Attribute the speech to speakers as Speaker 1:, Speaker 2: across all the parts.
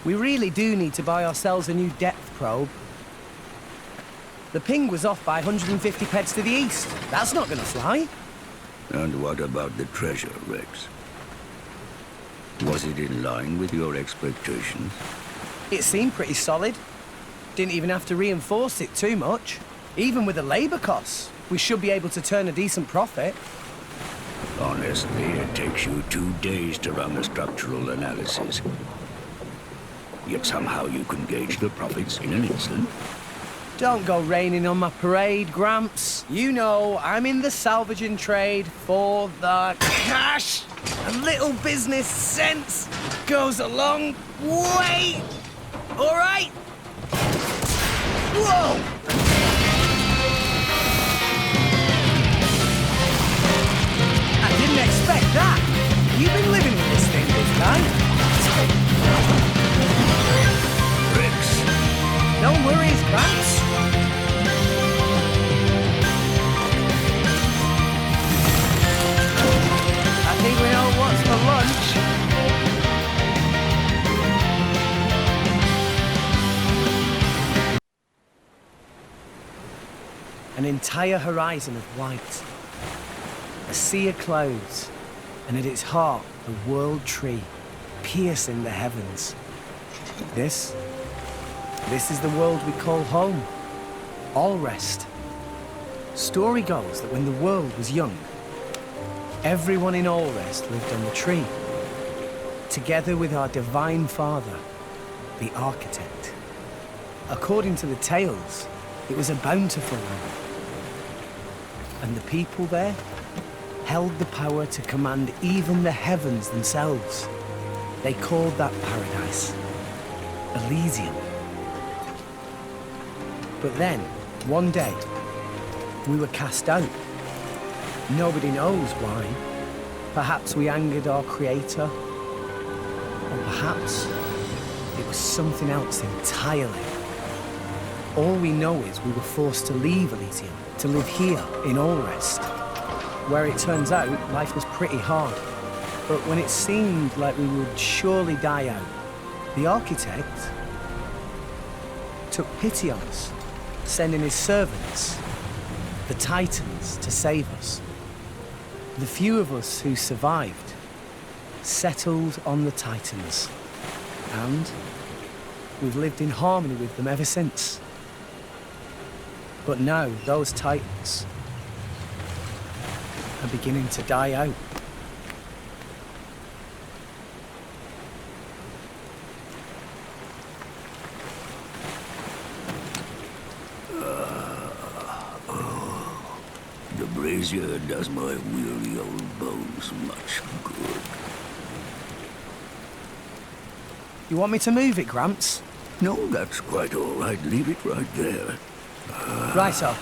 Speaker 1: We really do need to buy ourselves a new depth probe. The ping was off by 150 pegs to the east. That's not gonna fly.
Speaker 2: And what about the treasure, Rex? Was it in line with your expectations?
Speaker 1: It seemed pretty solid. Didn't even have to reinforce it too much. Even with the labor costs, we should be able to turn a decent profit.
Speaker 2: Honestly, it takes you 2 days to run a structural analysis. Yet somehow you can gauge the profits in an instant.
Speaker 1: Don't go raining on my parade, Gramps. You know, I'm in the salvaging trade for the cash. A little business sense goes a long way. All right? Whoa! I didn't expect that. You've been living with this thing this time.
Speaker 2: Rex.
Speaker 1: No worries, Gramps. I think we know what's for lunch. An entire horizon of white. A sea of clouds. And at its heart, a world tree, piercing the heavens. This is the world we call home. Allrest. Story goes that when the world was young, everyone in Allrest lived on the tree, together with our divine father, the architect. According to the tales, it was a bountiful land. And the people there held the power to command even the heavens themselves. They called that paradise Elysium. But then, one day, we were cast out. Nobody knows why. Perhaps we angered our creator. Or perhaps it was something else entirely. All we know is we were forced to leave Elysium, to live here in Allrest, where it turns out life was pretty hard. But when it seemed like we would surely die out, the architect took pity on us, sending his servants, the Titans, to save us. The few of us who survived settled on the Titans, and we've lived in harmony with them ever since. But now those Titans are beginning to die out.
Speaker 2: The brazier does my weary old bones much good.
Speaker 1: You want me to move it, Gramps?
Speaker 2: No, that's quite all right. Leave it right there.
Speaker 1: Right, sir.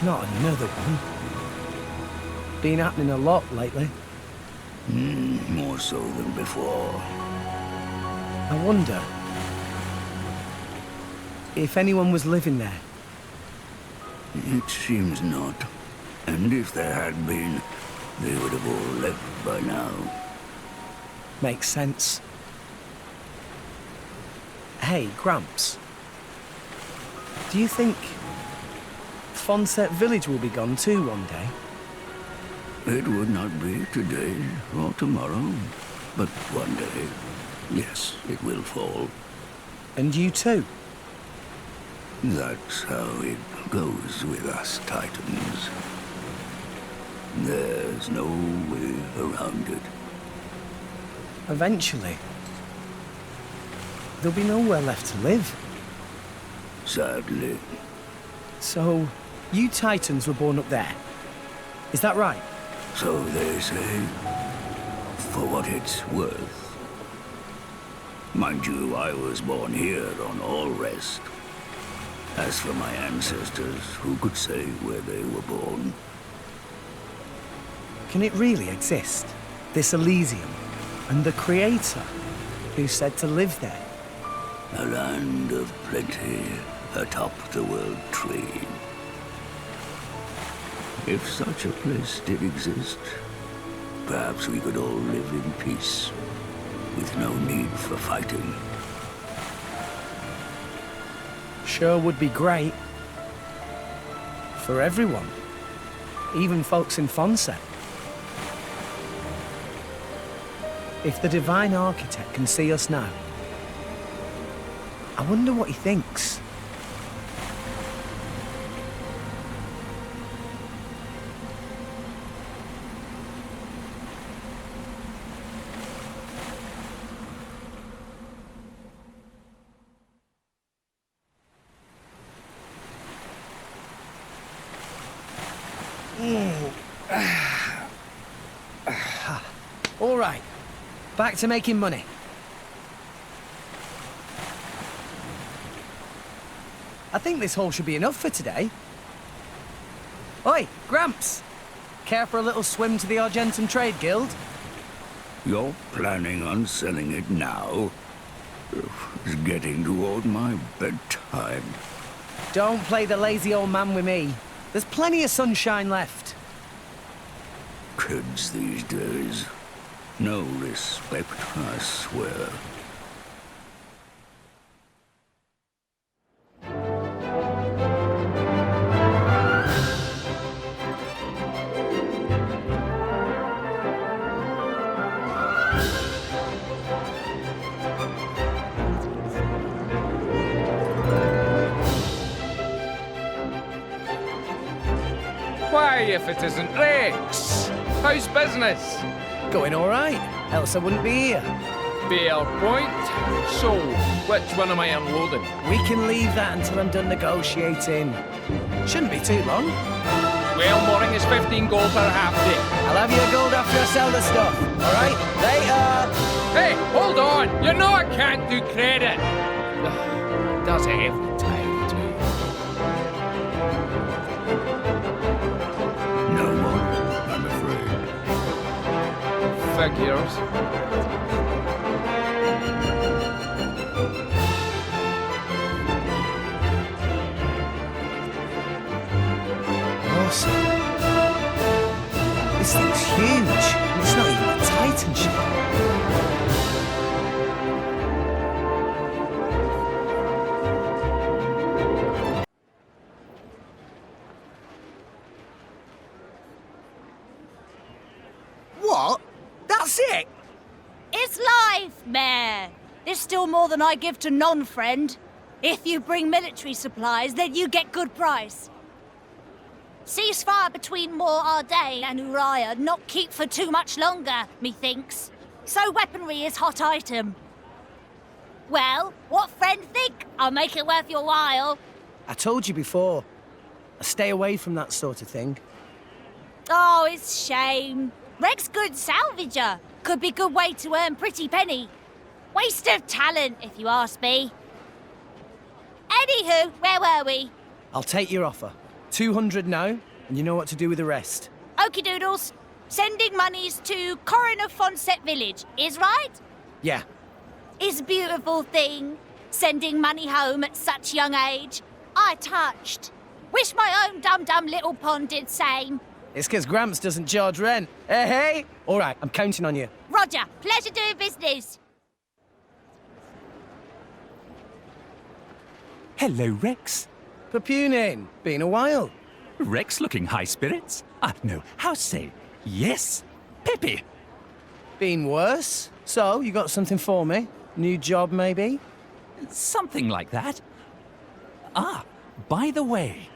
Speaker 1: Not another one. Been happening a lot lately.
Speaker 2: More so than before.
Speaker 1: I wonder if anyone was living there.
Speaker 2: It seems not. And if there had been, they would have all left by now.
Speaker 1: Makes sense. Hey, Gramps. Do you think Fonset Village will be gone too one day?
Speaker 2: It would not be today or tomorrow, but one day, yes, it will fall.
Speaker 1: And you too?
Speaker 2: That's how it goes with us Titans. There's no way around it.
Speaker 1: Eventually. there'll be nowhere left to live.
Speaker 2: Sadly.
Speaker 1: So, you Titans were born up there. Is that right?
Speaker 2: So they say. For what it's worth. Mind you, I was born here on all rest. As for my ancestors, who could say where they were born?
Speaker 1: Can it really exist? This Elysium? And the Creator? Who said to live there?
Speaker 2: A land of plenty atop the world tree. If such a place did exist, perhaps we could all live in peace, with no need for fighting.
Speaker 1: Sure would be great. For everyone. Even folks in Fonset. If the Divine Architect can see us now, I wonder what he thinks. All right, back to making money. I think this haul should be enough for today. Oi, Gramps! Care for a little swim to the Argentum Trade Guild?
Speaker 2: You're planning on selling it now? It's getting toward my bedtime.
Speaker 1: Don't play the lazy old man with me. There's plenty of sunshine left.
Speaker 2: Kids these days. No respect, I swear.
Speaker 3: Why, if it isn't Rex? How's business?
Speaker 1: Going all right, else I wouldn't be here.
Speaker 3: Fair point. So, which one am I unloading?
Speaker 1: We can leave that until I'm done negotiating. Shouldn't be too long.
Speaker 3: Well, mooring is 15 gold per half day.
Speaker 1: I'll have your gold after I sell the stuff, all right? Later!
Speaker 3: Hey, hold on! You know I can't do credit! Does it every time, too?
Speaker 2: No more, I'm afraid.
Speaker 3: Figures.
Speaker 1: Awesome. This thing's huge, and it's not even a Titan ship. What? That's it?
Speaker 4: It's life, Mayor. There's still more than I give to non-friend. If you bring military supplies, then you get good price. Ceasefire between Moor Ardain and Uriah not keep for too much longer, methinks. So weaponry is hot item. Well, what friend think? I'll make it worth your while.
Speaker 1: I told you before. I stay away from that sort of thing.
Speaker 4: Oh, it's shame. Reg's good salvager. Could be good way to earn pretty penny. Waste of talent, if you ask me. Anywho, where were we?
Speaker 1: I'll take your offer. 200 now, and you know what to do with the rest.
Speaker 4: Okie doodles. Sending monies to Coroner Fonset Village, is right?
Speaker 1: Yeah.
Speaker 4: Is a beautiful thing. Sending money home at such young age. I touched. Wish my own dum-dum little pond did same.
Speaker 1: It's 'cause Gramps doesn't charge rent. Hey, hey! All right, I'm counting on you.
Speaker 4: Roger, pleasure doing business.
Speaker 5: Hello, Rex.
Speaker 1: Papunin, been a while.
Speaker 5: Rex looking high spirits? No, how say? Yes, peppy.
Speaker 1: Been worse. So, you got something for me? New job, maybe?
Speaker 5: Something like that. By the way,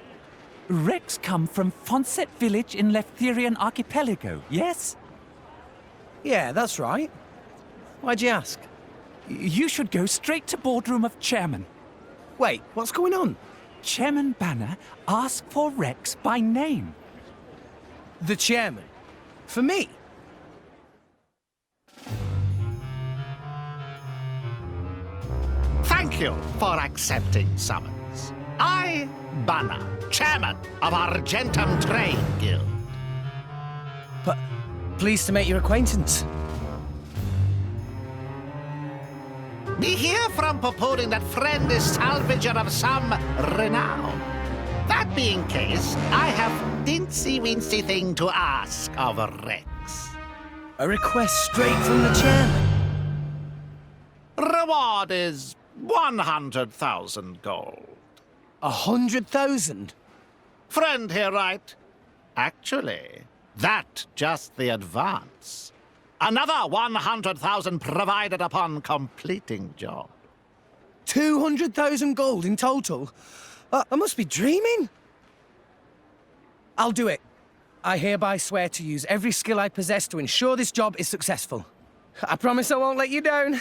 Speaker 5: Rex come from Fonset Village in Leftherian Archipelago, yes?
Speaker 1: Yeah, that's right. Why'd you ask?
Speaker 5: You should go straight to boardroom of chairman.
Speaker 1: Wait, what's going on?
Speaker 5: Chairman Banner asked for Rex by name.
Speaker 1: The chairman? For me?
Speaker 6: Thank you for accepting summons. I, Banner, chairman of Argentum Trade Guild.
Speaker 1: But pleased to make your acquaintance.
Speaker 6: We hear from purporting that friend is salvager of some renown. That being case, I have dincy-wincy thing to ask of Rex.
Speaker 1: A request straight from the chairman.
Speaker 6: Reward is 100,000 gold.
Speaker 1: 100,000?
Speaker 6: Friend here, right? Actually, that just the advance. Another 100,000 provided upon completing job.
Speaker 1: 200,000 gold in total? I must be dreaming. I'll do it. I hereby swear to use every skill I possess to ensure this job is successful. I promise I won't let you down.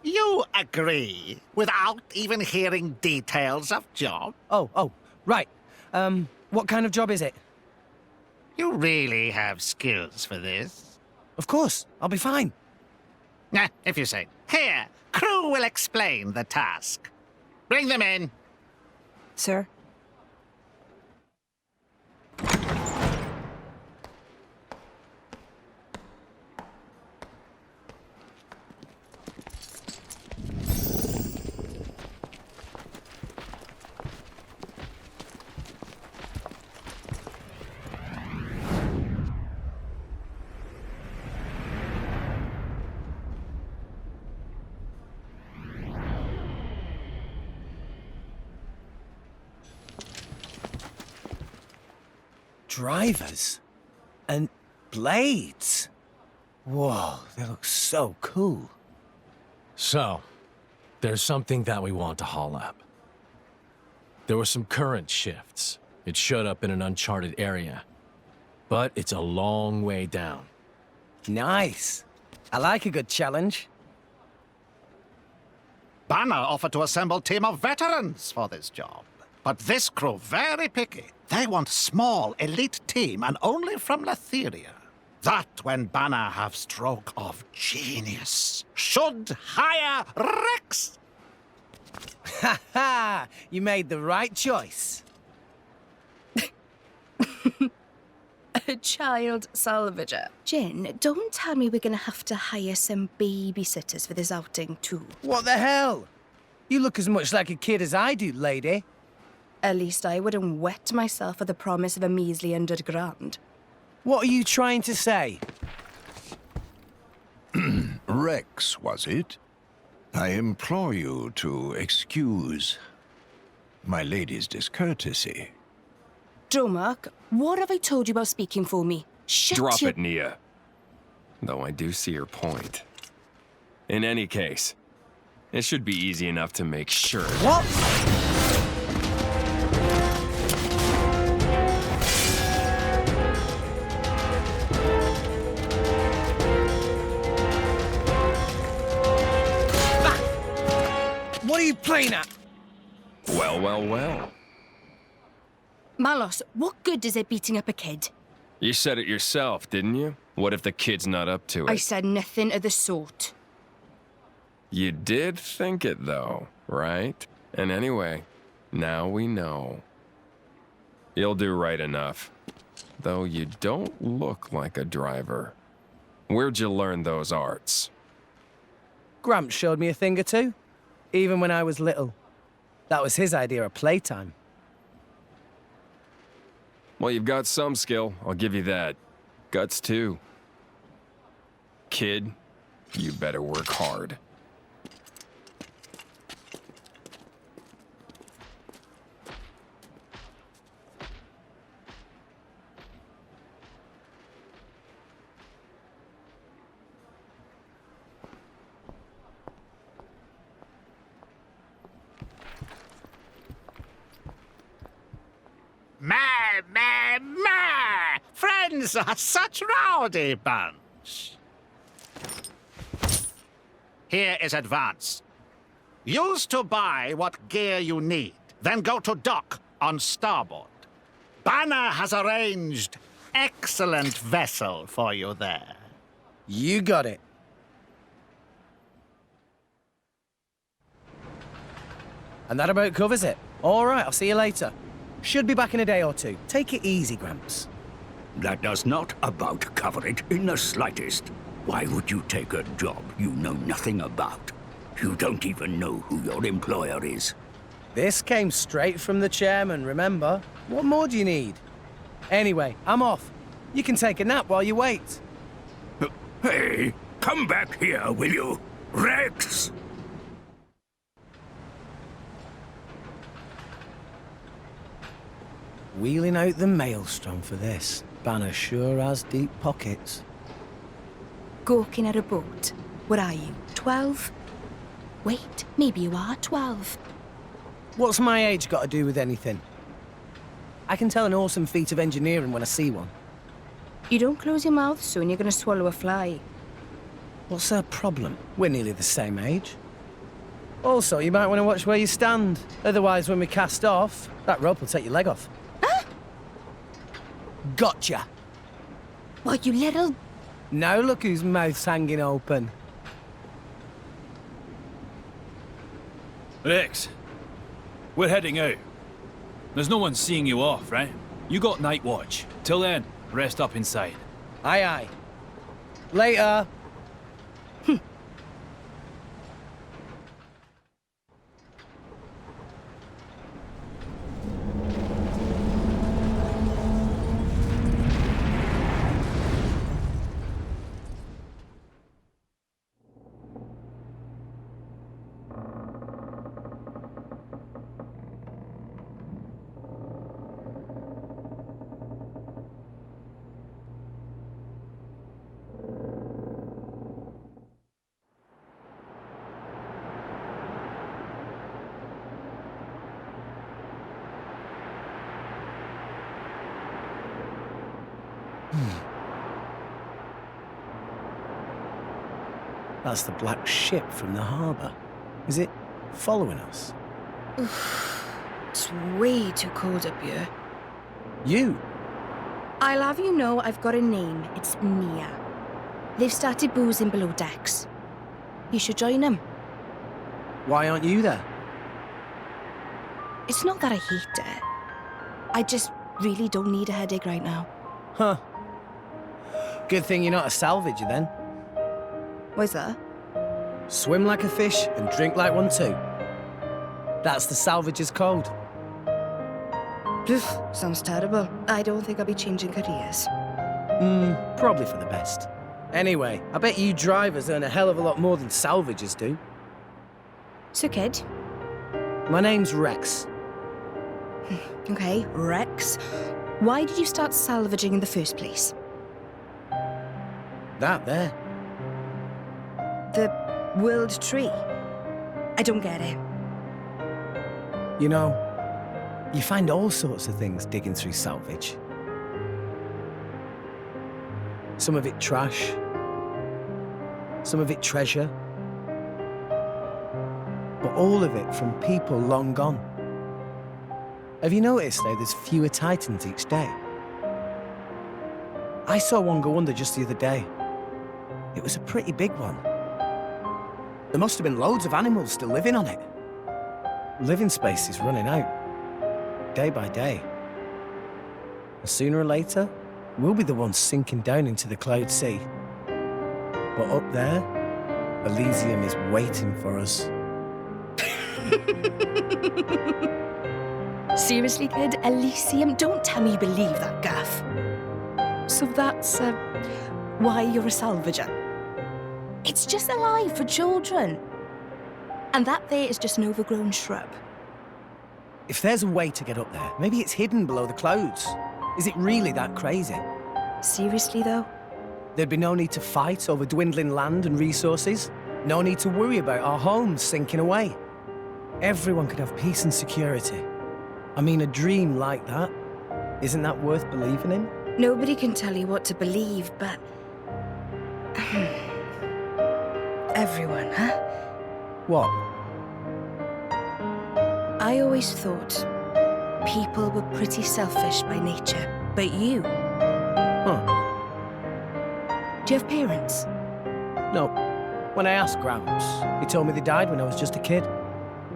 Speaker 6: You agree without even hearing details of job?
Speaker 1: Oh, right. What kind of job is it?
Speaker 6: You really have skills for this?
Speaker 1: Of course, I'll be fine.
Speaker 6: Nah, if you say. Here, crew will explain the task. Bring them in.
Speaker 7: Sir?
Speaker 1: Drivers? And blades? Whoa, they look so cool.
Speaker 8: So, there's something that we want to haul up. There were some current shifts. It showed up in an uncharted area. But it's a long way down.
Speaker 1: Nice. I like a good challenge.
Speaker 6: Banner offered to assemble a team of veterans for this job. But this crew very picky. They want small, elite team and only from Letheria. That when Banner have stroke of genius. Should hire Rex.
Speaker 1: Ha ha! You made the right choice.
Speaker 7: A child salvager. Jin, don't tell me we're gonna have to hire some babysitters for this outing too.
Speaker 1: What the hell? You look as much like a kid as I do, lady.
Speaker 7: At least I wouldn't wet myself for the promise of a measly £100,000.
Speaker 1: What are you trying to say?
Speaker 2: Rex, was it? I implore you to excuse my lady's discourtesy.
Speaker 7: Dromark, what have I told you about speaking for me? Shut
Speaker 9: Drop
Speaker 7: your...
Speaker 9: it, Nia. Though I do see your point. In any case, it should be easy enough to make sure.
Speaker 1: What? What are you playing at?
Speaker 9: Well, well, well.
Speaker 7: Malos, what good is it beating up a kid?
Speaker 9: You said it yourself, didn't you? What if the kid's not up to it?
Speaker 7: I said nothing of the sort.
Speaker 9: You did think it, though, right? And anyway, now we know. You'll do right enough. Though you don't look like a driver. Where'd you learn those arts?
Speaker 1: Gramps showed me a thing or two, even when I was little. That was his idea of playtime.
Speaker 9: Well, you've got some skill, I'll give you that. Guts, too. Kid, you better work hard.
Speaker 6: Friends are such rowdy bunch. Here is advance. Use to buy what gear you need, then go to dock on starboard. Banner has arranged excellent vessel for you there.
Speaker 1: You got it. And that about covers it. All right, I'll see you later. Should be back in a day or two. Take it easy, Gramps.
Speaker 2: That does not about cover it in the slightest. Why would you take a job you know nothing about? You don't even know who your employer is.
Speaker 1: This came straight from the chairman, remember? What more do you need? Anyway, I'm off. You can take a nap while you wait.
Speaker 2: Hey, come back here, will you? Rex!
Speaker 1: Wheeling out the maelstrom for this. Banner sure has deep pockets.
Speaker 7: Gawking at a boat. What are you, 12? Wait, maybe you are 12.
Speaker 1: What's my age got to do with anything? I can tell an awesome feat of engineering when I see one.
Speaker 7: You don't close your mouth soon, you're gonna swallow a fly.
Speaker 1: What's her problem? We're nearly the same age. Also, you might want to watch where you stand. Otherwise, when we cast off, that rope will take your leg off.
Speaker 7: Huh?
Speaker 1: Gotcha!
Speaker 7: What, you little...
Speaker 1: Now look whose mouth's hanging open.
Speaker 10: Rex, we're heading out. There's no one seeing you off, right? You got night watch. Till then, rest up inside.
Speaker 1: Aye, aye. Later. That's the black ship from the harbour. Is it following us?
Speaker 7: It's way too cold up here.
Speaker 1: You?
Speaker 7: I'll have you know I've got a name. It's Mia. They've started boozing below decks. You should join them.
Speaker 1: Why aren't you there?
Speaker 7: It's not that I hate it. I just really don't need a headache right now.
Speaker 1: Huh. Good thing you're not a salvager then.
Speaker 7: What's that?
Speaker 1: Swim like a fish and drink like one too. That's the salvager's code.
Speaker 7: Poof, sounds terrible. I don't think I'll be changing careers.
Speaker 1: Probably for the best. Anyway, I bet you drivers earn a hell of a lot more than salvagers do.
Speaker 7: So, kid.
Speaker 1: My name's Rex.
Speaker 7: Okay, Rex. Why did you start salvaging in the first place?
Speaker 1: That there.
Speaker 7: The world tree. I don't get it.
Speaker 1: You know, you find all sorts of things digging through salvage. Some of it trash. Some of it treasure. But all of it from people long gone. Have you noticed how there's fewer titans each day? I saw one go under just the other day. It was a pretty big one. There must have been loads of animals still living on it. Living space is running out, day by day. And sooner or later, we'll be the ones sinking down into the cloud sea. But up there, Elysium is waiting for us.
Speaker 7: Seriously, kid? Elysium? Don't tell me you believe that gaff. So that's, why you're a salvager? It's just a lie for children. And that there is just an overgrown shrub.
Speaker 1: If there's a way to get up there, maybe it's hidden below the clouds. Is it really that crazy?
Speaker 7: Seriously, though?
Speaker 1: There'd be no need to fight over dwindling land and resources. No need to worry about our homes sinking away. Everyone could have peace and security. I mean, a dream like that, isn't that worth believing in?
Speaker 7: Nobody can tell you what to believe, but... everyone, huh?
Speaker 1: What?
Speaker 7: I always thought people were pretty selfish by nature, but you...
Speaker 1: Huh.
Speaker 7: Do you have parents?
Speaker 1: No. When I asked Gramps, he told me they died when I was just a kid.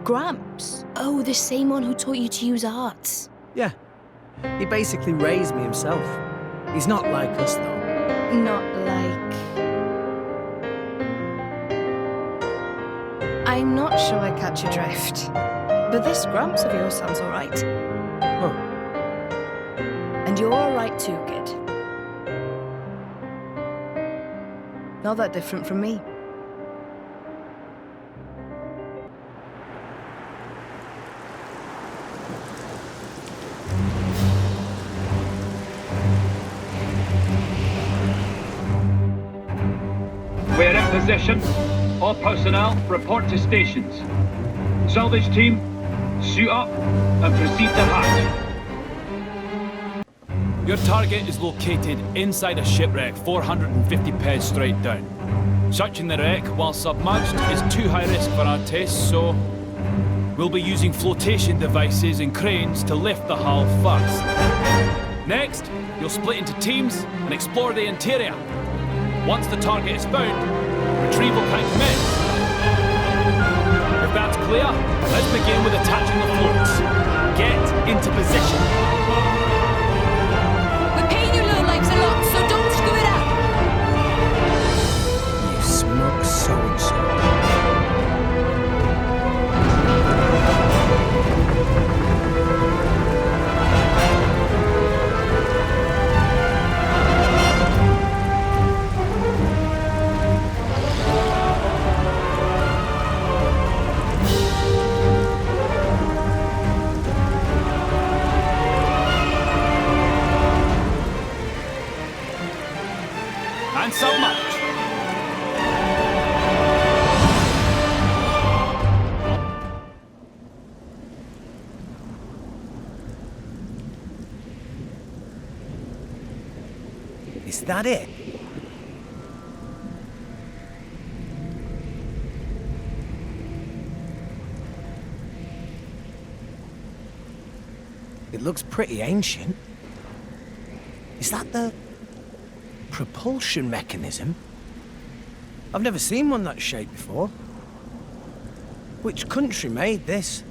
Speaker 7: Gramps? Oh, the same one who taught you to use arts.
Speaker 1: Yeah. He basically raised me himself. He's not like us, though.
Speaker 7: Not like... I'm not sure I catch your drift. But this Gramps of yours sounds all right.
Speaker 1: Huh.
Speaker 7: And you're all right too, kid. Not that different from me.
Speaker 11: We're in position. All personnel report to stations. Salvage team, suit up and proceed to hatch.
Speaker 10: Your target is located inside a shipwreck 450 pez straight down. Searching the wreck while submerged is too high risk for our tests, so we'll be using flotation devices and cranes to lift the hull first. Next, you'll split into teams and explore the interior. Once the target is found, retrieval can commence. If that's clear, let's begin with attaching the floats. Get into position.
Speaker 7: We're paying you lowlifes a lot, so don't screw it up.
Speaker 1: You smug so-and-so.
Speaker 10: And submerge.
Speaker 1: Is that it? It looks pretty ancient. Is that the propulsion mechanism? I've never seen one that shape before. Which country made this?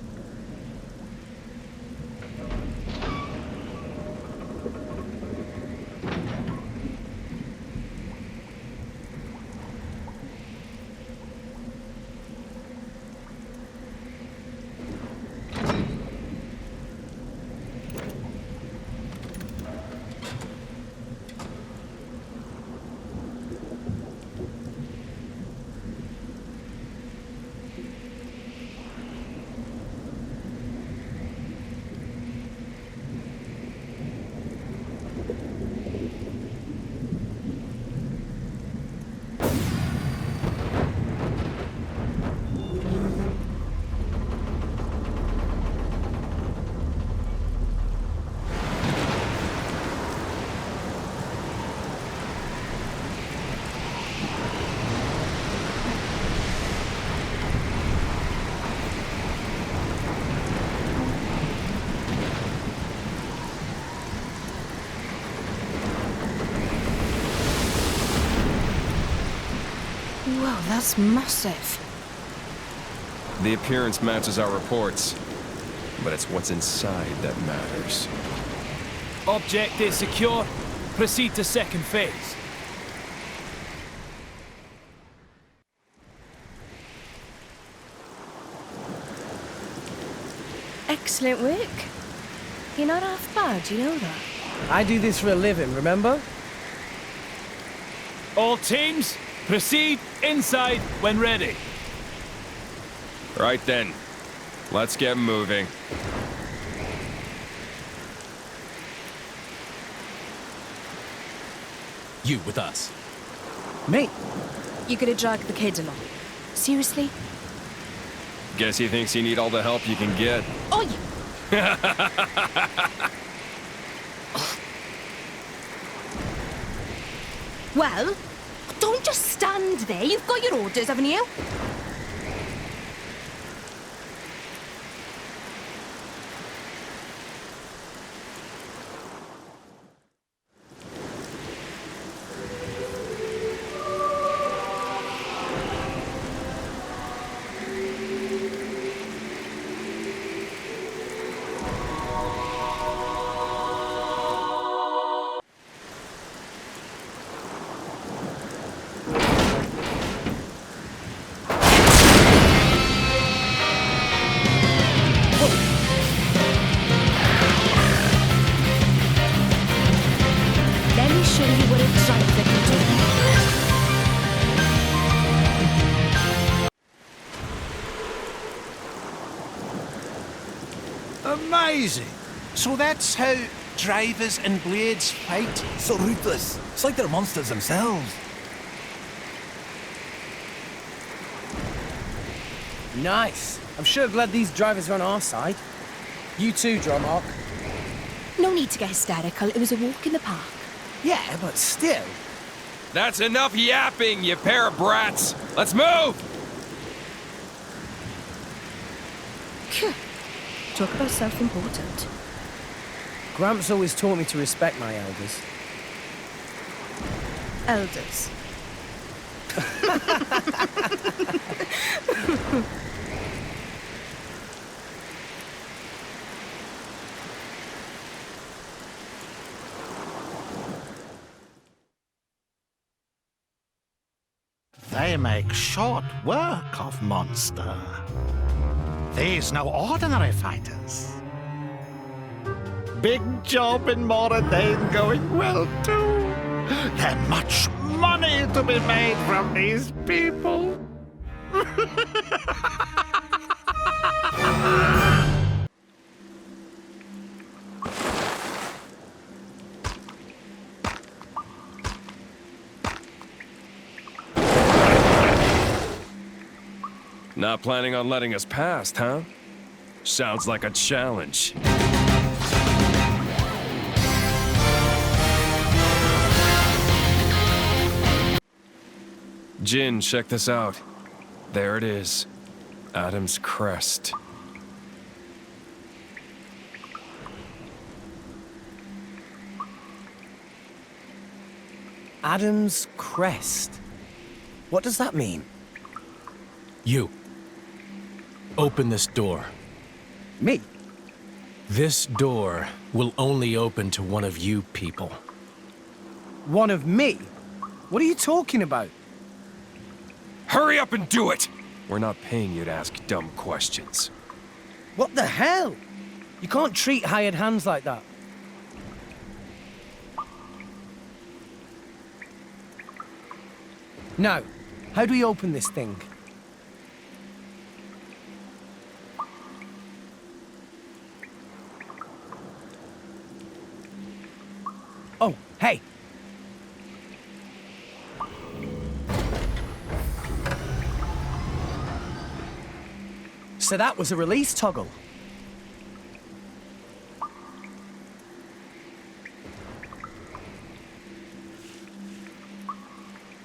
Speaker 7: Whoa, that's massive.
Speaker 9: The appearance matches our reports, but it's what's inside that matters.
Speaker 10: Object is secure. Proceed to second phase.
Speaker 7: Excellent work. You're not half bad, you know that?
Speaker 1: I do this for a living, remember?
Speaker 10: All teams, proceed inside when ready.
Speaker 9: Right then, let's get moving.
Speaker 8: You with us.
Speaker 1: Me?
Speaker 7: You're gonna drag the kids along. Seriously?
Speaker 9: Guess he thinks you need all the help you can get.
Speaker 7: Oh, you... Well, don't just stand mind there. You've got your orders, haven't you?
Speaker 6: Amazing. So that's how drivers and blades fight?
Speaker 12: So ruthless. It's like they're monsters themselves.
Speaker 1: Nice. I'm sure glad these drivers are on our side. You too, Dromark.
Speaker 7: No need to get hysterical. It was a walk in the park.
Speaker 1: Yeah, but still.
Speaker 9: That's enough yapping, you pair of brats! Let's move!
Speaker 7: Talk about self-important.
Speaker 1: Gramps always taught me to respect my elders.
Speaker 7: Elders.
Speaker 6: They make short work of monster. These no ordinary fighters. Big job in Moradane going well too. There's much money to be made from these people.
Speaker 9: Not planning on letting us past, huh? Sounds like a challenge. Jin, check this out. There it is. Adam's crest.
Speaker 1: Adam's crest. What does that mean?
Speaker 8: You. Open this door.
Speaker 1: Me?
Speaker 8: This door will only open to one of you people.
Speaker 1: One of me? What are you talking about?
Speaker 9: Hurry up and do it! We're not paying you to ask dumb questions.
Speaker 1: What the hell? You can't treat hired hands like that. Now, how do we open this thing? Oh, hey! So that was a release toggle.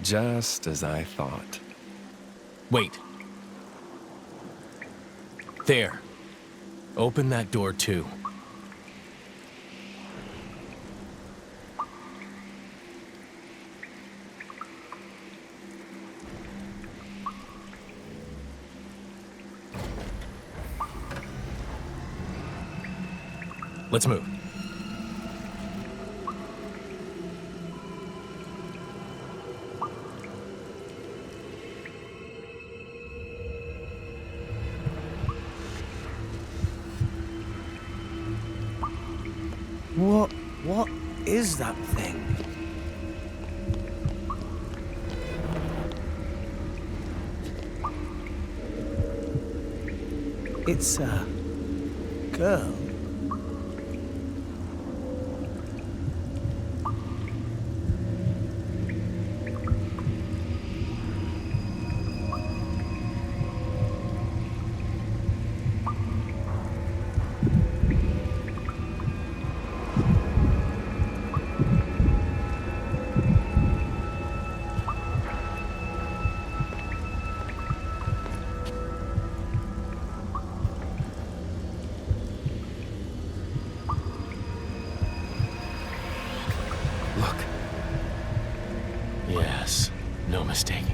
Speaker 9: Just as I thought.
Speaker 8: Wait. There. Open that door too. Let's move.
Speaker 1: What is that thing? It's a girl.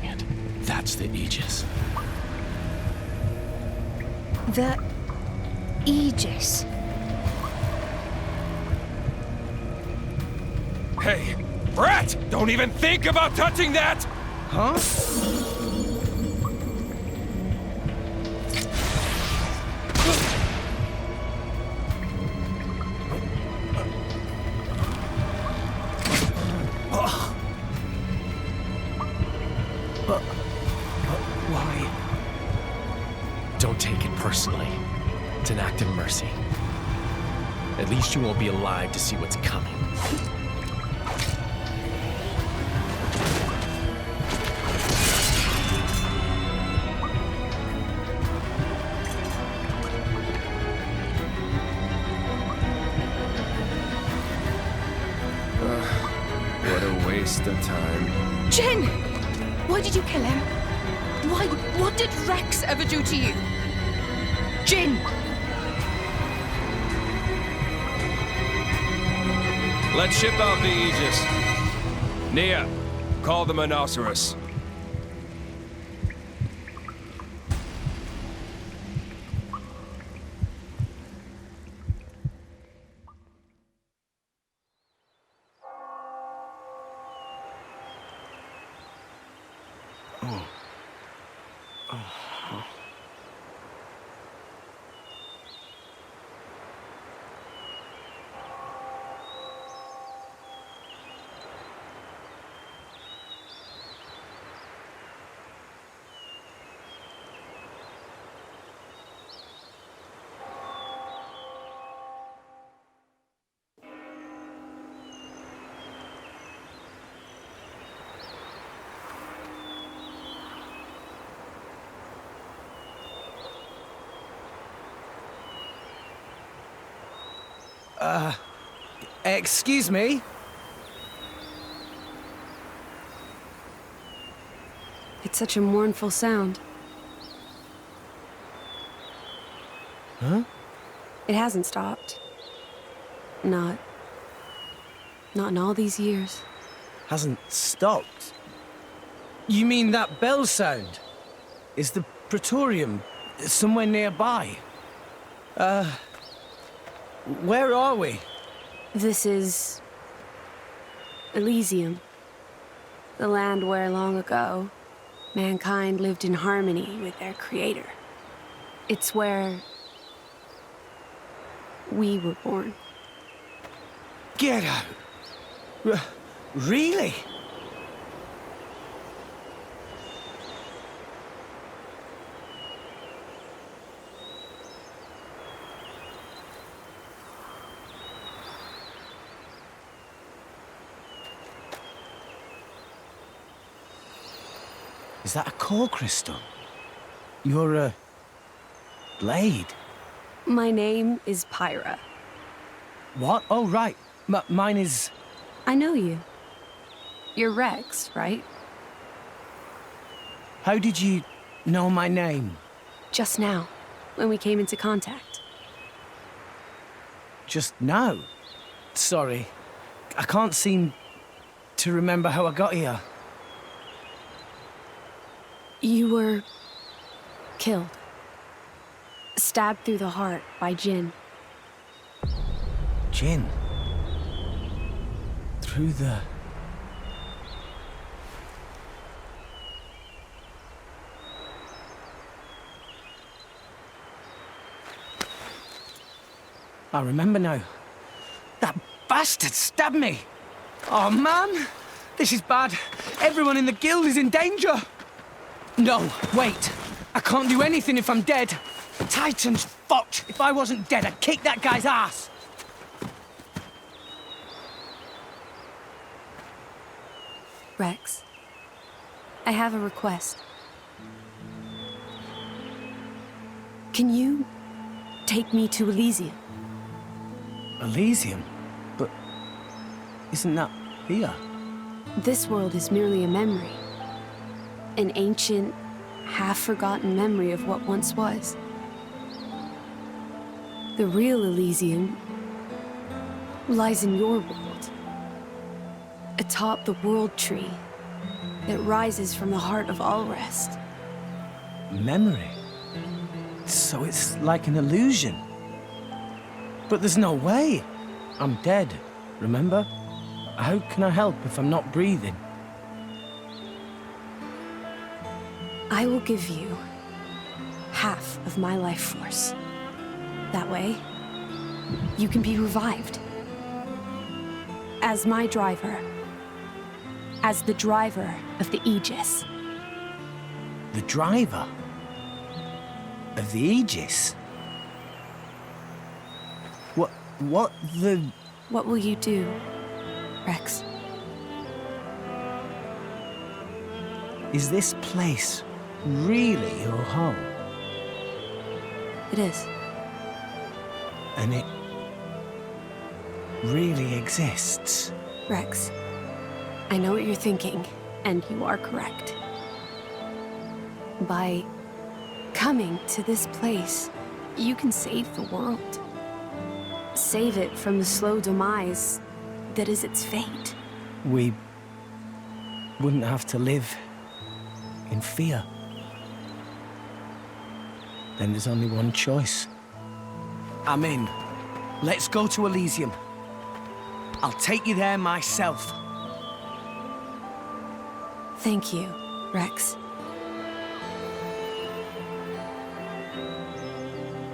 Speaker 8: it. That's the Aegis.
Speaker 7: The Aegis.
Speaker 9: Hey, Brett! Don't even think about touching that!
Speaker 1: Huh? Why?
Speaker 8: Don't take it personally. It's an act of mercy. At least you won't be alive to see what's coming.
Speaker 9: What a waste of time.
Speaker 7: Jin! Why did you kill him? Why? What did Rex ever do to you? Jin!
Speaker 9: Let's ship out the Aegis. Nia, call the Monoceros.
Speaker 1: Excuse me?
Speaker 13: It's such a mournful sound.
Speaker 1: Huh?
Speaker 13: It hasn't stopped. Not in all these years.
Speaker 1: Hasn't stopped? You mean that bell sound? Is the Praetorium somewhere nearby? Where are we?
Speaker 13: This is Elysium. The land where long ago, mankind lived in harmony with their creator. It's where we were born.
Speaker 1: Get out! Really? Is that a core crystal? You're a blade.
Speaker 13: My name is Pyra.
Speaker 1: What? Oh, right. Mine is...
Speaker 13: I know you. You're Rex, right?
Speaker 1: How did you know my name?
Speaker 13: Just now, when we came into contact.
Speaker 1: Just now? Sorry. I can't seem to remember how I got here.
Speaker 13: You were killed. Stabbed through the heart by Jin.
Speaker 1: Jin? Through the... I remember now. That bastard stabbed me! Oh, man! This is bad. Everyone in the guild is in danger! No, wait. I can't do anything if I'm dead. Titan's fucked. If I wasn't dead, I'd kick that guy's ass.
Speaker 13: Rex, I have a request. Can you take me to Elysium?
Speaker 1: Elysium? But isn't that here?
Speaker 13: This world is merely a memory. An ancient, half-forgotten memory of what once was. The real Elysium lies in your world. Atop the World Tree, that rises from the heart of all rest.
Speaker 1: Memory? So it's like an illusion. But there's no way. I'm dead, remember? How can I help if I'm not breathing?
Speaker 13: I will give you half of my life force. That way, you can be revived. As my driver. As the driver of the Aegis.
Speaker 1: The driver? Of the Aegis? What the...
Speaker 13: What will you do, Rex?
Speaker 1: Is this place really your home?
Speaker 13: It is.
Speaker 1: And it really exists?
Speaker 13: Rex, I know what you're thinking, and you are correct. By coming to this place, you can save the world. Save it from the slow demise that is its fate.
Speaker 1: We wouldn't have to live in fear. Then there's only one choice. I'm in. Let's go to Elysium. I'll take you there myself.
Speaker 13: Thank you, Rex.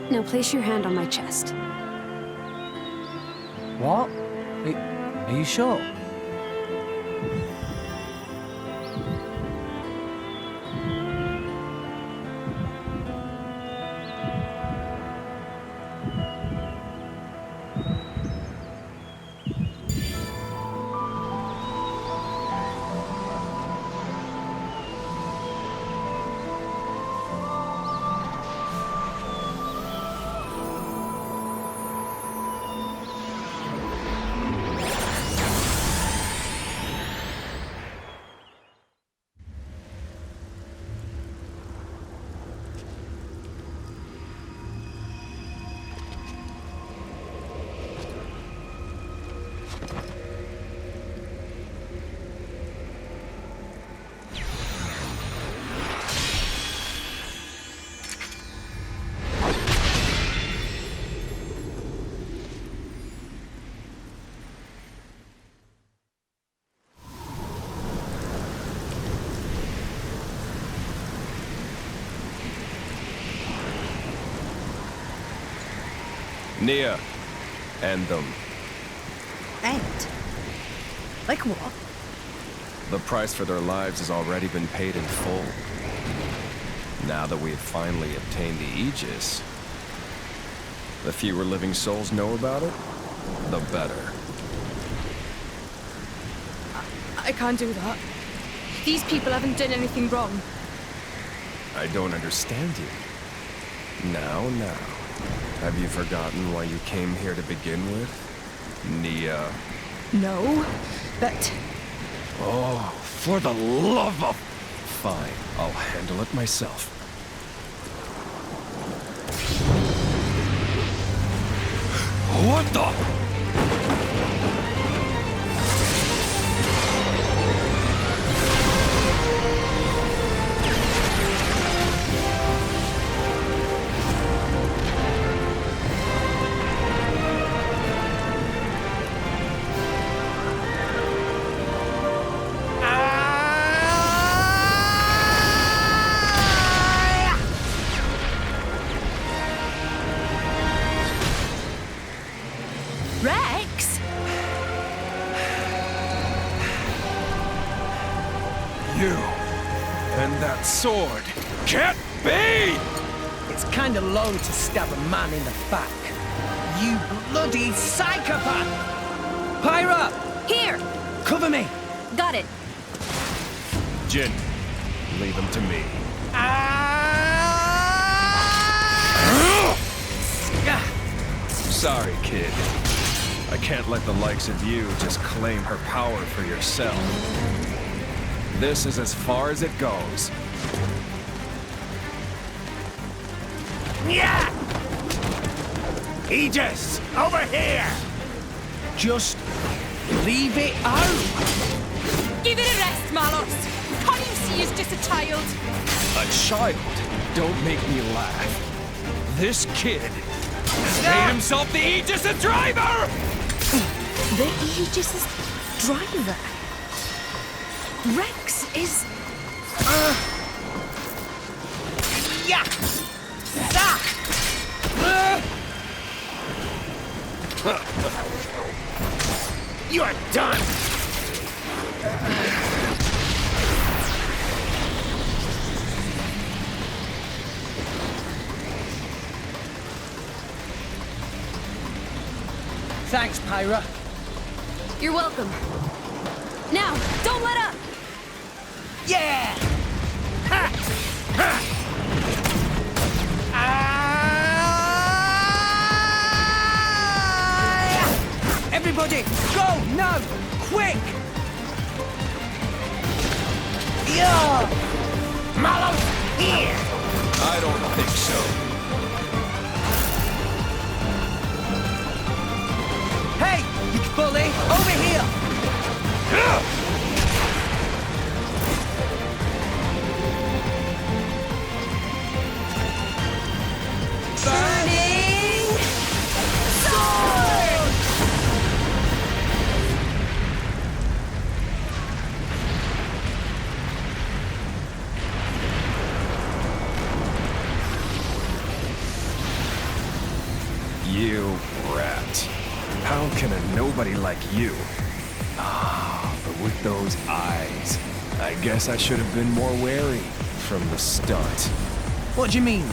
Speaker 13: Now place your hand on my chest.
Speaker 1: What? Are you sure?
Speaker 9: Nia, end them.
Speaker 7: End? Like what?
Speaker 9: The price for their lives has already been paid in full. Now that we have finally obtained the Aegis, the fewer living souls know about it, the better.
Speaker 7: I can't do that. These people haven't done anything wrong.
Speaker 9: I don't understand you. Now. Have you forgotten why you came here to begin with? Nia.
Speaker 7: No, but...
Speaker 9: Oh, for the love of... Fine, I'll handle it myself. What the...
Speaker 7: Rex?
Speaker 9: You and that sword can't be!
Speaker 1: It's kind of low to stab a man in the back. You bloody psychopath! Pyra!
Speaker 7: Here!
Speaker 1: Cover me!
Speaker 7: Got it.
Speaker 9: Jin, leave him to me. Sorry, kid. I can't let the likes of you just claim her power for yourself. This is as far as it goes.
Speaker 6: Yeah! Aegis, over here!
Speaker 1: Just leave it out!
Speaker 7: Give it a rest, Malos. Can't you see he's just a child?
Speaker 9: A child? Don't make me laugh. This kid has made himself the Aegis' driver!
Speaker 7: The Aegis' driver? Rex is...
Speaker 1: Yeah!
Speaker 3: You're done!
Speaker 1: Thanks, Pyra.
Speaker 13: You're welcome. Now, don't let up!
Speaker 1: Yeah! Everybody, go now! Quick! Yeah!
Speaker 3: Mallow, here!
Speaker 9: I don't think so.
Speaker 1: Hey, you bully! Over here!
Speaker 7: Burning sword!
Speaker 9: You rat. How can a nobody like you? Ah, but with those eyes, I guess I should have been more wary from the start.
Speaker 1: What do you mean?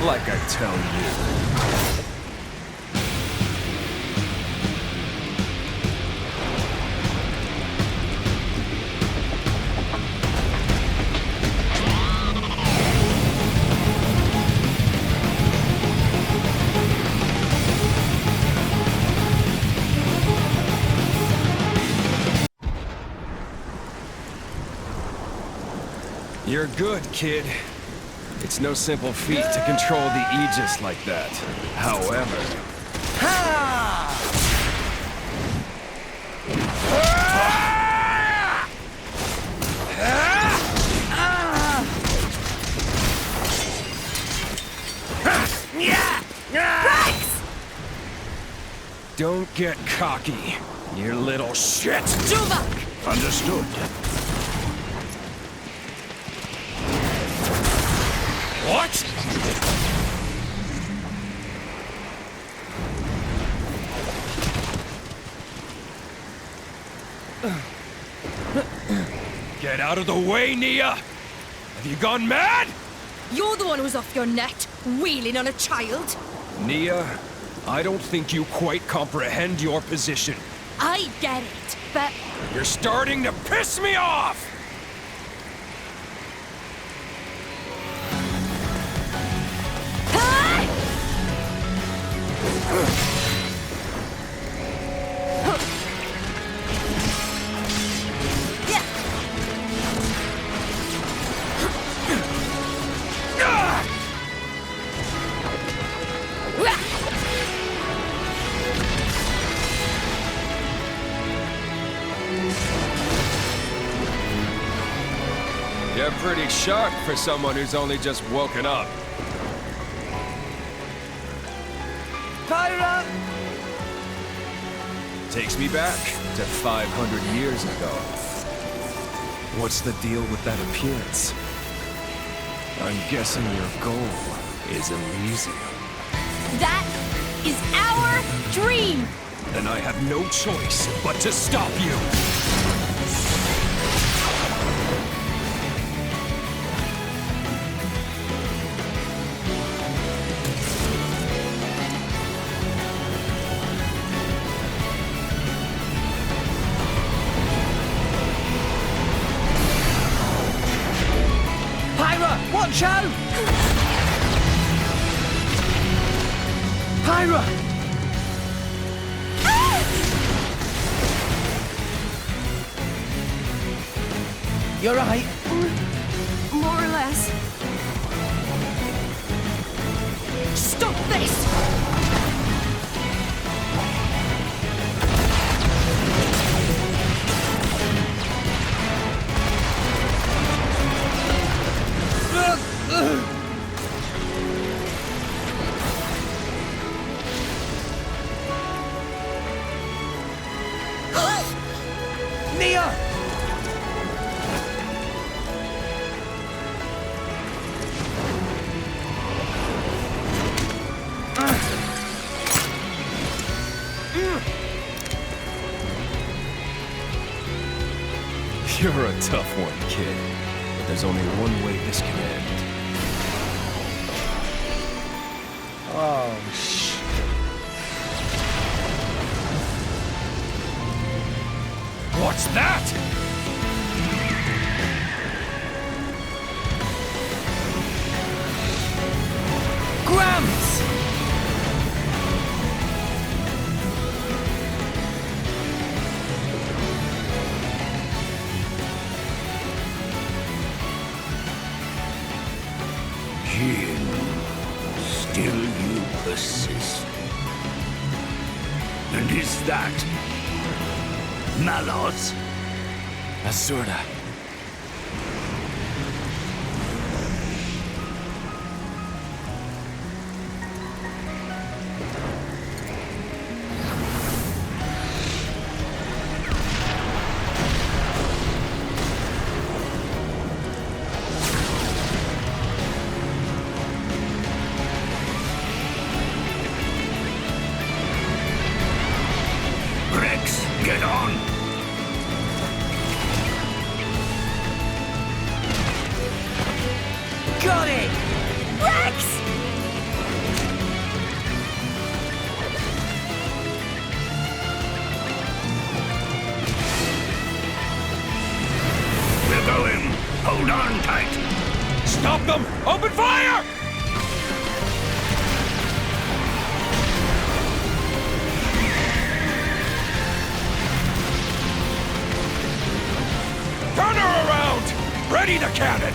Speaker 9: Like I tell you. You're good, kid. It's no simple feat to control the Aegis like that. However...
Speaker 7: Rex!
Speaker 9: Don't get cocky, you little shit!
Speaker 7: Juvak!
Speaker 2: Understood.
Speaker 9: What? Get out of the way, Nia! Have you gone mad?
Speaker 7: You're the one who's off your net, wheeling on a child.
Speaker 9: Nia, I don't think you quite comprehend your position.
Speaker 7: I get it, but...
Speaker 9: You're starting to piss me off! You're pretty sharp for someone who's only just woken up.
Speaker 1: Pyra!
Speaker 9: Takes me back to 500 years ago. What's the deal with that appearance? I'm guessing your goal is Elysium.
Speaker 7: That is our dream!
Speaker 9: Then I have no choice but to stop you!
Speaker 1: Watch out! Pyra! You're right.
Speaker 7: More or less. Stop this!
Speaker 9: You're a tough one, kid. But there's only one way this can end.
Speaker 1: Oh, shit.
Speaker 3: What's that?
Speaker 1: Grams!
Speaker 2: Jin, still you persist. And is that Malos?
Speaker 8: Asurda.
Speaker 2: Rex, get on!
Speaker 1: Got it!
Speaker 4: Rex!
Speaker 2: We're going! Hold on tight!
Speaker 3: Stop them! Open fire! Turn her around! Ready to cannon!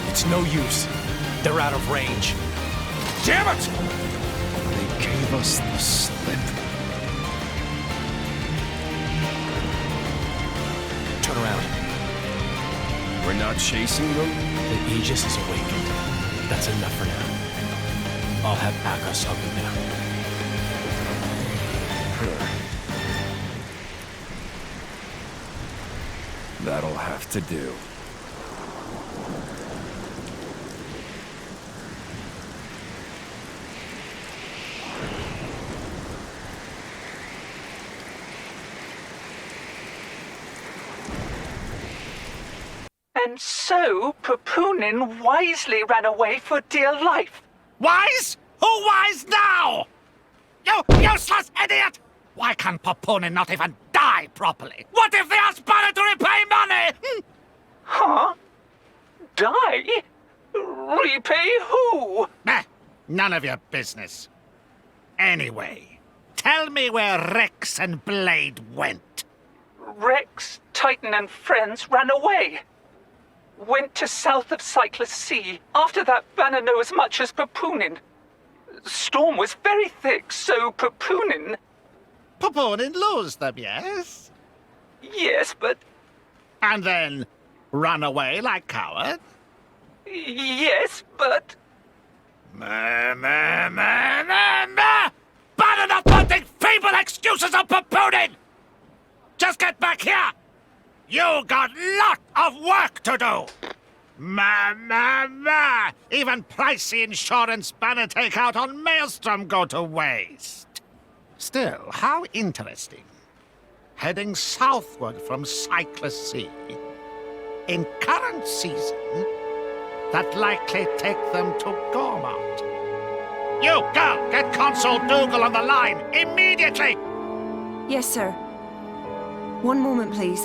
Speaker 8: It's no use. They're out of range.
Speaker 3: Damn it!
Speaker 9: They gave us the slip.
Speaker 8: Turn around.
Speaker 9: We're not chasing them?
Speaker 8: The Aegis is awakened. That's enough for now. I'll have Akos hunt them down.
Speaker 9: That'll have to do.
Speaker 5: And so, Papunin wisely ran away for dear life.
Speaker 6: Wise? Who wise now? You useless idiot! Why can Papunin not even die properly? What if they ask Banner to repay money?
Speaker 5: Huh? Die? Repay who?
Speaker 6: None of your business. Anyway, tell me where Rex and Blade went.
Speaker 5: Rex, Titan, and friends ran away. Went to south of Cyclus Sea. After that, Banner know as much as Papunin. Storm was very thick, so Papunin...
Speaker 6: Papunin lose them, yes?
Speaker 5: Yes, but...
Speaker 6: And then run away like coward?
Speaker 5: Yes, but...
Speaker 6: Banner not wanting feeble excuses of Papunin! Just get back here! You got lot of work to do! Even pricey insurance Banner take out on Maelstrom go to waste. Still, how interesting. Heading southward from Cyclus Sea. In current season, that likely take them to Gormont. You, girl, get Consul Dougal on the line, immediately!
Speaker 13: Yes, sir. One moment, please.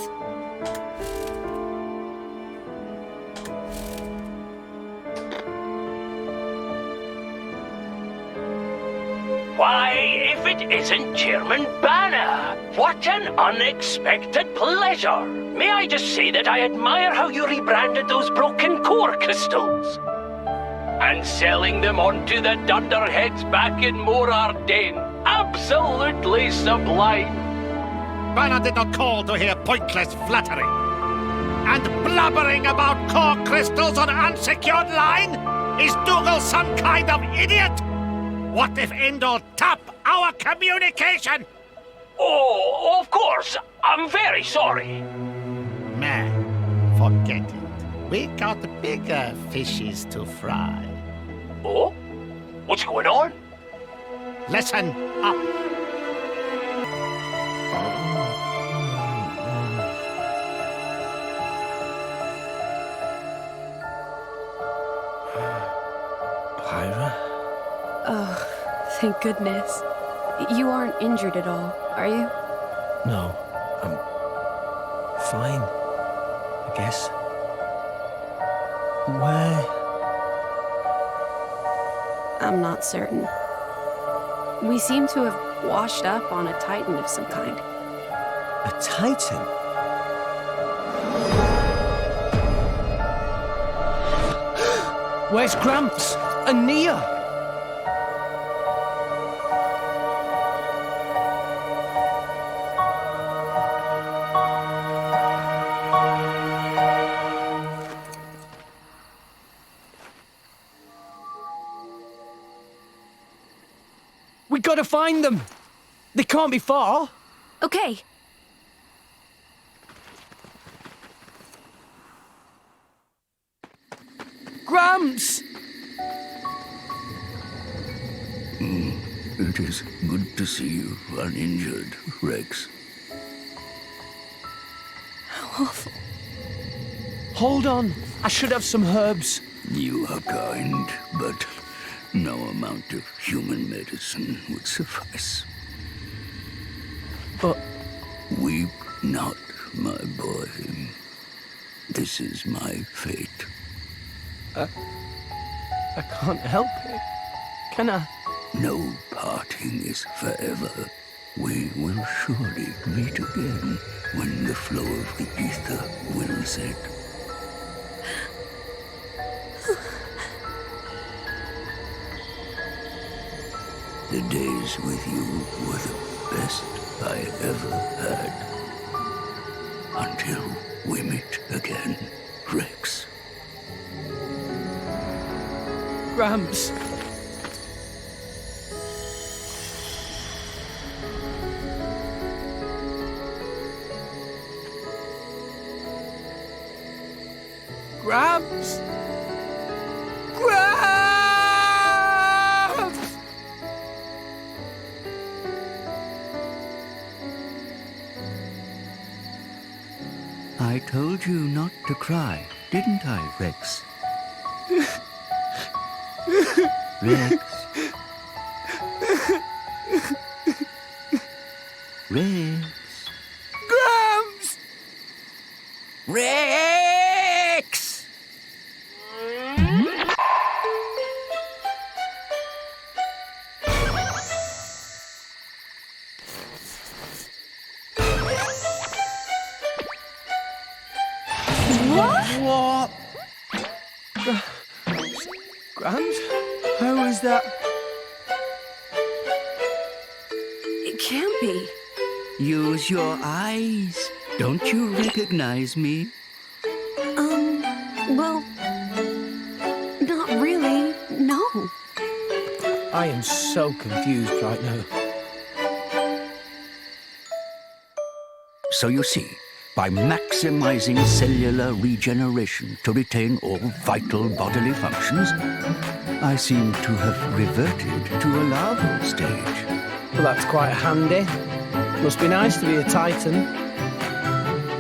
Speaker 14: Why, if it isn't Chairman Banner! What an unexpected pleasure! May I just say that I admire how you rebranded those broken core crystals. And selling them onto the dunderheads back in Morardain. Absolutely sublime!
Speaker 6: Banner did not call to hear pointless flattery. And blabbering about core crystals on unsecured line? Is Dougal some kind of idiot? What if Indol tap our communication?
Speaker 14: Oh, of course. I'm very sorry.
Speaker 6: Man, forget it. We got bigger fishes to fry.
Speaker 14: Oh? What's going on?
Speaker 6: Listen up.
Speaker 13: Thank goodness. You aren't injured at all, are you?
Speaker 1: No, I'm fine, I guess. Where?
Speaker 13: I'm not certain. We seem to have washed up on a Titan of some kind.
Speaker 1: A Titan? Where's Gramps and Nia? We gotta find them. They can't be far.
Speaker 13: Okay.
Speaker 1: Gramps!
Speaker 2: It is good to see you uninjured, Rex.
Speaker 13: How awful.
Speaker 1: Hold on. I should have some herbs.
Speaker 2: You are kind, but no amount of human medicine would suffice.
Speaker 1: But...
Speaker 2: Weep not, my boy. This is my fate.
Speaker 1: I can't help it. Can I?
Speaker 2: No parting is forever. We will surely meet again when the flow of the ether wills it. The days with you were the best I ever had. Until we meet again, Rex.
Speaker 1: Gramps. Gramps. Gramps!
Speaker 2: I told you not to cry, didn't I, Rex? Rex. Rex.
Speaker 1: Gramps!
Speaker 2: Rex!
Speaker 1: What? Gramps? How is that?
Speaker 13: It can't be.
Speaker 2: Use your eyes. Don't you recognize me?
Speaker 13: Well, not really, no.
Speaker 1: I am so confused right now.
Speaker 2: So you see, by maximizing cellular regeneration to retain all vital bodily functions, I seem to have reverted to a larval stage.
Speaker 1: Well, that's quite handy. Must be nice to be a Titan.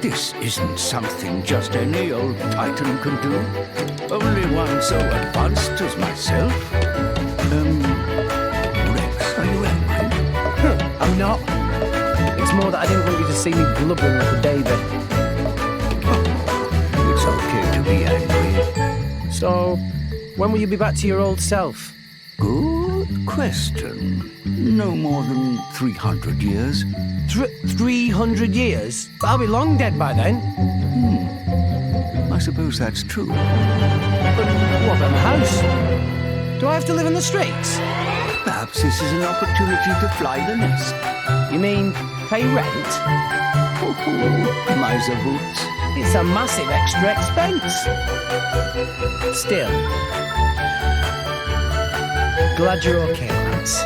Speaker 2: This isn't something just any old Titan can do. Only one so advanced as myself. Rex, are you angry?
Speaker 1: I'm not. It's more that I didn't want you to see me blubbering like a baby.
Speaker 2: It's okay to be angry.
Speaker 1: So, when will you be back to your old self?
Speaker 2: Good question. No more than 300 years.
Speaker 1: 300 years? I'll be long dead by then.
Speaker 2: I suppose that's true.
Speaker 1: But what about my house? Do I have to live in the streets?
Speaker 2: Perhaps this is an opportunity to fly the nest.
Speaker 1: You mean pay rent?
Speaker 2: Miser boots.
Speaker 1: It's a massive extra expense. Still, glad you're okay, Lance.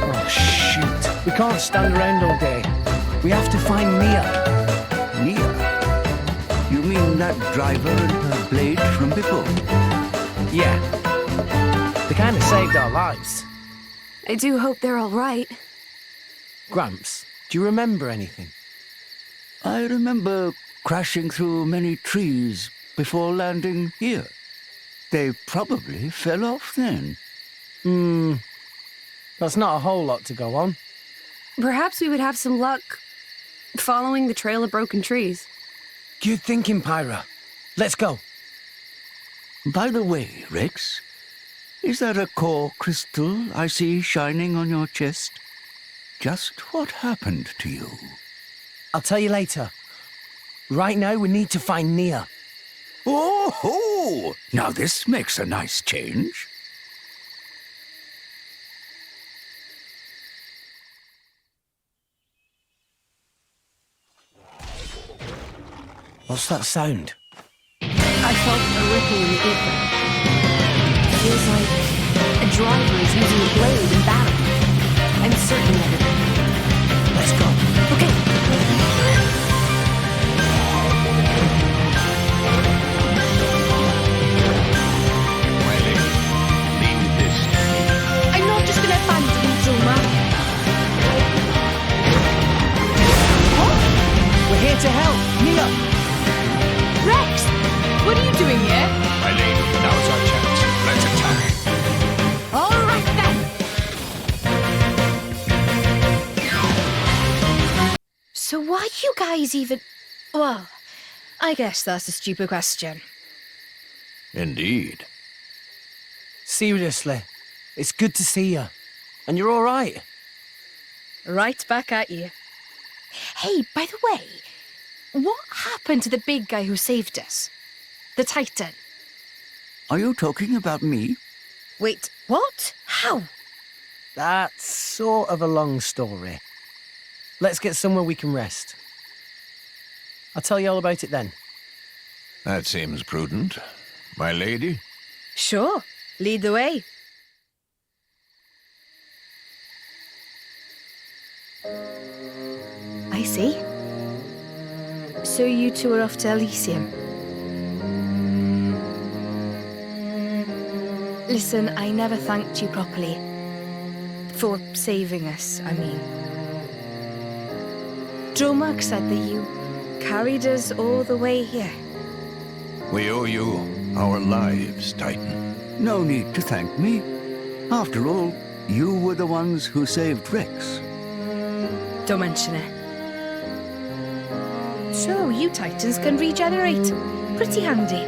Speaker 1: Oh, shoot. We can't stand around all day. We have to find Nia.
Speaker 2: Nia? You mean that driver and her blade from before?
Speaker 1: Yeah. They kind of saved our lives.
Speaker 13: I do hope they're all right.
Speaker 1: Gramps, do you remember anything?
Speaker 2: I remember crashing through many trees before landing here. They probably fell off then.
Speaker 1: That's not a whole lot to go on.
Speaker 13: Perhaps we would have some luck following the trail of broken trees.
Speaker 1: Good thinking, Pyra. Let's go.
Speaker 2: By the way, Rex, is that a core crystal I see shining on your chest? Just what happened to you?
Speaker 1: I'll tell you later. Right now, we need to find Nia.
Speaker 2: Oh-ho! Now this makes a nice change.
Speaker 1: What's that sound?
Speaker 13: I felt a ripple in the ether. Feels like a driver is using a blade in battle. I'm certain of it.
Speaker 1: Let's go.
Speaker 13: Okay. I'm not just gonna abandon him, Zulma.
Speaker 1: We're here to help. Nia!
Speaker 7: Rex! What are you doing here?
Speaker 3: Eileen, now's our chance. Let's attack.
Speaker 7: All right then! So why you guys even... Well, I guess that's a stupid question.
Speaker 8: Indeed.
Speaker 1: Seriously, it's good to see you. And you're all right.
Speaker 7: Right back at you. Hey, by the way, what happened to the big guy who saved us? The Titan.
Speaker 2: Are you talking about me?
Speaker 7: Wait, what? How?
Speaker 1: That's sort of a long story. Let's get somewhere we can rest. I'll tell you all about it then.
Speaker 12: That seems prudent. My lady?
Speaker 7: Sure. Lead the way. I see. So you two are off to Elysium. Listen, I never thanked you properly. For saving us, I mean. Dromark said that you carried us all the way here.
Speaker 12: We owe you our lives, Titan.
Speaker 2: No need to thank me. After all, you were the ones who saved Rex.
Speaker 7: Don't mention it. So, you Titans can regenerate. Pretty handy.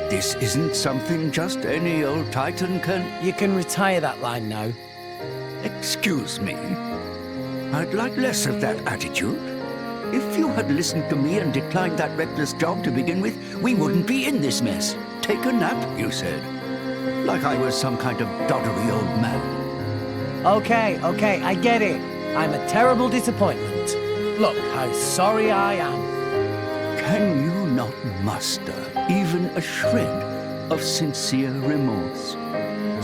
Speaker 2: This isn't something just any old Titan can...
Speaker 1: You can retire that line now.
Speaker 2: Excuse me. I'd like less of that attitude. If you had listened to me and declined that reckless job to begin with, we wouldn't be in this mess. Take a nap, you said. Like I was some kind of doddery old man.
Speaker 1: Okay, I get it. I'm a terrible disappointment. Look how sorry I am.
Speaker 2: Can you not muster even a shred of sincere remorse?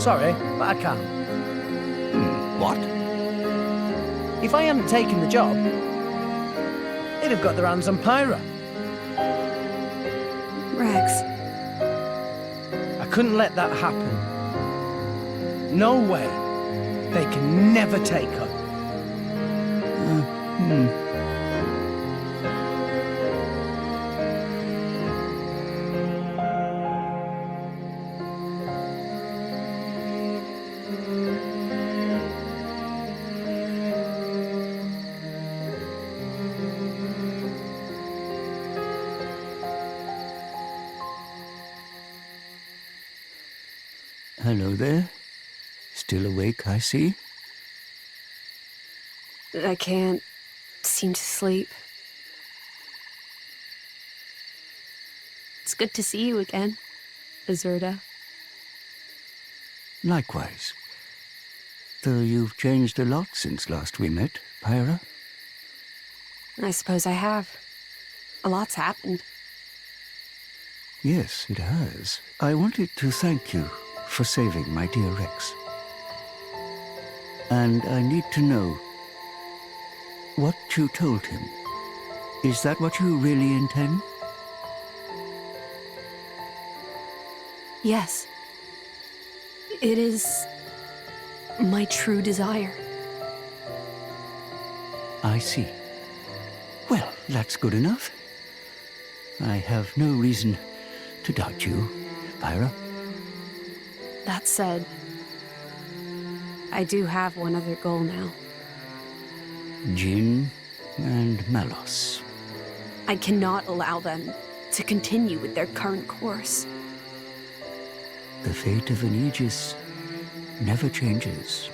Speaker 1: Sorry, but I can't.
Speaker 2: What?
Speaker 1: If I hadn't taken the job, they'd have got their hands on Pyra.
Speaker 13: Rex.
Speaker 1: I couldn't let that happen. No way. They can never take her.
Speaker 2: Hello there. Still awake, I see.
Speaker 13: I can't seem to sleep. It's good to see you again, Azurda.
Speaker 2: Likewise. Though you've changed a lot since last we met, Pyra.
Speaker 13: I suppose I have. A lot's happened.
Speaker 2: Yes, it has. I wanted to thank you for saving my dear Rex. And I need to know what you told him. Is that what you really intend?
Speaker 13: Yes. It is my true desire.
Speaker 2: I see. Well, that's good enough. I have no reason to doubt you, Pyra.
Speaker 13: That said, I do have one other goal now.
Speaker 2: Jinn and Melos.
Speaker 13: I cannot allow them to continue with their current course.
Speaker 2: The fate of an Aegis never changes.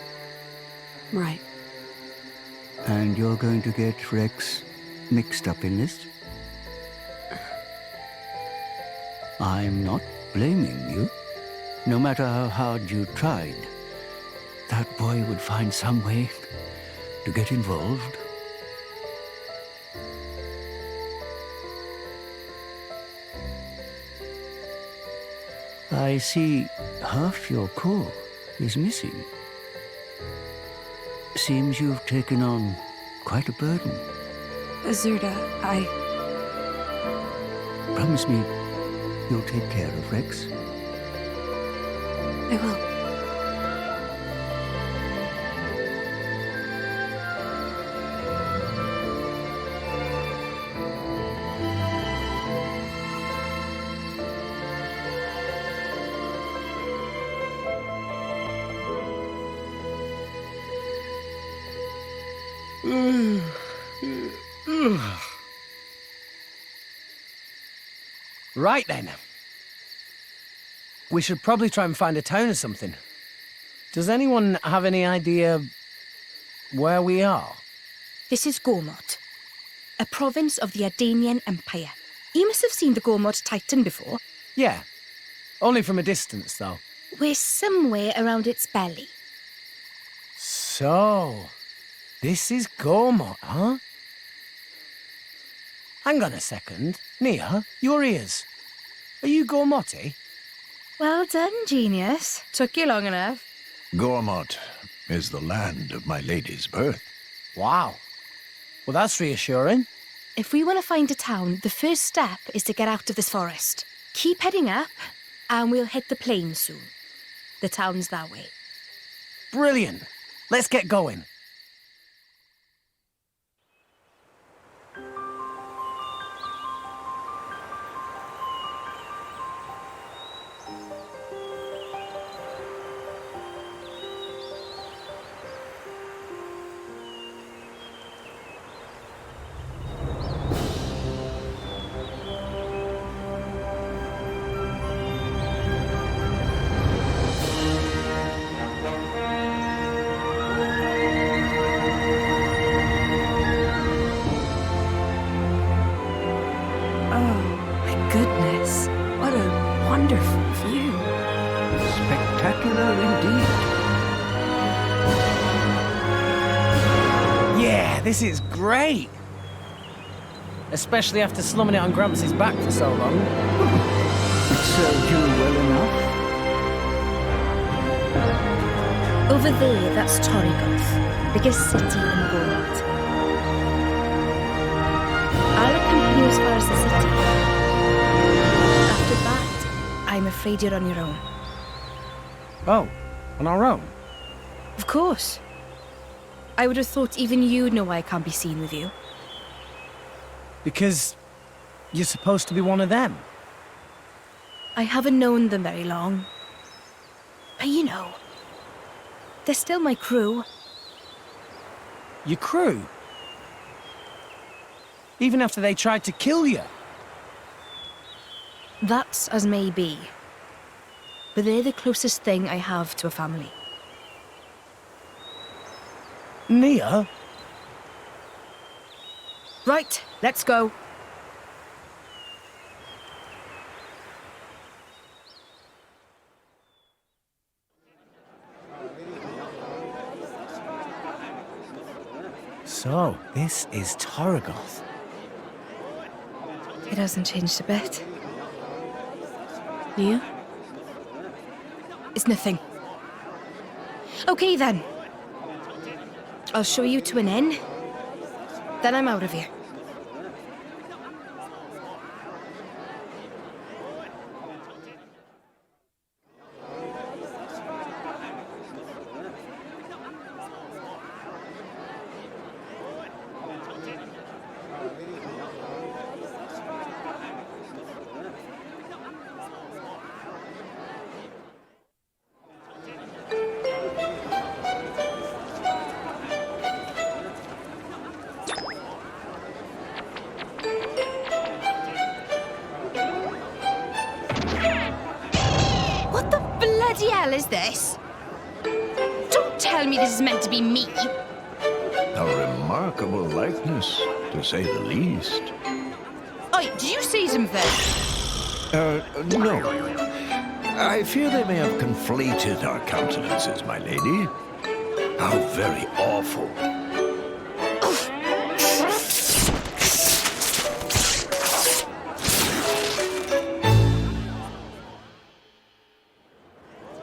Speaker 13: Right.
Speaker 2: And you're going to get Rex mixed up in this? I'm not blaming you. No matter how hard you tried, that boy would find some way to get involved. I see half your core is missing. Seems you've taken on quite a burden.
Speaker 13: Azurda, I...
Speaker 2: Promise me you'll take care of Rex.
Speaker 13: I will.
Speaker 1: Right then. We should probably try and find a town or something. Does anyone have any idea where we are?
Speaker 7: This is Gormott, a province of the Ardanian Empire. You must have seen the Gormott Titan before.
Speaker 1: Yeah. Only from a distance, though.
Speaker 7: We're somewhere around its belly.
Speaker 1: So, this is Gormott, huh? Hang on a second. Nia, your ears. Are you Gormotti?
Speaker 7: Well done, genius. Took you long enough.
Speaker 12: Gormott is the land of my lady's birth.
Speaker 1: Wow. Well, that's reassuring.
Speaker 7: If we want to find a town, the first step is to get out of this forest. Keep heading up, and we'll hit the plain soon. The town's that way.
Speaker 1: Brilliant. Let's get going.
Speaker 2: Spectacular indeed.
Speaker 1: Yeah, this is great. Especially after slumming it on Gramps' back for so long.
Speaker 2: It served you well enough.
Speaker 7: Over there, that's Torrigoth, biggest city in Gormott. I'll accompany you as far as the city. After that, I'm afraid you're on your own.
Speaker 1: Oh, on our own?
Speaker 7: Of course. I would have thought even you'd know why I can't be seen with you.
Speaker 1: Because you're supposed to be one of them.
Speaker 7: I haven't known them very long. But you know, they're still my crew.
Speaker 1: Your crew? Even after they tried to kill you?
Speaker 7: That's as may be. But they're the closest thing I have to a family.
Speaker 1: Nia?
Speaker 7: Right, let's go.
Speaker 1: So, this is Torrigoth.
Speaker 7: It hasn't changed a bit. You? It's nothing. Okay then. I'll show you to an inn. Then I'm out of here. bloody hell is this? Don't tell me this is meant to be me.
Speaker 12: A remarkable likeness, to say the least.
Speaker 7: Oi, did you see something?
Speaker 12: No. I fear they may have conflated our countenances, my lady. How very awful.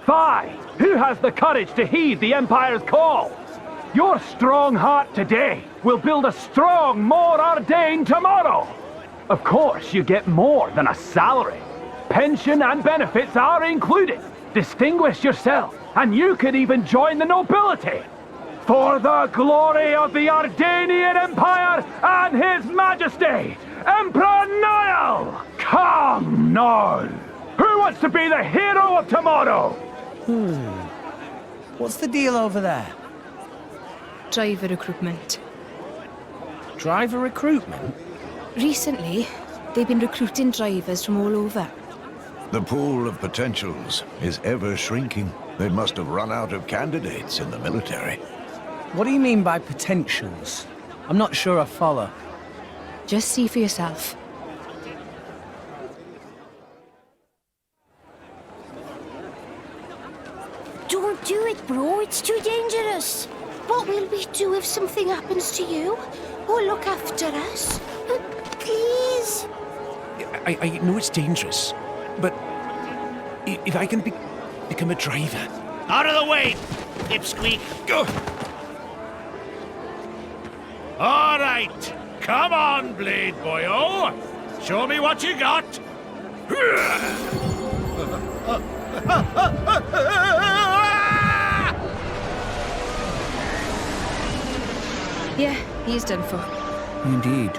Speaker 11: Fi, who has the courage to heed the Empire's call? Your strong heart today will build a strong, more ordained tomorrow. Of course, you get more than a salary. Pension and benefits are included. Distinguish yourself, and you could even join the nobility. For the glory of the Ardanian Empire and His Majesty, Emperor Niall! Come now! Who wants to be the hero of tomorrow?
Speaker 1: What's the deal over there?
Speaker 7: Driver recruitment.
Speaker 1: Driver recruitment?
Speaker 7: Recently, they've been recruiting drivers from all over.
Speaker 12: The pool of potentials is ever shrinking. They must have run out of candidates in the military.
Speaker 1: What do you mean by potentials? I'm not sure I follow.
Speaker 7: Just see for yourself.
Speaker 4: Don't do it, bro. It's too dangerous.
Speaker 13: What will we do if something happens to you? Or look after us? Please?
Speaker 15: I know it's dangerous, but if I can become a driver...
Speaker 16: Out of the way, Pipsqueak! Go! All right, come on, Blade Boyo. Show me what you got.
Speaker 7: Yeah, he's done for.
Speaker 2: Indeed.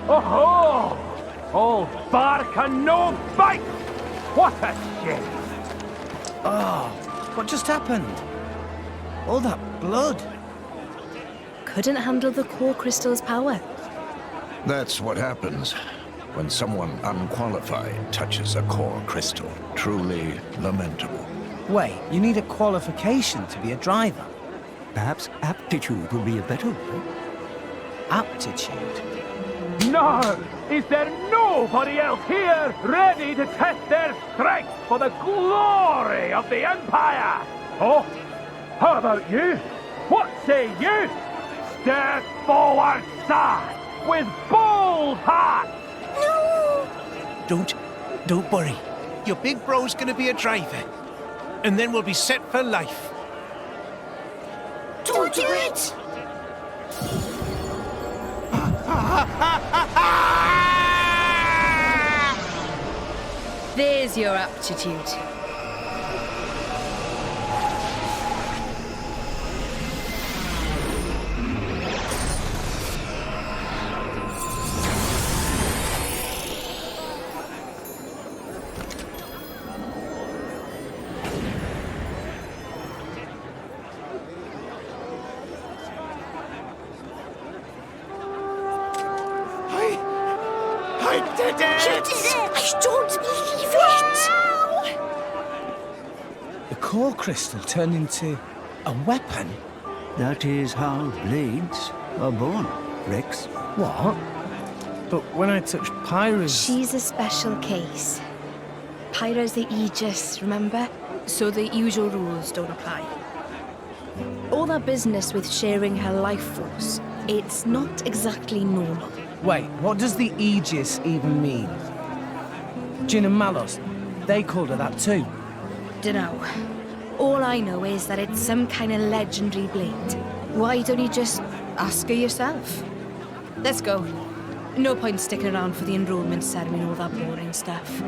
Speaker 11: Oh-ho! All bark and no bite! What a shame!
Speaker 1: Oh, what just happened? All that blood.
Speaker 7: Couldn't handle the core crystal's power.
Speaker 12: That's what happens when someone unqualified touches a core crystal. Truly lamentable.
Speaker 1: Wait, you need a qualification to be a driver?
Speaker 2: Perhaps aptitude would be a better word.
Speaker 1: Aptitude?
Speaker 11: No! Is there nobody else here ready to test their strength for the glory of the Empire? Oh, how about you? What say you? Step forward, sir, with bold heart!
Speaker 15: Don't worry. Your big bro's gonna be a driver. And then we'll be set for life.
Speaker 13: Don't do it!
Speaker 7: There's your aptitude.
Speaker 16: I did it!
Speaker 13: You did it! I don't believe it!
Speaker 1: The core crystal turned into a weapon?
Speaker 2: That is how blades are born, Rex.
Speaker 1: What? But when I touched Pyra's...
Speaker 7: She's a special case. Pyra's the Aegis, remember? So the usual rules don't apply. All that business with sharing her life force, it's not exactly normal.
Speaker 1: Wait, what does the Aegis even mean? Jin and Malos, they called her that too.
Speaker 7: Dunno. All I know is that it's some kind of legendary blade. Why don't you just ask her yourself? Let's go. No point sticking around for the enrollment ceremony and all that boring stuff.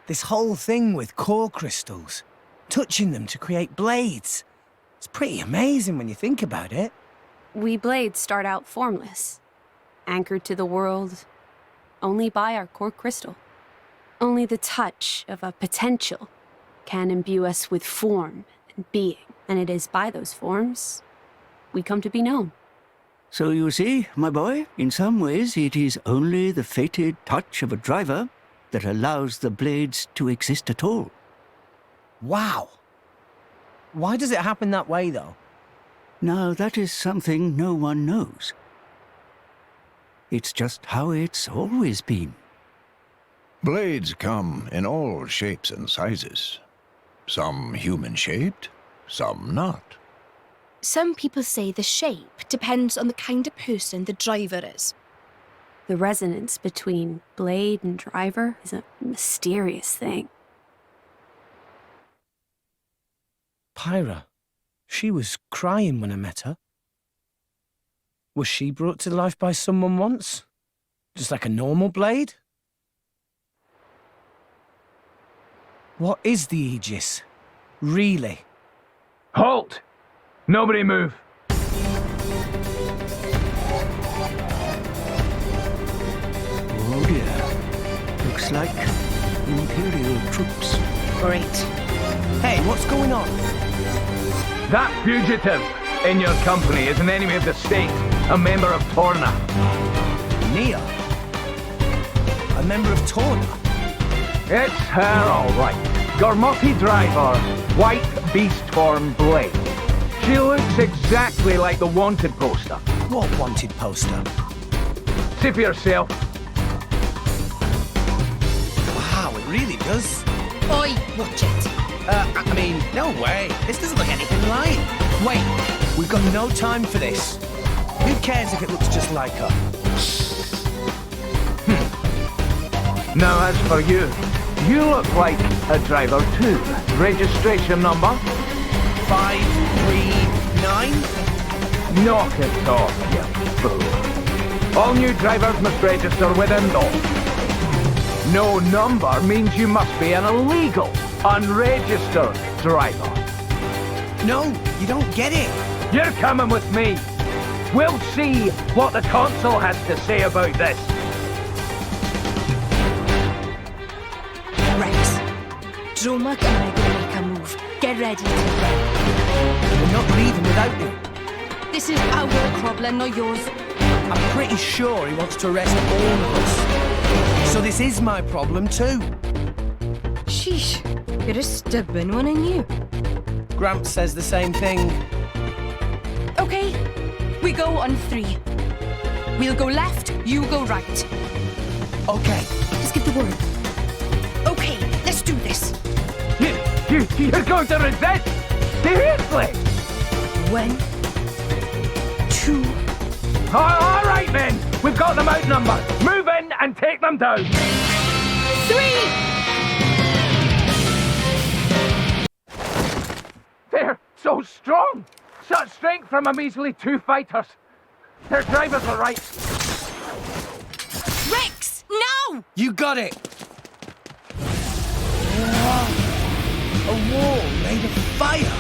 Speaker 1: This whole thing with core crystals, touching them to create blades. It's pretty amazing when you think about it.
Speaker 17: We blades start out formless, anchored to the world only by our core crystal. Only the touch of a potential can imbue us with form and being, and it is by those forms we come to be known.
Speaker 2: So you see, my boy, in some ways it is only the fated touch of a driver that allows the blades to exist at all.
Speaker 1: Wow. Why does it happen that way, though?
Speaker 2: Now, that is something no one knows. It's just how it's always been.
Speaker 12: Blades come in all shapes and sizes. Some human-shaped, some not.
Speaker 7: Some people say the shape depends on the kind of person the driver is.
Speaker 17: The resonance between blade and driver is a mysterious thing.
Speaker 1: Pyra, she was crying when I met her. Was she brought to life by someone once? Just like a normal blade? What is the Aegis? Really?
Speaker 11: Halt! Nobody move.
Speaker 2: Oh dear. Looks like Imperial troops.
Speaker 1: Great. Hey, what's going on?
Speaker 11: That fugitive in your company is an enemy of the state, a member of Torna.
Speaker 1: Nia? A member of Torna?
Speaker 11: It's her, all right. Gormoti driver, white beast form blade. She looks exactly like the wanted poster.
Speaker 1: What wanted poster?
Speaker 11: See for yourself.
Speaker 1: Wow, it really does.
Speaker 7: Oi, watch it.
Speaker 1: I mean, no way. This doesn't look anything like. Wait, we've got no time for this. Who cares if it looks just like her?
Speaker 11: Now, as for you, you look like a driver too. Registration number?
Speaker 1: 539?
Speaker 11: Knock it off, you fool. All new drivers must register with Indo. No number means you must be an illegal, unregistered driver.
Speaker 1: No, you don't get it.
Speaker 11: You're coming with me. We'll see what the consul has to say about this.
Speaker 7: Rex, Droma and I are going to make a move. Get ready to go.
Speaker 1: We're not leaving without you.
Speaker 7: This is our problem, not yours.
Speaker 1: I'm pretty sure he wants to arrest all of us. So this is my problem too.
Speaker 7: Sheesh, you're a stubborn one, ain't you?
Speaker 1: Gramps says the same thing.
Speaker 7: Okay, we go on 3. We'll go left, you go right.
Speaker 1: Okay.
Speaker 7: Just give the word. Okay, let's do this.
Speaker 11: You're going to resist? Seriously?
Speaker 7: 1, 2.
Speaker 11: All right, men. We've got them outnumbered. Move in and take them down.
Speaker 7: 3!
Speaker 11: They're so strong. Such strength from a measly 2 fighters. Their drivers are right.
Speaker 7: Rex, no!
Speaker 1: You got it. Whoa. A wall made of fire.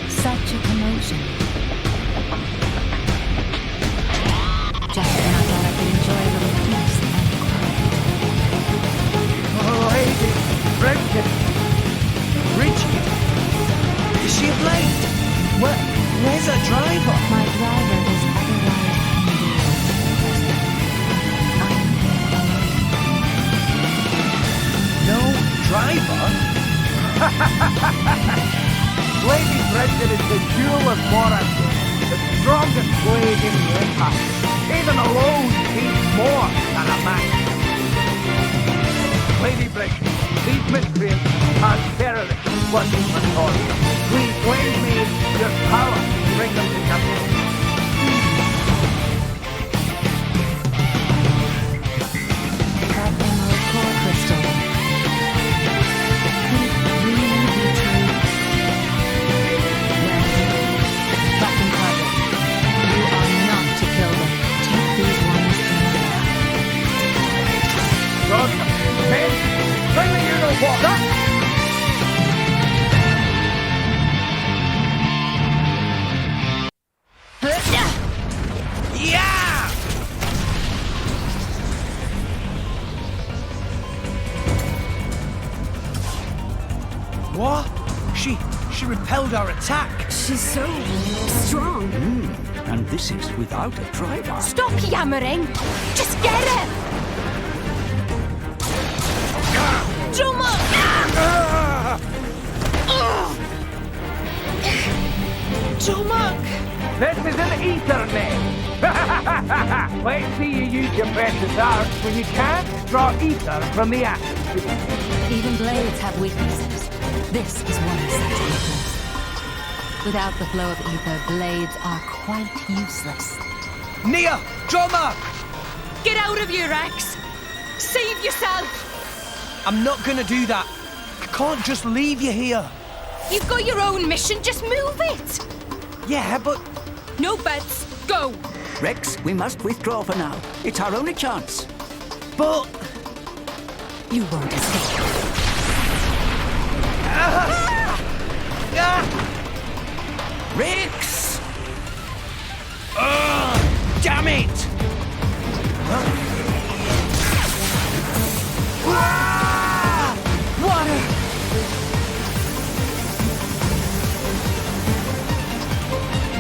Speaker 4: Such a commotion. Just when I thought I could enjoy a little peace and
Speaker 11: Oh, lady, Bridget.
Speaker 1: Bridget? Is she a blade? Where's her driver?
Speaker 4: my driver is otherwise
Speaker 1: No driver?
Speaker 11: Lady Bridget is the jewel of Moran, the strongest blade in the Empire. Even alone means more than a man. Lady Bridget, these miscreants are terrorists working for Tory. Please lend me your power to bring them to justice.
Speaker 4: that emerald core crystal. Could it really be true? Well, Captain Carter, you are not to kill them. Take these ones in alive.
Speaker 11: Good. Men, bring me you know what.
Speaker 1: Yeah! What? She repelled our attack.
Speaker 13: She's so strong.
Speaker 2: And this is without a driver.
Speaker 13: Stop yammering! Just get it!
Speaker 4: Drum up!
Speaker 11: Tomak! This is an ether name. Let's see you use your precious arts when you can't draw ether from the atmosphere.
Speaker 18: Even blades have weaknesses. This is one such weakness. Without the flow of ether, blades are quite useless.
Speaker 1: Nia! Drummer!
Speaker 7: Get out of here, Rex! Save yourself!
Speaker 1: I'm not gonna do that. I can't just leave you here.
Speaker 7: You've got your own mission, just move it!
Speaker 1: Yeah, but...
Speaker 7: No bets, go!
Speaker 2: Rex, we must withdraw for now. It's our only chance.
Speaker 1: But...
Speaker 18: You won't escape.
Speaker 2: Rex!
Speaker 1: Damn it! Water!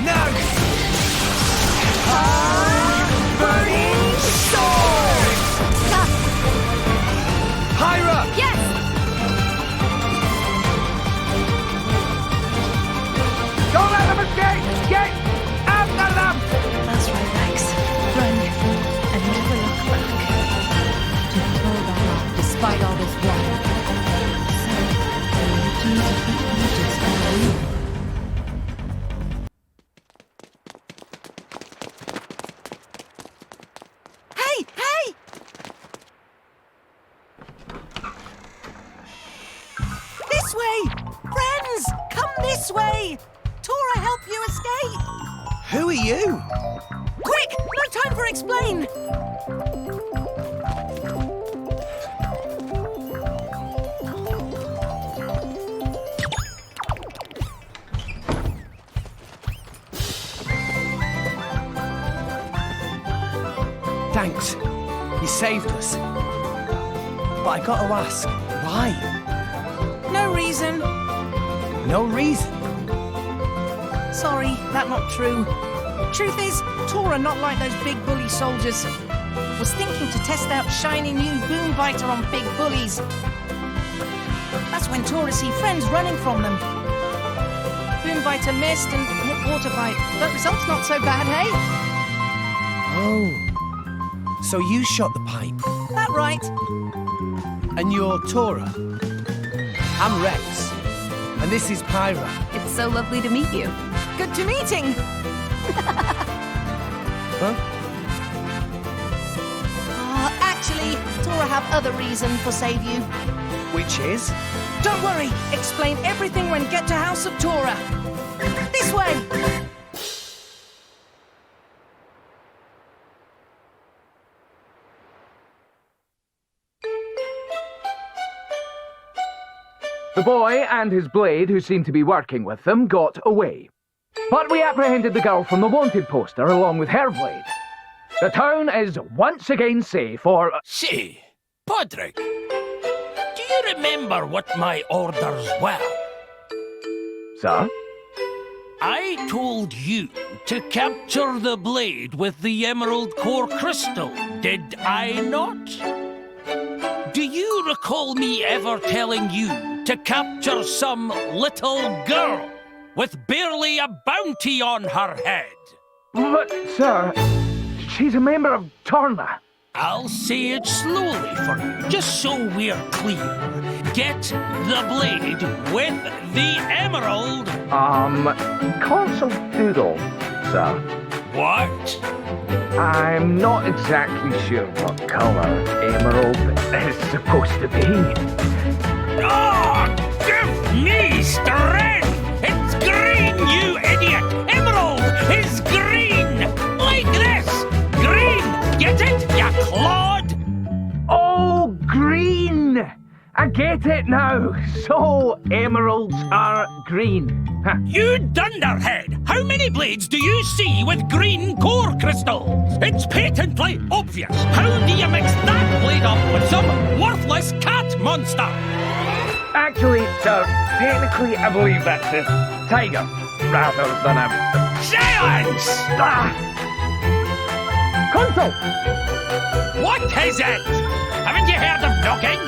Speaker 1: No! Burning sword! Hyra!
Speaker 7: Yes!
Speaker 11: Don't let them escape! Get after them!
Speaker 18: That's right, Rex. Run and never look back. To pull that off despite all this water. So, the legends of the ages are real.
Speaker 7: Hey! Hey! This way! Friends! Come this way! Tora help you escape!
Speaker 1: Who are you?
Speaker 7: Quick! No time for explain!
Speaker 1: Thanks. You saved us. But I gotta ask, why?
Speaker 7: No reason.
Speaker 1: No reason.
Speaker 7: Sorry, that not true. Truth is, Tora not like those big bully soldiers. Was thinking to test out shiny new boom biter on big bullies. That's when Tora see friends running from them. Boom biter missed and hit water bite, but results not so bad, hey?
Speaker 1: Oh. So you shot the pipe.
Speaker 7: That right.
Speaker 1: And you're Tora. I'm Rex. And this is Pyra.
Speaker 13: It's so lovely to meet you.
Speaker 7: Good to meeting.
Speaker 1: Huh?
Speaker 7: Actually, Tora have other reason for save you.
Speaker 1: Which is?
Speaker 7: Don't worry. Explain everything when get to House of Tora. This way.
Speaker 11: The boy and his blade, who seemed to be working with them, got away. But we apprehended the girl from the wanted poster along with her blade. The town is once again safe for...
Speaker 14: Say, Podrick, do you remember what my orders were?
Speaker 11: Sir?
Speaker 14: I told you to capture the blade with the emerald core crystal, did I not? Do you recall me ever telling you to capture some little girl with barely a bounty on her head?
Speaker 11: But, sir, she's a member of Torna.
Speaker 14: I'll say it slowly for you, just so we're clear. Get the blade with the emerald.
Speaker 11: Consul Doodle, sir.
Speaker 14: What?
Speaker 11: I'm not exactly sure what colour emerald is supposed to be.
Speaker 14: Oh, give me strength! It's green, you idiot! Emerald is green! Like this! Green! Get it, you clod?
Speaker 11: Oh, green! I get it now. So, emeralds are green. Huh.
Speaker 14: You dunderhead! How many blades do you see with green core crystals? It's patently obvious. How do you mix that blade up with some worthless cat monster?
Speaker 11: Actually, technically, I believe that's a tiger rather than a...
Speaker 16: Silence!
Speaker 11: Consul!
Speaker 16: What is it? Haven't you heard of knocking?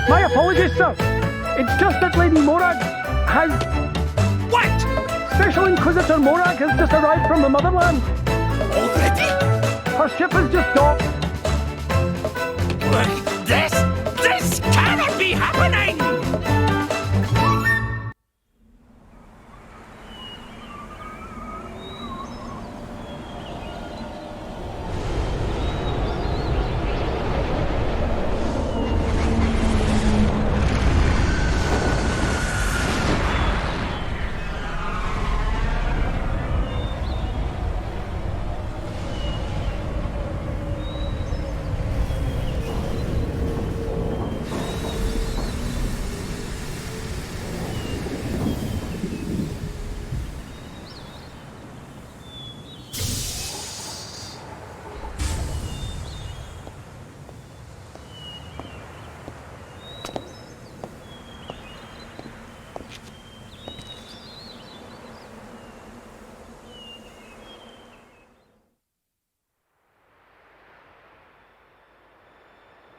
Speaker 11: My apologies, sir. It's just that Lady Morag has...
Speaker 16: What?
Speaker 11: Special Inquisitor Morag has just arrived from the motherland.
Speaker 16: Already?
Speaker 11: Her ship has just docked.
Speaker 16: This cannot be happening!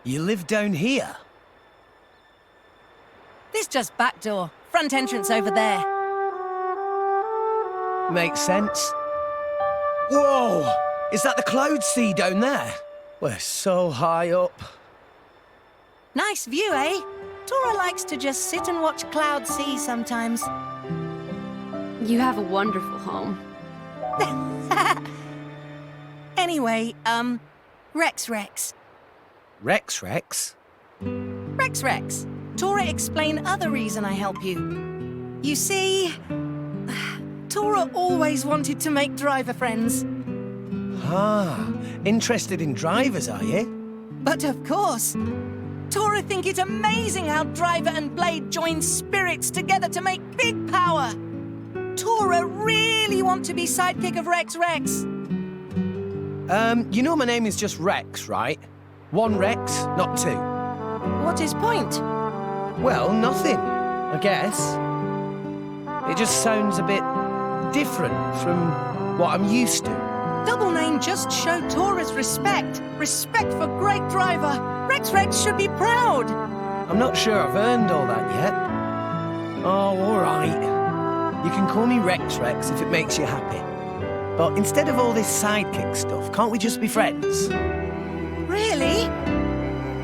Speaker 1: You live down here?
Speaker 7: This just back door. Front entrance over there.
Speaker 1: Makes sense. Whoa! Is that the cloud sea down there? We're so high up.
Speaker 7: Nice view, eh? Tora likes to just sit and watch cloud sea sometimes.
Speaker 17: You have a wonderful home.
Speaker 7: Anyway, Rex.
Speaker 1: Rex?
Speaker 7: Rex. Tora, explain other reason I help you. You see, Tora always wanted to make driver friends.
Speaker 1: Ah, interested in drivers, are you?
Speaker 7: But of course. Tora think it amazing how Driver and Blade join spirits together to make big power. Tora really want to be sidekick of Rex.
Speaker 1: You know my name is just Rex, right? One Rex, not two.
Speaker 7: What is point?
Speaker 1: Well, nothing, I guess. It just sounds a bit different from what I'm used to.
Speaker 7: Double name just showed Tora's respect. Respect for great driver. Rex should be proud.
Speaker 1: I'm not sure I've earned all that yet. Oh, all right. You can call me Rex if it makes you happy. But instead of all this sidekick stuff, can't we just be friends?
Speaker 7: Really?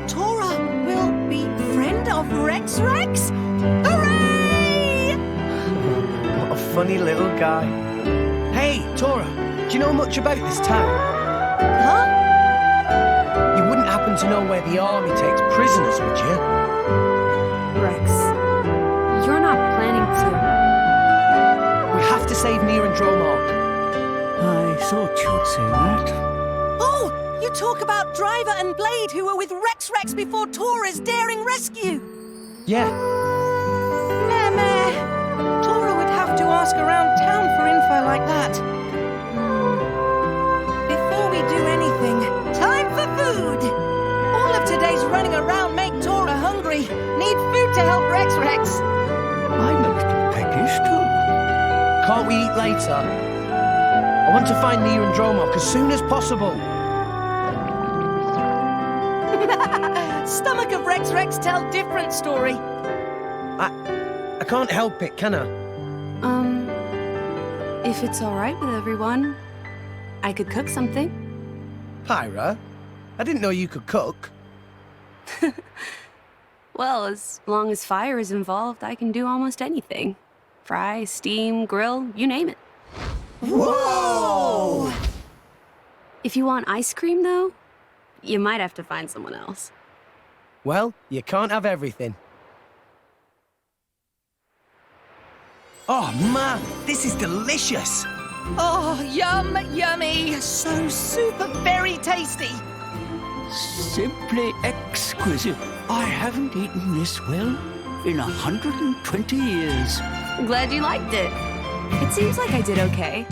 Speaker 7: Tora will be friend of Rex? Hooray!
Speaker 1: What a funny little guy. Hey, Tora, do you know much about this town?
Speaker 7: Huh?
Speaker 1: You wouldn't happen to know where the army takes prisoners, would you?
Speaker 17: Rex, you're not planning to...
Speaker 1: We have to save Near and Dromark.
Speaker 2: I thought you'd say that.
Speaker 7: Oh, you talk about Driver and Blade who were with Rex before Tora's daring rescue.
Speaker 1: Yeah.
Speaker 7: Meh. Tora would have to ask around town for info like that. Before we do anything, time for food. All of today's running around make Tora hungry. Need food to help Rex.
Speaker 2: I'm a little peckish too.
Speaker 1: Can't we eat later? I want to find Near and Dromark as soon as possible.
Speaker 7: Stomach of Rex tell different story.
Speaker 1: I can't help it, can I?
Speaker 17: If it's all right with everyone, I could cook something.
Speaker 1: Pyra, I didn't know you could cook.
Speaker 17: Well, as long as fire is involved, I can do almost anything. Fry, steam, grill, you name it.
Speaker 1: Whoa!
Speaker 17: If you want ice cream, though, you might have to find someone else.
Speaker 1: Well, you can't have everything. Oh, man, this is delicious.
Speaker 7: Oh, yummy. So super very tasty.
Speaker 2: Simply exquisite. I haven't eaten this well in 120 years.
Speaker 17: Glad you liked it. It seems like I did okay.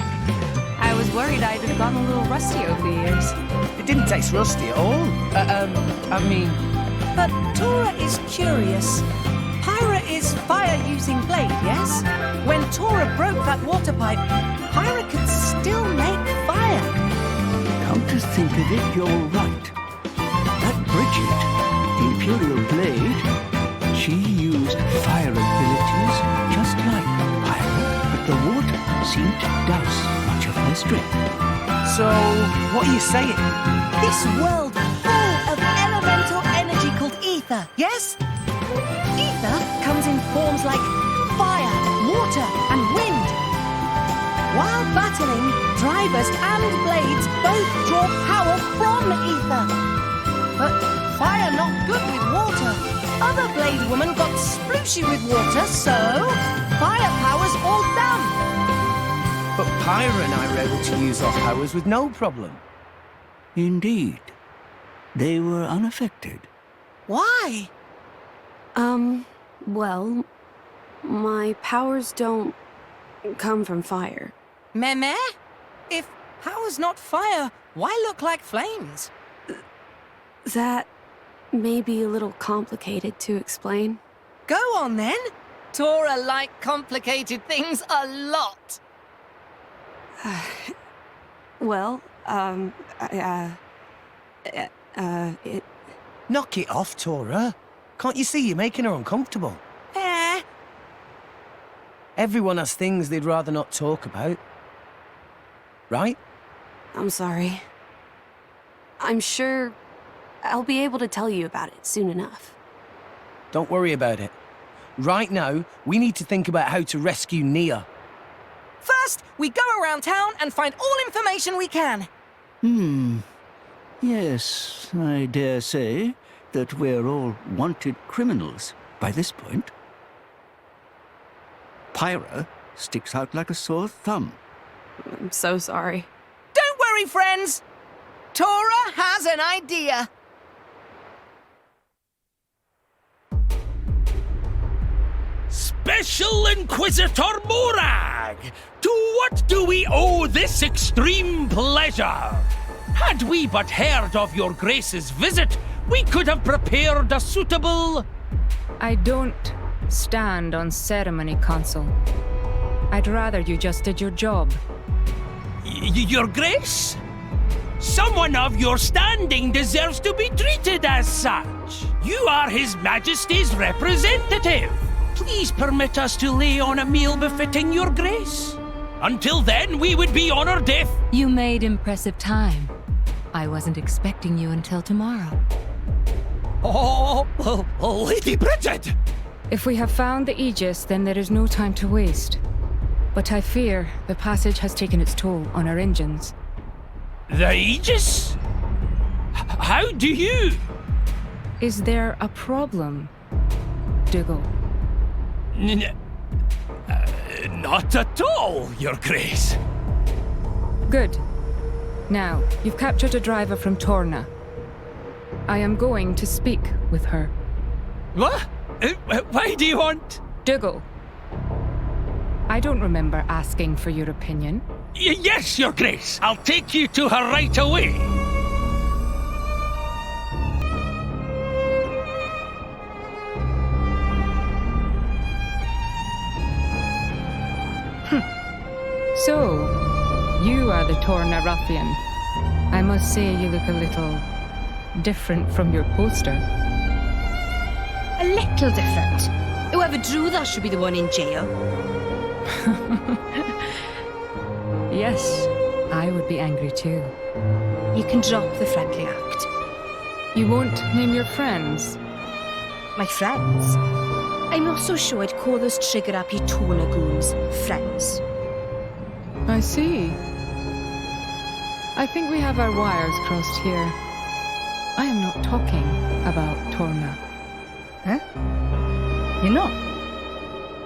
Speaker 17: I was worried I'd have gotten a little rusty over the years.
Speaker 1: It didn't taste rusty at all.
Speaker 7: But Tora is curious. Pyra
Speaker 19: is fire-using blade, yes? When Tora broke that water pipe, Pyra could still make fire.
Speaker 2: Come to think of it, you're right. That Bridget, the Imperial Blade, she used fire abilities just like Pyra, but the water seemed to douse much of her strength.
Speaker 1: So, what are you saying?
Speaker 19: This world full of elemental energy called ether, yes? Ether comes in forms like fire, water, and wind. While battling, drivers and blades both draw power from ether. But fire not good with water. Other blade women got splooshy with water, so firepower's all done.
Speaker 1: But Pyra and I were able to use our powers with no problem.
Speaker 2: Indeed. They were unaffected.
Speaker 19: Why?
Speaker 13: Well, my powers don't come from fire.
Speaker 19: Meme? If power's not fire, why look like flames?
Speaker 13: That may be a little complicated to explain.
Speaker 19: Go on then. Tora like complicated things a lot.
Speaker 13: Well, it...
Speaker 1: Knock it off, Tora. Can't you see you're making her uncomfortable? Everyone has things they'd rather not talk about. Right?
Speaker 13: I'm sorry. I'm sure I'll be able to tell you about it soon enough.
Speaker 1: Don't worry about it. Right now, we need to think about how to rescue Nia.
Speaker 19: First, we go around town and find all information we can.
Speaker 2: Yes, I dare say that we're all wanted criminals by this point. Pyra sticks out like a sore thumb.
Speaker 13: I'm so sorry.
Speaker 19: Don't worry, friends. Tora has an idea.
Speaker 14: Special Inquisitor Morag! To what do we owe this extreme pleasure? Had we but heard of your Grace's visit, we could have prepared a suitable...
Speaker 17: I don't stand on ceremony, Consul. I'd rather you just did your job.
Speaker 14: Your Grace? Someone of your standing deserves to be treated as such. You are His Majesty's representative. Please permit us to lay on a meal befitting your Grace. Until then, we would be honored if...
Speaker 18: You made impressive time. I wasn't expecting you until tomorrow.
Speaker 14: Oh, Lady Bridget!
Speaker 17: If we have found the Aegis, then there is no time to waste. But I fear the passage has taken its toll on our engines.
Speaker 14: The Aegis? How do you...
Speaker 17: Is there a problem, Dougal?
Speaker 14: Not at all, Your Grace.
Speaker 17: Good. Now, you've captured a driver from Torna. I am going to speak with her.
Speaker 14: What? Why do you want...
Speaker 17: Dougal. I don't remember asking for your opinion.
Speaker 14: Yes, Your Grace. I'll take you to her right away.
Speaker 17: So, you are the Torna ruffian. I must say you look a little different from your poster.
Speaker 7: A little different. Whoever drew that should be the one in jail.
Speaker 17: Yes, I would be angry too.
Speaker 7: You can drop the friendly act.
Speaker 17: You won't name your friends?
Speaker 7: My friends? I'm not so sure I'd call those trigger-happy Torna goons friends.
Speaker 17: I see. I think we have our wires crossed here. I am not talking about Torna.
Speaker 7: Huh? You're not?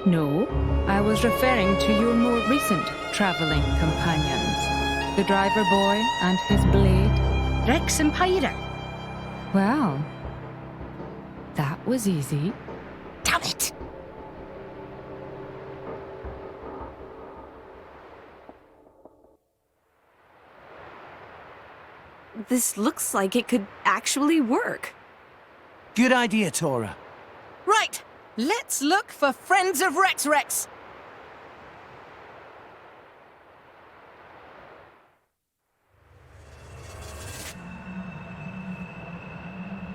Speaker 17: No, I was referring to your more recent traveling companions. The driver boy and his blade.
Speaker 7: Rex and Pyra.
Speaker 17: Well, that was easy.
Speaker 7: Damn it!
Speaker 13: This looks like it could actually work.
Speaker 1: Good idea, Tora.
Speaker 19: Right. Let's look for friends of Rex.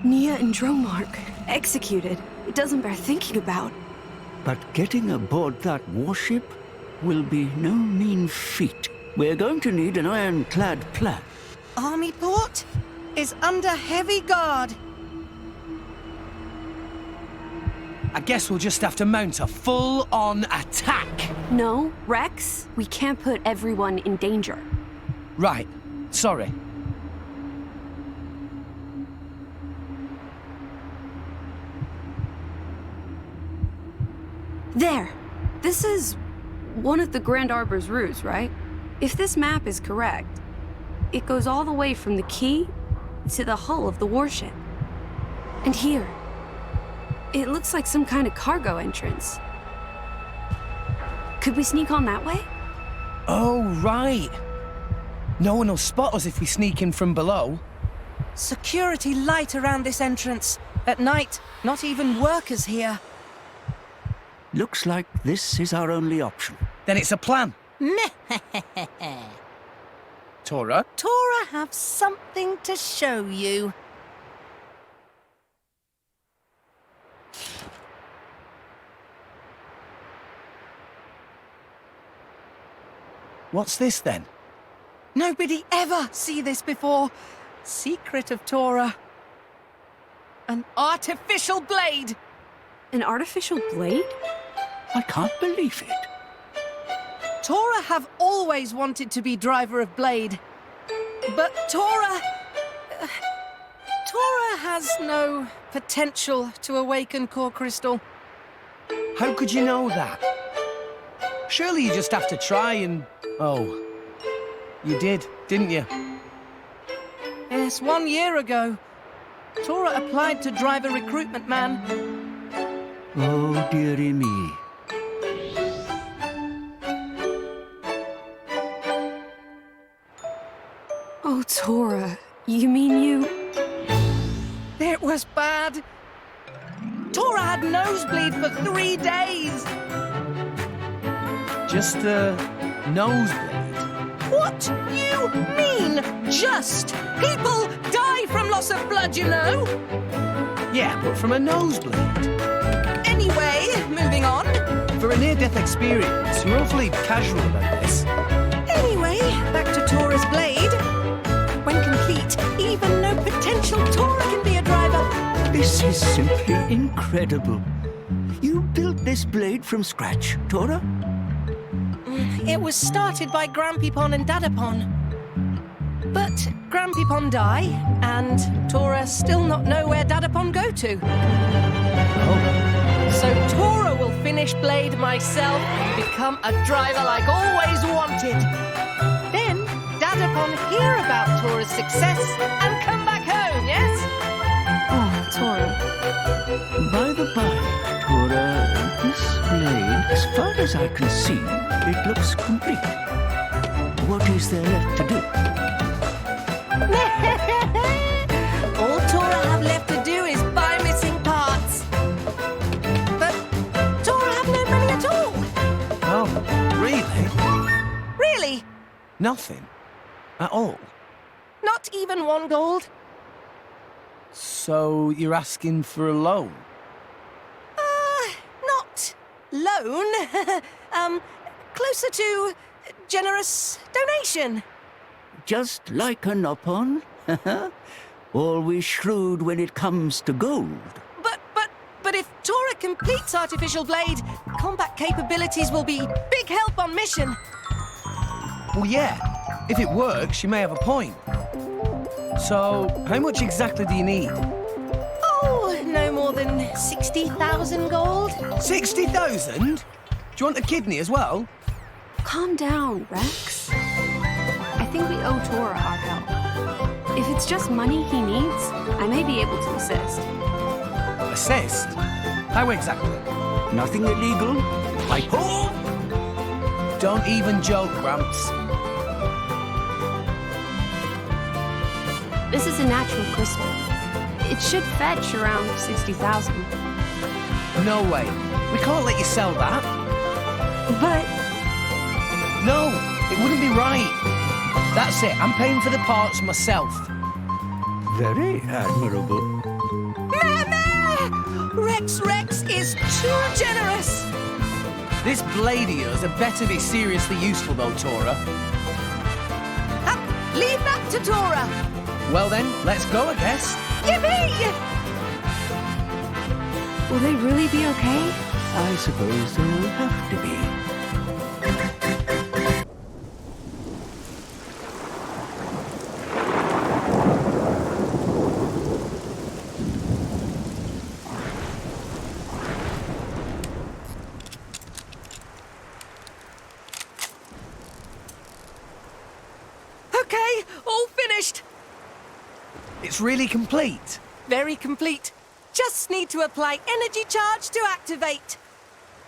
Speaker 13: Nia and Dromark, executed. It doesn't bear thinking about.
Speaker 2: But getting aboard that warship will be no mean feat. We're going to need an ironclad plan.
Speaker 19: Army port is under heavy guard.
Speaker 1: I guess we'll just have to mount a full-on attack.
Speaker 13: No, Rex, we can't put everyone in danger.
Speaker 1: Right. Sorry.
Speaker 13: There! This is one of the Grand Arbor's routes, right? If this map is correct, it goes all the way from the quay to the hull of the warship. And here, it looks like some kind of cargo entrance. Could we sneak on that way?
Speaker 1: Oh, right. No one will spot us if we sneak in from below.
Speaker 19: Security light around this entrance. At night, not even workers here.
Speaker 2: Looks like this is our only option.
Speaker 1: Then it's a plan. Tora?
Speaker 19: Tora have something to show you.
Speaker 1: What's this then?
Speaker 19: Nobody ever see this before. Secret of Tora. An artificial blade.
Speaker 13: An artificial blade?
Speaker 2: I can't believe it.
Speaker 19: Tora have always wanted to be driver of blade. But Tora has no potential to awaken core crystal.
Speaker 1: How could you know that? Surely you just have to try and... Oh, you did, didn't you?
Speaker 19: Yes, 1 year ago. Tora applied to drive a recruitment man.
Speaker 2: Oh, dearie me.
Speaker 13: Oh, Tora, you mean you...
Speaker 19: It was bad. Tora had nosebleed for 3 days.
Speaker 1: Just a nosebleed?
Speaker 19: What you mean, just? People die from loss of blood, you know?
Speaker 1: Yeah, but from a nosebleed.
Speaker 19: Anyway, moving on.
Speaker 1: For a near-death experience, you're awfully casual about this.
Speaker 19: Anyway, back to Tora's blade. When complete, even no potential Tora can be a driver.
Speaker 2: This is simply incredible. You built this blade from scratch, Tora?
Speaker 19: It was started by Grampypon and Dadapon. But Grampypon die, and Tora still not know where Dadapon go to.
Speaker 1: Oh.
Speaker 19: So Tora will finish blade myself and become a driver like always wanted. Then Dadapon hear about Tora's success and come back home, yes?
Speaker 13: Oh, Tora.
Speaker 2: By the by, Tora, this blade, as far as I can see, it looks complete. What is there left to do?
Speaker 19: All Tora have left to do is buy missing parts. But Tora have no money at all.
Speaker 1: Oh, really?
Speaker 19: Really?
Speaker 1: Nothing? At all?
Speaker 19: Not even 1 gold?
Speaker 1: So you're asking for a loan?
Speaker 19: Not loan. Closer to generous donation.
Speaker 2: Just like a Nopon? Always shrewd when it comes to gold.
Speaker 19: But if Tora completes Artificial Blade, combat capabilities will be big help on mission.
Speaker 1: Well, yeah. If it works, you may have a point. So, how much exactly do you need?
Speaker 19: Oh, no more than 60,000 gold.
Speaker 1: 60,000? Do you want a kidney as well?
Speaker 13: Calm down, Rex. I think we owe Tora our help. If it's just money he needs, I may be able to assist.
Speaker 1: Assist? How exactly?
Speaker 2: Nothing illegal. I hope.
Speaker 1: Don't even joke, Gramps.
Speaker 13: This is a natural crystal. It should fetch around 60,000.
Speaker 1: No way. We can't let you sell that.
Speaker 19: But...
Speaker 1: No, it wouldn't be right. That's it. I'm paying for the parts myself.
Speaker 2: Very admirable.
Speaker 19: Rex is too generous.
Speaker 1: This blade of yours had better be seriously useful, though, Tora.
Speaker 19: Leave that to Tora.
Speaker 1: Well then, let's go, I guess.
Speaker 19: Yippee!
Speaker 13: Will they really be okay?
Speaker 2: I suppose they'll have to be.
Speaker 19: Okay, all finished.
Speaker 1: It's really complete.
Speaker 19: Very complete. Just need to apply energy charge to activate.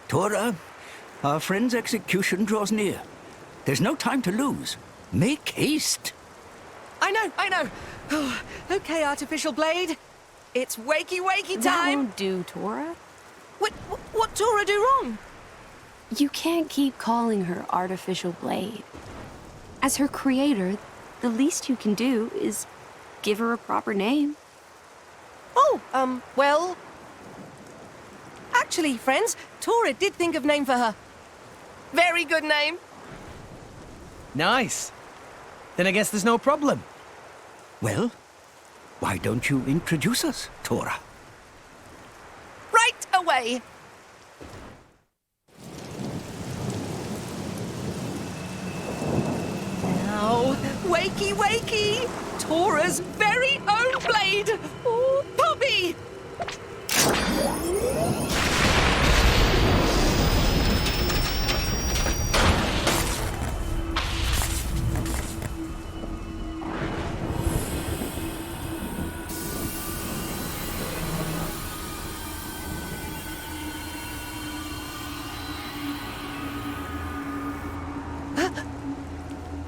Speaker 2: Tora, our friend's execution draws near. There's no time to lose. Make haste.
Speaker 19: I know. Oh, okay, artificial blade. It's wakey time.
Speaker 13: That won't do, Tora.
Speaker 19: What Tora do wrong?
Speaker 13: You can't keep calling her Artificial Blade. As her creator, the least you can do is give her a proper name.
Speaker 19: Oh, well... Actually, friends, Tora did think of name for her. Very good name.
Speaker 1: Nice. Then I guess there's no problem.
Speaker 2: Well, why don't you introduce us, Tora?
Speaker 19: Right away. Now, wakey. Tora's very own blade. Oh, Poppy!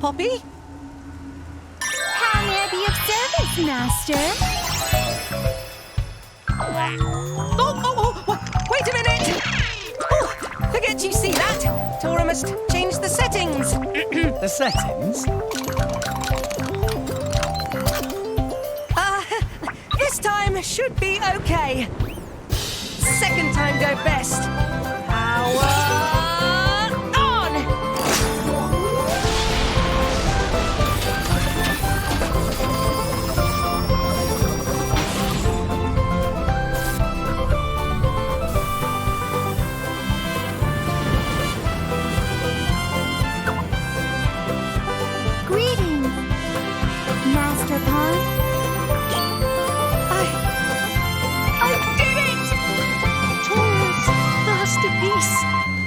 Speaker 19: Poppy?
Speaker 18: How may I be of service, Master?
Speaker 19: Wait a minute! Oh, forget you see that. Tora must change the settings.
Speaker 1: The settings?
Speaker 19: This time should be okay. Second time go best. Power on!
Speaker 18: Greetings, Master Pawn.
Speaker 19: I did it! Tora's masterpiece.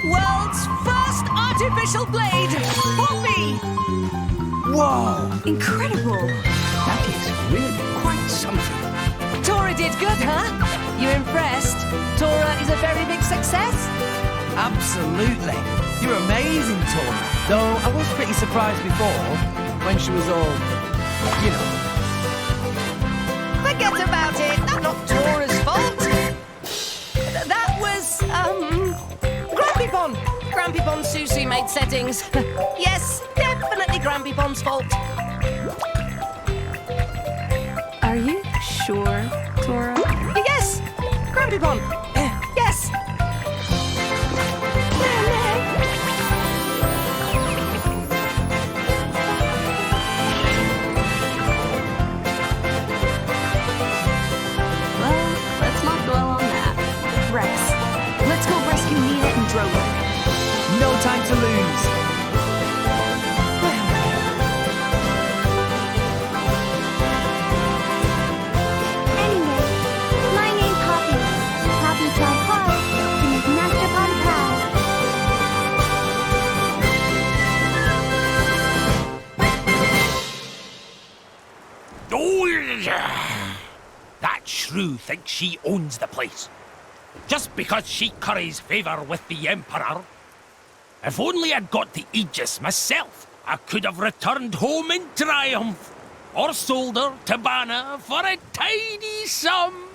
Speaker 19: World's first artificial blade. Poppy!
Speaker 1: Whoa!
Speaker 19: Incredible.
Speaker 2: That is really quite something.
Speaker 19: Tora did good, huh? You impressed? Tora is a very big success?
Speaker 1: Absolutely. You're amazing, Tora. Though I was pretty surprised before, when she was all, you know.
Speaker 19: Forget about it. That's not Tora's fault. That was, Grumpy Pond. Grumpy Pond Susu made settings. Yes, definitely Grumpy Pond's fault.
Speaker 13: Are you sure, Tora?
Speaker 19: Yes! Grumpy Pond. Yes!
Speaker 13: Well, let's not dwell on that. Rex, let's go rescue Nina and Drogo.
Speaker 1: No time to lose.
Speaker 18: Anyway, my name's Poppy. Poppy tried hard to make Master Pawn proud.
Speaker 16: Oh, yeah. That shrew thinks she owns the place. Just because she curries favour with the Emperor. If only I'd got the Aegis myself, I could have returned home in triumph. Or sold her to Bana for a tiny sum.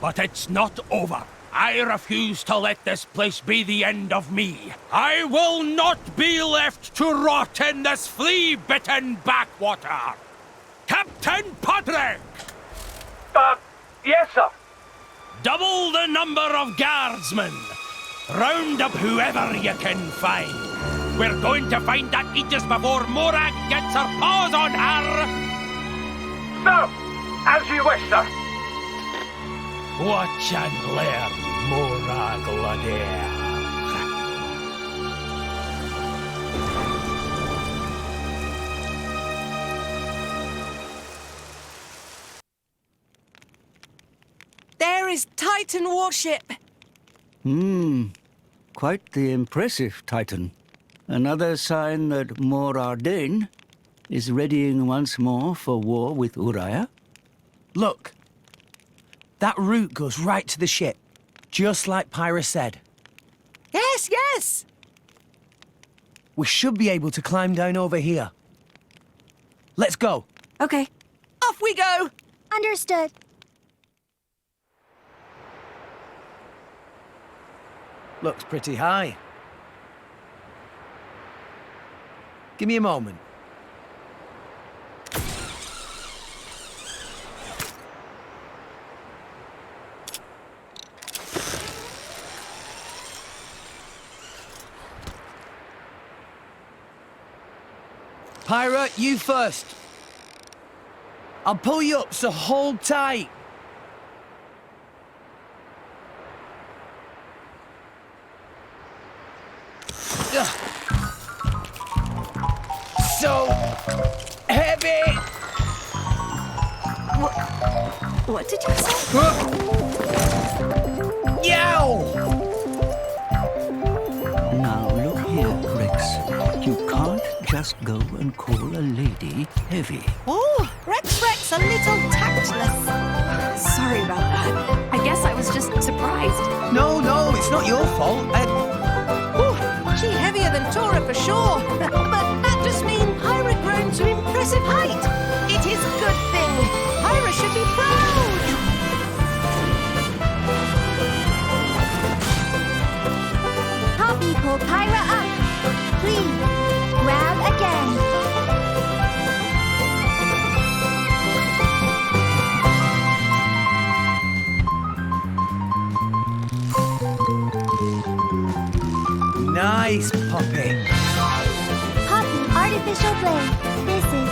Speaker 16: but it's not over. I refuse to let this place be the end of me. I will not be left to rot in this flea-bitten backwater. Captain Patrick!
Speaker 11: Yes, sir.
Speaker 16: Double the number of guardsmen. Round up whoever you can find. We're going to find that Aegis before Morag gets her paws on her!
Speaker 11: No! As you wish, sir.
Speaker 16: Watch and learn, Morag Lanier.
Speaker 19: There is Titan warship.
Speaker 2: Quite the impressive Titan. Another sign that Morardain is readying once more for war with Uriah.
Speaker 1: Look. That route goes right to the ship, just like Pyra said.
Speaker 19: Yes, yes.
Speaker 1: We should be able to climb down over here. Let's go.
Speaker 19: Okay. Off we go.
Speaker 4: Understood.
Speaker 1: Looks pretty high. Give me a moment. Pyra, you first. I'll pull you up, so hold tight. So heavy.
Speaker 13: What did you say?
Speaker 1: Yow!
Speaker 2: Now look here, Rex. You can't just go and call a lady heavy.
Speaker 19: Oh, Rex, a little tactless.
Speaker 13: Sorry about that. I guess I was just surprised.
Speaker 1: No, it's not your fault.
Speaker 19: She heavier than Tora for sure. But that just means Pyra grown to impressive height. It is a good thing. Pyra should be proud.
Speaker 4: Poppy, pull Pyra up. Please, grab again.
Speaker 1: Nice, Poppy.
Speaker 4: Poppy, artificial blade. This is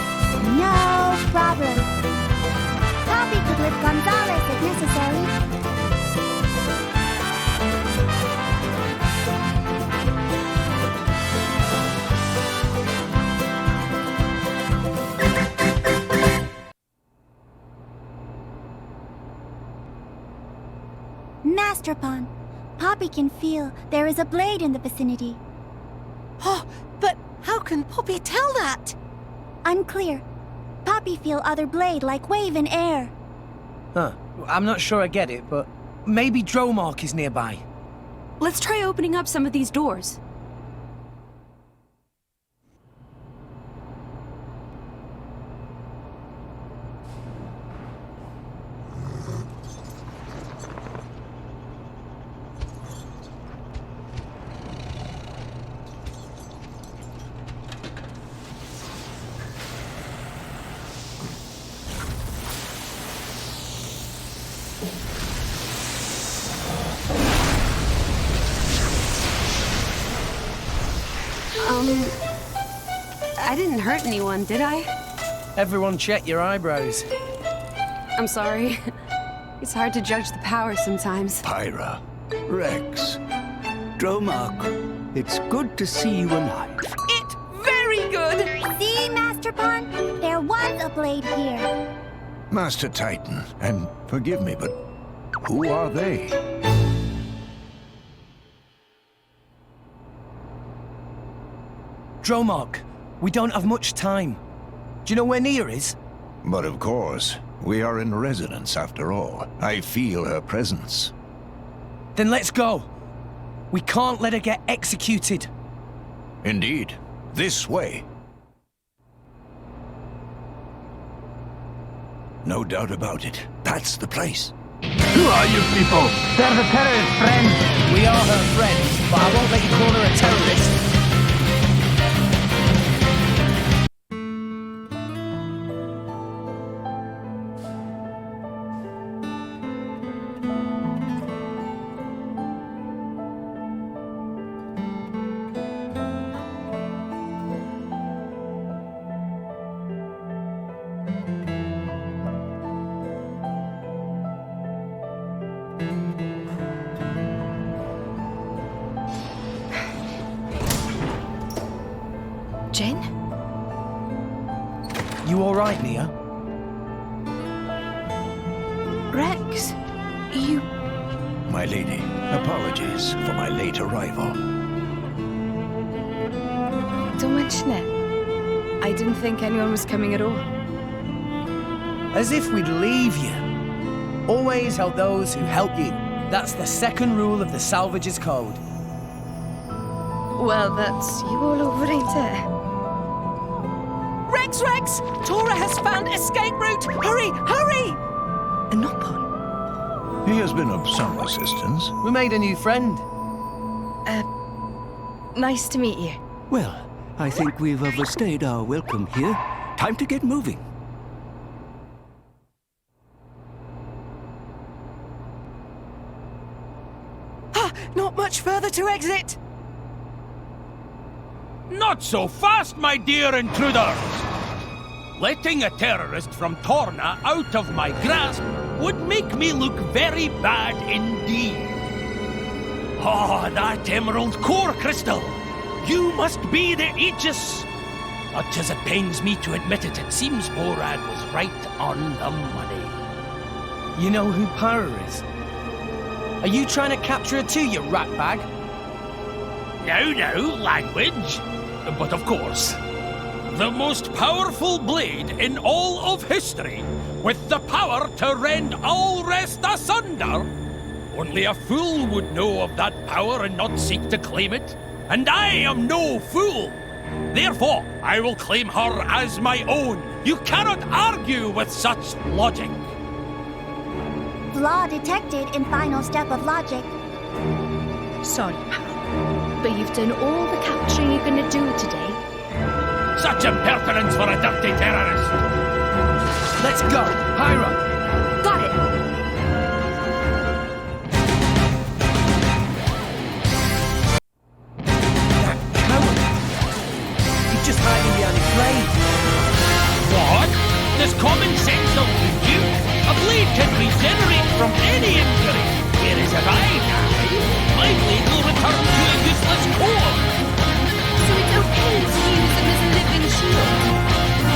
Speaker 4: no problem. Poppy could lift Gonzalez if necessary. Master Pawn, Poppy can feel there is a blade in the vicinity.
Speaker 19: Oh, but how can Poppy tell that?
Speaker 4: Unclear. Poppy feel other blade like wave in air.
Speaker 1: Huh. I'm not sure I get it, but maybe Dromark is nearby.
Speaker 13: Let's try opening up some of these doors. I didn't hurt anyone, did I?
Speaker 1: Everyone check your eyebrows.
Speaker 13: I'm sorry. It's hard to judge the power sometimes.
Speaker 2: Pyra, Rex, Dromark, it's good to see you alive.
Speaker 19: It's very good!
Speaker 4: See, Master Pawn? There was a blade here.
Speaker 12: Master Titan, and forgive me, but who are they?
Speaker 1: Dromark, we don't have much time. Do you know where Nia is?
Speaker 12: But of course, we are in residence after all. I feel her presence.
Speaker 1: Then let's go. We can't let her get executed.
Speaker 12: Indeed. This way. No doubt about it. That's the place.
Speaker 11: Who are you people? They're the terrorist friends.
Speaker 1: We are her friends, but I won't let you call her a terrorist.
Speaker 7: Jen?
Speaker 1: You all right, Nia?
Speaker 7: Rex? You...
Speaker 12: My lady, apologies for my late arrival.
Speaker 7: Don't mention it. I didn't think anyone was coming at all.
Speaker 1: As if we'd leave you. Always help those who help you. That's the second rule of the Salvage's Code.
Speaker 7: Well, that's you all over, ain't it?
Speaker 19: Rex! Tora has found escape route! Hurry!
Speaker 7: A Nopon?
Speaker 12: He has been of some assistance.
Speaker 1: We made a new friend.
Speaker 7: Nice to meet you.
Speaker 2: Well, I think we've overstayed our welcome here. Time to get moving.
Speaker 19: Not much further to exit!
Speaker 16: Not so fast, my dear intruders! Letting a terrorist from Torna out of my grasp would make me look very bad indeed. Oh, that emerald core crystal! You must be the Aegis! Much as it pains me to admit it, it seems Morag was right on the money.
Speaker 1: You know who Pyra is? Are you trying to capture her too, you ratbag?
Speaker 16: No, language. But of course, the most powerful blade in all of history, with the power to rend all rest asunder. Only a fool would know of that power and not seek to claim it. And I am no fool. Therefore, I will claim her as my own. You cannot argue with such logic.
Speaker 20: Flaw detected in final step of logic.
Speaker 13: Sorry, pal, but you've done all the capturing you're gonna do today.
Speaker 16: Such impertinence for a dirty terrorist!
Speaker 1: Let's go! Pyra!
Speaker 13: Got it!
Speaker 1: That coward! He's just hiding behind a blade!
Speaker 16: What? Does common sense elude you? A blade can regenerate from any injury, whereas if I die, my blade will return to a useless core.
Speaker 13: So it's okay to use it as a living shield?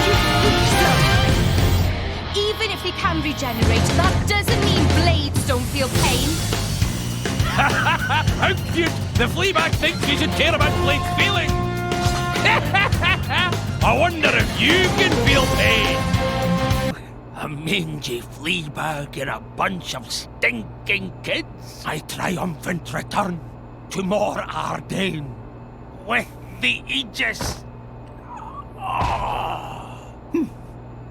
Speaker 13: You think so? Even if they can regenerate, that doesn't mean blades don't feel pain.
Speaker 16: How cute! The fleabag thinks you should care about blades feeling. I wonder if you can feel pain. A mangy fleabag and a bunch of stinking kids. I triumphant return to Mor Ardain with the Aegis.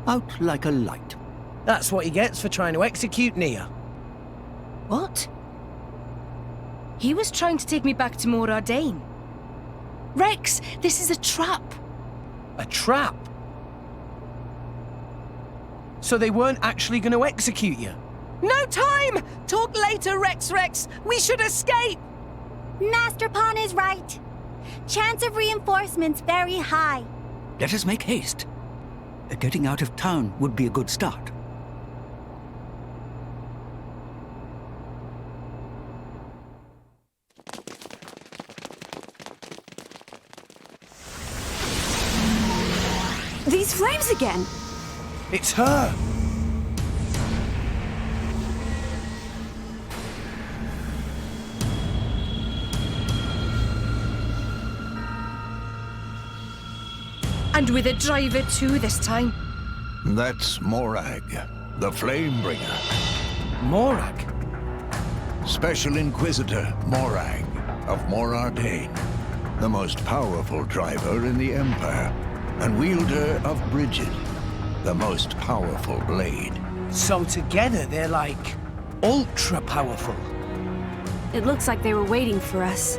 Speaker 2: Out like a light.
Speaker 1: That's what he gets for trying to execute Nia.
Speaker 7: What? He was trying to take me back to Mor Ardain. Rex, this is a trap.
Speaker 1: A trap? So they weren't actually going to execute you?
Speaker 19: No time! Talk later, Rex. We should escape!
Speaker 20: Master Pawn is right. Chance of reinforcements very high.
Speaker 2: Let us make haste. Getting out of town would be a good start.
Speaker 13: These flames again!
Speaker 1: It's her!
Speaker 7: And with a driver too this time.
Speaker 12: That's Morag, the Flamebringer.
Speaker 1: Morag?
Speaker 12: Special Inquisitor Morag of Mor Ardain, the most powerful driver in the Empire, and wielder of Bridget, the most powerful blade.
Speaker 1: So together they're like... ultra powerful.
Speaker 13: It looks like they were waiting for us.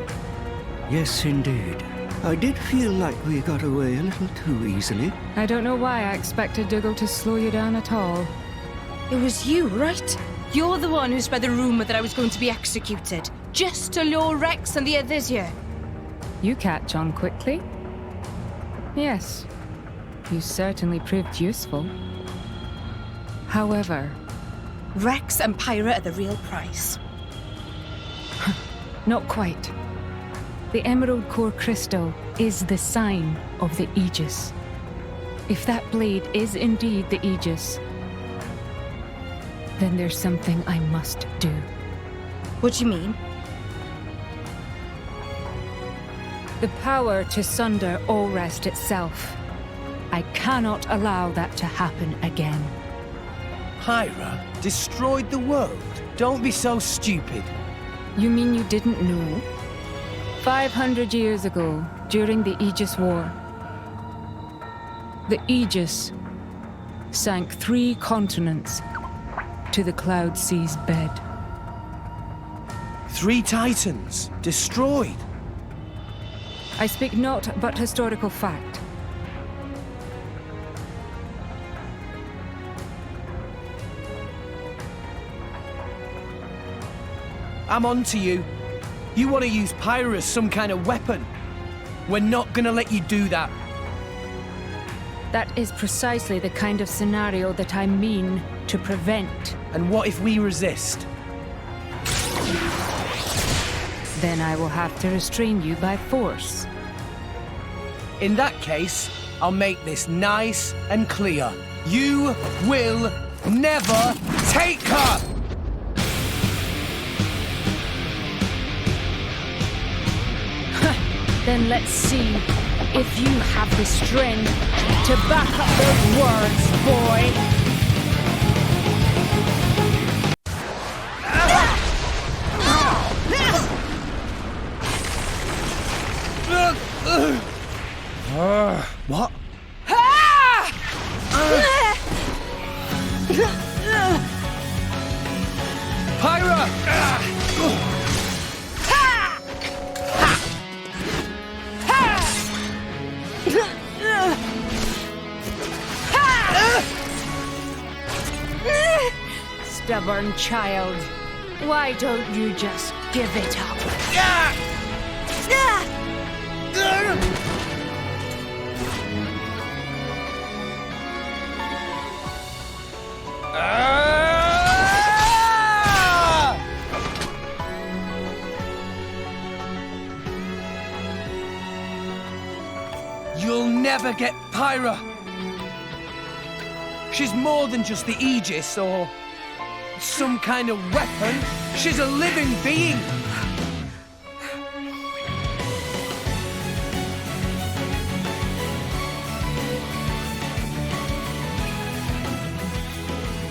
Speaker 2: Yes, indeed. I did feel like we got away a little too easily.
Speaker 17: I don't know why I expected Dougal to slow you down at all.
Speaker 7: It was you, right? You're the one who spread the rumor that I was going to be executed. Just to lure Rex and the others here.
Speaker 17: You catch on quickly. Yes, you certainly proved useful. However...
Speaker 7: Rex and Pyra are the real prize.
Speaker 17: Not quite. The Emerald Core Crystal is the sign of the Aegis. If that blade is indeed the Aegis, then there's something I must do.
Speaker 7: What do you mean?
Speaker 17: The power to sunder all rest itself. I cannot allow that to happen again.
Speaker 1: Pyra destroyed the world. Don't be so stupid.
Speaker 17: You mean you didn't know? 500 years ago, during the Aegis War, the Aegis sank 3 continents to the Cloud Sea's bed.
Speaker 1: 3 titans destroyed.
Speaker 17: I speak not but historical fact.
Speaker 1: I'm on to you. You want to use Pyra as some kind of weapon. We're not gonna let you do that.
Speaker 17: That is precisely the kind of scenario that I mean to prevent.
Speaker 1: And what if we resist?
Speaker 17: Then I will have to restrain you by force.
Speaker 1: In that case, I'll make this nice and clear. You will never take her!
Speaker 17: Then let's see if you have the strength to back up those words, boy.
Speaker 1: What? Pyra!
Speaker 17: Stubborn child. Why don't you just give it up?
Speaker 1: You'll never get Pyra. She's more than just the Aegis or some kind of weapon. She's a living being.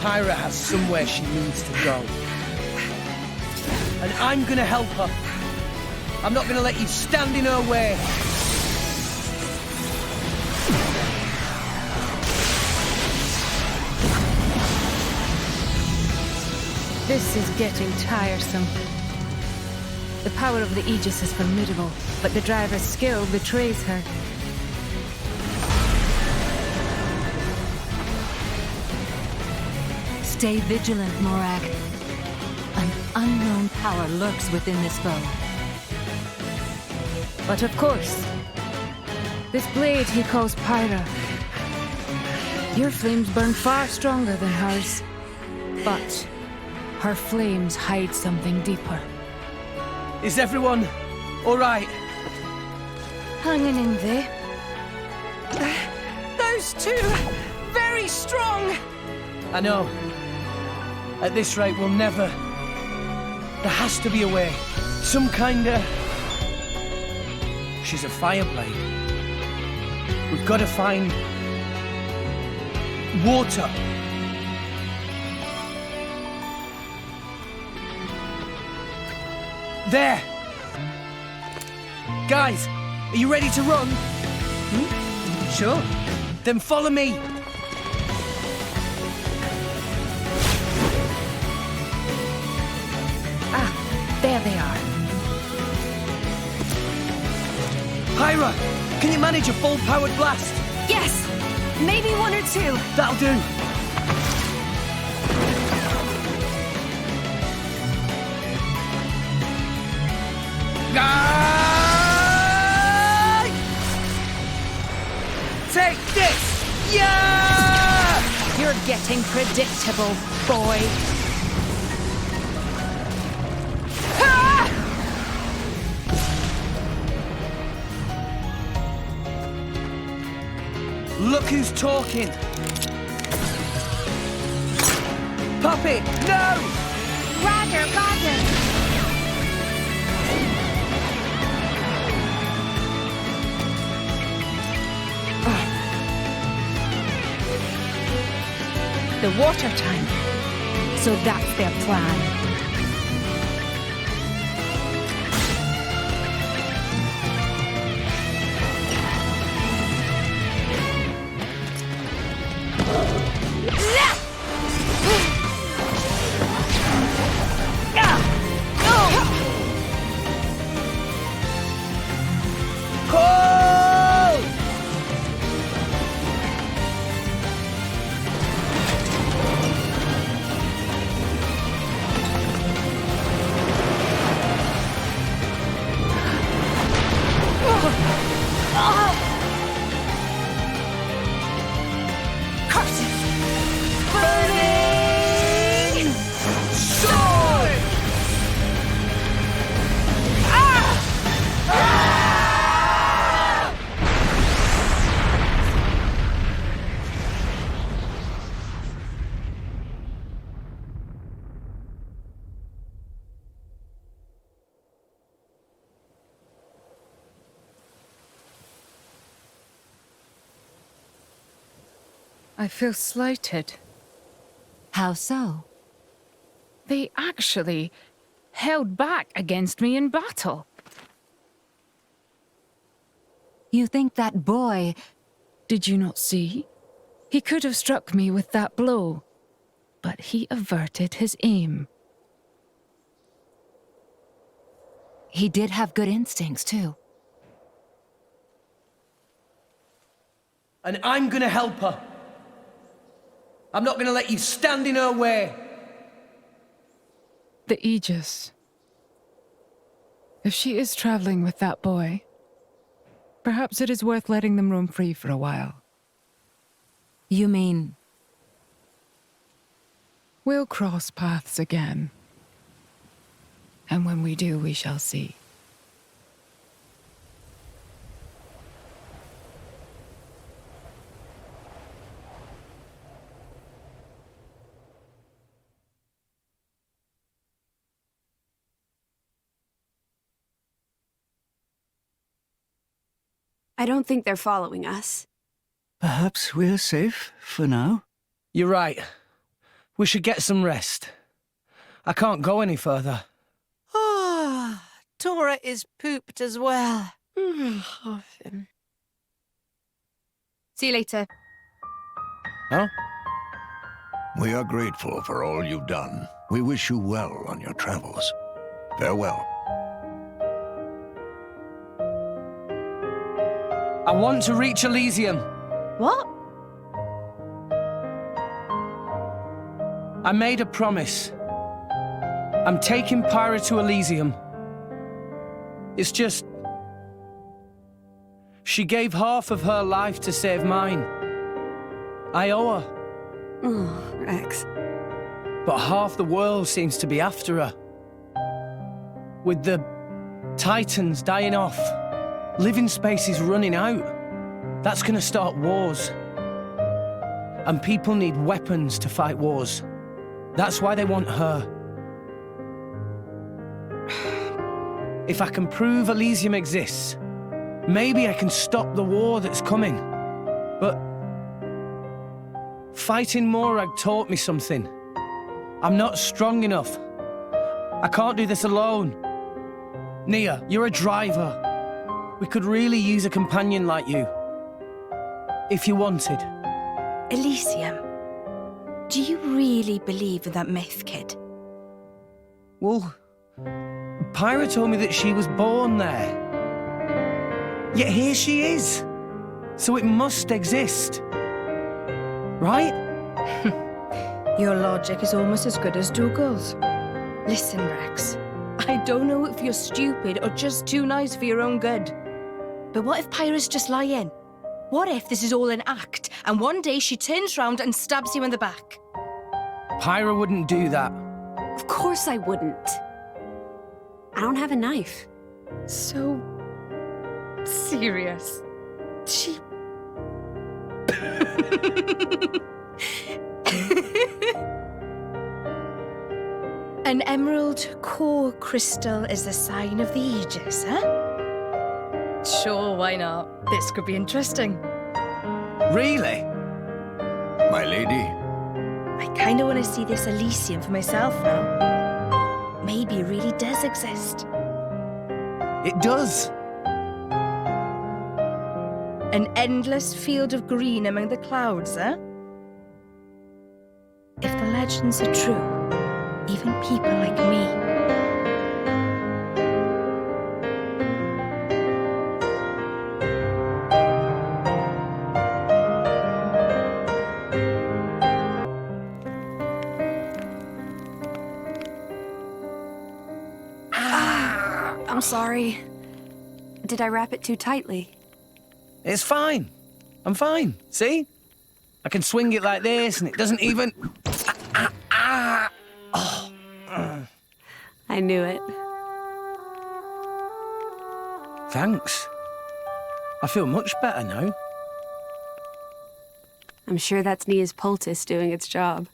Speaker 1: Pyra has somewhere she needs to go. And I'm gonna help her. I'm not gonna let you stand in her way.
Speaker 17: This is getting tiresome. The power of the Aegis is formidable, but the driver's skill betrays her.
Speaker 18: Stay vigilant, Morag. An unknown power lurks within this bow.
Speaker 17: But of course, this blade he calls Pyra. Your flames burn far stronger than hers, but her flames hide something deeper.
Speaker 1: Is everyone all right?
Speaker 7: Hanging in there. Those two, very strong.
Speaker 1: I know. At this rate, we'll never... There has to be a way. Some kind of... She's a fireblade. We've got to find... water. There! Guys, are you ready to run? Sure. Then follow me. Pyra, can you manage a full-powered blast?
Speaker 7: Yes! Maybe one or two.
Speaker 1: That'll do. Take this! Yeah!
Speaker 17: You're getting predictable, boy.
Speaker 1: Ah! Look who's talking. Puppy, no!
Speaker 20: Roger, roger.
Speaker 17: The water tank. So that's their plan. I feel slighted.
Speaker 18: How so?
Speaker 17: They actually held back against me in battle.
Speaker 18: You think that boy...
Speaker 17: Did you not see? He could have struck me with that blow, but he averted his aim.
Speaker 18: He did have good instincts, too.
Speaker 1: And I'm gonna help her. I'm not gonna let you stand in her way.
Speaker 17: The Aegis. If she is traveling with that boy, perhaps it is worth letting them roam free for a while.
Speaker 18: You mean...
Speaker 17: We'll cross paths again. And when we do, we shall see.
Speaker 13: I don't think they're following us.
Speaker 2: Perhaps we're safe for now?
Speaker 1: You're right. We should get some rest. I can't go any further.
Speaker 21: Ah, Tora is pooped as well.
Speaker 13: See you later.
Speaker 1: Huh?
Speaker 12: We are grateful for all you've done. We wish you well on your travels. Farewell.
Speaker 1: I want to reach Elysium.
Speaker 19: What?
Speaker 1: I made a promise. I'm taking Pyra to Elysium. It's just... She gave half of her life to save mine. I owe her.
Speaker 13: Oh, Rex.
Speaker 1: But half the world seems to be after her. With the Titans dying off, living space is running out. That's gonna start wars. And people need weapons to fight wars. That's why they want her. If I can prove Elysium exists, maybe I can stop the war that's coming. But fighting Morag taught me something. I'm not strong enough. I can't do this alone. Nia, you're a driver. We could really use a companion like you. If you wanted.
Speaker 7: Elysium. Do you really believe in that myth, kid?
Speaker 1: Well, Pyra told me that she was born there. Yet here she is. So it must exist. Right?
Speaker 7: Your logic is almost as good as Dougal's. Listen, Rex. I don't know if you're stupid or just too nice for your own good. But what if Pyra's just lying? What if this is all an act, and one day she turns round and stabs you in the back?
Speaker 1: Pyra wouldn't do that.
Speaker 13: Of course I wouldn't. I don't have a knife.
Speaker 7: So... serious. She... An emerald core crystal is the sign of the Aegis, huh? Sure, why not? This could be interesting.
Speaker 1: Really?
Speaker 12: My lady?
Speaker 7: I kind of want to see this Elysium for myself now. Maybe it really does exist.
Speaker 1: It does.
Speaker 7: An endless field of green among the clouds, huh? If the legends are true, even people like me.
Speaker 13: I'm sorry. Did I wrap it too tightly?
Speaker 1: It's fine. I'm fine. See? I can swing it like this and it doesn't even... Oh.
Speaker 13: I knew it.
Speaker 1: Thanks. I feel much better now.
Speaker 13: I'm sure that's Nia's poultice doing its job.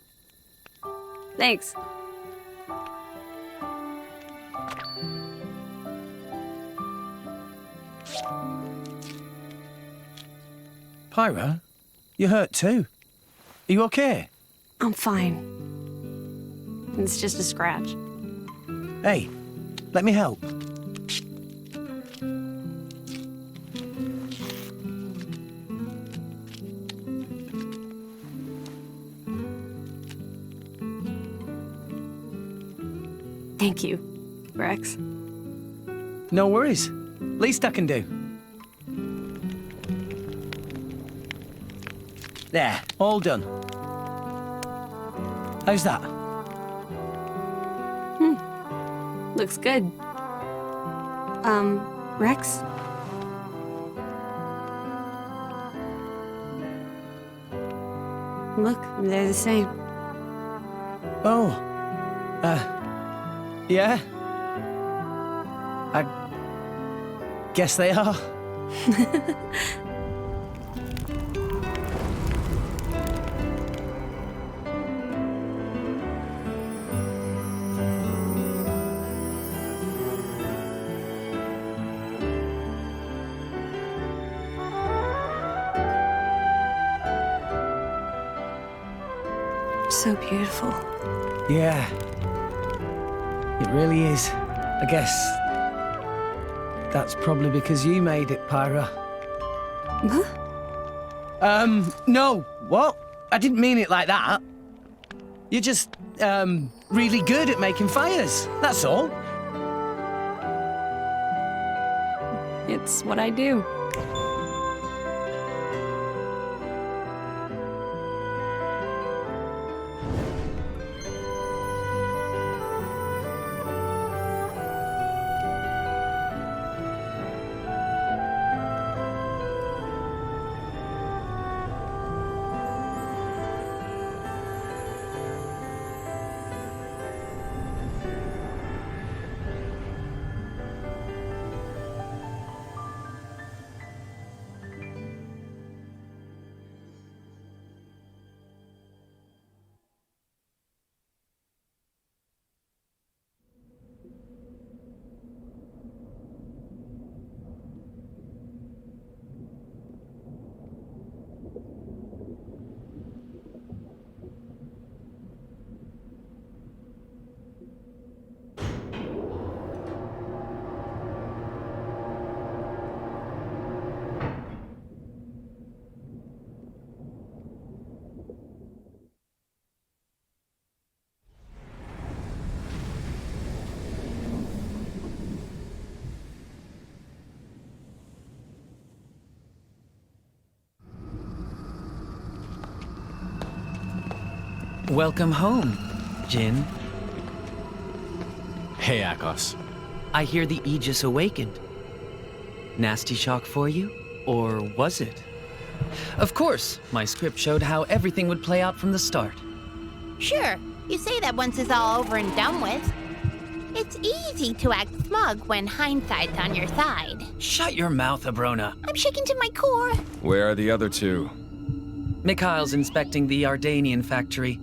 Speaker 13: Thanks.
Speaker 1: Pyra, you hurt too. Are you okay?
Speaker 13: I'm fine. It's just a scratch.
Speaker 1: Hey, let me help.
Speaker 13: Thank you, Rex.
Speaker 1: No worries. Least I can do. There, all done. How's that?
Speaker 13: Looks good. Rex? Look, they're the same.
Speaker 1: Oh. Yeah? I guess they are.
Speaker 13: So beautiful.
Speaker 1: Yeah. It really is. I guess that's probably because you made it, Pyra.
Speaker 13: Huh?
Speaker 1: No. What? I didn't mean it like that. You're just, really good at making fires. That's all.
Speaker 13: It's what I do.
Speaker 10: Welcome home, Jin.
Speaker 8: Hey, Akos.
Speaker 10: I hear the Aegis awakened. Nasty shock for you? Or was it? Of course, my script showed how everything would play out from the start.
Speaker 22: Sure, you say that once it's all over and done with. It's easy to act smug when hindsight's on your side.
Speaker 10: Shut your mouth, Abrona.
Speaker 22: I'm shaken to my core.
Speaker 9: Where are the other two?
Speaker 10: Mikhail's inspecting the Ardanian factory.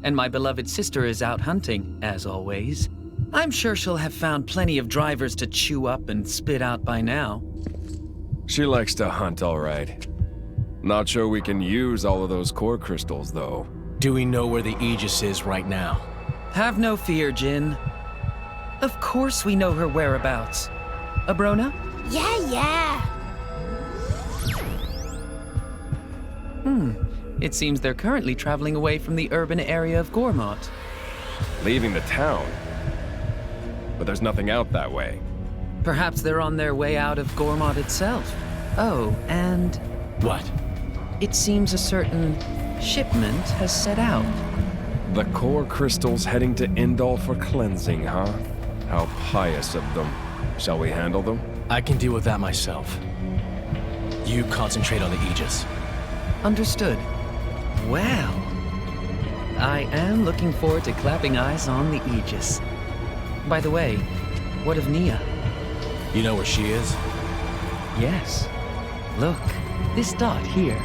Speaker 10: And my beloved sister is out hunting, as always. I'm sure she'll have found plenty of drivers to chew up and spit out by now.
Speaker 9: She likes to hunt, all right. Not sure we can use all of those core crystals, though.
Speaker 8: Do we know where the Aegis is right now?
Speaker 10: Have no fear, Jin. Of course we know her whereabouts. Abrona?
Speaker 22: Yeah.
Speaker 10: It seems they're currently traveling away from the urban area of Gormott.
Speaker 9: Leaving the town? But there's nothing out that way.
Speaker 10: Perhaps they're on their way out of Gormott itself. Oh, and...
Speaker 8: What?
Speaker 10: It seems a certain shipment has set out.
Speaker 9: The core crystals heading to Indal for cleansing, huh? How pious of them. Shall we handle them?
Speaker 8: I can deal with that myself. You concentrate on the Aegis.
Speaker 10: Understood. Well, I am looking forward to clapping eyes on the Aegis. By the way, what of Nia?
Speaker 8: You know where she is?
Speaker 10: Yes. Look, this dot here.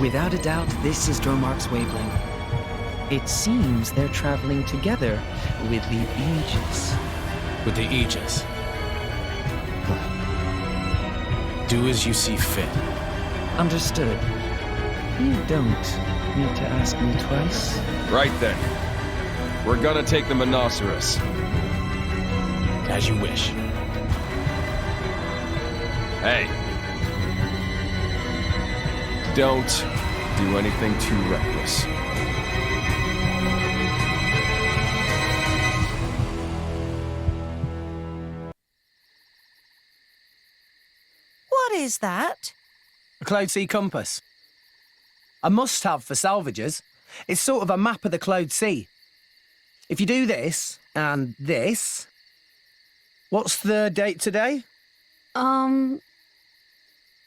Speaker 10: Without a doubt, this is Dromark's wavelength. It seems they're traveling together with the Aegis.
Speaker 8: With the Aegis? Do as you see fit.
Speaker 10: Understood. You don't need to ask me twice.
Speaker 9: Right then. We're gonna take the Monoceros.
Speaker 8: As you wish.
Speaker 9: Hey. Don't do anything too reckless.
Speaker 19: What is that?
Speaker 1: A Cloud Sea compass. A must-have for salvagers. It's sort of a map of the Cloud Sea. If you do this, and this... What's the date today?
Speaker 13: Amathatober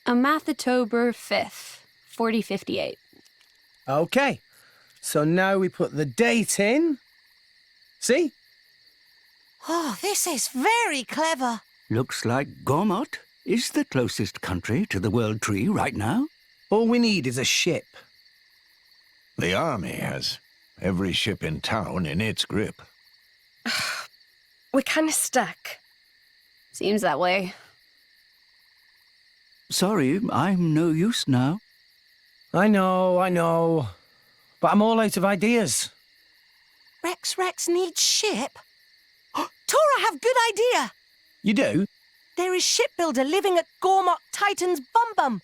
Speaker 13: 5th, 4058.
Speaker 1: OK. So now we put the date in. See?
Speaker 19: Oh, this is very clever.
Speaker 2: Looks like Gormott is the closest country to the World Tree right now.
Speaker 1: All we need is a ship.
Speaker 12: The army has every ship in town in its grip.
Speaker 7: We're kind of stuck.
Speaker 13: Seems that way.
Speaker 2: Sorry, I'm no use now.
Speaker 1: I know. But I'm all out of ideas.
Speaker 19: Rex needs ship? Tora have good idea!
Speaker 1: You do?
Speaker 19: There is shipbuilder living at Gormott Titan's Bum.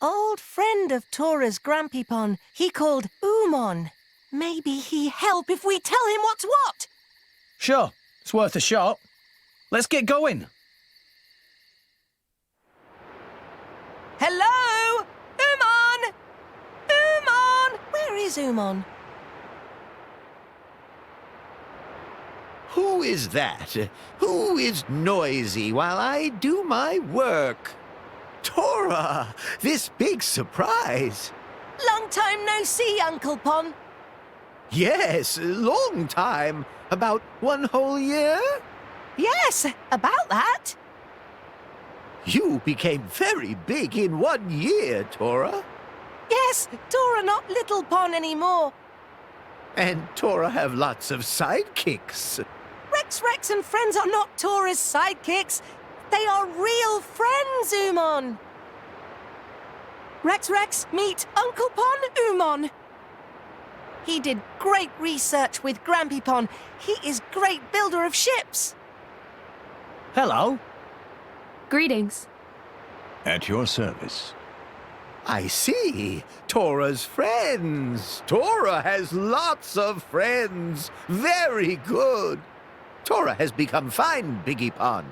Speaker 19: Old friend of Tora's Grampypon, he called Umon. Maybe he help if we tell him what's what.
Speaker 1: Sure, it's worth a shot. Let's get going.
Speaker 19: Hello? Umon! Umon! Where is Umon?
Speaker 23: Who is that? Who is noisy while I do my work? Tora! This big surprise!
Speaker 19: Long time no see, Uncle Pon.
Speaker 23: Yes, long time. About 1 whole year?
Speaker 19: Yes, about that.
Speaker 23: You became very big in 1 year, Tora.
Speaker 19: Yes, Tora not Little Pon anymore.
Speaker 23: And Tora have lots of sidekicks.
Speaker 19: Rex and friends are not Tora's sidekicks. They are real friends, Umon. Rex, meet Uncle Pon, Umon. He did great research with Grampypon. He is great builder of ships.
Speaker 1: Hello.
Speaker 13: Greetings.
Speaker 12: At your service.
Speaker 23: I see. Tora's friends. Tora has lots of friends. Very good. Tora has become fine, Biggie Pon.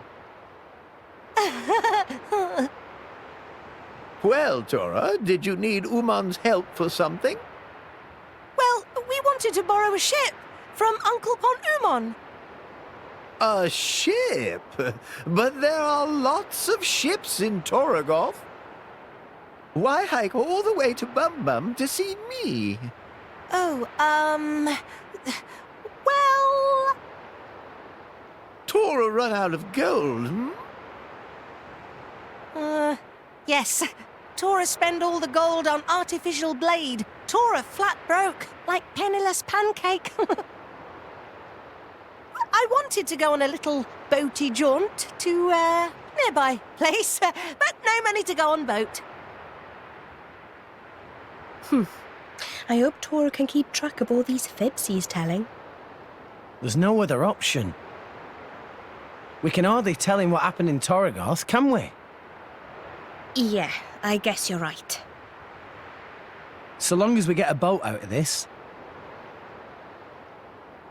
Speaker 23: Well, Tora, did you need Umon's help for something?
Speaker 19: Well, wanted to borrow a ship from Uncle Pon-Umon.
Speaker 23: A ship? But there are lots of ships in Torogov. Why hike all the way to Bum Bum to see me?
Speaker 19: Oh, well...
Speaker 23: Tora run out of gold, hmm?
Speaker 19: Yes. Tora spend all the gold on artificial blade. Tora flat broke, like penniless pancake. I wanted to go on a little boaty jaunt to nearby place, but no money to go on boat.
Speaker 13: I hope Tora can keep track of all these fibs he's telling.
Speaker 1: There's no other option. We can hardly tell him what happened in Torogorth, can we?
Speaker 13: Yeah, I guess you're right.
Speaker 1: So long as we get a boat out of this.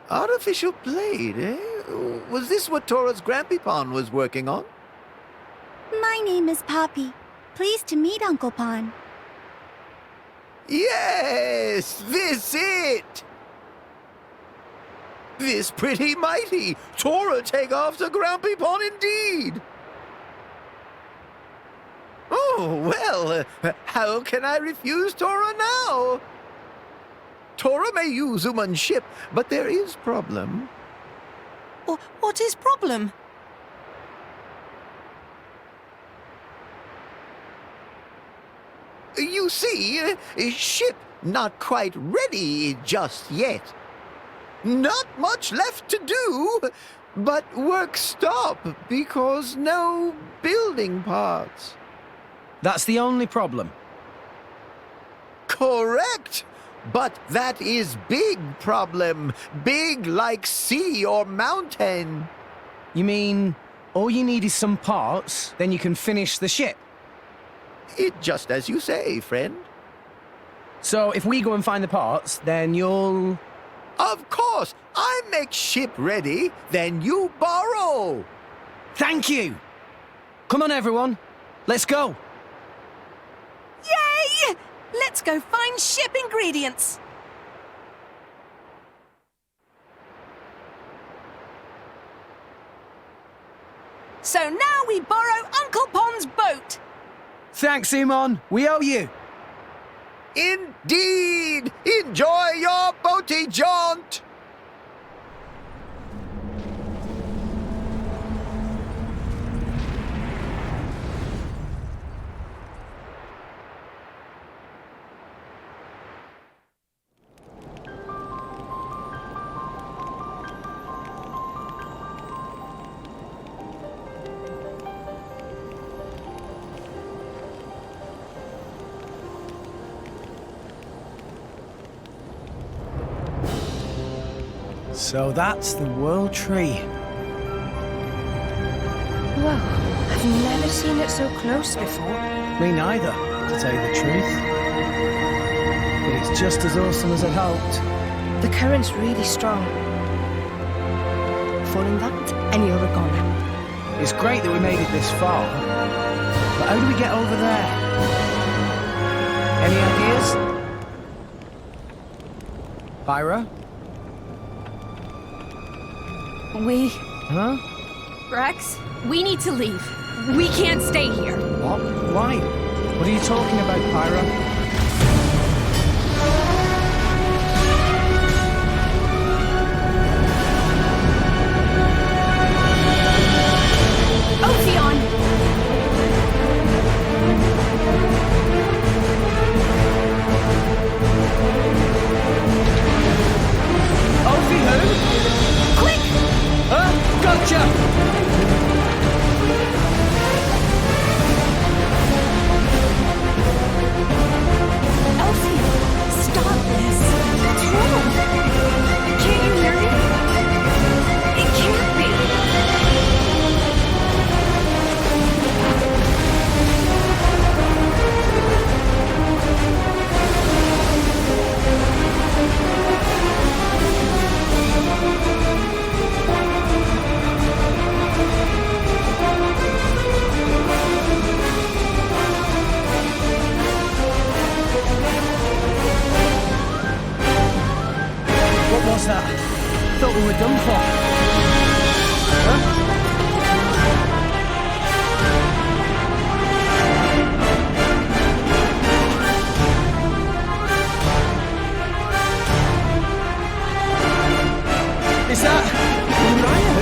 Speaker 23: Artificial blade, eh? Was this what Tora's Grandpipon was working on?
Speaker 20: My name is Poppy. Pleased to meet Uncle Pon.
Speaker 23: Yes, this it! This pretty mighty! Tora take off to Grandpipon indeed! Oh, well, how can I refuse Tora now? Tora may use Uman's ship, but there is problem.
Speaker 19: What is problem?
Speaker 23: You see, ship not quite ready just yet. Not much left to do, but work stop because no building parts.
Speaker 1: That's the only problem.
Speaker 23: Correct! But that is big problem. Big like sea or mountain.
Speaker 1: You mean, all you need is some parts, then you can finish the ship?
Speaker 23: It just as you say, friend.
Speaker 1: So if we go and find the parts, then you'll...
Speaker 23: Of course! I make ship ready, then you borrow!
Speaker 1: Thank you! Come on, everyone. Let's go.
Speaker 19: Yay! Let's go find ship ingredients. So now we borrow Uncle Pon's boat.
Speaker 1: Thanks, Simon. We owe you.
Speaker 23: Indeed! Enjoy your boaty jaunt!
Speaker 1: So that's the World Tree.
Speaker 13: Whoa, I've never seen it so close before.
Speaker 1: Me neither, to tell you the truth. But it's just as awesome as I'd hoped.
Speaker 13: The current's really strong. Fall in that, and you're a goner.
Speaker 1: It's great that we made it this far. But how do we get over there? Any ideas? Pyra? Huh?
Speaker 17: Rex, we need to leave. We can't stay here.
Speaker 1: What? Why? What are you talking about, Pyra?
Speaker 17: Ophion!
Speaker 1: Ophi who?
Speaker 17: Quick!
Speaker 1: Huh? Gotcha!
Speaker 17: Elsie, stop this! What's wrong? Can't you hear me? It can't be!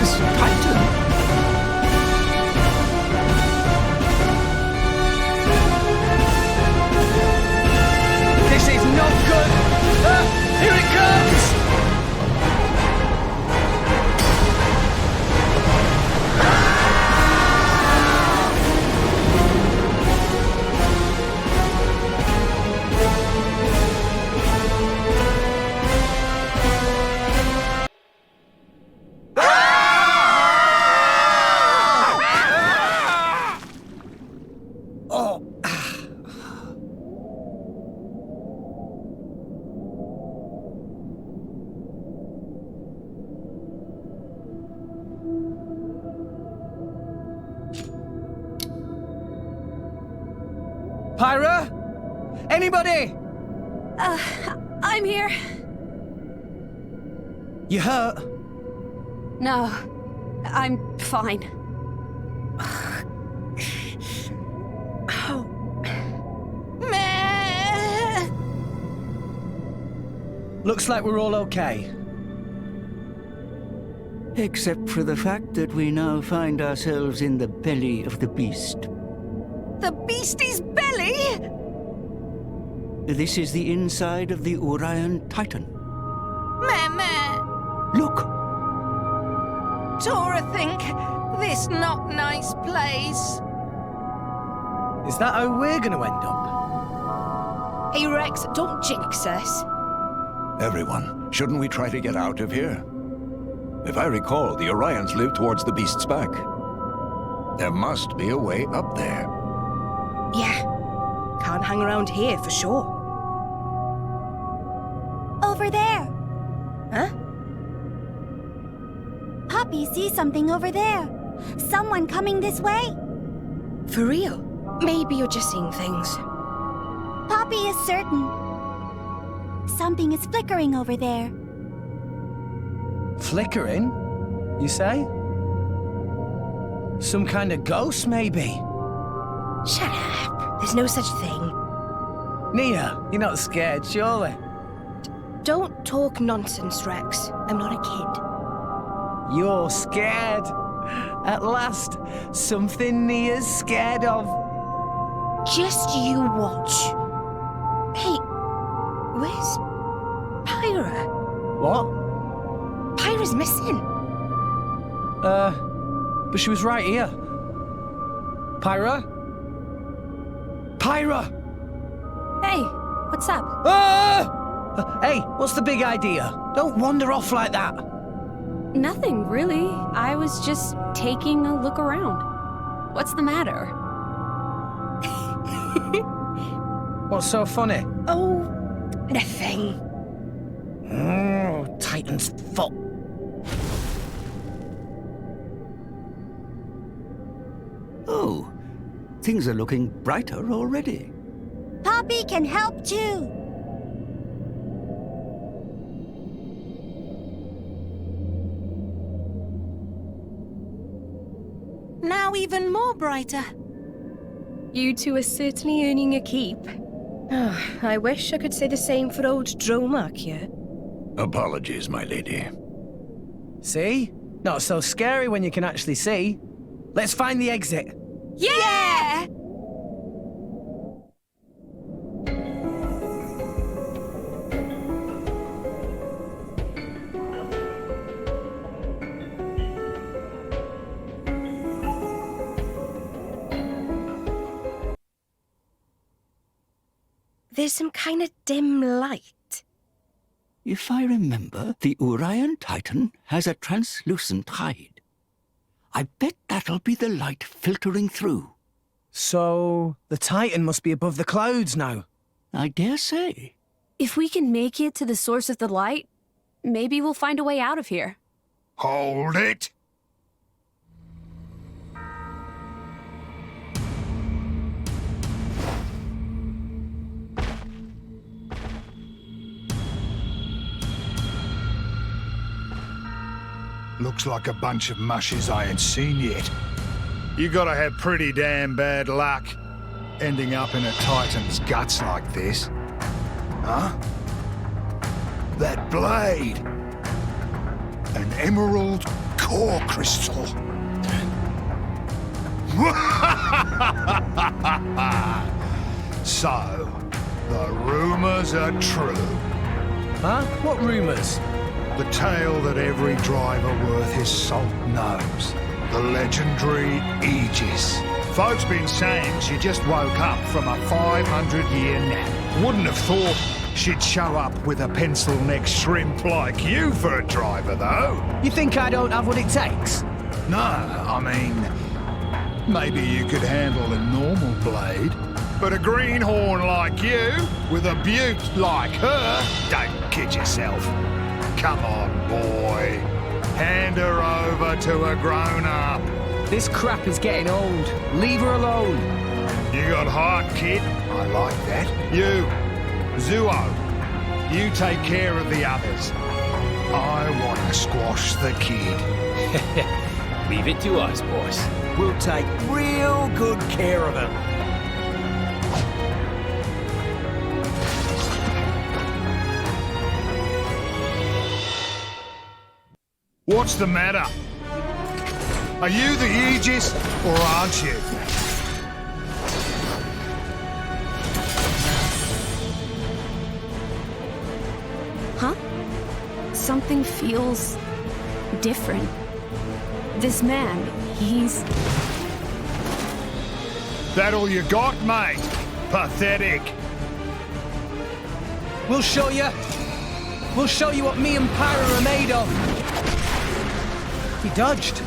Speaker 2: Empire's Titan?
Speaker 1: This is not good! Here it comes! Pyra? Anybody?
Speaker 13: I'm here.
Speaker 1: You hurt?
Speaker 13: No, I'm fine.
Speaker 1: Looks like we're all okay.
Speaker 2: Except for the fact that we now find ourselves in the belly of the beast.
Speaker 13: The beastie's belly?
Speaker 2: This is the inside of the Orion Titan. Look!
Speaker 21: Tora think this not nice place.
Speaker 1: Is that how we're gonna end up?
Speaker 7: Hey, Rex, don't jinx us.
Speaker 12: Everyone, shouldn't we try to get out of here? If I recall, the Orions live towards the beast's back. There must be a way up there.
Speaker 7: Yeah. Can't hang around here for sure.
Speaker 20: Over there.
Speaker 7: Huh?
Speaker 20: Poppy sees something over there. Someone coming this way.
Speaker 7: For real? Maybe you're just seeing things.
Speaker 20: Poppy is certain. Something is flickering over there.
Speaker 1: Flickering? You say? Some kind of ghost, maybe?
Speaker 7: Shut up. There's no such thing.
Speaker 1: Nia, you're not scared, surely?
Speaker 7: Don't talk nonsense, Rex. I'm not a kid.
Speaker 1: You're scared. At last, something Nia's scared of.
Speaker 7: Just you watch. Hey, where's Pyra?
Speaker 1: What?
Speaker 7: Pyra's missing.
Speaker 1: But she was right here. Pyra? Pyra!
Speaker 13: Hey, what's up?
Speaker 1: Hey, what's the big idea? Don't wander off like that.
Speaker 13: Nothing, really. I was just taking a look around. What's the matter?
Speaker 1: What's so funny?
Speaker 7: Oh, nothing.
Speaker 1: Oh, Titan's fault.
Speaker 2: Oh, things are looking brighter already.
Speaker 20: Poppy can help too.
Speaker 21: Now even more brighter.
Speaker 13: You two are certainly earning a keep.
Speaker 7: I wish I could say the same for old Dromark here.
Speaker 12: Apologies, my lady.
Speaker 1: See? Not so scary when you can actually see. Let's find the exit.
Speaker 7: Yeah! There's some kind of dim light.
Speaker 2: If I remember, the Orion Titan has a translucent hide. I bet that'll be the light filtering through.
Speaker 1: So, the Titan must be above the clouds now.
Speaker 2: I dare say.
Speaker 13: If we can make it to the source of the light, maybe we'll find a way out of here.
Speaker 3: Hold it! Looks like a bunch of mushes I ain't seen yet. You gotta have pretty damn bad luck, ending up in a Titan's guts like this. Huh? That blade! An emerald core crystal. So, the rumors are true.
Speaker 1: Huh? What rumors?
Speaker 3: The tale that every driver worth his salt knows. The legendary Aegis. Folks been saying she just woke up from a 500-year nap. Wouldn't have thought she'd show up with a pencil-neck shrimp like you for a driver, though.
Speaker 1: You think I don't have what it takes?
Speaker 3: No, I mean, maybe you could handle a normal blade. But a greenhorn like you, with a beaut like her, don't kid yourself. Come on, boy. Hand her over to a grown-up.
Speaker 1: This crap is getting old. Leave her alone.
Speaker 3: You got heart, kid. I like that. You, Zuo, you take care of the others. I want to squash the kid.
Speaker 5: Leave it to us, boss.
Speaker 6: We'll take real good care of him.
Speaker 3: What's the matter? Are you the Aegis, or aren't you?
Speaker 13: Huh? Something feels different. This man, he's...
Speaker 3: That all you got, mate? Pathetic.
Speaker 1: We'll show you. We'll show you what me and Pyra are made of. You dodged.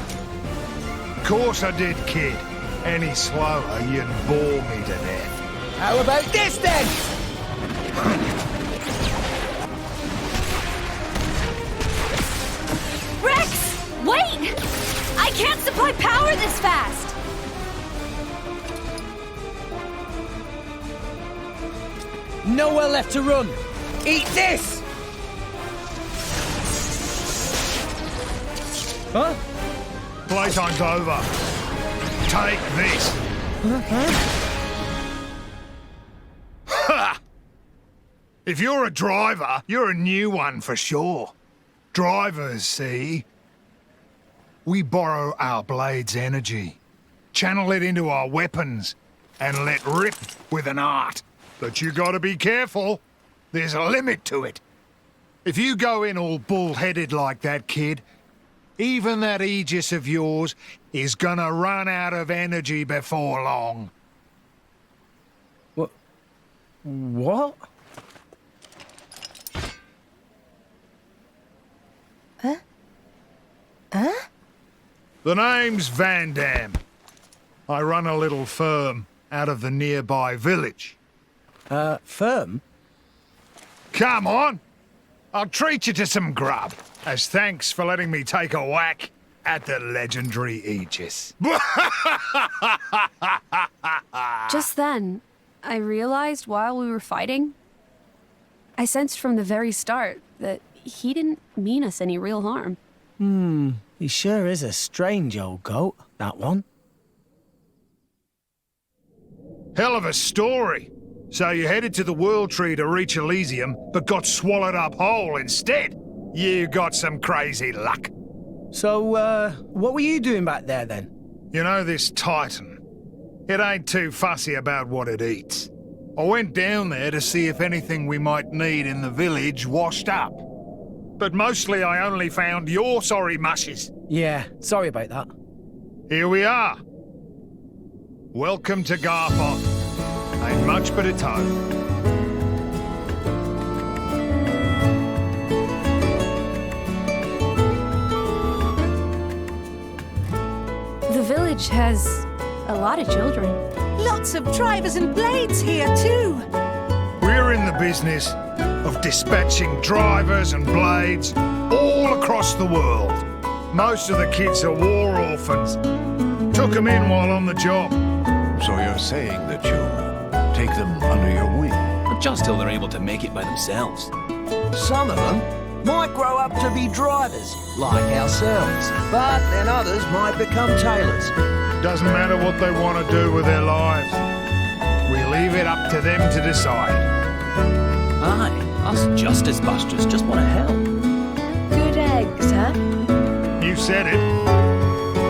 Speaker 3: Of course I did, kid. Any slower, you'd bore me to death.
Speaker 1: How about this, then?
Speaker 4: Rex! Wait! I can't supply power this fast!
Speaker 1: Nowhere left to run. Eat this! Huh?
Speaker 3: Playtime's over. Take this. Ha! If you're a driver, you're a new one for sure. Drivers, see? We borrow our blade's energy, channel it into our weapons, and let rip with an art. But you gotta be careful. There's a limit to it. If you go in all bull-headed like that, kid, even that Aegis of yours is gonna run out of energy before long.
Speaker 1: What?
Speaker 13: Huh? Huh?
Speaker 3: The name's Van Dam. I run a little firm out of the nearby village.
Speaker 1: Firm?
Speaker 3: Come on! I'll treat you to some grub, as thanks for letting me take a whack at the legendary Aegis.
Speaker 13: Just then, I realized while we were fighting, I sensed from the very start that he didn't mean us any real harm.
Speaker 1: He sure is a strange old goat, that one.
Speaker 3: Hell of a story. So you headed to the World Tree to reach Elysium, but got swallowed up whole instead. You got some crazy luck.
Speaker 1: So, what were you doing back there then?
Speaker 3: You know this Titan? It ain't too fussy about what it eats. I went down there to see if anything we might need in the village washed up. But mostly I only found your sorry mushes.
Speaker 1: Yeah, sorry about that.
Speaker 3: Here we are. Welcome to Garfoth. Ain't much but a toe.
Speaker 13: The village has a lot of children.
Speaker 19: Lots of drivers and blades here, too.
Speaker 3: We're in the business of dispatching drivers and blades all across the world. Most of the kids are war orphans. Took them in while on the job.
Speaker 12: So you're saying that you take them under your wing?
Speaker 5: But just till they're able to make it by themselves.
Speaker 6: Some of them might grow up to be drivers, like ourselves. But then others might become tailors.
Speaker 3: Doesn't matter what they want to do with their lives. We leave it up to them to decide.
Speaker 5: Aye, us justice busters just want to help.
Speaker 13: Good eggs, huh?
Speaker 3: you said it.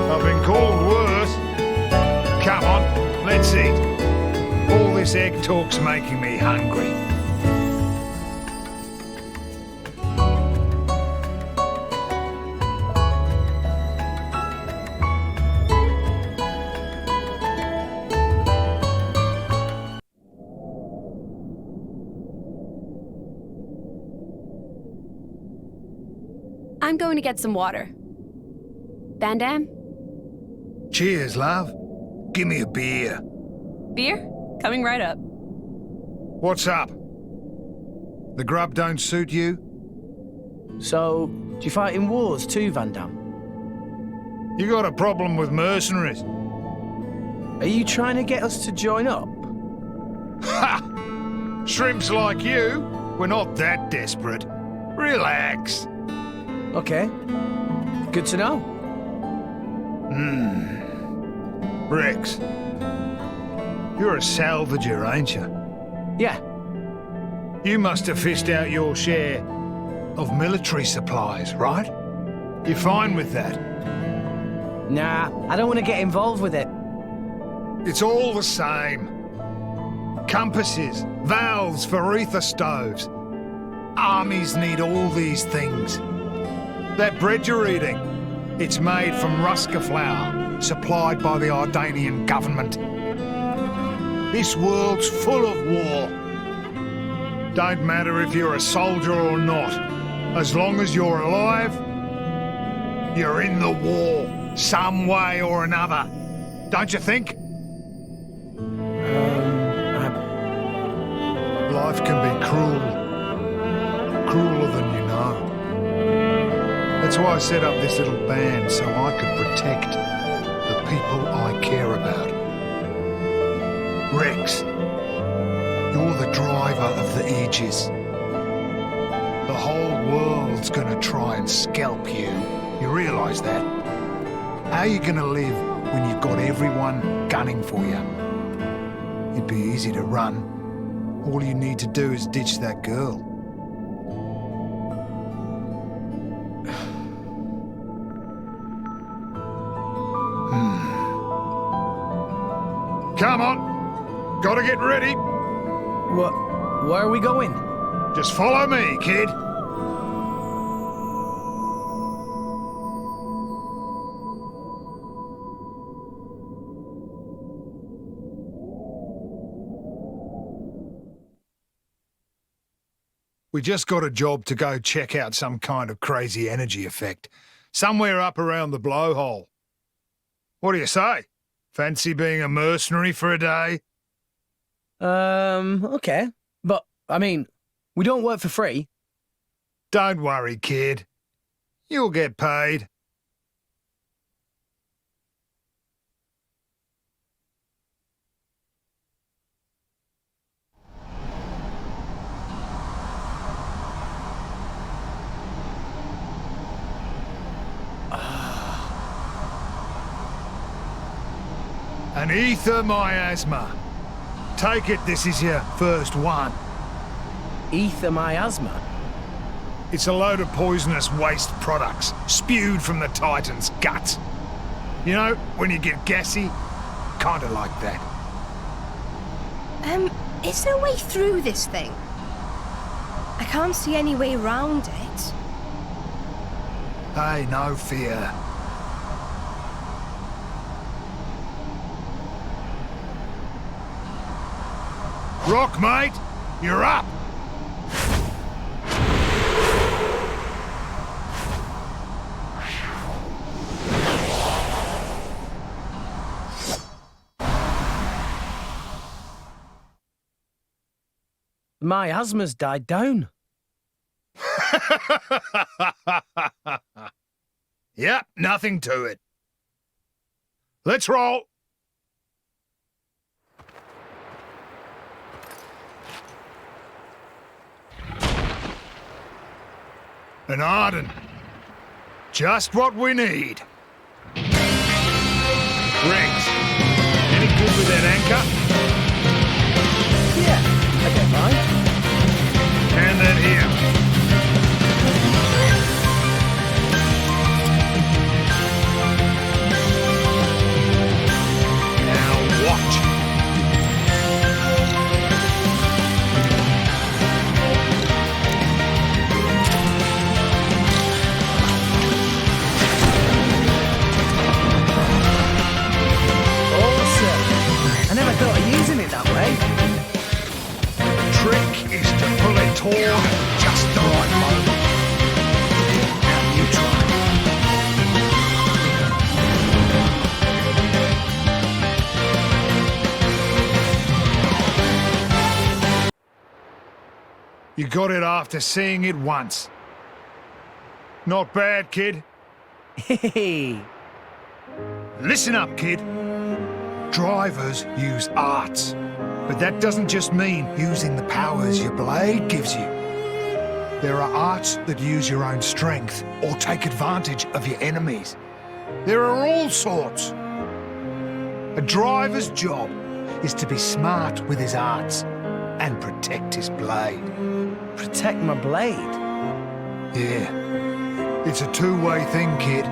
Speaker 3: I've been called worse. Come on, let's eat. All this egg talk's making me hungry.
Speaker 13: I'm going to get some water. Bandam?
Speaker 3: Cheers, love. Give me a beer.
Speaker 13: Beer? Coming right up.
Speaker 3: What's up? The grub don't suit you?
Speaker 1: So, do you fight in wars too, Van Damme?
Speaker 3: You got a problem with mercenaries?
Speaker 1: Are you trying to get us to join up?
Speaker 3: Ha! Shrimps like you, we're not that desperate. Relax.
Speaker 1: Okay. Good to know.
Speaker 3: Rex, you're a salvager, ain't you?
Speaker 1: Yeah.
Speaker 3: You must have fished out your share of military supplies, right? You fine with that?
Speaker 1: Nah, I don't want to get involved with it.
Speaker 3: It's all the same. Compasses, valves for ether stoves. Armies need all these things. That bread you're eating, it's made from ruska flour, supplied by the Ardanian government. This world's full of war. Don't matter if you're a soldier or not. As long as you're alive, you're in the war, some way or another. Don't you think? Life can be cruel. Crueler than you know. That's why I set up this little band, so I could protect the people I care about. Rex, you're the driver of the Aegis. The whole world's gonna try and scalp you. You realise that? How are you gonna live when you've got everyone gunning for you? It'd be easy to run. All you need to do is ditch that girl. Come on! Gotta get ready!
Speaker 1: Where are we going?
Speaker 3: Just follow me, kid. We just got a job to go check out some kind of crazy energy effect. Somewhere up around the blowhole. What do you say? Fancy being a mercenary for a day?
Speaker 1: Okay. But, I mean, we don't work for free.
Speaker 3: Don't worry, kid. You'll get paid. An ether miasma. Take it this is your first one.
Speaker 1: Ether miasma?
Speaker 3: It's a load of poisonous waste products spewed from the Titan's guts. You know, when you get gassy? Kinda like that.
Speaker 13: Is there a way through this thing? I can't see any way around it.
Speaker 3: Hey, no fear. Rock, mate! You're up!
Speaker 1: Miasma's died down.
Speaker 3: Yep, nothing to it. Let's roll! An Arden. Just what we need. Rex, any good with that anchor?
Speaker 1: Yeah, I don't mind.
Speaker 3: Hand that here. before, just the right moment. Now you try. You got it after seeing it once. Not bad, kid.
Speaker 1: Hey.
Speaker 3: Listen up, kid. Drivers use arts, but that doesn't just mean using the powers your blade gives you. There are arts that use your own strength or take advantage of your enemies. There are all sorts. A driver's job is to be smart with his arts and protect his blade.
Speaker 1: Protect my blade?
Speaker 3: Yeah. It's a two-way thing, kid.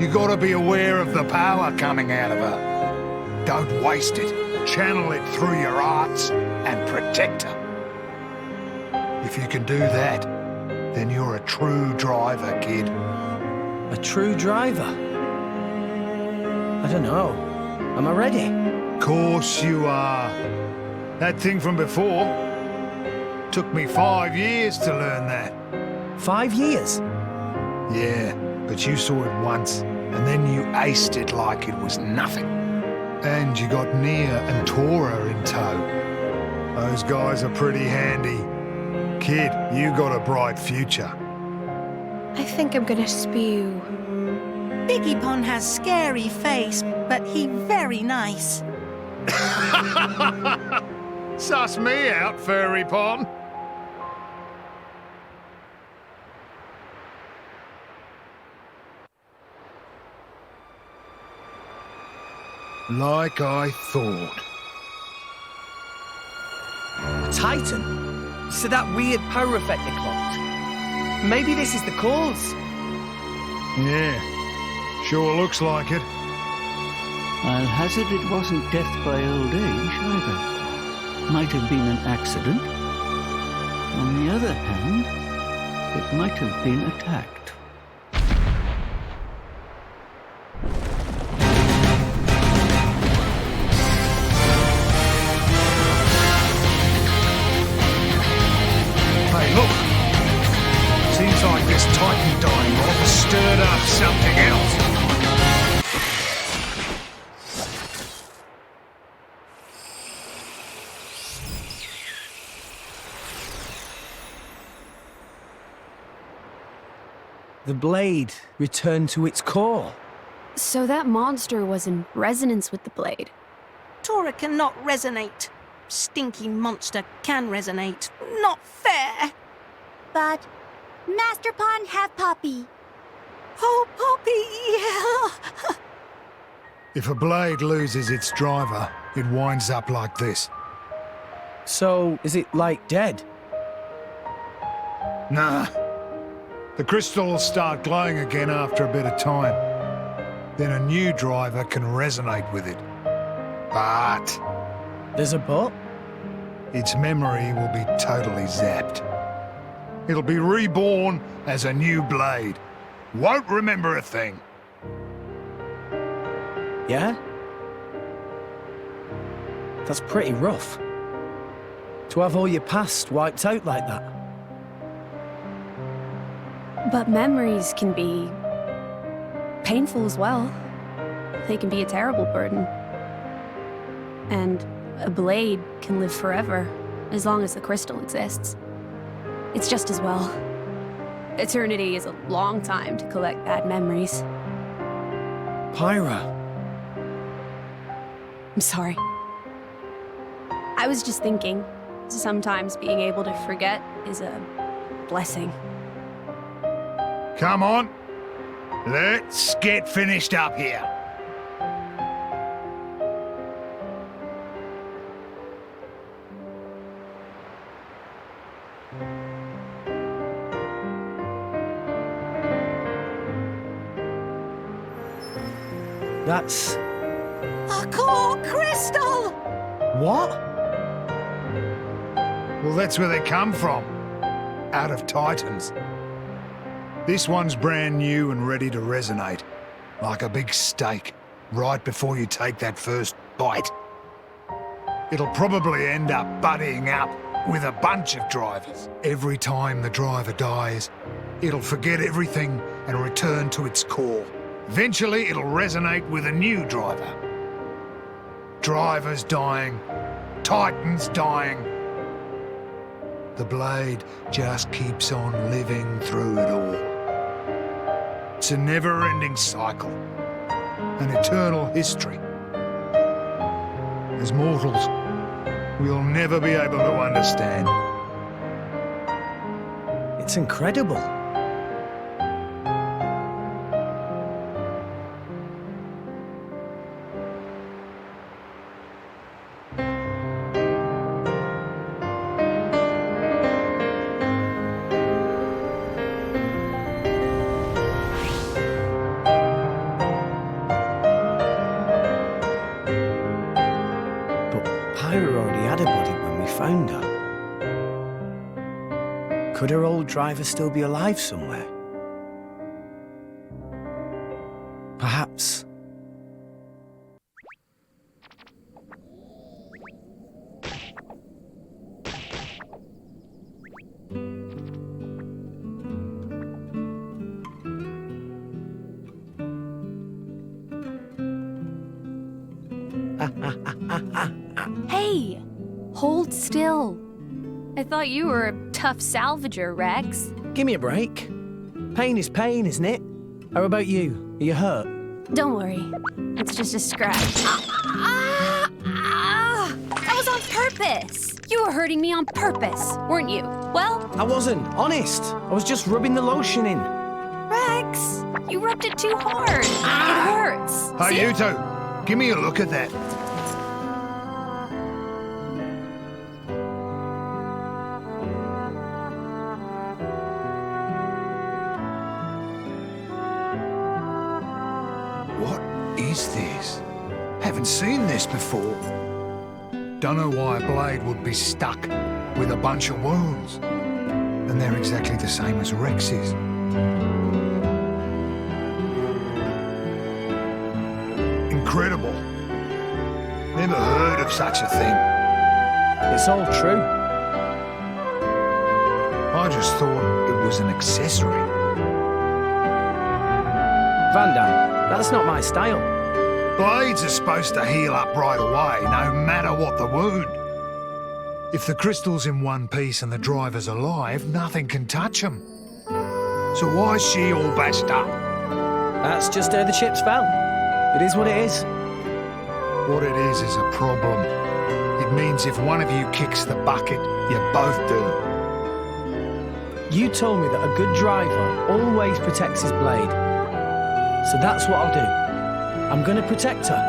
Speaker 3: You gotta be aware of the power coming out of her. Don't waste it. Channel it through your arts and protect her. If you can do that, then you're a true driver, kid.
Speaker 1: A true driver? I don't know. Am I ready?
Speaker 3: Course you are. That thing from before took me 5 years to learn that.
Speaker 1: 5 years?
Speaker 3: Yeah, but you saw it once, and then you aced it like it was nothing. And you got Nia and Tora in tow. Those guys are pretty handy. Kid, you got a bright future.
Speaker 13: I think I'm gonna spew.
Speaker 19: Biggie Pon has scary face, but he very nice.
Speaker 3: Suss me out, Furry Pon. Like I thought.
Speaker 1: A Titan? So that weird power effect they clocked. Maybe this is the cause.
Speaker 3: Yeah, sure looks like it.
Speaker 2: I'll hazard it wasn't death by old age either. Might have been an accident. On the other hand, it might have been attacked.
Speaker 3: Hey, look! Seems like this Titan dying off has stirred up something else.
Speaker 1: The blade returned to its core.
Speaker 13: So that monster was in resonance with the blade.
Speaker 19: Tora cannot resonate. Stinky monster can resonate. Not fair.
Speaker 20: But Master Pon have Poppy.
Speaker 19: Oh, Poppy, yeah.
Speaker 3: If a blade loses its driver, it winds up like this.
Speaker 1: So, is it like dead?
Speaker 3: Nah. The crystal will start glowing again after a bit of time. Then a new driver can resonate with it. But
Speaker 1: there's a but?
Speaker 3: Its memory will be totally zapped. It'll be reborn as a new blade. Won't remember a thing.
Speaker 1: Yeah? That's pretty rough. To have all your past wiped out like that.
Speaker 13: But memories can be painful as well. They can be a terrible burden. And a blade can live forever, as long as the crystal exists. It's just as well. Eternity is a long time to collect bad memories.
Speaker 1: Pyra.
Speaker 13: I'm sorry. I was just thinking, sometimes being able to forget is a blessing.
Speaker 3: Come on. Let's get finished up here.
Speaker 1: That's...
Speaker 19: a core crystal!
Speaker 1: What?
Speaker 3: Well, that's where they come from. Out of Titans. This one's brand new and ready to resonate. Like a big steak, right before you take that first bite. It'll probably end up buddying up with a bunch of drivers. Every time the driver dies, it'll forget everything and return to its core. Eventually, it'll resonate with a new driver. Drivers dying, titans dying. The blade just keeps on living through it all. It's a never-ending cycle, an eternal history. As mortals, we'll never be able to understand.
Speaker 1: It's incredible. Could her old driver still be alive somewhere? Perhaps.
Speaker 13: Hey! Hold still. I thought you were a tough salvager, Rex.
Speaker 1: Give me a break. Pain is pain, isn't it? How about you? Are you hurt?
Speaker 13: Don't worry. It's just a scratch. That was on purpose. You were hurting me on purpose, weren't you? Well,
Speaker 1: I wasn't, honest. I was just rubbing the lotion in.
Speaker 13: Rex, you rubbed it too hard. It hurts.
Speaker 3: Hey,
Speaker 13: See?
Speaker 3: you two, give me a look at that. Is this? Haven't seen this before. Don't know why a blade would be stuck with a bunch of wounds. And they're exactly the same as Rex's. Incredible. Never heard of such a thing.
Speaker 1: It's all true.
Speaker 3: I just thought it was an accessory.
Speaker 1: Van Damme, that's not my style.
Speaker 3: Blades are supposed to heal up right away, no matter what the wound. If the crystal's in one piece and the driver's alive, nothing can touch him. So why's she all bashed up?
Speaker 1: That's just how the chips fell. It is what it is.
Speaker 3: What it is a problem. It means if one of you kicks the bucket, you both do.
Speaker 1: You told me that a good driver always protects his blade. So that's what I'll do. I'm gonna protect her.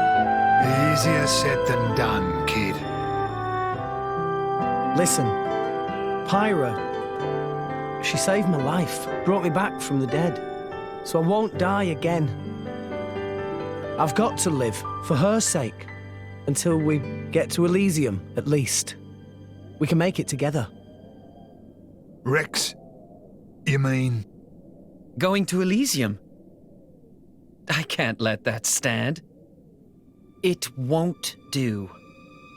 Speaker 3: Easier said than done, kid.
Speaker 1: Listen, Pyra, she saved my life, brought me back from the dead, so I won't die again. I've got to live, for her sake, until we get to Elysium, at least. We can make it together.
Speaker 3: Rex, you mean?
Speaker 10: Going to Elysium? I can't let that stand. It won't do.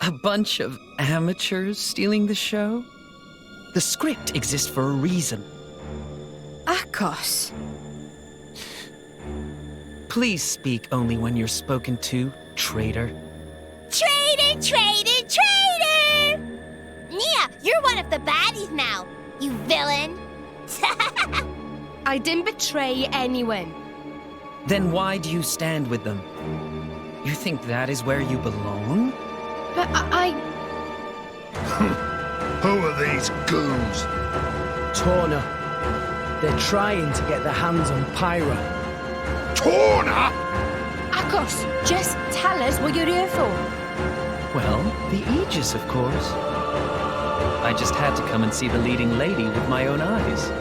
Speaker 10: A bunch of amateurs stealing the show? The script exists for a reason.
Speaker 13: Akos.
Speaker 10: Please speak only when you're spoken to, traitor.
Speaker 22: Traitor, traitor, traitor! Nia, you're one of the baddies now, you villain.
Speaker 13: I didn't betray anyone.
Speaker 10: Then why do you stand with them? You think that is where you belong?
Speaker 13: But I...
Speaker 3: Who are these goons?
Speaker 1: Torna. They're trying to get their hands on Pyra.
Speaker 3: Torna?
Speaker 13: Akos, just tell us what you're here for.
Speaker 10: Well, the Aegis, of course. I just had to come and see the leading lady with my own eyes.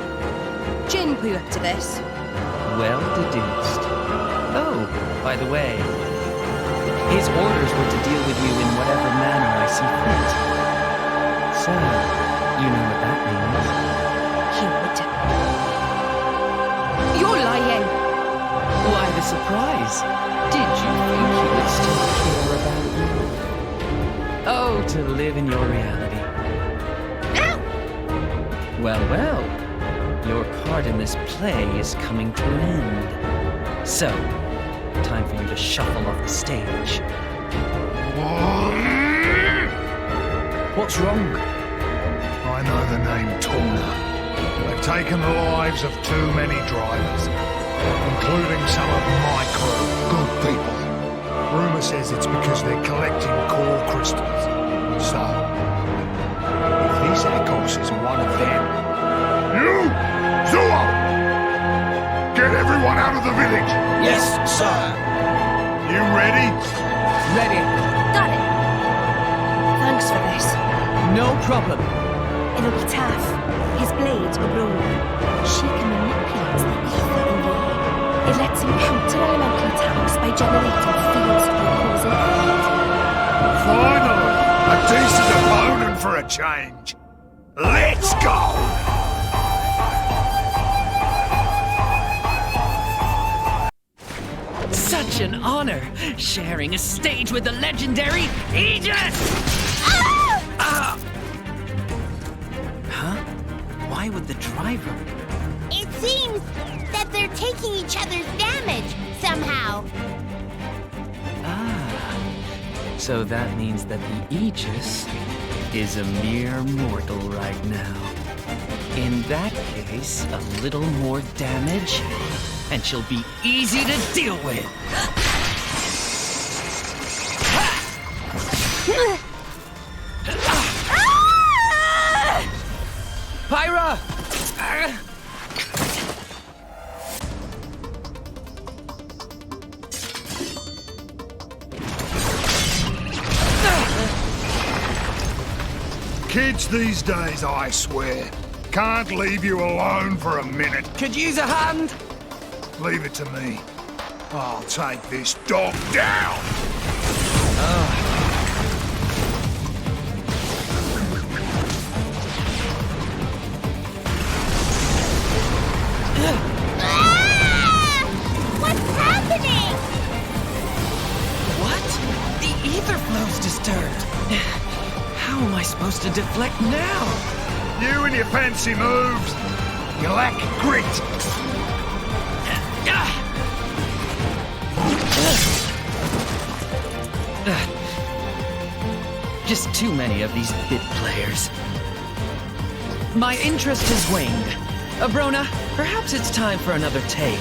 Speaker 13: Jin put you up to this.
Speaker 10: Well deduced. Oh, by the way, his orders were to deal with you in whatever manner I see fit. So, you know what that means.
Speaker 13: He would. You're lying.
Speaker 10: Why the surprise? Did you think he would still care about you? Oh, to live in your reality. Well, well. Your part in this play is coming to an end. So, time for you to shuffle off the stage.
Speaker 1: What's wrong?
Speaker 3: I know the name Torna. They've taken the lives of too many drivers, including some of my crew, good people. Rumour says it's because they're collecting core crystals. So, if this Amos is one of them... You! Zua! Get everyone out of the village!
Speaker 6: Yes, sir.
Speaker 3: You ready?
Speaker 1: Ready.
Speaker 7: Got it. Thanks for this.
Speaker 1: No problem.
Speaker 13: It'll be tough. His blades are grown. She can manipulate the ether in the air. It lets him counter elemental attacks by generating fields that cause impact.
Speaker 3: Finally! A decent opponent for a change. Let's go!
Speaker 10: Such an honor, sharing a stage with the legendary Aegis! Ah! Huh? Why would the driver?
Speaker 22: It seems that they're taking each other's damage somehow.
Speaker 10: So that means that the Aegis is a mere mortal right now. In that case, a little more damage, and she'll be easy to deal with. Pyra!
Speaker 3: Kids these days, I swear, can't leave you alone for a minute.
Speaker 1: Could use a hand?
Speaker 3: Leave it to me. I'll take this dog down!
Speaker 22: What's happening?
Speaker 10: What? The ether flow's disturbed. How am I supposed to deflect now?
Speaker 3: You and your fancy moves. You lack grit.
Speaker 10: Just too many of these bit players. My interest has waned. Abrona, perhaps it's time for another tale.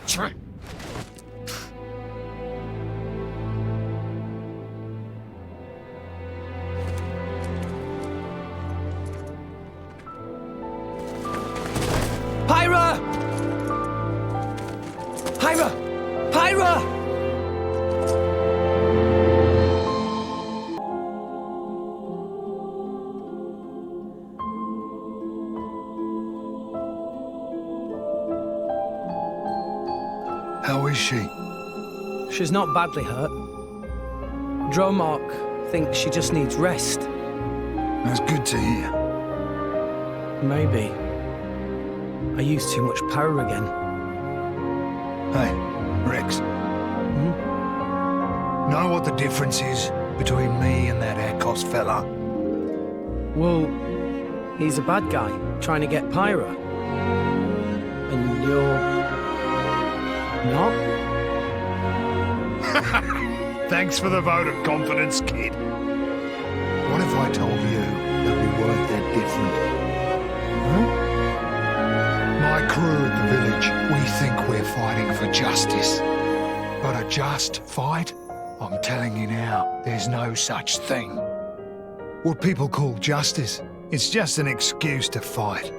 Speaker 22: Sure.
Speaker 1: Pyra! Pyra!
Speaker 3: How is she?
Speaker 1: She's not badly hurt. Dromark thinks she just needs rest.
Speaker 3: That's good to hear.
Speaker 1: Maybe. I used too much power again.
Speaker 3: Hey, Rex. Know what the difference is between me and that Amos fella?
Speaker 1: Well, he's a bad guy, trying to get Pyra. And you're... not?
Speaker 3: Thanks for the vote of confidence, kid. What if I told you that we weren't that different? My crew at the village, we think we're fighting for justice. But a just fight? I'm telling you now, there's no such thing. What people call justice, it's just an excuse to fight.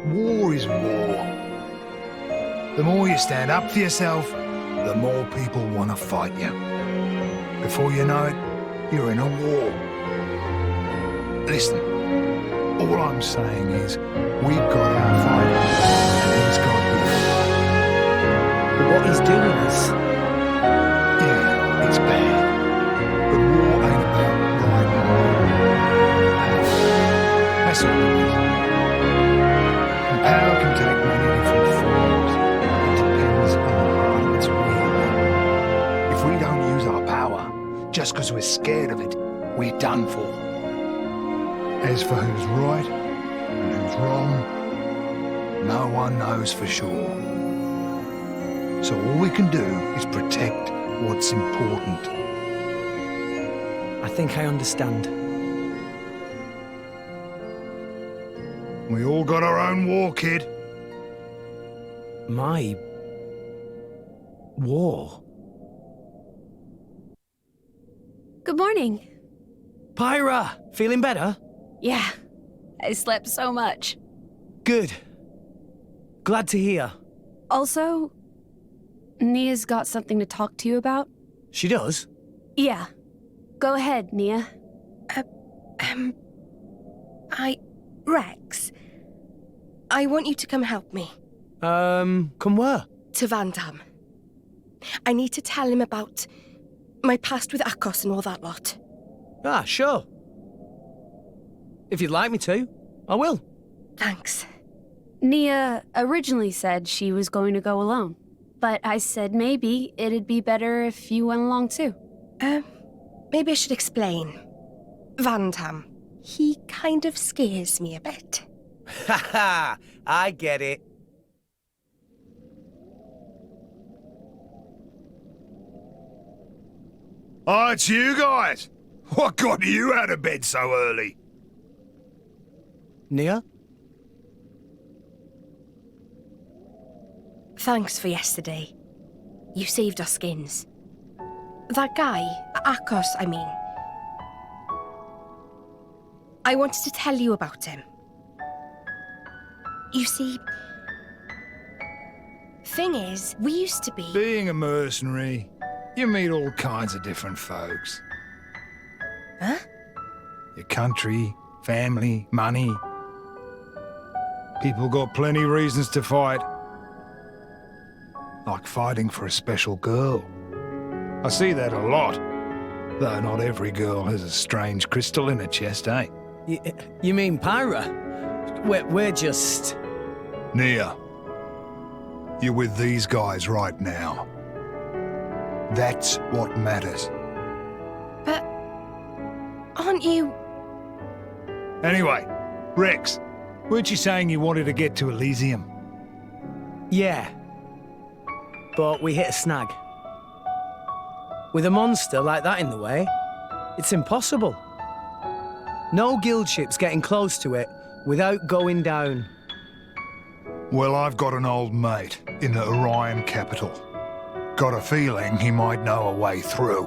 Speaker 3: War is war. The more you stand up for yourself, the more people want to fight you. Before you know it, you're in a war. Listen, all I'm saying is, we've got our fight, and he's got his.
Speaker 1: But what he's doing is...
Speaker 3: Yeah, it's bad. But war ain't about right and wrong. That's all it is. And power can take many different forms. It depends on the heart of its wielder. If we don't use our power, just because scared of it, we're done for. As for who's right and who's wrong, no one knows for sure. So all we can do is protect what's important.
Speaker 1: I think I understand.
Speaker 3: We all got our own war, kid.
Speaker 1: My... war?
Speaker 13: Good morning.
Speaker 1: Pyra! Feeling better?
Speaker 13: Yeah, I slept so much.
Speaker 1: Good. Glad to hear.
Speaker 13: Also, Nia's got something to talk to you about.
Speaker 1: She does?
Speaker 13: Yeah. Go ahead, Nia.
Speaker 11: Rex, I want you to come help me.
Speaker 1: Come where?
Speaker 11: To Van Damme. I need to tell him about my past with Akos and all that lot.
Speaker 1: Ah, sure. If you'd like me to, I will.
Speaker 11: Thanks.
Speaker 13: Nia originally said she was going to go alone, but I said maybe it'd be better if you went along too.
Speaker 11: Maybe I should explain. Van Damme, he kind of scares me a bit.
Speaker 1: Haha, I get it.
Speaker 3: Oh, it's you guys! What got you out of bed so early?
Speaker 1: Nia?
Speaker 11: Thanks for yesterday. You saved our skins. That guy, Akos, I mean. I wanted to tell you about him. You see, thing is, we used to be...
Speaker 3: Being a mercenary, you meet all kinds of different folks.
Speaker 11: Huh?
Speaker 3: Your country, family, money. People got plenty reasons to fight. Like fighting for a special girl. I see that a lot. Though not every girl has a strange crystal in her chest, eh?
Speaker 1: You mean Pyra? We're just...
Speaker 3: Nia, you're with these guys right now. That's what matters.
Speaker 11: But... aren't you...
Speaker 3: Anyway, Rex, weren't you saying you wanted to get to Elysium?
Speaker 1: Yeah. But we hit a snag. With a monster like that in the way, it's impossible. No guild ship's getting close to it without going down.
Speaker 3: Well, I've got an old mate in the Orion capital. Got a feeling he might know a way through.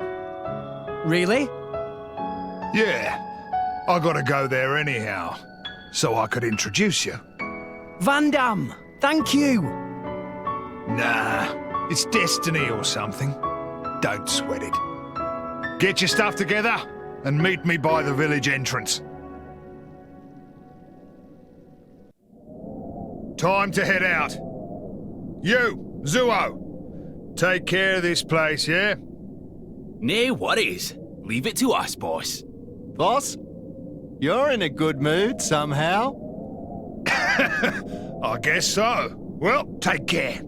Speaker 1: Really?
Speaker 3: Yeah. I gotta go there anyhow, so I could introduce you.
Speaker 1: Van Damme, thank you!
Speaker 3: Nah, it's destiny or something. Don't sweat it. Get your stuff together and meet me by the village entrance. Time to head out. You, Zuo, take care of this place, yeah?
Speaker 5: No worries. Leave it to us, boss.
Speaker 14: Boss, you're in a good mood somehow.
Speaker 3: I guess so. Well, take care.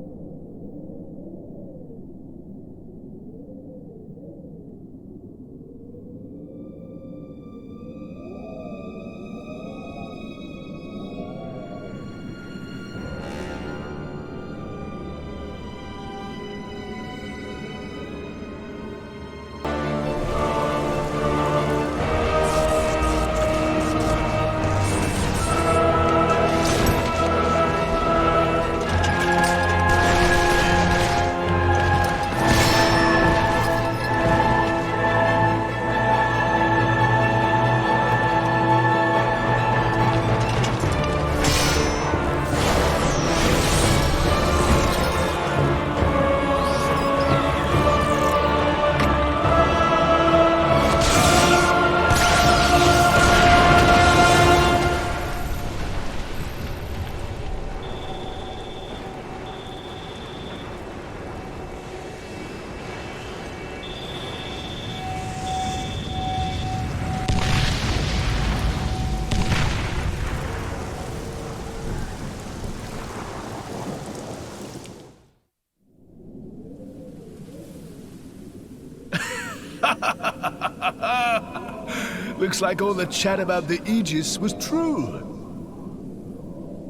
Speaker 15: Looks like all the chat about the Aegis was true.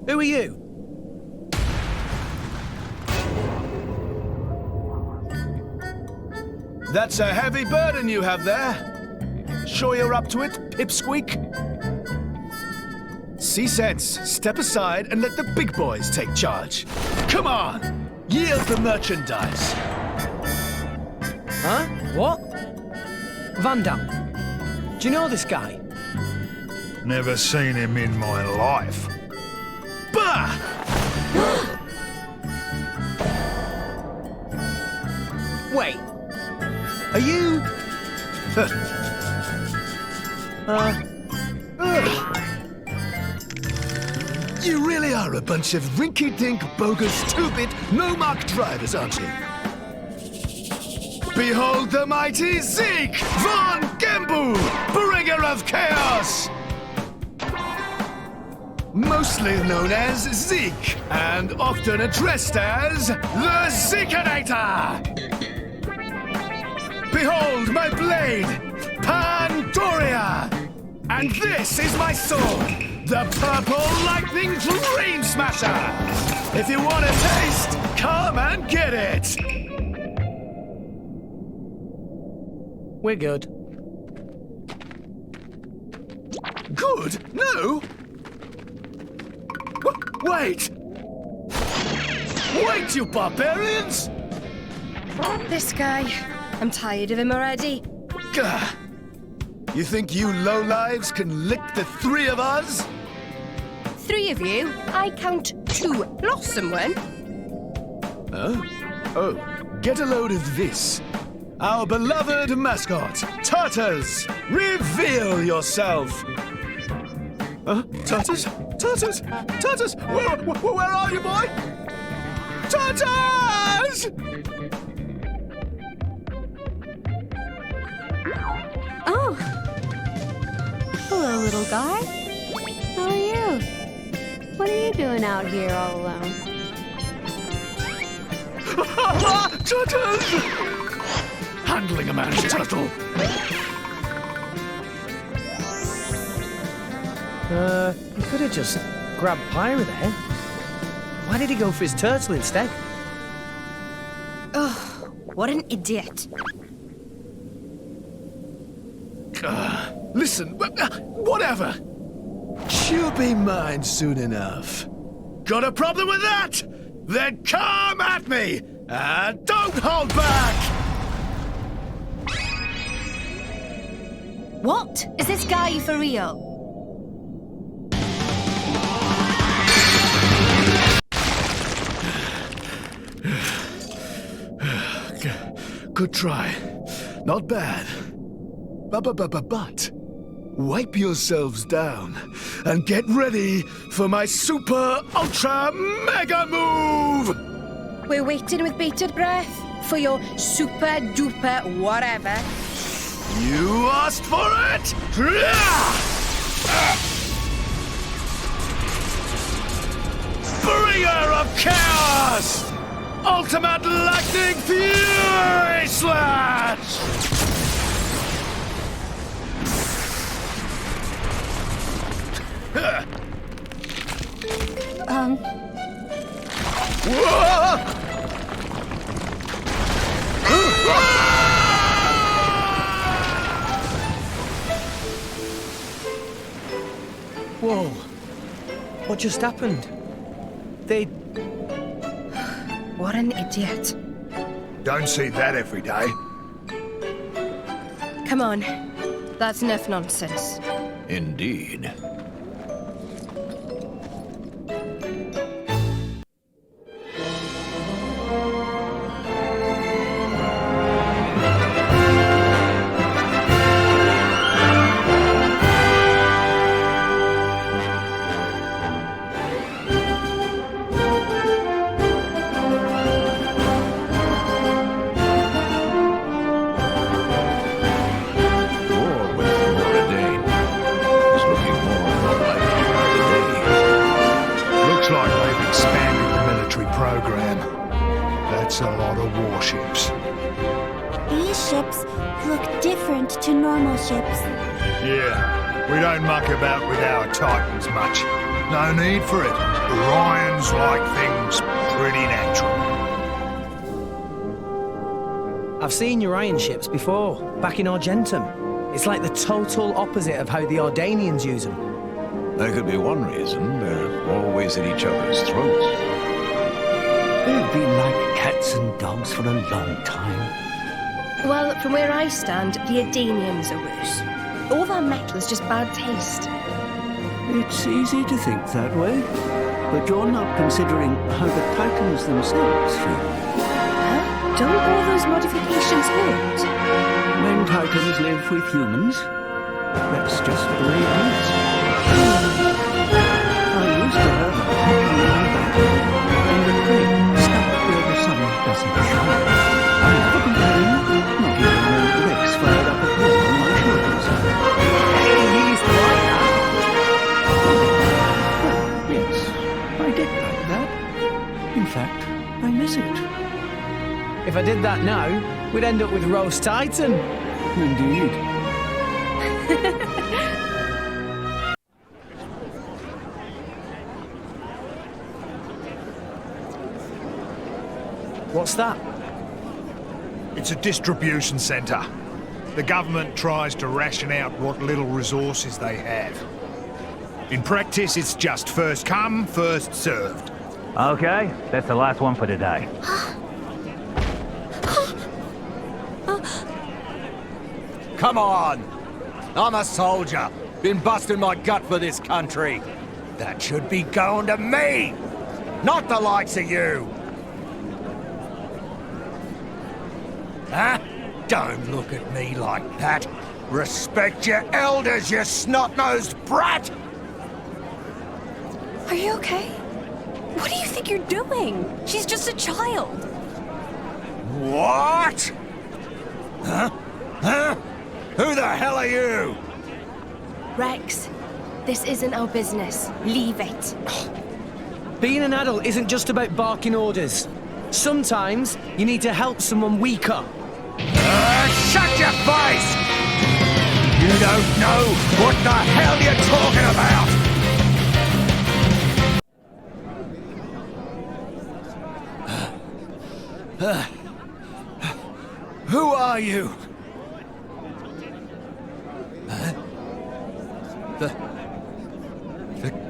Speaker 1: Who are you?
Speaker 15: That's a heavy burden you have there. Sure you're up to it, Pipsqueak? See sense, step aside and let the big boys take charge. Come on, yield the merchandise.
Speaker 1: Huh? What? Van Damme. Do you know this guy?
Speaker 3: Never seen him in my life.
Speaker 15: Bah!
Speaker 1: Wait. Are you...
Speaker 15: You really are a bunch of rinky-dink, bogus, stupid, no-mark drivers, aren't you? Behold the mighty Zeke von Gembu, bringer of chaos! Mostly known as Zeke, and often addressed as the Zekenator! Behold my blade, Pandoria! And this is my sword, the Purple Lightning Dream Smasher! If you want a taste, come and get it!
Speaker 1: We're good.
Speaker 15: Good? No? Wait! Wait, you barbarians!
Speaker 11: This guy. I'm tired of him already.
Speaker 15: Gah! You think you lowlives can lick the three of us?
Speaker 11: 3 of you? I count 2. Lost someone?
Speaker 15: Huh? Oh, get a load of this. Our beloved mascot, Tartars! Reveal yourself! Huh? Tartars? Tartars? Tartars? Where are you, boy? Tartars!
Speaker 13: Oh. Hello, little guy. How are you? What are you doing out here all alone?
Speaker 15: Turtles! Handling a man's turtle.
Speaker 1: He could have just grabbed Pyra there. Why did he go for his turtle instead?
Speaker 11: Oh, what an idiot.
Speaker 15: Listen, whatever. She'll be mine soon enough. Got a problem with that? Then come at me, and don't hold back!
Speaker 11: What? Is this guy for real?
Speaker 15: Good try. Not bad. But wipe yourselves down and get ready for my super ultra mega move!
Speaker 11: We're waiting with bated breath for your super duper whatever.
Speaker 15: You asked for it! Bringer of chaos! Ultimate lightning fury slash!
Speaker 1: Whoa. What just happened? They...
Speaker 11: What an idiot.
Speaker 3: Don't see that every day.
Speaker 11: Come on. That's enough nonsense.
Speaker 12: Indeed.
Speaker 3: That's a lot of warships.
Speaker 20: These ships look different to normal ships.
Speaker 3: Yeah, we don't muck about with our Titans much. No need for it. Orions like things pretty natural.
Speaker 1: I've seen Urian ships before, back in Argentum. It's like the total opposite of how the Ardanians use them.
Speaker 12: There could be one reason. They're always at each other's throats.
Speaker 2: They've been like cats and dogs for a long time.
Speaker 11: Well, from where I stand, the Ardanians are worse. All that metal is just bad taste.
Speaker 2: It's easy to think that way, but you're not considering how the Titans themselves feel.
Speaker 11: Huh? Don't all those modifications hurt?
Speaker 2: When Titans live with humans, that's just the way it is. I used to have a hole in my back, and the crane stuck where the sun doesn't shine. I never complained, not even when Rex fired up a hole on my shoulders.
Speaker 1: Hey, you used to like that.
Speaker 2: Yes, I did like that. In fact, I miss it.
Speaker 1: If I did that now, we'd end up with roast Titan.
Speaker 2: Indeed.
Speaker 1: What's that?
Speaker 3: It's a distribution centre. The government tries to ration out what little resources they have. In practice, it's just first come, first served.
Speaker 8: Okay, that's the last one for today.
Speaker 6: Come on! I'm a soldier. Been busting my gut for this country. That should be going to me! Not the likes of you! Huh? Don't look at me like that. Respect your elders, you snot-nosed brat!
Speaker 7: Are you okay? What do you think you're doing? She's just a child.
Speaker 6: What? Huh? Huh? Who the hell are you?
Speaker 11: Rex, this isn't our business. Leave it.
Speaker 1: Being an adult isn't just about barking orders. Sometimes you need to help someone weaker.
Speaker 6: Shut your face! You don't know what the hell you're talking about! Who are you?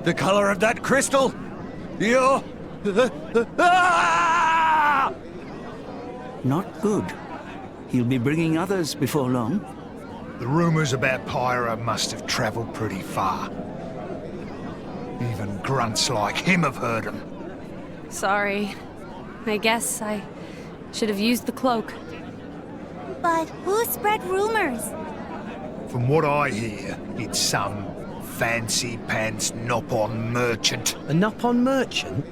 Speaker 6: The color of that crystal? You're...
Speaker 2: Not good. He'll be bringing others before long.
Speaker 3: The rumours about Pyra must have travelled pretty far. Even grunts like him have heard them.
Speaker 13: Sorry. I guess I should have used the cloak.
Speaker 20: But who spread rumors?
Speaker 3: From what I hear, it's some fancy-pants Nopon merchant.
Speaker 1: A Nopon merchant?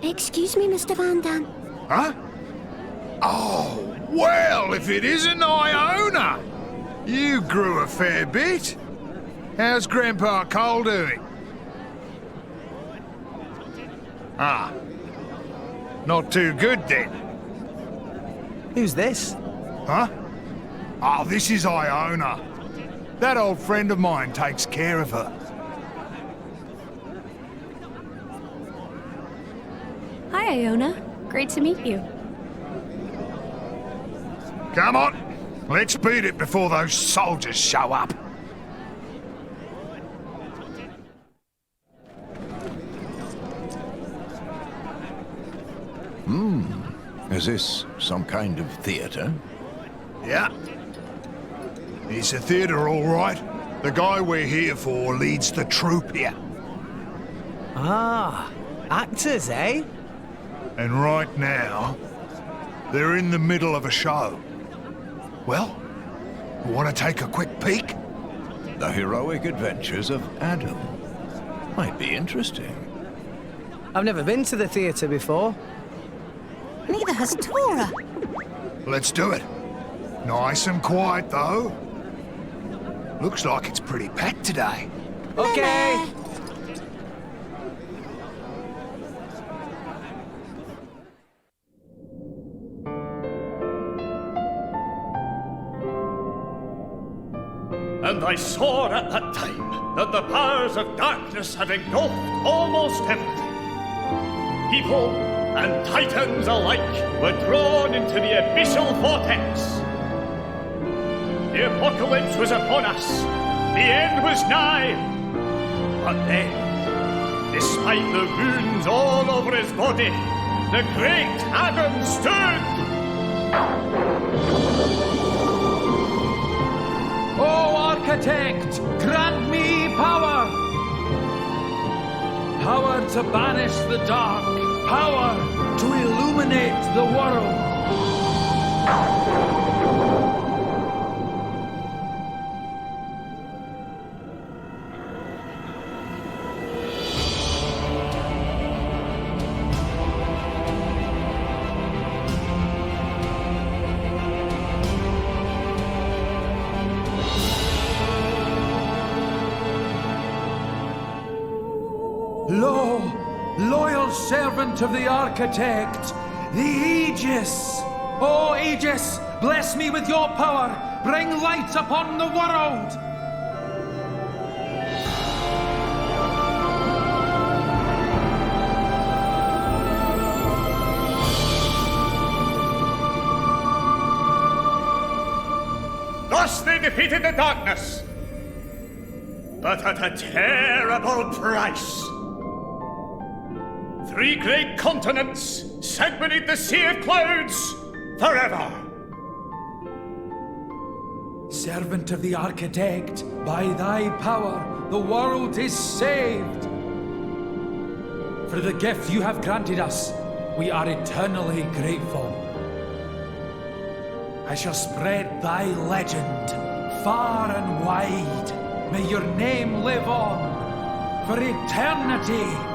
Speaker 20: Excuse me, Mr. Van Dam.
Speaker 3: Huh? Oh, well, if it isn't Iona! You grew a fair bit. How's Grandpa Cole doing? Ah. Not too good, then.
Speaker 1: Who's this?
Speaker 3: Huh? Oh, this is Iona. That old friend of mine takes care of her.
Speaker 13: Hi, Iona. Great to meet you.
Speaker 3: Come on, let's beat it before those soldiers show up.
Speaker 12: Is this some kind of theater?
Speaker 3: Yeah. It's a theater, all right. The guy we're here for leads the troupe here.
Speaker 1: Ah, actors, eh?
Speaker 3: And right now, they're in the middle of a show. Well, want to take a quick peek?
Speaker 12: The heroic adventures of Adam. Might be interesting.
Speaker 1: I've never been to the theatre before.
Speaker 20: Neither has Tora.
Speaker 3: Let's do it. Nice and quiet, though. Looks like it's pretty packed today.
Speaker 1: Okay.
Speaker 9: And I saw at that time that the powers of darkness had engulfed almost everything. People and titans alike were drawn into the abyssal vortex. The apocalypse was upon us. The end was nigh. But then, despite the wounds all over his body, the great Adam stood.
Speaker 16: O Architect, grant me power! Power to banish the dark, power to illuminate the world! Lo, loyal servant of the Architect, the Aegis! O Aegis, bless me with your power! Bring light upon the world!
Speaker 9: Thus they defeated the darkness, but at a terrible price. 3 great continents sank beneath the sea of clouds forever.
Speaker 16: Servant of the Architect, by thy power, the world is saved. For the gift you have granted us, we are eternally grateful. I shall spread thy legend far and wide. May your name live on for eternity.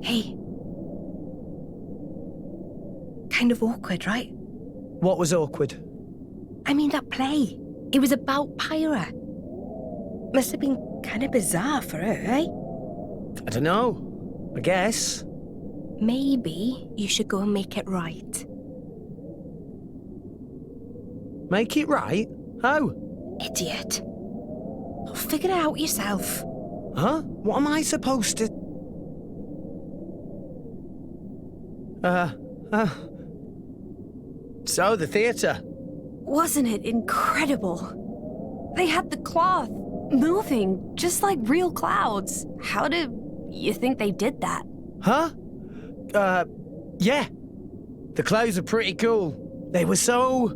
Speaker 11: Hey. Kind of awkward, right?
Speaker 1: What was awkward?
Speaker 11: I mean, that play. It was about Pyra. Must have been kind of bizarre for her, eh?
Speaker 1: I don't know. I guess.
Speaker 11: Maybe you should go and make it right.
Speaker 1: Make it right? How?
Speaker 11: Idiot. Oh, figure it out yourself.
Speaker 1: Huh? What am I supposed to... So, the theatre.
Speaker 13: Wasn't it incredible? They had the cloth moving just like real clouds. How do you think they did that?
Speaker 1: Huh? Yeah. The clothes are pretty cool. They were so...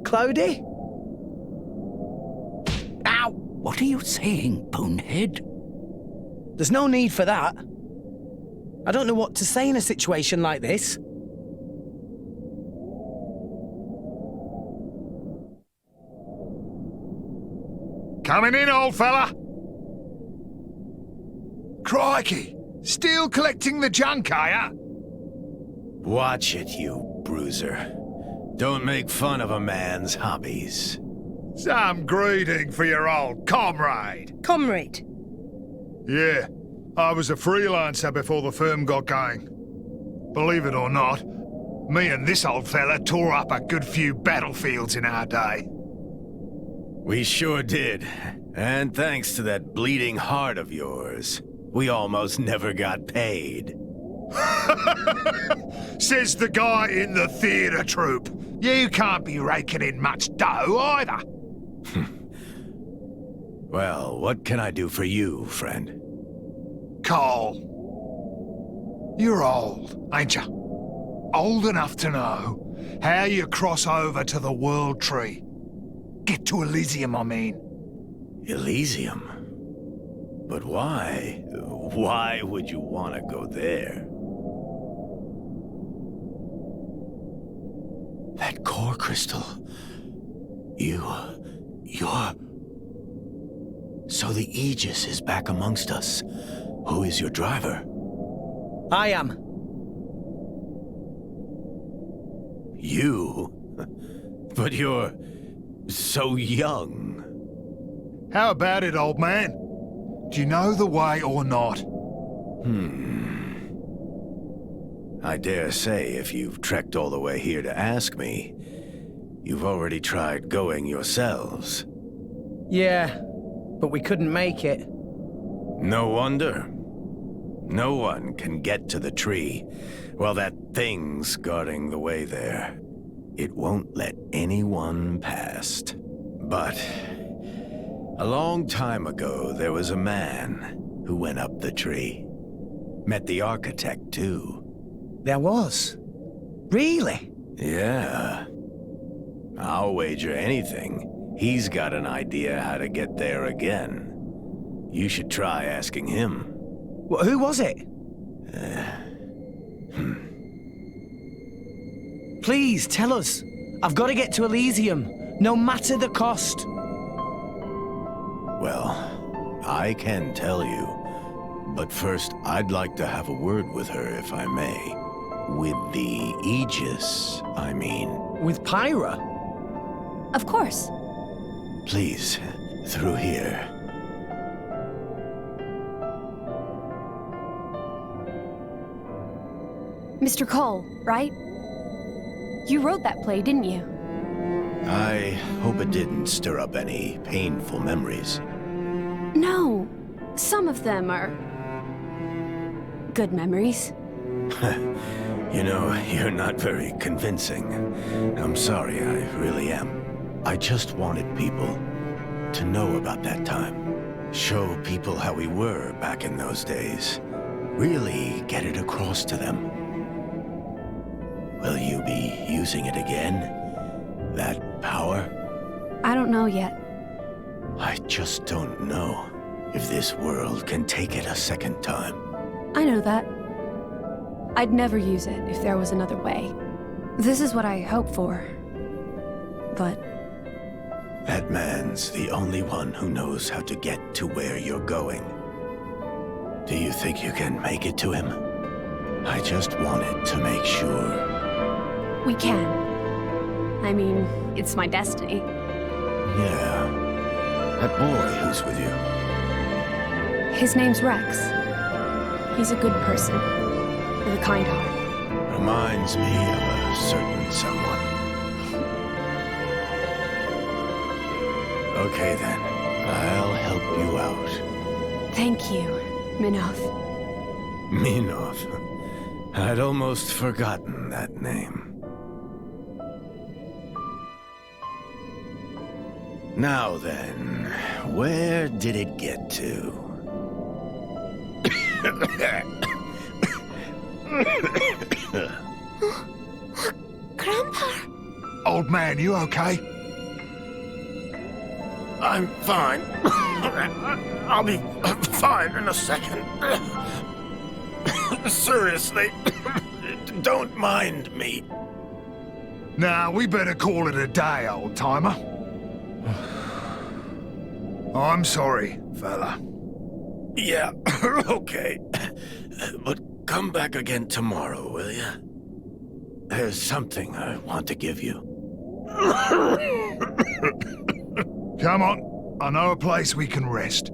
Speaker 1: cloudy?
Speaker 2: Ow! What are you saying, bonehead?
Speaker 1: There's no need for that. I don't know what to say in a situation like this.
Speaker 3: Coming in, old fella. Crikey! Still collecting the junk, are ya?
Speaker 15: Watch it, you bruiser. Don't make fun of a man's hobbies.
Speaker 3: Some greeting for your old comrade.
Speaker 11: Comrade?
Speaker 3: Yeah, I was a freelancer before the firm got going. Believe it or not, me and this old fella tore up a good few battlefields in our day.
Speaker 15: We sure did. And thanks to that bleeding heart of yours, we almost never got paid.
Speaker 3: Says the guy in the theatre troupe. You can't be raking in much dough either.
Speaker 15: Well, what can I do for you, friend?
Speaker 3: Cole, you're old, ain't you? Old enough to know how you cross over to the World Tree. Get to Elysium, I mean.
Speaker 15: Elysium? But why? Why would you want to go there?
Speaker 17: Crystal. You're... So the Aegis is back amongst us. Who is your driver?
Speaker 1: I am.
Speaker 17: You? But you're... so young.
Speaker 3: How about it, old man? Do you know the way or not?
Speaker 17: I dare say if you've trekked all the way here to ask me, you've already tried going yourselves.
Speaker 1: Yeah, but we couldn't make it.
Speaker 17: No wonder. No one can get to the tree. Well, that thing's guarding the way there. It won't let anyone past. But a long time ago, there was a man who went up the tree. Met the architect, too.
Speaker 1: There was? Really?
Speaker 17: Yeah. I'll wager anything. He's got an idea how to get there again. You should try asking him.
Speaker 1: Well, who was it? Please, tell us. I've got to get to Elysium, no matter the cost.
Speaker 17: Well, I can tell you. But first, I'd like to have a word with her, if I may. With the Aegis, I mean.
Speaker 1: With Pyra?
Speaker 13: Of course.
Speaker 17: Please, through here.
Speaker 13: Mr. Cole, right? You wrote that play, didn't you?
Speaker 17: I hope it didn't stir up any painful memories.
Speaker 13: No. Some of them are... good memories.
Speaker 17: You know, you're not very convincing. I'm sorry, I really am. I just wanted people to know about that time. Show people how we were back in those days. Really get it across to them. Will you be using it again? That power?
Speaker 13: I don't know yet.
Speaker 17: I just don't know if this world can take it a second time.
Speaker 13: I know that. I'd never use it if there was another way. This is what I hope for. But...
Speaker 17: that man's the only one who knows how to get to where you're going. Do you think you can make it to him? I just wanted to make sure.
Speaker 13: We can. I mean, it's my destiny.
Speaker 17: Yeah. That boy who's with you.
Speaker 13: His name's Rex. He's a good person. With a kind heart.
Speaker 17: Reminds me of a certain someone. Okay then. I'll help you out.
Speaker 13: Thank you, Minoth.
Speaker 17: Minoth? I'd almost forgotten that name. Now then, where did it get to?
Speaker 20: Grandpa!
Speaker 3: Old man, you okay?
Speaker 17: I'm fine. I'll be fine in a second. Seriously, don't mind me.
Speaker 3: Nah, we better call it a day, old-timer. I'm sorry, fella.
Speaker 17: Yeah, okay. But come back again tomorrow, will you? There's something I want to give you.
Speaker 3: Come on. I know a place we can rest.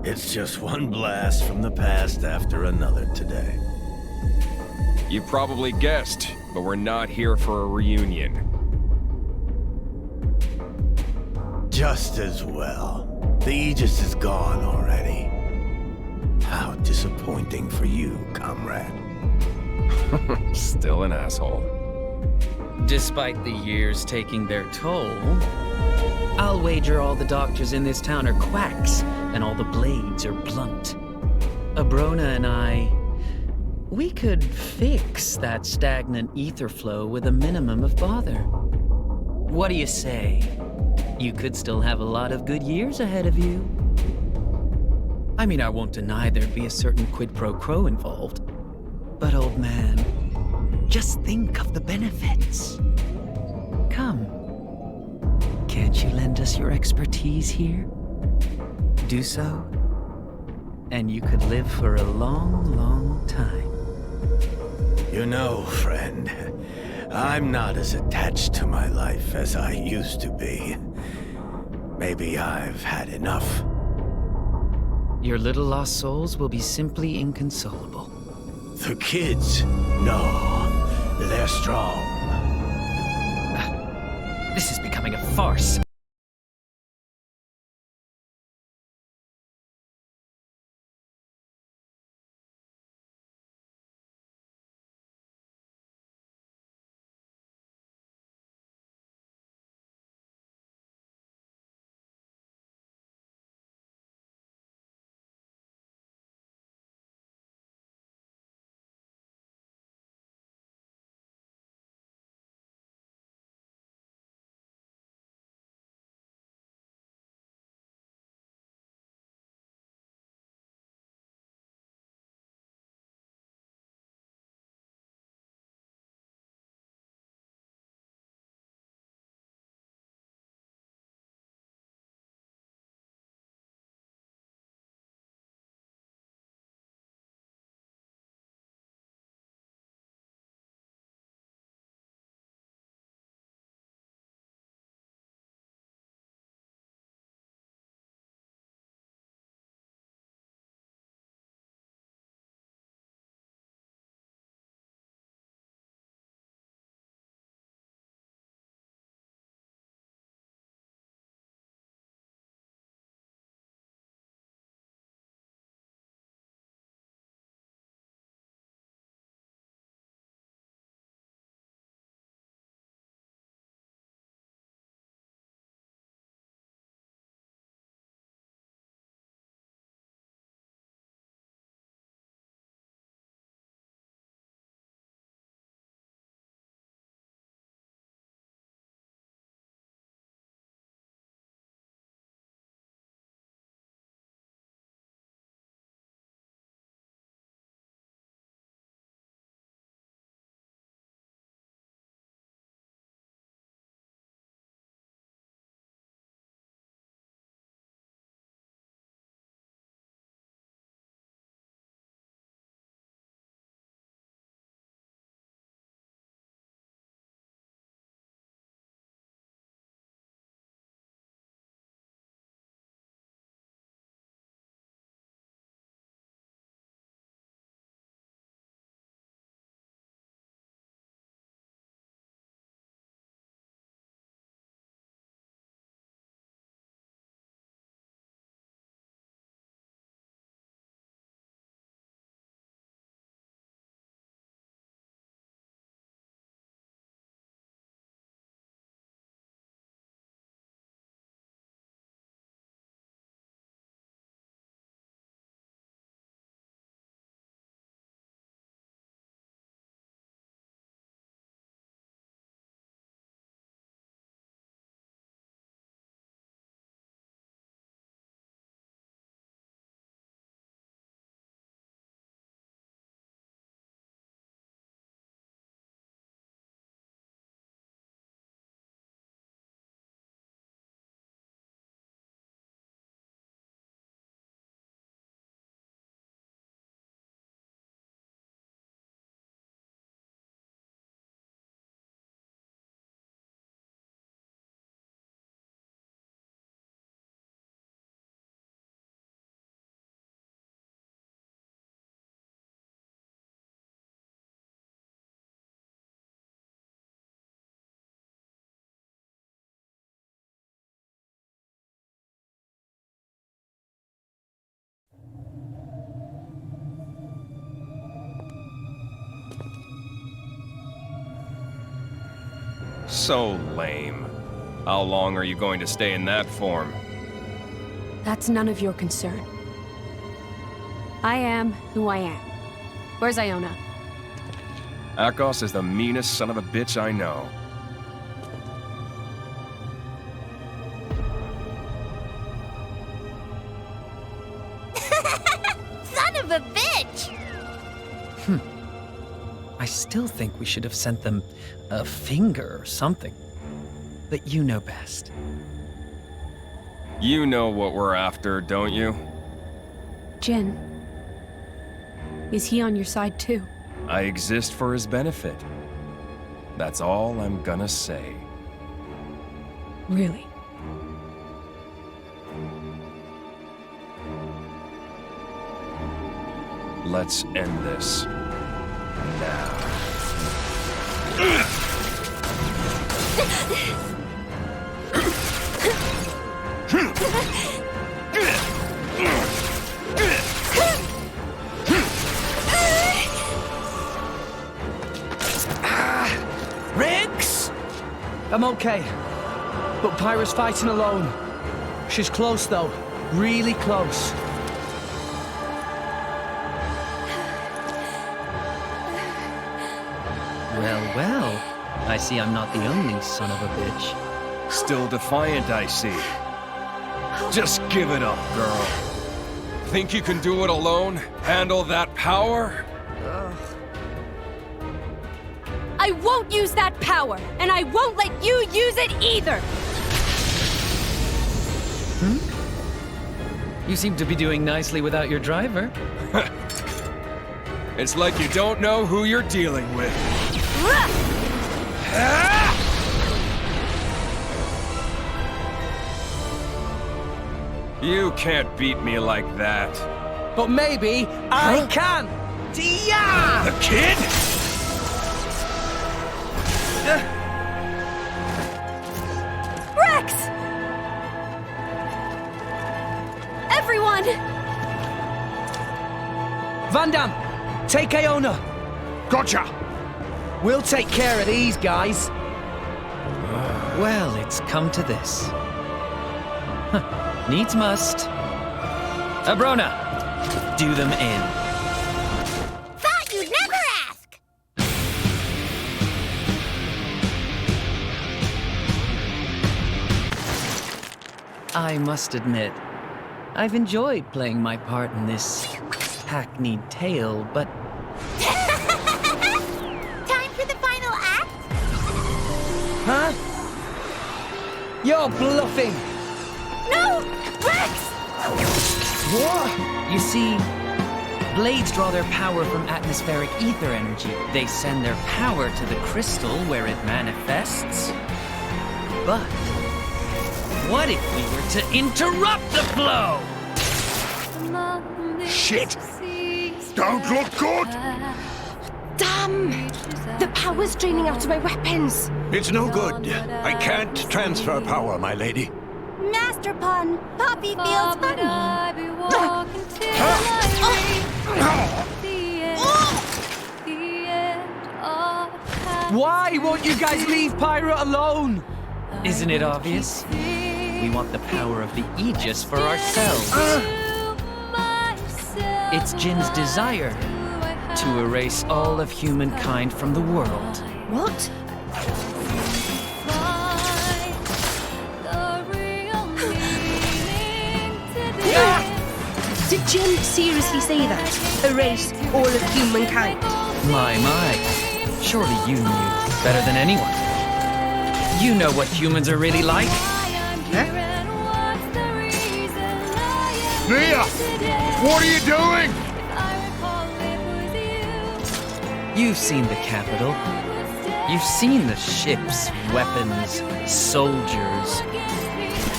Speaker 17: It's just one blast from the past after another today.
Speaker 18: You probably guessed, but we're not here for a reunion.
Speaker 17: Just as well. The Aegis is gone already. How disappointing for you, comrade.
Speaker 18: Still an asshole.
Speaker 10: Despite the years taking their toll, I'll wager all the doctors in this town are quacks, and all the blades are blunt. Abrona and I, We could fix that stagnant ether flow with a minimum of bother. What do you say? You could still have a lot of good years ahead of you. I mean, I won't deny there'd be a certain quid pro quo involved. But old man, just think of the benefits. Come. Can't you lend us your expertise here? Do so, and you could live for a long, long time.
Speaker 17: You know, friend, I'm not as attached to my life as I used to be. Maybe I've had enough.
Speaker 10: Your little lost souls will be simply inconsolable.
Speaker 17: The kids, no, they're strong.
Speaker 10: This is becoming a farce.
Speaker 18: So lame. How long are you going to stay in that form?
Speaker 13: That's none of your concern. I am who I am. Where's Iona?
Speaker 18: Akos is the meanest son of a bitch I know.
Speaker 22: Son of a bitch!
Speaker 10: I still think we should have sent them a finger or something. But you know best.
Speaker 18: You know what we're after, don't you?
Speaker 13: Jin. Is he on your side too?
Speaker 18: I exist for his benefit. That's all I'm gonna say.
Speaker 13: Really?
Speaker 18: Let's end this. Now.
Speaker 1: Riggs! I'm okay. But Pyra's fighting alone. She's close though. Really close.
Speaker 10: Well. I see I'm not the only son of a bitch.
Speaker 18: Still defiant, I see. Just give it up, girl. Think you can do it alone? Handle that power?
Speaker 13: I won't use that power, and I won't let you use it either!
Speaker 10: You seem to be doing nicely without your driver.
Speaker 18: It's like you don't know who you're dealing with. You can't beat me like that.
Speaker 1: But maybe I can! Dia!
Speaker 18: The kid?
Speaker 13: Rex! Everyone!
Speaker 1: Van Damme, take Iona.
Speaker 3: Gotcha!
Speaker 1: We'll take care of these guys.
Speaker 10: Well, it's come to this. Needs must. Abrona, do them in.
Speaker 22: Thought you'd never ask!
Speaker 10: I must admit, I've enjoyed playing my part in this hackneyed tale, but...
Speaker 22: Time for the final act?
Speaker 1: Huh? You're bluffing!
Speaker 22: No! Rex!
Speaker 1: What?
Speaker 10: You see, blades draw their power from atmospheric ether energy. They send their power to the crystal where it manifests. But what if we were to interrupt the flow?
Speaker 3: Shit! Don't look good!
Speaker 11: Damn! The power's draining out of my weapons.
Speaker 12: It's no good. I can't transfer power, my lady.
Speaker 22: Master Pun, Poppy feels funny.
Speaker 1: Why won't you guys leave Pyra alone?
Speaker 10: Isn't it obvious? We want the power of the Aegis for ourselves. It's Jin's desire to erase all of humankind from the world.
Speaker 11: What? Did Jin seriously say that? Erase all of humankind?
Speaker 10: My. Surely you knew better than anyone. You know what humans are really like.
Speaker 3: Mia! What are you doing?
Speaker 10: You've seen the capital. You've seen the ships, weapons, soldiers,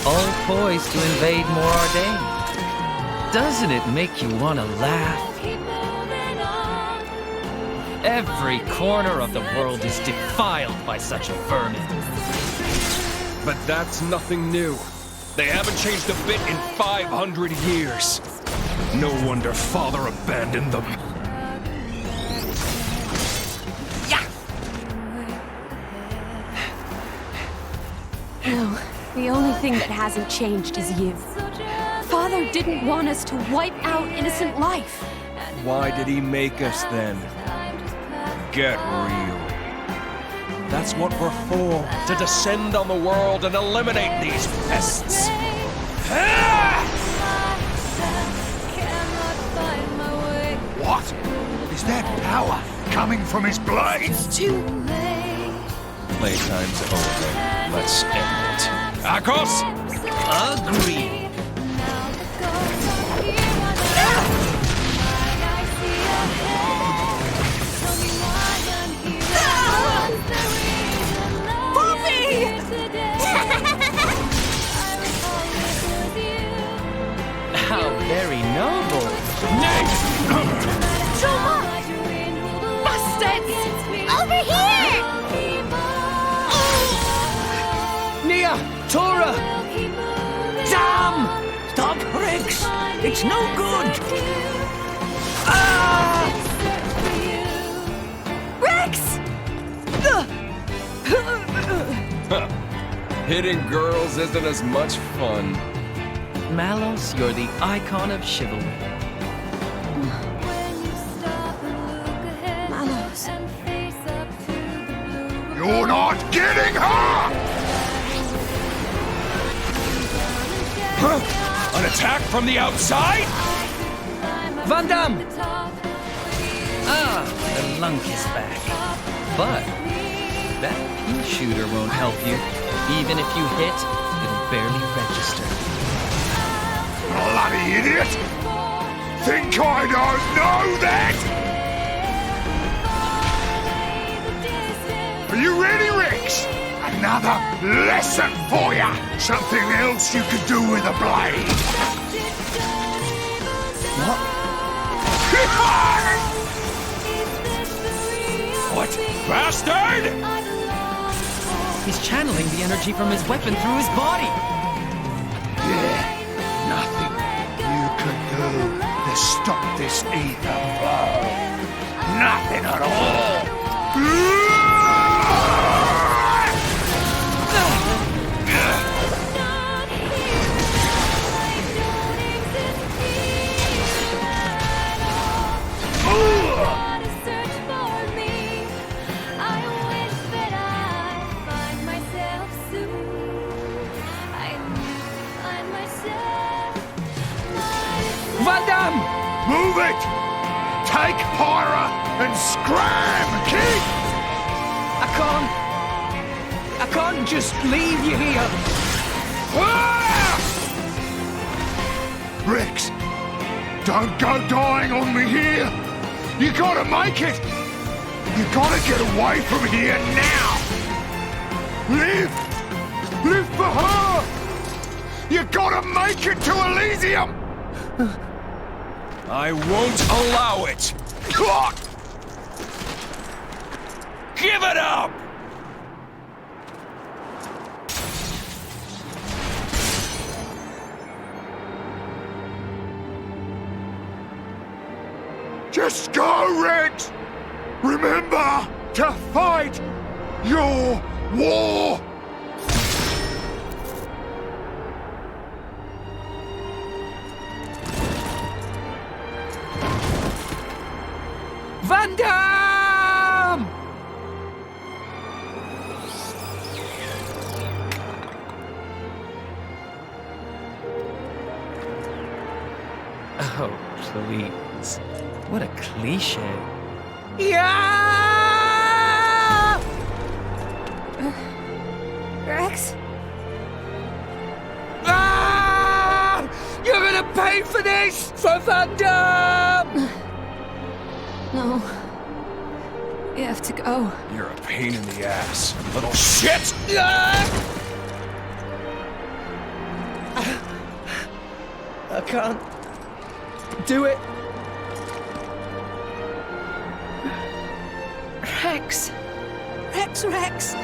Speaker 10: all poised to invade Morardane. Doesn't it make you want to laugh? Every corner of the world is defiled by such a vermin.
Speaker 18: But that's nothing new. They haven't changed a bit in 500 years. No wonder Father abandoned them.
Speaker 13: No, the only thing that hasn't changed is you. Father didn't want us to wipe out innocent life.
Speaker 18: Why did he make us then? Get real. That's what we're for, to descend on the world and eliminate these pests.
Speaker 3: What? Is that power coming from his blades?
Speaker 11: It's too...
Speaker 18: Playtime's over. Let's end it. Akos?
Speaker 10: Agreed. How very noble.
Speaker 7: Bastards!
Speaker 22: Over here!
Speaker 1: Nia! Tora!
Speaker 2: Damn! Stop, Rex! It's no good!
Speaker 7: Rex!
Speaker 18: Hitting girls isn't as much fun.
Speaker 10: Malos, you're the icon of chivalry.
Speaker 13: Malos.
Speaker 3: You're not getting her!
Speaker 18: An attack from the outside?
Speaker 10: Van Damme! Ah, the lunk is back. But that pea shooter won't help you. Even if you hit, it'll barely register.
Speaker 3: Bloody idiot! Think I don't know that? Are you ready, Rex? Another lesson for ya! Something else you could do with a blade!
Speaker 1: What?
Speaker 18: What? Bastard!
Speaker 10: He's channeling the energy from his weapon through his body.
Speaker 3: Yeah, nothing you could do to stop this ether flow. Nothing at all!
Speaker 1: Van Damme!
Speaker 3: Move it! Take Pyra and scram, kid!
Speaker 1: I can't just leave you here.
Speaker 3: Rex, don't go dying on me here. You gotta make it. You gotta get away from here now. Live for her. You gotta make it to Elysium.
Speaker 18: I won't allow it! Give it up!
Speaker 3: Just go, Rex! Remember to fight your war!
Speaker 1: Van Damme!
Speaker 10: Oh, please. What a cliche.
Speaker 1: Yeah!
Speaker 13: Rex?
Speaker 1: Ah! You're gonna pay for this for Van Damme!
Speaker 13: No. You have to go.
Speaker 18: You're a pain in the ass, little shit!
Speaker 1: I can't do it.
Speaker 7: Rex. Rex.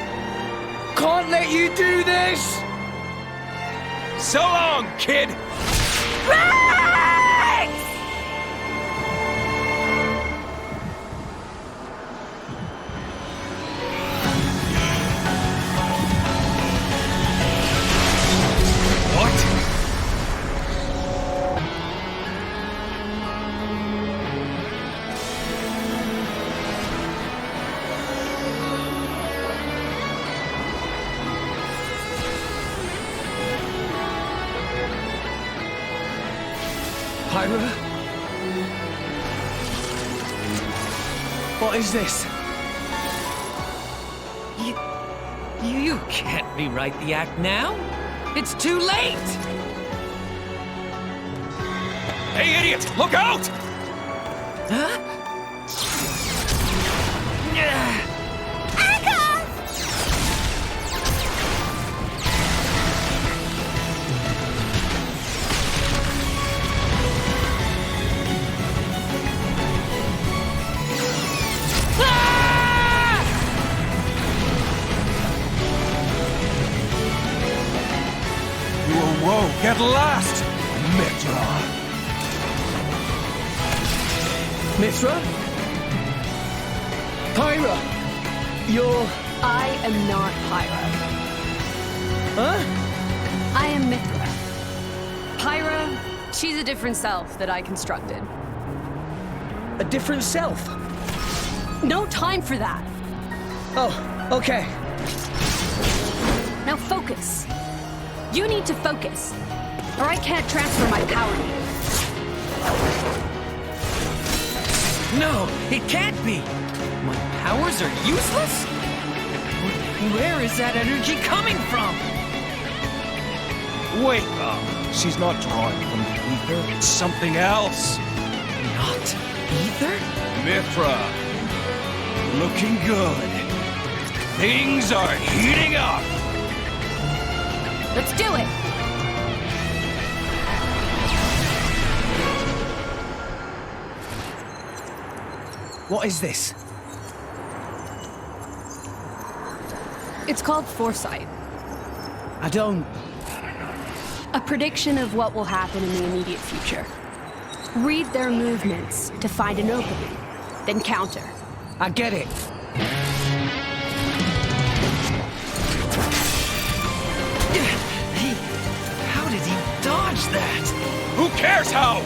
Speaker 1: Can't let you do this!
Speaker 18: So long, kid!
Speaker 1: Pyra? What is this?
Speaker 10: You can't rewrite the act now. It's too late.
Speaker 18: Hey, idiot! Look out!
Speaker 10: Huh?
Speaker 18: Whoa, get lost! Mitra!
Speaker 1: Mitra? Pyra! You're...
Speaker 13: I am not Pyra.
Speaker 1: Huh?
Speaker 13: I am Mithra. Pyra, she's a different self that I constructed.
Speaker 1: A different self?
Speaker 13: No time for that.
Speaker 1: Oh, okay.
Speaker 13: Now focus. You need to focus, or I can't transfer my power to you.
Speaker 10: No, it can't be. My powers are useless? Where is that energy coming from?
Speaker 18: Wait up! She's not drawing from the ether, it's something else!
Speaker 10: Not ether?
Speaker 18: Mithra! Looking good. Things are heating up!
Speaker 13: Let's do it!
Speaker 1: What is this?
Speaker 13: It's called foresight.
Speaker 1: I don't...
Speaker 13: A prediction of what will happen in the immediate future. Read their movements to find an opening, then counter.
Speaker 1: I get it.
Speaker 10: How did he dodge that?
Speaker 18: Who cares how?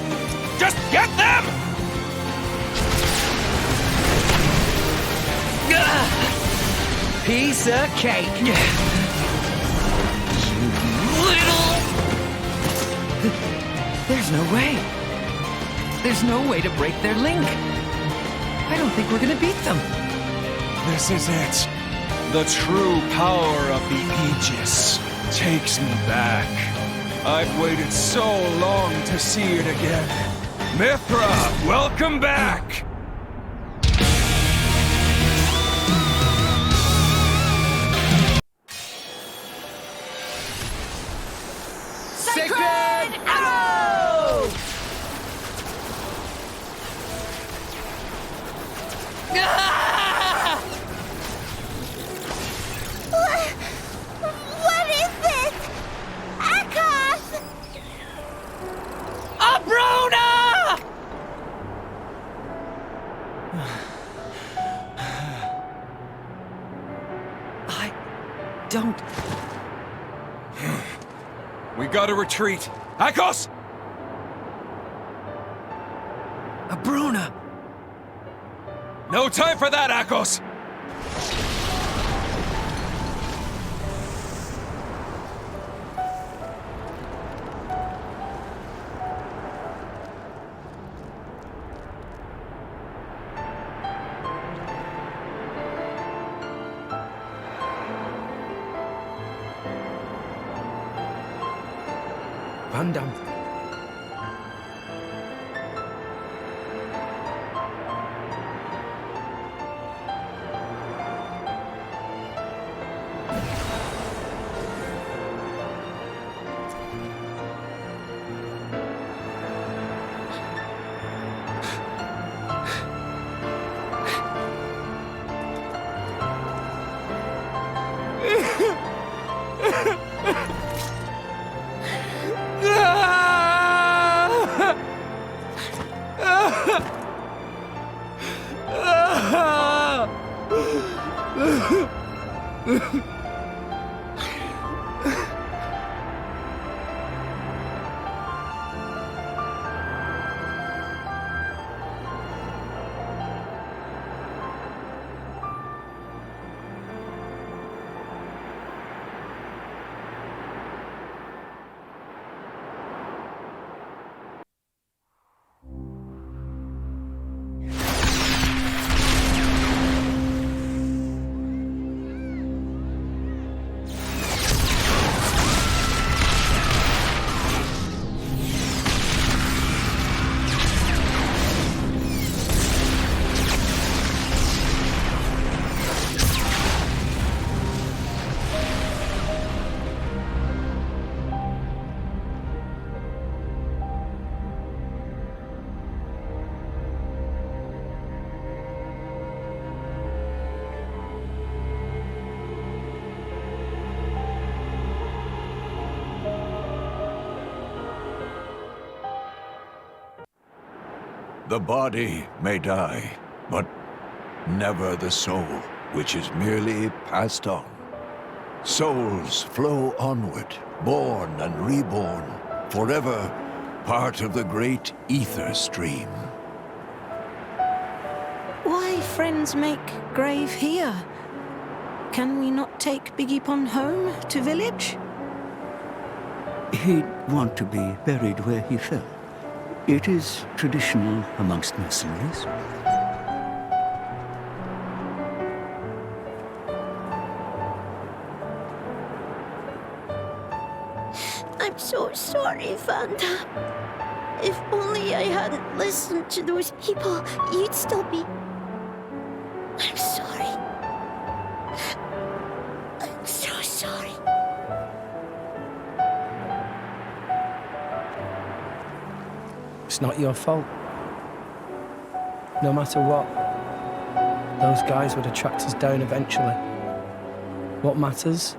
Speaker 18: Just get them!
Speaker 1: Piece of cake.
Speaker 10: You little... There's no way. There's no way to break their link. I don't think we're gonna beat them.
Speaker 18: This is it. The true power of the Aegis takes me back. I've waited so long to see it again. Mithra, welcome back!
Speaker 1: Sacred Arrow!
Speaker 20: What is this? Akos!
Speaker 10: Abrona! I don't...
Speaker 18: We gotta retreat. Akos!
Speaker 10: Abrona!
Speaker 18: No time for that, Akos!
Speaker 1: Van Damme.
Speaker 12: The body may die, but never the soul, which is merely passed on. Souls flow onward, born and reborn, forever part of the great ether stream.
Speaker 13: Why friends make grave here? Can we not take Biggie Pon home to village?
Speaker 2: He'd want to be buried where he fell. It is traditional amongst mercenaries.
Speaker 4: I'm so sorry, Vanda. If only I hadn't listened to those people, you'd still be... I'm sorry. I'm so sorry.
Speaker 1: It's not your fault. No matter what, those guys would have tracked us down eventually. What matters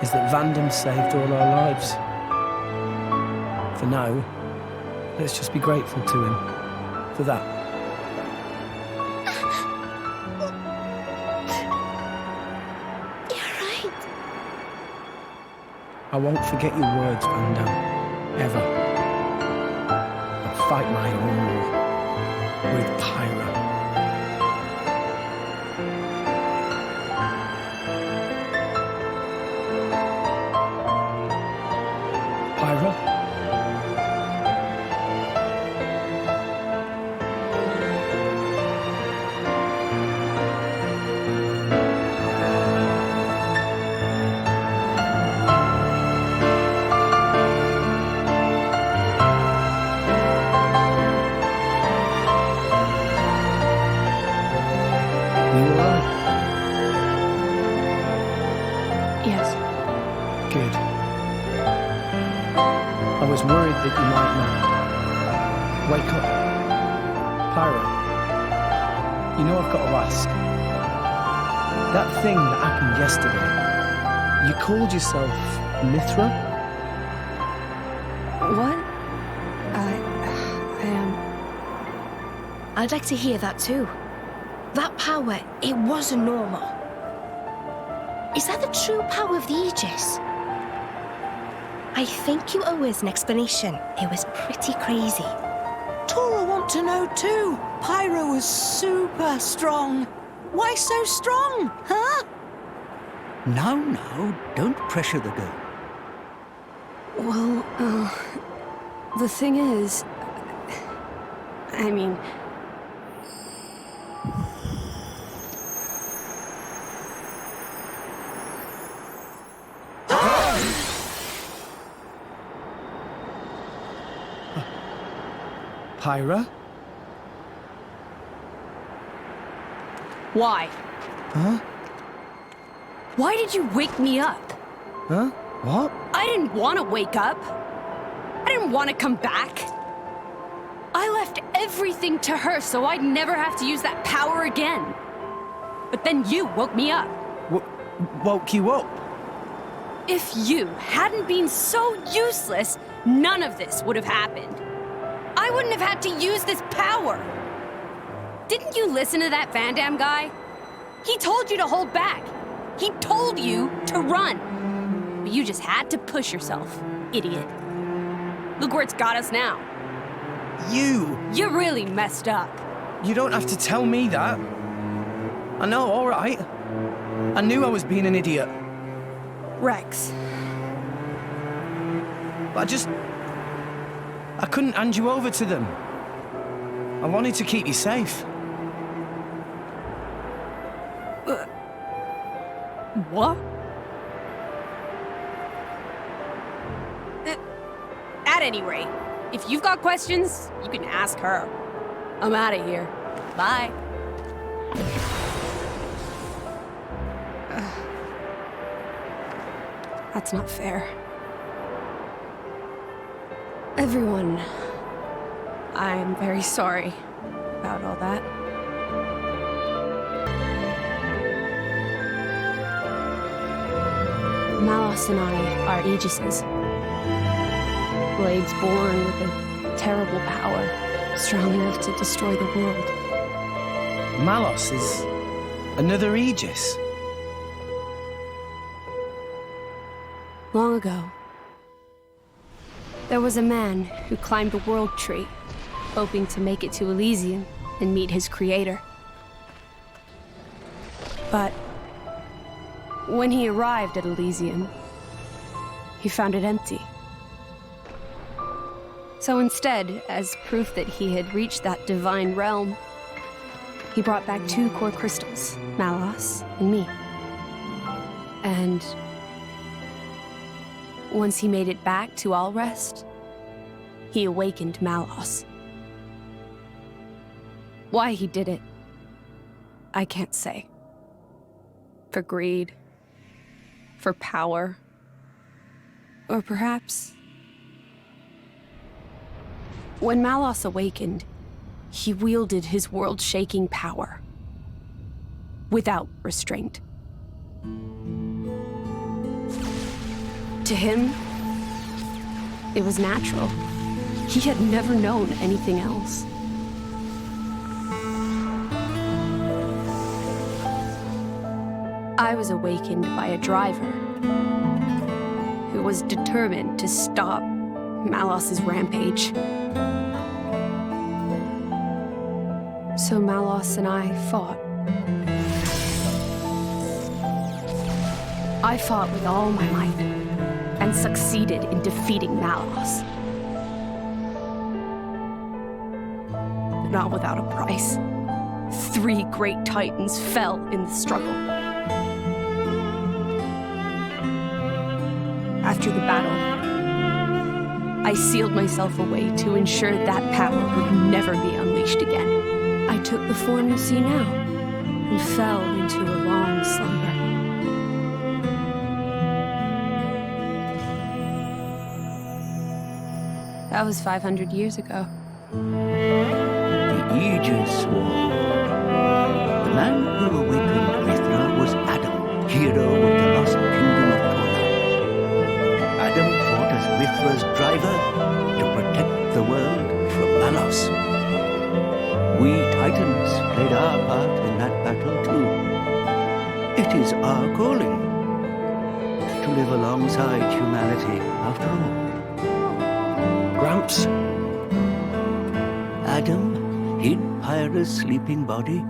Speaker 1: is that Vandam saved all our lives. For now, let's just be grateful to him for that.
Speaker 4: You're right.
Speaker 1: I won't forget your words, Vandam, ever. I'll fight my own war with Pyra. Pyra? You all right?
Speaker 13: Yes.
Speaker 1: Good. I was worried that you might not. Wake up. Pyra. You know I've got to ask. That thing that happened yesterday, you called yourself Mithra?
Speaker 13: What? I am...
Speaker 11: I'd like to hear that too. That power, it wasn't normal. Is that the true power of the Aegis? I think you owe us an explanation. It was pretty crazy.
Speaker 21: Tora want to know too. Pyro was super strong. Why so strong, huh?
Speaker 2: No, don't pressure the girl.
Speaker 13: Well, the thing is... I mean...
Speaker 1: Pyra?
Speaker 13: Why?
Speaker 1: Huh?
Speaker 13: Why did you wake me up?
Speaker 1: Huh? What?
Speaker 13: I didn't want to wake up. I didn't want to come back. I left everything to her so I'd never have to use that power again. But then you woke me up.
Speaker 1: Woke you up?
Speaker 13: If you hadn't been so useless, none of this would have happened. I wouldn't have had to use this power. Didn't you listen to that Vandam guy? He told you to hold back. He told you to run. But you just had to push yourself, idiot. Look where it's got us now.
Speaker 1: You
Speaker 13: really messed up.
Speaker 1: You don't have to tell me that. I know, all right. I knew I was being an idiot.
Speaker 13: Rex.
Speaker 1: But I couldn't hand you over to them. I wanted to keep you safe.
Speaker 13: What? At any rate, if you've got questions, you can ask her. I'm out of here. Bye. That's not fair. Everyone, I'm very sorry about all that. Malos and I are Aegises. Blades born with a terrible power. strong enough to destroy the world.
Speaker 1: Malos is another Aegis.
Speaker 13: Long ago, there was a man who climbed a world tree, hoping to make it to Elysium and meet his creator. But when he arrived at Elysium, he found it empty. So instead, as proof that he had reached that divine realm, he brought back 2 core crystals, Malos and me. And once he made it back to Allrest, he awakened Malos. Why he did it, I can't say. For greed, for power, or perhaps... When Malos awakened, he wielded his world-shaking power without restraint. To him, it was natural. He had never known anything else. I was awakened by a driver who was determined to stop Malos's rampage. So Malos and I fought. I fought with all my might and succeeded in defeating Malos. But not without a price. 3 great titans fell in the struggle. After the battle, I sealed myself away to ensure that power would never be unleashed again. I took the form you see now and fell into a long slumber. That was 500 years ago.
Speaker 2: The Aegis War. The man who awakened Mithra was Adam, hero of the lost kingdom of Todo. Adam fought as Mithra's driver to protect the world from Malos. We Titans played our part in that battle too. It is our calling to live alongside humanity after all.
Speaker 1: Gramps?
Speaker 2: Adam hid Pyra's sleeping body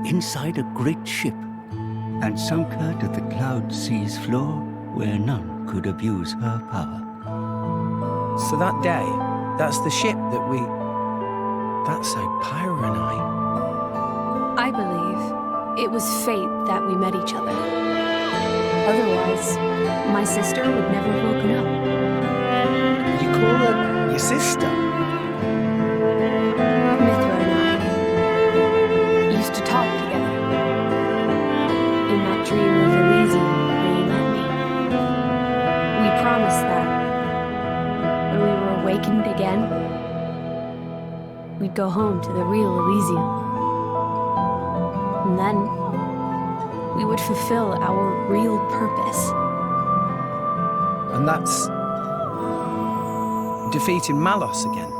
Speaker 2: inside a great ship and sunk her to the cloud sea's floor where none could abuse her power.
Speaker 1: So that day, that's the ship that we... That's how Pyra and
Speaker 13: I believe it was fate that we met each other. Otherwise, my sister would never have woken up.
Speaker 1: You call her your sister?
Speaker 13: Mithra and I used to talk together. In that dream of Elysium where you met me. We promised that when we were awakened again, we'd go home to the real Elysium. And then we would fulfill our real purpose.
Speaker 1: And that's... defeating Malos again.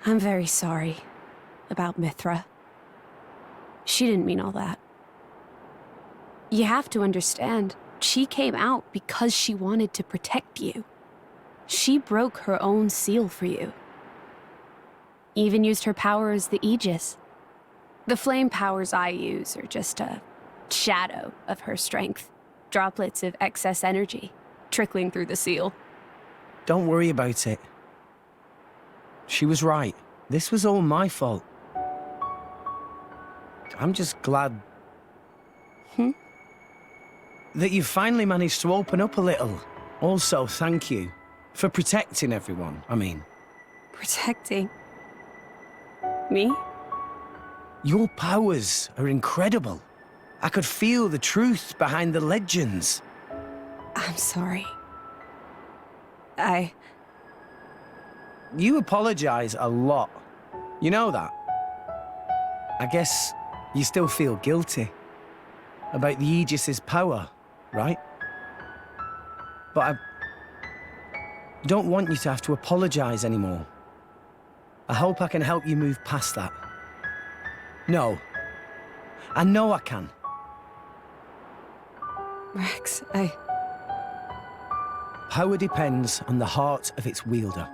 Speaker 13: I'm very sorry about Mithra. She didn't mean all that. You have to understand, she came out because she wanted to protect you. She broke her own seal for you. Even used her power as the Aegis. The flame powers I use are just a shadow of her strength. Droplets of excess energy trickling through the seal.
Speaker 1: Don't worry about it. She was right. This was all my fault. I'm just glad... that you finally managed to open up a little. Also, thank you for protecting everyone, I mean.
Speaker 13: Protecting? Me?
Speaker 1: Your powers are incredible. I could feel the truth behind the legends.
Speaker 13: I'm sorry.
Speaker 1: You apologize a lot. You know that? I guess you still feel guilty about the Aegis's power, right? But I don't want you to have to apologize anymore. I hope I can help you move past that. No. I know I can.
Speaker 13: Rex,
Speaker 1: Power depends on the heart of its wielder.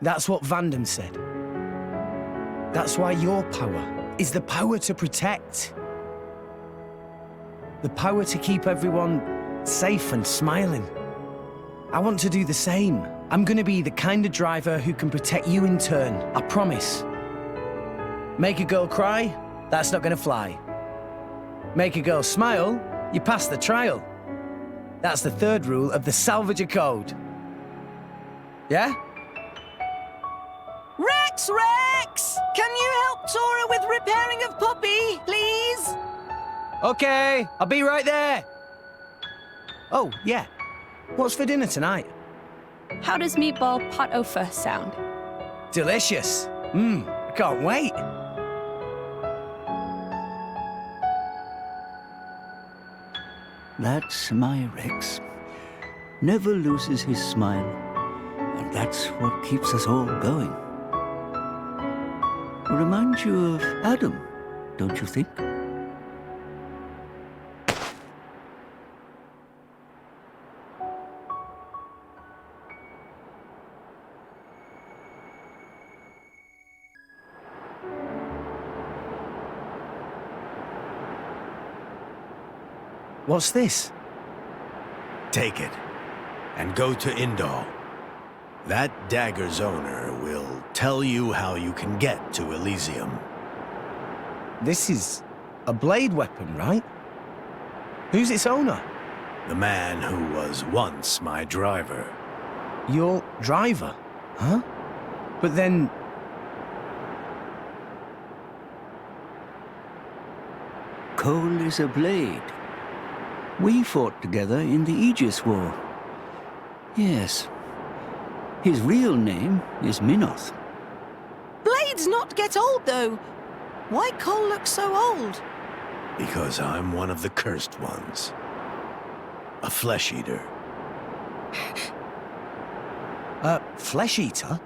Speaker 1: That's what Vandam said. That's why your power is the power to protect. The power to keep everyone safe and smiling. I want to do the same. I'm gonna be the kind of driver who can protect you in turn, I promise. Make a girl cry? That's not gonna fly. Make a girl smile? You pass the trial. That's the third rule of the Salvager Code. Yeah?
Speaker 21: Rex! Can you help Tora with repairing of Poppy, please?
Speaker 1: Okay, I'll be right there. Oh, yeah. What's for dinner tonight?
Speaker 13: How does meatball pot au feu sound?
Speaker 1: Delicious. I can't wait.
Speaker 2: That's my Rex. Never loses his smile. And that's what keeps us all going. Reminds you of Adam, don't you think?
Speaker 1: What's this?
Speaker 17: Take it, and go to Indal. That dagger's owner will tell you how you can get to Elysium.
Speaker 1: This is a blade weapon, right? Who's its owner?
Speaker 17: The man who was once my driver.
Speaker 1: Your driver? Huh? But then...
Speaker 2: Cole is a blade. We fought together in the Aegis War. Yes. His real name is Minoth.
Speaker 21: Blades not get old, though. Why Cole look so old?
Speaker 17: Because I'm one of the cursed ones. A flesh eater.
Speaker 1: A flesh eater?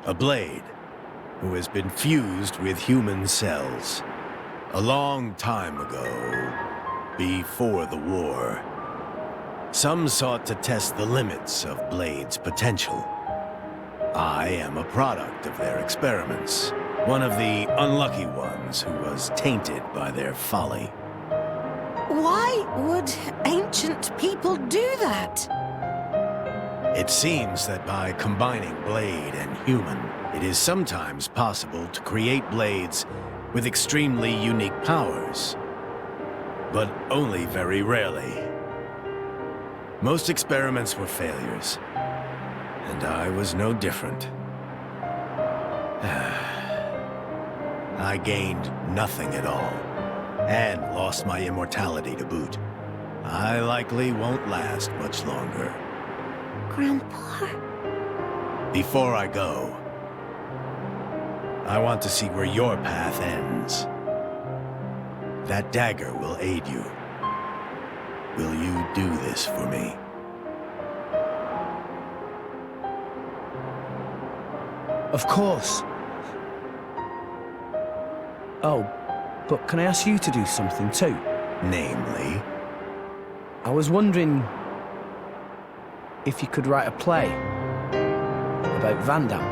Speaker 17: A blade who has been fused with human cells. A long time ago, before the war, some sought to test the limits of Blade's potential. I am a product of their experiments, one of the unlucky ones who was tainted by their folly.
Speaker 21: Why would ancient people do that?
Speaker 17: It seems that by combining blade and human, it is sometimes possible to create blades with extremely unique powers, but only very rarely. Most experiments were failures, and I was no different. I gained nothing at all, and lost my immortality to boot. I likely won't last much longer.
Speaker 4: Grandpa?
Speaker 17: Before I go, I want to see where your path ends. That dagger will aid you. Will you do this for me?
Speaker 1: Of course. Oh, but can I ask you to do something too?
Speaker 17: Namely?
Speaker 1: I was wondering if you could write a play about Vandam.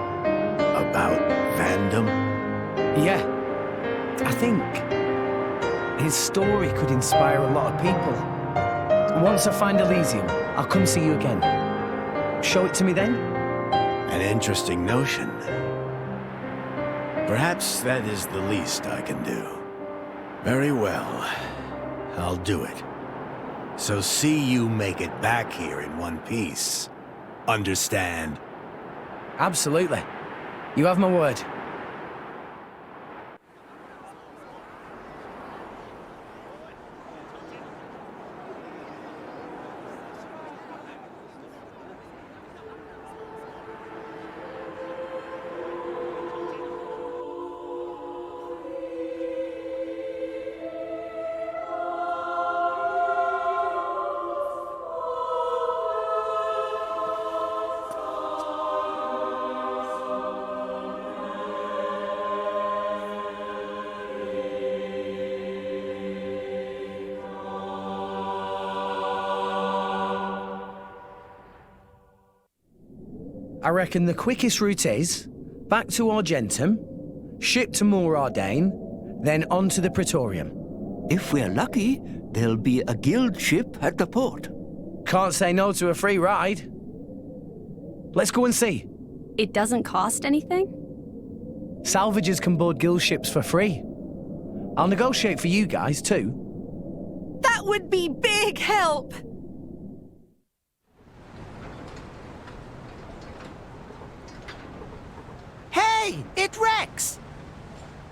Speaker 17: About Vandam?
Speaker 1: Yeah. I think his story could inspire a lot of people. Once I find Elysium, I'll come see you again. Show it to me then?
Speaker 17: An interesting notion. Perhaps that is the least I can do. Very well. I'll do it. So see you make it back here in one piece. Understand?
Speaker 1: Absolutely. You have my word. I reckon the quickest route is back to Argentum, ship to Moor Ardain, then on to the Praetorium.
Speaker 2: If we're lucky, there'll be a guild ship at the port.
Speaker 1: Can't say no to a free ride. Let's go and see.
Speaker 13: It doesn't cost anything?
Speaker 1: Salvagers can board guild ships for free. I'll negotiate for you guys, too.
Speaker 21: That would be big help!
Speaker 5: Hey, it's Rex!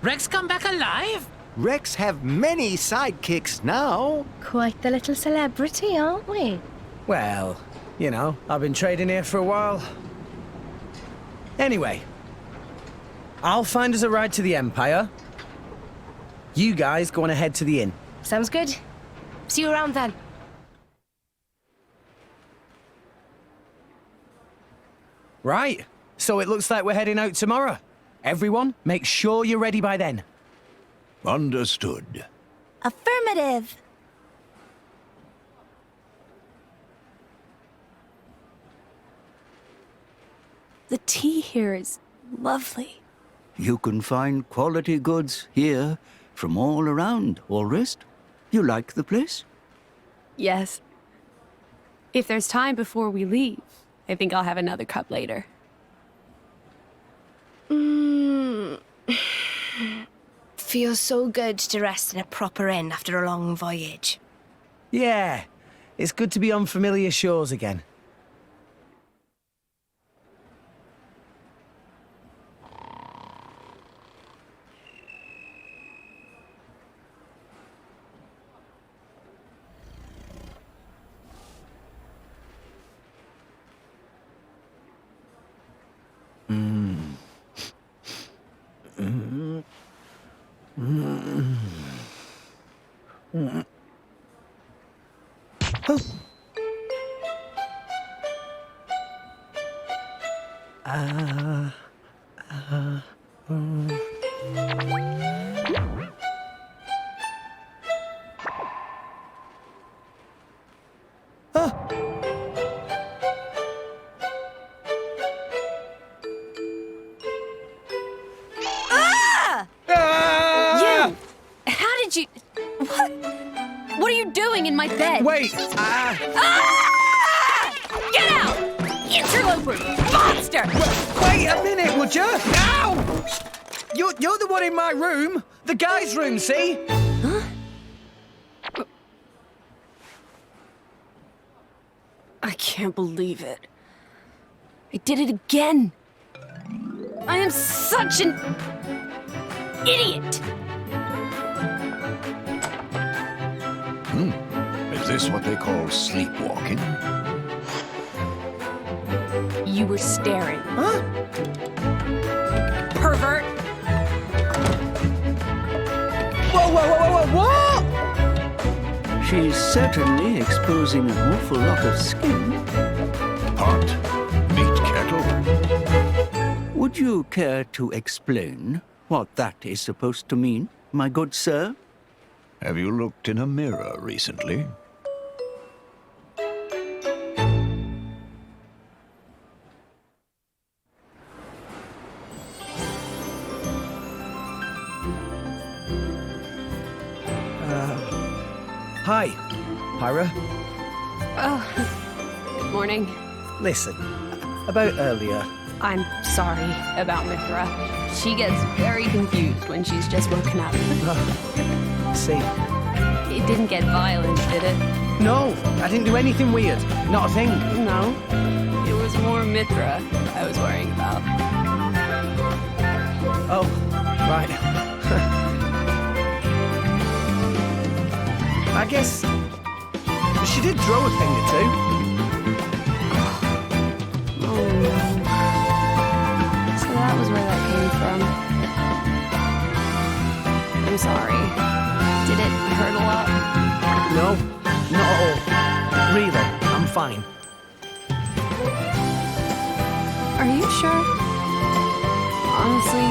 Speaker 19: Rex come back alive?
Speaker 5: Rex have many sidekicks now.
Speaker 11: Quite the little celebrity, aren't we?
Speaker 1: Well, you know, I've been trading here for a while. Anyway, I'll find us a ride to the Empire. You guys go on ahead to the inn.
Speaker 11: Sounds good. See you around then.
Speaker 1: Right, so it looks like we're heading out tomorrow. Everyone, make sure you're ready by then.
Speaker 12: Understood.
Speaker 20: Affirmative.
Speaker 13: The tea here is lovely.
Speaker 2: You can find quality goods here from all around, Allrest. You like the place?
Speaker 13: Yes. If there's time before we leave, I think I'll have another cup later.
Speaker 11: Feels so good to rest in a proper inn after a long voyage.
Speaker 1: Yeah, it's good to be on familiar shores again.
Speaker 13: What are you doing in my bed?
Speaker 1: Wait!
Speaker 13: Get out! Interloper! Monster!
Speaker 1: Wait a minute, would you? Ow! You're the one in my room. The guy's room, see?
Speaker 13: Huh? I can't believe it. I did it again. I am such an idiot.
Speaker 12: Is this what they call sleepwalking?
Speaker 13: You were staring.
Speaker 1: Huh?
Speaker 13: Pervert!
Speaker 1: Whoa, what?
Speaker 2: She's certainly exposing an awful lot of skin.
Speaker 12: Pot, meat kettle.
Speaker 2: Would you care to explain what that is supposed to mean, my good sir?
Speaker 12: Have you looked in a mirror recently?
Speaker 1: Hi, Pyra.
Speaker 13: Oh, good morning.
Speaker 1: Listen, about earlier.
Speaker 13: I'm sorry about Mithra. She gets very confused when she's just woken up.
Speaker 1: See?
Speaker 13: It didn't get violent, did it?
Speaker 1: No, I didn't do anything weird. Not a thing.
Speaker 13: No. It was more Mithra I was worrying about.
Speaker 1: Oh, right. I guess she did throw a thing or two.
Speaker 13: Oh, no. So that was where that came from. I'm sorry. Did it hurt a lot?
Speaker 1: No, not at all. Really, I'm fine.
Speaker 13: Are you sure? Honestly,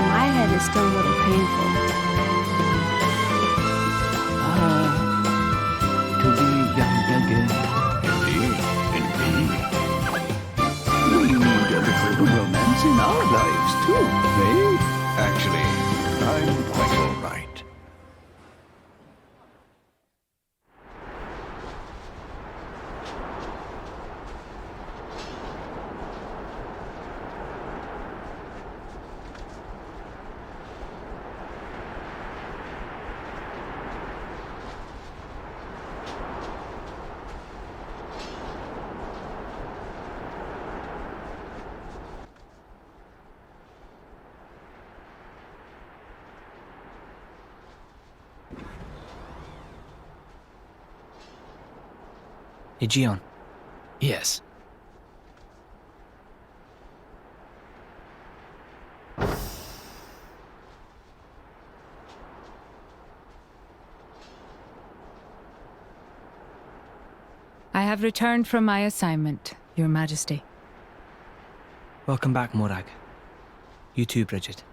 Speaker 13: my head is still a little painful.
Speaker 2: To be young again.
Speaker 12: Indeed.
Speaker 2: No our lives too, eh?
Speaker 12: Actually, I'm quite all right.
Speaker 8: Aegeon. Yes.
Speaker 14: I have returned from my assignment, Your Majesty.
Speaker 8: Welcome back, Morag. You too, Bridget.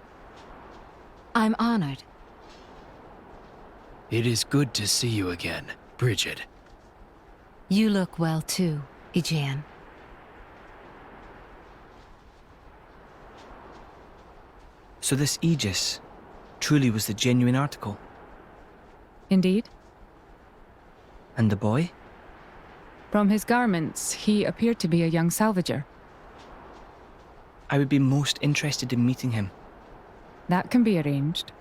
Speaker 14: I'm honored.
Speaker 23: It is good to see you again, Bridget.
Speaker 14: You look well too, Aegeon.
Speaker 8: So this Aegis truly was the genuine article?
Speaker 14: Indeed.
Speaker 8: And the boy?
Speaker 14: From his garments, he appeared to be a young salvager.
Speaker 8: I would be most interested in meeting him.
Speaker 14: That can be arranged.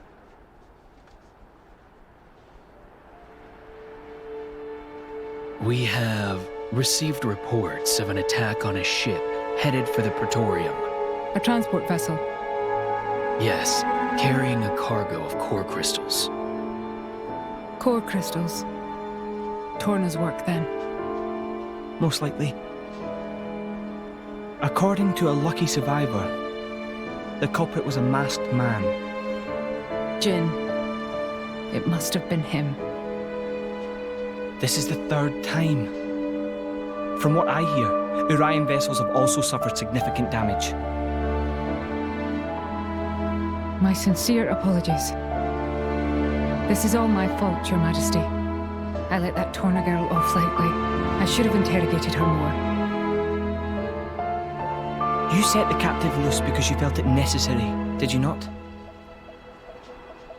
Speaker 23: We have received reports of an attack on a ship headed for the Praetorium.
Speaker 14: A transport vessel?
Speaker 23: Yes, carrying a cargo of core crystals.
Speaker 14: Core crystals. Torna's work, then.
Speaker 8: Most likely. According to a lucky survivor, the culprit was a masked man.
Speaker 14: Jin. It must have been him.
Speaker 8: This is the third time. From what I hear, Urian vessels have also suffered significant damage.
Speaker 14: My sincere apologies. This is all my fault, Your Majesty. I let that Torna girl off lightly. I should have interrogated her more.
Speaker 8: You set the captive loose because you felt it necessary, did you not?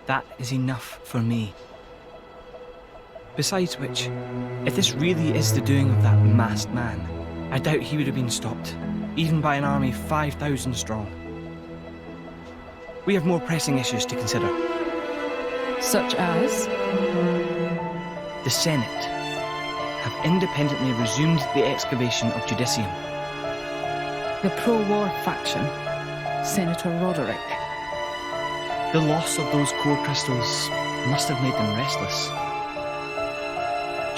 Speaker 8: That is enough for me. Besides which, if this really is the doing of that masked man, I doubt he would have been stopped, even by an army 5,000 strong. We have more pressing issues to consider.
Speaker 14: Such as?
Speaker 8: The Senate have independently resumed the excavation of Judicium.
Speaker 14: The pro-war faction, Senator Roderick.
Speaker 8: The loss of those core crystals must have made them restless.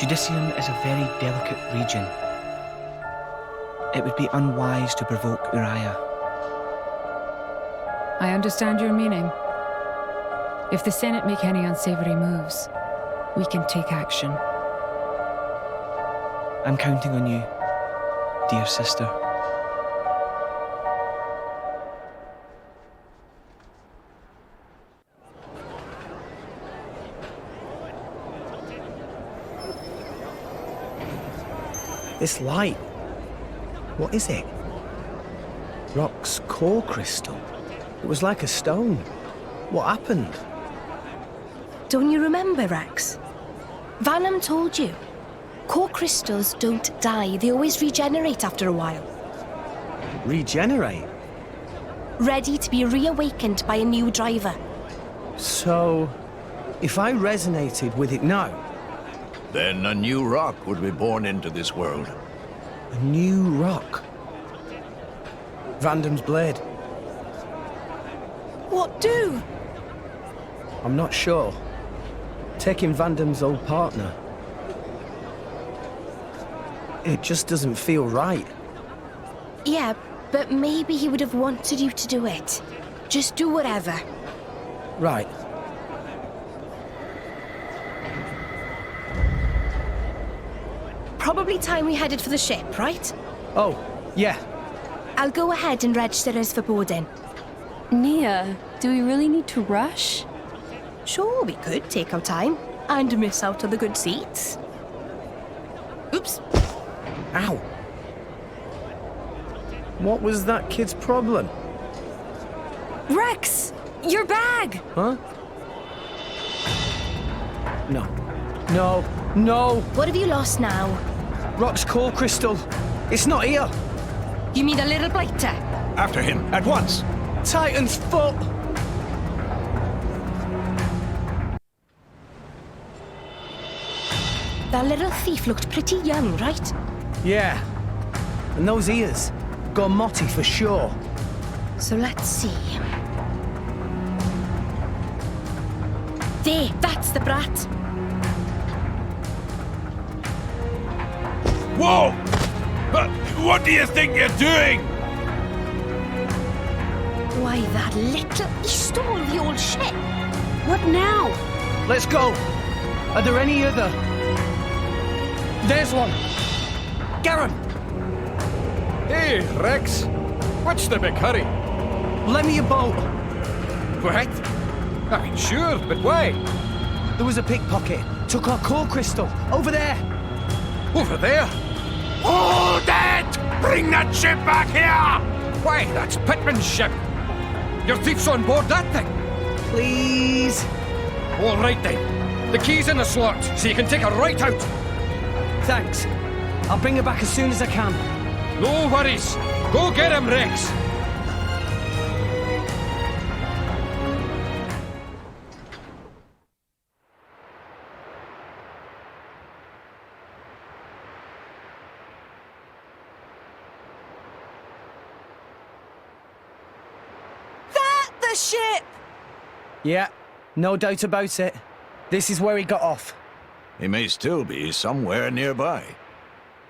Speaker 8: Judicium is a very delicate region. It would be unwise to provoke Uriah.
Speaker 14: I understand your meaning. If the Senate make any unsavory moves, we can take action.
Speaker 8: I'm counting on you, dear sister.
Speaker 1: This light, what is it? Rock's core crystal. It was like a stone. What happened?
Speaker 11: Don't you remember, Rex? Vanham told you. Core crystals don't die, they always regenerate after a while.
Speaker 1: Regenerate?
Speaker 11: Ready to be reawakened by a new driver.
Speaker 1: So, if I resonated with it now,
Speaker 12: then a new rock would be born into this world.
Speaker 1: A new rock? Vandam's blade.
Speaker 21: What do?
Speaker 1: I'm not sure. Taking Vandam's old partner. It just doesn't feel right.
Speaker 11: Yeah, but maybe he would have wanted you to do it. Just do whatever.
Speaker 1: Right.
Speaker 11: Probably time we headed for the ship, right?
Speaker 1: Oh, yeah.
Speaker 11: I'll go ahead and register us for boarding.
Speaker 13: Nia, do we really need to rush?
Speaker 11: Sure, we could take our time and miss out on the good seats. Oops.
Speaker 1: Ow. What was that kid's problem?
Speaker 11: Rex! Your bag!
Speaker 1: Huh? No. No. No!
Speaker 11: What have you lost now?
Speaker 1: Rock's core crystal. It's not here.
Speaker 11: You mean the little blighter?
Speaker 2: After him, at once.
Speaker 1: Titan's foot!
Speaker 11: That little thief looked pretty young, right?
Speaker 1: Yeah. And those ears. Gormotti for sure.
Speaker 11: So let's see. There, that's the brat.
Speaker 12: Whoa! What do you think you're doing?
Speaker 11: Why, that little... He stole the old ship.
Speaker 21: What now?
Speaker 1: Let's go. Are there any other? There's one. Garen!
Speaker 6: Hey, Rex. What's the big hurry?
Speaker 1: Lend me a boat.
Speaker 6: What? I mean, sure, but why?
Speaker 1: There was a pickpocket. Took our core crystal. Over there.
Speaker 6: Over there?
Speaker 12: Hold it! Bring that ship back here!
Speaker 6: Why, that's Pittman's ship. Your thief's on board that thing.
Speaker 1: Please.
Speaker 6: All right, then. The key's in the slot, so you can take her right out.
Speaker 1: Thanks. I'll bring her back as soon as I can.
Speaker 6: No worries. Go get him, Rex.
Speaker 21: The ship!
Speaker 1: Yeah, no doubt about it. This is where he got off.
Speaker 12: He may still be somewhere nearby.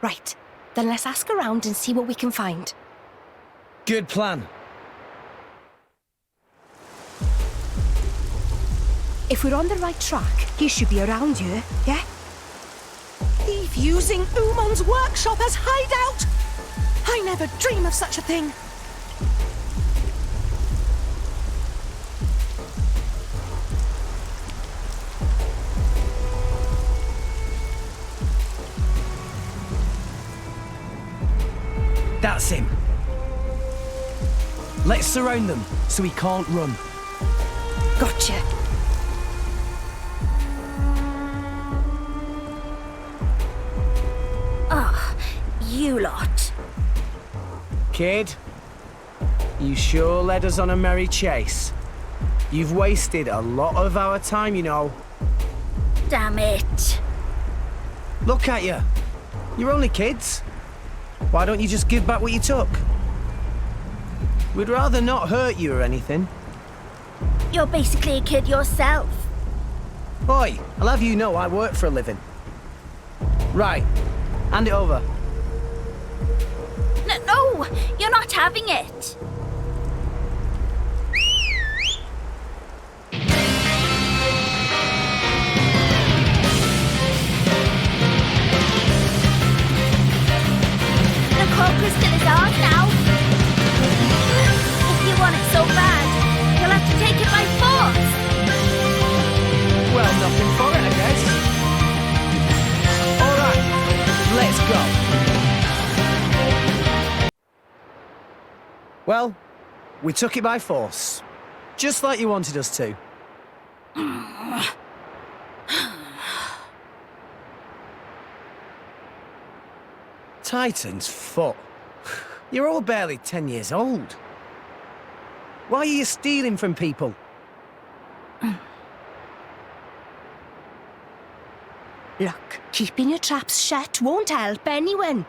Speaker 11: Right, then let's ask around and see what we can find.
Speaker 1: Good plan.
Speaker 11: If we're on the right track, he should be around here, yeah?
Speaker 21: Thief using Umon's workshop as hideout! I never dream of such a thing.
Speaker 1: That's him. Let's surround them so he can't run.
Speaker 11: Gotcha. Ah, you lot.
Speaker 1: Kid, you sure led us on a merry chase. You've wasted a lot of our time, you know.
Speaker 4: Damn it.
Speaker 1: Look at you. You're only kids. Why don't you just give back what you took? We'd rather not hurt you or anything.
Speaker 4: You're basically a kid yourself.
Speaker 1: Oi, I'll have you know I work for a living. Right, hand it over.
Speaker 4: No, you're not having it. The core crystal is ours now. If you want it so bad, you'll have to take it by force.
Speaker 1: Well, nothing for it, I guess. All right, let's go. Well, we took it by force. Just like you wanted us to. Titan's foot. You're all barely 10 years old. Why are you stealing from people?
Speaker 11: Look, keeping your traps shut won't help anyone.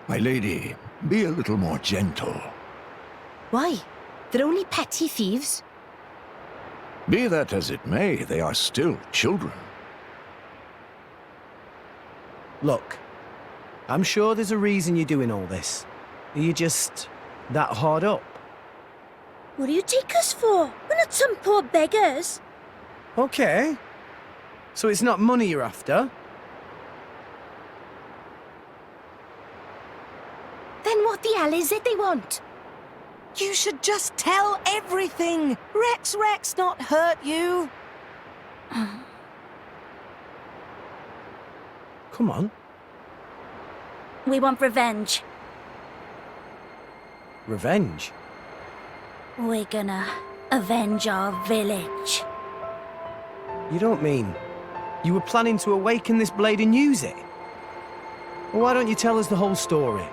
Speaker 12: My lady, be a little more gentle.
Speaker 11: Why? They're only petty thieves.
Speaker 12: Be that as it may, they are still children.
Speaker 1: Look, I'm sure there's a reason you're doing all this. Are you just that hard up?
Speaker 4: What do you take us for? We're not some poor beggars.
Speaker 1: Okay. So it's not money you're after?
Speaker 11: Then what the hell is it they want?
Speaker 21: You should just tell everything. Rex not hurt you.
Speaker 1: Come on.
Speaker 4: We want revenge.
Speaker 1: Revenge?
Speaker 4: We're gonna avenge our village.
Speaker 1: You don't mean you were planning to awaken this blade and use it? Well, why don't you tell us the whole story?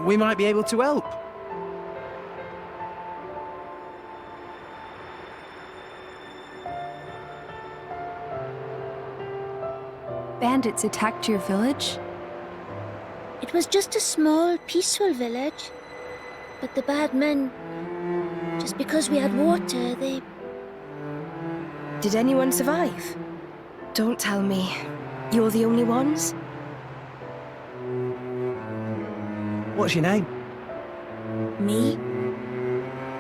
Speaker 1: We might be able to help.
Speaker 13: Bandits attacked your village?
Speaker 4: It was just a small, peaceful village. But the bad men, just because we had water, they...
Speaker 11: Did anyone survive? Don't tell me you're the only ones.
Speaker 1: What's your name?
Speaker 4: Me?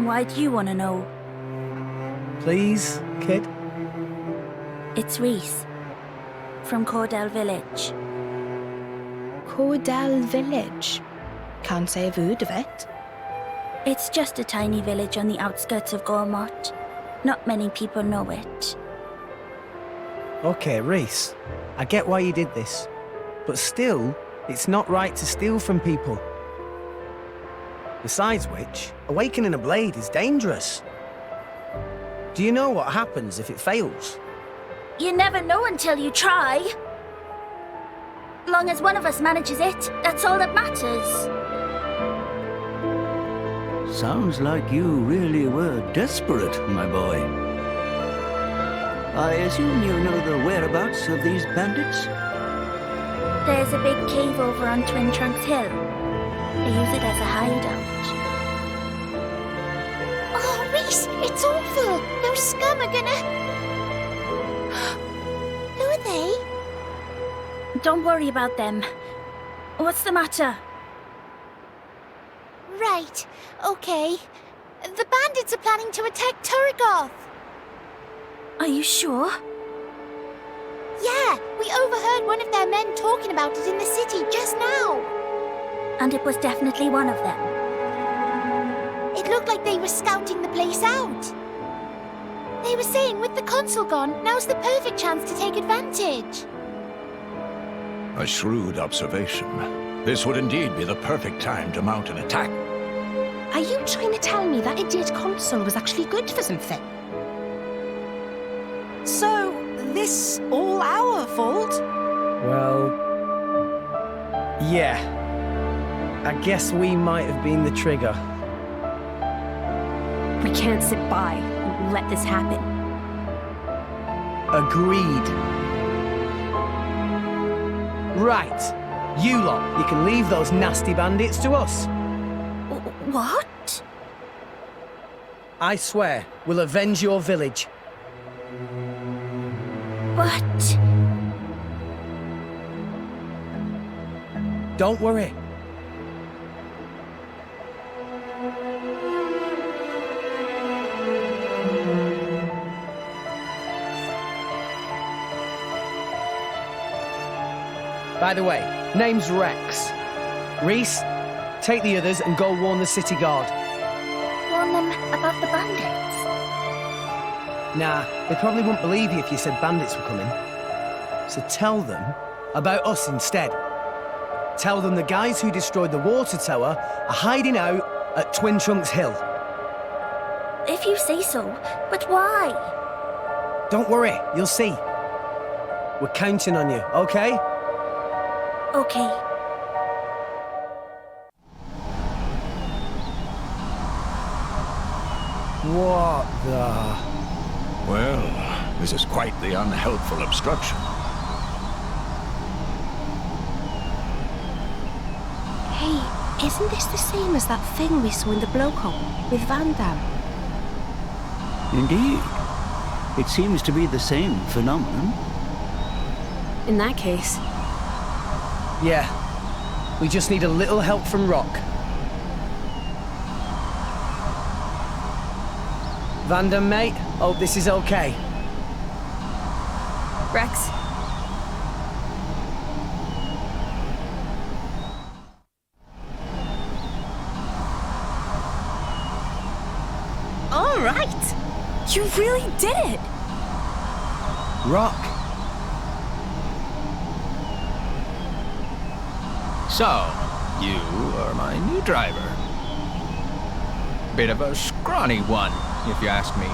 Speaker 4: Why do you want to know?
Speaker 1: Please, kid?
Speaker 4: It's Reese. From Cordell Village.
Speaker 11: Cordell Village? Can't say I've heard of it.
Speaker 4: It's just a tiny village on the outskirts of Gormott. Not many people know it.
Speaker 1: Okay, Reese. I get why you did this. But still, it's not right to steal from people. Besides which, awakening a blade is dangerous. Do you know what happens if it fails?
Speaker 4: You never know until you try. Long as one of us manages it, that's all that matters.
Speaker 2: Sounds like you really were desperate, my boy. I assume you know the whereabouts of these bandits?
Speaker 4: There's a big cave over on Twin Trunks Hill. They use it as a hideout.
Speaker 22: Oh, Reese, it's awful. Those scum are gonna... Who are they?
Speaker 4: Don't worry about them. What's the matter?
Speaker 22: Right, okay. The bandits are planning to attack Turrigoth.
Speaker 4: Are you sure?
Speaker 22: Yeah, we overheard one of their men talking about it in the city just now.
Speaker 4: And it was definitely one of them.
Speaker 22: It looked like they were scouting the place out. They were saying with the consul gone, now's the perfect chance to take advantage.
Speaker 12: A shrewd observation. This would indeed be the perfect time to mount an attack.
Speaker 11: Are you trying to tell me that idiot consul was actually good for something?
Speaker 21: So, this all our fault?
Speaker 1: Well... yeah. I guess we might have been the trigger.
Speaker 13: We can't sit by and let this happen.
Speaker 1: Agreed. Right. You lot, you can leave those nasty bandits to us.
Speaker 4: What?
Speaker 1: I swear, we'll avenge your village.
Speaker 4: But...
Speaker 1: Don't worry. By the way, name's Rex. Reese, take the others and go warn the city guard.
Speaker 4: Warn them about the bandits?
Speaker 1: Nah, they probably wouldn't believe you if you said bandits were coming. So tell them about us instead. Tell them the guys who destroyed the water tower are hiding out at Twin Trunks Hill.
Speaker 4: If you say so, but why?
Speaker 1: Don't worry, you'll see. We're counting on you, okay?
Speaker 4: Okay.
Speaker 1: What the...
Speaker 12: Well, this is quite the unhelpful obstruction.
Speaker 11: Hey, isn't this the same as that thing we saw in the blowhole with Van Damme?
Speaker 2: Indeed. It seems to be the same phenomenon.
Speaker 13: In that case...
Speaker 1: yeah. We just need a little help from Rock. Van Damme, mate, hope this is okay.
Speaker 13: Rex?
Speaker 11: All right!
Speaker 13: You really did it!
Speaker 1: Rock.
Speaker 23: So, you are my new driver. Bit of a scrawny one, if you ask me.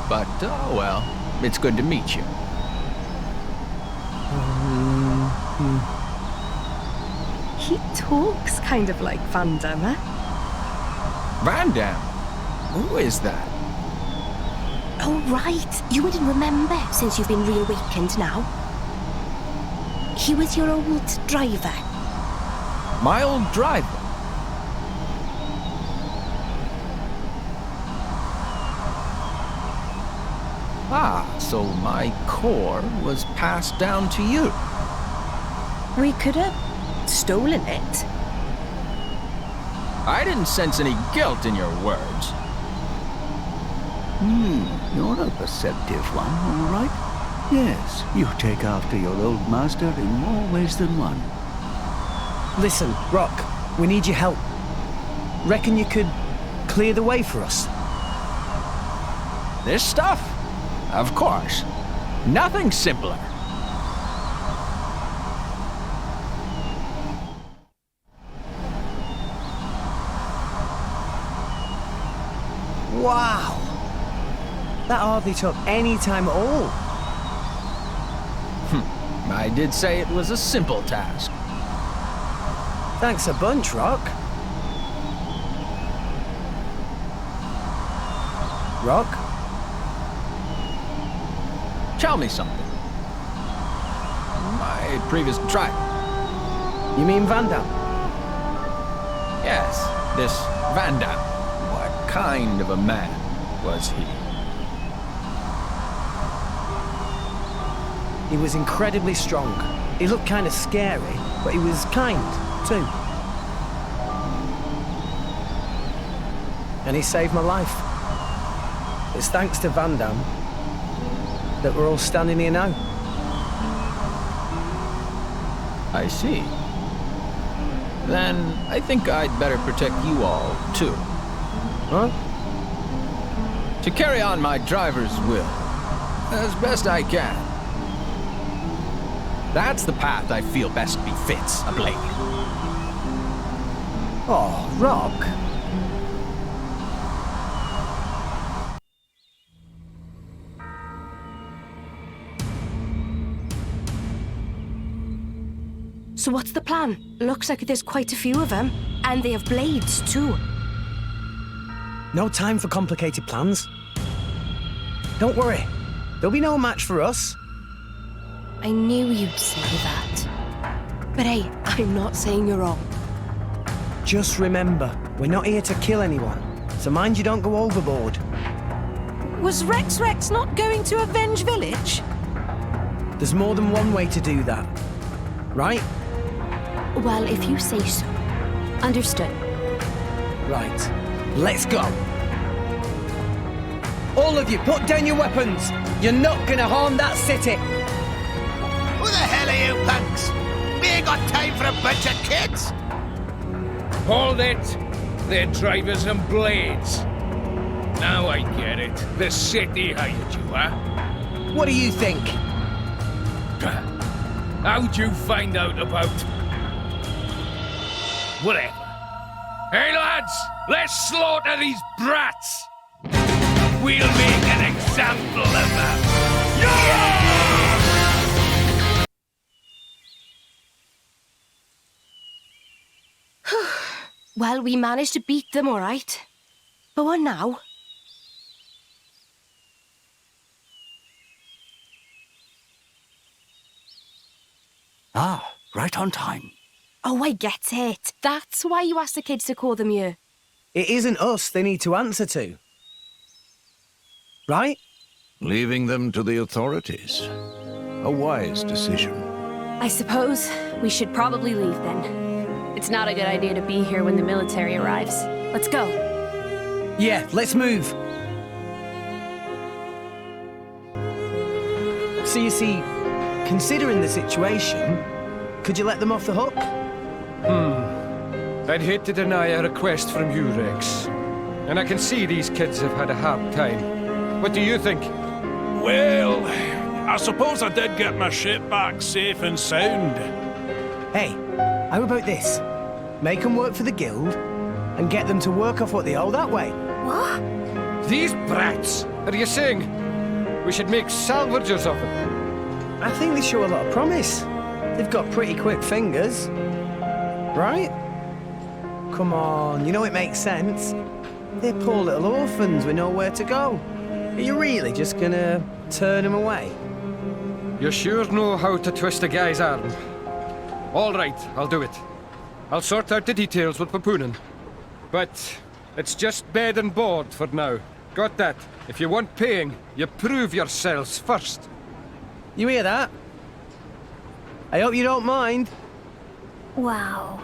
Speaker 23: But, oh well, it's good to meet you.
Speaker 7: He talks kind of like Van Damme, eh?
Speaker 23: Van Damme? Who is that?
Speaker 11: Oh, right. You wouldn't remember since you've been reawakened now. He was your old driver.
Speaker 23: My old driver? Ah, so my core was passed down to you.
Speaker 7: We could have stolen it.
Speaker 23: I didn't sense any guilt in your words.
Speaker 2: You're a perceptive one, all right? Yes, you take after your old master in more ways than one.
Speaker 1: Listen, Rock, we need your help. Reckon you could clear the way for us?
Speaker 23: This stuff? Of course. Nothing simpler.
Speaker 1: Wow! That hardly took any time at all.
Speaker 23: I did say it was a simple task.
Speaker 1: Thanks a bunch, Rock. Rock?
Speaker 23: Tell me something. My previous driver.
Speaker 1: You mean Van Damme?
Speaker 23: Yes, this Van Damme. What kind of a man was he?
Speaker 1: He was incredibly strong. He looked kind of scary, but he was kind, too. And he saved my life. It's thanks to Van Damme that we're all standing here now.
Speaker 23: I see. Then I think I'd better protect you all, too.
Speaker 1: Huh?
Speaker 23: To carry on my driver's will, as best I can. That's the path I feel best befits a blade.
Speaker 1: Oh, Rock.
Speaker 11: So what's the plan? Looks like there's quite a few of them. And they have blades, too.
Speaker 1: No time for complicated plans. Don't worry. There'll be no match for us.
Speaker 11: I knew you'd say that. But hey, I'm not saying you're wrong.
Speaker 1: Just remember, we're not here to kill anyone. So mind you don't go overboard.
Speaker 21: Was Rex not going to avenge Village?
Speaker 1: There's more than one way to do that. Right?
Speaker 11: Well, if you say so. Understood.
Speaker 1: Right. Let's go. All of you, put down your weapons. You're not gonna harm that city.
Speaker 9: Who the hell are you punks? We ain't got time for a bunch of kids.
Speaker 6: Hold it! They're drivers and blades. Now I get it. The city hired you, huh?
Speaker 1: What do you think?
Speaker 6: How'd you find out about... Whatever. Hey, lads! Let's slaughter these brats! We'll make an example of them! Yeah!
Speaker 11: Well, we managed to beat them, all right. But what now?
Speaker 2: Ah, right on time.
Speaker 11: Oh, I get it. That's why you asked the kids to call them here.
Speaker 1: It isn't us they need to answer to. Right?
Speaker 12: Leaving them to the authorities. A wise decision.
Speaker 13: I suppose we should probably leave then. It's not a good idea to be here when the military arrives. Let's go.
Speaker 1: Yeah, let's move. So you see, considering the situation, could you let them off the hook?
Speaker 6: I'd hate to deny a request from you, Rex. And I can see these kids have had a hard time. What do you think?
Speaker 15: Well, I suppose I did get my ship back safe and sound.
Speaker 1: Hey, how about this? Make them work for the guild and get them to work off what they owe that way.
Speaker 20: What?
Speaker 6: These brats! Are you saying we should make salvagers of them?
Speaker 1: I think they show a lot of promise. They've got pretty quick fingers. Right? Come on, you know it makes sense. They're poor little orphans with nowhere to go. Are you really just gonna turn them away?
Speaker 6: You sure know how to twist a guy's arm. All right, I'll do it. I'll sort out the details with Papunen. But it's just bed and board for now. Got that? If you want paying, you prove yourselves first.
Speaker 1: You hear that? I hope you don't mind.
Speaker 20: Wow.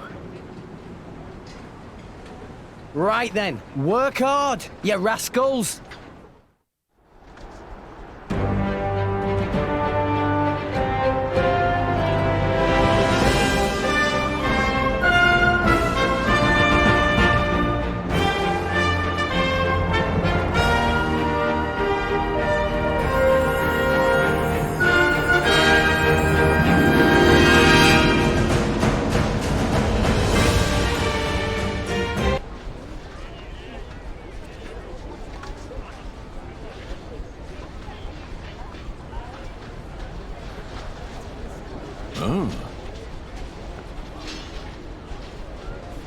Speaker 1: Right then, work hard, you rascals!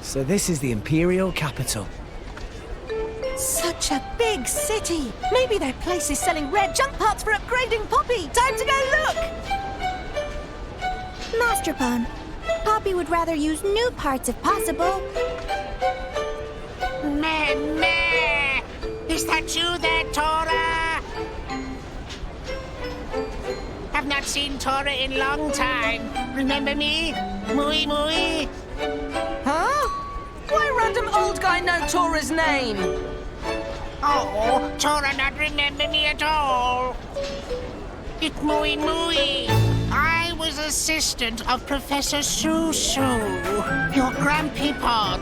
Speaker 1: So this is the Imperial capital.
Speaker 21: Such a big city. Maybe their place is selling rare junk parts for upgrading Poppy. Time to go look!
Speaker 20: Master Pawn, Poppy would rather use new parts if possible.
Speaker 9: Meh, meh! Is that you there, Tora? I've not seen Tora in long time. Remember me? Mui Mui?
Speaker 21: Huh? Why random old guy know Tora's name?
Speaker 9: Oh, Tora not remember me at all. It's Mui Mui. I was assistant of Professor Susu, your grandpeople.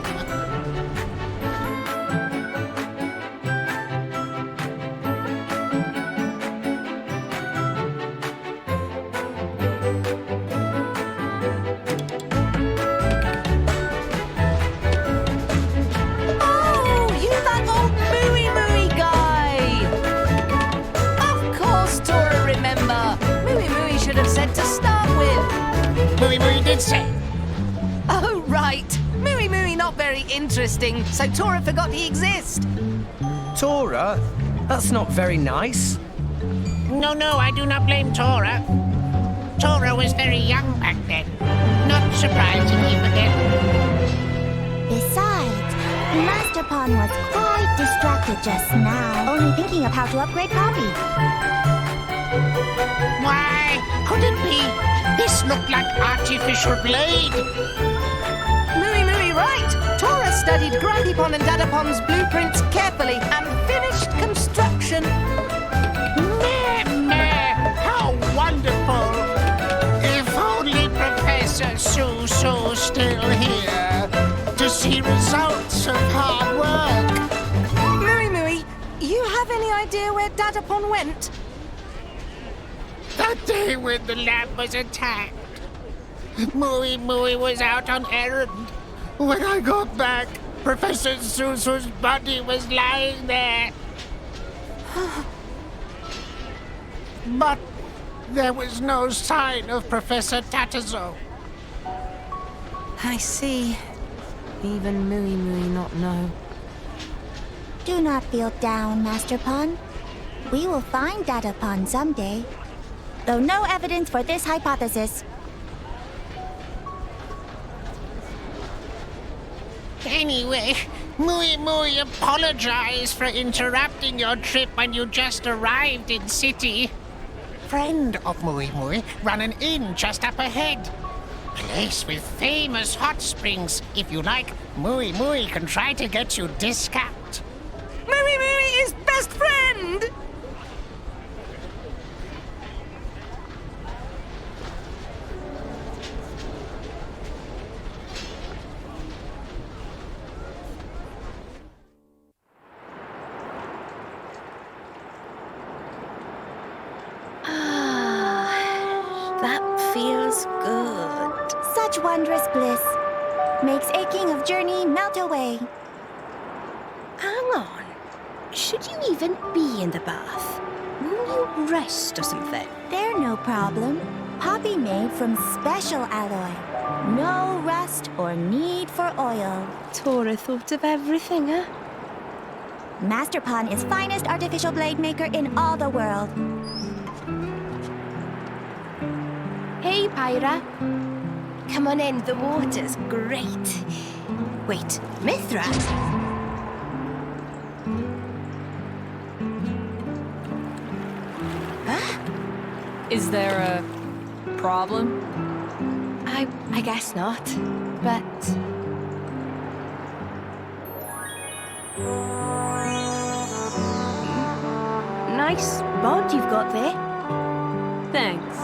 Speaker 21: Oh, right. Mooey Mooey not very interesting, so Tora forgot he exists.
Speaker 1: Tora? That's not very nice.
Speaker 9: No, I do not blame Tora. Tora was very young back then. Not surprising he forget.
Speaker 20: Besides, Master Pawn was quite distracted just now, only thinking of how to upgrade Poppy.
Speaker 9: Why? Could it be? This looked like artificial blade.
Speaker 21: Mooey Mooey right. Tora studied Grandpapon and Dadapon's blueprints carefully and finished construction.
Speaker 9: Meh, how wonderful. If only Professor Susu's still here to see results of hard work.
Speaker 21: Mooey Mooey, you have any idea where Dadapon went?
Speaker 9: That day when the lab was attacked, Mui Mui was out on errand. When I got back, Professor Susu's body was lying there. But there was no sign of Professor Tatazo.
Speaker 21: I see. Even Mooey Mooey not know.
Speaker 20: Do not feel down, Master Pawn. We will find Dadapon someday. Though no evidence for this hypothesis.
Speaker 9: Anyway, Mui Mui apologized for interrupting your trip when you just arrived in city. Friend of Mui Mui run an inn just up ahead. Place with famous hot springs. If you like, Mui Mui can try to get you discount.
Speaker 21: Mooey Mooey is best friend!
Speaker 11: That feels good.
Speaker 20: Such wondrous bliss. Makes aching of journey melt away.
Speaker 11: Hang on. should you even be in the bath? Won't you rest or something?
Speaker 20: They're no problem. Poppy made from special alloy. No rust or need for oil.
Speaker 11: Tora thought of everything, huh?
Speaker 20: Master Pawn is finest artificial blade maker in all the world.
Speaker 11: Hey, Pyra. Come on in, the water's great. Wait, Mithra? Huh?
Speaker 13: Is there a problem?
Speaker 11: I guess not, but... Nice bod you've got there.
Speaker 13: Thanks.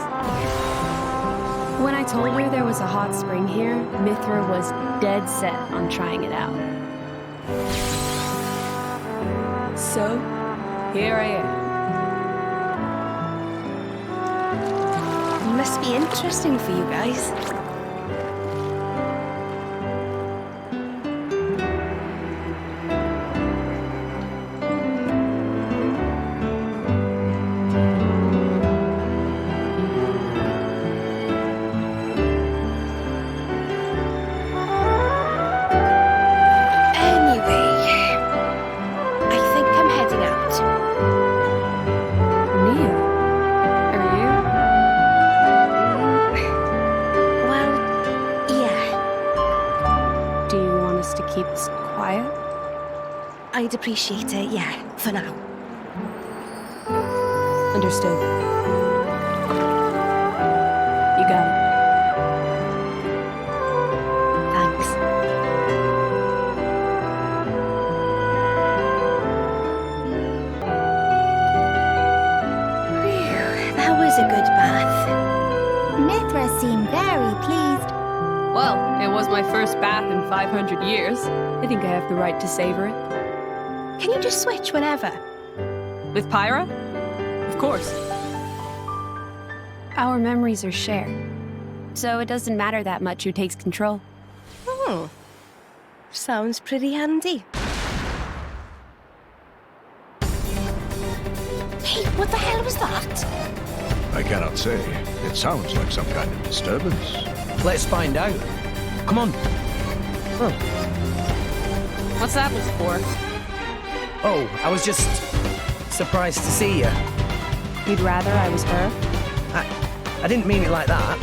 Speaker 13: When I told her there was a hot spring here, Mithra was dead set on trying it out. So, here I am.
Speaker 11: Must be interesting for you guys. I'd appreciate it, yeah, for now.
Speaker 13: Understood. You got it.
Speaker 11: Thanks. Phew, that was a good bath.
Speaker 20: Mithra seemed very pleased.
Speaker 13: Well, it was my first bath in 500 years. I think I have the right to savor it.
Speaker 11: Can you just switch whenever?
Speaker 13: With Pyra? Of course. Our memories are shared, so it doesn't matter that much who takes control.
Speaker 11: Hmm. Sounds pretty handy. Hey, what the hell was that?
Speaker 12: I cannot say. It sounds like some kind of disturbance.
Speaker 1: Let's find out. Come on. Oh.
Speaker 13: What's that was for?
Speaker 1: Oh, I was just surprised to see you.
Speaker 13: You'd rather I was her?
Speaker 1: I didn't mean it like that.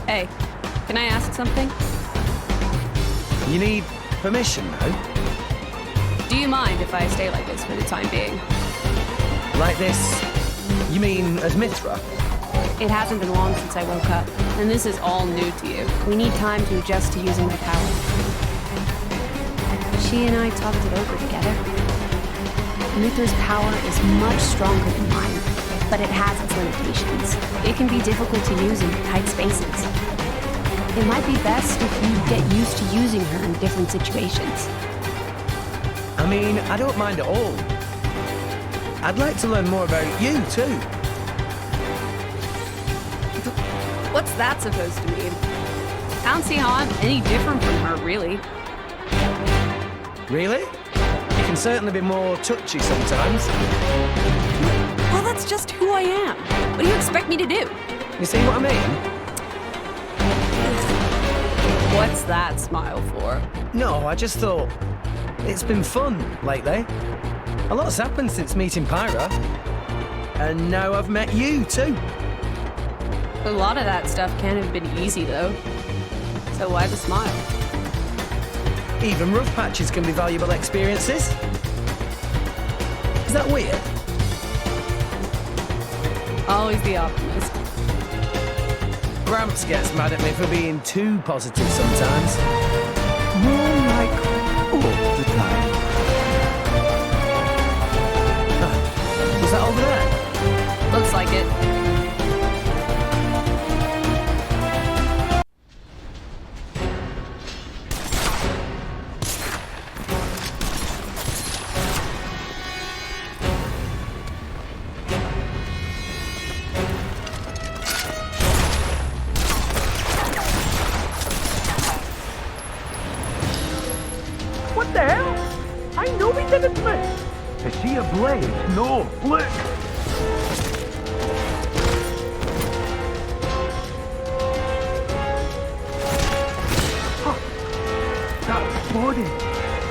Speaker 13: Hey, can I ask something?
Speaker 1: You need permission now?
Speaker 13: Do you mind if I stay like this for the time being?
Speaker 1: Like this? You mean as Mithra?
Speaker 13: It hasn't been long since I woke up, and this is all new to you. We need time to adjust to using my power. She and I talked it over together. Mithra's power is much stronger than mine, but it has its limitations. It can be difficult to use in tight spaces. It might be best if you get used to using her in different situations.
Speaker 1: I mean, I don't mind at all. I'd like to learn more about you, too.
Speaker 13: What's that supposed to mean? I don't see how I'm any different from her, really.
Speaker 1: Really? You can certainly be more touchy sometimes.
Speaker 13: Well, that's just who I am. What do you expect me to do?
Speaker 1: You see what I mean?
Speaker 13: What's that smile for?
Speaker 1: No, I just thought it's been fun lately. A lot's happened since meeting Pyra. And now I've met you, too.
Speaker 13: A lot of that stuff can't have been easy, though. So why the smile?
Speaker 1: Even rough patches can be valuable experiences. Is that weird?
Speaker 13: Always the optimist.
Speaker 1: Gramps gets mad at me for being too positive sometimes.
Speaker 2: More like all the time.
Speaker 1: Was that over there?
Speaker 13: Looks like it.
Speaker 3: didn't miss. Is she ablaze? No, look! Huh. That body,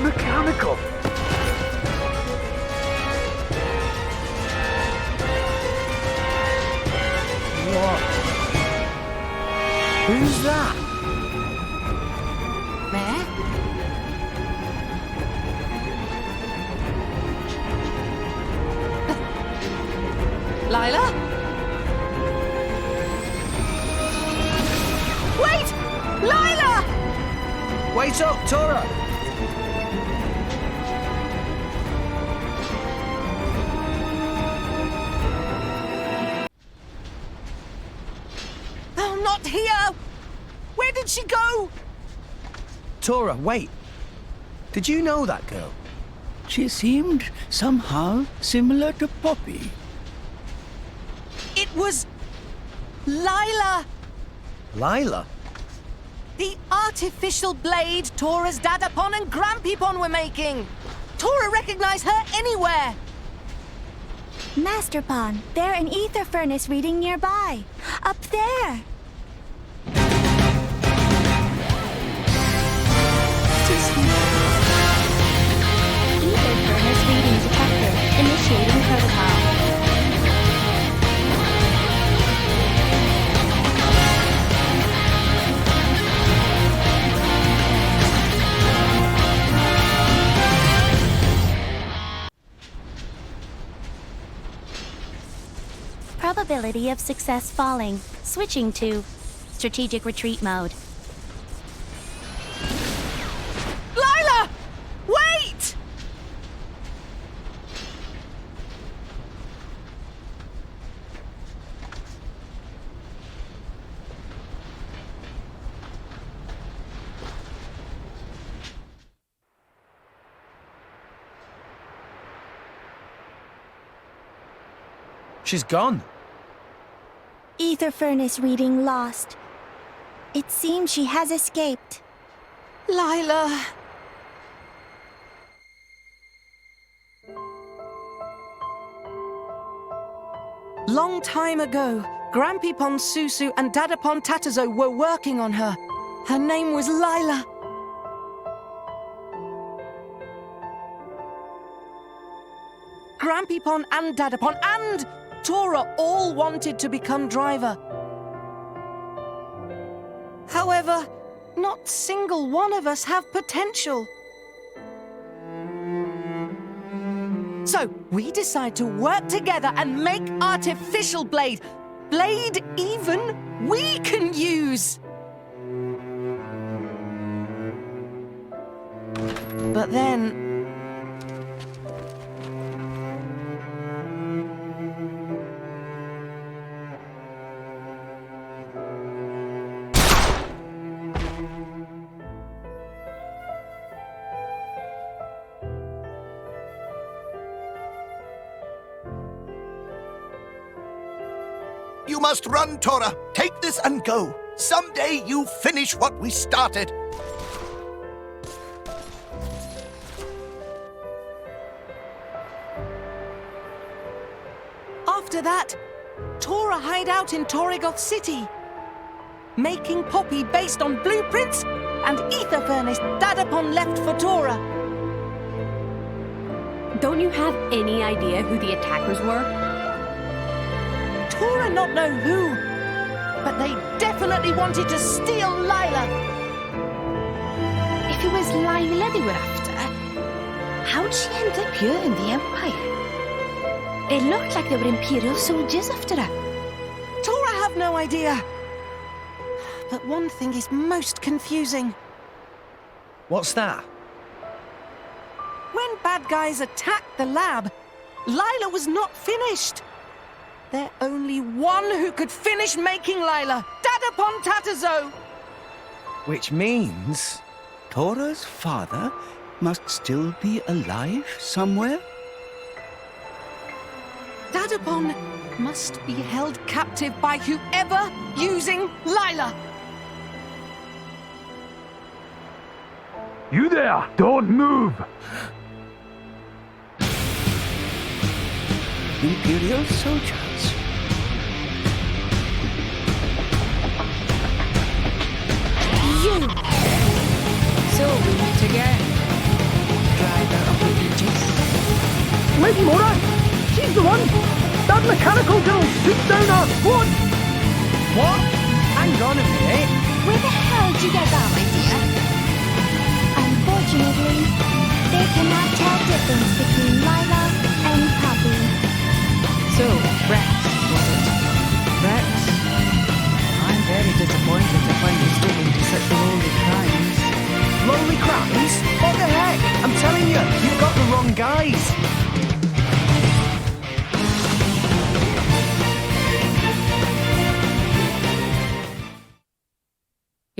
Speaker 3: mechanical. What? Who's that?
Speaker 21: There? Lila? Wait! Lila!
Speaker 1: Wait up, Tora!
Speaker 21: Oh, not here! Where did she go?
Speaker 1: Tora, wait. Did you know that girl?
Speaker 2: She seemed somehow similar to Poppy.
Speaker 21: It was Lila!
Speaker 1: Lila?
Speaker 21: The artificial blade Tora's Dadapon and Grampypon were making! Tora recognized her anywhere!
Speaker 20: Master Pon, they're an ether furnace reading nearby. Up there.
Speaker 4: Ether furnace reading detector. Initiating protocol. Probability of success falling. Switching to strategic retreat mode.
Speaker 21: Lila! Wait!
Speaker 1: She's gone.
Speaker 20: Ether furnace reading lost. It seems she has escaped.
Speaker 21: Lila. Long time ago, Grampypon Susu and Dadapon Tatazo were working on her. Her name was Lila. Grampypon and Dadapon and Tora all wanted to become driver. However, not single one of us have potential. So, we decide to work together and make artificial blade. Blade even we can use. But then...
Speaker 5: You must run, Tora. Take this and go. Someday you finish what we started.
Speaker 21: After that, Tora hide out in Torrigoth City, making Poppy based on blueprints and ether furnace Dadapon left for Tora.
Speaker 13: Don't you have any idea who the attackers were?
Speaker 21: Tora not know who, but they definitely wanted to steal Lila.
Speaker 11: If it was Lila they were after, how'd she end up here in the Empire? It looked like they were Imperial soldiers after her.
Speaker 21: Tora have no idea. But one thing is most confusing.
Speaker 1: What's that?
Speaker 21: When bad guys attacked the lab, Lila was not finished. There's only one who could finish making Lila, Dadapon Tatazo.
Speaker 1: Which means...
Speaker 2: Tora's father must still be alive somewhere?
Speaker 21: Dadapon must be held captive by whoever using Lila.
Speaker 3: You there! Don't move!
Speaker 2: Imperial soldiers.
Speaker 11: You!
Speaker 14: So we meet again. Driver of the Aegis.
Speaker 3: Lady Mora! She's the one! That mechanical girl shoots down our squad!
Speaker 1: What? Hang on a minute.
Speaker 22: Where the hell did you get that idea?
Speaker 20: Unfortunately, they cannot tell difference between Lila and Poppy.
Speaker 14: So, Rex, was it? Rex? I'm very disappointed to find you stooping to such lowly crimes.
Speaker 1: Lowly crimes? What the heck? I'm telling you, you've got the wrong guys.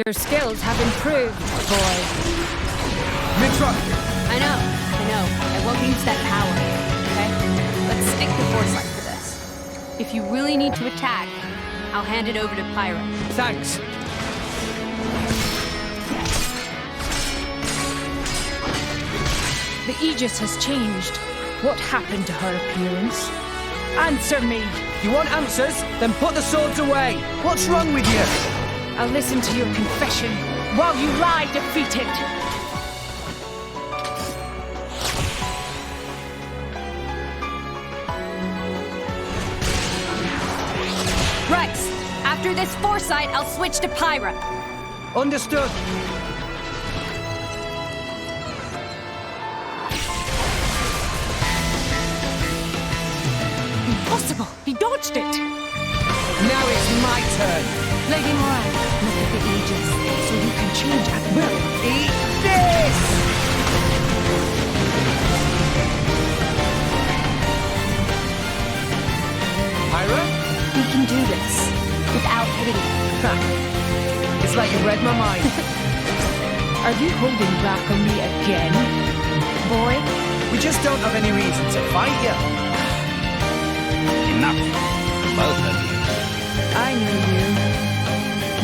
Speaker 14: Your skills have improved, boy.
Speaker 1: Mitra!
Speaker 10: I know. I won't use that power, okay? Let's stick to foresight for this. If you really need to attack, I'll hand it over to Pyra.
Speaker 1: Thanks.
Speaker 14: The Aegis has changed. What happened to her appearance? Answer me!
Speaker 1: You want answers? Then put the swords away. What's wrong with you?
Speaker 14: I'll listen to your confession while you lie defeated.
Speaker 10: Rex, after this foresight, I'll switch to Pyra.
Speaker 1: Understood.
Speaker 14: Impossible! He dodged it!
Speaker 1: Now it's my turn.
Speaker 14: Lady Moran, look at the Aegis, so you can change at will.
Speaker 1: Eat this! Pyra?
Speaker 10: We can do this without hitting it.
Speaker 1: It's like you read my mind.
Speaker 14: Are you holding back on me again?
Speaker 1: Boy, we just don't have any reason to fight you.
Speaker 2: Enough, both of you.
Speaker 14: I know you.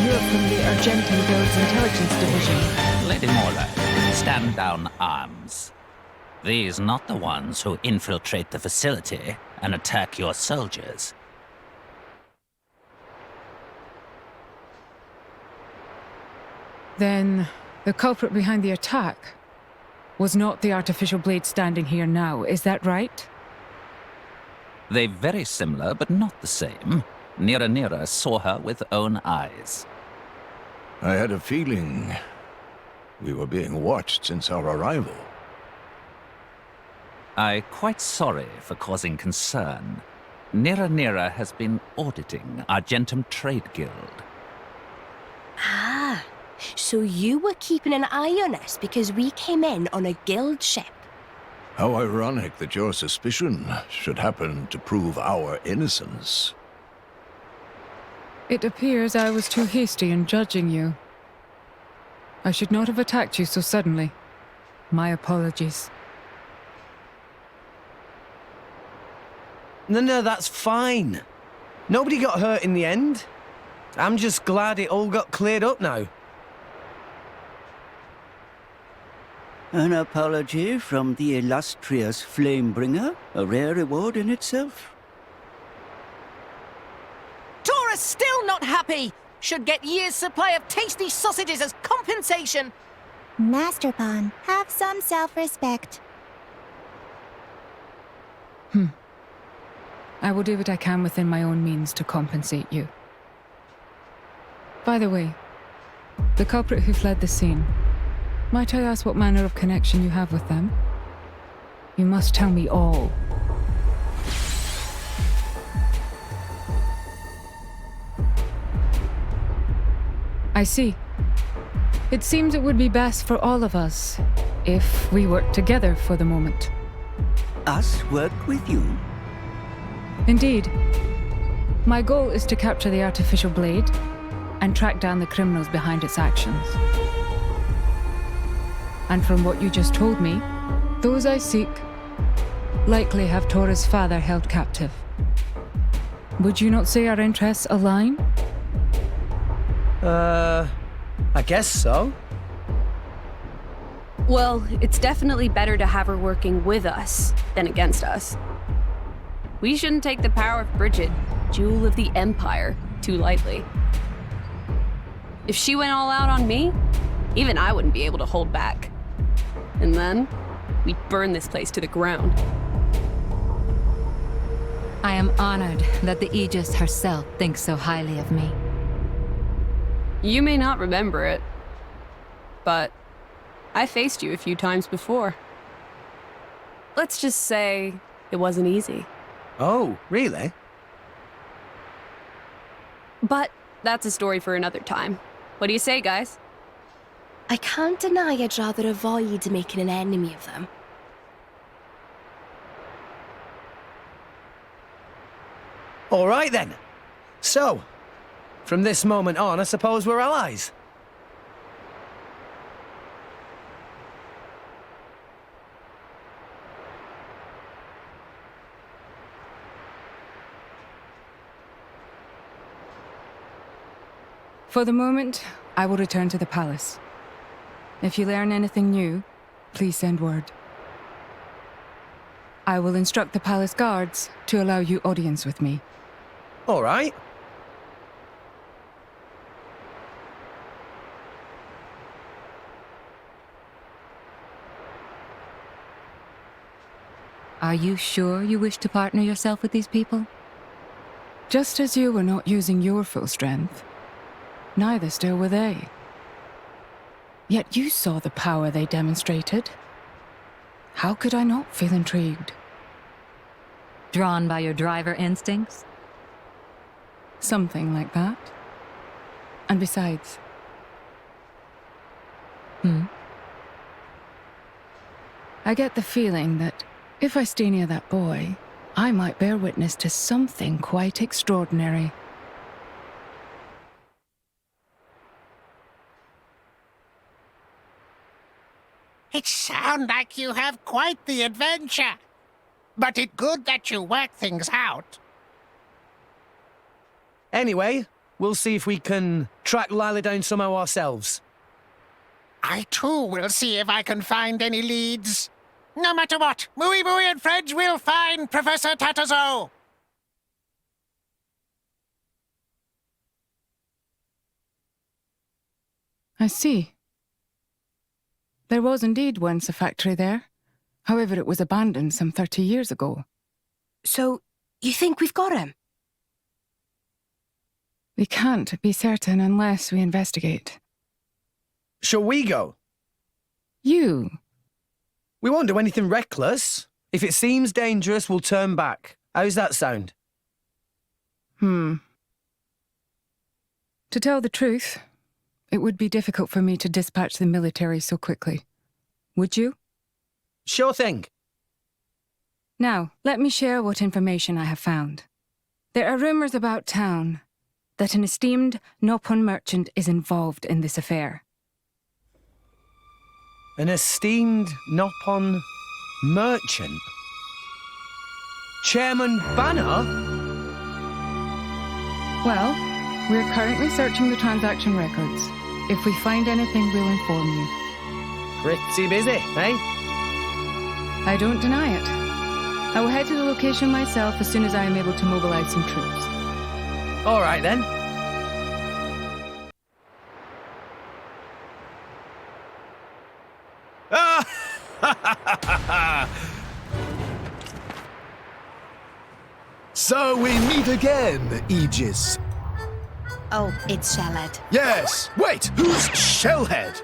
Speaker 14: You're from the Argentine Guild's intelligence division.
Speaker 16: Lady Mora, stand down arms. These not the ones who infiltrate the facility and attack your soldiers.
Speaker 14: Then, the culprit behind the attack was not the artificial blade standing here now, is that right?
Speaker 16: They're very similar, but not the same. Nira saw her with own eyes.
Speaker 12: I had a feeling we were being watched since our arrival.
Speaker 16: I'm quite sorry for causing concern. Nira has been auditing Argentum Trade Guild.
Speaker 11: Ah, so you were keeping an eye on us because we came in on a guild ship.
Speaker 12: How ironic that your suspicion should happen to prove our innocence.
Speaker 14: It appears I was too hasty in judging you. I should not have attacked you so suddenly. My apologies.
Speaker 1: No, that's fine. Nobody got hurt in the end. I'm just glad it all got cleared up now.
Speaker 2: An apology from the illustrious Flamebringer, a rare reward in itself.
Speaker 21: Tora's still not happy! Should get years' supply of tasty sausages as compensation!
Speaker 20: Master Pawn, have some self-respect.
Speaker 14: I will do what I can within my own means to compensate you. By the way, the culprit who fled the scene, might I ask what manner of connection you have with them? You must tell me all. I see. It seems it would be best for all of us if we work together for the moment.
Speaker 2: Us work with you?
Speaker 14: Indeed. My goal is to capture the artificial blade and track down the criminals behind its actions. And from what you just told me, those I seek likely have Tora's father held captive. Would you not say our interests align?
Speaker 1: I guess so.
Speaker 10: Well, it's definitely better to have her working with us than against us. We shouldn't take the power of Bridget, jewel of the Empire, too lightly. If she went all out on me, even I wouldn't be able to hold back. And then, we'd burn this place to the ground.
Speaker 14: I am honored that the Aegis herself thinks so highly of me.
Speaker 10: You may not remember it, but I faced you a few times before. Let's just say it wasn't easy.
Speaker 1: Oh, really?
Speaker 10: But that's a story for another time. What do you say, guys?
Speaker 11: I can't deny I'd rather avoid making an enemy of them.
Speaker 1: All right, then. So, from this moment on, I suppose we're allies.
Speaker 14: For the moment, I will return to the palace. If you learn anything new, please send word. I will instruct the palace guards to allow you audience with me.
Speaker 1: All right.
Speaker 14: Are you sure you wish to partner yourself with these people? Just as you were not using your full strength, neither still were they. Yet you saw the power they demonstrated. How could I not feel intrigued?
Speaker 17: Drawn by your driver instincts?
Speaker 14: Something like that. And besides... I get the feeling that if I stay near that boy, I might bear witness to something quite extraordinary.
Speaker 9: It sounds like you have quite the adventure. But it's good that you work things out.
Speaker 1: Anyway, we'll see if we can track Lila down somehow ourselves.
Speaker 9: I too will see if I can find any leads. No matter what, Mooey and friends will find Professor Tatazo.
Speaker 14: I see. There was indeed once a factory there. However, it was abandoned some 30 years ago.
Speaker 11: So, you think we've got him?
Speaker 14: We can't be certain unless we investigate.
Speaker 1: Shall we go?
Speaker 14: You?
Speaker 1: We won't do anything reckless. If it seems dangerous, we'll turn back. How's that sound?
Speaker 14: To tell the truth, it would be difficult for me to dispatch the military so quickly. Would you?
Speaker 1: Sure thing.
Speaker 14: Now, let me share what information I have found. There are rumors about town that an esteemed Nopon merchant is involved in this affair.
Speaker 1: An esteemed Nopon merchant? Chairman Banner?
Speaker 14: Well, we're currently searching the transaction records. If we find anything, we'll inform you.
Speaker 1: Pretty busy, eh?
Speaker 14: I don't deny it. I will head to the location myself as soon as I am able to mobilize some troops.
Speaker 1: All right, then.
Speaker 18: So we meet again, Aegis.
Speaker 11: Oh, it's Shellhead.
Speaker 18: Yes! Wait, who's Shellhead?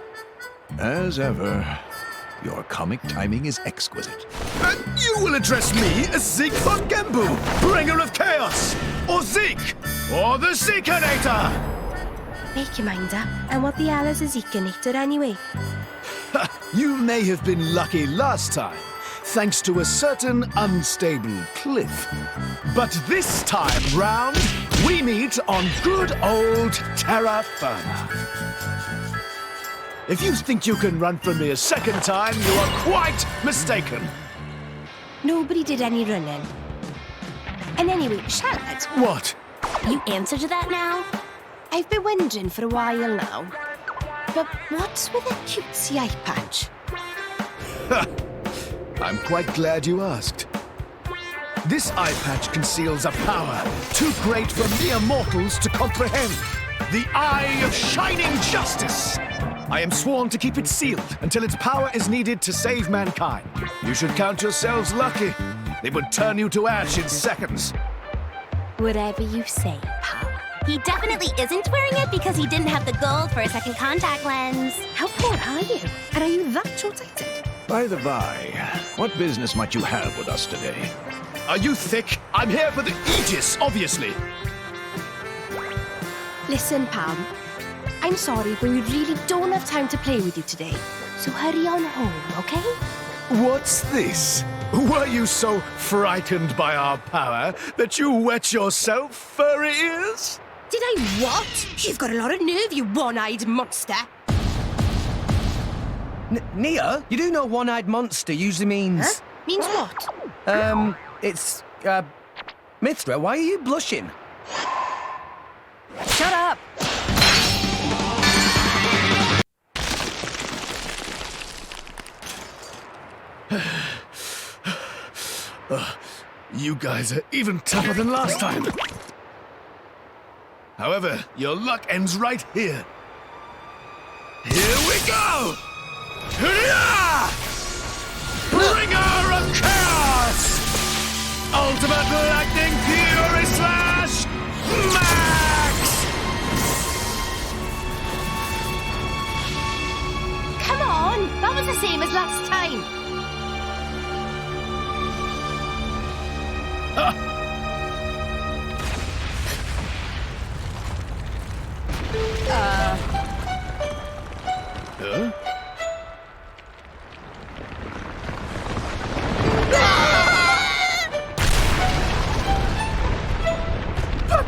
Speaker 12: As ever, your comic timing is exquisite.
Speaker 18: And you will address me as Zeke von Gembu, bringer of chaos! Or Zeke! Or the Zekenator!
Speaker 11: Make your mind up. And what the hell is a Zekenator anyway?
Speaker 18: You may have been lucky last time, thanks to a certain unstable cliff. But this time round, we meet on good old terra firma. If you think you can run from me a second time, you are quite mistaken.
Speaker 11: Nobody did any running. And anyway, Shellhead.
Speaker 18: What?
Speaker 11: You answer to that now? I've been wondering for a while now. But what's with a cutesy eye patch?
Speaker 18: I'm quite glad you asked. This eye patch conceals a power too great for mere mortals to comprehend. The Eye of Shining Justice! I am sworn to keep it sealed until its power is needed to save mankind. You should count yourselves lucky. It would turn you to ash in seconds.
Speaker 22: Whatever you say, pal. He definitely isn't wearing it because he didn't have the gold for a second contact lens.
Speaker 11: How poor are you? And are you that short-sighted?
Speaker 12: By the by, what business might you have with us today?
Speaker 18: Are you thick? I'm here for the Aegis, obviously.
Speaker 11: Listen, Pam. I'm sorry, but we really don't have time to play with you today. So hurry on home, okay?
Speaker 18: What's this? Were you so frightened by our power that you wet yourself, furry ears?
Speaker 11: Did I what? You've got a lot of nerve, you one-eyed monster.
Speaker 1: Nia, you do know one-eyed monster usually means...
Speaker 11: Huh? Means what?
Speaker 1: It's, Mithra, why are you blushing?
Speaker 11: Shut up!
Speaker 18: You guys are even tougher than last time. However, your luck ends right here. Here we go! Hyah! Bringer of Chaos! Ultimate Lightning Fury Slash! Max!
Speaker 11: Come on! That was the same as last time.
Speaker 18: Huh?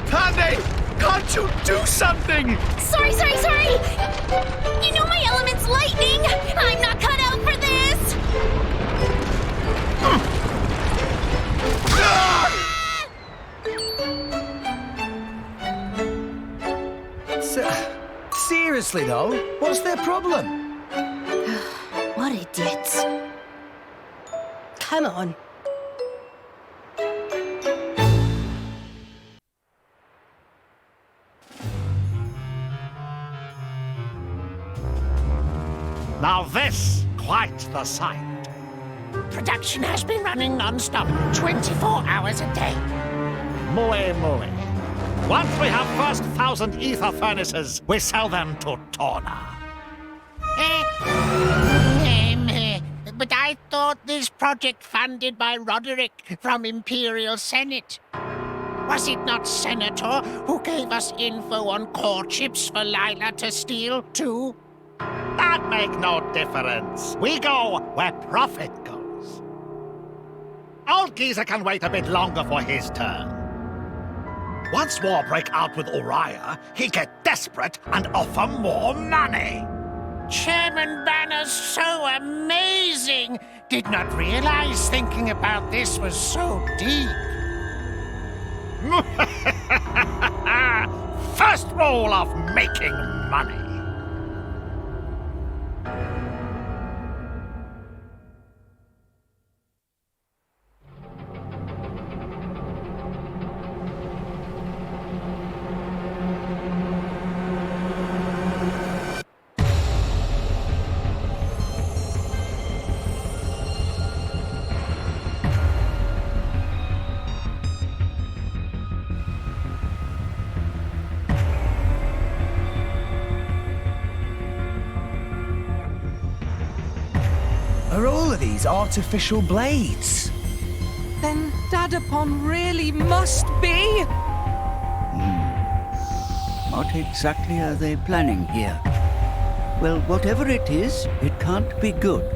Speaker 18: Pande! Can't you do something?
Speaker 22: Sorry! You know my element's lightning! I'm not cut out for this!
Speaker 1: Seriously, though, what's their problem?
Speaker 11: What idiots. Come on.
Speaker 9: Now this, quite the sight. Production has been running non-stop, 24 hours a day.
Speaker 7: Muy. Once we have first 1,000 ether furnaces, we sell them to Torna.
Speaker 9: But I thought this project funded by Roderick from Imperial Senate. Was it not Senator who gave us info on core chips for Lila to steal, too?
Speaker 7: That make no difference. We go where profit goes. Old geezer can wait a bit longer for his turn. Once war break out with Uriah, he get desperate and offer more money.
Speaker 9: Chairman Banner's so amazing! Did not realize thinking about this was so deep.
Speaker 7: First rule of making money.
Speaker 1: Are all of these artificial blades?
Speaker 21: Then Dadapon really must be...
Speaker 2: What exactly are they planning here? Well, whatever it is, it can't be good.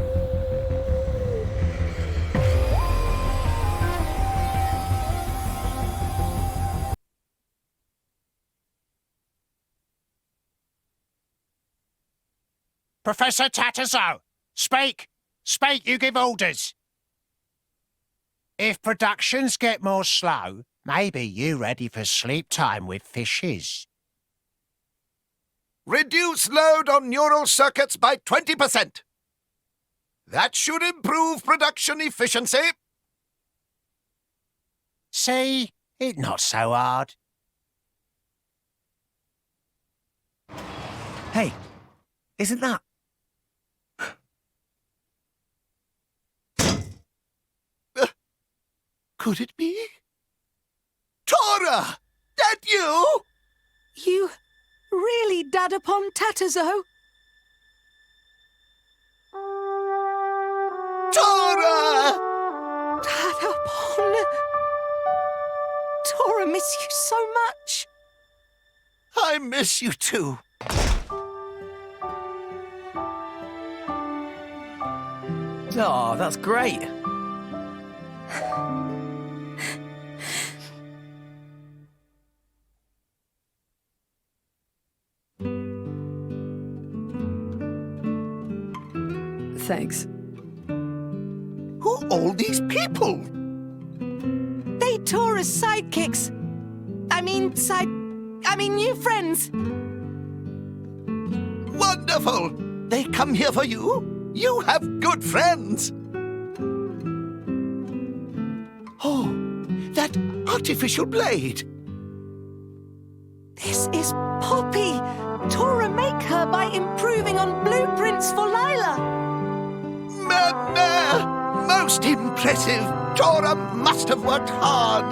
Speaker 9: Professor Tatterzo, speak! Speak, you give orders. If productions get more slow, maybe you ready for sleep time with fishes.
Speaker 5: Reduce load on neural circuits by 20%. That should improve production efficiency.
Speaker 7: See? It's not so hard.
Speaker 1: Hey, isn't that...
Speaker 5: Could it be? Tora! That you?
Speaker 21: You really Dadapon Tatazo?
Speaker 5: Tora!
Speaker 21: Dadapon! Tora, miss you so much.
Speaker 5: I miss you too.
Speaker 1: Oh, that's great.
Speaker 14: Thanks.
Speaker 5: Who are all these people?
Speaker 21: They Tora's sidekicks. I mean, new friends.
Speaker 5: Wonderful! They come here for you? You have good friends. Oh, that artificial blade.
Speaker 21: This is Poppy. Tora make her by improving on blueprints for Lila.
Speaker 5: Most impressive. Tora must have worked hard.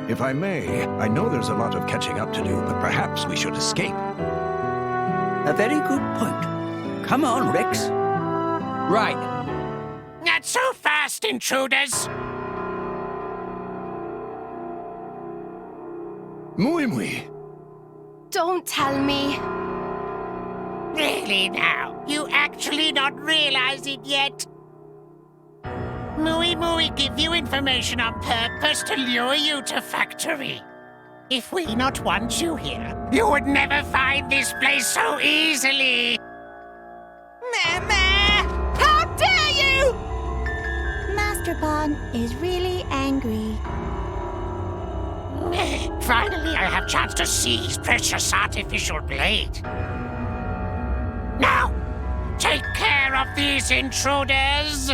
Speaker 12: If I may, I know there's a lot of catching up to do, but perhaps we should escape.
Speaker 2: A very good point. Come on, Rex.
Speaker 1: Right.
Speaker 9: Not so fast, intruders.
Speaker 12: Muy.
Speaker 11: Don't tell me.
Speaker 9: Really now? You actually not realize it yet? Muy give you information on purpose to lure you to factory. If we not want you here, you would never find this place so easily. Meh! How dare you!
Speaker 20: Master Pawn is really angry.
Speaker 9: Finally, I have chance to see his precious artificial blade. Now, take care of these intruders!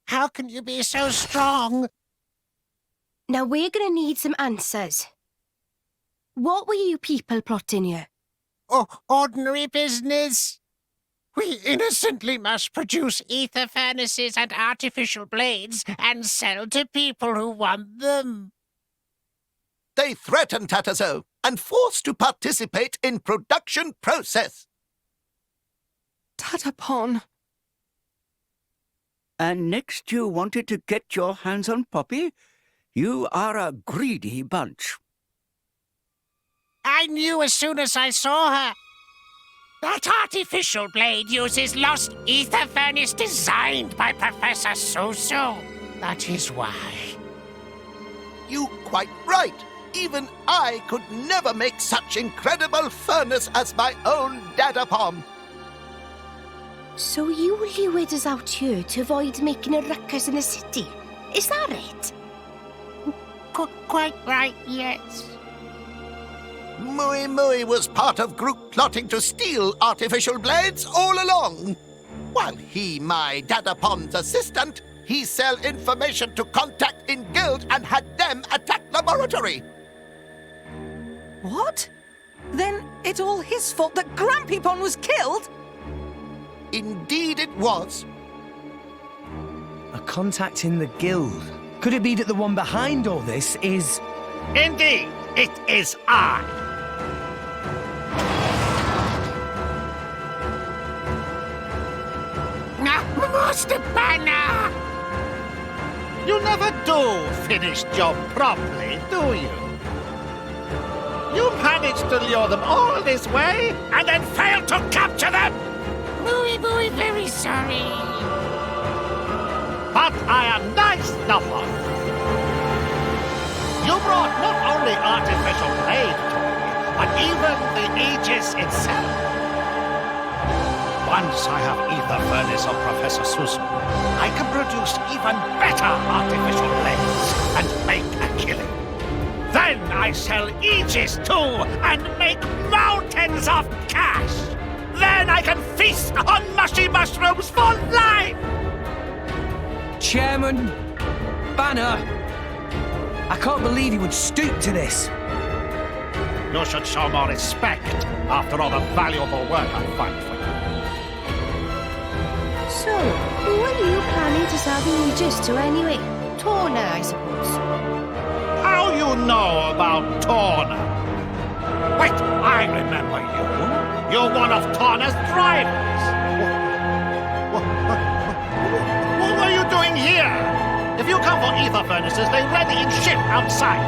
Speaker 9: How can you be so strong?
Speaker 11: Now we're gonna need some answers. What were you people plotting here?
Speaker 9: Oh, ordinary business. We innocently must produce ether furnaces and artificial blades and sell to people who want them.
Speaker 5: They threaten Tatazo and force to participate in production process.
Speaker 21: Dadapon.
Speaker 2: And next you wanted to get your hands on Poppy? You are a greedy bunch.
Speaker 9: I knew as soon as I saw her. That artificial blade uses lost ether furnace designed by Professor Soso. That is why.
Speaker 5: You quite right. Even I could never make such incredible furnace as my own Dadapon.
Speaker 11: So you lured us out here to avoid making a ruckus in the city. Is that it?
Speaker 9: Quite right, yes.
Speaker 5: Muy was part of group plotting to steal artificial blades all along. While he, my Dadapon's assistant, he sell information to contact in guild and had them attack laboratory.
Speaker 21: What? Then it's all his fault that Grampypon was killed?
Speaker 5: Indeed it was.
Speaker 1: A contact in the guild. Could it be that the one behind all this is...
Speaker 7: Indeed, it is I.
Speaker 9: Master Banner!
Speaker 7: You never do finish job properly, do you? You managed to lure them all this way and then failed to capture them!
Speaker 9: Muy, very sorry.
Speaker 7: But I am nice, Nuffle. You brought not only artificial blade to me, but even the Aegis itself. Once I have ether furnace of Professor Susu, I can produce even better artificial blades and make a killing. Then I I sell Aegis too and make mountains of cash. Then I can feast on mushy mushrooms for life!
Speaker 8: Chairman Banner, I can't believe you would stoop to this.
Speaker 7: You should show more respect after all the valuable work I've done for you.
Speaker 22: So, who are you planning to sell the Aegis to anyway? Torna, I suppose.
Speaker 7: How you know about Torna? Wait, I remember you. You're one of Torna's drivers. What are you doing here? If you come for ether furnaces, they're ready in ship outside.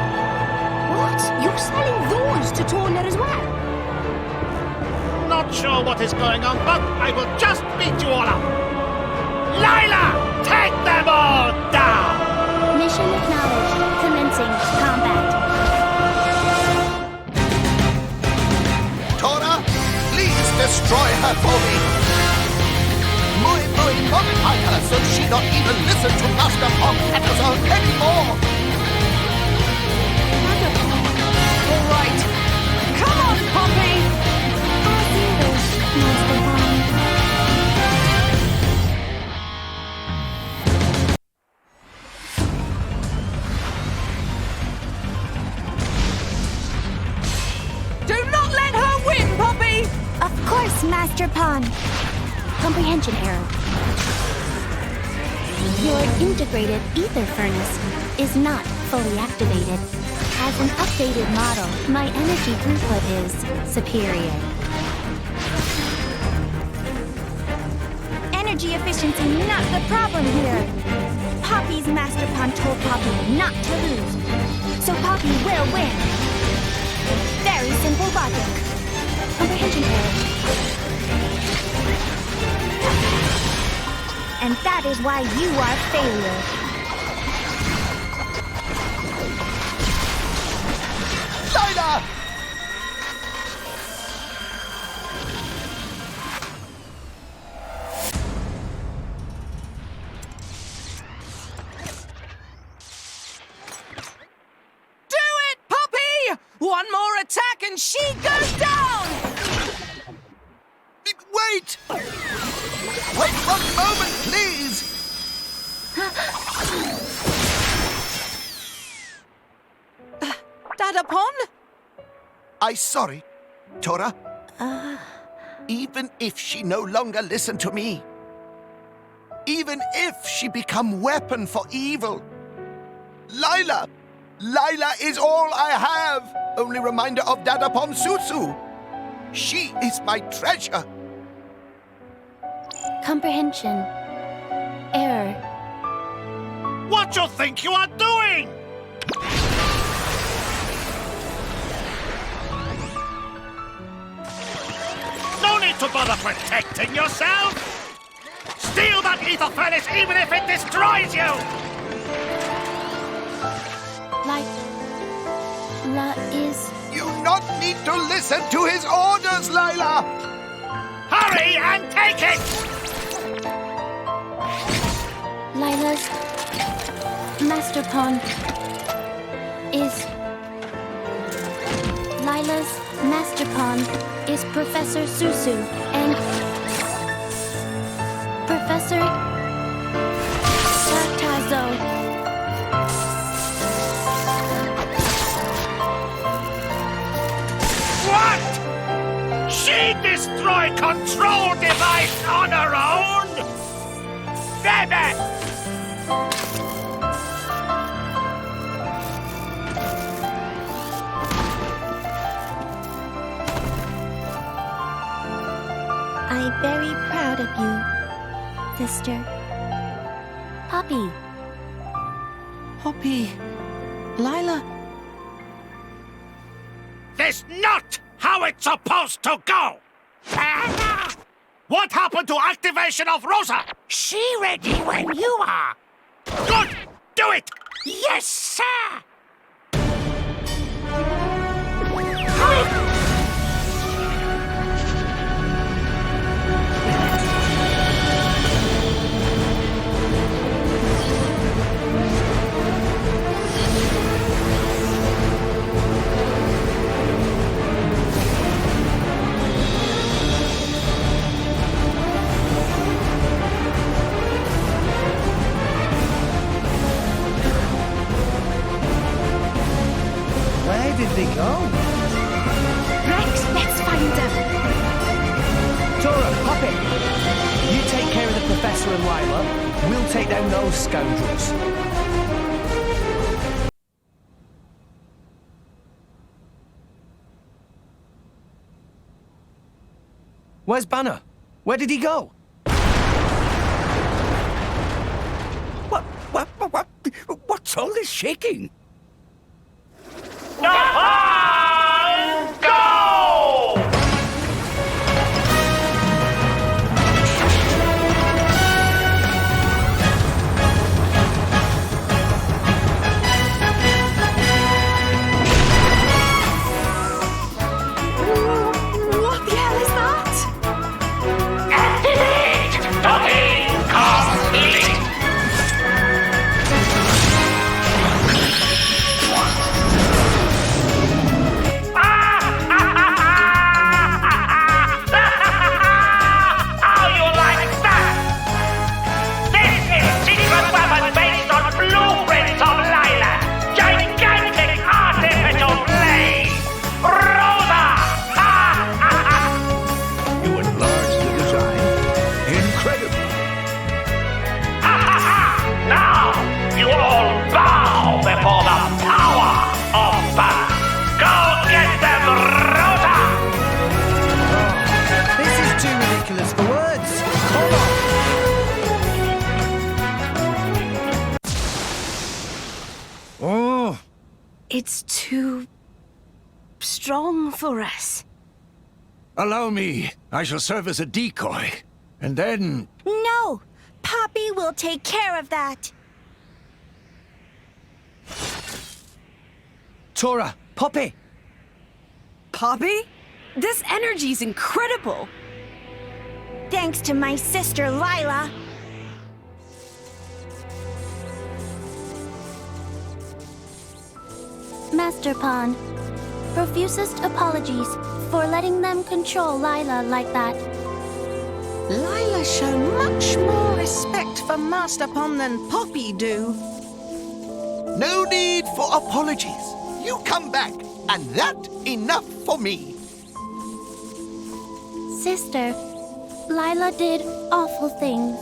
Speaker 22: What? You're selling those to Torna as well?
Speaker 7: Not sure what is going on, but I will just beat you all up. Lila, take them all down!
Speaker 22: Mission acknowledged. Commencing combat.
Speaker 5: Tora, please destroy her for me. Muy modify her so she not even listen to Master Pong anymore.
Speaker 21: All right. Come on, Poppy!
Speaker 22: As you wish, Master Pong.
Speaker 21: Do not let her win, Poppy!
Speaker 20: Of course, Master Pong.
Speaker 22: Comprehension error.
Speaker 20: Your integrated ether furnace is not fully activated. As an updated model, my energy throughput is superior. Energy efficiency not the problem here. Poppy's Master Pond told Poppy not to lose. So Poppy will win. Very simple logic. Comprehension error. And that is why you are failure.
Speaker 5: Lila!
Speaker 21: Do it, Poppy! One more attack and she goes down!
Speaker 5: Wait! Wait 1 moment, please!
Speaker 21: Dadapon?
Speaker 5: I'm sorry, Tora. Even if she no longer listen to me, even if she become weapon for evil, Lila is all I have. Only reminder of Dadapon Susu. She is my treasure.
Speaker 20: Comprehension error.
Speaker 7: What you think you are doing? No need to bother protecting yourself! Steal that ether furnace even if it destroys you!
Speaker 20: Lila is...
Speaker 5: You not need to listen to his orders, Lila!
Speaker 7: Hurry and take it!
Speaker 20: Lila's Master Pond is... Lila's Master Pond is Professor Susu and Professor Sartazo.
Speaker 7: What? She destroyed control device on her own? Damn it!
Speaker 20: I'm very proud of you, sister. Poppy.
Speaker 21: Poppy. Lila.
Speaker 7: That's not how it's supposed to go! What happened to activation of Rosa?
Speaker 9: She ready when you are.
Speaker 7: Good! Do it!
Speaker 9: Yes, sir!
Speaker 1: Where did they go?
Speaker 11: Rex, let's find them.
Speaker 1: Tora, Poppy, you take care of the Professor and Lila. We'll take down those scoundrels. Where's Banner? Where did he go?
Speaker 2: What's all this shaking?
Speaker 11: What the hell is that?
Speaker 9: Activate! Docking complete! How you like that? This is secret weapon based on blueprints of Lila. Gigantic artificial blade. Rosa!
Speaker 12: You enlarged the design. Incredible.
Speaker 9: Now you all bow before the power of Banner. Go get them, Rosa!
Speaker 1: This is too ridiculous for words. Hold on.
Speaker 11: Oh. It's too strong for us.
Speaker 12: Allow me. I shall serve as a decoy. And then...
Speaker 22: No! Poppy will take care of that.
Speaker 1: Tora, Poppy.
Speaker 11: Poppy? This energy's incredible.
Speaker 22: Thanks to my sister Lila. Master Pawn, profusest apologies for letting them control Lila like that.
Speaker 21: Lila show much more respect for Master Pawn than Poppy do.
Speaker 5: No need for apologies. You come back, and that enough for me.
Speaker 22: Sister, Lila did awful things.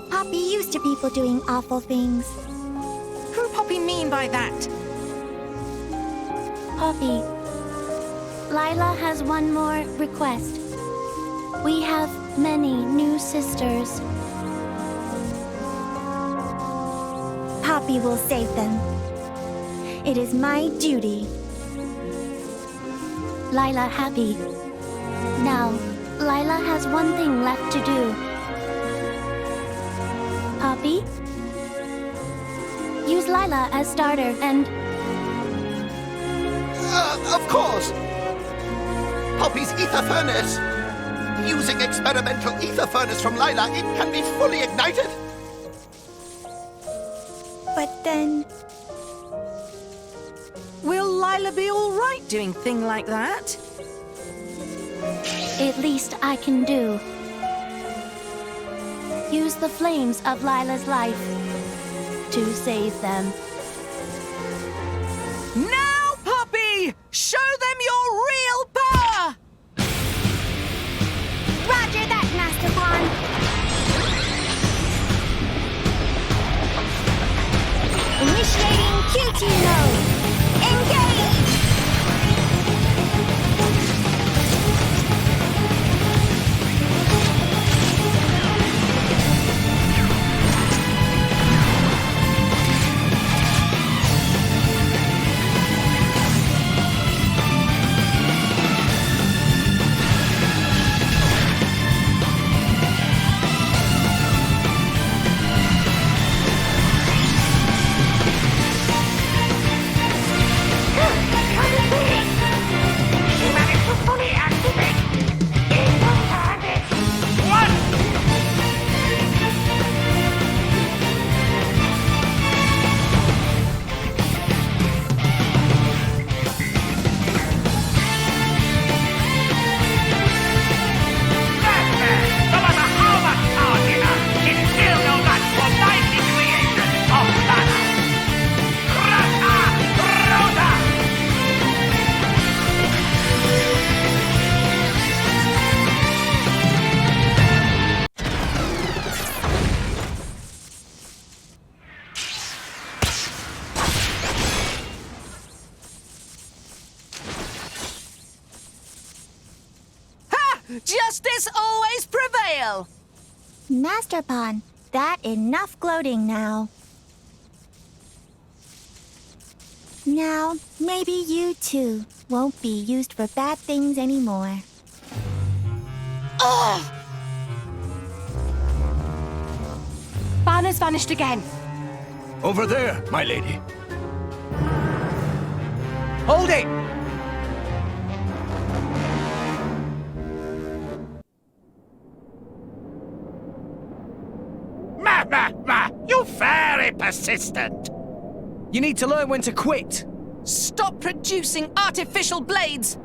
Speaker 22: Poppy used to people doing awful things.
Speaker 21: Who Poppy mean by that?
Speaker 22: Poppy, Lila has one more request. We have many new sisters. Poppy will save them. It is my duty. Lila happy. Now, Lila has one thing left to do. Poppy? Use Lila as starter and...
Speaker 5: Of course. Poppy's ether furnace. Using experimental ether furnace from Lila, it can be fully ignited.
Speaker 22: But then...
Speaker 21: Will Lila be all right doing thing like that?
Speaker 22: At least I can do. Use the flames of Lila's life to save them.
Speaker 21: Now, Poppy! Show them your real power!
Speaker 22: Roger that, Master Pawn. Initiating QT mode. Engage!
Speaker 21: Justice always prevail!
Speaker 22: Master Pawn, that enough gloating now. Now, maybe you too won't be used for bad things anymore.
Speaker 11: Ugh! Banner's vanished again.
Speaker 12: Over there, my lady.
Speaker 1: Hold it!
Speaker 7: You very persistent.
Speaker 1: You need to learn when to quit.
Speaker 21: Stop producing artificial blades!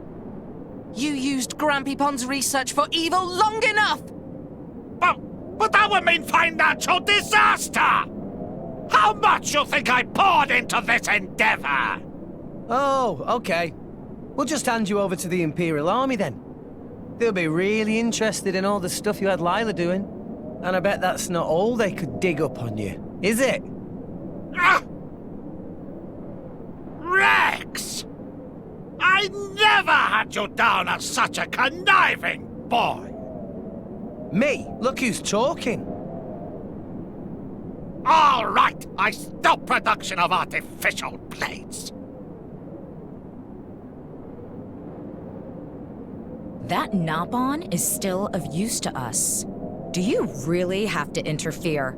Speaker 21: You used Grampy Pond's research for evil long enough!
Speaker 7: But that would mean financial disaster! How much you think I poured into this endeavor?
Speaker 1: Oh, okay. We'll just hand you over to the Imperial Army then. They'll be really interested in all the stuff you had Lila doing. And I bet that's not all they could dig up on you, is it?
Speaker 7: Rex! I never had you down as such a conniving boy!
Speaker 1: Me? Look who's talking.
Speaker 7: All right, I stop production of artificial blades.
Speaker 15: That Nopon is still of use to us. Do you really have to interfere?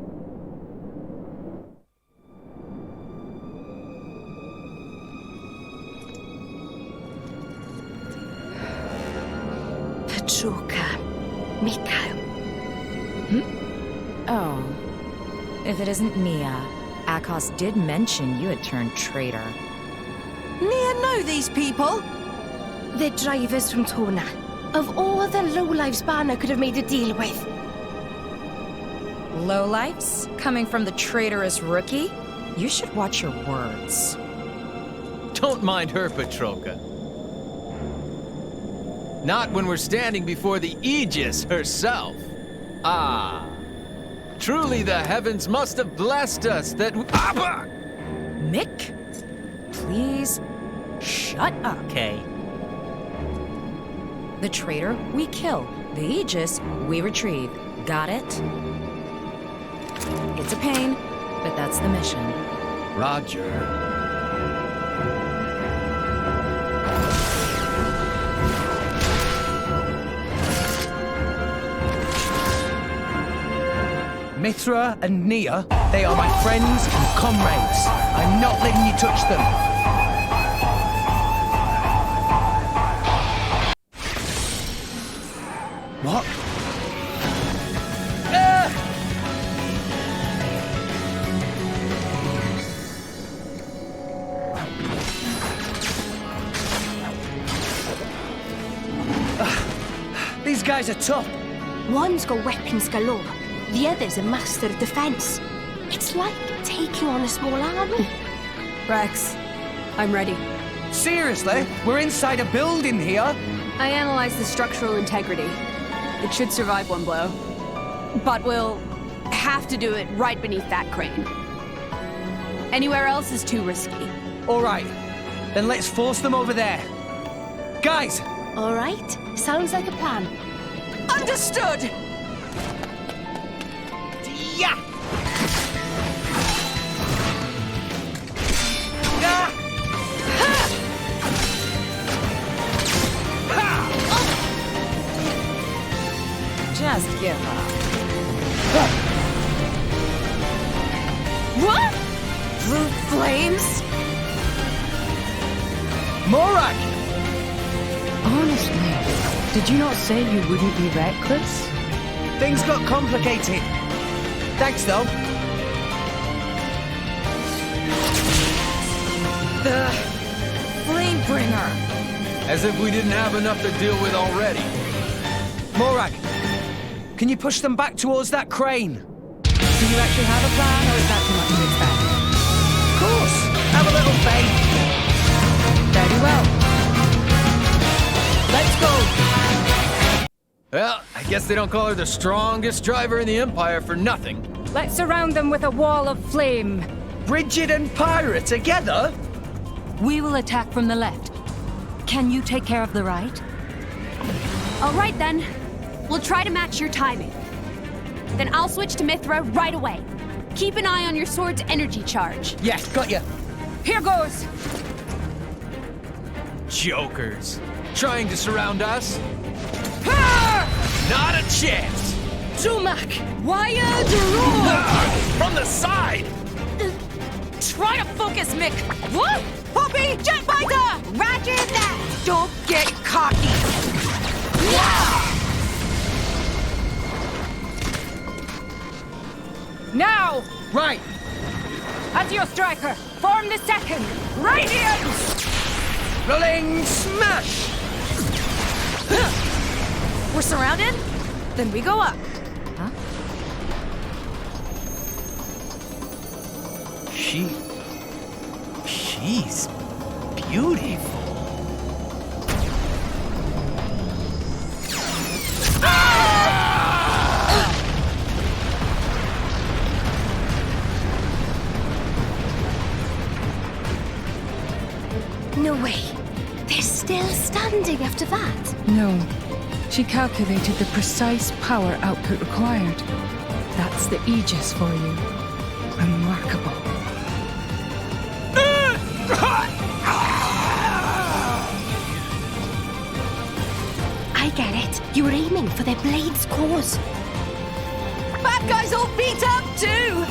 Speaker 11: Petroka. Mikhail.
Speaker 15: Oh. If it isn't Nia, Akos did mention you had turned traitor.
Speaker 21: Nia know these people?
Speaker 11: They're drivers from Tona. Of all the lowlives Banner could have made a deal with.
Speaker 15: Lowlifes? Coming from the traitorous rookie? You should watch your words.
Speaker 19: Don't mind her, Petroka. Not when we're standing before the Aegis herself. Ah. Truly the heavens must have blessed us that
Speaker 15: Mick? Please, shut up.
Speaker 16: Okay.
Speaker 15: The traitor, we kill. The Aegis, we retrieve. Got it? It's a pain, but that's the mission.
Speaker 19: Roger.
Speaker 1: Mithra and Nia, they are my friends and comrades. I'm not letting you touch them. What? These guys are tough.
Speaker 11: One's got weapons galore. The other's a master of defense. It's like taking on a small army.
Speaker 10: Rex, I'm ready.
Speaker 1: Seriously? We're inside a building here?
Speaker 10: I analyzed the structural integrity. It should survive one blow. But we'll have to do it right beneath that crane. Anywhere else is too risky.
Speaker 1: All right. Then let's force them over there. Guys!
Speaker 11: All right. Sounds like a plan.
Speaker 21: Understood!
Speaker 7: Yeah!
Speaker 15: Just give up.
Speaker 11: What? Blue flames?
Speaker 1: Morak!
Speaker 14: Honestly, did you not say you wouldn't be reckless?
Speaker 1: Things got complicated. Thanks, though.
Speaker 15: The Flamebringer.
Speaker 19: As if we didn't have enough to deal with already.
Speaker 1: Morak, can you push them back towards that crane?
Speaker 15: Do you actually have a plan, or is that too much to expect?
Speaker 1: Of course. Have a little faith.
Speaker 15: Very well.
Speaker 21: Let's go!
Speaker 19: Well, I guess they don't call her the strongest driver in the Empire for nothing.
Speaker 14: Let's surround them with a wall of flame.
Speaker 1: Bridget and Pyra together?
Speaker 17: We will attack from the left. Can you take care of the right?
Speaker 10: All right, then. We'll try to match your timing. Then I'll switch to Mithra right away. Keep an eye on your sword's energy charge.
Speaker 8: Yeah, got ya.
Speaker 10: Here goes!
Speaker 19: Jokers. Trying to surround us? Not a chance!
Speaker 10: Zumak! Wired roar!
Speaker 19: From the side!
Speaker 10: Try to focus, Mick! What? Poppy, jet fighter! Roger that! Don't get cocky! Now!
Speaker 8: Right!
Speaker 10: As your striker, form the second! Radiance!
Speaker 8: Rolling smash!
Speaker 10: We're surrounded? Then we go up. Huh?
Speaker 19: She's beautiful.
Speaker 11: No way. They're still standing after that.
Speaker 14: No. She calculated the precise power output required. That's the Aegis for you. Remarkable.
Speaker 11: I get it. You were aiming for their blade's cause.
Speaker 10: Bad guys all beat up too!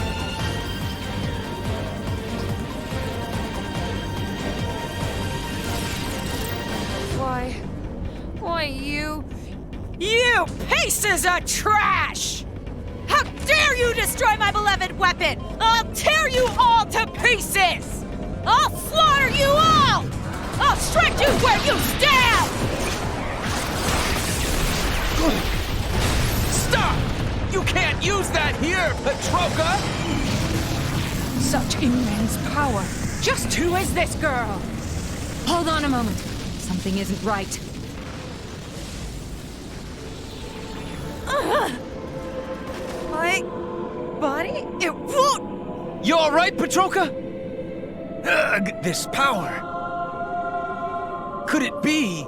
Speaker 10: Why you pieces of trash! How dare you destroy my beloved weapon! I'll tear you all to pieces! I'll slaughter you all! I'll shred you where you stand!
Speaker 19: Stop! You can't use that here, Petroka!
Speaker 10: Such immense power. Just who is this girl?
Speaker 15: Hold on a moment. Something isn't right.
Speaker 10: My body? It won't!
Speaker 19: You alright, Petroka? This power. Could it be?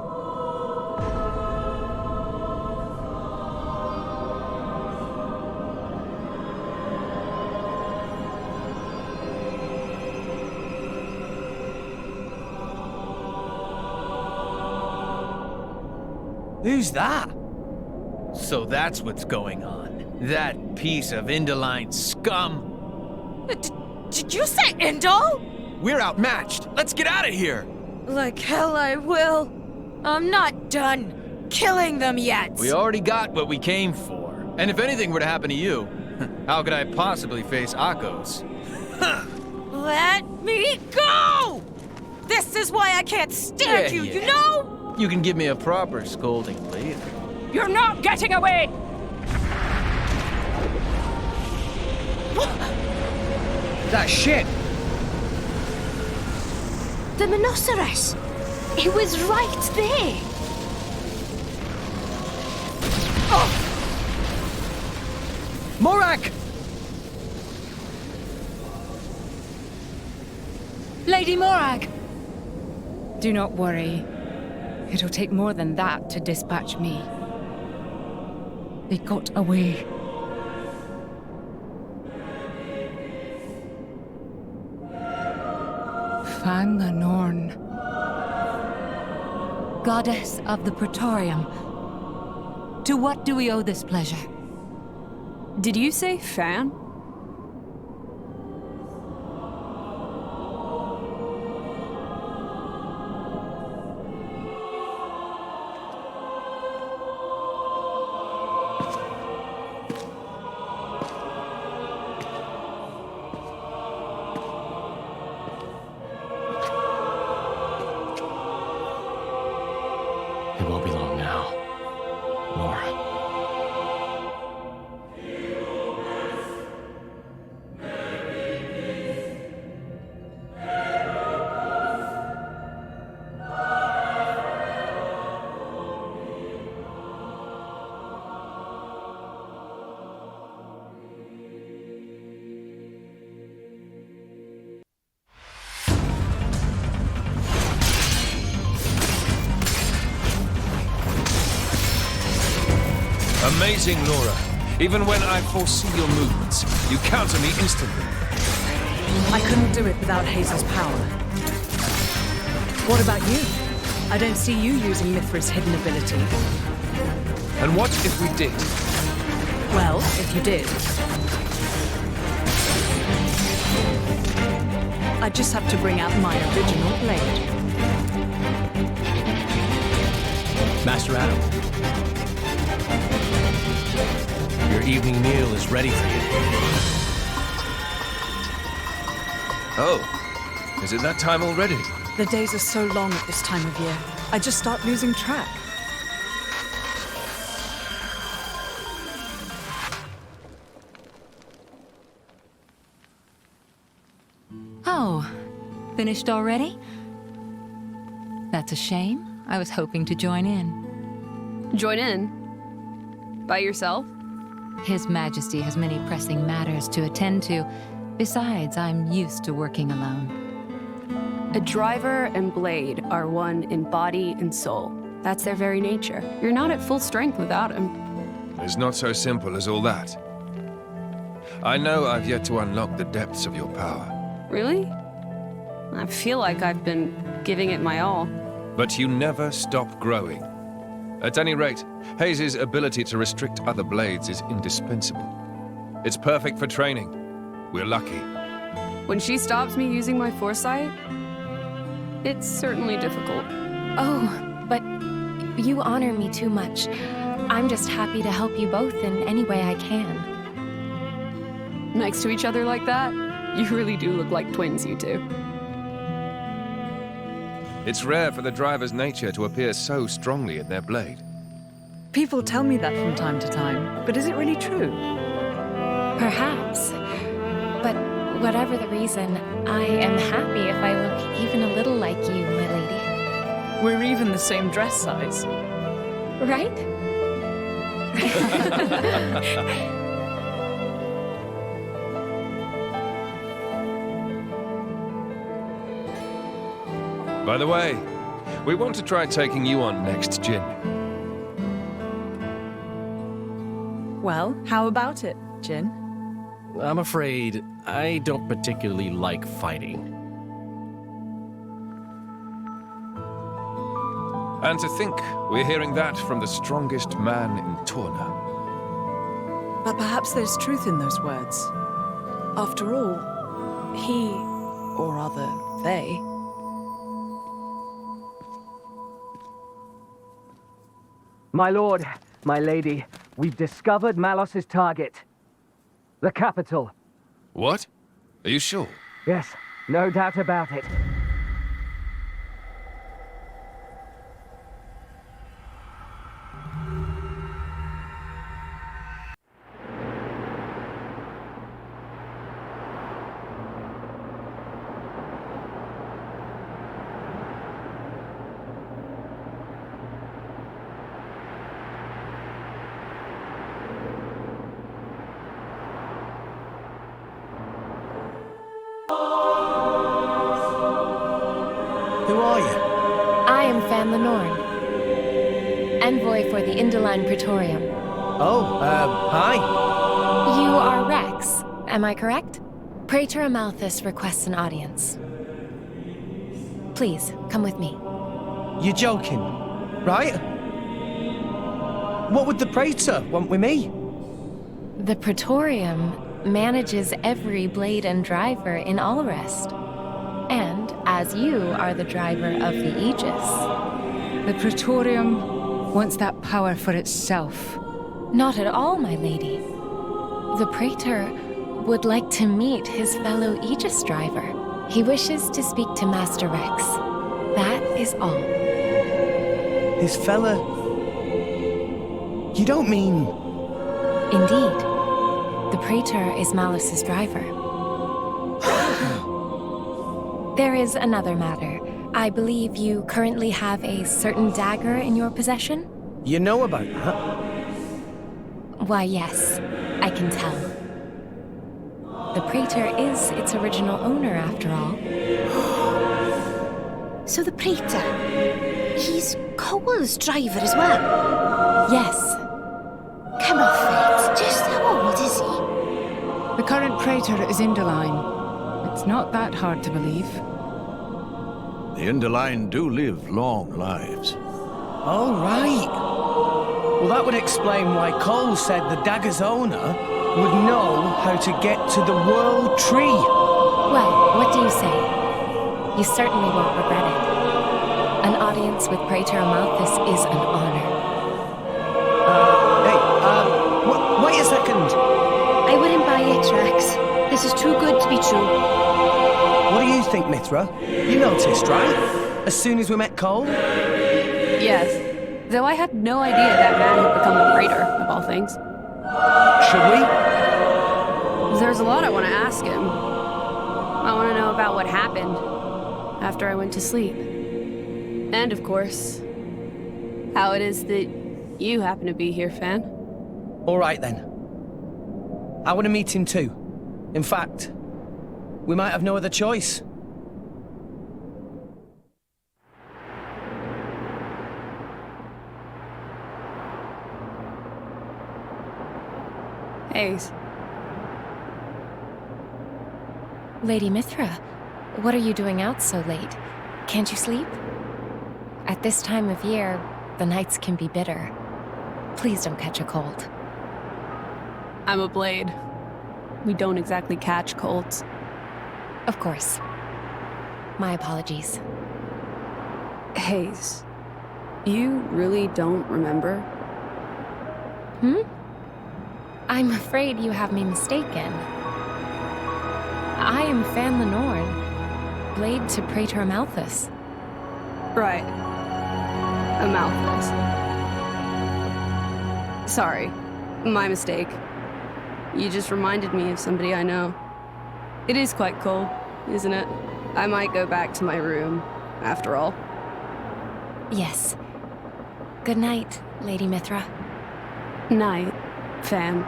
Speaker 8: Who's that?
Speaker 19: So that's what's going on. That piece of Indoline scum.
Speaker 10: Did you say Indol?
Speaker 19: We're outmatched. Let's get out of here.
Speaker 10: Like hell I will. I'm not done killing them yet.
Speaker 19: We already got what we came for. And if anything were to happen to you, how could I possibly face Akos?
Speaker 10: Let me go! This is why I can't stand you, you know?
Speaker 19: You can give me a proper scolding later.
Speaker 10: You're not getting away!
Speaker 8: That shit!
Speaker 11: The Monoceros! It was right there!
Speaker 8: Oh! Morag!
Speaker 14: Lady Morag! Do not worry. It'll take more than that to dispatch me. They got away. Fan the Norn.
Speaker 17: Goddess of the Praetorium. To what do we owe this pleasure?
Speaker 10: Did you say Fan?
Speaker 4: It won't be long now. Nora.
Speaker 6: Amazing, Laura. Even when I foresee your movements, you counter me instantly.
Speaker 13: I couldn't do it without Hazel's power. What about you? I don't see you using Mithra's hidden ability.
Speaker 6: And what if we did?
Speaker 13: Well, if you did, I just have to bring out my original blade.
Speaker 4: Master Adam, your evening meal is ready for you.
Speaker 6: Oh, is it that time already?
Speaker 13: The days are so long at this time of year. I just start losing track.
Speaker 17: Oh, finished already? That's a shame. I was hoping to join in.
Speaker 10: Join in? By yourself?
Speaker 17: His Majesty has many pressing matters to attend to. Besides, I'm used to working alone.
Speaker 10: A driver and blade are one in body and soul. That's their very nature. You're not at full strength without him.
Speaker 6: It's not so simple as all that. I know I've yet to unlock the depths of your power.
Speaker 10: Really? I feel like I've been giving it my all.
Speaker 6: But you never stop growing. At any rate, Hayes' ability to restrict other blades is indispensable. It's perfect for training. We're lucky.
Speaker 10: When she stops me using my foresight, it's certainly difficult.
Speaker 11: Oh, but you honor me too much. I'm just happy to help you both in any way I can.
Speaker 10: Next to each other like that, you really do look like twins, you two.
Speaker 6: It's rare for the driver's nature to appear so strongly in their blade.
Speaker 13: People tell me that from time to time, but is it really true?
Speaker 11: Perhaps. But whatever the reason, I am happy if I look even a little like you, my lady.
Speaker 13: We're even the same dress size.
Speaker 11: Right?
Speaker 6: By the way, we want to try taking you on next, Jin.
Speaker 13: Well, how about it, Jin?
Speaker 4: I'm afraid I don't particularly like fighting.
Speaker 6: And to think we're hearing that from the strongest man in Torna.
Speaker 13: But perhaps there's truth in those words. After all, he, or rather, they,
Speaker 3: My lord, my lady, we've discovered Malos's target. The capital.
Speaker 6: What? Are you sure?
Speaker 3: Yes, no doubt about it.
Speaker 1: Who are you?
Speaker 11: I am Fan Lenorn, envoy for the Indoline Praetorium.
Speaker 1: Oh, hi.
Speaker 11: You are Rex, am I correct? Praetor Amalthus requests an audience. Please, come with me.
Speaker 1: You're joking, right? What would the Praetor want with me?
Speaker 11: The Praetorium manages every blade and driver in Alrest. And as you are the driver of the Aegis.
Speaker 14: The Praetorium wants that power for itself.
Speaker 11: Not at all, my lady. The Praetor would like to meet his fellow Aegis driver. He wishes to speak to Master Rex. That is all.
Speaker 1: His fella... You don't mean...
Speaker 11: Indeed. The Praetor is Malos's driver. There is another matter. I believe you currently have a certain dagger in your possession?
Speaker 1: You know about that?
Speaker 11: Why, yes, I can tell. The Praetor is its original owner, after all.
Speaker 22: So the Praetor, he's Cole's driver as well?
Speaker 11: Yes. Come off it. Just how old is he?
Speaker 14: The current praetor is Indoline. It's not that hard to believe.
Speaker 12: The Indoline do live long lives.
Speaker 1: Oh, right. Well, that would explain why Cole said the dagger's owner would know how to get to the World Tree.
Speaker 18: Well, what do you say? You certainly won't regret it. An audience with Praetor Amalthus is an honor.
Speaker 1: Wait a second.
Speaker 11: I wouldn't buy it, Drax. This is too good to be true.
Speaker 1: What do you think, Mithra? You noticed, right? As soon as we met Cole?
Speaker 10: Yes. Though I had no idea that man had become a praetor, of all things.
Speaker 1: Should we?
Speaker 10: There's a lot I want to ask him. I want to know about what happened after I went to sleep. And, of course, how it is that you happen to be here, Fan.
Speaker 1: All right, then. I want to meet him too. In fact, we might have no other choice.
Speaker 10: Hayes.
Speaker 18: Lady Mithra, what are you doing out so late? Can't you sleep? At this time of year, the nights can be bitter. Please don't catch a cold.
Speaker 10: I'm a blade. We don't exactly catch colds.
Speaker 18: Of course. My apologies.
Speaker 10: Hayes, you really don't remember?
Speaker 18: I'm afraid you have me mistaken. I am Fan Lenorn, blade to Praetor Amalthus.
Speaker 10: Right. Amalthus. Sorry. My mistake. You just reminded me of somebody I know. It is quite cold, isn't it? I might go back to my room, after all.
Speaker 18: Yes. Good night, Lady Mithra.
Speaker 10: Night, Fan.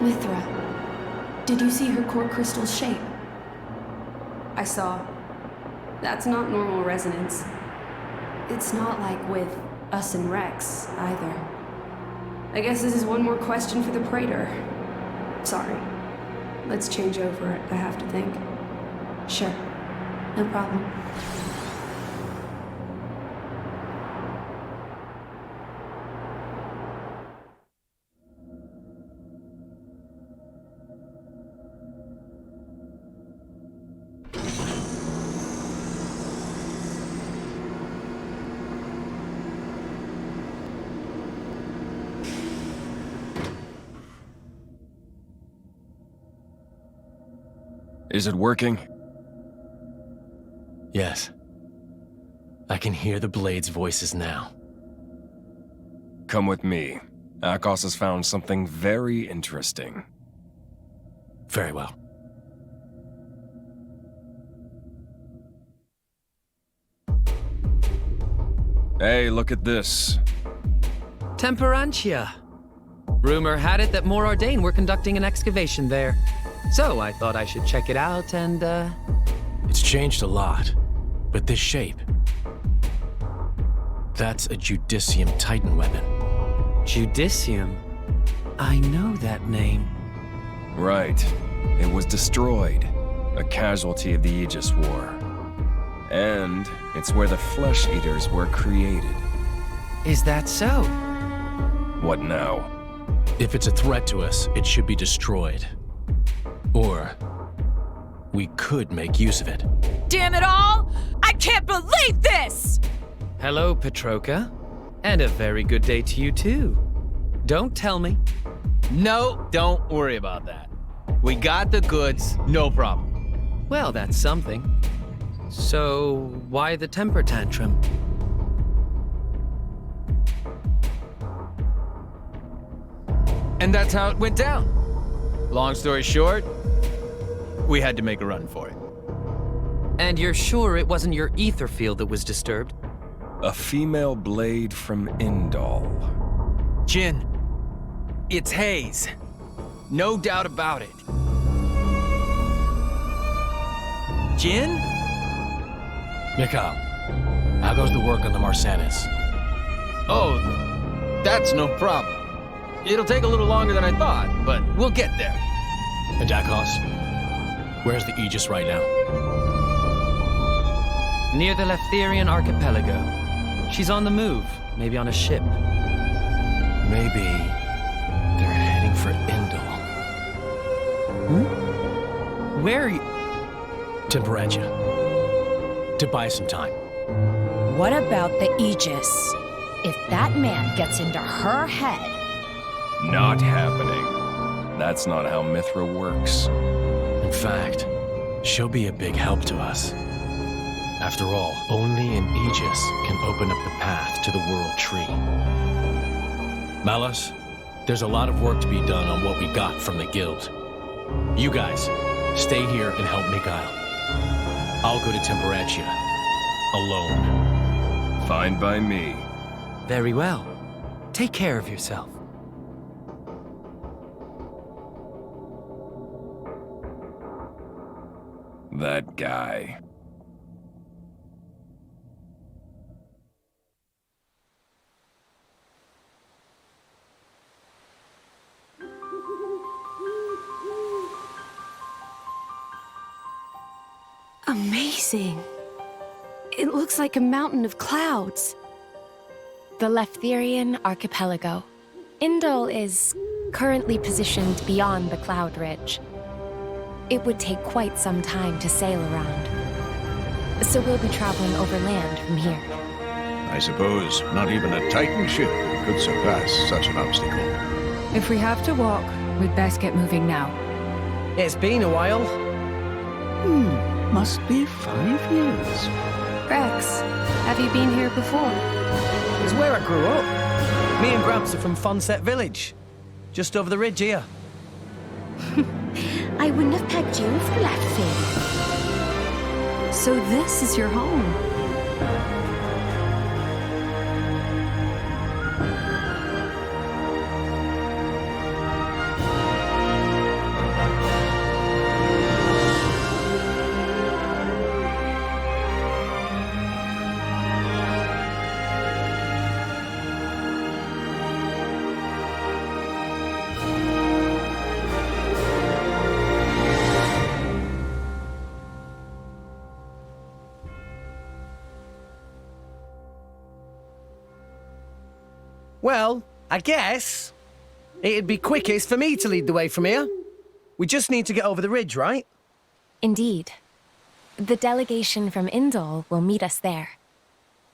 Speaker 20: Mithra, did you see her core crystal's shape?
Speaker 10: I saw. That's not normal resonance.
Speaker 20: It's not like with us and Rex, either.
Speaker 10: I guess this is one more question for the Praetor. Sorry. Let's change over it, I have to think.
Speaker 20: Sure. No problem.
Speaker 6: Is it working?
Speaker 4: Yes. I can hear the Blade's voices now.
Speaker 6: Come with me. Akos has found something very interesting.
Speaker 4: Very well.
Speaker 6: Hey, look at this.
Speaker 8: Temperantia. Rumor had it that More Ardain were conducting an excavation there. So I thought I should check it out and,
Speaker 4: It's changed a lot, but this shape... That's a Judicium Titan weapon.
Speaker 8: Judicium? I know that name.
Speaker 6: Right. It was destroyed. A casualty of the Aegis War. And it's where the Flesh Eaters were created.
Speaker 8: Is that so?
Speaker 6: What now?
Speaker 4: If it's a threat to us, it should be destroyed. Or we could make use of it.
Speaker 15: Damn it all! I can't believe this!
Speaker 8: Hello, Petroka. And a very good day to you, too. Don't tell me.
Speaker 19: No, don't worry about that. We got the goods, no problem.
Speaker 8: Well, that's something. So, why the temper tantrum?
Speaker 19: And that's how it went down. Long story short, we had to make a run for it.
Speaker 8: And you're sure it wasn't your ether field that was disturbed?
Speaker 6: A female blade from Indal.
Speaker 19: Jin, it's Hayes. No doubt about it. Jin?
Speaker 4: Mikhail, how goes the work on the Marsanis?
Speaker 19: Oh, that's no problem. It'll take a little longer than I thought, but we'll get there.
Speaker 4: And Dakos? Where's the Aegis right now?
Speaker 8: Near the Leftherian archipelago. She's on the move, maybe on a ship.
Speaker 4: Maybe they're heading for Indol.
Speaker 8: Where are you?
Speaker 4: Temperantia. To buy some time.
Speaker 15: What about the Aegis? If that man gets into her head...
Speaker 6: Not happening. That's not how Mithra works.
Speaker 4: In fact, she'll be a big help to us. After all, only an Aegis can open up the path to the World Tree. Malos, there's a lot of work to be done on what we got from the Guild. You guys, stay here and help Miguel. I'll go to Temperantia. Alone.
Speaker 6: Fine by me.
Speaker 8: Very well. Take care of yourself.
Speaker 6: That guy.
Speaker 10: Amazing. It looks like a mountain of clouds.
Speaker 18: The Leftherian archipelago. Indol is currently positioned beyond the cloud ridge. It would take quite some time to sail around. So we'll be traveling overland from here.
Speaker 12: I suppose not even a Titan ship could surpass such an obstacle.
Speaker 14: If we have to walk, we'd best get moving now.
Speaker 1: It's been a while.
Speaker 3: Must be 5 years.
Speaker 10: Rex, have you been here before?
Speaker 1: It's where I grew up. Me and Gramps are from Fonset Village. Just over the ridge here.
Speaker 22: I wouldn't have pegged you for Leftherian.
Speaker 10: So this is your home?
Speaker 1: Well, I guess it'd be quickest for me to lead the way from here. We just need to get over the ridge, right?
Speaker 18: Indeed. The delegation from Indol will meet us there.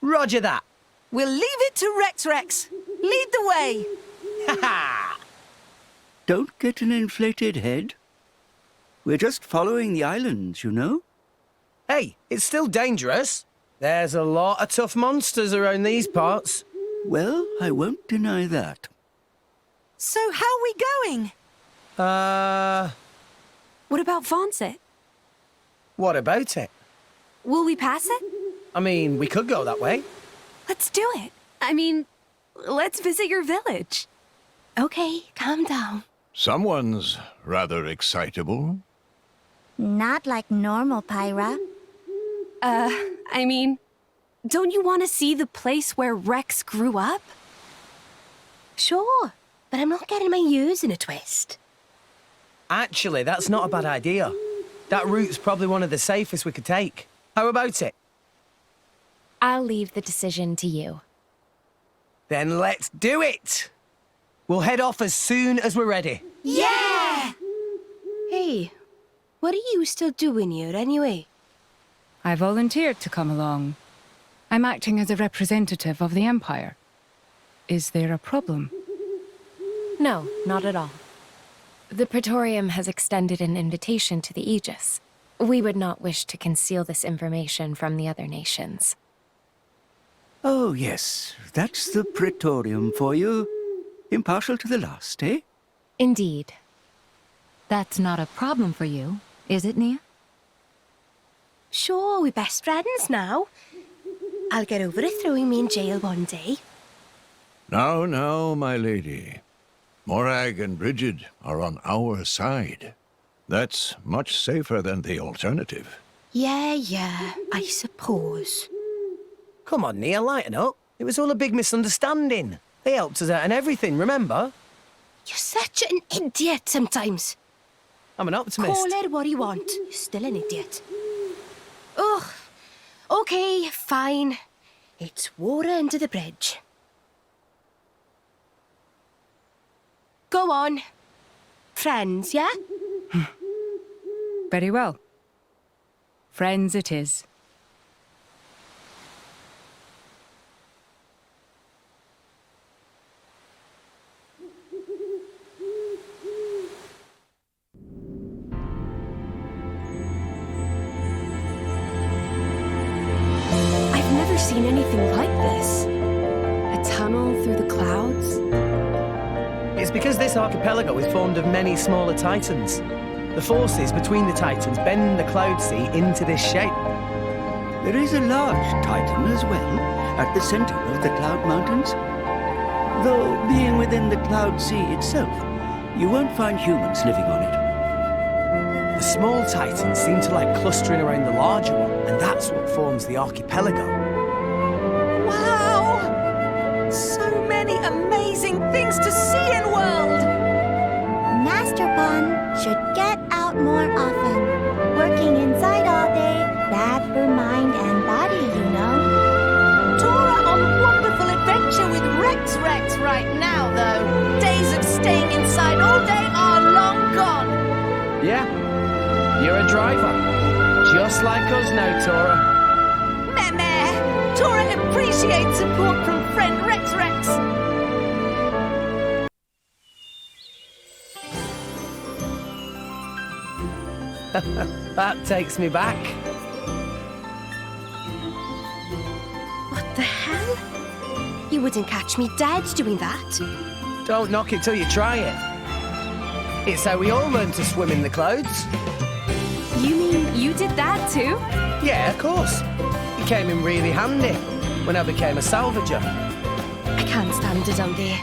Speaker 1: Roger that.
Speaker 21: We'll leave it to Rex. Lead the way.
Speaker 3: Don't get an inflated head. We're just following the islands, you know?
Speaker 1: Hey, it's still dangerous. There's a lot of tough monsters around these parts.
Speaker 3: Well, I won't deny that.
Speaker 21: So how are we going?
Speaker 10: What about Fonset?
Speaker 1: What about it?
Speaker 10: Will we pass it?
Speaker 1: I mean, we could go that way.
Speaker 10: Let's do it. I mean, let's visit your village.
Speaker 22: Okay, calm down.
Speaker 12: Someone's rather excitable.
Speaker 22: Not like normal, Pyra.
Speaker 10: I mean, don't you want to see the place where Rex grew up?
Speaker 22: Sure, but I'm not getting my ears in a twist.
Speaker 1: Actually, that's not a bad idea. That route's probably one of the safest we could take. How about it?
Speaker 18: I'll leave the decision to you.
Speaker 1: Then let's do it! We'll head off as soon as we're ready.
Speaker 22: Yeah!
Speaker 10: Hey, what are you still doing here anyway?
Speaker 14: I volunteered to come along. I'm acting as a representative of the Empire. Is there a problem?
Speaker 18: No, not at all. The Praetorium has extended an invitation to the Aegis. We would not wish to conceal this information from the other nations.
Speaker 3: Oh, yes. That's the Praetorium for you. Impartial to the last, eh?
Speaker 18: Indeed.
Speaker 17: That's not a problem for you, is it, Nia?
Speaker 22: Sure, we're best friends now. I'll get over it throwing me in jail one day.
Speaker 12: Now, now, my lady. Morag and Bridget are on our side. That's much safer than the alternative.
Speaker 22: Yeah, I suppose.
Speaker 1: Come on, Nia, lighten up. It was all a big misunderstanding. They helped us out and everything, remember?
Speaker 11: You're such an idiot sometimes.
Speaker 1: I'm an optimist.
Speaker 11: Call it what you want. You're still an idiot. Oh, okay, fine. It's water under the bridge. Go on. Friends, yeah?
Speaker 14: Very well. Friends it is.
Speaker 11: I've never seen anything like this. A tunnel through the clouds.
Speaker 1: It's because this archipelago is formed of many smaller titans. The forces between the titans bend the cloud sea into this shape.
Speaker 3: There is a large titan as well, at the center of the Cloud Mountains. Though, being within the Cloud Sea itself, you won't find humans living on it.
Speaker 1: The small titans seem to like clustering around the larger one, and that's what forms the archipelago.
Speaker 21: Wow! So many amazing things to see in world!
Speaker 22: Master Bun should get out more often. Working inside all day, bad for mind and body, you know.
Speaker 21: Tora on wonderful adventure with Rex right now, though. Days of staying inside all day are long gone.
Speaker 1: Yeah, you're a driver. Just like us now, Tora.
Speaker 21: Meh. Tora appreciates support from friend Rex.
Speaker 1: That takes me back.
Speaker 11: What the hell? You wouldn't catch me dead doing that.
Speaker 1: Don't knock it till you try it. It's how we all learn to swim in the clouds.
Speaker 10: You mean you did that too?
Speaker 1: Yeah, of course. It came in really handy when I became a salvager.
Speaker 11: I can't stand it down there.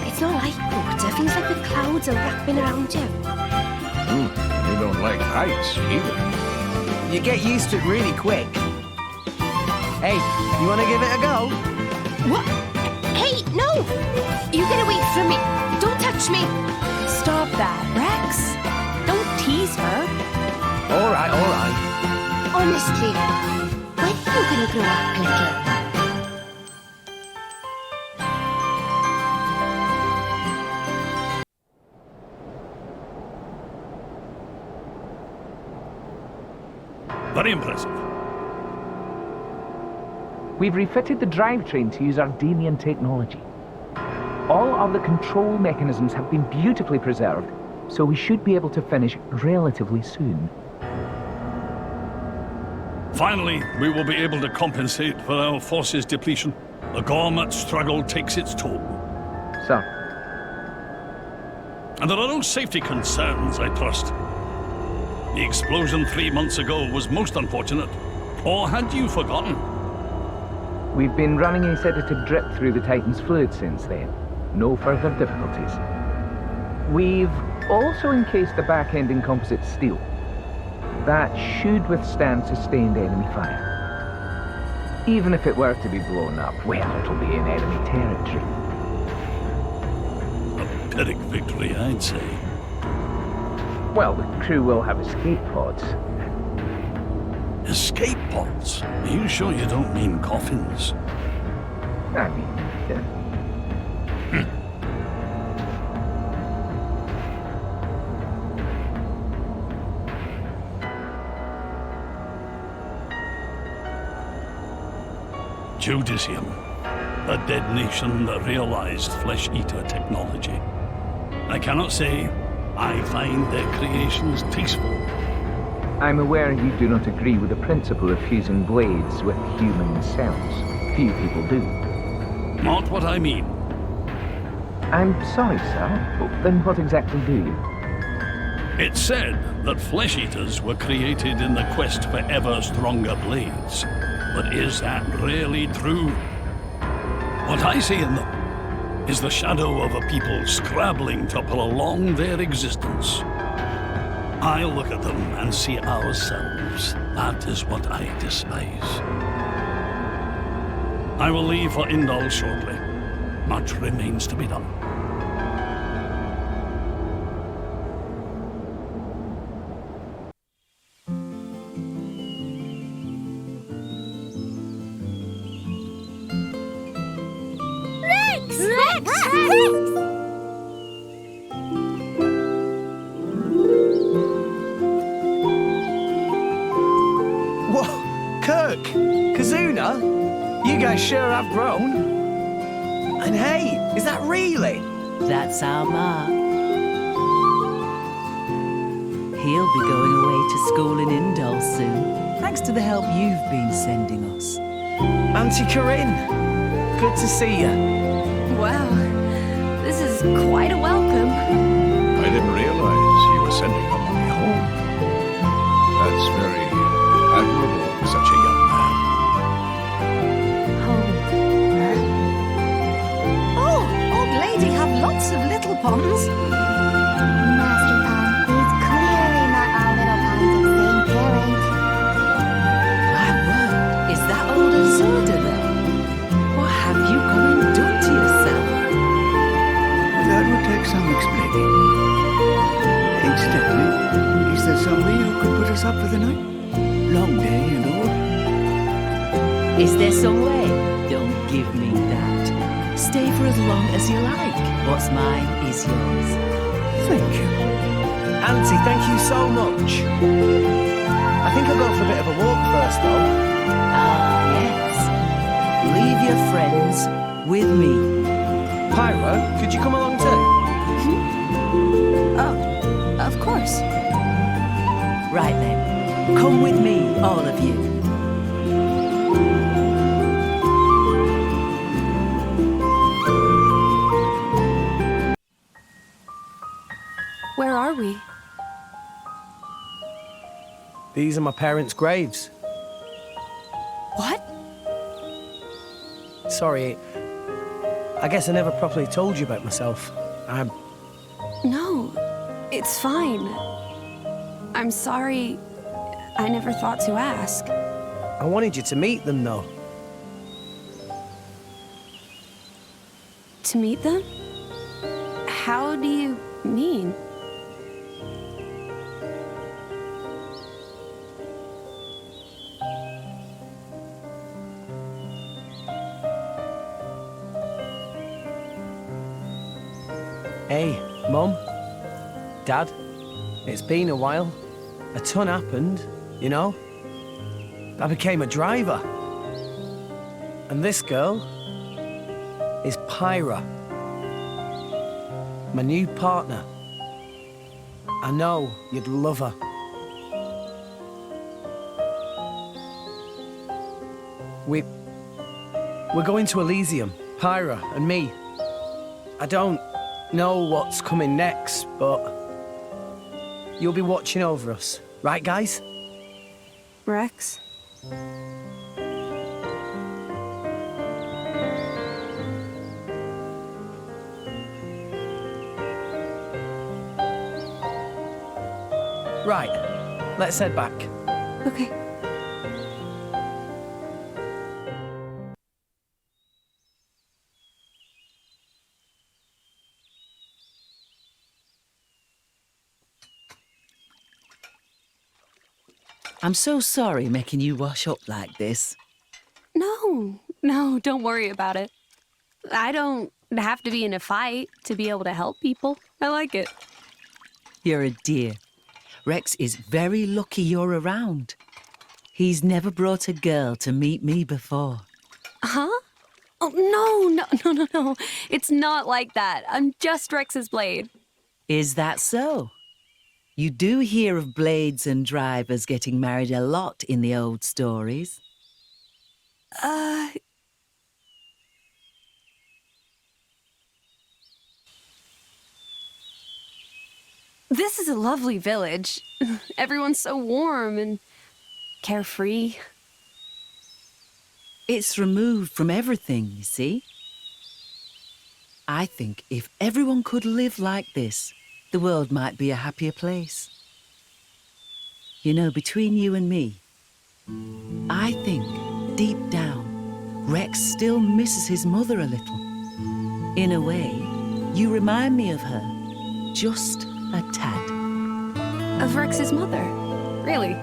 Speaker 11: It's not like water. It feels like the clouds are wrapping around you.
Speaker 12: You don't like heights either.
Speaker 1: You get used to it really quick. Hey, you want to give it a go?
Speaker 11: What? Hey, no! You get away from me. Don't touch me.
Speaker 10: Stop that, Rex. Don't tease her.
Speaker 1: All right.
Speaker 11: Honestly, when are you going to grow up, little?
Speaker 2: Very impressive.
Speaker 9: We've refitted the drivetrain to use Ardenian technology. All of the control mechanisms have been beautifully preserved, so we should be able to finish relatively soon.
Speaker 2: Finally, we will be able to compensate for our forces depletion. The Gormat struggle takes its toll.
Speaker 9: Sir.
Speaker 2: And there are no safety concerns, I trust. The explosion 3 months ago was most unfortunate. Or had you forgotten?
Speaker 9: We've been running a sedative drip through the Titan's fluid since then. No further difficulties. We've also encased the back end in composite steel. That should withstand sustained enemy fire. Even if it were to be blown up, well, it'll be in enemy territory.
Speaker 2: A Pyrrhic victory, I'd say.
Speaker 9: Well, the crew will have escape pods.
Speaker 2: Escape pods? Are you sure you don't mean coffins?
Speaker 9: I mean,
Speaker 2: Judicium, a dead nation that realized flesh-eater technology. I cannot say I find their creations tasteful.
Speaker 9: I'm aware you do not agree with the principle of fusing blades with human cells. Few people do.
Speaker 2: Not what I mean.
Speaker 9: I'm sorry, sir. Then what exactly do you?
Speaker 2: It's said that flesh-eaters were created in the quest for ever stronger blades. But is that really true? What I see in them is the shadow of a people scrabbling to prolong their existence. I look at them and see ourselves. That is what I despise. I will leave for Indol shortly. Much remains to be done.
Speaker 1: You guys sure have grown. And hey, is that really?
Speaker 5: That's our Mark. He'll be going away to school in Indol soon, thanks to the help you've been sending us.
Speaker 1: Auntie Corinne, good to see you.
Speaker 10: Wow, this is quite a welcome.
Speaker 12: I didn't realize you were sending your money home. That's very admirable for such a young man.
Speaker 21: Lady have lots of little ponds.
Speaker 22: Master Pond, these clearly not our little ponds of same parent.
Speaker 5: My word, is that old Azorda there? What have you gone and done to yourself?
Speaker 3: That would take some explaining. Incidentally, is there somewhere you could put us up for the night? Long day and all.
Speaker 5: Is there some way? Don't give me that. Stay for as long as you like. What's mine is yours.
Speaker 1: Thank you. Auntie, thank you so much. I think I'll go for a bit of a walk first, though.
Speaker 5: Ah, yes. Leave your friends with me.
Speaker 1: Pyra, could you come along too?
Speaker 5: Oh, of course. Right then. Come with me, all of you.
Speaker 10: Where are we?
Speaker 1: These are my parents' graves.
Speaker 10: What?
Speaker 1: Sorry, I guess I never properly told you about myself.
Speaker 10: No, it's fine. I'm sorry. I never thought to ask.
Speaker 1: I wanted you to meet them, though.
Speaker 10: To meet them? How do you mean?
Speaker 1: Hey, Mum, Dad, it's been a while. A ton happened, you know? I became a driver. And this girl is Pyra, my new partner. I know you'd love her. We're going to Elysium, Pyra and me. I don't know what's coming next, but you'll be watching over us, right, guys?
Speaker 10: Rex?
Speaker 1: Right, let's head back.
Speaker 10: Okay.
Speaker 5: I'm so sorry making you wash up like this.
Speaker 10: No, don't worry about it. I don't have to be in a fight to be able to help people. I like it.
Speaker 5: You're a dear. Rex is very lucky you're around. He's never brought a girl to meet me before.
Speaker 10: Huh? Oh, no. It's not like that. I'm just Rex's blade.
Speaker 5: Is that so? You do hear of blades and drivers getting married a lot in the old stories.
Speaker 10: This is a lovely village. Everyone's so warm and carefree.
Speaker 5: It's removed from everything, you see. I think if everyone could live like this, the world might be a happier place. You know, between you and me, I think, deep down, Rex still misses his mother a little. In a way, you remind me of her. Just a tad.
Speaker 10: Of Rex's mother? Really?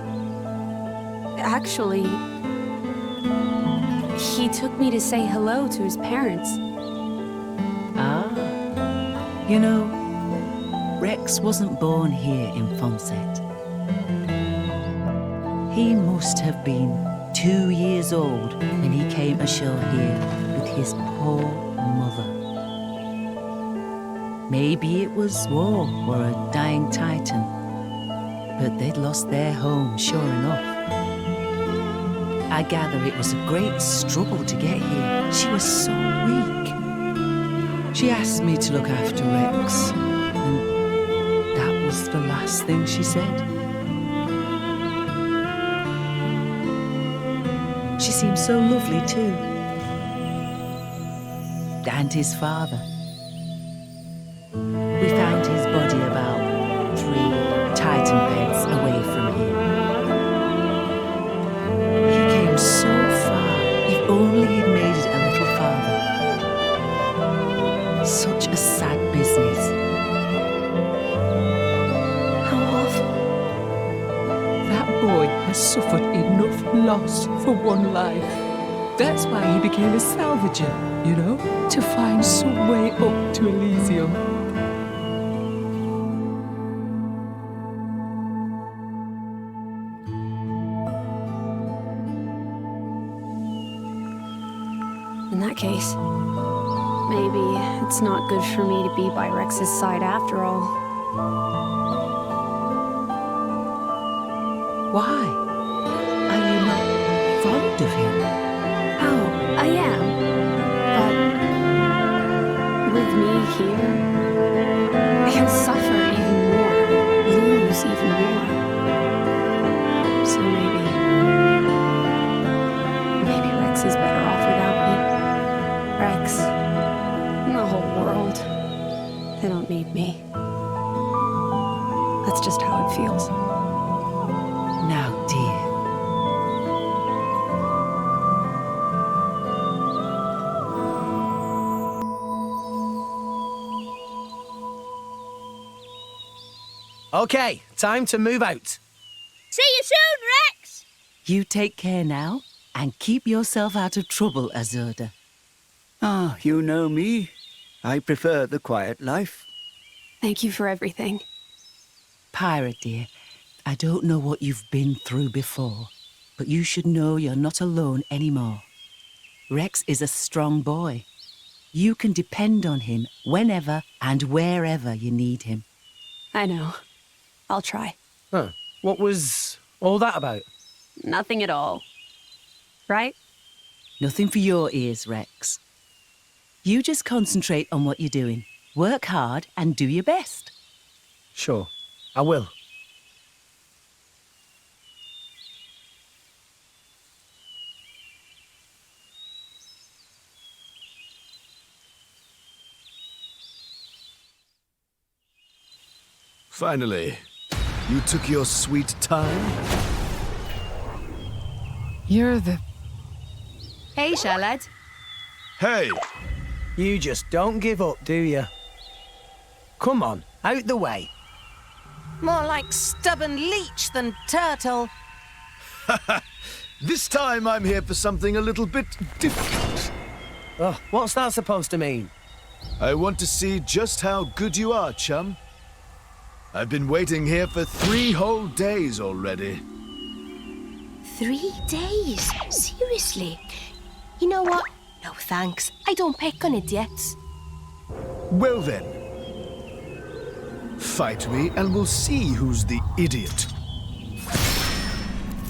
Speaker 10: Actually, he took me to say hello to his parents.
Speaker 5: Ah. You know, Rex wasn't born here in Fonset. He must have been 2 years old when he came ashore here with his poor mother. Maybe it was war or a dying titan, but they'd lost their home, sure enough. I gather it was a great struggle to get here. She was so weak. She asked me to look after Rex, and that was the last thing she said. She seemed so lovely too. And his father. We found his body about 3 Titan beds away from here. He came so far, if only he'd made it a little farther. Such a sad business.
Speaker 14: How awful. That boy has suffered enough loss for one life. That's why he became a salvager, you know, to find some way up to Elysium.
Speaker 10: In that case, maybe it's not good for me to be by Rex's side after all.
Speaker 5: Why? Are you not fond of him?
Speaker 10: Oh, I am. But with me here, he'll suffer even more, lose even more. So maybe Rex is better off without me. Rex, and the whole world, they don't need me. That's just how it feels.
Speaker 5: Now, dear.
Speaker 1: Okay, time to move out.
Speaker 22: See you soon, Rex!
Speaker 5: You take care now, and keep yourself out of trouble, Azurda.
Speaker 3: Ah, you know me. I prefer the quiet life.
Speaker 10: Thank you for everything.
Speaker 5: Pirate, dear, I don't know what you've been through before, but you should know you're not alone anymore. Rex is a strong boy. You can depend on him whenever and wherever you need him.
Speaker 10: I know. I'll try.
Speaker 1: Huh. What was all that about?
Speaker 10: Nothing at all. Right?
Speaker 5: Nothing for your ears, Rex. You just concentrate on what you're doing. Work hard and do your best.
Speaker 1: Sure, I will.
Speaker 7: Finally, you took your sweet time.
Speaker 14: You're the...
Speaker 10: Hey, Charlotte.
Speaker 7: Hey!
Speaker 1: You just don't give up, do you? Come on, out the way.
Speaker 21: More like stubborn leech than turtle.
Speaker 7: This time I'm here for something a little bit different.
Speaker 1: Oh, what's that supposed to mean?
Speaker 7: I want to see just how good you are, chum. I've been waiting here for 3 whole days already.
Speaker 11: 3 days? Seriously? You know what? No thanks. I don't pick on idiots.
Speaker 7: Well then. Fight me and we'll see who's the idiot.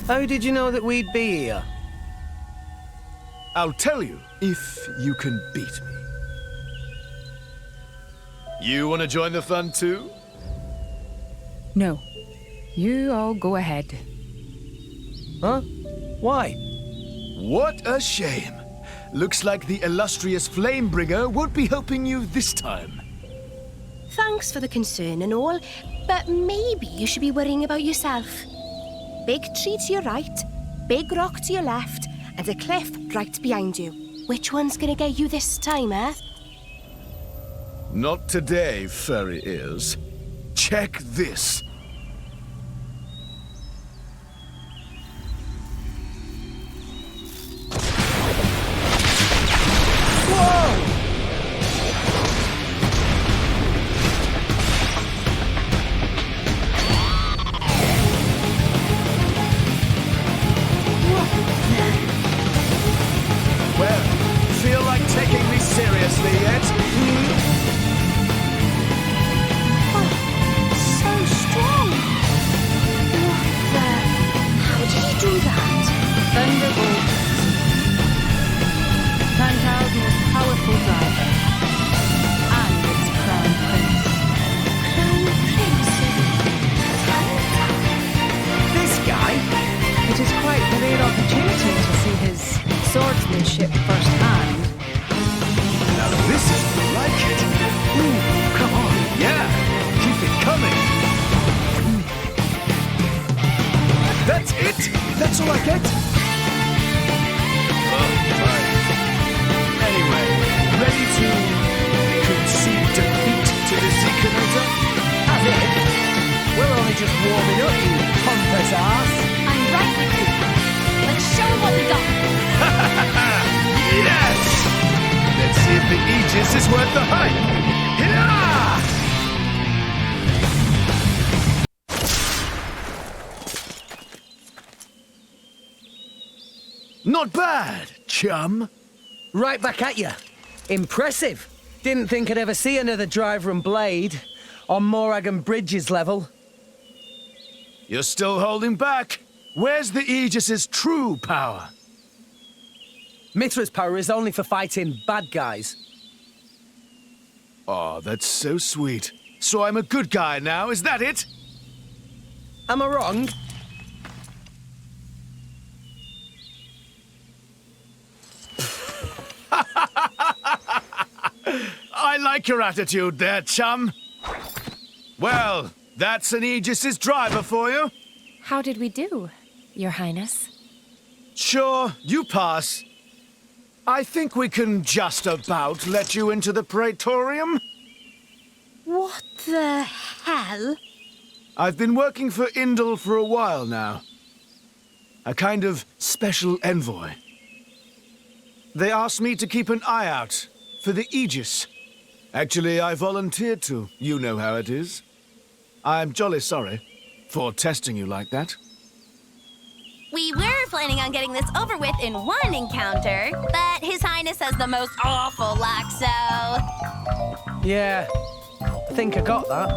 Speaker 1: How did you know that we'd be here?
Speaker 7: I'll tell you if you can beat me. You want to join the fun too?
Speaker 14: No. You all go ahead.
Speaker 1: Huh? Why?
Speaker 7: What a shame. Looks like the illustrious Flamebringer won't be helping you this time.
Speaker 11: Thanks for the concern and all, but maybe you should be worrying about yourself. Big tree to your right, big rock to your left, and a cliff right behind you. Which one's gonna get you this time, eh?
Speaker 7: Not today, furry ears. Check this. Not bad, chum.
Speaker 1: Right back at you. Impressive. Didn't think I'd ever see another driver and blade on Morag and Bridges level.
Speaker 7: You're still holding back. Where's the Aegis's true power?
Speaker 1: Mithra's power is only for fighting bad guys.
Speaker 7: Oh, that's so sweet. So I'm a good guy now, is that it?
Speaker 1: Am I wrong?
Speaker 7: I like your attitude there, chum. Well, that's an Aegis's driver for you.
Speaker 18: How did we do, Your Highness?
Speaker 7: Sure, you pass. I think we can just about let you into the Praetorium.
Speaker 11: What the hell?
Speaker 7: I've been working for Indal for a while now. A kind of special envoy. They asked me to keep an eye out for the Aegis. Actually, I volunteered to. You know how it is. I'm jolly sorry for testing you like that.
Speaker 13: We were planning on getting this over with in one encounter, but His Highness has the most awful luck, so...
Speaker 1: Yeah, I think I got that.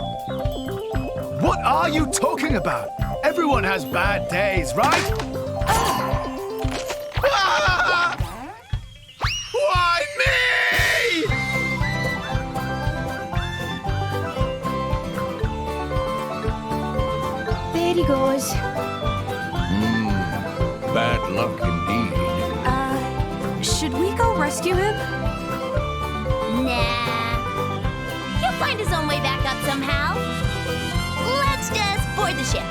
Speaker 7: What are you talking about? Everyone has bad days, right? Why me?
Speaker 11: There he goes.
Speaker 12: Bad luck indeed.
Speaker 18: Should we go rescue him?
Speaker 13: Nah. He'll find his own way back up somehow. Let's just board the ship.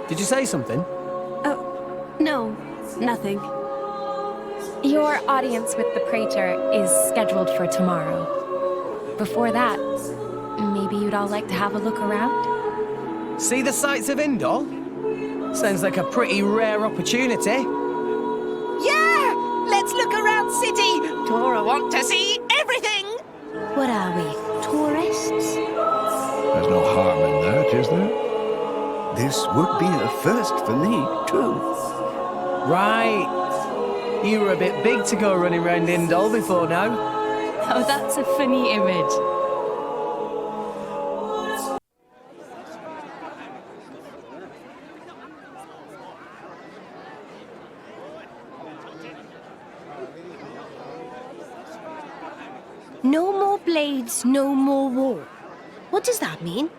Speaker 1: Did you say something?
Speaker 10: Oh, no, nothing.
Speaker 18: Your audience with the Praetor is scheduled for tomorrow. Before that, maybe you'd all like to have a look around?
Speaker 1: See the sights of Indal? Sounds like a pretty rare opportunity.
Speaker 21: Yeah! Let's look around city! Tora want to see everything!
Speaker 11: What are we, tourists?
Speaker 12: There's no harm in that, is there?
Speaker 3: This would be a first for me, too.
Speaker 1: Right. You were a bit big to go running around Indal before now.
Speaker 18: Oh, that's a funny image.
Speaker 11: blades, no more war. What does that mean?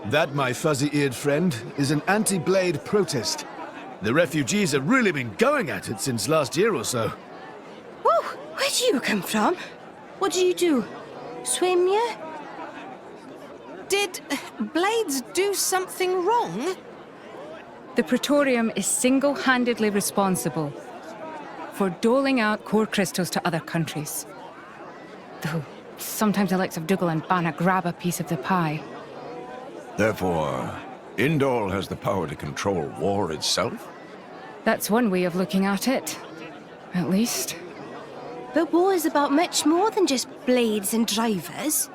Speaker 7: That, my fuzzy-eared friend, is an anti-blade protest. The refugees have really been going at it since last year or so.
Speaker 11: Whoa, where do you come from? What do you do? Swim, yeah?
Speaker 21: Did Blades do something wrong?
Speaker 14: The Praetorium is single-handedly responsible for doling out core crystals to other countries. Though sometimes the likes of Dougal and Banna grab a piece of the pie.
Speaker 12: Therefore, Indol has the power to control war itself?
Speaker 14: That's one way of looking at it. At least.
Speaker 11: But war is about much more than just blades and drivers.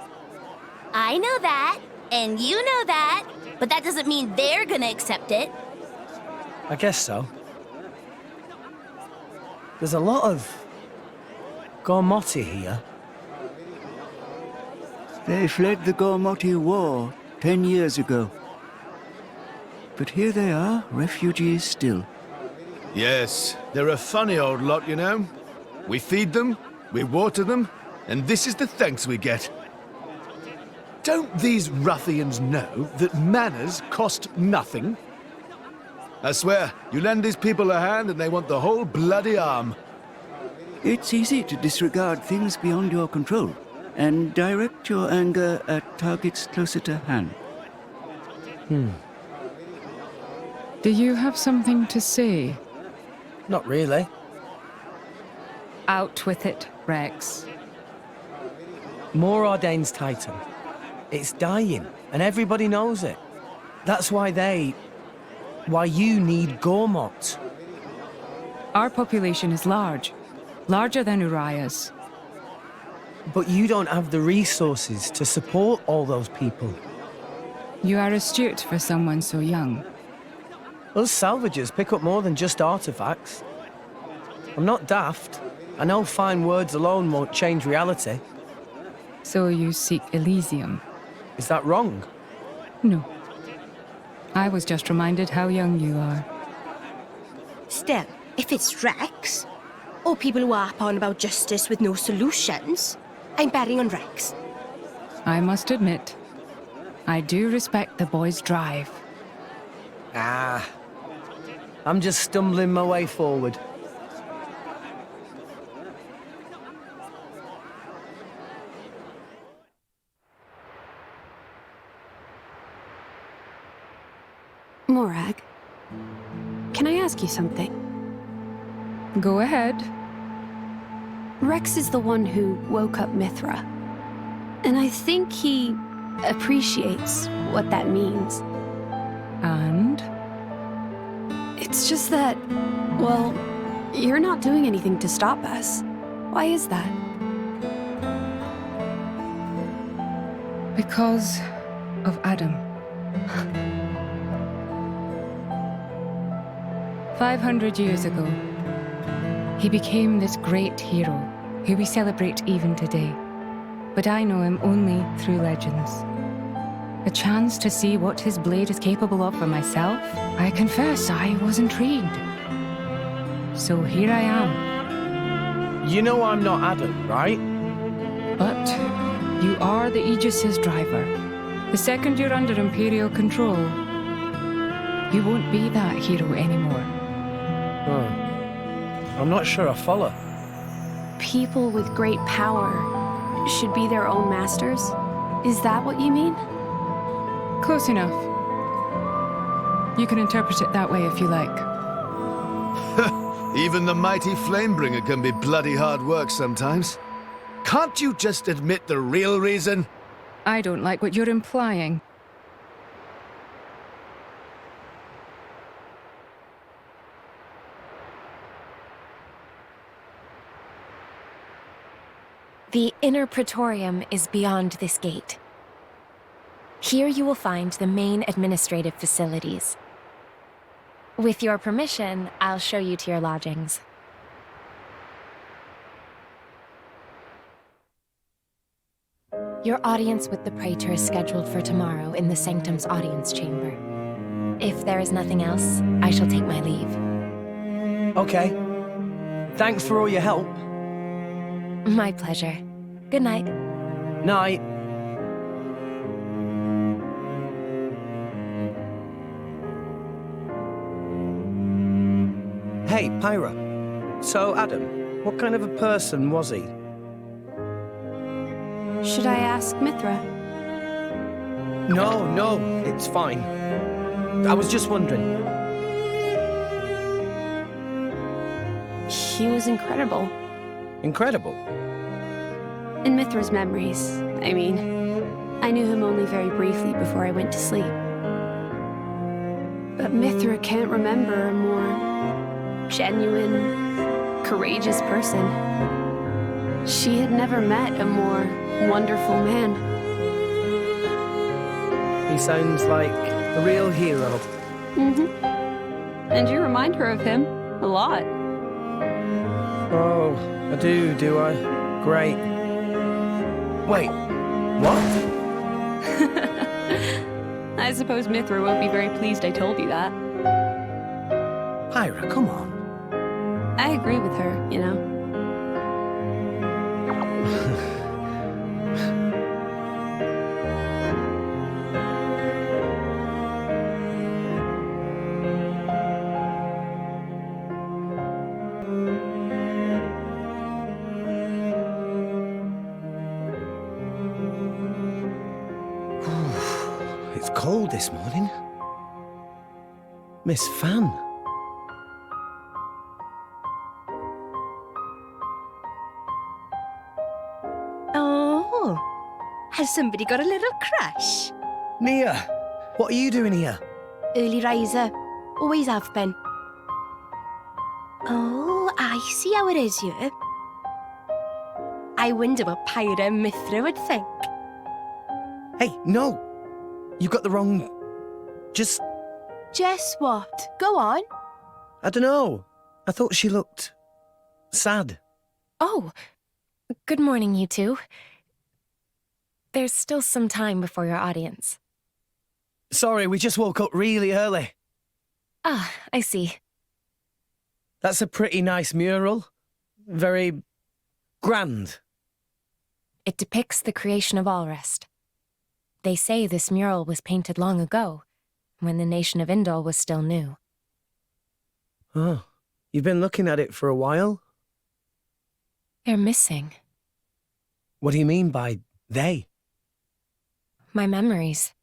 Speaker 13: I know that, and you know that, but that doesn't mean they're gonna accept it.
Speaker 1: I guess so. There's a lot of Gormoti here.
Speaker 3: They fled the Gormoti War 10 years ago. But here they are, refugees still.
Speaker 7: Yes, they're a funny old lot, you know. We feed them, we water them, and this is the thanks we get. Don't these ruffians know that manners cost nothing? I swear, you lend these people a hand and they want the whole bloody arm.
Speaker 3: It's easy to disregard things beyond your control and direct your anger at targets closer to hand.
Speaker 14: Do you have something to say?
Speaker 1: Not really.
Speaker 14: Out with it, Rex.
Speaker 1: More Ordain's Titan. It's dying, and everybody knows it. That's why why you need Gormot.
Speaker 14: Our population is large. Larger than Uriah's.
Speaker 1: But you don't have the resources to support all those people.
Speaker 14: You are astute for someone so young.
Speaker 1: Us salvagers pick up more than just artifacts. I'm not daft. I know fine words alone won't change reality.
Speaker 14: So you seek Elysium?
Speaker 1: Is that wrong?
Speaker 14: No. I was just reminded how young you are.
Speaker 11: Still, if it's Rex, or people who harp on about justice with no solutions, I'm betting on Rex.
Speaker 14: I must admit, I do respect the boy's drive.
Speaker 1: I'm just stumbling my way forward.
Speaker 10: Morag, can I ask you something?
Speaker 14: Go ahead.
Speaker 10: Rex is the one who woke up Mithra. And I think he appreciates what that means.
Speaker 14: And?
Speaker 10: It's just that, well, you're not doing anything to stop us. Why is that?
Speaker 14: Because of Adam. 500 years ago, he became this great hero, who we celebrate even today. But I know him only through legends. A chance to see what his blade is capable of for myself, I confess I was intrigued. So here I am.
Speaker 1: You know I'm not Adam, right?
Speaker 14: But you are the Aegis's driver. The second you're under Imperial control, you won't be that hero anymore.
Speaker 1: I'm not sure I follow.
Speaker 10: People with great power should be their own masters? Is that what you mean?
Speaker 14: Close enough. You can interpret it that way if you like.
Speaker 7: Even the mighty Flamebringer can be bloody hard work sometimes. Can't you just admit the real reason?
Speaker 14: I don't like what you're implying.
Speaker 18: The inner Praetorium is beyond this gate. Here you will find the main administrative facilities. With your permission, I'll show you to your lodgings. Your audience with the Praetor is scheduled for tomorrow in the Sanctum's audience chamber. If there is nothing else, I shall take my leave.
Speaker 1: Okay. Thanks for all your help.
Speaker 18: My pleasure. Good night.
Speaker 1: Night. Hey, Pyra. So, Adam, what kind of a person was he?
Speaker 10: Should I ask Mithra?
Speaker 1: No, it's fine. I was just wondering.
Speaker 10: He was incredible.
Speaker 1: Incredible?
Speaker 10: In Mithra's memories, I mean. I knew him only very briefly before I went to sleep. But Mithra can't remember a more genuine, courageous person. She had never met a more wonderful man.
Speaker 1: He sounds like a real hero.
Speaker 10: Mm-hmm. And you remind her of him a lot.
Speaker 1: Oh, I do I? Great. Wait, what?
Speaker 10: I suppose Mithra won't be very pleased I told you that.
Speaker 1: Pyra, come on.
Speaker 10: I agree with her, you know.
Speaker 1: It's cold this morning. Miss Fan.
Speaker 22: Oh, has somebody got a little crush?
Speaker 1: Nia, what are you doing here?
Speaker 22: Early riser. Always have been. Oh, I see how it is here. I wonder what Pyra and Mithra would think.
Speaker 1: Hey, no! You got the wrong... Just
Speaker 22: what? Go on.
Speaker 1: I don't know. I thought she looked... sad.
Speaker 18: Oh, good morning, you two. There's still some time before your audience.
Speaker 1: Sorry, we just woke up really early.
Speaker 18: Ah, I see.
Speaker 1: That's a pretty nice mural. Very... grand.
Speaker 18: It depicts the creation of Allrest. They say this mural was painted long ago, when the nation of Indol was still new.
Speaker 1: Oh, you've been looking at it for a while?
Speaker 18: They're missing.
Speaker 1: What do you mean by they?
Speaker 18: My memories.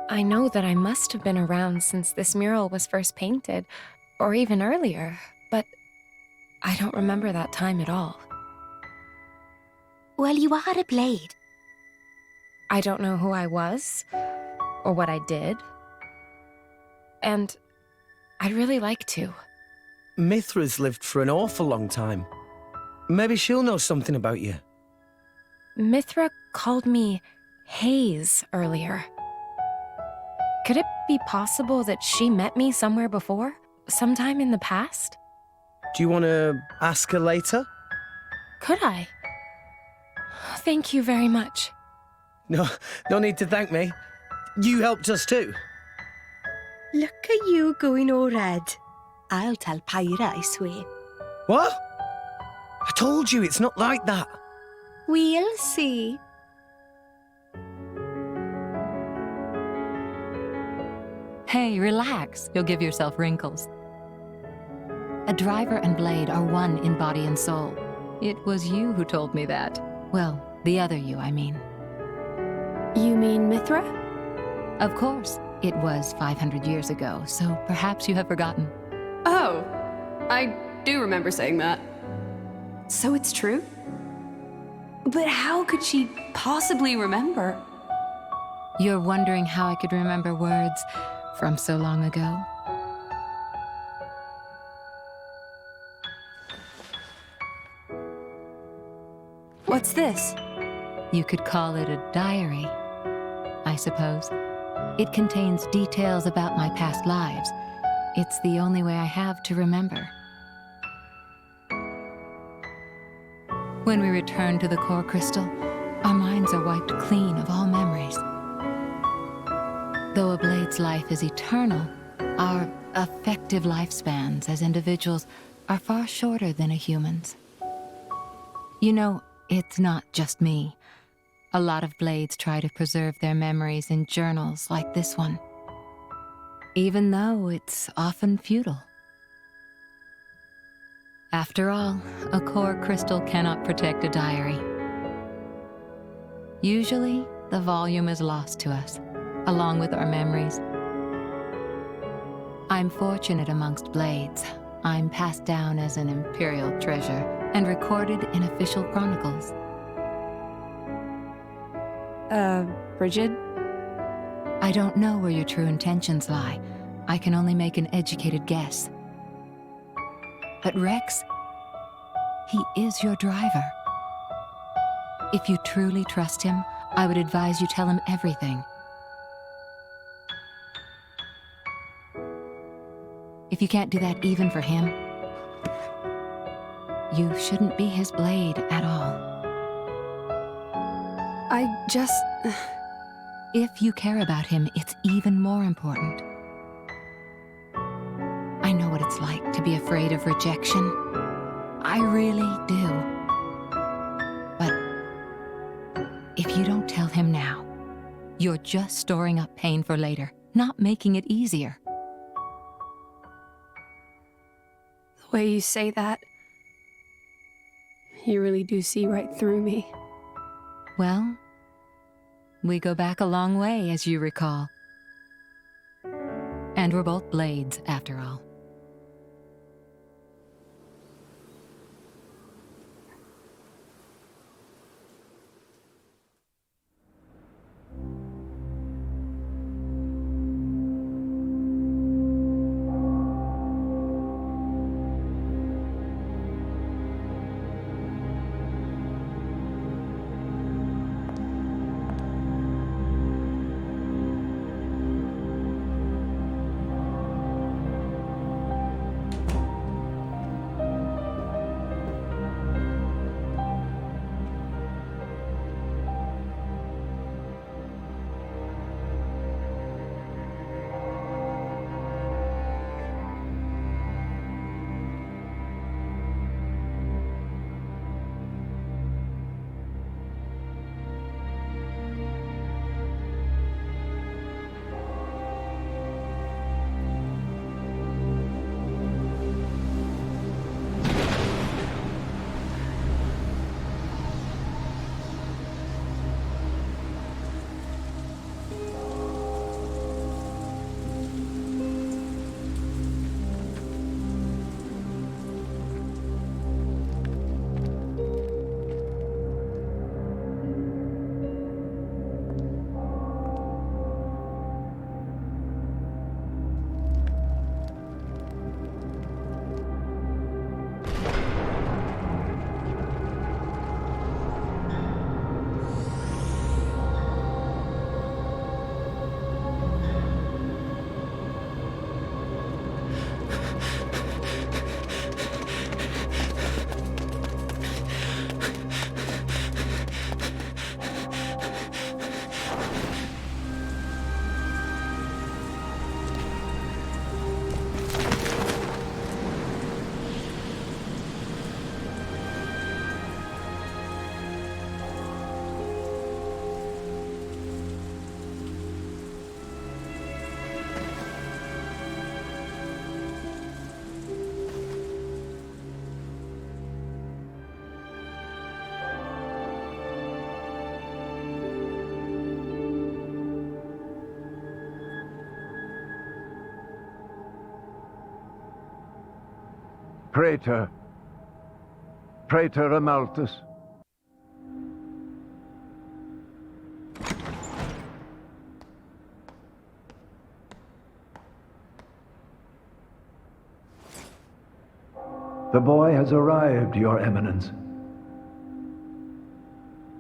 Speaker 18: I know that I must have been around since this mural was first painted, or even earlier, but I don't remember that time at all.
Speaker 22: Well, you are a blade.
Speaker 18: I don't know who I was, or what I did. And I'd really like to.
Speaker 1: Mithra's lived for an awful long time. Maybe she'll know something about you.
Speaker 18: Mithra called me Hayes earlier. Could it be possible that she met me somewhere before? Sometime in the past?
Speaker 1: Do you want to ask her later?
Speaker 18: Could I? Thank you very much.
Speaker 1: No need to thank me. You helped us too.
Speaker 22: Look at you going all red. I'll tell Pyra, I swear.
Speaker 1: What? I told you it's not like that.
Speaker 22: We'll see.
Speaker 17: Hey, relax. You'll give yourself wrinkles. A driver and blade are one in body and soul. It was you who told me that. Well, the other you, I mean.
Speaker 10: You mean Mithra?
Speaker 17: Of course. It was 500 years ago, so perhaps you have forgotten.
Speaker 10: Oh, I do remember saying that. So it's true? But how could she possibly remember?
Speaker 17: You're wondering how I could remember words from so long ago?
Speaker 10: What's this?
Speaker 17: You could call it a diary, I suppose. It contains details about my past lives. It's the only way I have to remember. When we return to the core crystal, our minds are wiped clean of all memories. Though a blade's life is eternal, our effective lifespans as individuals are far shorter than a human's. You know, it's not just me. A lot of blades try to preserve their memories in journals like this one, even though it's often futile. After all, a core crystal cannot protect a diary. Usually, the volume is lost to us, along with our memories. I'm fortunate amongst blades. I'm passed down as an imperial treasure and recorded in official chronicles.
Speaker 16: Bridget?
Speaker 17: I don't know where your true intentions lie. I can only make an educated guess. But Rex, he is your driver. If you truly trust him, I would advise you tell him everything. If you can't do that even for him, you shouldn't be his blade at all. If you care about him, it's even more important. I know what it's like to be afraid of rejection. I really do. But if you don't tell him now, you're just storing up pain for later, not making it easier.
Speaker 16: The way you say that, you really do see right through me.
Speaker 17: Well, we go back a long way, as you recall. And we're both blades, after all.
Speaker 12: Praetor. Praetor Amalthus. The boy has arrived, Your Eminence.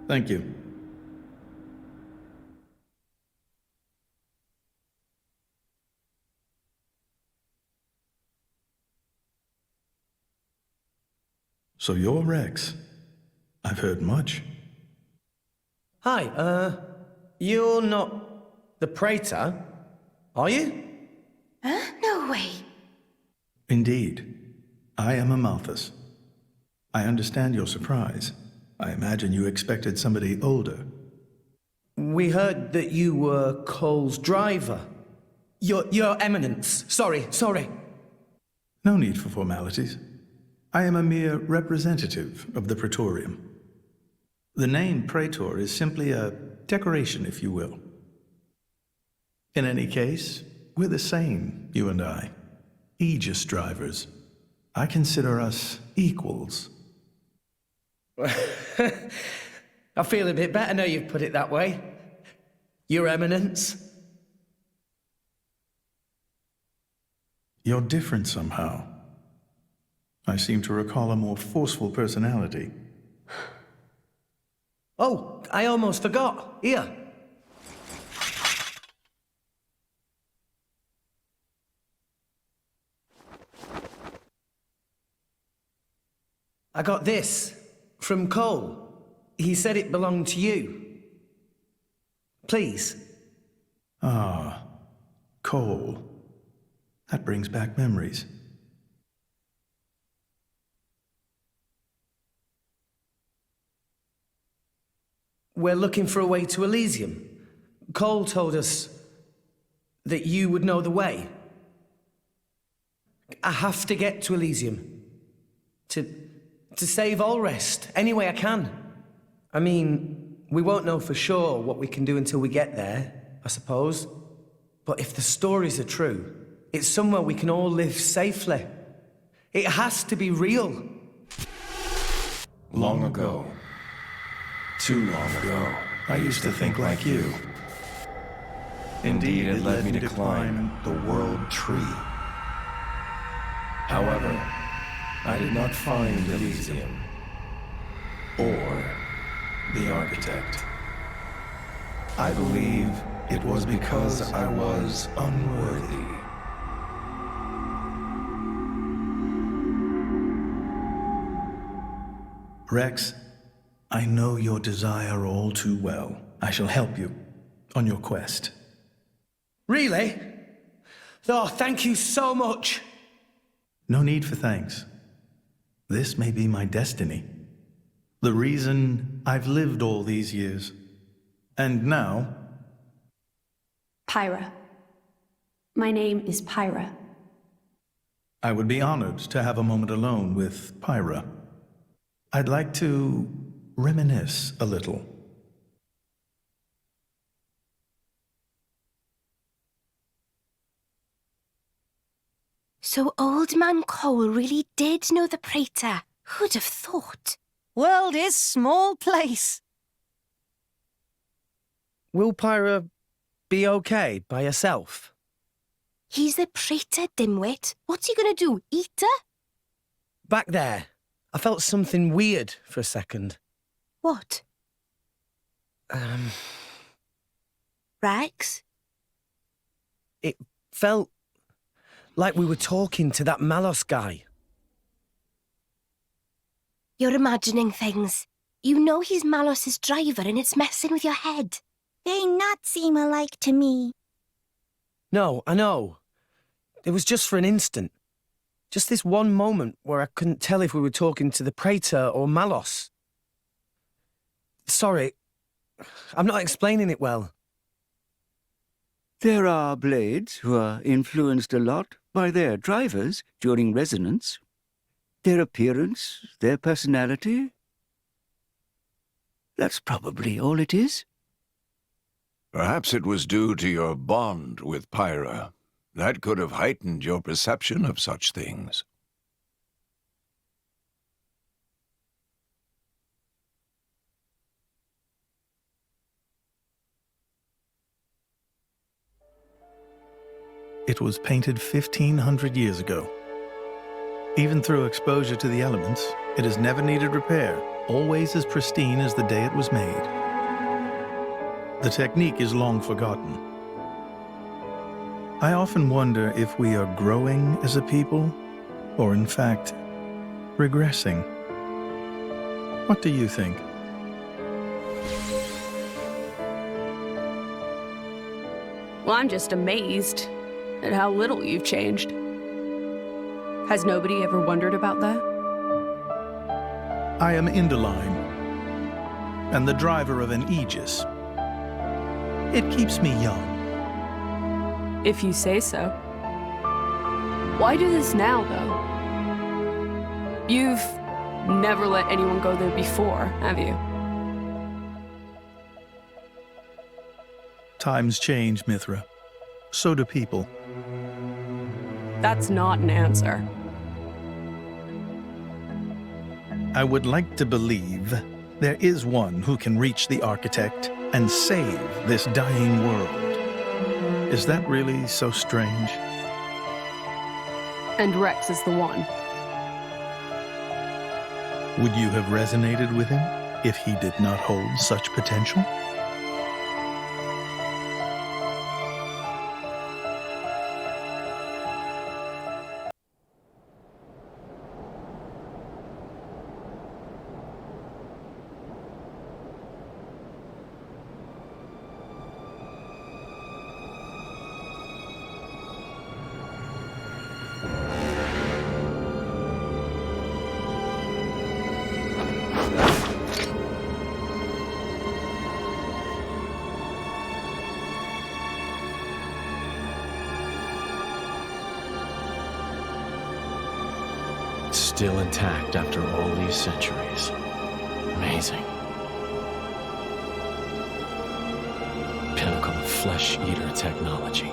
Speaker 20: Thank you. So you're Rex. I've heard much.
Speaker 1: Hi, you're not the Praetor, are you?
Speaker 22: Huh? No way.
Speaker 20: Indeed. I am Amalthus. I understand your surprise. I imagine you expected somebody older.
Speaker 1: We heard that you were Cole's driver. Your Eminence. Sorry.
Speaker 20: No need for formalities. I am a mere representative of the Praetorium. The name Praetor is simply a decoration, if you will. In any case, we're the same, you and I. Aegis drivers. I consider us equals.
Speaker 1: I feel a bit better now you've put it that way. Your Eminence.
Speaker 20: You're different somehow. I seem to recall a more forceful personality.
Speaker 1: Oh, I almost forgot. Here. I got this from Cole. He said it belonged to you. Please.
Speaker 20: Ah, Cole. That brings back memories.
Speaker 1: We're looking for a way to Elysium. Cole told us that you would know the way. I have to get to Elysium. To save Allrest, any way I can. I mean, we won't know for sure what we can do until we get there, I suppose. But if the stories are true, it's somewhere we can all live safely. It has to be real.
Speaker 20: Long ago. Too long ago, I used to think like you. Indeed, it led me to climb the world tree. However, I did not find Elysium or the architect. I believe it was because I was unworthy. Rex, I know your desire all too well. I shall help you on your quest.
Speaker 1: Really? Oh, thank you so much.
Speaker 20: No need for thanks. This may be my destiny. The reason I've lived all these years. And now...
Speaker 16: Pyra. My name is Pyra.
Speaker 20: I would be honored to have a moment alone with Pyra. I'd like to reminisce a little.
Speaker 11: So Old Man Cole really did know the Praetor. Who'd have thought?
Speaker 21: World is small place.
Speaker 1: Will Pyra be okay by herself?
Speaker 11: He's the Praetor, dimwit. What's he gonna do, eat her?
Speaker 1: Back there, I felt something weird for a second.
Speaker 11: What? Rex?
Speaker 1: It felt like we were talking to that Malos guy.
Speaker 11: You're imagining things. You know he's Malos's driver and it's messing with your head.
Speaker 22: They not seem alike to me.
Speaker 1: No, I know. It was just for an instant. Just this one moment where I couldn't tell if we were talking to the Praetor or Malos. Sorry, I'm not explaining it well.
Speaker 3: There are blades who are influenced a lot by their drivers during resonance. Their appearance, their personality. That's probably all it is.
Speaker 12: Perhaps it was due to your bond with Pyra. That could have heightened your perception of such things.
Speaker 20: It was painted 1,500 years ago. Even through exposure to the elements, it has never needed repair, always as pristine as the day it was made. The technique is long forgotten. I often wonder if we are growing as a people, or in fact, regressing. What do you think?
Speaker 10: Well, I'm just amazed at how little you've changed. Has nobody ever wondered about that?
Speaker 20: I am Inderline, and the driver of an Aegis. It keeps me young.
Speaker 10: If you say so. Why do this now, though? You've never let anyone go there before, have you?
Speaker 20: Times change, Mithra. So do people.
Speaker 10: That's not an answer.
Speaker 20: I would like to believe there is one who can reach the architect and save this dying world. Is that really so strange?
Speaker 10: And Rex is the one.
Speaker 20: Would you have resonated with him if he did not hold such potential?
Speaker 4: Still intact after all these centuries. Amazing. Pinnacle of flesh-eater technology.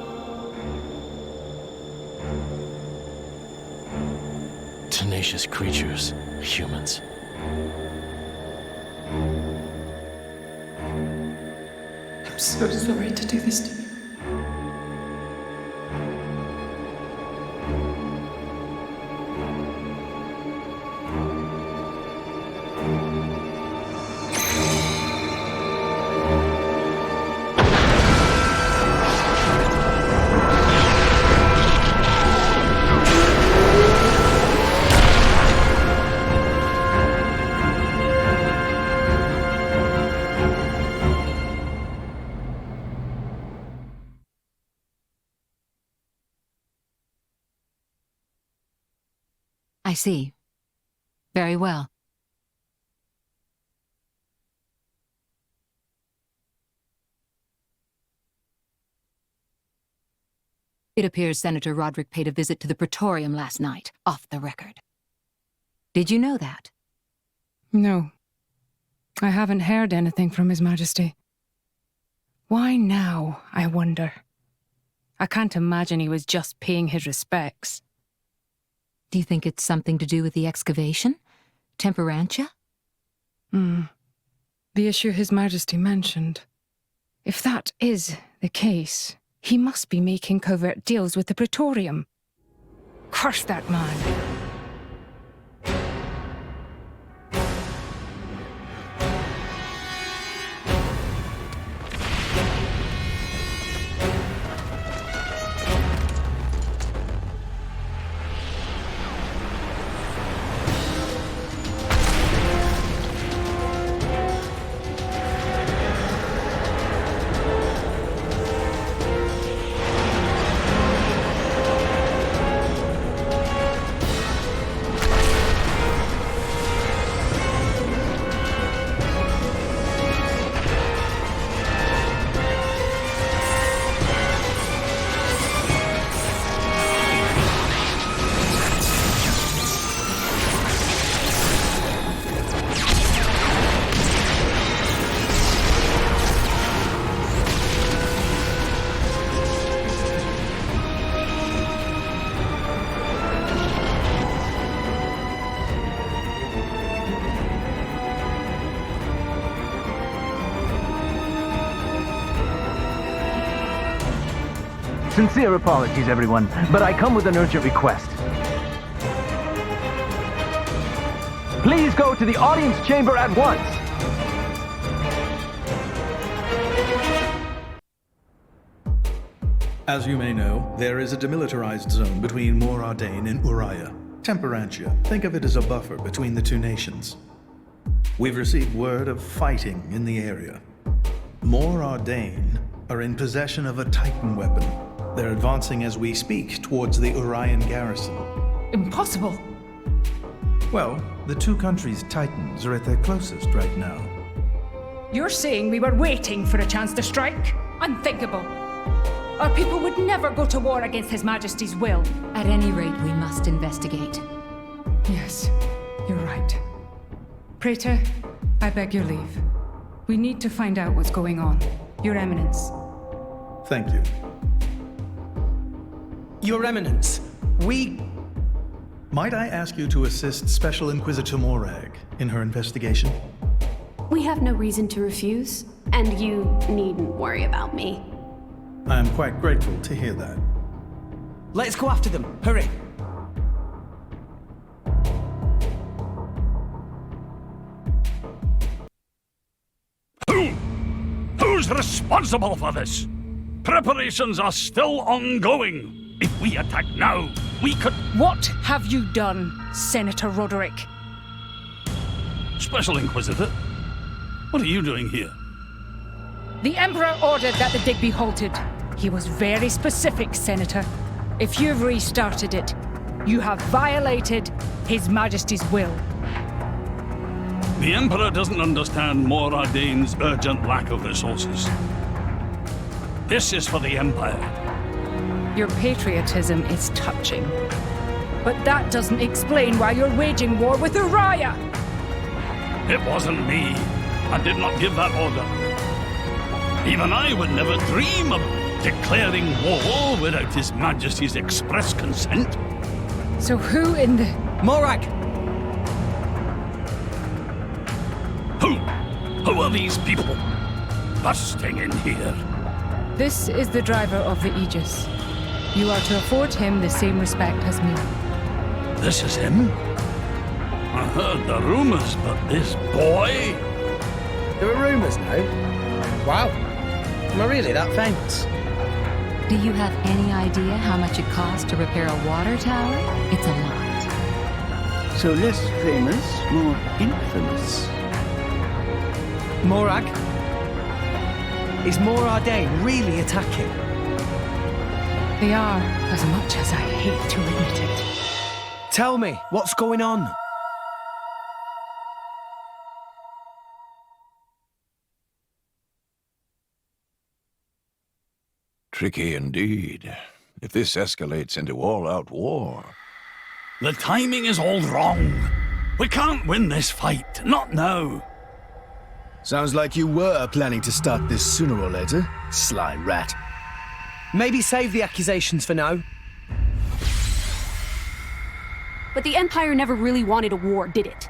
Speaker 4: Tenacious creatures, humans.
Speaker 14: I'm so sorry to do this to you.
Speaker 17: I see. Very well. It appears Senator Roderick paid a visit to the Praetorium last night, off the record. Did you know that?
Speaker 14: No. I haven't heard anything from His Majesty. Why now, I wonder? I can't imagine he was just paying his respects.
Speaker 17: Do you think it's something to do with the excavation? Temperantia?
Speaker 14: The issue His Majesty mentioned. If that is the case, he must be making covert deals with the Praetorium. Curse that man.
Speaker 15: Sincere apologies, everyone, but I come with an urgent request. Please go to the audience chamber at once.
Speaker 20: As you may know, there is a demilitarized zone between Mor Ardain and Uriah. Temperantia. Think of it as a buffer between the two nations. We've received word of fighting in the area. Mor Ardain are in possession of a Titan weapon. They're advancing as we speak towards the Urian garrison.
Speaker 14: Impossible!
Speaker 20: Well, the two countries' Titans are at their closest right now.
Speaker 14: You're saying we were waiting for a chance to strike?
Speaker 8: Unthinkable. Our people would never go to war against His Majesty's will.
Speaker 17: At any rate, we must investigate.
Speaker 14: Yes, you're right. Praetor, I beg your leave. We need to find out what's going on. Your Eminence.
Speaker 20: Thank you.
Speaker 1: Your Eminence,
Speaker 20: Might I ask you to assist Special Inquisitor Morag in her investigation?
Speaker 16: We have no reason to refuse, and you needn't worry about me.
Speaker 20: I am quite grateful to hear that.
Speaker 1: Let's go after them. Hurry.
Speaker 2: Who's responsible for this? Preparations are still ongoing. If we attack now, we could...
Speaker 8: What have you done, Senator Roderick?
Speaker 2: Special Inquisitor, what are you doing here?
Speaker 8: The Emperor ordered that the dig be halted. He was very specific, Senator. If you've restarted it, you have violated His Majesty's will.
Speaker 2: The Emperor doesn't understand Moradane's urgent lack of resources. This is for the Empire.
Speaker 8: Your patriotism is touching. But that doesn't explain why you're waging war with Uriah!
Speaker 2: It wasn't me. I did not give that order. Even I would never dream of declaring war without His Majesty's express consent.
Speaker 8: So who in the...
Speaker 1: Morag!
Speaker 2: Who are these people busting in here?
Speaker 8: This is the driver of the Aegis. You are to afford him the same respect as me.
Speaker 2: This is him? I heard the rumors, but this boy?
Speaker 1: There are rumors now? Wow. Am I really that famous?
Speaker 17: Do you have any idea how much it costs to repair a water tower? It's a lot.
Speaker 3: So less famous, more infamous.
Speaker 1: Morag? Is Moradane really attacking?
Speaker 8: They are, as much as I hate to admit it.
Speaker 1: Tell me, what's going on?
Speaker 12: Tricky indeed. If this escalates into all-out war...
Speaker 2: The timing is all wrong. We can't win this fight, not now.
Speaker 7: Sounds like you were planning to start this sooner or later, sly rat.
Speaker 1: Maybe save the accusations for now.
Speaker 16: But the Empire never really wanted a war, did it?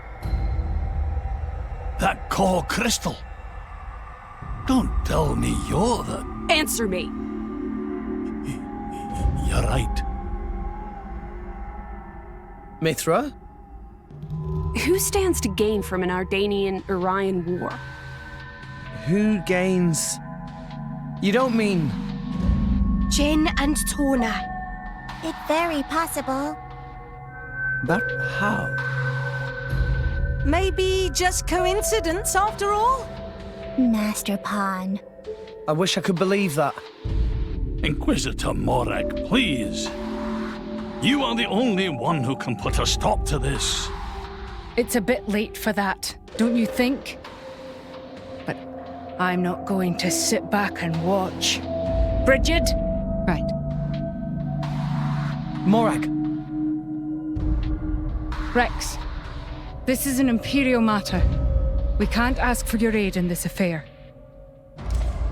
Speaker 2: That core crystal. Don't tell me you're the...
Speaker 16: Answer me!
Speaker 2: You're right.
Speaker 1: Mithra?
Speaker 16: Who stands to gain from an Ardanian-Urian war?
Speaker 1: Who gains... You don't mean...
Speaker 22: Jin and Torna. It's very possible.
Speaker 1: But how?
Speaker 21: Maybe just coincidence after all?
Speaker 22: Master Pawn.
Speaker 1: I wish I could believe that.
Speaker 2: Inquisitor Morag, please. You are the only one who can put a stop to this.
Speaker 8: It's a bit late for that, don't you think? But I'm not going to sit back and watch. Bridget?
Speaker 17: Right.
Speaker 1: Morag.
Speaker 8: Rex, this is an Imperial matter. We can't ask for your aid in this affair.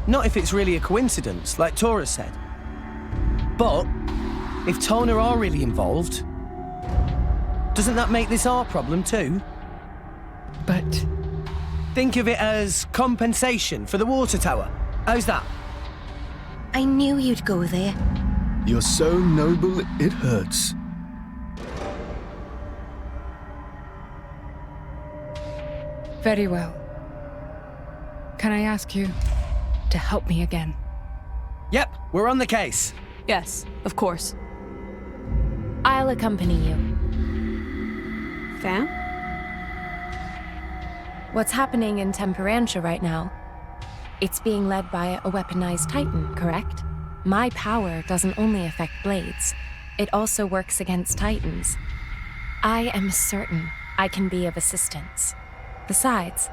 Speaker 1: Not if it's really a coincidence, like Tora said. But if Tona are really involved, doesn't that make this our problem too?
Speaker 8: But...
Speaker 1: Think of it as compensation for the water tower. How's that?
Speaker 22: I knew you'd go there.
Speaker 7: You're so noble, it hurts.
Speaker 8: Very well. Can I ask you to help me again?
Speaker 1: Yep, we're on the case.
Speaker 16: Yes, of course.
Speaker 18: I'll accompany you.
Speaker 16: Fam?
Speaker 18: What's happening in Temperantia right now? It's being led by a weaponized Titan, correct? My power doesn't only affect blades. It also works against Titans. I am certain I can be of assistance. Besides?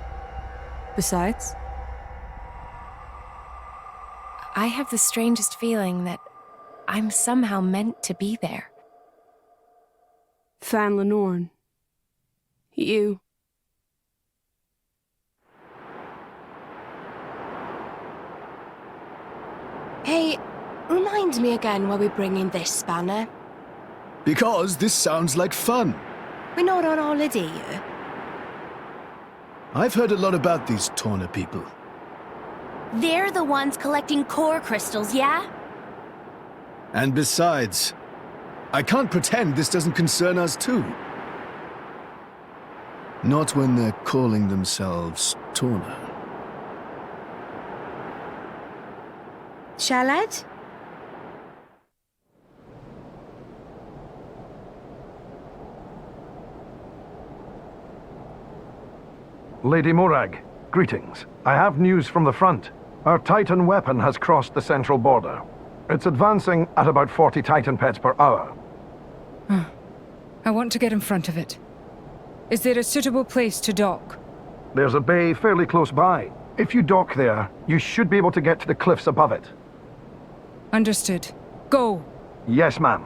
Speaker 18: I have the strangest feeling that I'm somehow meant to be there.
Speaker 6: Fan Lenorn. You.
Speaker 11: Hey, remind me again why we're bringing this spanner.
Speaker 7: Because this sounds like fun.
Speaker 11: We're not on holiday here.
Speaker 7: I've heard a lot about these Torna people.
Speaker 13: They're the ones collecting core crystals, yeah?
Speaker 7: And besides, I can't pretend this doesn't concern us too. Not when they're calling themselves Torna.
Speaker 11: Shalad?
Speaker 19: Lady Morag, greetings. I have news from the front. Our Titan weapon has crossed the central border. It's advancing at about 40 Titan pets per hour.
Speaker 8: I want to get in front of it. Is there a suitable place to dock?
Speaker 19: There's a bay fairly close by. If you dock there, you should be able to get to the cliffs above it.
Speaker 8: Understood. Go!
Speaker 19: Yes, ma'am.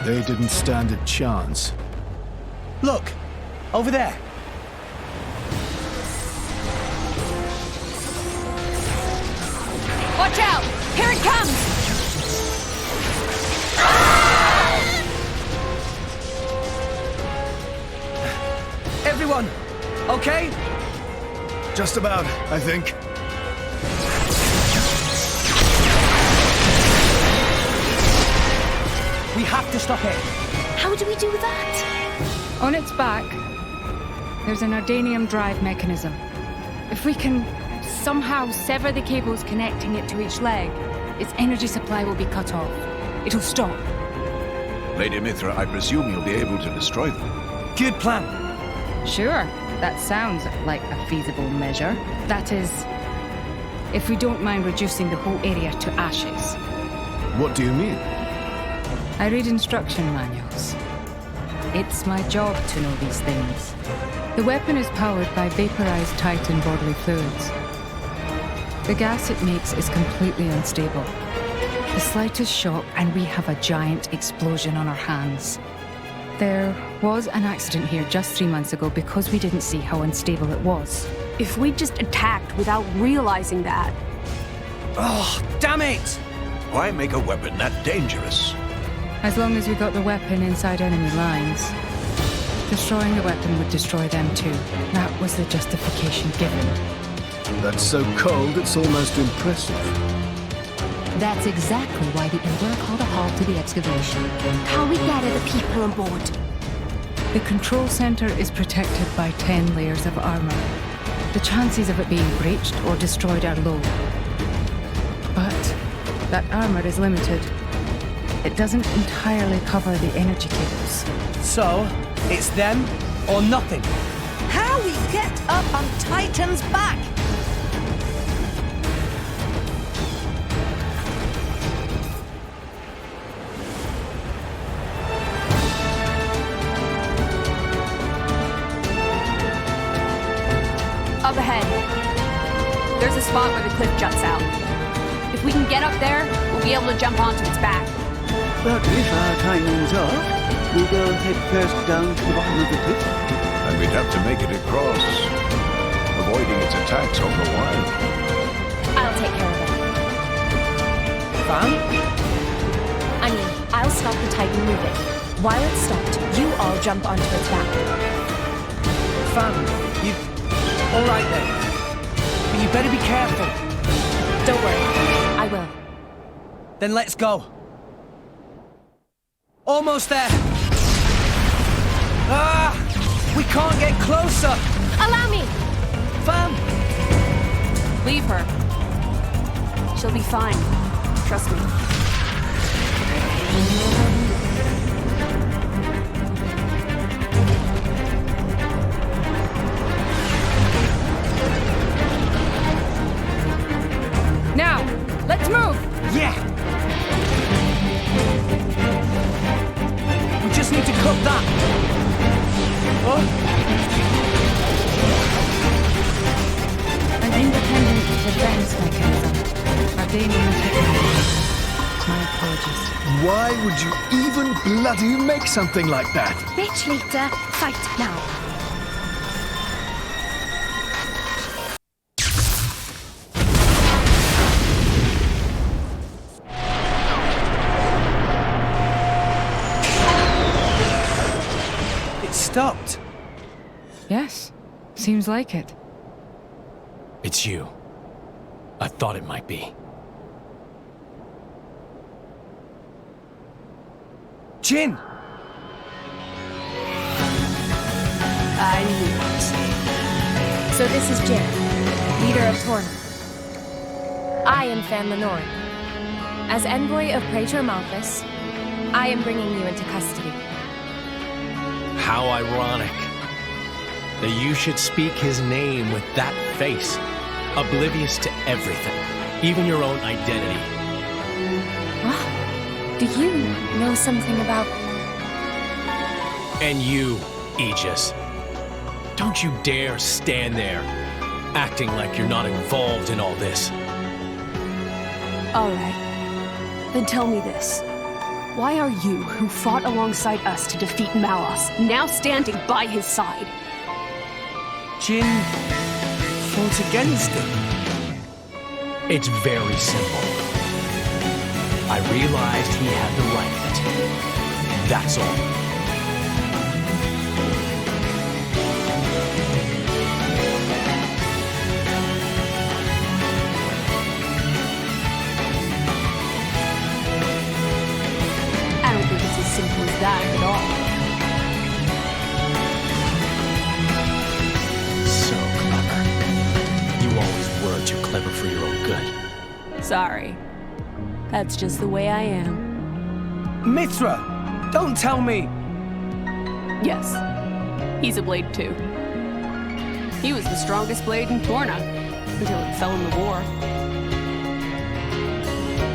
Speaker 7: They didn't stand a chance.
Speaker 1: Look! Over there!
Speaker 10: Watch out! Here it comes!
Speaker 1: Everyone, okay?
Speaker 7: Just about, I think.
Speaker 1: We have to stop it.
Speaker 11: How do we do that?
Speaker 8: On its back, there's an ardanium drive mechanism. If we can somehow sever the cables connecting it to each leg, its energy supply will be cut off. It'll stop.
Speaker 12: Lady Mithra, I presume you'll be able to destroy them.
Speaker 1: Good plan.
Speaker 8: Sure, that sounds like a feasible measure. That is, if we don't mind reducing the whole area to ashes.
Speaker 7: What do you mean?
Speaker 8: I read instruction manuals. It's my job to know these things. The weapon is powered by vaporized Titan bodily fluids. The gas it makes is completely unstable. The slightest shock and we have a giant explosion on our hands. There was an accident here just 3 months ago because we didn't see how unstable it was.
Speaker 6: If we just attacked without realizing that...
Speaker 1: Oh, damn it!
Speaker 12: Why make a weapon that dangerous?
Speaker 8: As long as we got the weapon inside enemy lines, destroying the weapon would destroy them too. That was the justification given.
Speaker 7: That's so cold, it's almost impressive.
Speaker 17: That's exactly why the Emperor called a halt to the excavation.
Speaker 11: Can we gather the people on board?
Speaker 8: The control center is protected by 10 layers of armor. The chances of it being breached or destroyed are low. But that armor is limited. It doesn't entirely cover the energy cables.
Speaker 1: So, it's them or nothing.
Speaker 21: How we get up on Titan's back?
Speaker 10: Up ahead. There's a spot where the cliff juts out. If we can get up there, we'll be able to jump onto its back.
Speaker 3: But if our timing's off, we'll go head first down to the bottom of the cliff.
Speaker 12: And we'd have to make it across, avoiding its attacks all the while.
Speaker 18: I'll take care of it.
Speaker 1: Fan?
Speaker 18: I mean, I'll stop the Titan moving. While it's stopped, you all jump onto its back.
Speaker 1: Fan, you... All right then. But you better be careful.
Speaker 18: Don't worry, I will.
Speaker 1: Then let's go. Almost there. Ah! We can't get closer!
Speaker 11: Allow me!
Speaker 1: Fam!
Speaker 10: Leave her. She'll be fine. Trust me.
Speaker 8: Now, let's move!
Speaker 1: Yeah! We just need to cut that! Oh!
Speaker 14: An independent defense mechanism. Ardanian technology. My apologies.
Speaker 7: Why would you even bloody make something like that?
Speaker 11: Bitch leader, fight now.
Speaker 1: It stopped.
Speaker 14: Yes, seems like it.
Speaker 4: It's you. I thought it might be.
Speaker 1: Jin!
Speaker 10: I knew it.
Speaker 18: So this is Jin, leader of Torna. I am Fan Lenoren. As envoy of Praetor Malthus, I am bringing you into custody.
Speaker 4: How ironic that you should speak his name with that face, oblivious to everything, even your own identity.
Speaker 18: Wow. Do you know something about...
Speaker 4: And you, Aegis. Don't you dare stand there, acting like you're not involved in all this.
Speaker 6: All right. Then tell me this. Why are you, who fought alongside us to defeat Malos, now standing by his side?
Speaker 1: Jin fought against him.
Speaker 4: It's very simple. I realized he had the right. That's all.
Speaker 6: I don't think it's as simple as that at all.
Speaker 4: So clever. You always were too clever for your own good.
Speaker 6: Sorry. That's just the way I am.
Speaker 1: Mithra! Don't tell me!
Speaker 6: Yes. He's a blade too. He was the strongest blade in Torna, until it fell in the war.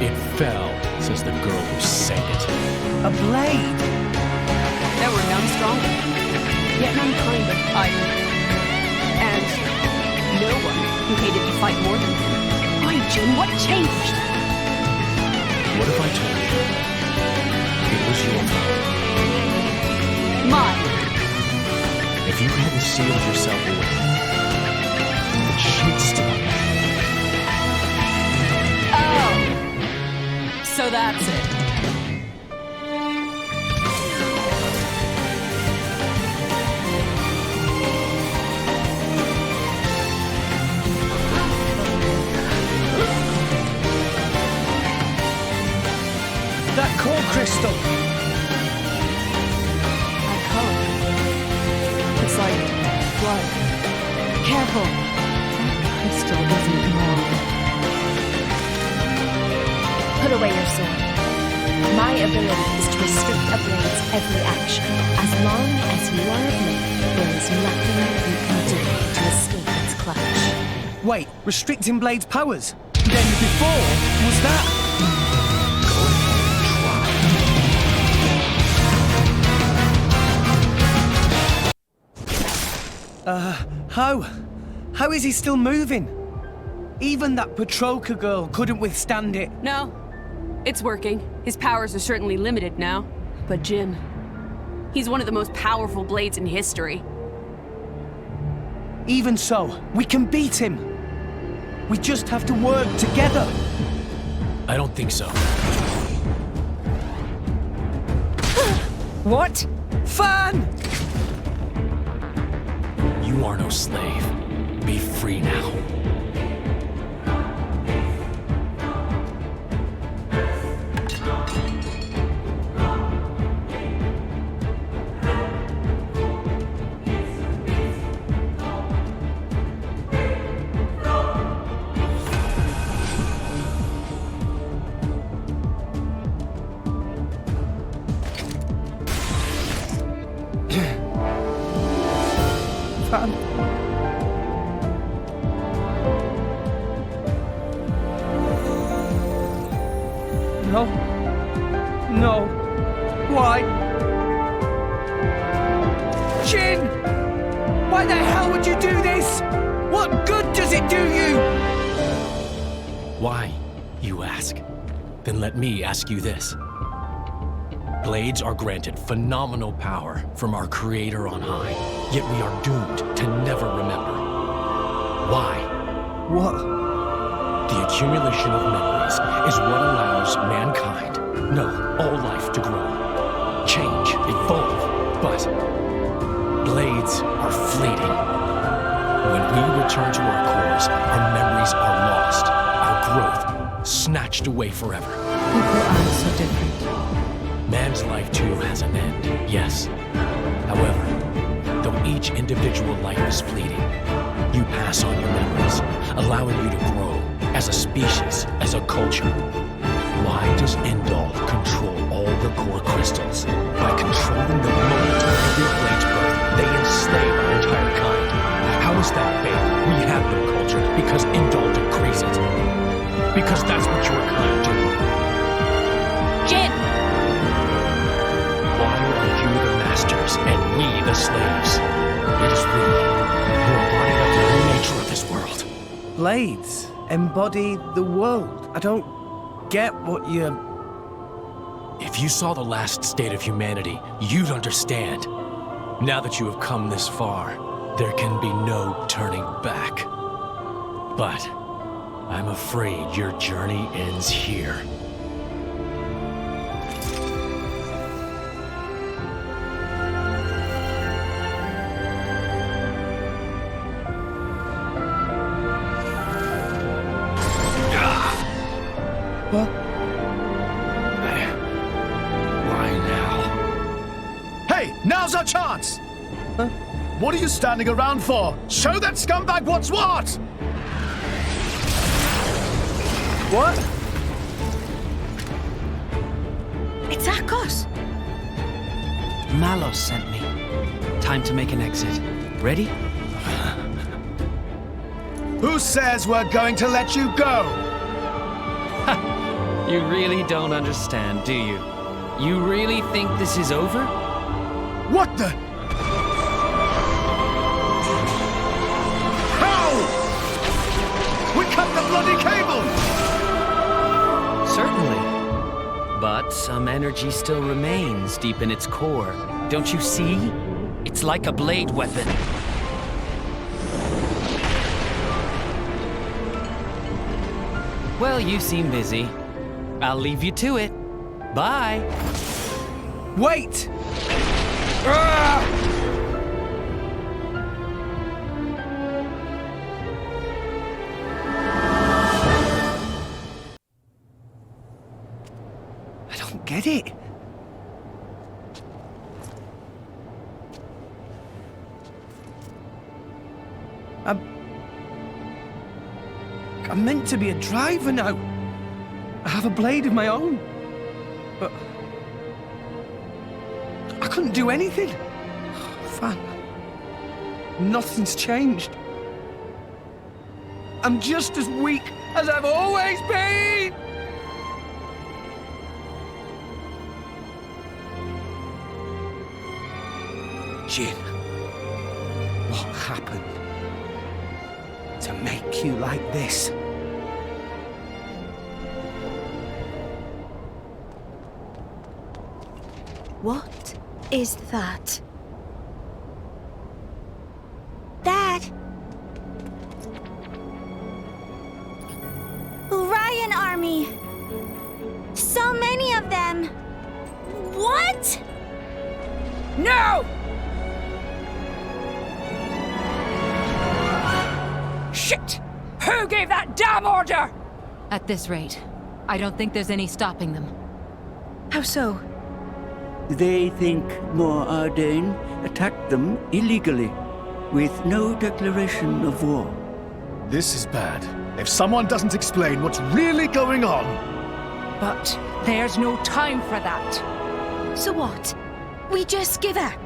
Speaker 4: It fell, says the girl who sang it.
Speaker 1: A blade?
Speaker 6: There were none stronger, yet none kinder either. And no one who hated to fight more than him. Why, Jin, what changed?
Speaker 4: What if I told you it was your fault?
Speaker 6: Mine.
Speaker 4: If you hadn't sealed yourself away, she'd still be.
Speaker 6: Oh. So that's it.
Speaker 1: That core crystal!
Speaker 6: That color. It's like blood.
Speaker 14: Careful! That crystal isn't wrong.
Speaker 18: Put away your sword. My ability is to restrict a blade's every action. As long as you are a blade, there is nothing you can do to escape its clutch.
Speaker 1: Wait, restricting Blade's powers? Then before, was that... How is he still moving? Even that Petroka girl couldn't withstand it.
Speaker 6: No, it's working. His powers are certainly limited now. But Jin, he's one of the most powerful blades in history.
Speaker 1: Even so, we can beat him. We just have to work together.
Speaker 4: I don't think so.
Speaker 1: What? Fan!
Speaker 4: You are no slave. Be free now.
Speaker 1: Fan. No. No. Why? Jin! Why the hell would you do this? What good does it do you?
Speaker 4: Why, you ask? Then let me ask you this. Blades are granted phenomenal power from our Creator on high, yet we are doomed to never remember. Why?
Speaker 1: What?
Speaker 4: The accumulation of memories is what allows mankind, no, all life to grow, change, evolve, but blades are fleeting. When we return to our cores, our memories are lost, our growth snatched away forever.
Speaker 14: People are so different.
Speaker 4: Man's life too has an end, yes. However, though each individual life is fleeting, you pass on your memories, allowing you to grow as a species, as a culture. Why does Endal control all the core crystals? By controlling the moment of every blade's birth, they enslave our entire kind. How is that fair? We have no culture because Endal decrees it. Because that's what your kind do.
Speaker 10: Jin!
Speaker 4: Why are you the masters and we the slaves? It is we who embody the very nature of this world.
Speaker 1: Blades embody the world. I don't get what you're...
Speaker 4: If you saw the last state of humanity, you'd understand. Now that you have come this far, there can be no turning back. But I'm afraid your journey ends here.
Speaker 1: What?
Speaker 4: Why now?
Speaker 7: Hey, now's our chance! Huh? What are you standing around for? Show that scumbag what's what!
Speaker 1: What?
Speaker 21: It's Akos!
Speaker 5: Malos sent me. Time to make an exit. Ready?
Speaker 7: Who says we're going to let you go?
Speaker 5: You really don't understand, do you? You really think this is over?
Speaker 7: What the? How? We cut the bloody cable!
Speaker 5: Certainly. But some energy still remains deep in its core. Don't you see? It's like a blade weapon. Well, you seem busy. I'll leave you to it. Bye.
Speaker 1: Wait! I don't get it. I'm meant to be a driver now. I have a blade of my own. But I couldn't do anything. Fan. Nothing's changed. I'm just as weak as I've always been. Jin, what happened to make you like this?
Speaker 22: What is that? Dad! Orion Army! So many of them! What?
Speaker 21: No! Shit! Who gave that damn order?
Speaker 17: At this rate, I don't think there's any stopping them.
Speaker 21: How so?
Speaker 3: They think Mor Ardain attacked them illegally, with no declaration of war.
Speaker 7: This is bad. If someone doesn't explain what's really going on...
Speaker 21: But there's no time for that.
Speaker 22: So what? We just give up?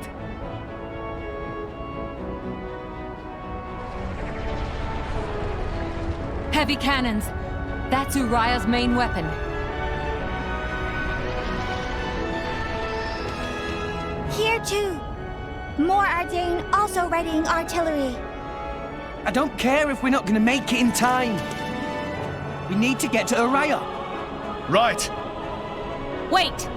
Speaker 17: Heavy cannons. That's Uriah's main weapon.
Speaker 22: Here too. More Ardain also readying artillery.
Speaker 1: I don't care if we're not going to make it in time. We need to get to Uriah.
Speaker 7: Right.
Speaker 17: Wait!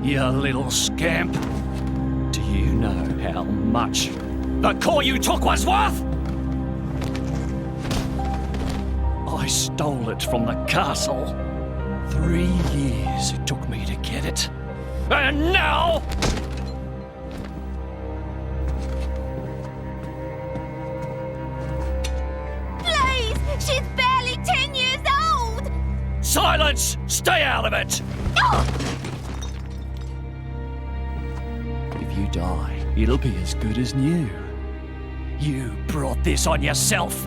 Speaker 2: You little scamp. Do you know how much the core you took was worth? I stole it from the castle. 3 years it took me to get it. And now...
Speaker 22: Please! She's barely 10 years old!
Speaker 2: Silence! Stay out of it! If you die, it'll be as good as new. You brought this on yourself.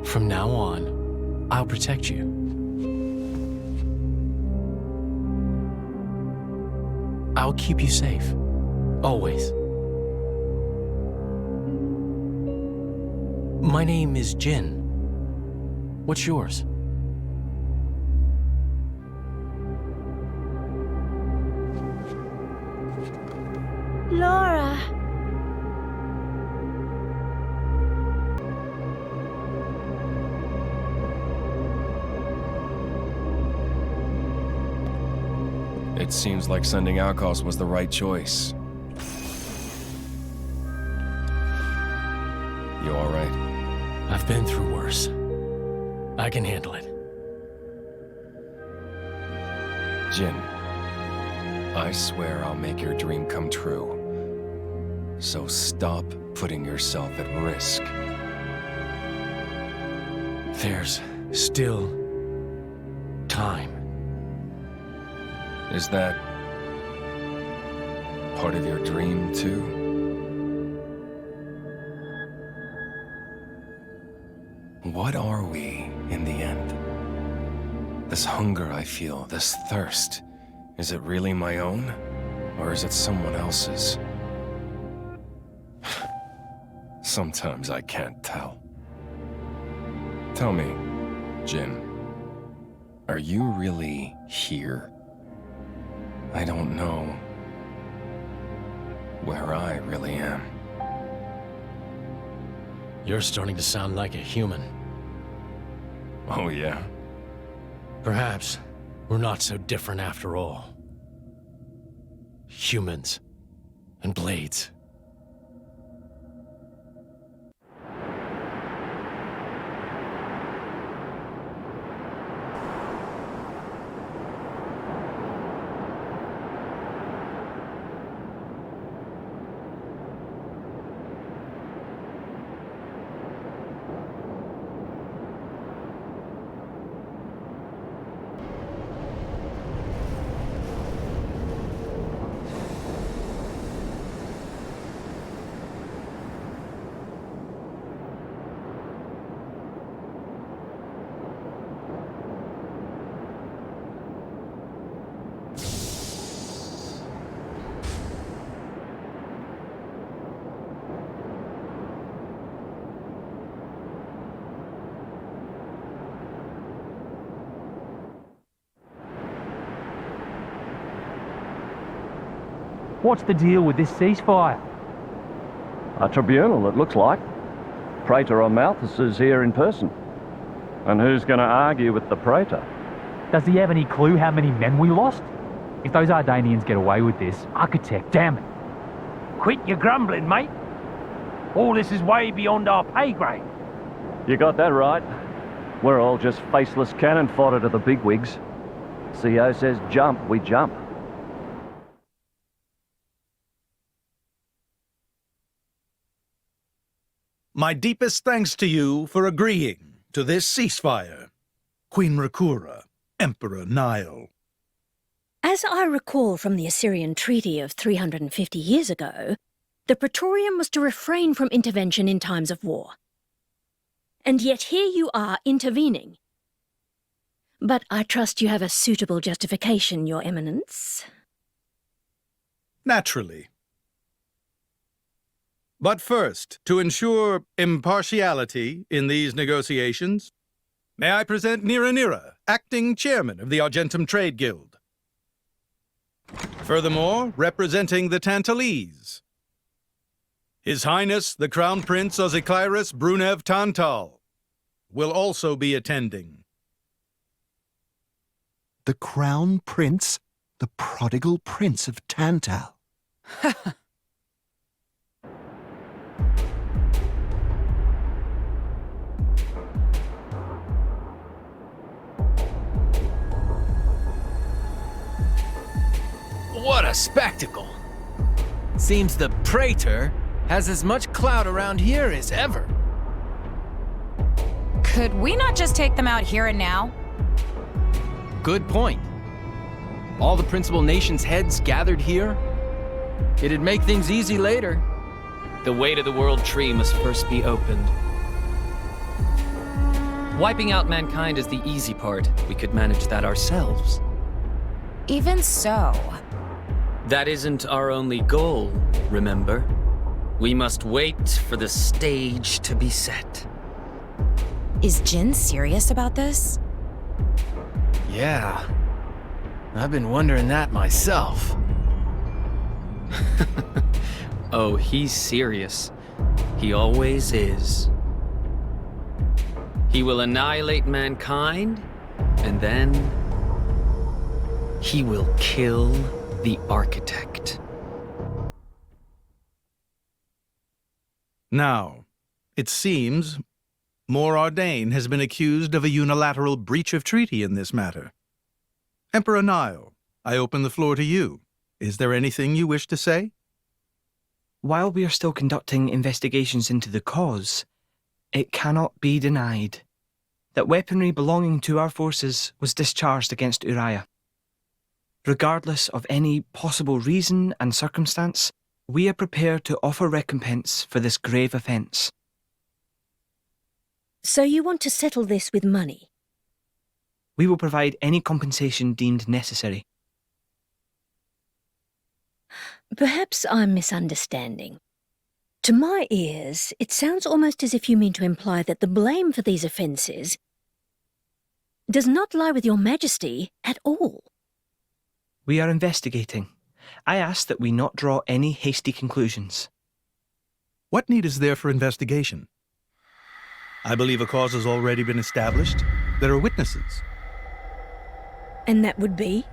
Speaker 4: From now on, I'll protect you. I'll keep you safe. Always. My name is Jin. What's yours?
Speaker 22: Laura.
Speaker 9: It seems like sending Alcos was the right choice. You all right?
Speaker 4: I've been through worse. I can handle it.
Speaker 9: Jin, I swear I'll make your dream come true. So stop putting yourself at risk.
Speaker 4: There's still time.
Speaker 9: Is that part of your dream, too? What are we, in the end? This hunger I feel, this thirst, is it really my own? Or is it someone else's? Sometimes I can't tell. Tell me, Jin, are you really here? I don't know where I really am.
Speaker 4: You're starting to sound like a human.
Speaker 9: Oh, yeah?
Speaker 4: Perhaps we're not so different after all. Humans and blades.
Speaker 15: What's the deal with this ceasefire? A tribunal, it looks like. Praetor on Malthus is here in person. And who's going to argue with the Praetor?
Speaker 20: Does he have any clue how many men we lost? If those Ardanians get away with this, Architect, damn it.
Speaker 23: Quit your grumbling, mate. All this is way beyond our pay grade.
Speaker 15: You got that right. We're all just faceless cannon fodder to the bigwigs. CO says jump, we jump.
Speaker 24: My deepest thanks to you for agreeing to this ceasefire. Queen Rakura, Emperor Nile.
Speaker 25: As I recall from the Assyrian treaty of 350 years ago, the Praetorium was to refrain from intervention in times of war. And yet here you are intervening. But I trust you have a suitable justification, Your Eminence.
Speaker 24: Naturally. But first, to ensure impartiality in these negotiations, may I present Nira, acting chairman of the Argentum Trade Guild. Furthermore, representing the Tantalese, His Highness the Crown Prince Ozikairos Brunev Tantal will also be attending.
Speaker 26: The Crown Prince? The prodigal Prince of Tantal.
Speaker 5: What a spectacle! Seems the Praetor has as much clout around here as ever.
Speaker 27: Could we not just take them out here and now?
Speaker 5: Good point. All the principal nations' heads gathered here? It'd make things easy later.
Speaker 28: The way to the world tree must first be opened. Wiping out mankind is the easy part. We could manage that ourselves.
Speaker 27: Even so.
Speaker 28: That isn't our only goal, remember? We must wait for the stage to be set.
Speaker 27: Is Jin serious about this?
Speaker 5: Yeah. I've been wondering that myself.
Speaker 28: Oh, he's serious. He always is. He will annihilate mankind, and then he will kill the architect.
Speaker 24: Now, it seems Mor Ardain has been accused of a unilateral breach of treaty in this matter. Emperor Nile, I open the floor to you. Is there anything you wish to say?
Speaker 29: While we are still conducting investigations into the cause, it cannot be denied that weaponry belonging to our forces was discharged against Uriah. Regardless of any possible reason and circumstance, we are prepared to offer recompense for this grave offence.
Speaker 25: So you want to settle this with money?
Speaker 29: We will provide any compensation deemed necessary.
Speaker 25: Perhaps I'm misunderstanding. To my ears, it sounds almost as if you mean to imply that the blame for these offences does not lie with your Majesty at all.
Speaker 29: We are investigating. I ask that we not draw any hasty conclusions.
Speaker 24: What need is there for investigation? I believe a cause has already been established. There are witnesses.
Speaker 25: And that would be?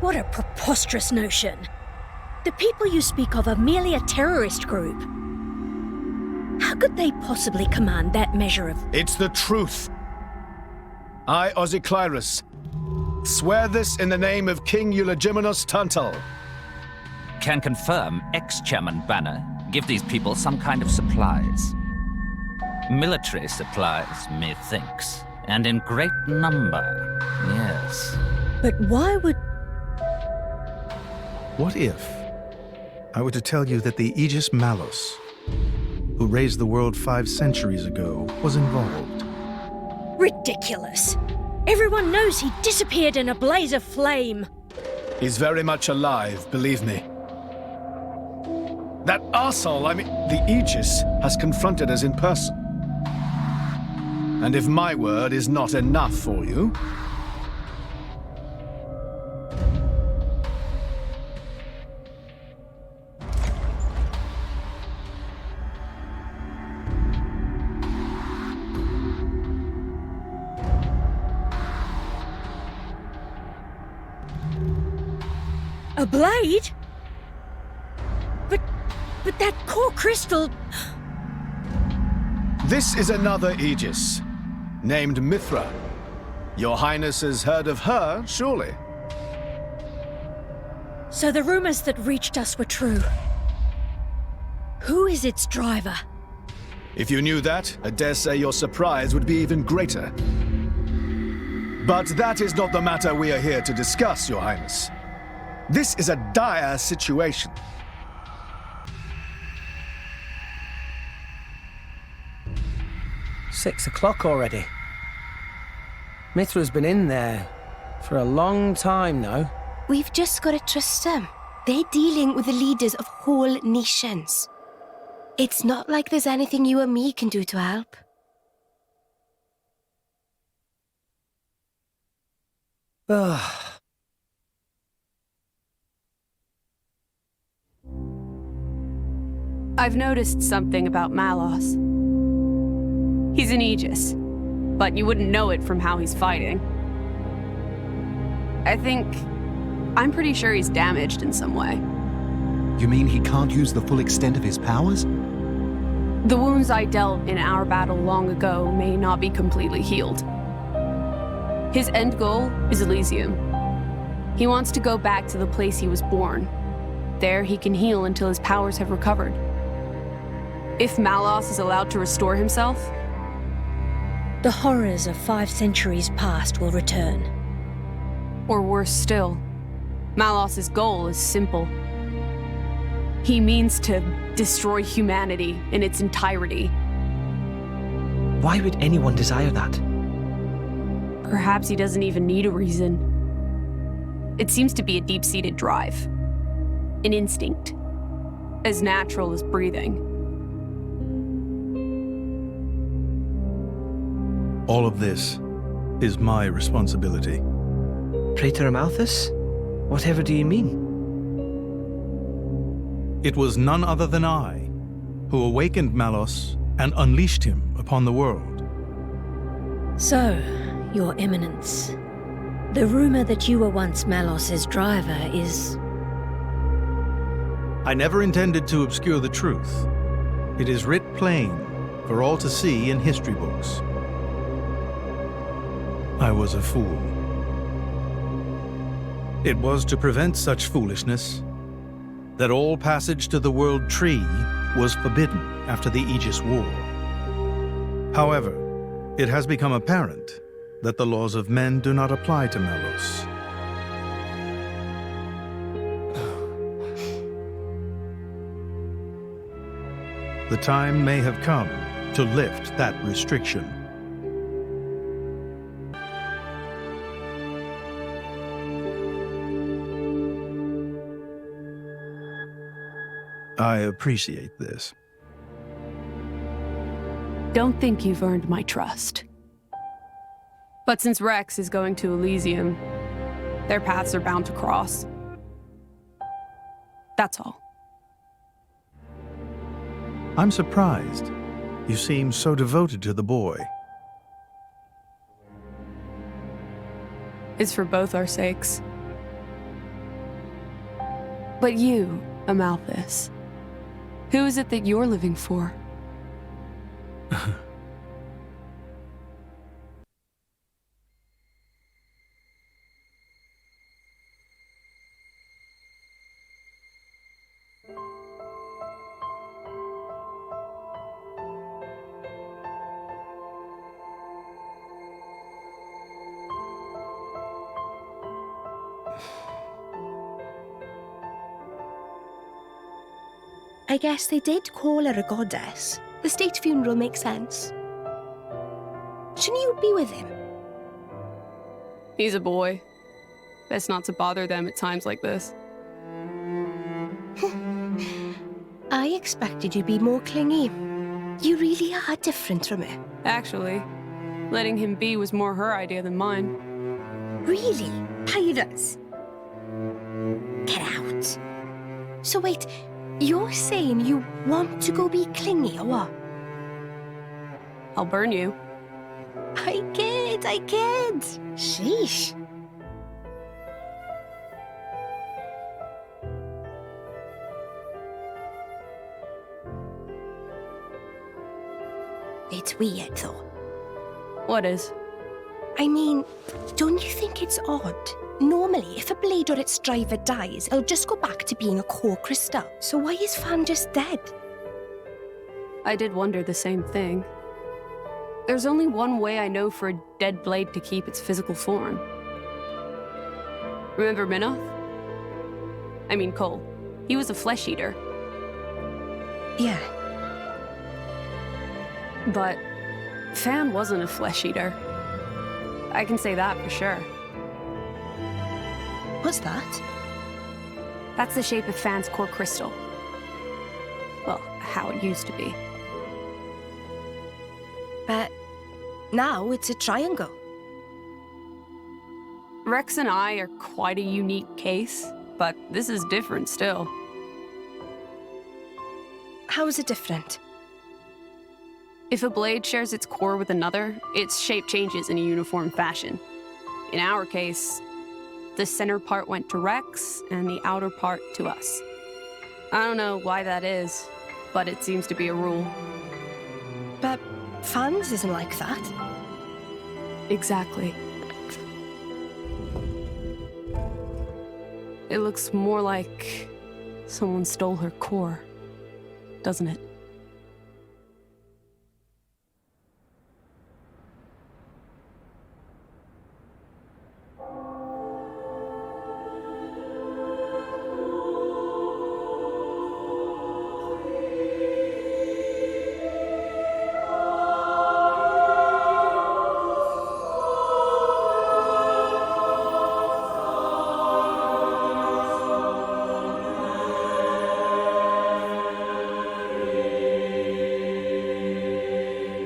Speaker 25: What a preposterous notion. The people you speak of are merely a terrorist group. How could they possibly command that measure of...
Speaker 7: It's the truth. I, Ozikairos, swear this in the name of King Eulogimenos Tantal.
Speaker 30: Can confirm ex-chairman Banner give these people some kind of supplies. Military supplies, methinks, and in great number, yes.
Speaker 25: But why would...
Speaker 24: What if I were to tell you that the Aegis Malos, who raised the world 5 centuries ago, was involved?
Speaker 25: Ridiculous. Everyone knows he disappeared in a blaze of flame.
Speaker 7: He's very much alive, believe me. That arsehole, the Aegis, has confronted us in person. And if my word is not enough for you...
Speaker 25: A blade? But that core crystal...
Speaker 7: This is another Aegis, named Mithra. Your Highness has heard of her, surely?
Speaker 25: So the rumors that reached us were true. Who is its driver?
Speaker 7: If you knew that, I dare say your surprise would be even greater. But that is not the matter we are here to discuss, Your Highness. This is a dire situation.
Speaker 1: 6 o'clock already. Mithra's been in there for a long time now.
Speaker 6: We've just got to trust them. They're dealing with the leaders of whole nations. It's not like there's anything you or me can do to help.
Speaker 1: Ugh.
Speaker 8: I've noticed something about Malos. He's an Aegis, but you wouldn't know it from how he's fighting. I'm pretty sure he's damaged in some way.
Speaker 26: You mean he can't use the full extent of his powers?
Speaker 8: The wounds I dealt in our battle long ago may not be completely healed. His end goal is Elysium. He wants to go back to the place he was born. There he can heal until his powers have recovered. If Malos is allowed to restore himself,
Speaker 25: the horrors of 5 centuries past will return.
Speaker 8: Or worse still, Malos' goal is simple. He means to destroy humanity in its entirety.
Speaker 29: Why would anyone desire that?
Speaker 8: Perhaps he doesn't even need a reason. It seems to be a deep-seated drive. An instinct. As natural as breathing.
Speaker 24: All of this is my responsibility.
Speaker 29: Praetor Amalthus? Whatever do you mean?
Speaker 24: It was none other than I who awakened Malos and unleashed him upon the world.
Speaker 25: So, Your Eminence, the rumor that you were once Malos' driver is...
Speaker 24: I never intended to obscure the truth. It is writ plain for all to see in history books. I was a fool. It was to prevent such foolishness that all passage to the World Tree was forbidden after the Aegis War. However, it has become apparent that the laws of men do not apply to Malos. The time may have come to lift that restriction. I appreciate this.
Speaker 8: Don't think you've earned my trust. But since Rex is going to Elysium, their paths are bound to cross. That's all.
Speaker 24: I'm surprised. You seem so devoted to the boy.
Speaker 8: It's for both our sakes. But you, Amalthus, who is it that you're living for?
Speaker 6: I guess they did call her a goddess. The state funeral makes sense. Shouldn't you be with him?
Speaker 8: He's a boy. Best not to bother them at times like this.
Speaker 6: I expected you'd be more clingy. You really are different from her.
Speaker 8: Actually, Letting him be was more her idea than mine.
Speaker 25: Really? Pierdas? Get out.
Speaker 6: So wait, you're saying you want to go be clingy or what?
Speaker 8: I'll burn you.
Speaker 6: I kid.
Speaker 25: Sheesh.
Speaker 6: It's weird though.
Speaker 8: What is?
Speaker 6: I mean, don't you think it's odd? Normally, if a blade or its driver dies, it'll just go back to being a core crystal. So why is Fan just dead?
Speaker 8: I did wonder the same thing. There's only one way I know for a dead blade to keep its physical form. Remember Minoth? I mean Cole. He was a flesh eater.
Speaker 6: Yeah.
Speaker 8: But Fan wasn't a flesh eater. I can say that for sure.
Speaker 6: What's that?
Speaker 8: That's the shape of Fan's core crystal. Well, how it used to be.
Speaker 6: But now it's a triangle.
Speaker 8: Rex and I are quite a unique case, but this is different still.
Speaker 6: How is it different?
Speaker 8: If a blade shares its core with another, its shape changes in a uniform fashion. In our case, the center part went to Rex and the outer part to us. I don't know why that is, but it seems to be a rule.
Speaker 6: But Fan's isn't like that.
Speaker 8: Exactly. It looks more like someone stole her core, doesn't it?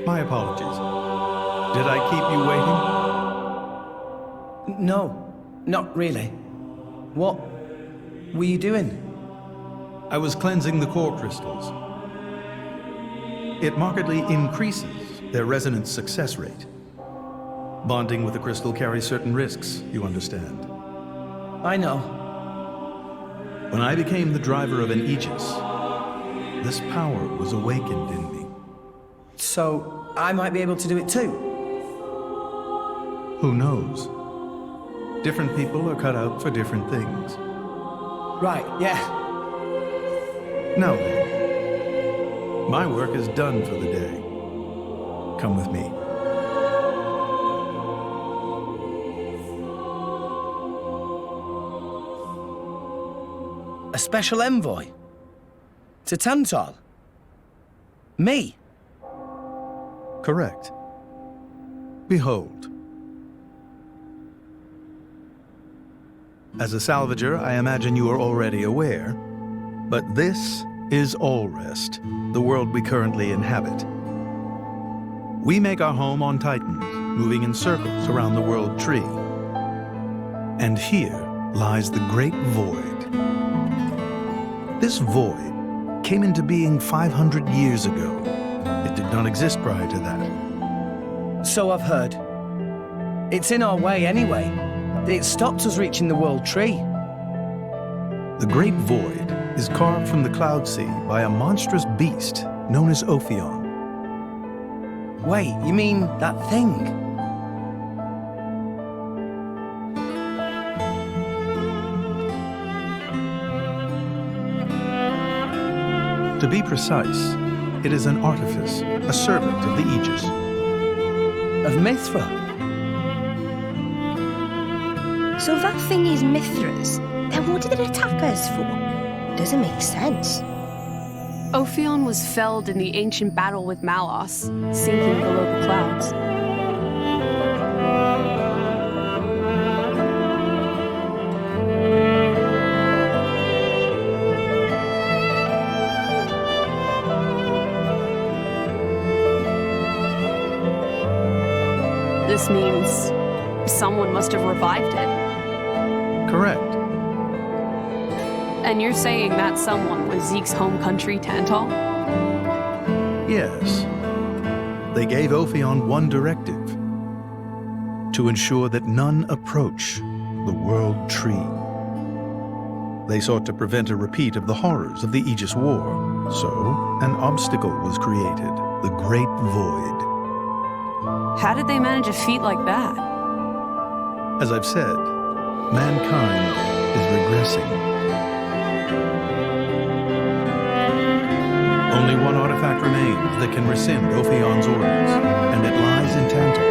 Speaker 24: My apologies. Did I keep you waiting?
Speaker 1: No, not really. What were you doing?
Speaker 24: I was cleansing the core crystals. It markedly increases their resonance success rate. Bonding with a crystal carries certain risks, you understand.
Speaker 1: I know.
Speaker 24: When I became the driver of an Aegis, this power was awakened in me.
Speaker 1: So I might be able to do it too?
Speaker 24: Who knows? Different people are cut out for different things.
Speaker 1: Right, yeah.
Speaker 24: Now then, my work is done for the day. Come with me.
Speaker 1: A special envoy? To Tantal? Me?
Speaker 24: Correct. Behold. As a salvager, I imagine you are already aware, but this is Allrest, the world we currently inhabit. We make our home on Titan, moving in circles around the world tree. And here lies the Great Void. This void came into being 500 years ago. It did not exist prior to that.
Speaker 1: So I've heard. It's in our way anyway. It stopped us reaching the world tree.
Speaker 24: The Great Void is carved from the Cloud Sea by a monstrous beast known as Ophion.
Speaker 1: Wait, you mean that thing?
Speaker 24: To be precise, it is an artifice, a servant of the Aegis.
Speaker 1: Of Mithra?
Speaker 6: So that thing is Mithra's, then what did it attack us for? Doesn't make sense.
Speaker 8: Ophion was felled in the ancient battle with Malos, sinking below the clouds. This means someone must have revived it.
Speaker 24: Correct.
Speaker 8: And you're saying that someone was Zeke's home country, Tantal?
Speaker 24: Yes. They gave Ophion one directive: to ensure that none approach the World Tree. They sought to prevent a repeat of the horrors of the Aegis War, so an obstacle was created, the Great Void.
Speaker 8: How did they manage a feat like that?
Speaker 24: As I've said, mankind is regressing. Only one artifact remains that can rescind Ophion's orders, and it lies in Tantal.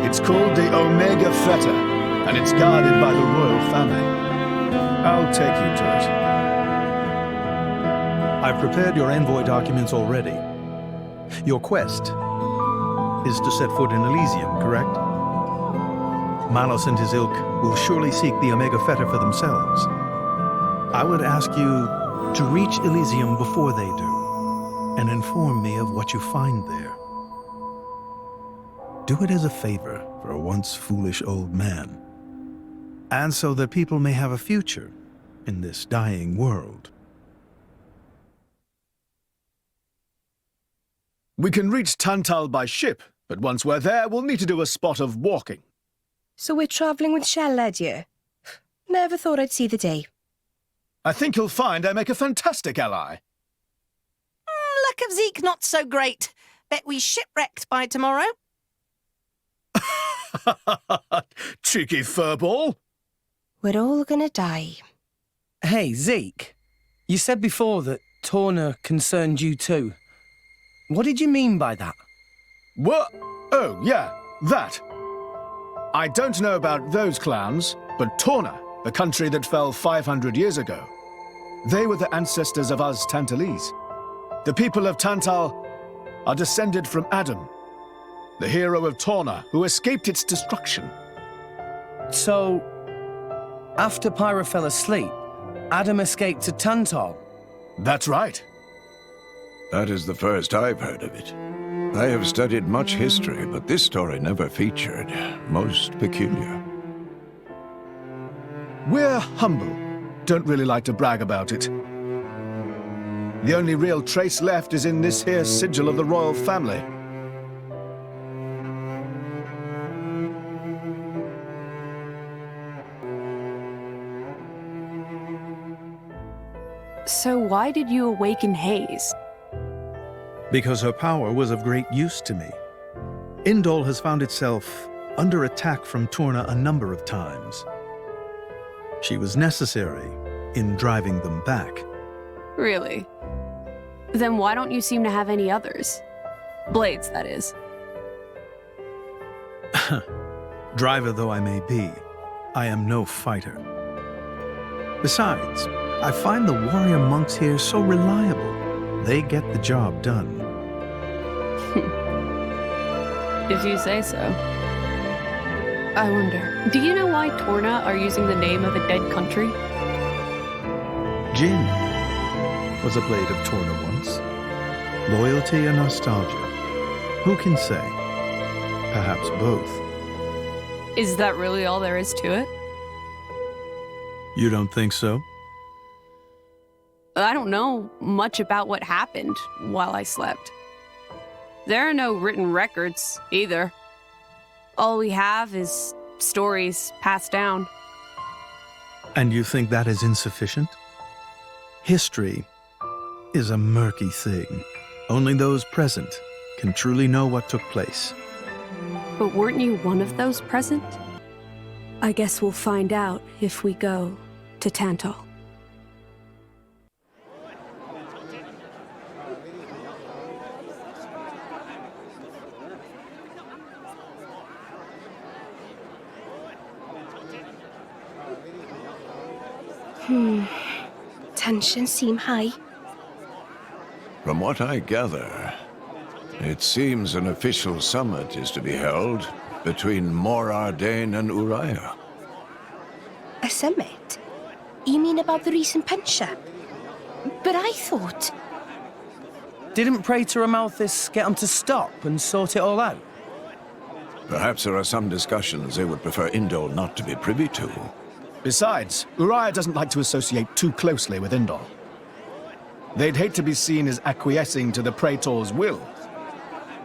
Speaker 7: It's called the Omega Fetter, and it's guarded by the royal family. I'll take you to it.
Speaker 24: I've prepared your envoy documents already. Your quest is to set foot in Elysium, correct? Malos and his ilk will surely seek the Omega Fetter for themselves. I would ask you to reach Elysium before they do, and inform me of what you find there. Do it as a favor for a once foolish old man, and so that people may have a future in this dying world.
Speaker 7: We can reach Tantal by ship, but once we're there, we'll need to do a spot of walking.
Speaker 6: So we're travelling with Shell-led you? Never thought I'd see the day.
Speaker 7: I think you'll find I make a fantastic ally.
Speaker 3: Luck of Zeke not so great. Bet we shipwrecked by tomorrow.
Speaker 7: Cheeky furball.
Speaker 6: We're all gonna die.
Speaker 1: Hey, Zeke. You said before that Torna concerned you too. What did you mean by that?
Speaker 7: What? Oh, yeah, that. I don't know about those clowns, but Torna, the country that fell 500 years ago, they were the ancestors of us Tantalese. The people of Tantal are descended from Adam, the hero of Torna who escaped its destruction.
Speaker 1: So, after Pyra fell asleep, Adam escaped to Tantal?
Speaker 7: That's right.
Speaker 10: That is the first I've heard of it. I have studied much history, but this story never featured. Most peculiar.
Speaker 7: We're humble. Don't really like to brag about it. The only real trace left is in this here sigil of the royal family.
Speaker 8: So why did you awaken Hayes?
Speaker 24: Because her power was of great use to me. Indol has found itself under attack from Torna a number of times. She was necessary in driving them back.
Speaker 8: Really? Then why don't you seem to have any others? Blades, that is.
Speaker 24: Driver though I may be, I am no fighter. Besides, I find the warrior monks here so reliable. They get the job done.
Speaker 8: If you say so. I wonder, do you know why Torna are using the name of a dead country?
Speaker 24: Jin was a blade of Torna once. Loyalty or nostalgia? Who can say? Perhaps both.
Speaker 8: Is that really all there is to it?
Speaker 24: You don't think so?
Speaker 8: I don't know much about what happened while I slept. There are no written records, either. All we have is stories passed down.
Speaker 24: And you think that is insufficient? History is a murky thing. Only those present can truly know what took place.
Speaker 8: But weren't you one of those present? I guess we'll find out if we go to Tantal.
Speaker 6: Tensions seem high.
Speaker 10: From what I gather, it seems an official summit is to be held between Morardain and Uriah.
Speaker 6: A summit? You mean about the recent pension? But I thought...
Speaker 1: Didn't Praetor Amalthus get him to stop and sort it all out?
Speaker 10: Perhaps there are some discussions they would prefer Indol not to be privy to.
Speaker 7: Besides, Uriah doesn't like to associate too closely with Indol. They'd hate to be seen as acquiescing to the Praetor's will.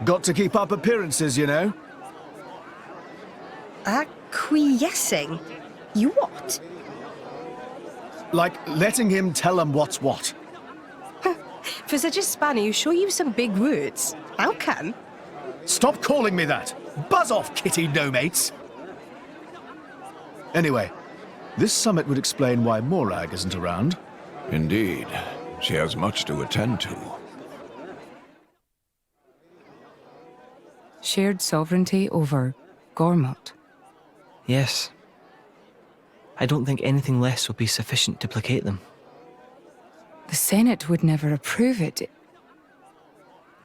Speaker 7: Got to keep up appearances, you know?
Speaker 6: Acquiescing? You what?
Speaker 7: Like letting him tell them what's what.
Speaker 6: For such a spanner, you sure use some big words. How come?
Speaker 7: Stop calling me that! Buzz off, kitty no-mates! Anyway, this summit would explain why Morag isn't around.
Speaker 10: Indeed. She has much to attend to.
Speaker 2: Shared sovereignty over Gormott.
Speaker 29: Yes. I don't think anything less will be sufficient to placate them.
Speaker 2: The Senate would never approve it.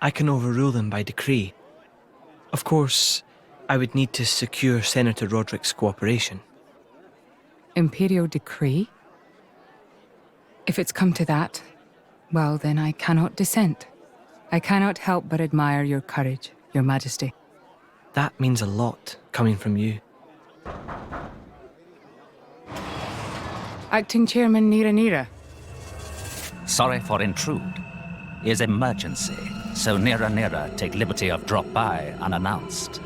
Speaker 29: I can overrule them by decree. Of course, I would need to secure Senator Roderick's cooperation.
Speaker 2: Imperial decree? If it's come to that, well, then I cannot dissent. I cannot help but admire your courage, Your Majesty.
Speaker 29: That means a lot, coming from you.
Speaker 2: Acting Chairman Nira.
Speaker 30: Sorry for intrude. Is emergency, so Nira take liberty of drop by unannounced.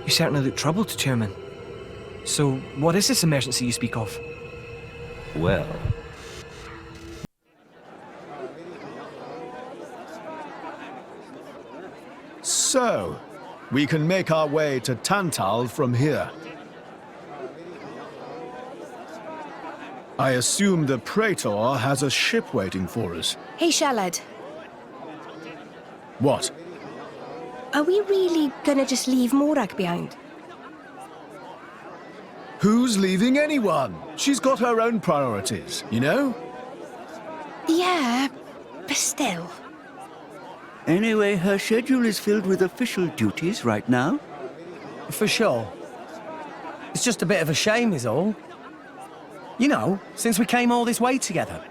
Speaker 29: You certainly look troubled, Chairman. So, what is this emergency you speak of?
Speaker 30: Well...
Speaker 7: So, we can make our way to Tantal from here. I assume the Praetor has a ship waiting for us.
Speaker 6: Hey, Shalad.
Speaker 7: What?
Speaker 6: Are we really gonna just leave Morag behind?
Speaker 7: Who's leaving anyone? She's got her own priorities, you know?
Speaker 6: Yeah, but still.
Speaker 11: Anyway, her schedule is filled with official duties right now.
Speaker 1: For sure. It's just a bit of a shame is all. You know, since we came all this way together.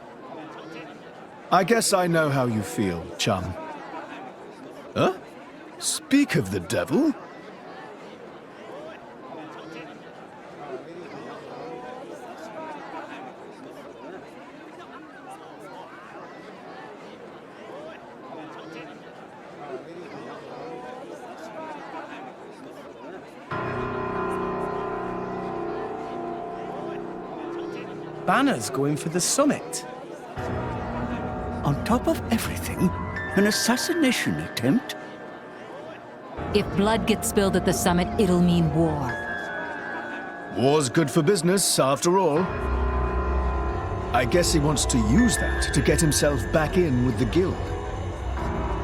Speaker 7: I guess I know how you feel, chum. Huh? Speak of the devil.
Speaker 1: Banner's going for the summit.
Speaker 11: On top of everything, an assassination attempt?
Speaker 12: If blood gets spilled at the summit, it'll mean war.
Speaker 7: War's good for business, after all. I guess he wants to use that to get himself back in with the guild.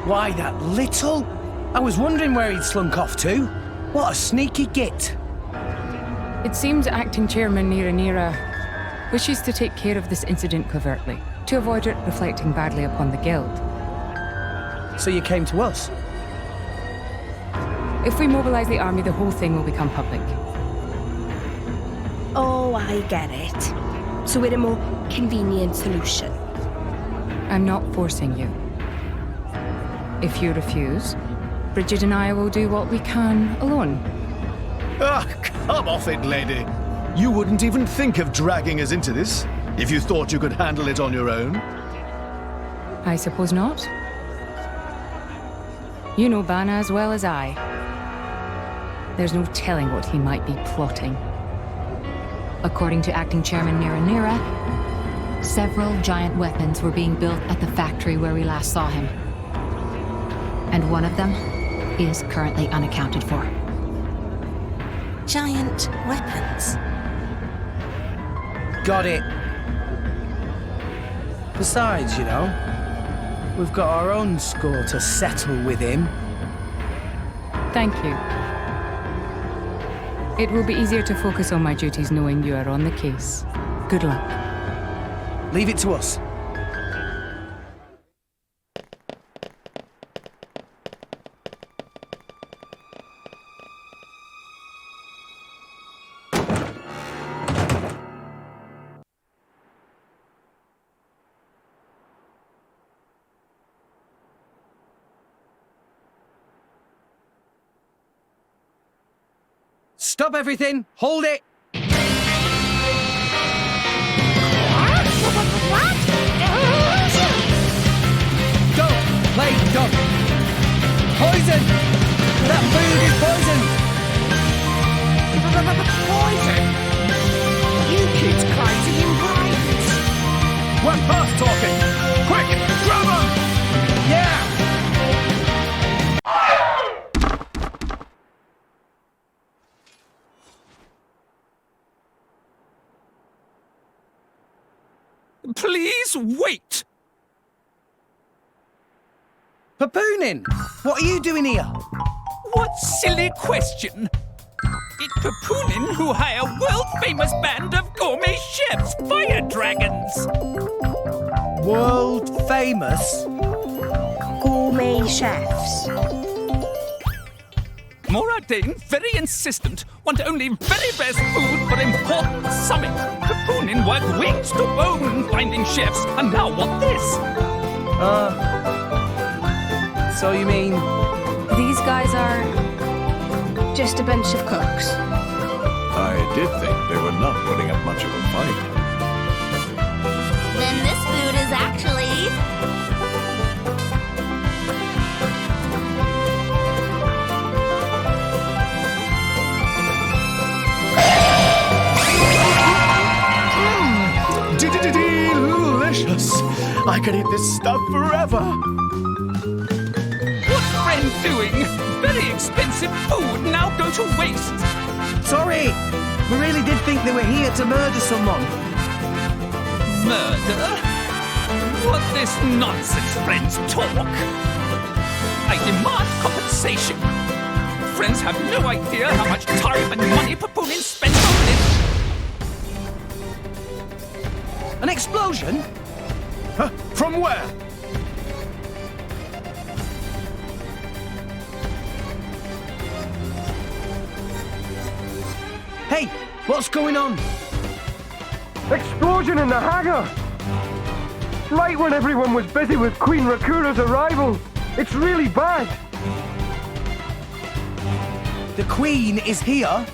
Speaker 1: Why, that little? I was wondering where he'd slunk off to. What a sneaky git.
Speaker 2: It seems Acting Chairman Nira wishes to take care of this incident covertly, to avoid it reflecting badly upon the guild.
Speaker 1: So you came to us?
Speaker 2: If we mobilize the army, the whole thing will become public.
Speaker 6: Oh, I get it. So we're a more convenient solution.
Speaker 2: I'm not forcing you. If you refuse, Bridget and I will do what we can alone.
Speaker 7: Ah, come off it, lady. You wouldn't even think of dragging us into this, if you thought you could handle it on your own.
Speaker 2: I suppose not. You know Bana as well as I. There's no telling what he might be plotting.
Speaker 12: According to Acting Chairman Nira, several giant weapons were being built at the factory where we last saw him. And one of them is currently unaccounted for.
Speaker 3: Giant weapons?
Speaker 1: Got it. Besides, you know, we've got our own score to settle with him.
Speaker 2: Thank you. It will be easier to focus on my duties knowing you are on the case. Good luck.
Speaker 1: Leave it to us. Stop everything! Hold it! Don't play dumb! Poison! That food is poison!
Speaker 4: Poison? You kids crazy in brains.
Speaker 7: We're past talking! Quick! Grab him!
Speaker 1: Yeah!
Speaker 9: Please wait!
Speaker 1: Papoonin! What are you doing here?
Speaker 9: What silly question! It's Papoonin who hire world-famous band of gourmet chefs, fire dragons!
Speaker 1: World famous?
Speaker 6: Gourmet chefs.
Speaker 9: Moradane, very insistent, want only very best food for important summit. Papoonin work wings to bone finding chefs, and now want this.
Speaker 1: So you mean...
Speaker 8: These guys are just a bunch of cooks.
Speaker 10: I did think they were not putting up much of a fight.
Speaker 13: Then this food is actually...
Speaker 7: Delicious! I could eat this stuff forever!
Speaker 9: What's friend doing? Very expensive food now go to waste.
Speaker 1: Sorry! We really did think they were here to murder someone.
Speaker 9: Murder? What this nonsense friends talk? I demand compensation. Friends have no idea how much time and money Papoonin spends on this.
Speaker 1: An explosion?
Speaker 7: Huh? From where?
Speaker 1: Hey, what's going on?
Speaker 23: Explosion in the hangar! Right when everyone was busy with Queen Rakura's arrival. It's really bad.
Speaker 1: The Queen is here?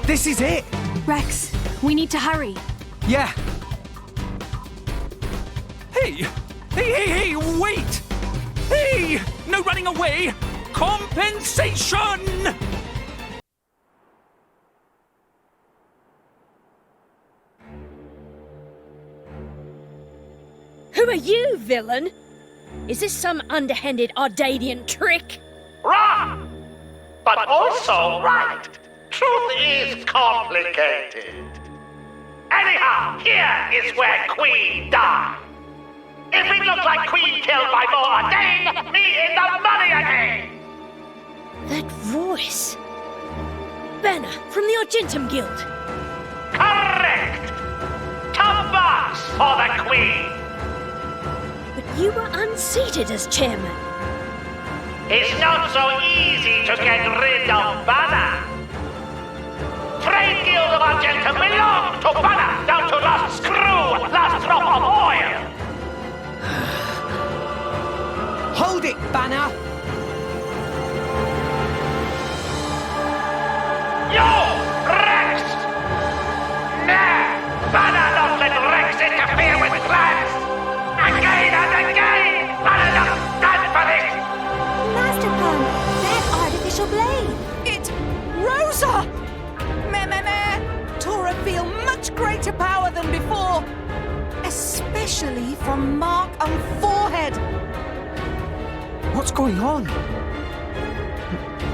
Speaker 1: This is it?
Speaker 8: Rex, we need to hurry.
Speaker 1: Yeah.
Speaker 9: Hey, wait! Hey, no running away! Compensation!
Speaker 25: Who are you, villain? Is this some underhanded Ardanian trick?
Speaker 14: Wrong! But also right. Truth is complicated. Anyhow, here is where Queen died. If it looks like Queen killed by Moradane, me in the money again!
Speaker 25: That voice. Banner from the Argentum Guild.
Speaker 14: Correct! Top box for the Queen!
Speaker 25: But you were unseated as chairman.
Speaker 14: It's not so easy to get rid of Banner. Trade Guild of Argentum belong to Banner, down to last screw, last drop of oil!
Speaker 1: Hold it, Banner!
Speaker 14: You! Rex! Nah! Banner not let Rex interfere with plans! Again and again! Banner not stand for this!
Speaker 13: Master Pump, that artificial blade.
Speaker 3: It... Rosa! Meh. Tora feel much greater power than before. Especially from mark on forehead.
Speaker 1: What's going on?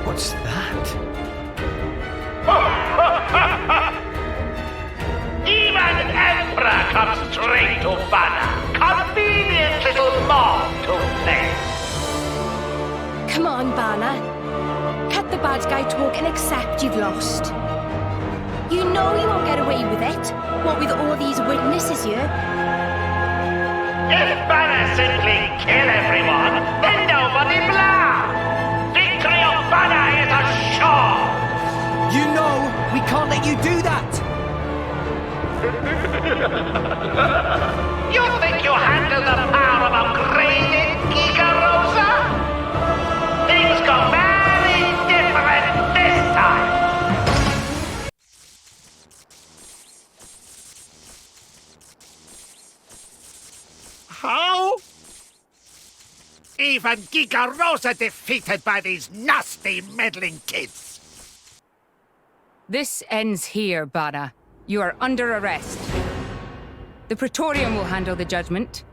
Speaker 1: What's that?
Speaker 14: Even Emperor comes straight to Banner. Convenient little mob to play.
Speaker 6: Come on, Banner. Cut the bad guy talk and accept you've lost. You know you won't get away with it. What with all these witnesses here?
Speaker 14: If Banner simply kill everyone, then nobody blah! Victory of Banner is assured!
Speaker 1: You know we can't let you do that!
Speaker 14: You think you handle the power of upgrading Giga Rosa? Things go very different this time! even Giga Rosa defeated by these nasty, meddling kids.
Speaker 2: This ends here, Bana. You are under arrest. The Praetorium will handle the judgment.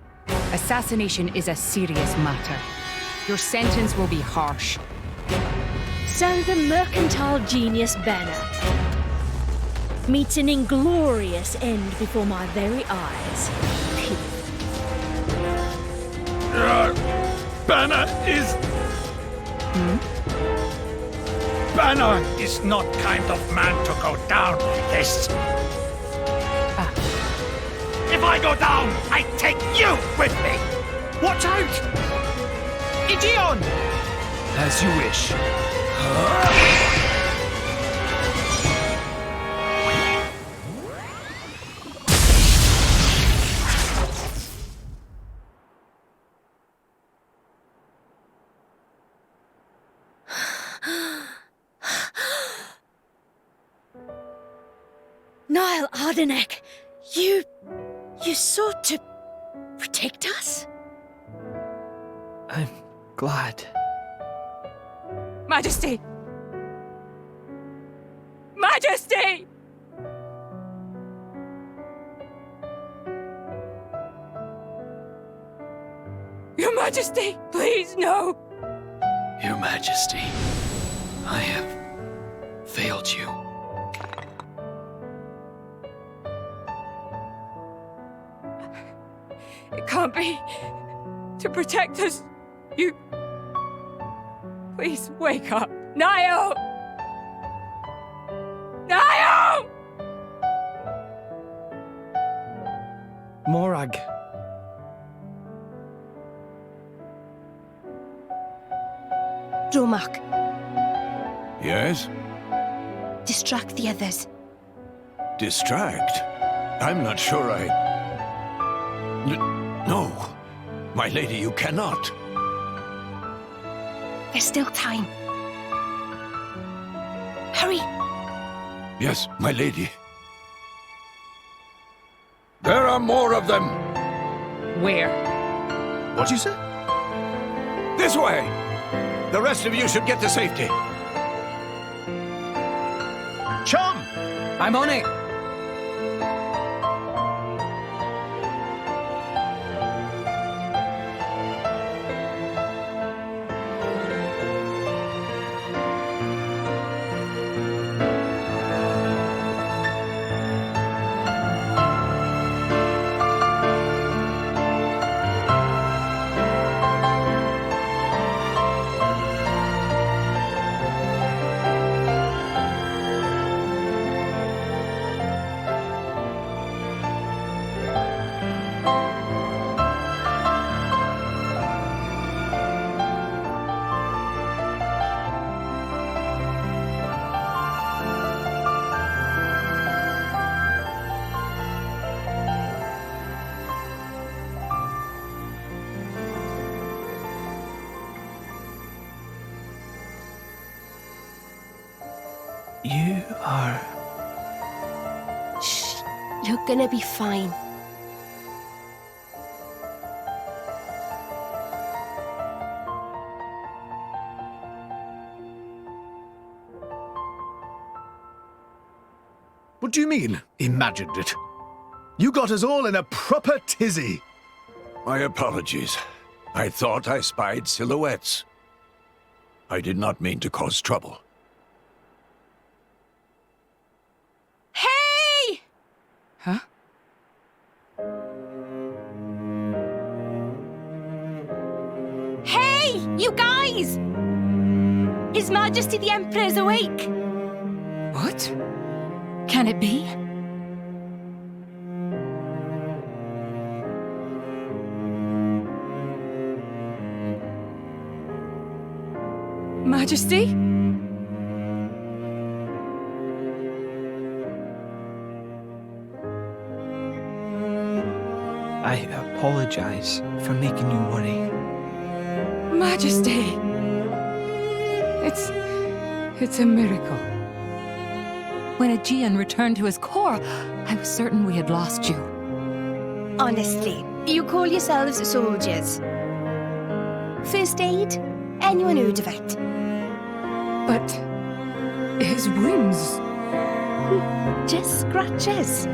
Speaker 2: Assassination is a serious matter. Your sentence will be harsh.
Speaker 25: So the mercantile genius Banner meets an inglorious end before my very eyes.
Speaker 14: Banner is... Banner is not kind of man to go down like this. If I go down, I take you with me.
Speaker 9: Watch out! Igion! As you wish.
Speaker 25: Niall Ardenek, you sought to protect us?
Speaker 29: I'm glad.
Speaker 2: Majesty! Majesty! Your Majesty, please, no!
Speaker 5: Your Majesty, I have failed you.
Speaker 2: It can't be. To protect us, you... Please, wake up. Niall! Niall!
Speaker 1: Morag.
Speaker 6: Romak,
Speaker 10: Yes?
Speaker 6: distract the others.
Speaker 10: Distract? I'm not sure No. My lady, you cannot.
Speaker 6: There's still time. Hurry!
Speaker 10: Yes, my lady. There are more of them.
Speaker 2: Where?
Speaker 10: What'd you say? This way! The rest of you should get to safety.
Speaker 9: Chum! I'm on it.
Speaker 25: You are...
Speaker 6: Shh. You're gonna be fine.
Speaker 7: What do you mean, imagined it? You got us all in a proper tizzy.
Speaker 10: My apologies. I thought I spied silhouettes. I did not mean to cause trouble.
Speaker 2: Hey! Huh?
Speaker 6: Hey, you guys! His Majesty the Emperor's awake.
Speaker 2: What? Can it be? Majesty?
Speaker 29: I apologize for making you worry.
Speaker 2: Majesty! It's a miracle.
Speaker 12: When Aegean returned to his core, I was certain we had lost you.
Speaker 6: Honestly, you call yourselves soldiers. First aid? Anyone heard of it?
Speaker 2: But his wounds...
Speaker 6: Just scratches.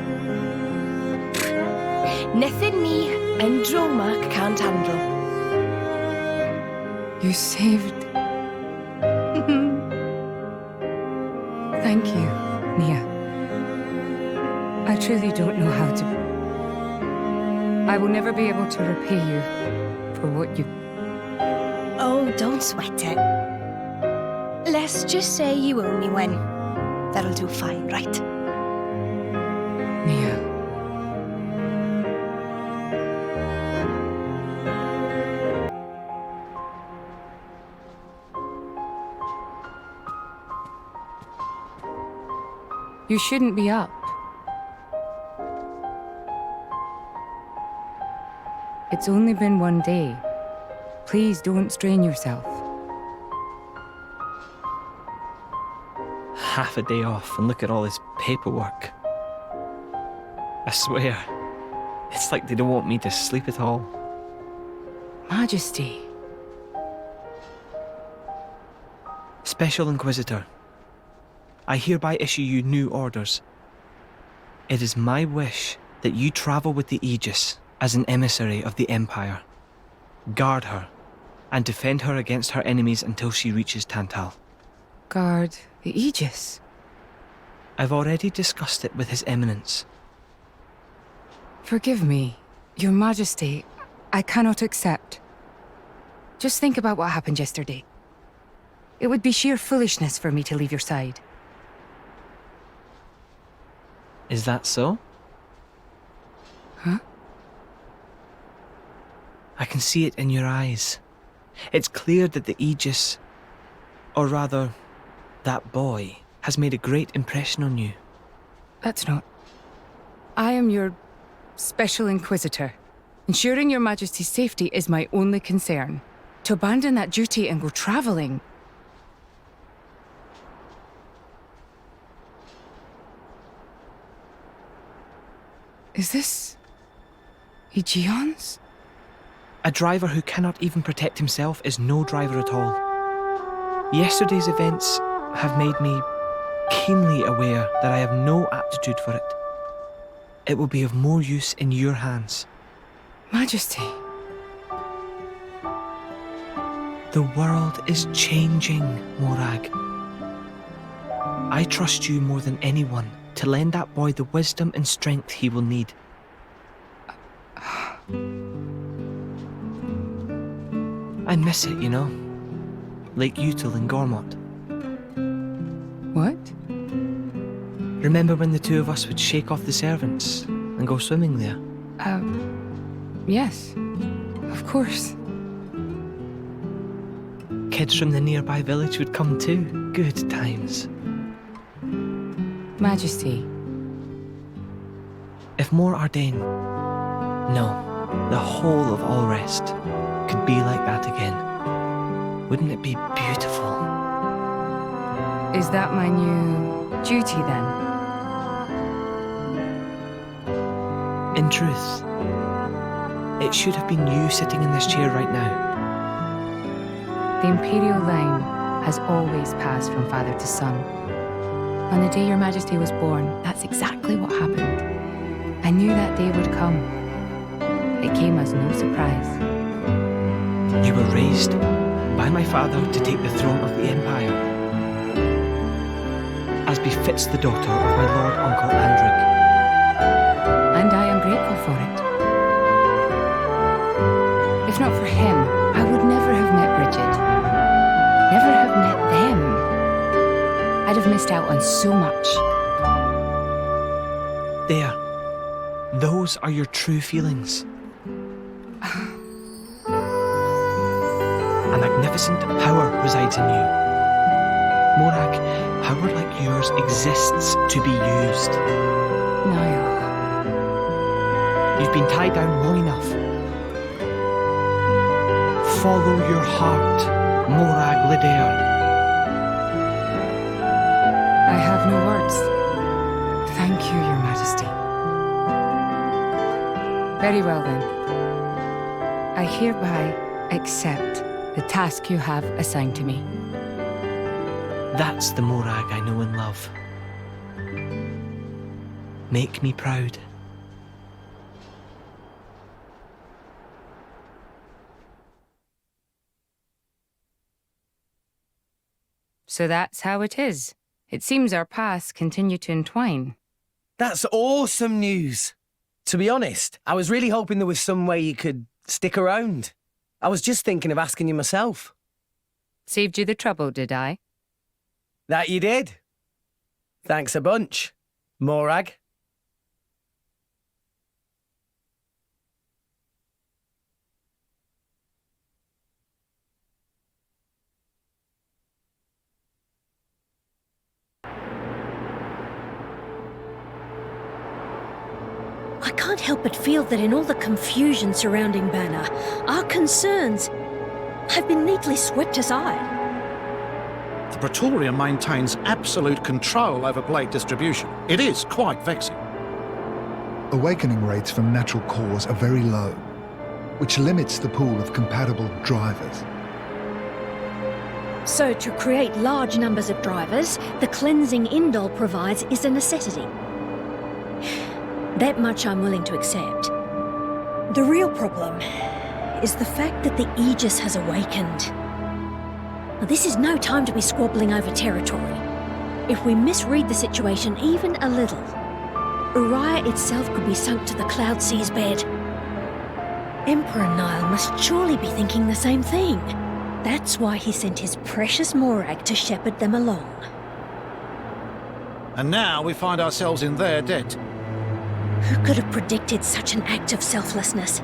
Speaker 6: Nothing me and Dromark can't handle.
Speaker 2: You saved... Thank you, Nia. I truly don't know how to... I will never be able to repay you for what you...
Speaker 6: Oh, don't sweat it. Let's just say you owe me one. That'll do fine, right?
Speaker 2: Nia. You shouldn't be up. It's only been one day. Please don't strain yourself.
Speaker 29: Half a day off and look at all this paperwork. I swear, it's like they don't want me to sleep at all.
Speaker 2: Majesty.
Speaker 29: Special Inquisitor, I hereby issue you new orders. It is my wish that you travel with the Aegis as an emissary of the Empire. Guard her, and defend her against her enemies until she reaches Tantal.
Speaker 2: Guard the Aegis?
Speaker 29: I've already discussed it with His Eminence.
Speaker 2: Forgive me, Your Majesty. I cannot accept. Just think about what happened yesterday. It would be sheer foolishness for me to leave your side.
Speaker 29: Is that so?
Speaker 2: Huh?
Speaker 29: I can see it in your eyes. It's clear that the Aegis, or rather, that boy, has made a great impression on you.
Speaker 2: That's not... I am your Special Inquisitor. Ensuring Your Majesty's safety is my only concern. To abandon that duty and go traveling... Is this... Aegeon's?
Speaker 29: A driver who cannot even protect himself is no driver at all. Yesterday's events have made me keenly aware that I have no aptitude for it. It will be of more use in your hands.
Speaker 2: Majesty.
Speaker 29: The world is changing, Morag. I trust you more than anyone to lend that boy the wisdom and strength he will need. I miss it, you know. Lake Util and Gormott.
Speaker 2: What?
Speaker 29: Remember when the two of us would shake off the servants and go swimming there?
Speaker 2: Yes. Of course.
Speaker 29: Kids from the nearby village would come too. Good times.
Speaker 2: Majesty.
Speaker 29: If more Ardain, no, the whole of All Rest, could be like that again, wouldn't it be beautiful?
Speaker 2: Is that my new duty then?
Speaker 29: In truth, it should have been you sitting in this chair right now.
Speaker 2: The Imperial line has always passed from father to son. On the day Your Majesty was born, that's exactly what happened. I knew that day would come. It came as no surprise.
Speaker 29: You were raised by my father to take the throne of the Empire, as befits the daughter of my Lord Uncle Andric.
Speaker 2: And I am grateful for it. If not for him, I would never have met Bridget. Never have met them. I'd have missed out on so much.
Speaker 29: There. Those are your true feelings. A magnificent power resides in you. Morag, power like yours exists to be used.
Speaker 2: Niall.
Speaker 29: You've been tied down long enough. Follow your heart, Morag Lidair.
Speaker 2: I have no words. Thank you, Your Majesty. Very well then. I hereby accept the task you have assigned to me.
Speaker 29: That's the Morag I know and love. Make me proud.
Speaker 2: So that's how it is. It seems our paths continue to entwine.
Speaker 1: That's awesome news. To be honest, I was really hoping there was some way you could stick around. I was just thinking of asking you myself.
Speaker 2: Saved you the trouble, did I?
Speaker 1: That you did. Thanks a bunch, Morag.
Speaker 25: I can't help but feel that in all the confusion surrounding Banner, our concerns have been neatly swept aside.
Speaker 15: The Praetorium maintains absolute control over blade distribution. It is quite vexing.
Speaker 16: Awakening rates from natural cores are very low, which limits the pool of compatible drivers.
Speaker 25: So to create large numbers of drivers, the cleansing Indol provides is a necessity. That much I'm willing to accept. The real problem is the fact that the Aegis has awakened. Now, this is no time to be squabbling over territory. If we misread the situation even a little, Uriah itself could be sunk to the Cloud Sea's bed. Emperor Nile must surely be thinking the same thing. That's why he sent his precious Morag to shepherd them along.
Speaker 15: And now we find ourselves in their debt.
Speaker 25: Who could have predicted such an act of selflessness?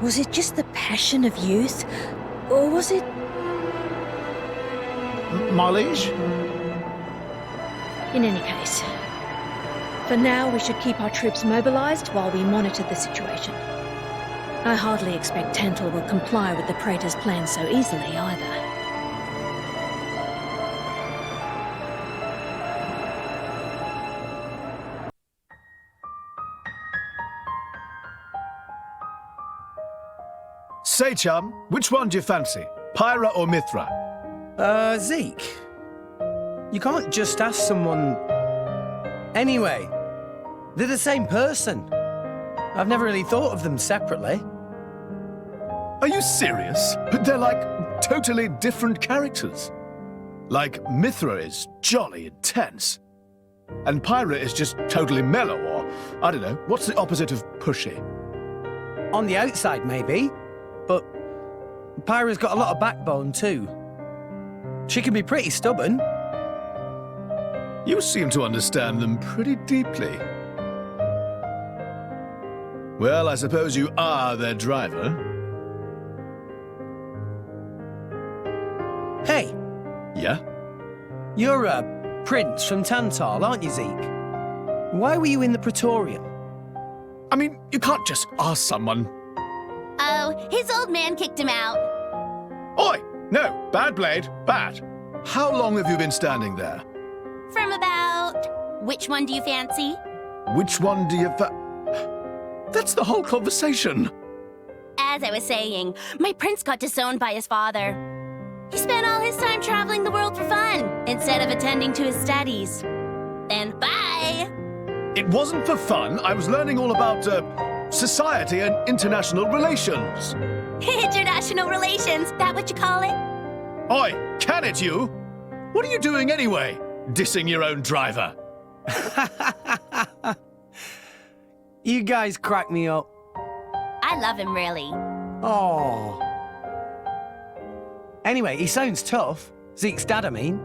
Speaker 25: Was it just the passion of youth? Or was it...
Speaker 15: My liege?
Speaker 25: In any case, for now we should keep our troops mobilized while we monitor the situation. I hardly expect Tantal will comply with the Praetor's plan so easily either.
Speaker 7: Say, chum, which one do you fancy? Pyra or Mithra?
Speaker 1: Zeke. You can't just ask someone... Anyway, they're the same person. I've never really thought of them separately.
Speaker 7: Are you serious? But they're like totally different characters. Like, Mithra is jolly intense. And Pyra is just totally mellow, or, I don't know, what's the opposite of pushy?
Speaker 1: On the outside, maybe. But Pyra's got a lot of backbone, too. She can be pretty stubborn.
Speaker 7: You seem to understand them pretty deeply. Well, I suppose you are their driver.
Speaker 1: Hey.
Speaker 7: Yeah?
Speaker 1: You're a prince from Tantal, aren't you, Zeke? Why were you in the Praetorium?
Speaker 7: I mean, you can't just ask someone.
Speaker 17: Oh, his old man kicked him out.
Speaker 7: Oi! No, bad blade, bad. How long have you been standing there?
Speaker 17: From about... Which one do you fancy?
Speaker 7: Which one do you That's the whole conversation.
Speaker 17: As I was saying, my prince got disowned by his father. He spent all his time traveling the world for fun, instead of attending to his studies. Then bye!
Speaker 7: It wasn't for fun. I was learning all about, society and international relations.
Speaker 17: International relations, that what you call it?
Speaker 7: Oi, can it you? What are you doing anyway? Dissing your own driver.
Speaker 1: You guys crack me up.
Speaker 17: I love him, really.
Speaker 1: Oh. Anyway, he sounds tough. Zeke's dad, I mean.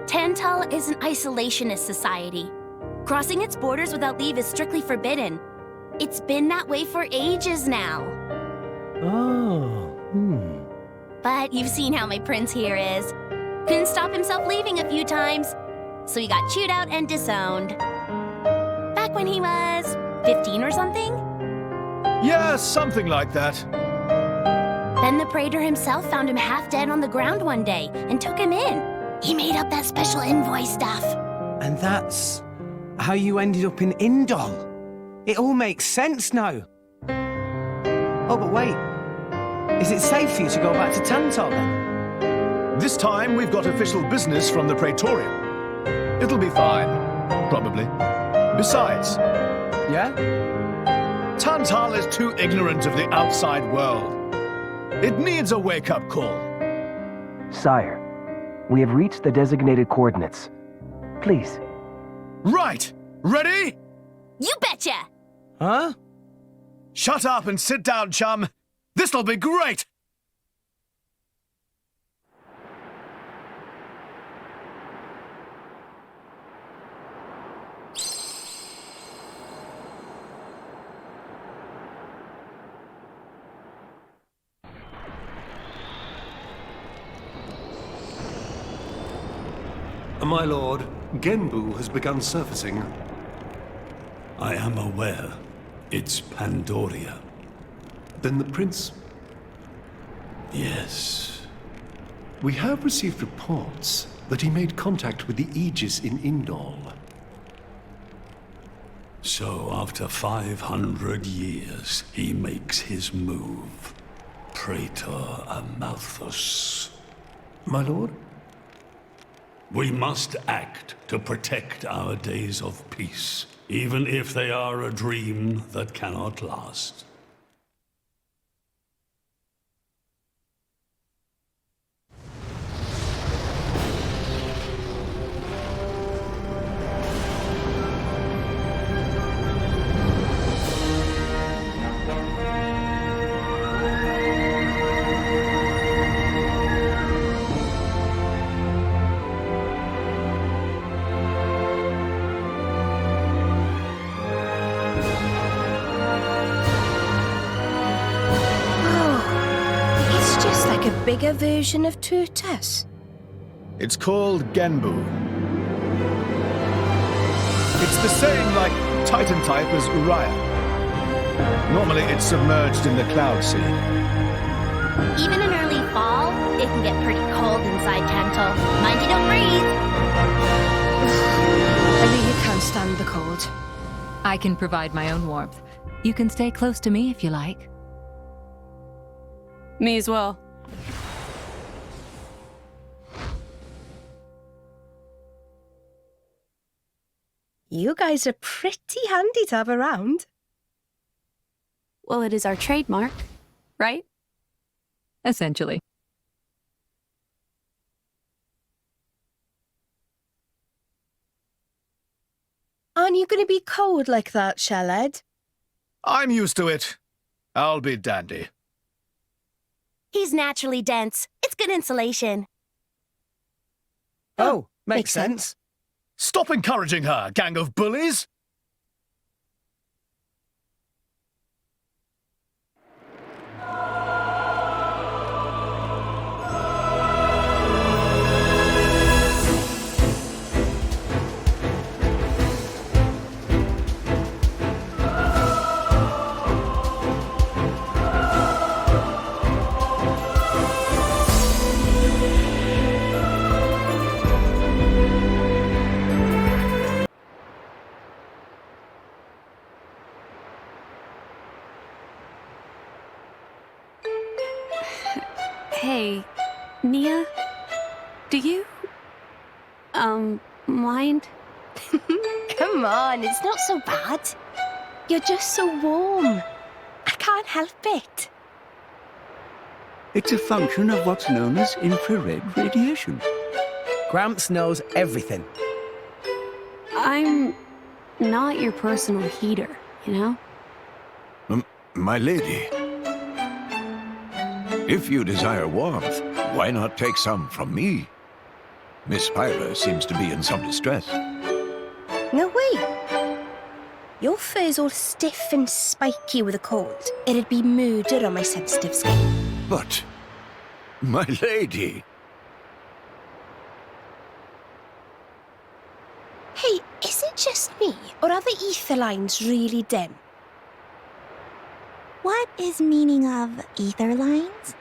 Speaker 17: Tantal is an isolationist society. Crossing its borders without leave is strictly forbidden. It's been that way for ages now.
Speaker 1: Oh,
Speaker 17: But you've seen how my prince here is. Couldn't stop himself leaving a few times, so he got chewed out and disowned. Back when he was 15 or something?
Speaker 7: Yeah, something like that.
Speaker 17: Then the Praetor himself found him half dead on the ground one day and took him in. He made up that special envoy stuff.
Speaker 1: And that's how you ended up in Indol. It all makes sense now. Oh, but wait. Is it safe for you to go back to Tantor then?
Speaker 7: This time we've got official business from the Praetorium. It'll be fine, probably. Besides...
Speaker 1: Yeah?
Speaker 7: Tantal is too ignorant of the outside world. It needs a wake-up call.
Speaker 18: Sire, we have reached the designated coordinates. Please.
Speaker 7: Right! Ready?
Speaker 17: You betcha!
Speaker 1: Huh?
Speaker 7: Shut up and sit down, chum. This'll be great!
Speaker 19: My lord, Genbu has begun surfacing.
Speaker 20: I am aware. It's Pandoria.
Speaker 19: Then the prince...
Speaker 20: Yes.
Speaker 19: We have received reports that he made contact with the Aegis in Indol.
Speaker 20: So after 500 years, he makes his move. Praetor Amalthus.
Speaker 19: My lord?
Speaker 20: We must act to protect our days of peace, even if they are a dream that cannot last.
Speaker 6: Bigger version of Turtus.
Speaker 7: It's called Genbu. It's the same like Titan type as Uriah. Normally it's submerged in the cloud sea.
Speaker 17: Even in early fall, it can get pretty cold inside Tantal. Mind you don't breathe.
Speaker 6: I really can't stand the cold.
Speaker 12: I can provide my own warmth. You can stay close to me if you like.
Speaker 8: Me as well.
Speaker 6: You guys are pretty handy to have around.
Speaker 8: Well, it is our trademark, right?
Speaker 12: Essentially.
Speaker 6: Aren't you going to be cold like that, Shellhead?
Speaker 7: I'm used to it. I'll be dandy.
Speaker 17: He's naturally dense. It's good insulation.
Speaker 1: Oh, makes sense.
Speaker 7: Stop encouraging her, gang of bullies!
Speaker 8: Hey, Nia, do you, mind?
Speaker 6: Come on, it's not so bad. You're just so warm. I can't help it.
Speaker 11: It's a function of what's known as infrared radiation.
Speaker 1: Gramps knows everything.
Speaker 8: I'm not your personal heater, you know?
Speaker 10: My lady. If you desire warmth, why not take some from me? Miss Pyra seems to be in some distress.
Speaker 6: No way. Your fur's all stiff and spiky with a cold. It'd be murder on my sensitive skin.
Speaker 10: But, my lady...
Speaker 6: Hey, is it just me, or are the ether lines really dim?
Speaker 13: What is meaning of ether lines?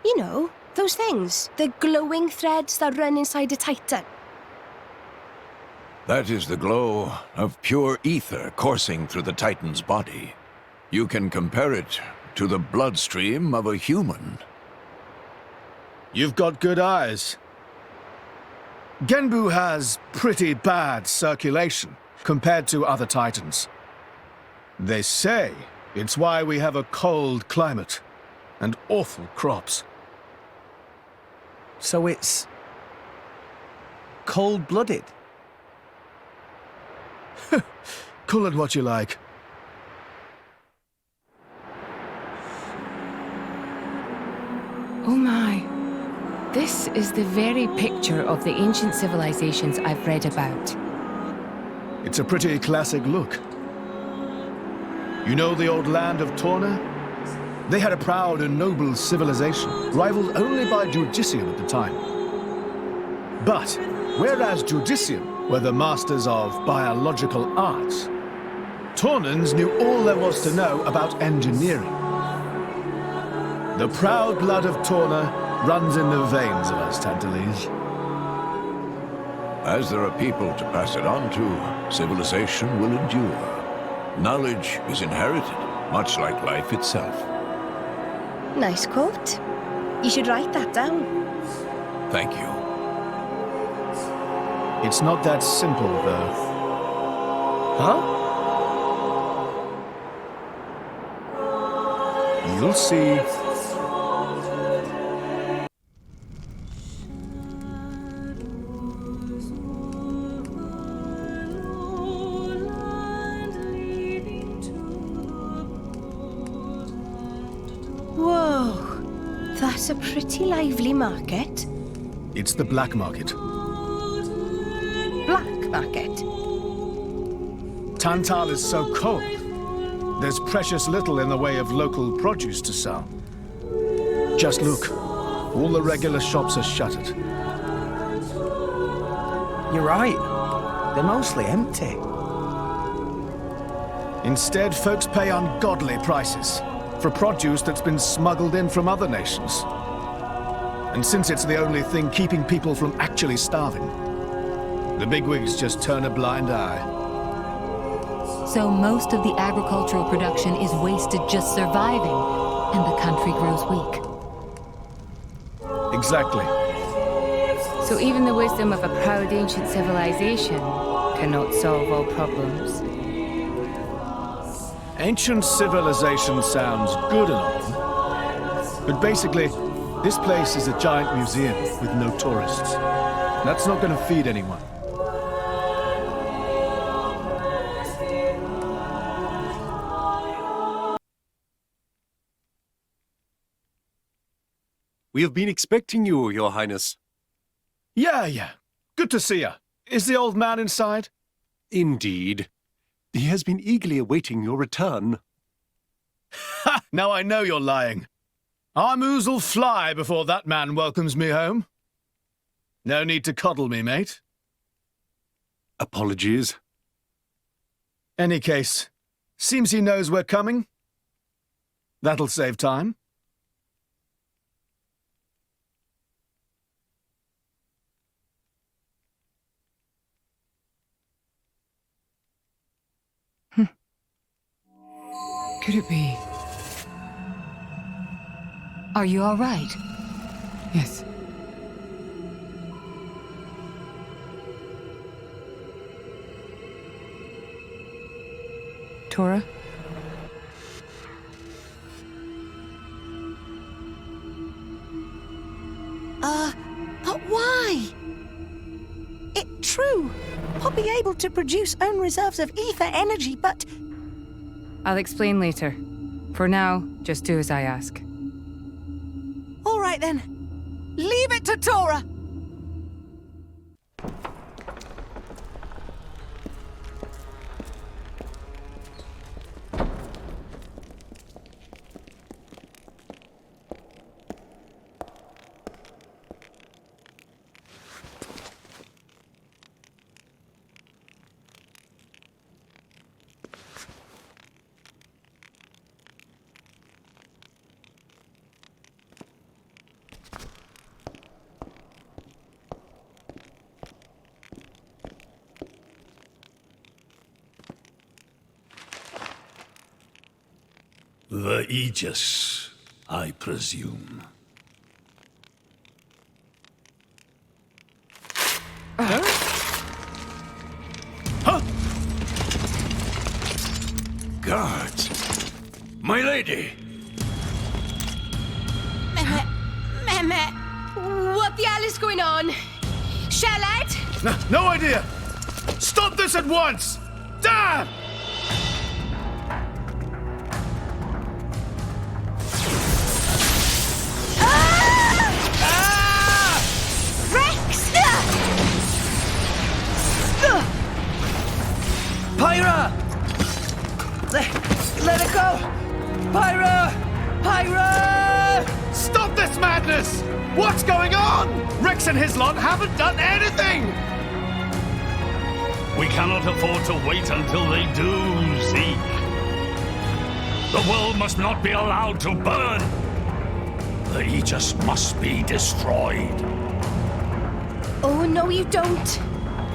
Speaker 6: You know, those things. The glowing threads that run inside a titan.
Speaker 10: That is the glow of pure ether coursing through the Titan's body. You can compare it to the bloodstream of a human.
Speaker 7: You've got good eyes. Genbu has pretty bad circulation compared to other titans. They say it's why we have a cold climate and awful crops.
Speaker 1: So it's cold-blooded?
Speaker 7: Call it what you like.
Speaker 2: Oh my. This is the very picture of the ancient civilizations I've read about.
Speaker 7: It's a pretty classic look. You know the old land of Torna? They had a proud and noble civilization, rivaled only by Judicium at the time. But, whereas Judicium were the masters of biological arts, Tornans knew all there was to know about engineering. The proud blood of Torna runs in the veins of us Tantalese.
Speaker 10: As there are people to pass it on to, civilization will endure. Knowledge is inherited, much like life itself.
Speaker 6: Nice quote. You should write that down.
Speaker 10: Thank you.
Speaker 7: It's not that simple, though. Huh? You'll see.
Speaker 6: Whoa, that's a pretty lively market.
Speaker 7: It's the black market.
Speaker 6: Black market?
Speaker 7: Tantal is so cold. There's precious little in the way of local produce to sell. Just look. All the regular shops are shuttered.
Speaker 1: You're right. They're mostly empty.
Speaker 7: Instead, folks pay ungodly prices for produce that's been smuggled in from other nations. And since it's the only thing keeping people from actually starving, the bigwigs just turn a blind eye.
Speaker 12: So most of the agricultural production is wasted just surviving, and the country grows weak.
Speaker 7: Exactly.
Speaker 2: So even the wisdom of a proud ancient civilization cannot solve all problems.
Speaker 7: Ancient civilization sounds good and all, but basically, this place is a giant museum with no tourists. That's not going to feed anyone.
Speaker 19: We have been expecting you, Your Highness.
Speaker 7: Yeah. Good to see you. Is the old man inside?
Speaker 19: Indeed. He has been eagerly awaiting your return.
Speaker 7: Ha! Now I know you're lying. Our moos'll fly before that man welcomes me home. No need to coddle me, mate.
Speaker 19: Apologies.
Speaker 7: Any case, seems he knows we're coming. That'll save time.
Speaker 2: Could it be?
Speaker 12: Are you all right?
Speaker 2: Yes. Tora?
Speaker 3: But why? It's true. I'll be able to produce own reserves of ether energy, but...
Speaker 2: I'll explain later. For now, just do as I ask.
Speaker 3: All right then. Leave it to Tora.
Speaker 20: The Aegis, I presume.
Speaker 10: Guards! My lady!
Speaker 6: Mehmet, what the hell is going on? Shellhead?
Speaker 7: No idea! Stop this at once! Damn!
Speaker 6: Rex!
Speaker 1: Pyra! Let it go! Pyra! Pyra!
Speaker 7: Stop this madness! What's going on? Rex and his lot haven't done anything!
Speaker 20: We cannot afford to wait until they do, Zeke. The world must not be allowed to burn. The Aegis must be destroyed.
Speaker 6: Oh, no, you don't.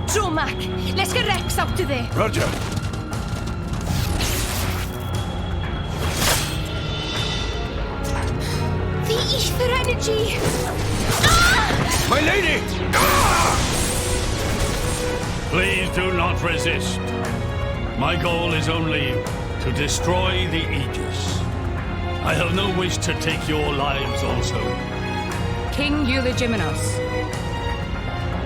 Speaker 6: Dromac, let's get Rex out of there.
Speaker 10: Roger.
Speaker 6: The ether energy! Ah!
Speaker 10: My lady! Ah!
Speaker 20: Please do not resist. My goal is only to destroy the Aegis. I have no wish to take your lives also.
Speaker 2: King Eulogimenos,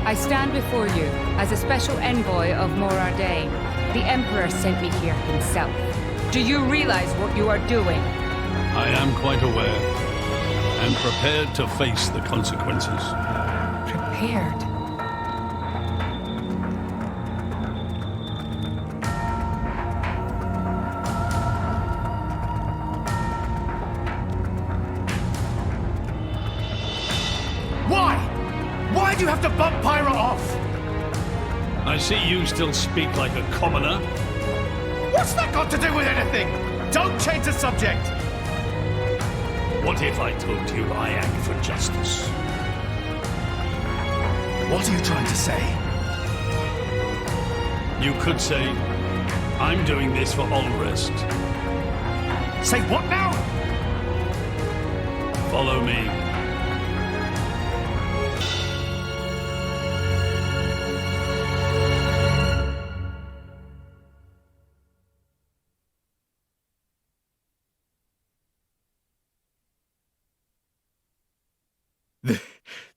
Speaker 2: I stand before you as a special envoy of Morardain. The Emperor sent me here himself. Do you realize what you are doing?
Speaker 20: I am quite aware and prepared to face the consequences.
Speaker 2: Prepared?
Speaker 7: Why? Why do you have to bump Pyra off?
Speaker 20: I see you still speak like a commoner.
Speaker 7: What's that got to do with anything? Don't change the subject!
Speaker 20: What if I told you I act for justice?
Speaker 7: What are you trying to say?
Speaker 20: You could say, I'm doing this for Ulrest.
Speaker 7: Say what now?
Speaker 20: Follow me.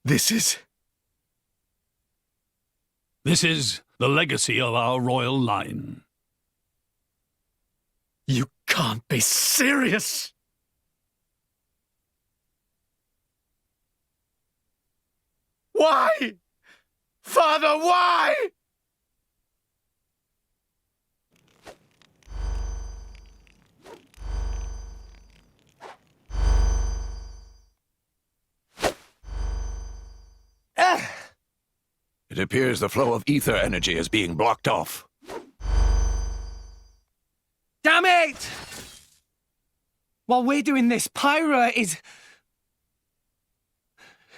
Speaker 7: This is...
Speaker 20: This is the legacy of our royal line.
Speaker 7: You can't be serious! Why? Father, why?
Speaker 10: It appears the flow of ether energy is being blocked off.
Speaker 1: Damn it! While we're doing this, Pyra is...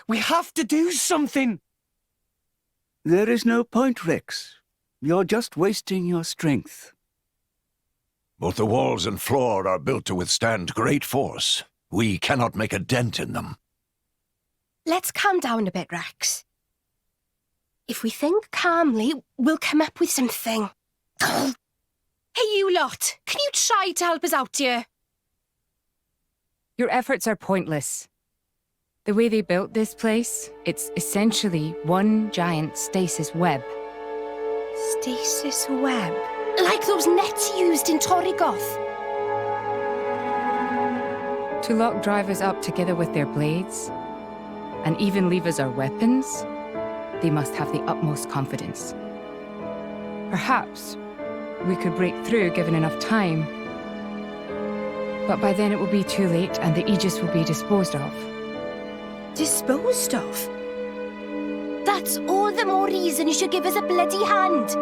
Speaker 1: We have to do something!
Speaker 11: There is no point, Rex. You're just wasting your strength.
Speaker 10: Both the walls and floor are built to withstand great force. We cannot make a dent in them.
Speaker 6: Let's calm down a bit, Rex. If we think calmly, we'll come up with something. Hey, you lot! Can you try to help us out here?
Speaker 2: Your efforts are pointless. The way they built this place, it's essentially one giant stasis web.
Speaker 6: Stasis web? Like those nets used in Torrigoth?
Speaker 2: To lock drivers up together with their blades, and even leave us our weapons, they must have the utmost confidence. Perhaps we could break through given enough time, but by then it will be too late and the Aegis will be disposed of.
Speaker 6: Disposed of? That's all the more reason you should give us a bloody hand.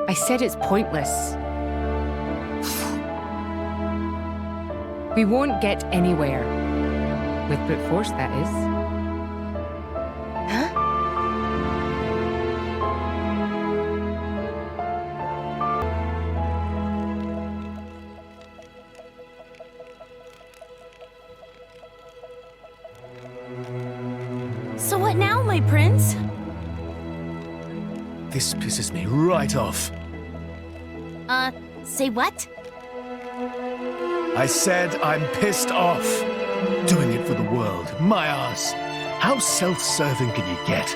Speaker 2: I said it's pointless. We won't get anywhere. With brute force, that is.
Speaker 6: Huh?
Speaker 17: So what now, my prince?
Speaker 7: This pisses me right off.
Speaker 17: Say what?
Speaker 7: I said I'm pissed off. Doing it for the world. My ass. How self-serving can you get?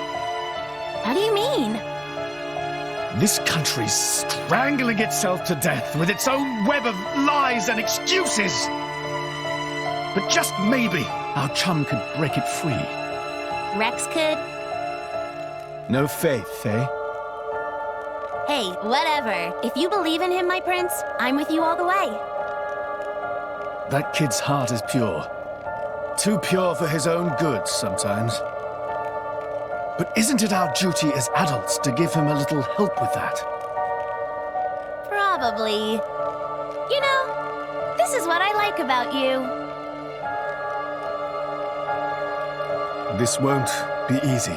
Speaker 17: How do you mean?
Speaker 7: This country's strangling itself to death with its own web of lies and excuses. But just maybe our chum could break it free.
Speaker 17: Rex could?
Speaker 7: No faith, eh?
Speaker 17: Hey, whatever. If you believe in him, my prince, I'm with you all the way.
Speaker 7: That kid's heart is pure. Too pure for his own good sometimes. But isn't it our duty as adults to give him a little help with that?
Speaker 17: Probably. You know, this is what I like about you.
Speaker 7: This won't be easy.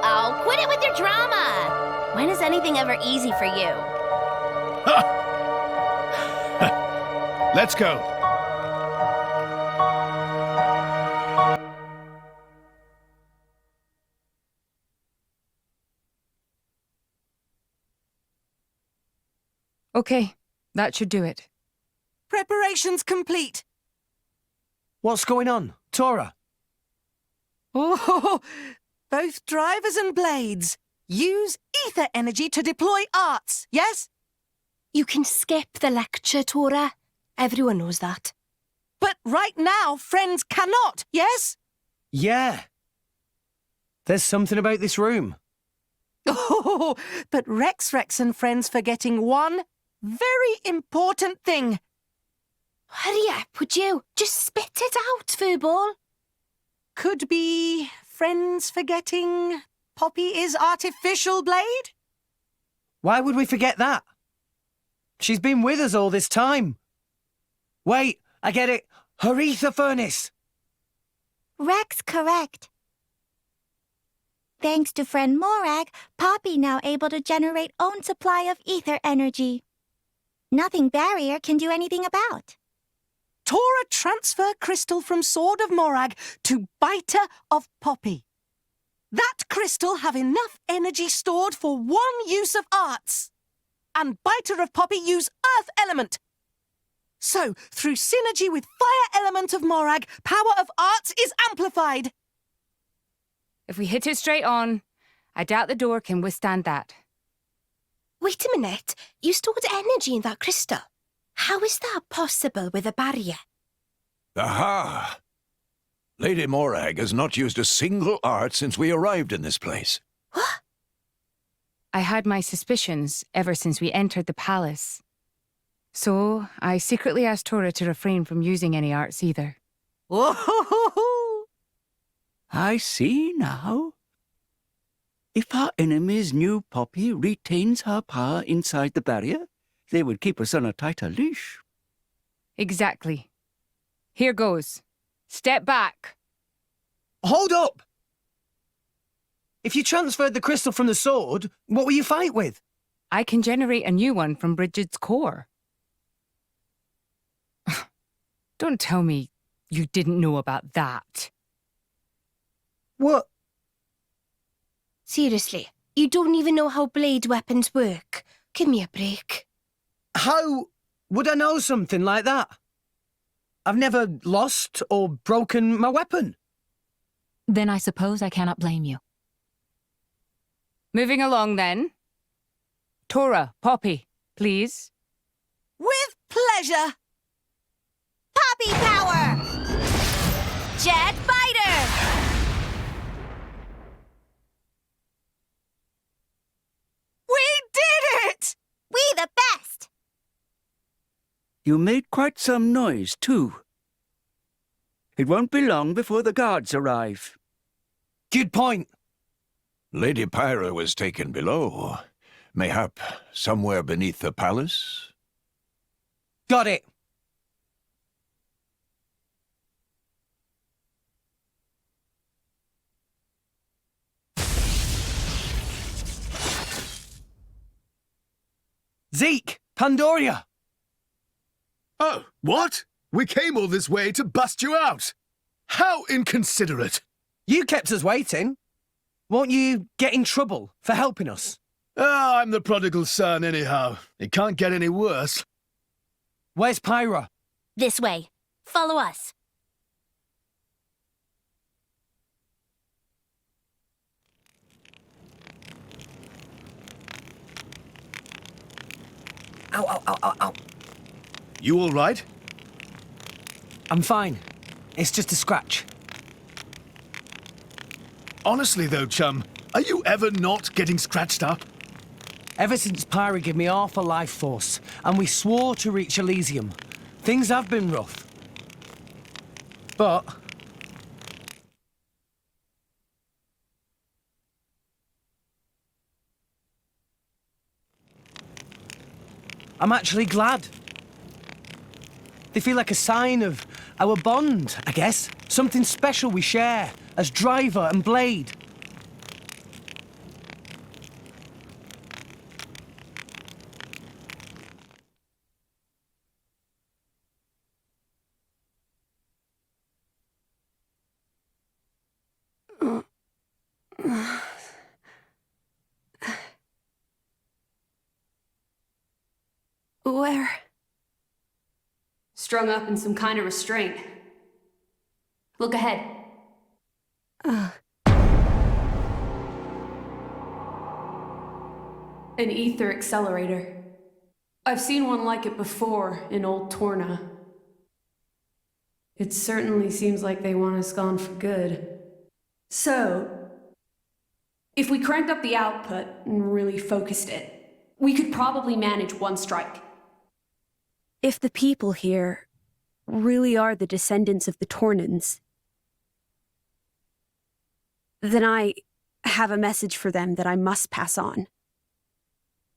Speaker 17: Oh, quit it with your drama! When is anything ever easy for you?
Speaker 7: Let's go.
Speaker 2: Okay, that should do it.
Speaker 3: Preparations complete.
Speaker 1: What's going on, Tora?
Speaker 3: Oh, both drivers and blades. Use ether energy to deploy arts, yes?
Speaker 6: You can skip the lecture, Tora. Everyone knows that.
Speaker 3: But right now, friends cannot, yes?
Speaker 1: Yeah. There's something about this room.
Speaker 3: Oh, but Rex and friends forgetting one very important thing.
Speaker 6: Hurry up, would you? Just spit it out, Furball.
Speaker 3: Could be friends forgetting Poppy is artificial blade?
Speaker 1: Why would we forget that? She's been with us all this time. Wait, I get it. Her ether furnace.
Speaker 13: Rex correct. Thanks to friend Morag, Poppy now able to generate own supply of ether energy. Nothing barrier can do anything about.
Speaker 3: Tora transfer crystal from Sword of Morag to Biter of Poppy. That crystal have enough energy stored for one use of arts. And Biter of Poppy use earth element. So, through synergy with fire element of Morag, power of arts is amplified.
Speaker 2: If we hit it straight on, I doubt the door can withstand that.
Speaker 6: Wait a minute. You stored energy in that crystal. How is that possible with a barrier?
Speaker 10: Aha! Lady Morag has not used a single art since we arrived in this place.
Speaker 6: What?
Speaker 2: I had my suspicions ever since we entered the palace. So, I secretly asked Tora to refrain from using any arts either.
Speaker 3: Whoa!
Speaker 11: I see now. If our enemies knew Poppy retains her power inside the barrier, they would keep us on a tighter leash.
Speaker 2: Exactly. Here goes. Step back.
Speaker 1: Hold up! If you transferred the crystal from the sword, what will you fight with?
Speaker 2: I can generate a new one from Bridget's core. Don't tell me you didn't know about that.
Speaker 1: What?
Speaker 6: Seriously, you don't even know how blade weapons work. Give me a break.
Speaker 1: How would I know something like that? I've never lost or broken my weapon.
Speaker 12: Then I suppose I cannot blame you.
Speaker 2: Moving along then. Tora, Poppy, please.
Speaker 3: With pleasure.
Speaker 13: Poppy power!
Speaker 17: Jet Biter!
Speaker 3: We did it!
Speaker 13: We the best!
Speaker 11: You made quite some noise, too. It won't be long before the guards arrive.
Speaker 1: Good point.
Speaker 10: Lady Pyra was taken below. Mayhap somewhere beneath the palace?
Speaker 1: Got it. Zeke! Pandoria!
Speaker 7: Oh, what? We came all this way to bust you out. How inconsiderate.
Speaker 1: You kept us waiting. Won't you get in trouble for helping us?
Speaker 7: Ah, I'm the prodigal son anyhow. It can't get any worse.
Speaker 1: Where's Pyra?
Speaker 17: This way. Follow us.
Speaker 1: Ow, ow, ow, ow, ow.
Speaker 7: You all right?
Speaker 1: I'm fine. It's just a scratch.
Speaker 7: Honestly though, chum, are you ever not getting scratched up?
Speaker 1: Ever since Pyra gave me half a life force, and we swore to reach Elysium, things have been rough. But I'm actually glad. They feel like a sign of our bond, I guess. Something special we share as driver and blade.
Speaker 8: Where? Strung up in some kind of restraint. Look ahead. An ether accelerator. I've seen one like it before in Old Torna. It certainly seems like they want us gone for good. So, if we cranked up the output and really focused it, we could probably manage one strike. If the people here really are the descendants of the Tornans, then I have a message for them that I must pass on.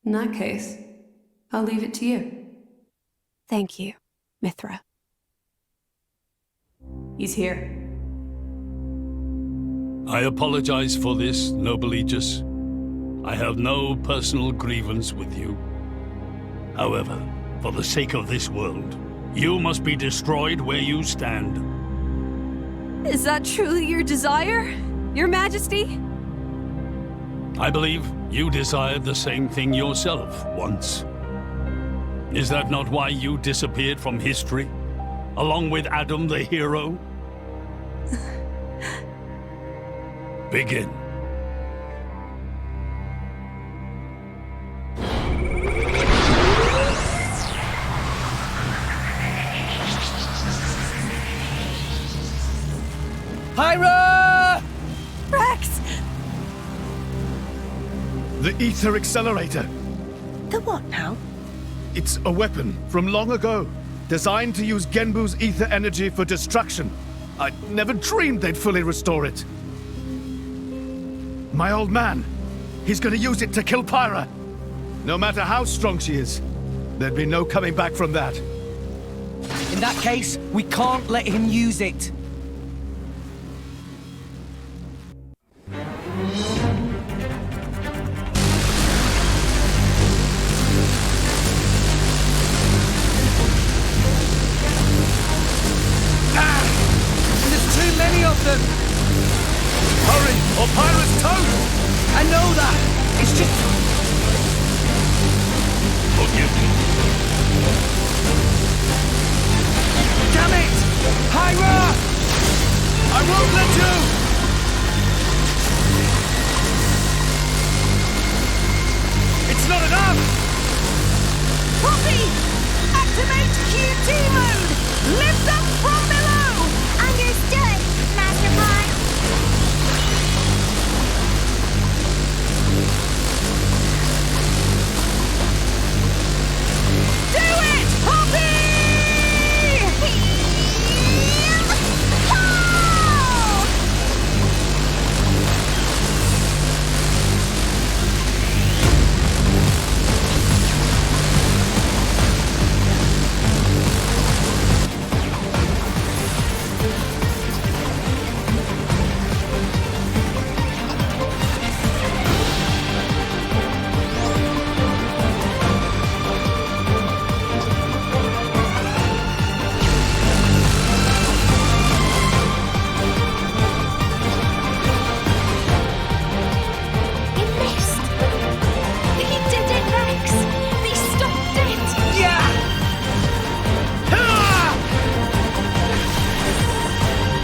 Speaker 8: In that case, I'll leave it to you. Thank you, Mithra. He's here.
Speaker 20: I apologize for this, noble Aegis. I have no personal grievance with you. However, for the sake of this world, you must be destroyed where you stand.
Speaker 8: Is that truly your desire, Your Majesty?
Speaker 20: I believe you desired the same thing yourself once. Is that not why you disappeared from history, along with Adam the hero? Begin.
Speaker 1: Pyra!
Speaker 3: Rex!
Speaker 7: The ether accelerator.
Speaker 3: The what now?
Speaker 7: It's a weapon from long ago, designed to use Genbu's ether energy for destruction. I never dreamed they'd fully restore it. My old man, he's gonna use it to kill Pyra. No matter how strong she is, there'd be no coming back from that.
Speaker 1: In that case, we can't let him use it.
Speaker 7: Hurry, or Pyra's toast!
Speaker 1: I know that! It's just...
Speaker 20: Forgive me.
Speaker 1: Damn it! Pyra!
Speaker 7: I won't let you! It's not enough!
Speaker 3: Poppy! Activate QT mode! Lift up from below!
Speaker 13: Understood, Master Pod.
Speaker 3: Do it, Poppy!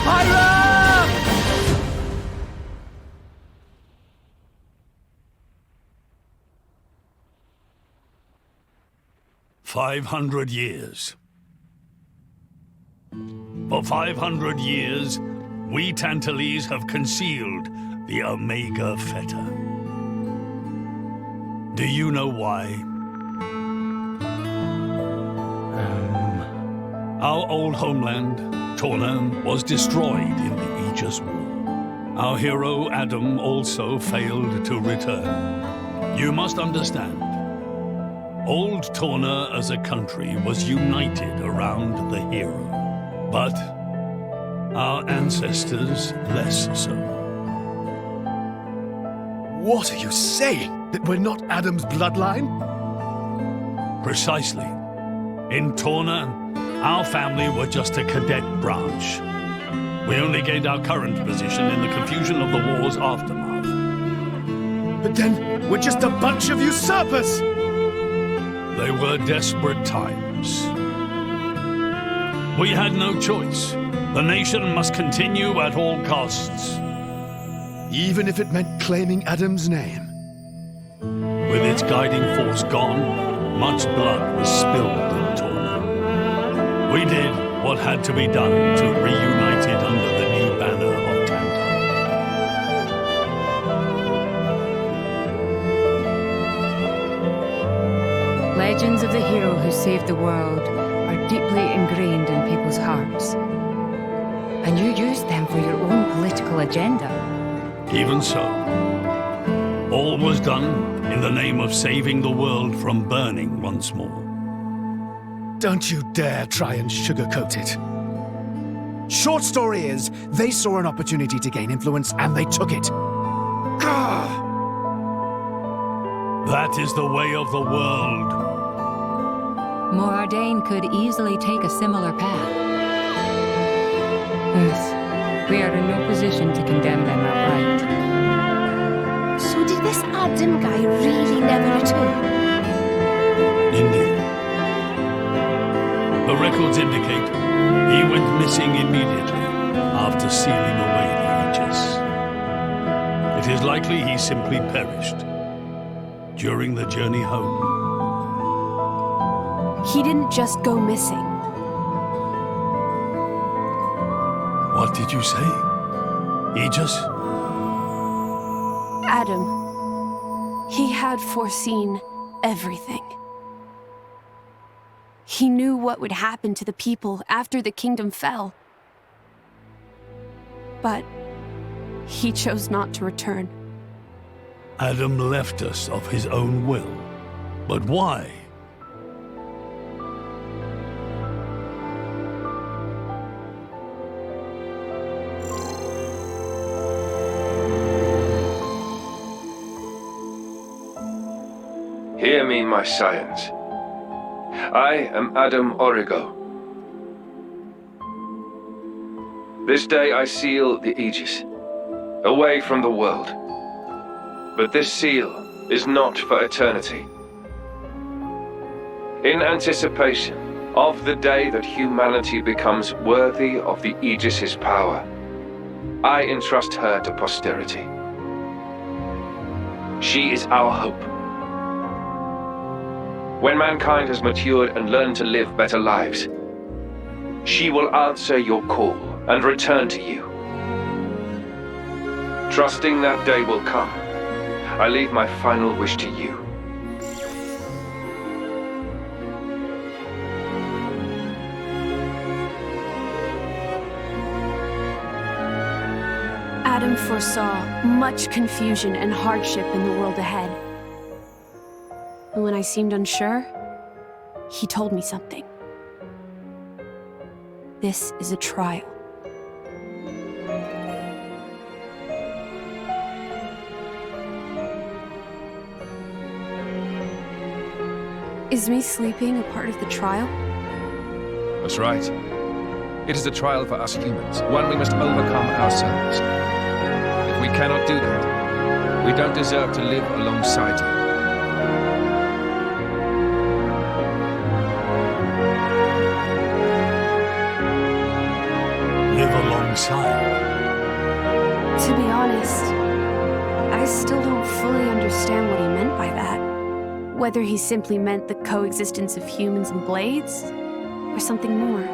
Speaker 1: Pyra!
Speaker 20: 500 years. For 500 years, we Tantalese have concealed the Omega Feta. Do you know why? Our old homeland, Torna, was destroyed in the Aegis War. Our hero, Adam, also failed to return. You must understand, old Torna as a country was united around the hero. But our ancestors less so.
Speaker 7: What are you saying? That we're not Adam's bloodline?
Speaker 20: Precisely. In Torna, our family were just a cadet branch. We only gained our current position in the confusion of the war's aftermath.
Speaker 7: But then, we're just a bunch of usurpers!
Speaker 20: They were desperate times. We had no choice. The nation must continue at all costs.
Speaker 7: Even if it meant claiming Adam's name?
Speaker 20: With its guiding force gone, much blood was spilled in Torna. We did what had to be done to reunite it under the new banner of Tanta.
Speaker 2: Legends of the hero who saved the world are deeply ingrained in people's hearts. And you used them for your own political agenda.
Speaker 20: Even so, all was done in the name of saving the world from burning once more.
Speaker 7: Don't you dare try and sugarcoat it. Short story is, they saw an opportunity to gain influence and they took it. Gah!
Speaker 20: That is the way of the world.
Speaker 12: Morardain could easily take a similar path.
Speaker 2: Yes, we are in no position to condemn them outright.
Speaker 6: So did this Adam guy really never return?
Speaker 20: Indeed. The records indicate he went missing immediately after sealing away the Aegis. It is likely he simply perished during the journey home.
Speaker 8: He didn't just go missing.
Speaker 20: What did you say? Aegis?
Speaker 8: Adam. He had foreseen everything. He knew what would happen to the people after the kingdom fell. But he chose not to return.
Speaker 20: Adam left us of his own will. But why?
Speaker 4: Hear me, my scions. I am Adam Origo. This day I seal the Aegis, away from the world. But this seal is not for eternity. In anticipation of the day that humanity becomes worthy of the Aegis's power, I entrust her to posterity. She is our hope. When mankind has matured and learned to live better lives, she will answer your call and return to you. Trusting that day will come, I leave my final wish to you.
Speaker 8: Adam foresaw much confusion and hardship in the world ahead. And when I seemed unsure, he told me something. This is a trial. Is me sleeping a part of the trial?
Speaker 14: That's right. It is a trial for us humans, one we must overcome ourselves. If we cannot do that, we don't deserve to live alongside you.
Speaker 20: Live alongside. sire.
Speaker 8: To be honest, I still don't fully understand what he meant by that. Whether he simply meant the coexistence of humans and blades, or something more.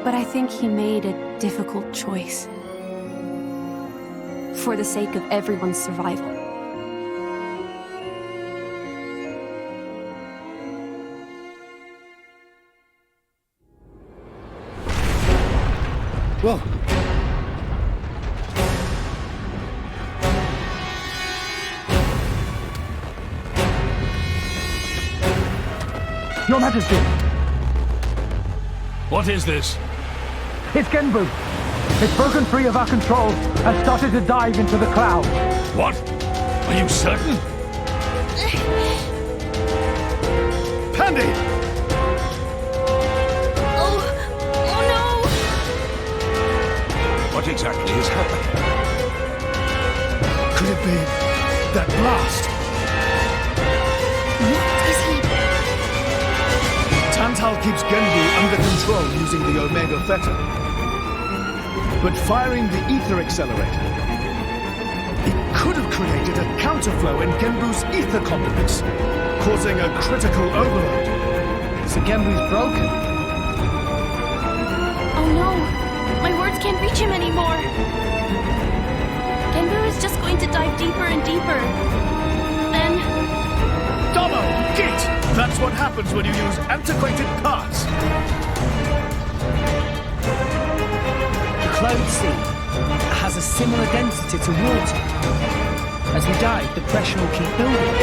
Speaker 8: But I think he made a difficult choice. For the sake of everyone's survival.
Speaker 7: Whoa.
Speaker 5: Your Majesty!
Speaker 20: What is this?
Speaker 5: It's Genbu! It's broken free of our control and started to dive into the cloud.
Speaker 20: What? Are you certain?
Speaker 7: Pandy!
Speaker 17: Oh no!
Speaker 10: What exactly is happening?
Speaker 7: Could it be that blast?
Speaker 17: What is he?
Speaker 7: Tantal keeps Genbu under control using the Omega Theta. But firing the ether accelerator, it could have created a counterflow in Genbu's ether conduits, causing a critical overload.
Speaker 1: So Genbu's broken.
Speaker 17: Oh no! My words can't reach him anymore! Genbu is just going to dive deeper and deeper. Then...
Speaker 7: Domo! Git! That's what happens when you use antiquated parts!
Speaker 1: The cloud sea has a similar density to water. As we dive, the pressure will keep building.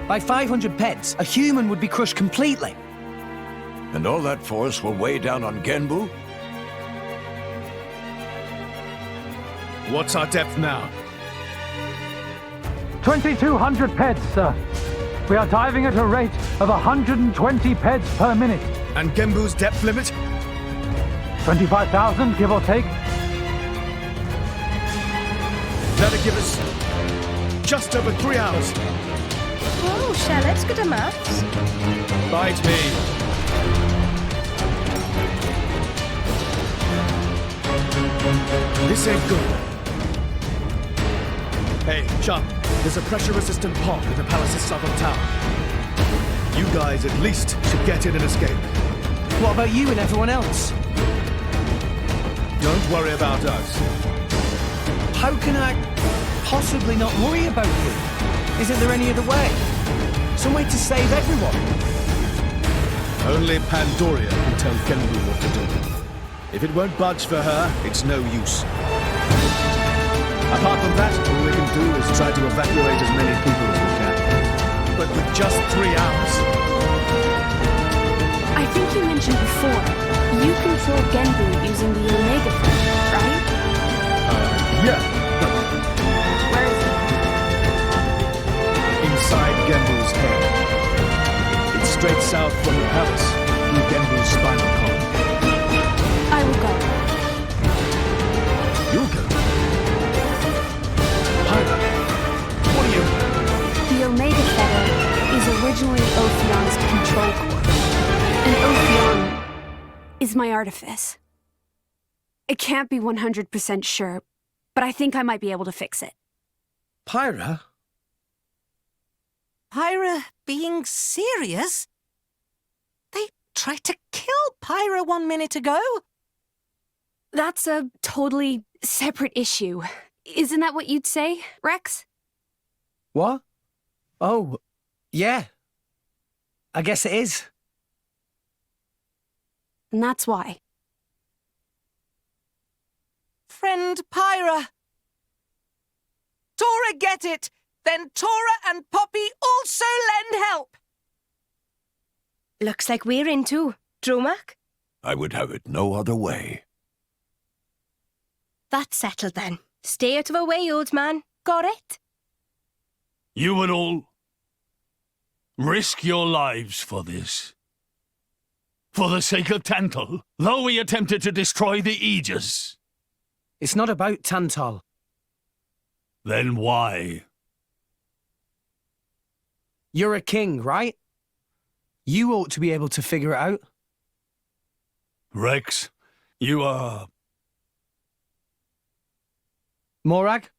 Speaker 1: By 500 peds, a human would be crushed completely.
Speaker 10: And all that force will weigh down on Genbu?
Speaker 7: What's our depth now?
Speaker 5: 2,200 peds, sir. We are diving at a rate of 120 peds per minute.
Speaker 7: And Genbu's depth limit?
Speaker 5: 25,000, give or take.
Speaker 7: That'll give us just over 3 hours.
Speaker 6: Oh, Charlotte's good at maths.
Speaker 7: Bite me. This ain't good. Hey, Chum, there's a pressure-resistant pod in the palace's southern tower. You guys at least should get in and escape.
Speaker 1: What about you and everyone else?
Speaker 7: Don't worry about us.
Speaker 1: How can I possibly not worry about you? Isn't there any other way? Some way to save everyone?
Speaker 7: Only Pandoria can tell Genbu what to do. If it won't budge for her, it's no use. Apart from that, all we can do is try to evacuate as many people as we can. But with just 3 hours.
Speaker 8: I think you mentioned before, you control Genbu using the Omega Theta, right?
Speaker 7: Yeah.
Speaker 8: Where is it?
Speaker 7: Inside Genbu's head. It's straight south from the palace, through Genbu's spinal column.
Speaker 8: I will go.
Speaker 7: You'll go? Pyra, what are you...
Speaker 8: The Omega Theta is originally Ophion's control core. And Ophion is my artifice. I can't be 100% sure, but I think I might be able to fix it.
Speaker 1: Pyra?
Speaker 3: Pyra being serious? They tried to kill Pyra 1 minute ago.
Speaker 8: That's a totally separate issue. Isn't that what you'd say, Rex?
Speaker 1: What? Oh, yeah. I guess it is.
Speaker 8: And that's why.
Speaker 3: Friend Pyra. Tora get it! Then Tora and Poppy also lend help!
Speaker 6: Looks like we're in too. Dromak?
Speaker 10: I would have it no other way.
Speaker 6: That's settled then. Stay out of our way, old man. Got it?
Speaker 20: You would all risk your lives for this. For the sake of Tantal, though we attempted to destroy the Aegis.
Speaker 1: It's not about Tantal.
Speaker 20: Then why?
Speaker 1: You're a king, right? You ought to be able to figure it out.
Speaker 20: Rex, You are...
Speaker 1: Morag?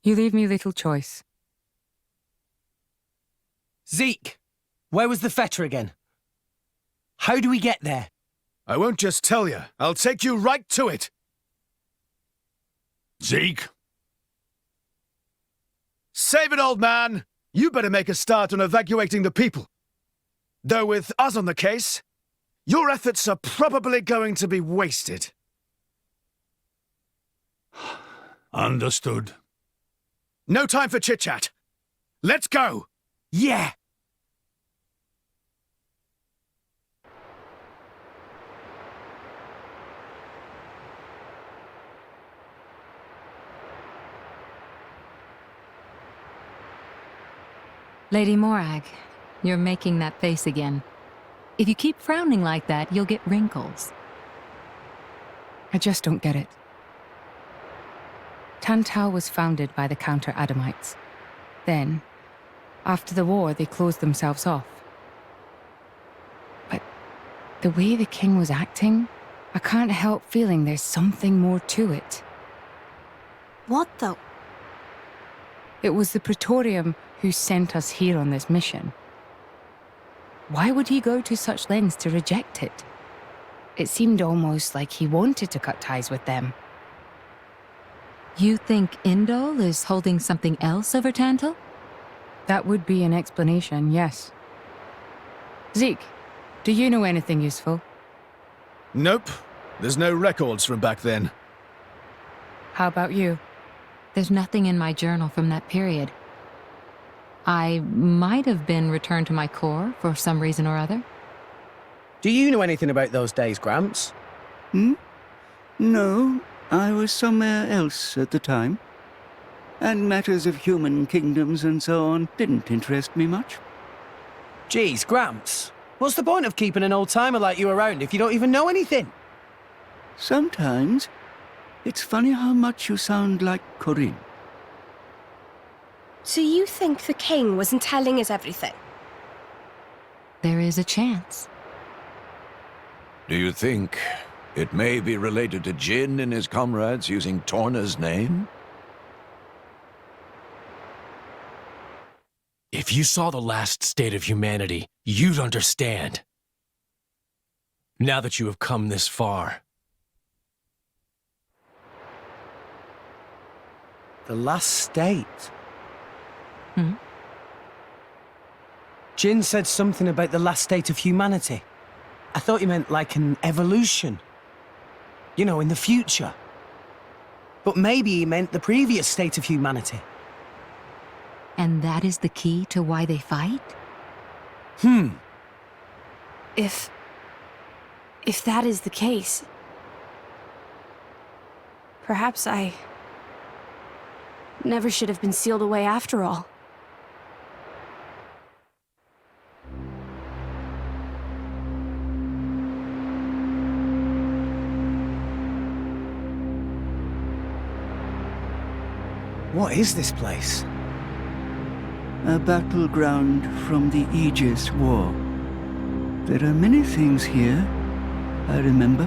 Speaker 2: You leave me little choice.
Speaker 1: Zeke, where was the fetter again? How do we get there?
Speaker 7: I won't just tell you. I'll take you right to it.
Speaker 20: Zeke?
Speaker 7: Save it, old man! You better make a start on evacuating the people. Though with us on the case, your efforts are probably going to be wasted.
Speaker 20: Understood.
Speaker 7: No time for chit-chat. Let's go!
Speaker 1: Yeah!
Speaker 12: Lady Morag, you're making that face again. If you keep frowning like that, you'll get wrinkles.
Speaker 2: I just don't get it. Tantal was founded by the Counter-Adamites. Then, after the war, they closed themselves off. But the way the king was acting, I can't help feeling there's something more to it.
Speaker 6: What though?
Speaker 2: It was the Praetorium who sent us here on this mission. Why would he go to such lengths to reject it? It seemed almost like he wanted to cut ties with them.
Speaker 12: You think Indol is holding something else over Tantal?
Speaker 2: That would be an explanation, yes. Zeke, do you know anything useful?
Speaker 7: Nope. There's no records from back then.
Speaker 2: How about you?
Speaker 12: There's nothing in my journal from that period. I might have been returned to my corps for some reason or other.
Speaker 1: Do you know anything about those days, Gramps?
Speaker 11: No, I was somewhere else at the time. And matters of human kingdoms and so on didn't interest me much.
Speaker 1: Geez, Gramps. What's the point of keeping an old-timer like you around if you don't even know anything?
Speaker 11: Sometimes, it's funny how much you sound like Corinne.
Speaker 6: So you think the king wasn't telling us everything?
Speaker 12: There is a chance.
Speaker 10: Do you think it may be related to Jin and his comrades using Torna's name?
Speaker 9: If you saw the last state of humanity, you'd understand. Now that you have come this far.
Speaker 1: The last state? Jin said something about the last state of humanity. I thought he meant like an evolution. You know, in the future. But maybe he meant the previous state of humanity.
Speaker 12: And that is the key to why they fight?
Speaker 8: If that is the case, perhaps I never should have been sealed away after all.
Speaker 1: What is this place?
Speaker 11: A battleground from the Aegis War. There are many things here, I remember.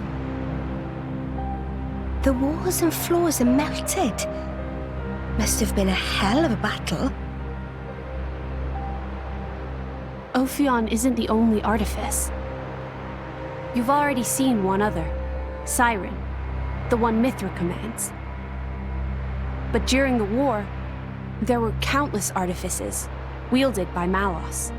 Speaker 6: The walls and floors are melted. Must have been a hell of a battle.
Speaker 8: Ophion isn't the only artifice. You've already seen one other, Siren, the one Mithra commands. But during the war, there were countless artifices, wielded by Malos.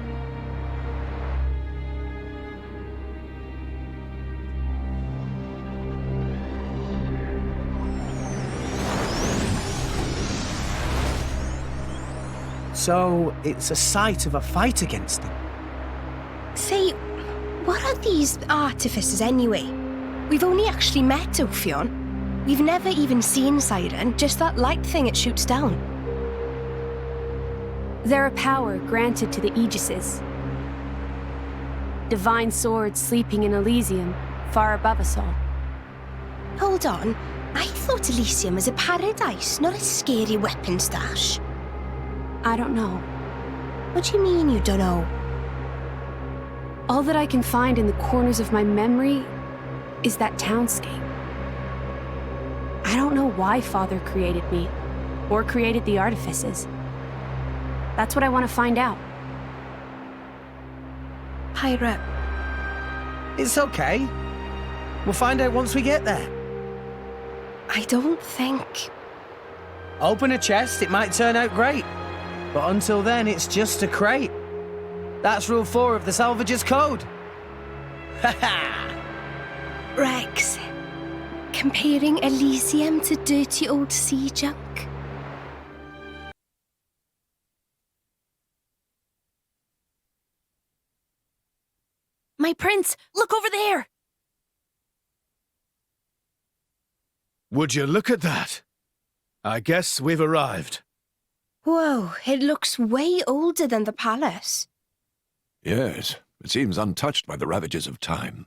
Speaker 1: So, it's a site of a fight against them.
Speaker 6: Say, what are these artifices anyway? We've only actually met Ophion. We've never even seen Siren, just that light thing it shoots down.
Speaker 8: They're a power granted to the Aegises. Divine swords sleeping in Elysium, far above us all.
Speaker 6: Hold on, I thought Elysium was a paradise, not a scary weapon stash.
Speaker 8: I don't know.
Speaker 6: What do you mean you don't know?
Speaker 8: All that I can find in the corners of my memory is that townscape. I don't know why Father created me, or created the artifices. That's what I want to find out.
Speaker 3: Pirate.
Speaker 1: It's okay. We'll find out once we get there.
Speaker 3: I don't think...
Speaker 1: Open a chest, it might turn out great. But until then, it's just a crate. That's Rule 4 of the Salvager's Code. Ha ha!
Speaker 3: Rex, comparing Elysium to dirty old sea junk.
Speaker 17: My prince, look over there!
Speaker 7: Would you look at that? I guess we've arrived.
Speaker 3: Whoa, it looks way older than the palace.
Speaker 10: Yes, it seems untouched by the ravages of time.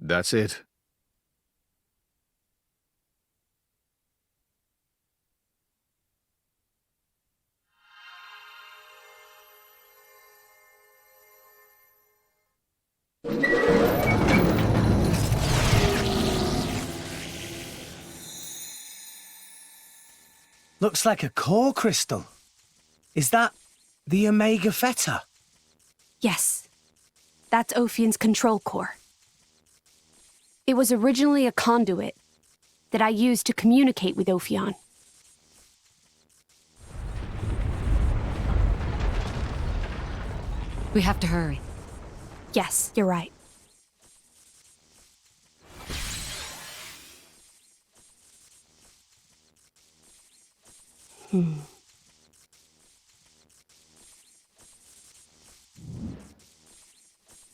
Speaker 7: That's it.
Speaker 1: Looks like a core crystal. Is that the Omega Theta?
Speaker 8: Yes. That's Ophion's control core. It was originally a conduit that I used to communicate with Ophion.
Speaker 12: We have to hurry.
Speaker 8: Yes, you're right.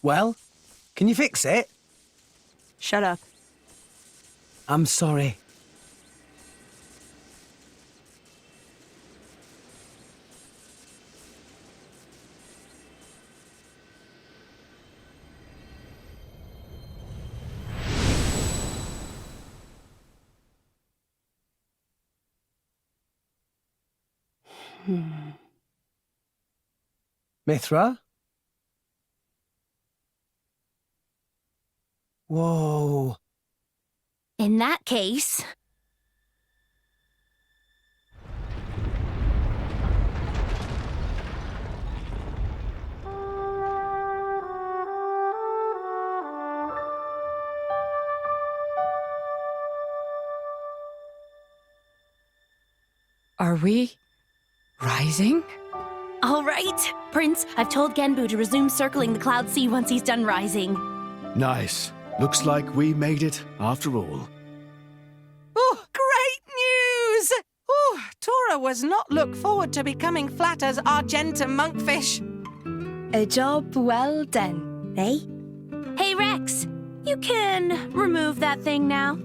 Speaker 1: Well, can you fix it?
Speaker 8: Shut up.
Speaker 1: I'm sorry. Mithra? Whoa.
Speaker 17: In that case...
Speaker 12: Are we rising?
Speaker 17: All right, Prince. I've told Genbu to resume circling the Cloud Sea once he's done rising.
Speaker 7: Nice. Looks like we made it after all.
Speaker 3: Oh, great news! Oh, Tora was not look forward to becoming flat as Argentum monkfish. A job well done, eh?
Speaker 17: Hey, Rex. You can remove that thing now.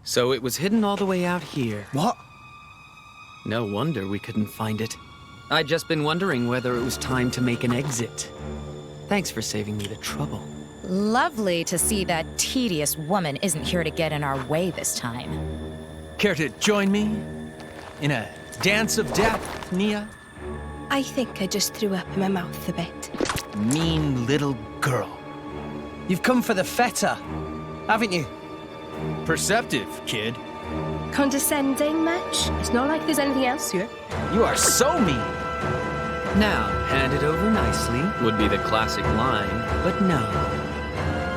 Speaker 16: So it was hidden all the way out here.
Speaker 1: What?
Speaker 16: No wonder we couldn't find it. I'd just been wondering whether it was time to make an exit. Thanks for saving me the trouble.
Speaker 12: Lovely to see that tedious woman isn't here to get in our way this time.
Speaker 9: Care to join me in a dance of death, Nia?
Speaker 3: I think I just threw up in my mouth a bit.
Speaker 9: Mean little girl.
Speaker 1: You've come for the feta, haven't you?
Speaker 9: Perceptive, kid.
Speaker 3: Condescending much? It's not like there's anything else here.
Speaker 9: You are so mean.
Speaker 16: Now, hand it over nicely would be the classic line, but no.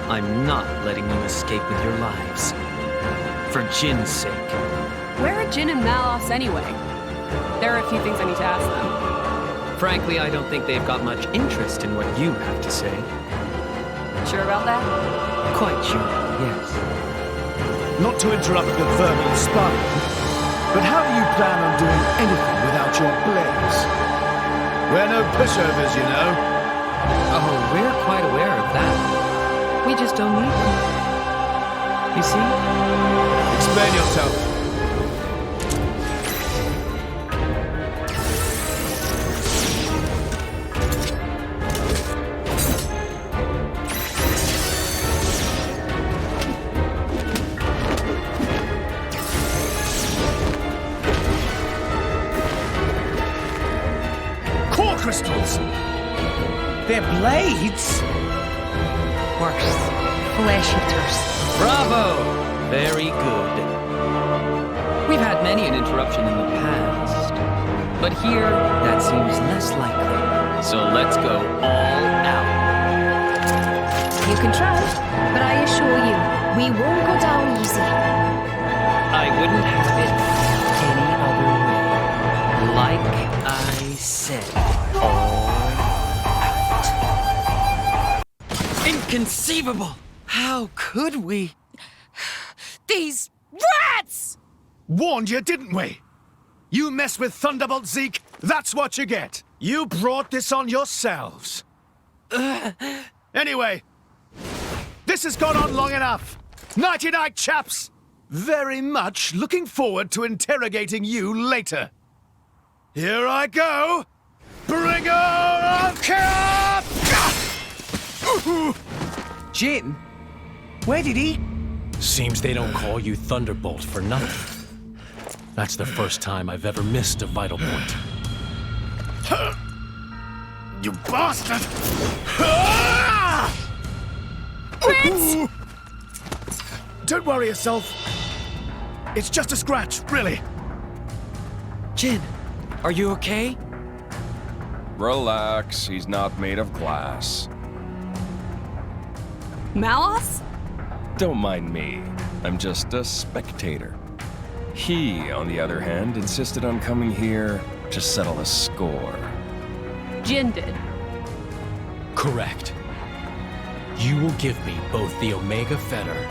Speaker 16: I'm not letting you escape with your lives. For Jin's sake.
Speaker 8: Where are Jin and Malos anyway? There are a few things I need to ask them.
Speaker 16: Frankly, I don't think they've got much interest in what you have to say.
Speaker 8: Sure about that?
Speaker 16: Quite sure, yes.
Speaker 7: Not to interrupt the verbal sparring, but how do you plan on doing anything without your blades? We're no pushovers, you know.
Speaker 16: Oh, we're quite aware of that. We just don't need them. You see?
Speaker 7: Explain yourself.
Speaker 1: Crystals! They're blades?
Speaker 12: Worse. Flesh eaters.
Speaker 16: Bravo! Very good. We've had many an interruption in the past, but here that seems less likely. So let's go all out.
Speaker 6: You can try, but I assure you, we won't go down easy.
Speaker 16: I wouldn't have it any other way. Like I said. Inconceivable! How could we?
Speaker 3: These rats!
Speaker 7: Warned you, didn't we? You mess with Thunderbolt Zeke, that's what you get. You brought this on yourselves. Anyway, this has gone on long enough. Nighty-night, chaps. Very much looking forward to interrogating you later. Here I go. Bringer of Chaos!
Speaker 1: Jin? Where did he?
Speaker 9: Seems they don't call you Thunderbolt for nothing. That's the first time I've ever missed a vital point.
Speaker 7: You bastard!
Speaker 3: Prince!
Speaker 7: Don't worry yourself. It's just a scratch, really.
Speaker 16: Jin, are you okay?
Speaker 14: Relax, he's not made of glass.
Speaker 8: Malos?
Speaker 14: Don't mind me. I'm just a spectator. He, on the other hand, insisted on coming here to settle a score.
Speaker 8: Jin did.
Speaker 9: Correct. You will give me both the Omega Fetter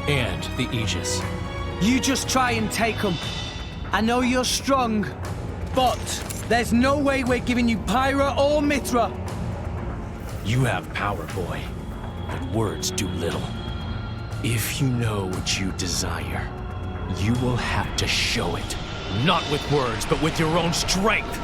Speaker 9: and the Aegis.
Speaker 1: You just try and take them. I know you're strong, but there's no way we're giving you Pyra or Mitra.
Speaker 9: You have power, boy, but words do little. If you know what you desire, you will have to show it. Not with words, but with your own strength.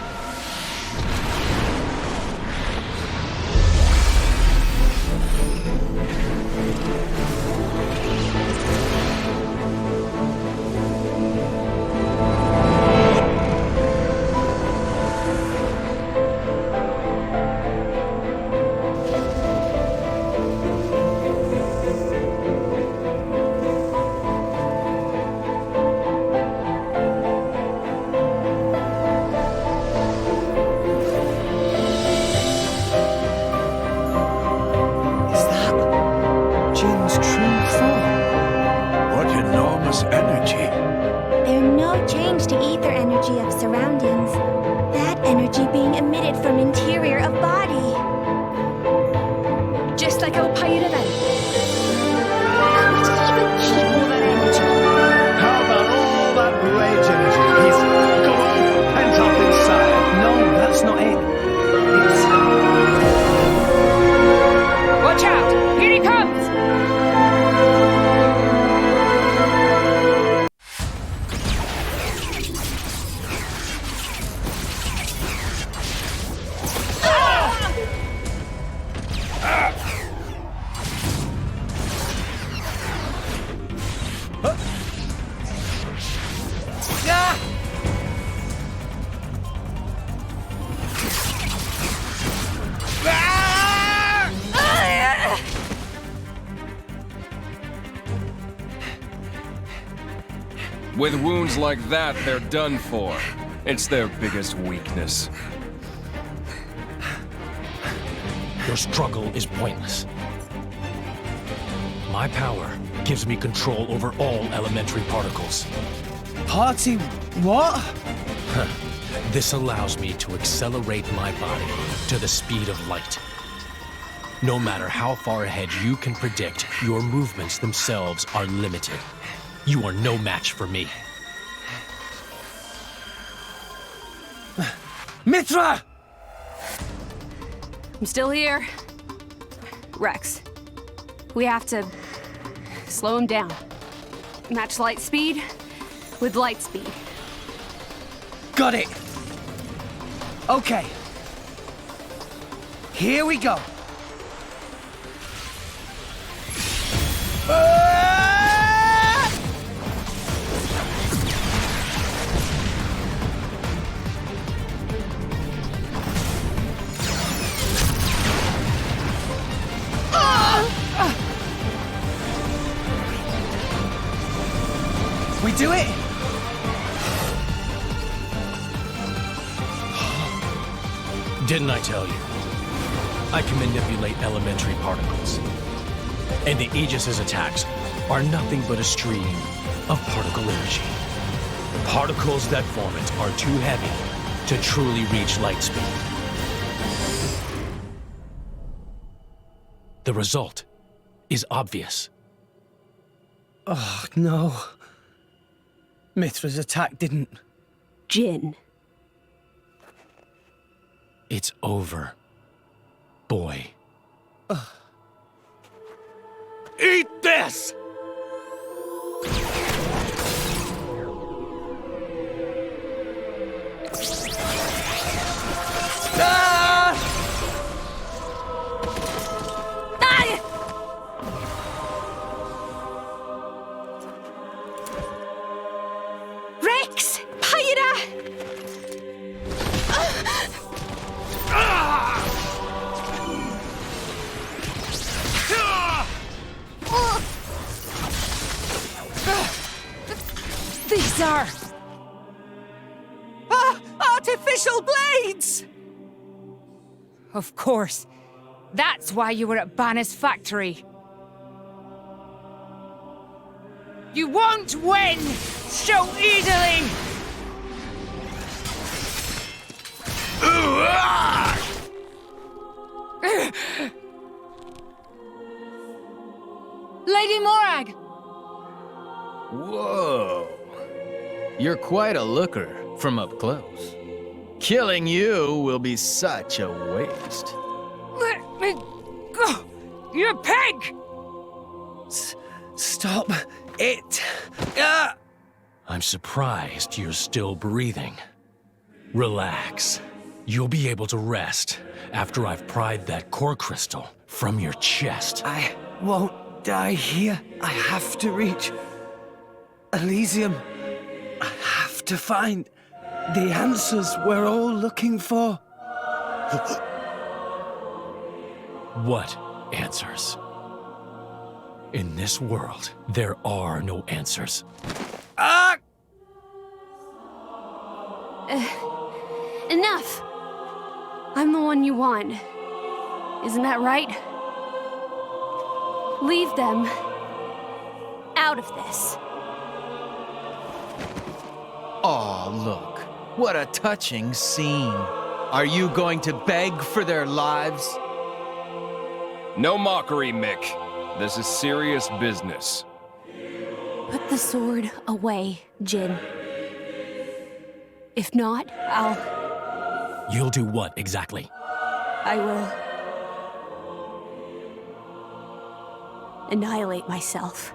Speaker 14: With wounds like that, they're done for. It's their biggest weakness.
Speaker 9: Your struggle is pointless. My power gives me control over all elementary particles.
Speaker 1: Party what?
Speaker 9: This allows me to accelerate my body to the speed of light. No matter how far ahead you can predict, your movements themselves are limited. You are no match for me.
Speaker 1: Mithra!
Speaker 8: I'm still here. Rex, we have to slow him down. Match light speed with light speed.
Speaker 1: Got it. Okay. Here we go. We do it?
Speaker 9: Didn't I tell you? I can manipulate elementary particles. And the Aegis's attacks are nothing but a stream of particle energy. Particles that form it are too heavy to truly reach light speed. The result is obvious.
Speaker 1: Oh, no. Mithra's attack didn't.
Speaker 8: Jin.
Speaker 9: It's over, boy. Eat this!
Speaker 6: Rex! Pyra!
Speaker 3: These are... artificial blades!
Speaker 2: Of course. That's why you were at Banner's factory. You won't win so easily! Lady Morag!
Speaker 16: Whoa. You're quite a looker from up close. Killing you will be such a waste.
Speaker 2: Let me go! You pig!
Speaker 1: Stop it!
Speaker 9: I'm surprised you're still breathing. Relax. You'll be able to rest after I've pried that core crystal from your chest.
Speaker 1: I won't die here. I have to reach Elysium. I have to find the answers we're all looking for.
Speaker 9: What answers? In this world, there are no answers.
Speaker 8: Enough! I'm the one you want. Isn't that right? Leave them out of this.
Speaker 16: Aw, look. What a touching scene. Are you going to beg for their lives?
Speaker 14: No mockery, Mick. This is serious business.
Speaker 8: Put the sword away, Jin. If not,
Speaker 9: You'll do what exactly?
Speaker 8: I will annihilate myself.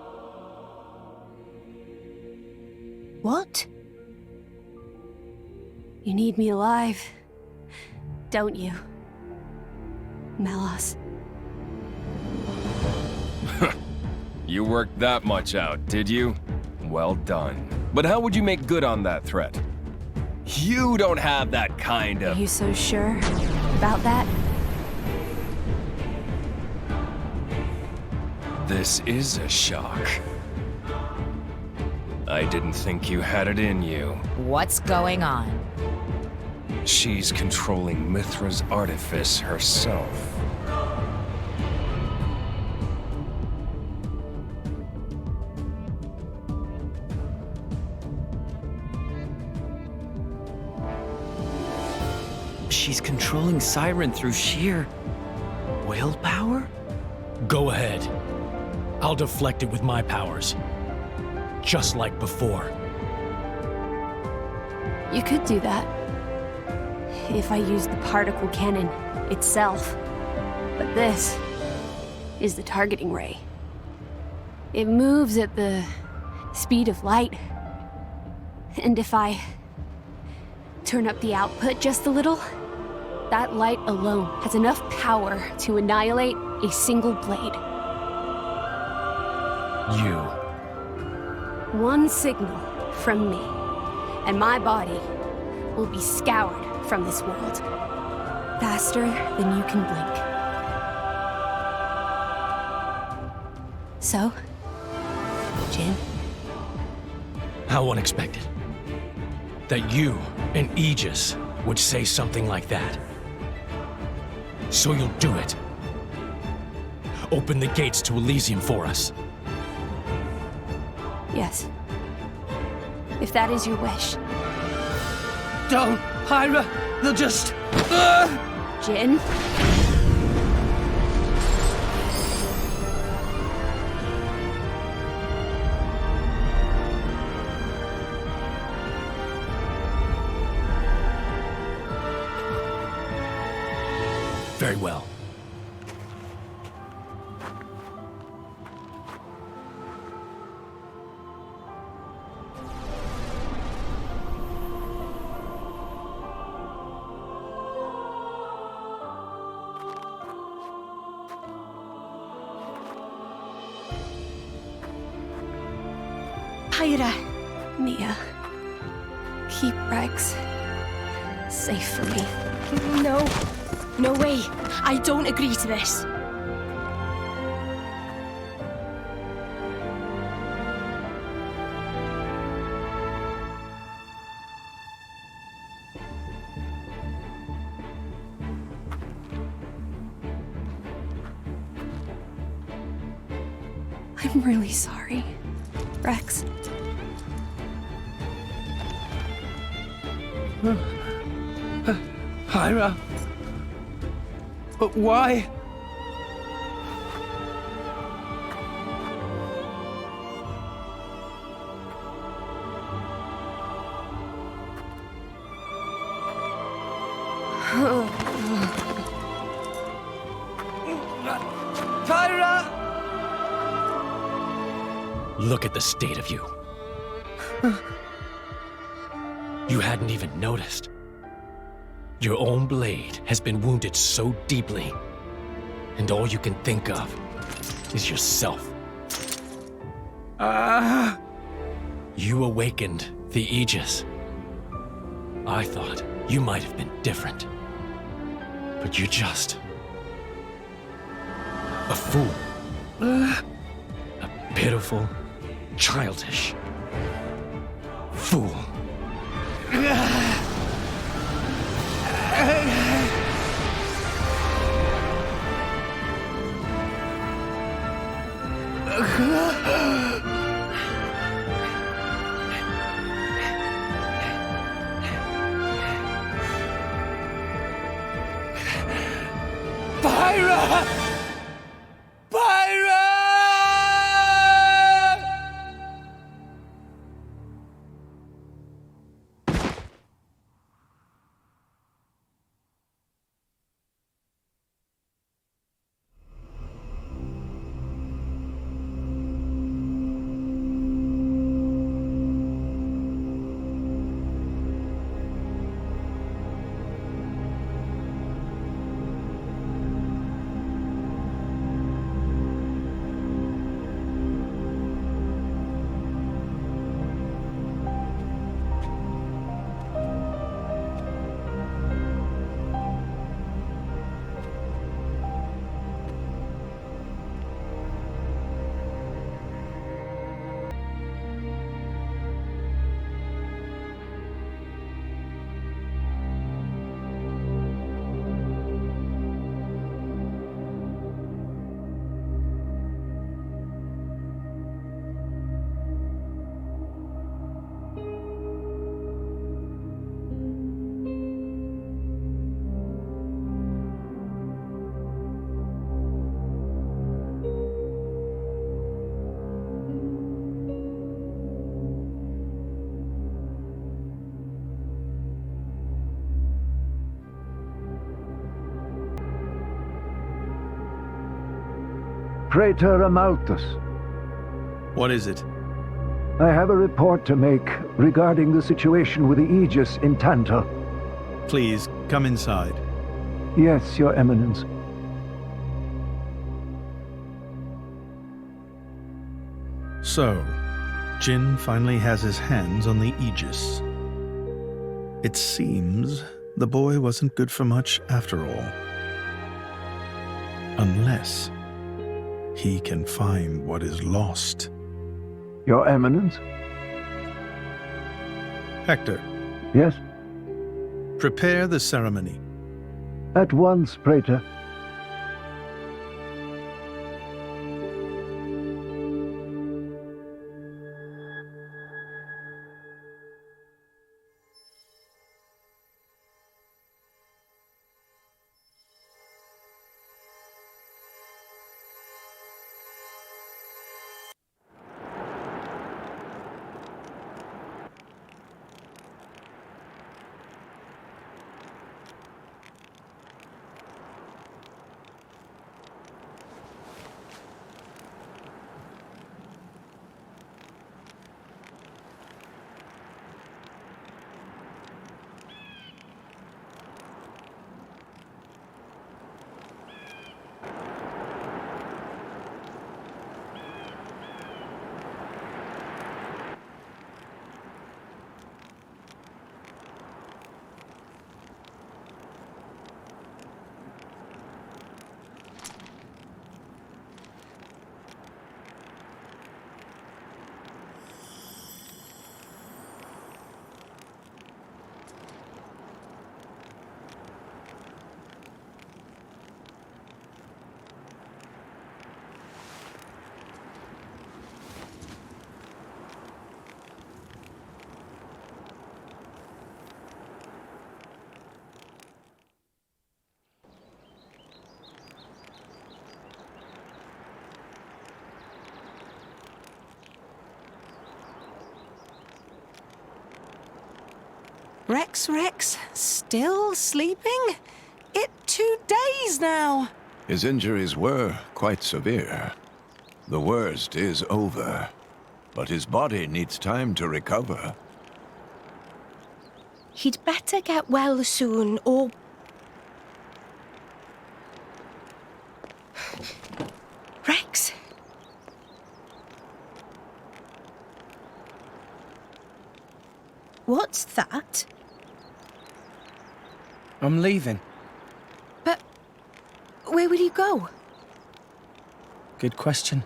Speaker 3: What?
Speaker 8: You need me alive, don't you, Melos?
Speaker 14: You worked that much out, did you? Well done. But how would you make good on that threat? You don't have that kind of...
Speaker 8: Are you so sure about that?
Speaker 14: This is a shock. I didn't think you had it in you.
Speaker 15: What's going on?
Speaker 14: She's controlling Mithra's artifice herself.
Speaker 16: she's controlling Siren through sheer willpower?
Speaker 9: Go ahead. I'll deflect it with my powers. Just like before.
Speaker 8: You could do that. If I used the particle cannon itself. But this is the targeting ray. It moves at the speed of light. And if I turn up the output just a little, that light alone has enough power to annihilate a single blade.
Speaker 9: You.
Speaker 8: One signal from me, and my body will be scoured from this world. Faster than you can blink. So, Jin?
Speaker 9: How unexpected. That you and Aegis would say something like that. So you'll do it. Open the gates to Elysium for us.
Speaker 8: Yes. If that is your wish.
Speaker 1: Don't, Hyra! They'll just...
Speaker 8: Jin?
Speaker 9: Very well.
Speaker 8: Hyra. Mia. Keep Rex safe for me.
Speaker 6: No. No way. I don't agree to this.
Speaker 8: I'm really sorry, Rex.
Speaker 1: Hyra? But why? Hyra!
Speaker 9: Look at the state of you. You hadn't even noticed. Your own blade has been wounded so deeply, and all you can think of is yourself. You awakened the Aegis. I thought you might have been different, but you're just a fool. A pitiful, childish fool.
Speaker 1: Pyra! Pyra!
Speaker 15: Praetor Amalthus.
Speaker 21: What is it?
Speaker 15: I have a report to make regarding the situation with the Aegis in Tantor.
Speaker 21: Please, come inside.
Speaker 15: Yes, Your Eminence.
Speaker 21: So, Jin finally has his hands on the Aegis. It seems the boy wasn't good for much after all. Unless he can find what is lost.
Speaker 15: Your Eminence?
Speaker 21: Hector.
Speaker 15: Yes?
Speaker 21: Prepare the ceremony.
Speaker 15: At once, Praetor.
Speaker 3: Rex, still sleeping? It 2 days now.
Speaker 10: His injuries were quite severe. The worst is over, but his body needs time to recover.
Speaker 6: He'd better get well soon, or... Rex? What's that?
Speaker 1: I'm leaving.
Speaker 6: But where will you go?
Speaker 1: Good question.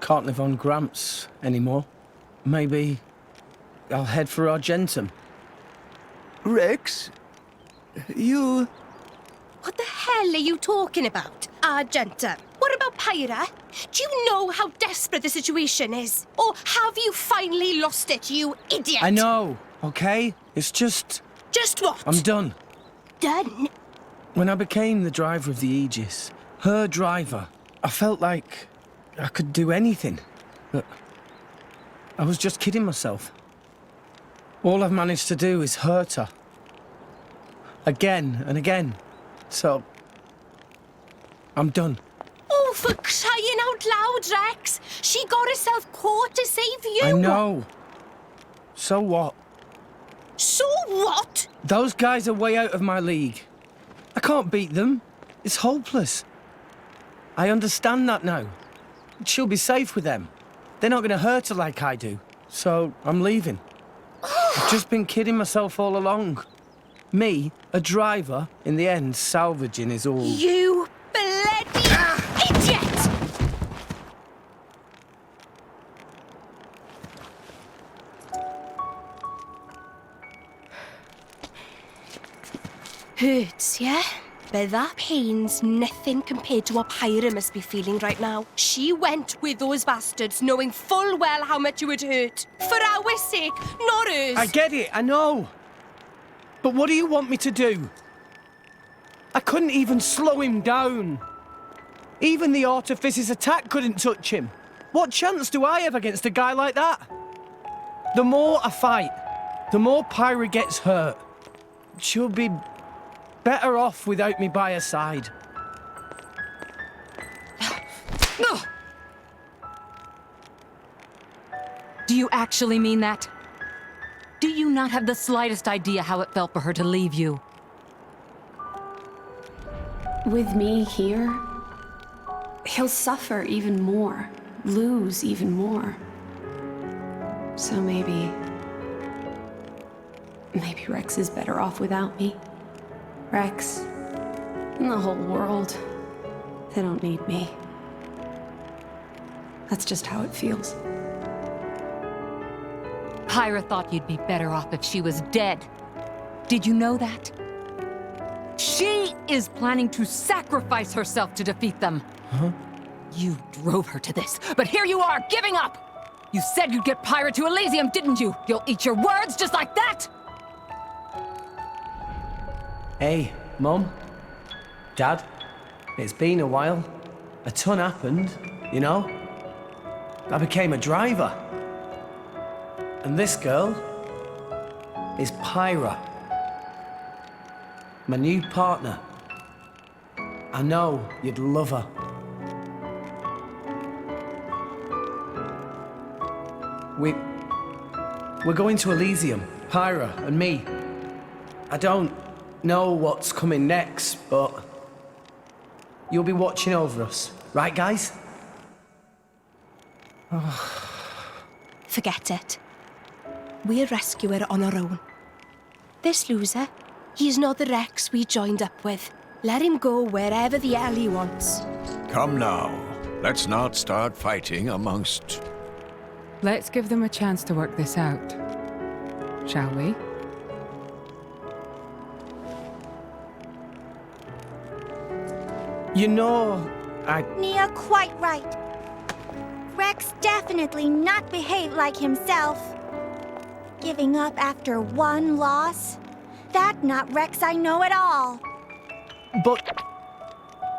Speaker 1: Can't live on Gramps anymore. Maybe I'll head for Argentum.
Speaker 11: Rex? You...
Speaker 6: What the hell are you talking about, Argentum? What about Pyra? Do you know how desperate the situation is? Or have you finally lost it, you idiot?
Speaker 1: I know, okay? It's just...
Speaker 6: Just what?
Speaker 1: I'm done.
Speaker 6: Done?
Speaker 1: When I became the driver of the Aegis, her driver, I felt like I could do anything. But I was just kidding myself. All I've managed to do is hurt her. Again and again. So, I'm done.
Speaker 6: Oh, for crying out loud, Rex! She got herself caught to save you!
Speaker 1: I know. So what?
Speaker 6: So what?
Speaker 1: Those guys are way out of my league. I can't beat them. It's hopeless. I understand that now. She'll be safe with them. They're not going to hurt her like I do. So, I'm leaving. I've just been kidding myself all along. Me, a driver, in the end, salvaging is all...
Speaker 6: You bloody idiot! Hurts, yeah? But that pain's nothing compared to what Pyra must be feeling right now. She went with those bastards knowing full well how much it would hurt. For our sake, not hers.
Speaker 1: I get it, I know. But what do you want me to do? I couldn't even slow him down. Even the Artificer's attack couldn't touch him. What chance do I have against a guy like that? The more I fight, the more Pyra gets hurt. She'll be better off without me by her side.
Speaker 12: you actually mean that? Do you not have the slightest idea how it felt for her to leave you?
Speaker 8: With me here, he'll suffer even more, lose even more. So maybe Rex is better off without me. Rex and the whole world, they don't need me. That's just how it feels.
Speaker 12: Pyra thought you'd be better off if she was dead. Did you know that? She is planning to sacrifice herself to defeat them.
Speaker 1: Huh?
Speaker 12: You drove her to this, but here you are, giving up! You said you'd get Pyra to Elysium, didn't you? You'll eat your words just like that!
Speaker 1: Hey, Mum, Dad, it's been a while. A ton happened, you know? I became a driver. And this girl is Pyra, my new partner. I know you'd love her. We're going to Elysium, Pyra and me. I don't know what's coming next, but you'll be watching over us, right, guys?
Speaker 6: Forget it. We'll rescue her on our own. This loser, he's not the Rex we joined up with. Let him go wherever the hell he wants.
Speaker 10: Come now. Let's not start fighting amongst...
Speaker 2: Let's give them a chance to work this out, shall we?
Speaker 1: You know,
Speaker 13: Nia, quite right. Rex definitely not behaved like himself. Giving up after one loss? That not Rex I know at all.
Speaker 1: But...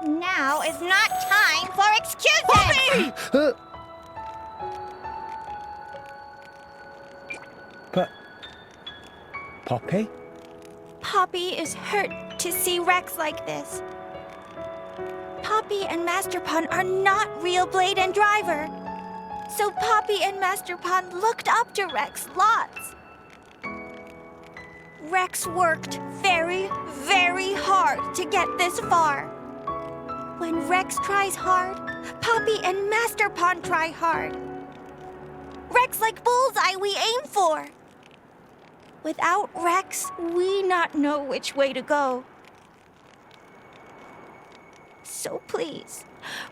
Speaker 13: Now is not time for excuses!
Speaker 1: Poppy! Poppy?
Speaker 13: Poppy is hurt to see Rex like this. Poppy and Master Pun are not real Blade and Driver. So Poppy and Master Pun looked up to Rex lots. Rex worked very, very hard to get this far. When Rex tries hard, Poppy and Master Pun try hard. Rex like bullseye we aim for. Without Rex, we not know which way to go. So please,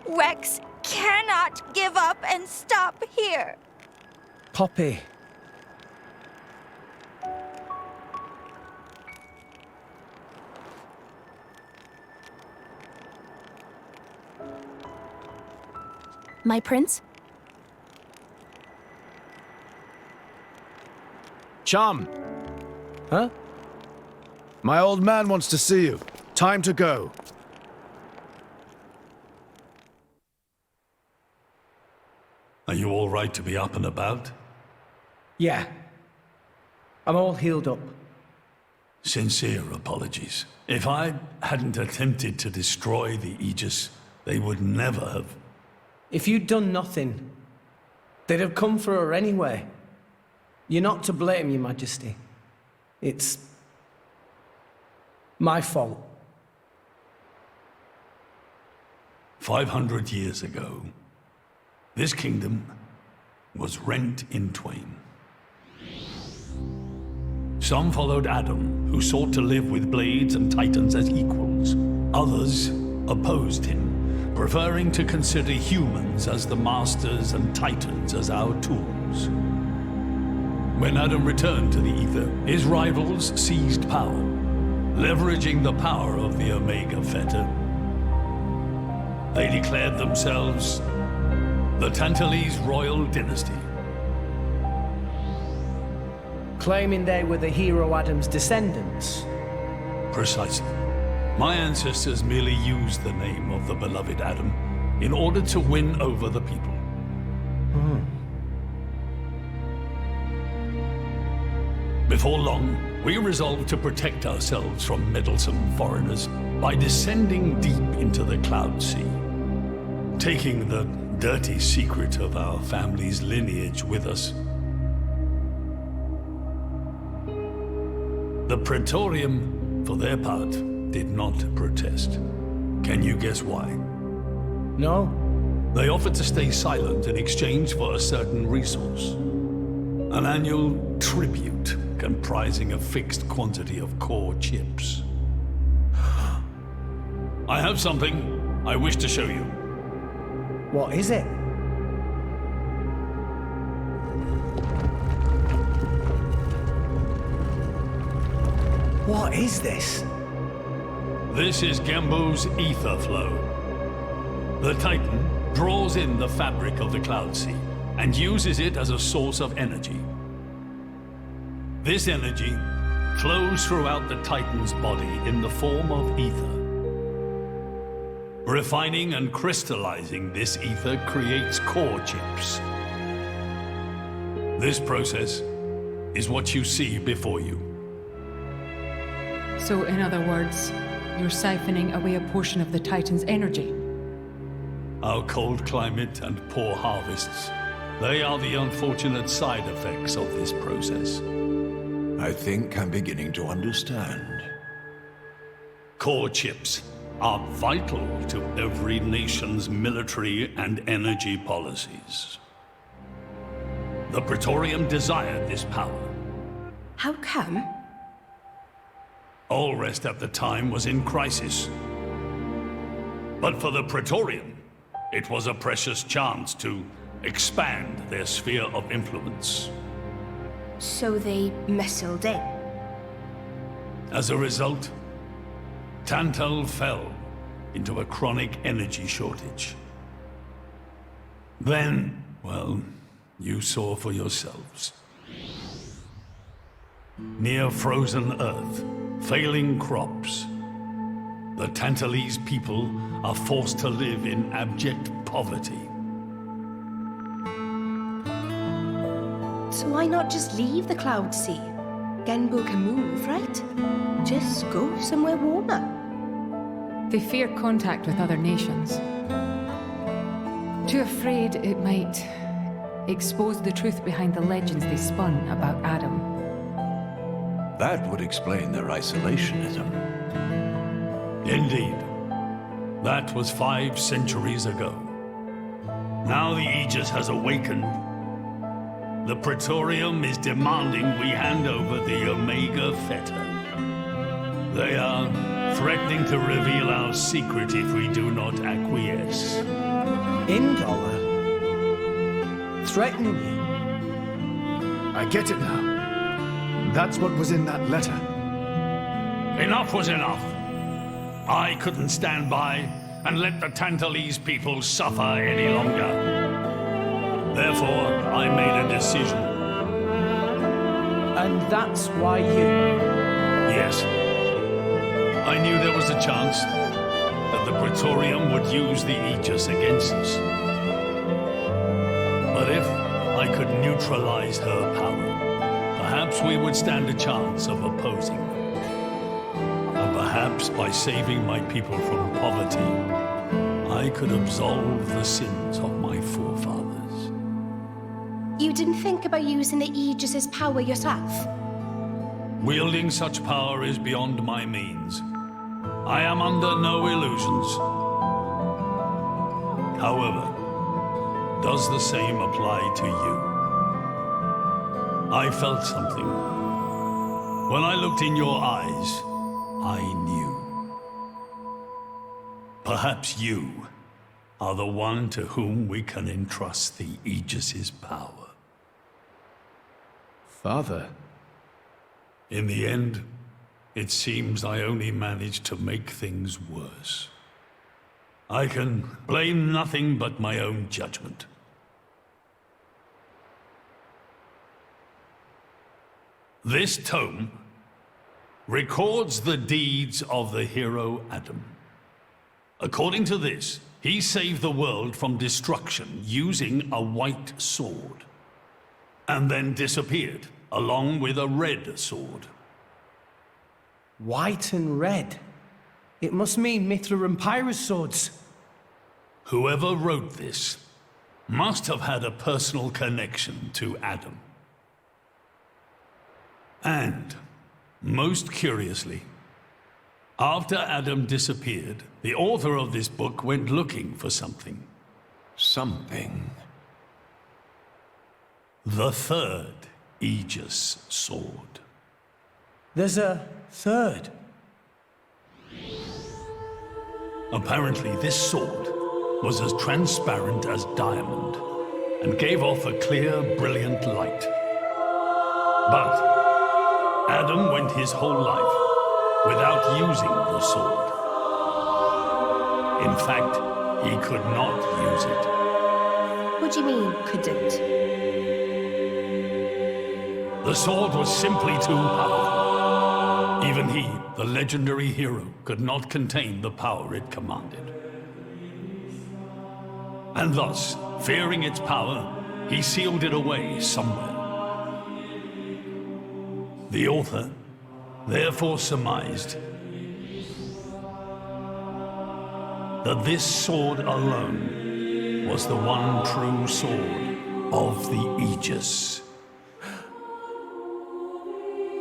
Speaker 13: Rex cannot give up and stop here.
Speaker 1: Poppy.
Speaker 17: My prince?
Speaker 7: Chum!
Speaker 1: Huh?
Speaker 7: My old man wants to see you. Time to go.
Speaker 20: Are you all right to be up and about?
Speaker 1: Yeah. I'm all healed up.
Speaker 20: Sincere apologies. If I hadn't attempted to destroy the Aegis, they would never have...
Speaker 1: If you'd done nothing, they'd have come for her anyway. You're not to blame, Your Majesty. It's... my fault.
Speaker 20: 500 years ago, this kingdom was rent in twain. Some followed Adam, who sought to live with blades and titans as equals. Others opposed him, preferring to consider humans as the masters and titans as our tools. When Adam returned to the Ether, his rivals seized power, leveraging the power of the Omega Fetter. They declared themselves the Tantalese royal dynasty.
Speaker 1: Claiming they were the hero Adam's descendants.
Speaker 20: Precisely. My ancestors merely used the name of the beloved Adam in order to win over the people. Before long, we resolved to protect ourselves from meddlesome foreigners by descending deep into the Cloud Sea, taking the dirty secret of our family's lineage with us. The Praetorium, for their part, did not protest. Can you guess why?
Speaker 1: No.
Speaker 20: They offered to stay silent in exchange for a certain resource. An annual tribute comprising a fixed quantity of core chips. I have something I wish to show you.
Speaker 1: What is it? What is this?
Speaker 20: This is Gembu's ether flow. The Titan draws in the fabric of the Cloud Sea and uses it as a source of energy. This energy flows throughout the Titan's body in the form of ether. Refining and crystallizing this ether creates core chips. This process is what you see before you.
Speaker 12: So, in other words, you're siphoning away a portion of the Titan's energy.
Speaker 20: Our cold climate and poor harvests, they are the unfortunate side effects of this process.
Speaker 10: I think I'm beginning to understand.
Speaker 20: Core chips are vital to every nation's military and energy policies. The Praetorium desired this power.
Speaker 6: How come?
Speaker 20: Allrest at the time was in crisis. But for the Praetorium, it was a precious chance to expand their sphere of influence.
Speaker 6: So they muscled in.
Speaker 20: As a result, Tantal fell into a chronic energy shortage. Then, well, you saw for yourselves. Near frozen earth, failing crops, the Tantalese people are forced to live in abject poverty.
Speaker 6: So why not just leave the Cloud Sea? Genbu can move, right? Just go somewhere warmer.
Speaker 12: They fear contact with other nations. Too afraid it might expose the truth behind the legends they spun about Adam.
Speaker 10: That would explain their isolationism.
Speaker 20: Indeed. That was 5 centuries ago. Now the Aegis has awakened. The Praetorium is demanding we hand over the Omega Fetter. They are threatening to reveal our secret if we do not acquiesce.
Speaker 1: Indollar? Threatening you?
Speaker 7: I get it now. That's what was in that letter.
Speaker 20: Enough was enough. I couldn't stand by and let the Tantalese people suffer any longer. Therefore, I made a decision.
Speaker 1: And that's why you...
Speaker 20: Yes. I knew there was a chance that the Praetorium would use the Aegis against us. But if I could neutralize her power, perhaps we would stand a chance of opposing her. And perhaps by saving my people from poverty, I could absolve the sins of my forefathers.
Speaker 6: You didn't think about using the Aegis's power yourself?
Speaker 20: Wielding such power is beyond my means. I am under no illusions. However, does the same apply to you? I felt something. When I looked in your eyes, I knew. Perhaps you are the one to whom we can entrust the Aegis's power.
Speaker 7: Father?
Speaker 20: In the end, it seems I only managed to make things worse. I can blame nothing but my own judgment. This tome records the deeds of the hero Adam. According to this, he saved the world from destruction using a white sword, and then disappeared, along with a red sword.
Speaker 1: White and red? It must mean Mithra and Pyrrhus swords.
Speaker 20: Whoever wrote this must have had a personal connection to Adam. And Most curiously, after Adam disappeared, the author of this book went looking for something.
Speaker 10: Something?
Speaker 20: The third Aegis sword.
Speaker 1: There's a third?
Speaker 20: Apparently, this sword was as transparent as diamond and gave off a clear, brilliant light. But Adam went his whole life without using the sword. In fact, he could not use it.
Speaker 6: What do you mean, couldn't?
Speaker 20: The sword was simply too powerful. Even he, the legendary hero, could not contain the power it commanded. And thus, fearing its power, he sealed it away somewhere. The author therefore surmised that this sword alone was the one true sword of the Aegis.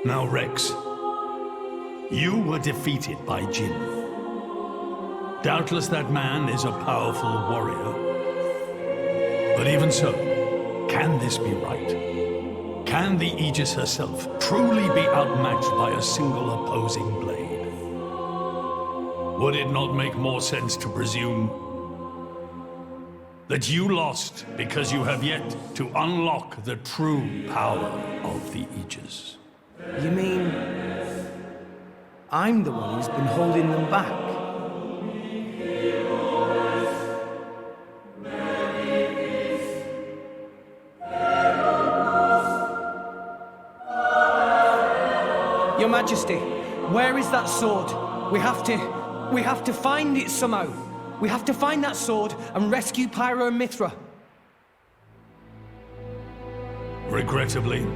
Speaker 20: Now, Rex, you were defeated by Jin. Doubtless that man is a powerful warrior. But even so, can this be right? Can the Aegis herself truly be outmatched by a single opposing blade? Would it not make more sense to presume that you lost because you have yet to unlock the true power of the Aegis?
Speaker 1: You mean I'm the one who's been holding them back? Your Majesty, where is that sword? We have to find it somehow. We have to find that sword and rescue Pyro and Mithra.
Speaker 20: Regrettably,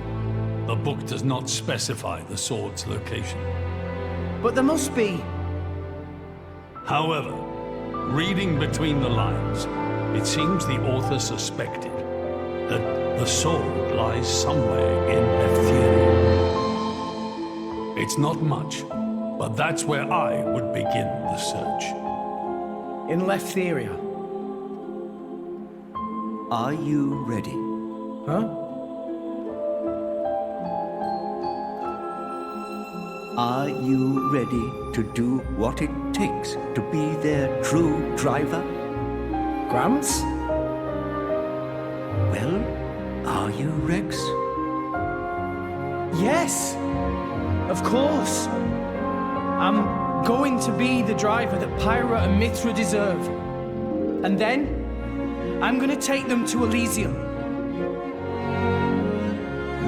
Speaker 20: the book does not specify the sword's location.
Speaker 1: But there must be.
Speaker 20: However, reading between the lines, it seems the author suspected that the sword lies somewhere in Ethereum. It's not much, but that's where I would begin the search.
Speaker 1: In Leftheria.
Speaker 11: Are you ready?
Speaker 1: Huh?
Speaker 11: Are you ready to do what it takes to be their true driver?
Speaker 1: Gramps?
Speaker 11: Well, are you, Rex?
Speaker 1: Yes! Of course! I'm going to be the driver that Pyra and Mithra deserve. And then, I'm going to take them to Elysium.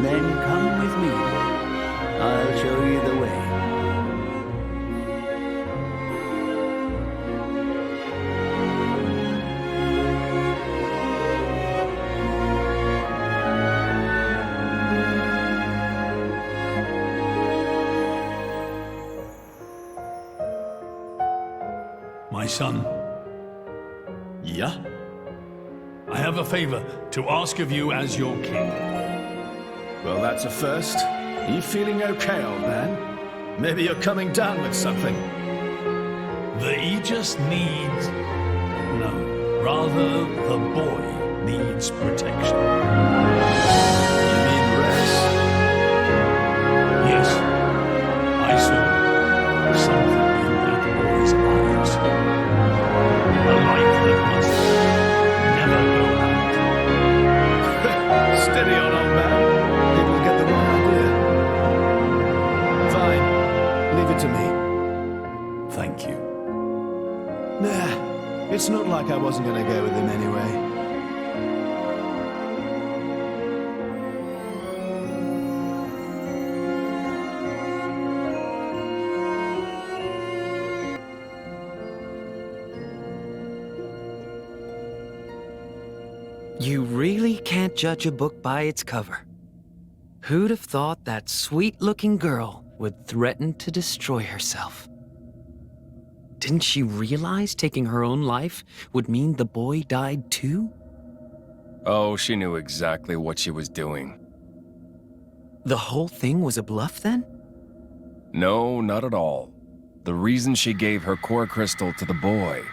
Speaker 11: Then come with me. I'll show you the way.
Speaker 20: My son.
Speaker 21: Yeah?
Speaker 20: I have a favor to ask of you as your king.
Speaker 7: Well, that's a first. Are you feeling okay, old man? Maybe you're coming down with something.
Speaker 20: The Aegis needs... No, rather, the boy needs protection.
Speaker 7: You mean Rex?
Speaker 20: Yes. I saw something in that boy's eyes. A light that must never go out.
Speaker 7: Steady on, old man. People get the wrong idea. Fine. Leave it to me.
Speaker 20: Thank you.
Speaker 7: Nah, it's not like I wasn't going to go with him anyway.
Speaker 16: You really can't judge a book by its cover. Who'd have thought that sweet-looking girl would threaten to destroy herself? Didn't she realize taking her own life would mean the boy died too?
Speaker 14: Oh, she knew exactly what she was doing.
Speaker 16: The whole thing was a bluff then?
Speaker 14: No, not at all. The reason she gave her core crystal to the boy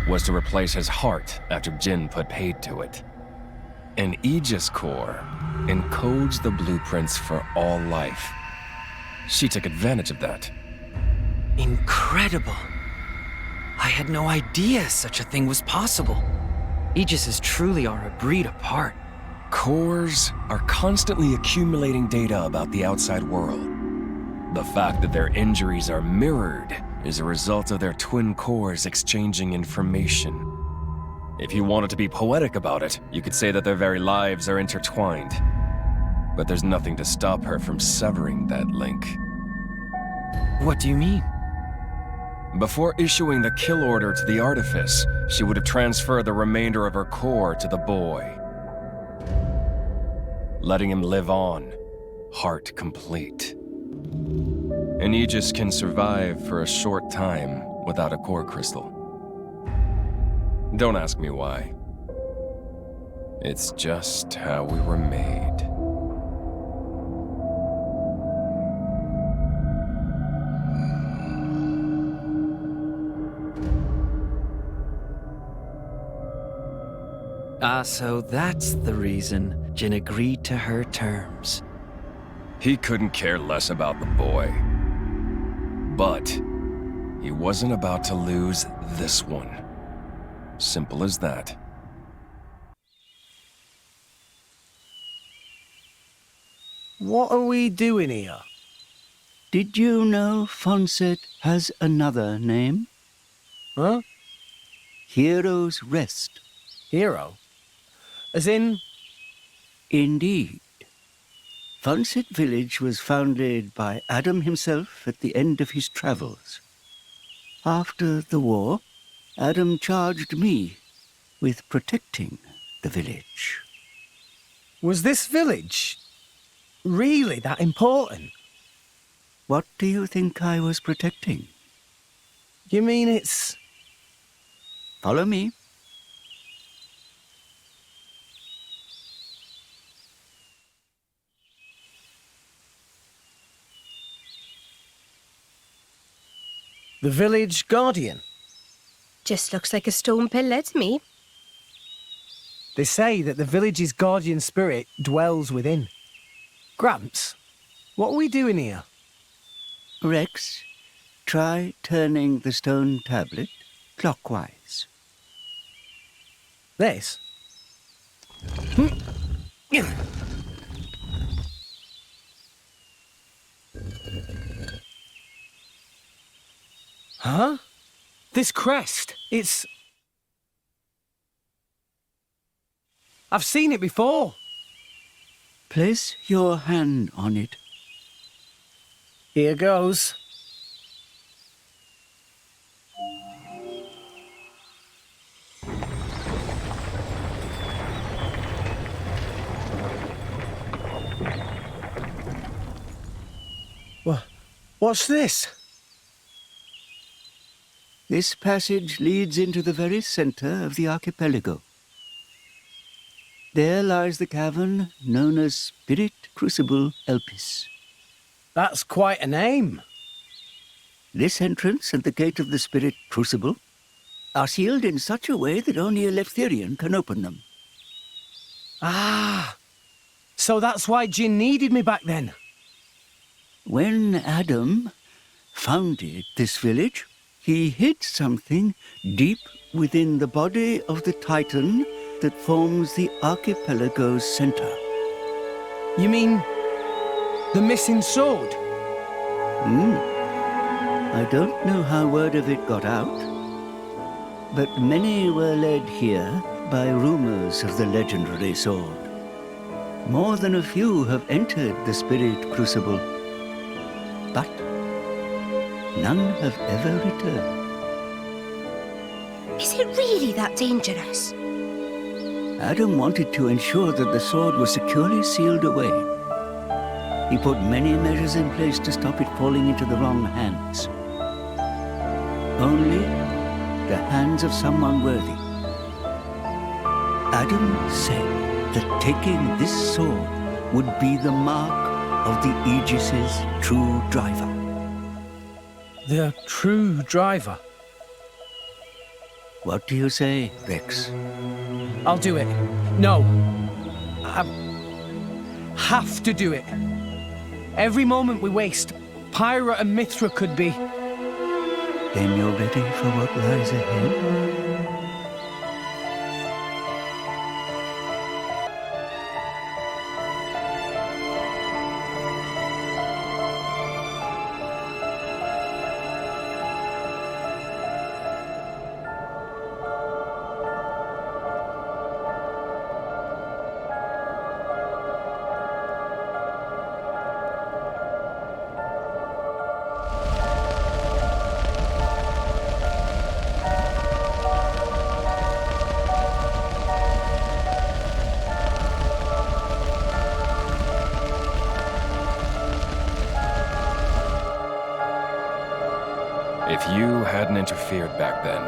Speaker 14: was to replace his heart after Jin put paid to it. An Aegis core encodes the blueprints for all life. She took advantage of that.
Speaker 16: Incredible. I had no idea such a thing was possible. Aegises truly are a breed apart.
Speaker 14: Cores are constantly accumulating data about the outside world. The fact that their injuries are mirrored is a result of their twin cores exchanging information. If you wanted to be poetic about it, you could say that their very lives are intertwined. But there's nothing to stop her from severing that link.
Speaker 16: What do you mean?
Speaker 14: Before issuing the kill order to the artifice, she would have transferred the remainder of her core to the boy, letting him live on, heart complete. An Aegis can survive for a short time without a core crystal. Don't ask me why. It's just how we were made.
Speaker 16: So that's the reason Jin agreed to her terms.
Speaker 14: He couldn't care less about the boy. But he wasn't about to lose this one. Simple as that.
Speaker 1: What are we doing here?
Speaker 11: Did you know Fonset has another name?
Speaker 1: Huh?
Speaker 11: Hero's Rest.
Speaker 1: Hero? As in?
Speaker 11: Indeed. Fonset Village was founded by Adam himself at the end of his travels. After the war, Adam charged me with protecting the village.
Speaker 1: Was this village really that important?
Speaker 11: What do you think I was protecting?
Speaker 1: You mean it's...
Speaker 11: Follow me.
Speaker 1: The village guardian?
Speaker 6: Just looks like a stone pillar to me.
Speaker 1: They say that the village's guardian spirit dwells within. Gramps, what are we doing here?
Speaker 11: Rex, try turning the stone tablet clockwise.
Speaker 1: This? Huh? This crest, it's... I've seen it before.
Speaker 11: Place your hand on it.
Speaker 1: Here goes. What's this?
Speaker 11: This passage leads into the very center of the archipelago. There lies the cavern known as Spirit Crucible Elpis.
Speaker 1: That's quite a name.
Speaker 11: This entrance and the gate of the Spirit Crucible are sealed in such a way that only a Leftherian can open them.
Speaker 1: Ah, so that's why Jin needed me back then.
Speaker 11: When Adam founded this village, he hid something deep within the body of the Titan that forms the archipelago's center.
Speaker 1: You mean the missing sword?
Speaker 11: I don't know how word of it got out, but many were led here by rumors of the legendary sword. More than a few have entered the Spirit Crucible, but none have ever returned.
Speaker 6: Is it really that dangerous?
Speaker 11: Adam wanted to ensure that the sword was securely sealed away. He put many measures in place to stop it falling into the wrong hands. Only the hands of someone worthy. Adam said that taking this sword would be the mark of the Aegis's true driver.
Speaker 1: The true driver.
Speaker 11: What do you say, Rex?
Speaker 1: I'll do it. No. I have to do it. Every moment we waste, Pyra and Mithra could be...
Speaker 11: Then you're ready for what lies ahead?
Speaker 14: If you hadn't interfered back then,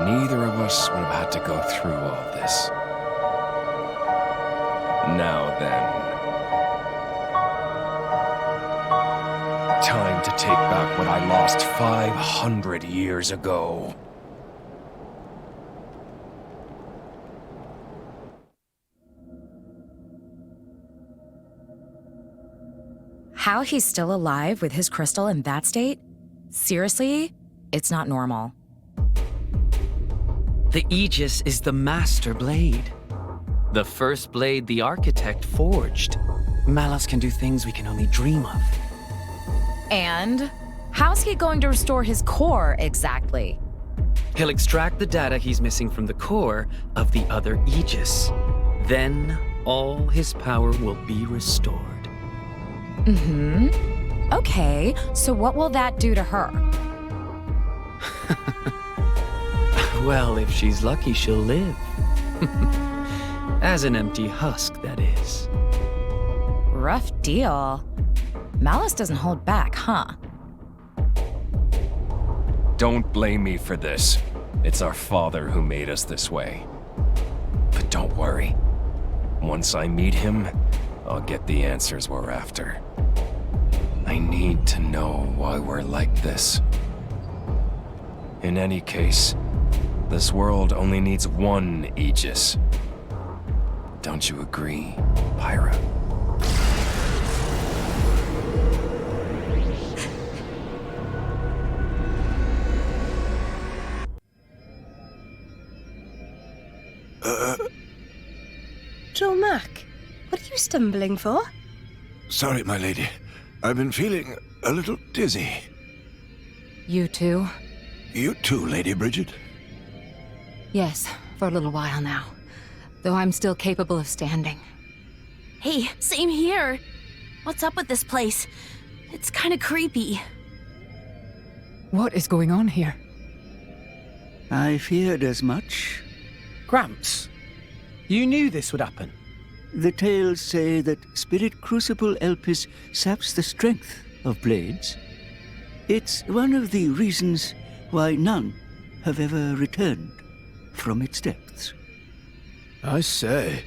Speaker 14: neither of us would have had to go through all this. Now then, time to take back what I lost 500 years ago.
Speaker 12: How he's still alive with his crystal in that state? Seriously? It's not normal.
Speaker 16: The Aegis is the master blade. The first blade the architect forged. Malus can do things we can only dream of.
Speaker 12: And how's he going to restore his core exactly?
Speaker 16: He'll extract the data he's missing from the core of the other Aegis. Then all his power will be restored.
Speaker 12: Mm-hmm. Okay, so what will that do to her?
Speaker 16: Well, if she's lucky, she'll live. As an empty husk, that is.
Speaker 12: Rough deal. Malus doesn't hold back, huh?
Speaker 14: Don't blame me for this. It's our father who made us this way. But don't worry. Once I meet him, I'll get the answers we're after. I need to know why we're like this. In any case, this world only needs one Aegis. Don't you agree, Pyra?
Speaker 6: Joe-Mac, what are you stumbling for?
Speaker 10: Sorry, my lady. I've been feeling a little dizzy.
Speaker 12: You too?
Speaker 10: You too, Lady Bridget?
Speaker 12: Yes, for a little while now. Though I'm still capable of standing.
Speaker 17: Hey, same here. What's up with this place? It's kind of creepy.
Speaker 2: What is going on here?
Speaker 11: I feared as much.
Speaker 1: Gramps, you knew this would happen.
Speaker 11: The tales say that Spirit Crucible Elpis saps the strength of blades. It's one of the reasons why none have ever returned from its depths.
Speaker 7: I say.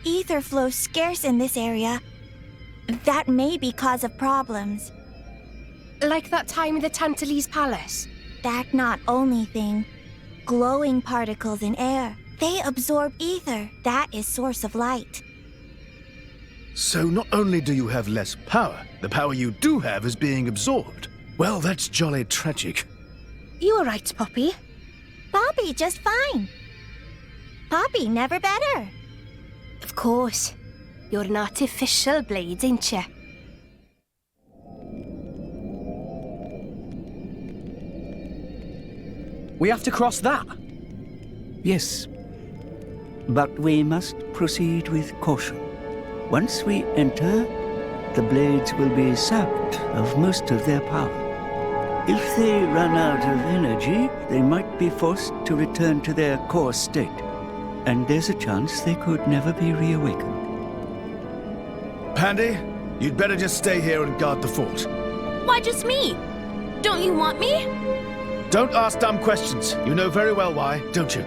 Speaker 13: Ether flows scarce in this area. That may be cause of problems.
Speaker 6: Like that time in the Tantalese Palace?
Speaker 13: That not only thing. Glowing particles in air. They absorb ether. That is source of light.
Speaker 7: So not only do you have less power, the power you do have is being absorbed. Well, that's jolly tragic.
Speaker 6: You all right, Poppy?
Speaker 13: Poppy just fine. Poppy never better.
Speaker 6: Of course. You're an artificial blade, ain't you?
Speaker 1: We have to cross that.
Speaker 11: Yes. But we must proceed with caution. Once we enter, the blades will be sapped of most of their power. If they run out of energy, they might be forced to return to their core state. And there's a chance they could never be reawakened.
Speaker 7: Pandy, you'd better just stay here and guard the fort.
Speaker 17: Why just me? Don't you want me?
Speaker 7: Don't ask dumb questions. You know very well why, don't you?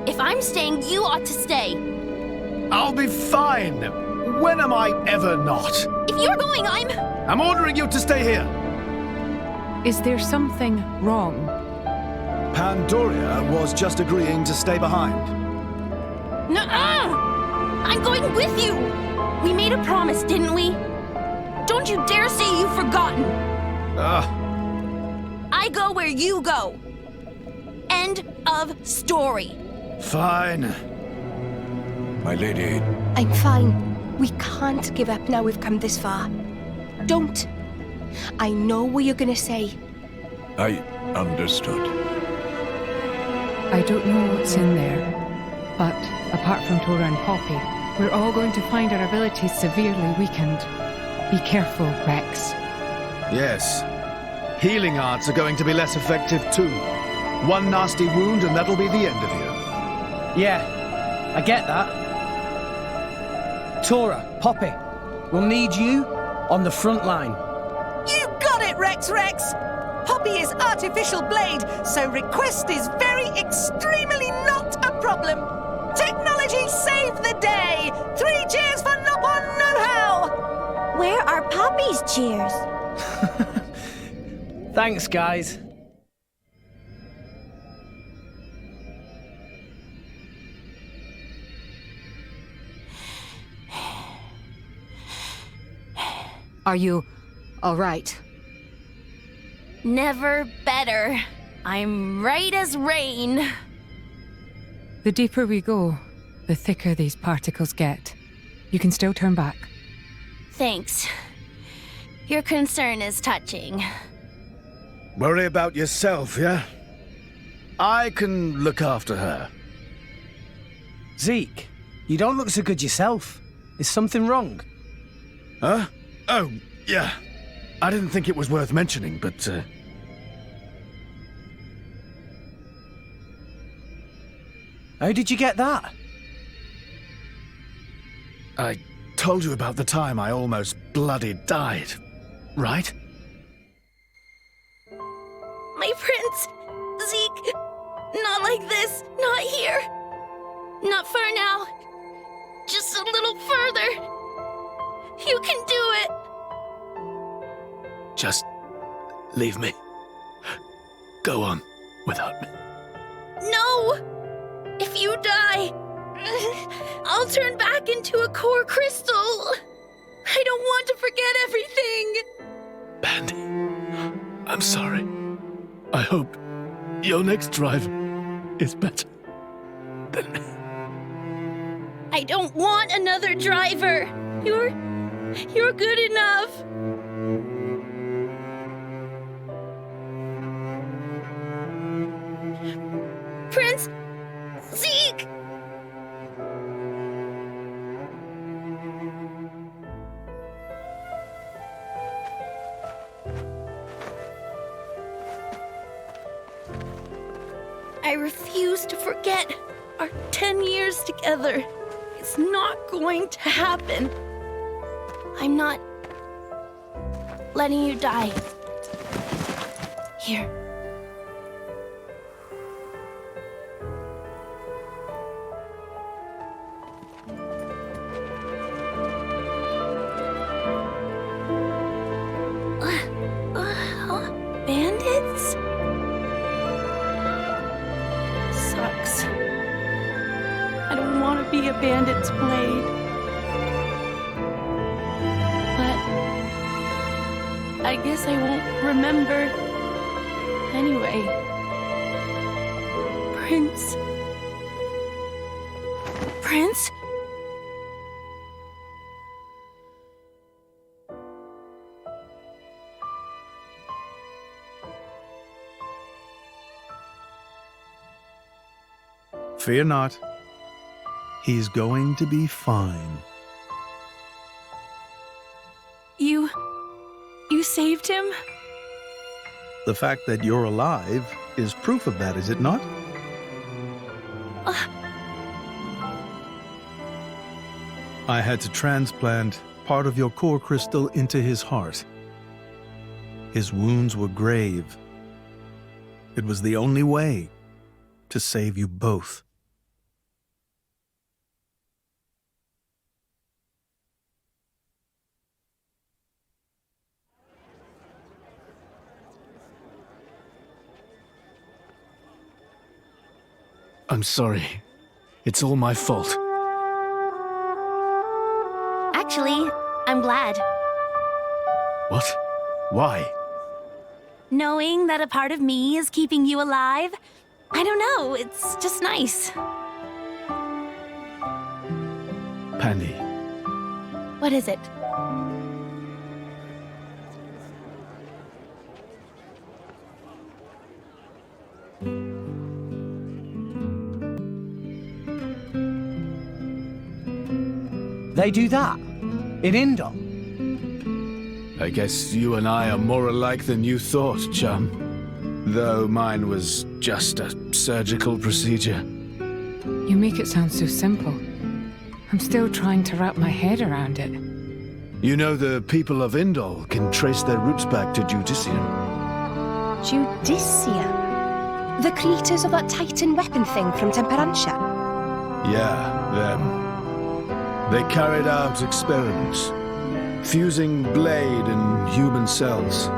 Speaker 17: If I'm staying, you ought to stay.
Speaker 7: I'll be fine. When am I ever not?
Speaker 17: If you're going,
Speaker 7: I'm ordering you to stay here.
Speaker 2: Is there something wrong?
Speaker 7: Pandoria was just agreeing to stay behind.
Speaker 17: Nuh-uh! I'm going with you! We made a promise, didn't we? Don't you dare say you've forgotten! I go where you go. End of story.
Speaker 7: Fine.
Speaker 10: My lady.
Speaker 6: I'm fine. We can't give up now we've come this far. Don't. I know what you're gonna say.
Speaker 10: I understood.
Speaker 2: I don't know what's in there, but apart from Tora and Poppy, we're all going to find our abilities severely weakened. Be careful, Rex.
Speaker 7: Yes. Healing arts are going to be less effective too. One nasty wound and that'll be the end of you.
Speaker 1: Yeah, I get that. Tora, Poppy, we'll need you on the front line.
Speaker 3: You got it, Rex! Poppy is artificial blade, so request is very extremely not a problem. Technology saved the day! 3 cheers for Nopon know-how!
Speaker 13: Where are Poppy's cheers?
Speaker 1: Thanks, guys.
Speaker 12: Are you all right?
Speaker 17: Never better. I'm right as rain.
Speaker 2: The deeper we go, the thicker these particles get. You can still turn back.
Speaker 17: Thanks. Your concern is touching.
Speaker 7: Worry about yourself, yeah? I can look after her.
Speaker 1: Zeke, you don't look so good yourself. Is something wrong?
Speaker 7: Huh? Oh, yeah. I didn't think it was worth mentioning, but,
Speaker 1: How did you get that?
Speaker 7: I told you about the time I almost bloody died, right?
Speaker 17: My prince! Zeke! Not like this! Not here! Not far now! Just a little further! You can do it!
Speaker 7: Just leave me. Go on without me.
Speaker 17: No! If you die, I'll turn back into a core crystal! I don't want to forget everything!
Speaker 7: Bandy, I'm sorry. I hope your next drive is better than me.
Speaker 17: I don't want another driver! You're good enough! Prince! Zeke! I refuse to forget our 10 years together. It's not going to happen. I'm not letting you die. Here. Bandits? Sucks. I don't want to be a bandit's blade. But I guess I won't remember anyway. Prince? Prince?
Speaker 21: Fear not. He's going to be fine.
Speaker 8: You saved him?
Speaker 21: The fact that you're alive is proof of that, is it not? I had to transplant part of your core crystal into his heart. His wounds were grave. It was the only way to save you both.
Speaker 7: I'm sorry. It's all my fault.
Speaker 17: Actually, I'm glad.
Speaker 7: What? Why?
Speaker 17: Knowing that a part of me is keeping you alive, I don't know, it's just nice.
Speaker 7: Pandy.
Speaker 17: What is it?
Speaker 1: They do that? In Indol?
Speaker 7: I guess you and I are more alike than you thought, chum. Though mine was just a surgical procedure.
Speaker 2: You make it sound so simple. I'm still trying to wrap my head around it.
Speaker 7: You know the people of Indol can trace their roots back to Judicium.
Speaker 6: Judicium? The creators of that Titan weapon thing from Temperantia?
Speaker 7: Yeah, them. They carried out experiments, fusing blade and human cells,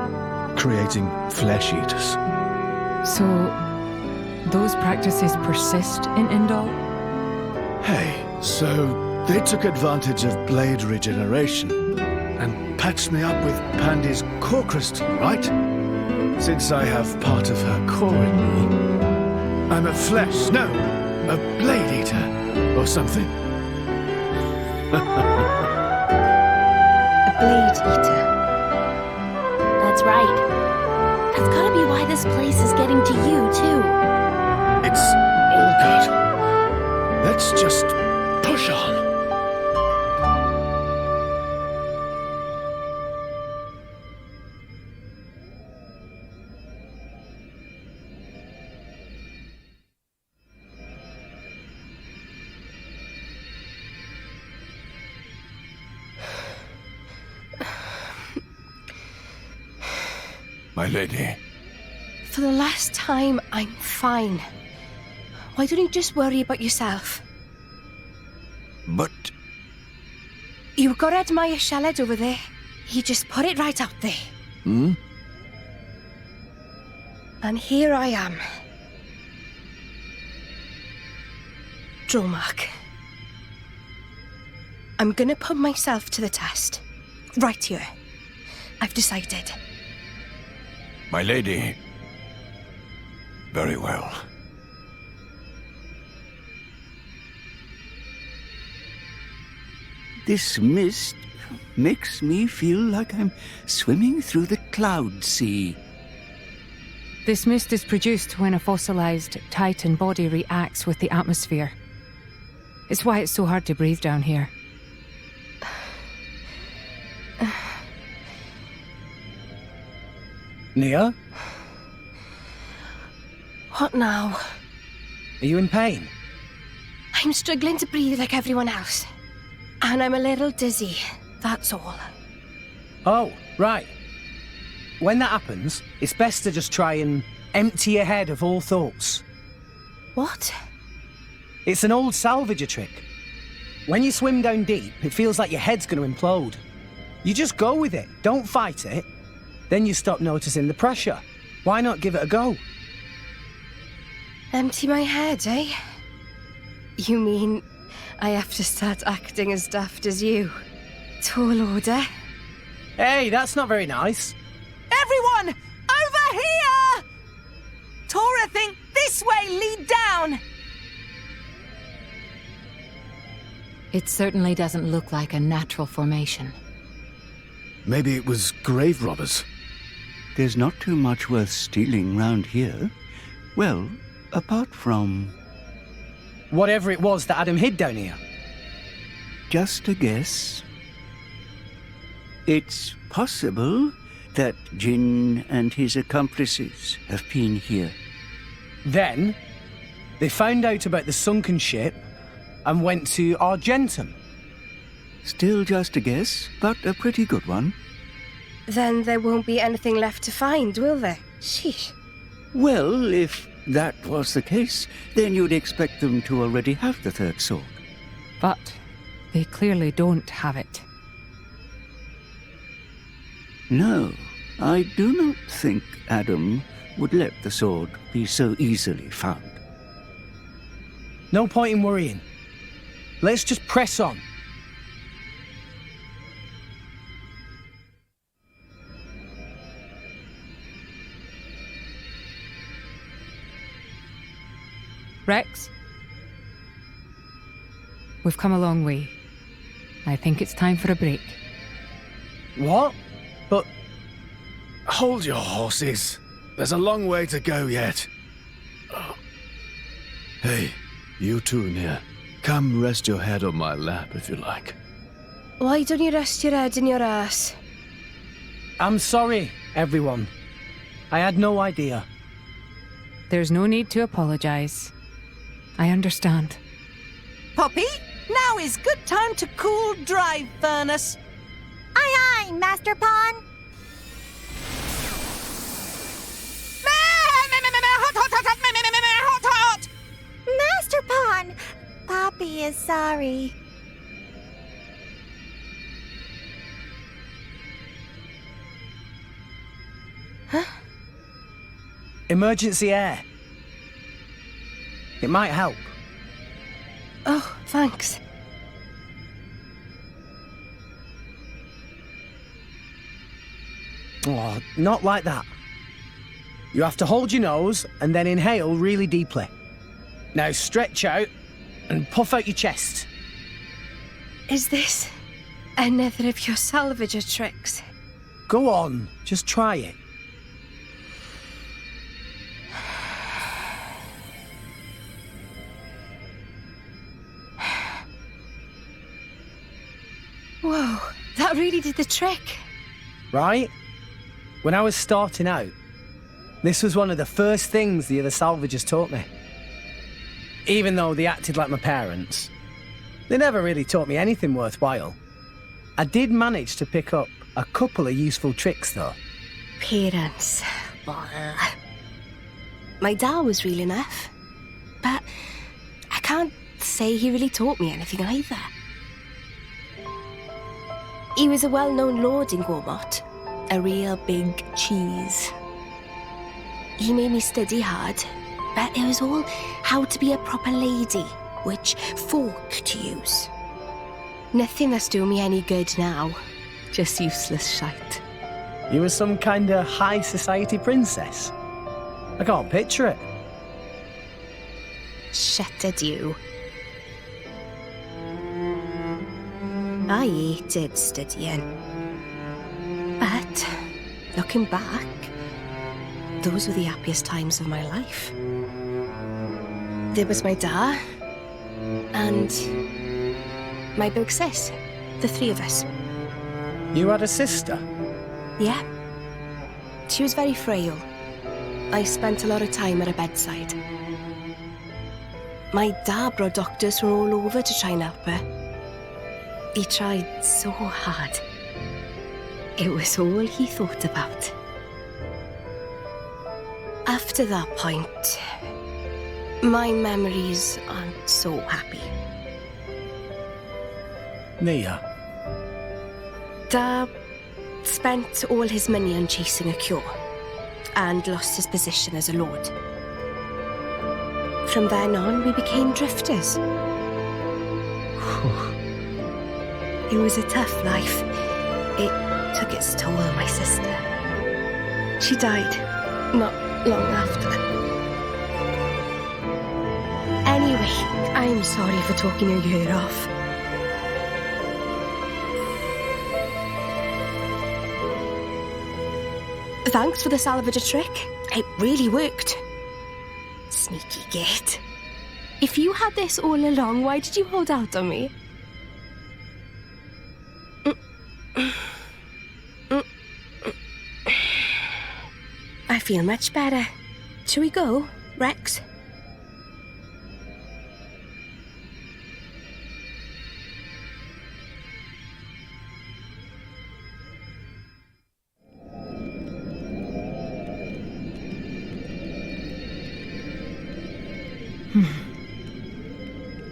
Speaker 7: creating flesh eaters.
Speaker 2: So, those practices persist in Indol?
Speaker 7: Hey, so they took advantage of blade regeneration and patched me up with Pandy's core crystal, right? Since I have part of her core in me, I'm a blade eater or something.
Speaker 6: A blade eater.
Speaker 17: That's right. That's gotta be why this place is getting to you, too.
Speaker 7: It's all good. Let's just push on.
Speaker 10: My lady.
Speaker 6: For the last time, I'm fine. Why don't you just worry about yourself?
Speaker 10: But...
Speaker 6: You got Admire Shaled over there. He just put it right out there.
Speaker 10: Hmm?
Speaker 6: And here I am. Dromark. I'm gonna put myself to the test. Right here. I've decided.
Speaker 10: My lady. Very well.
Speaker 11: This mist makes me feel like I'm swimming through the cloud sea.
Speaker 2: This mist is produced when a fossilized Titan body reacts with the atmosphere. It's why it's so hard to breathe down here.
Speaker 1: Nia?
Speaker 6: What now?
Speaker 1: Are you in pain?
Speaker 6: I'm struggling to breathe like everyone else. And I'm a little dizzy, that's all.
Speaker 1: Oh, right. When that happens, it's best to just try and empty your head of all thoughts.
Speaker 6: What?
Speaker 1: It's an old salvager trick. When you swim down deep, it feels like your head's going to implode. You just go with it, don't fight it. Then you stop noticing the pressure. Why not give it a go?
Speaker 6: Empty my head, eh? You mean I have to start acting as daft as you? Tall order?
Speaker 1: Hey, that's not very nice.
Speaker 3: Everyone! Over here! Tora, think this way, lead down!
Speaker 12: It certainly doesn't look like a natural formation.
Speaker 7: Maybe it was grave robbers.
Speaker 11: There's not too much worth stealing round here. Well, apart from...
Speaker 1: Whatever it was that Adam hid down here.
Speaker 11: Just a guess. It's possible that Jinn and his accomplices have been here.
Speaker 1: Then, they found out about the sunken ship and went to Argentum.
Speaker 11: Still just a guess, but a pretty good one.
Speaker 6: Then there won't be anything left to find, will there? Sheesh.
Speaker 11: Well, if that was the case, then you'd expect them to already have the third sword.
Speaker 2: But they clearly don't have it.
Speaker 11: No, I do not think Adam would let the sword be so easily found.
Speaker 1: No point in worrying. Let's just press on.
Speaker 2: Rex? We've come a long way. I think it's time for a break.
Speaker 7: What? But... Hold your horses. There's a long way to go yet. Oh. Hey, you two in here. Come rest your head on my lap if you like.
Speaker 6: Why don't you rest your head in your ass?
Speaker 1: I'm sorry, everyone. I had no idea.
Speaker 2: There's no need to apologize. I understand.
Speaker 3: Poppy, now is good time to cool drive furnace.
Speaker 13: Aye, aye, Master Pawn.
Speaker 3: Hot.
Speaker 13: Master Pawn, Poppy is sorry.
Speaker 1: Huh? Emergency air. It might help.
Speaker 6: Oh, thanks.
Speaker 1: Oh, not like that. You have to hold your nose and then inhale really deeply. Now stretch out and puff out your chest.
Speaker 6: Is this another of your salvager tricks?
Speaker 1: Go on, just try it.
Speaker 6: Whoa, that really did the trick.
Speaker 1: Right? When I was starting out, this was one of the first things the other salvagers taught me. Even though they acted like my parents, they never really taught me anything worthwhile. I did manage to pick up a couple of useful tricks, though.
Speaker 6: Parents. My dad was real enough, but I can't say he really taught me anything either. He was a well-known lord in Gormott, a real big cheese. He made me study hard, but it was all how to be a proper lady, which fork to use. Nothing that's doing me any good now, just useless shite.
Speaker 1: You were some kind of high society princess. I can't picture it.
Speaker 6: Shut at you. I hated studying. But, looking back, those were the happiest times of my life. There was my dad, and my big sis, the three of us.
Speaker 1: You had a sister?
Speaker 6: Yeah. She was very frail. I spent a lot of time at her bedside. My dad brought doctors from all over to try and help her. He tried so hard. It was all he thought about. After that point, my memories aren't so happy.
Speaker 1: Nia?
Speaker 6: Dad spent all his money on chasing a cure and lost his position as a lord. From then on, we became drifters. It was a tough life. It took its toll on my sister. She died not long after. Anyway, I'm sorry for talking your ear off. Thanks for the salvager trick. It really worked. Sneaky git. If you had this all along, why did you hold out on me? I feel much better. Shall we go, Rex?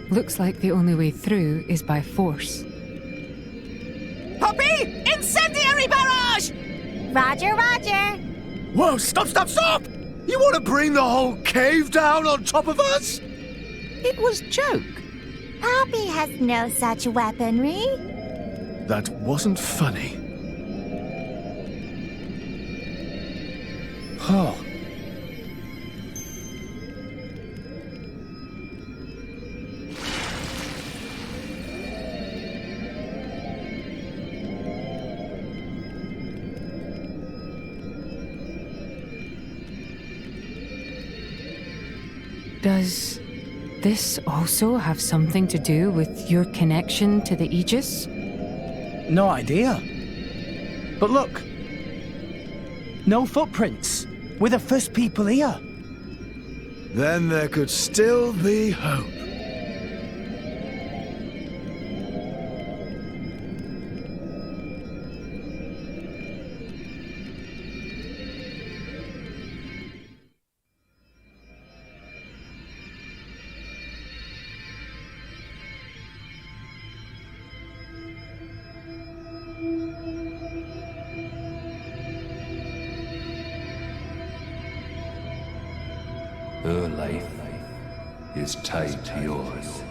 Speaker 2: Looks like the only way through is by force.
Speaker 3: Poppy! Incendiary barrage!
Speaker 13: Roger, roger.
Speaker 7: Whoa, stop! You want to bring the whole cave down on top of us?
Speaker 3: It was joke.
Speaker 13: Poppy has no such weaponry.
Speaker 7: That wasn't funny.
Speaker 1: Oh.
Speaker 2: Does this also have something to do with your connection to the Aegis?
Speaker 1: No idea. But look. No footprints. We're the first people here.
Speaker 7: Then there could still be hope.
Speaker 18: Her life is tied to yours.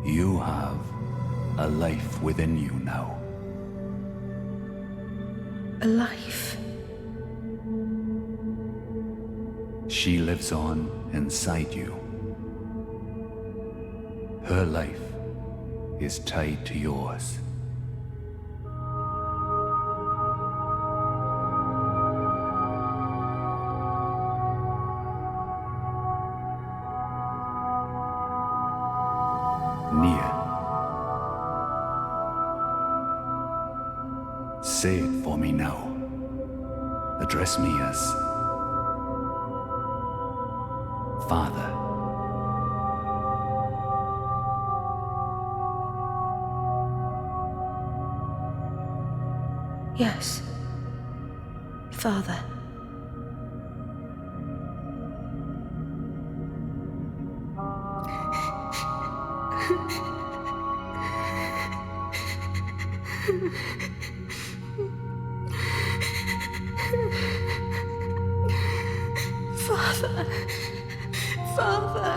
Speaker 18: You have a life within you now.
Speaker 6: A life?
Speaker 18: She lives on inside you. Her life is tied to yours. Near. Say it for me now. Address me as Father.
Speaker 6: Yes. Father. Father. Father.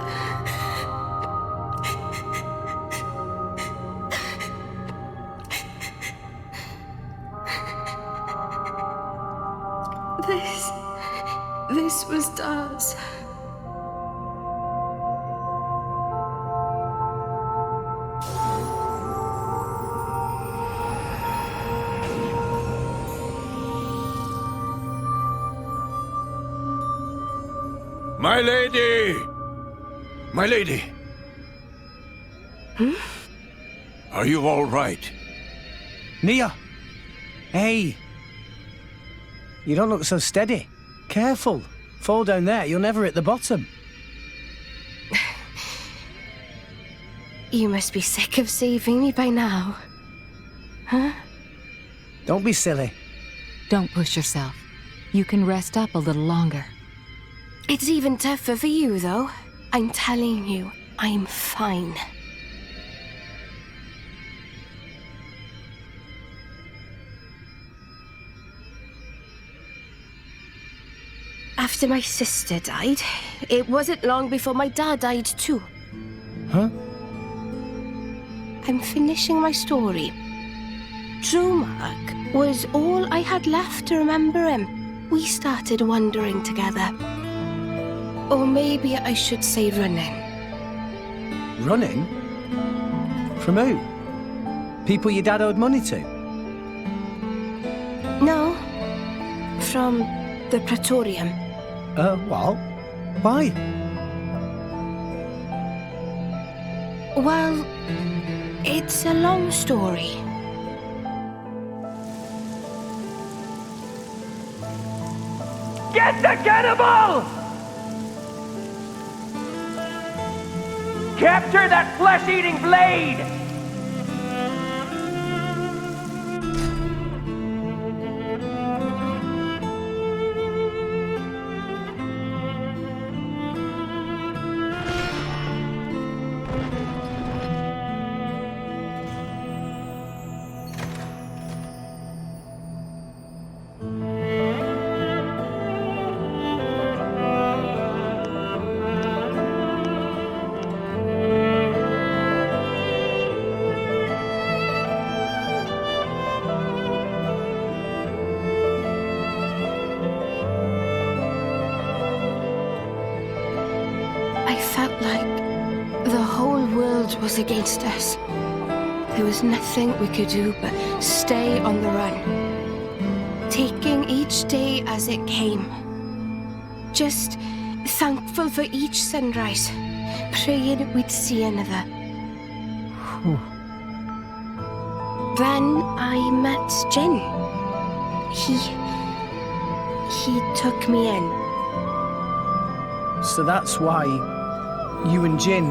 Speaker 6: This was Daz.
Speaker 10: My lady! My lady!
Speaker 1: Hmm?
Speaker 10: Are you all right?
Speaker 1: Nia! Hey! You don't look so steady. Careful. Fall down there, you'll never hit the bottom.
Speaker 6: You must be sick of saving me by now. Huh?
Speaker 1: Don't be silly.
Speaker 12: Don't push yourself. You can rest up a little longer.
Speaker 6: It's even tougher for you, though. I'm telling you, I'm fine. After my sister died, it wasn't long before my dad died too.
Speaker 1: Huh?
Speaker 6: I'm finishing my story. Drumag was all I had left to remember him. We started wandering together. Or maybe I should say running.
Speaker 1: Running? From who? People your dad owed money to?
Speaker 6: No. From the Praetorium.
Speaker 1: Well, why?
Speaker 6: Well, it's a long story.
Speaker 5: Get the cannibal! Capture that flesh-eating blade!
Speaker 6: I felt like the whole world was against us. There was nothing we could do but stay on the run, taking each day as it came. Just thankful for each sunrise, praying we'd see another. Then I met Jin. He took me in.
Speaker 1: So that's why you and Jin...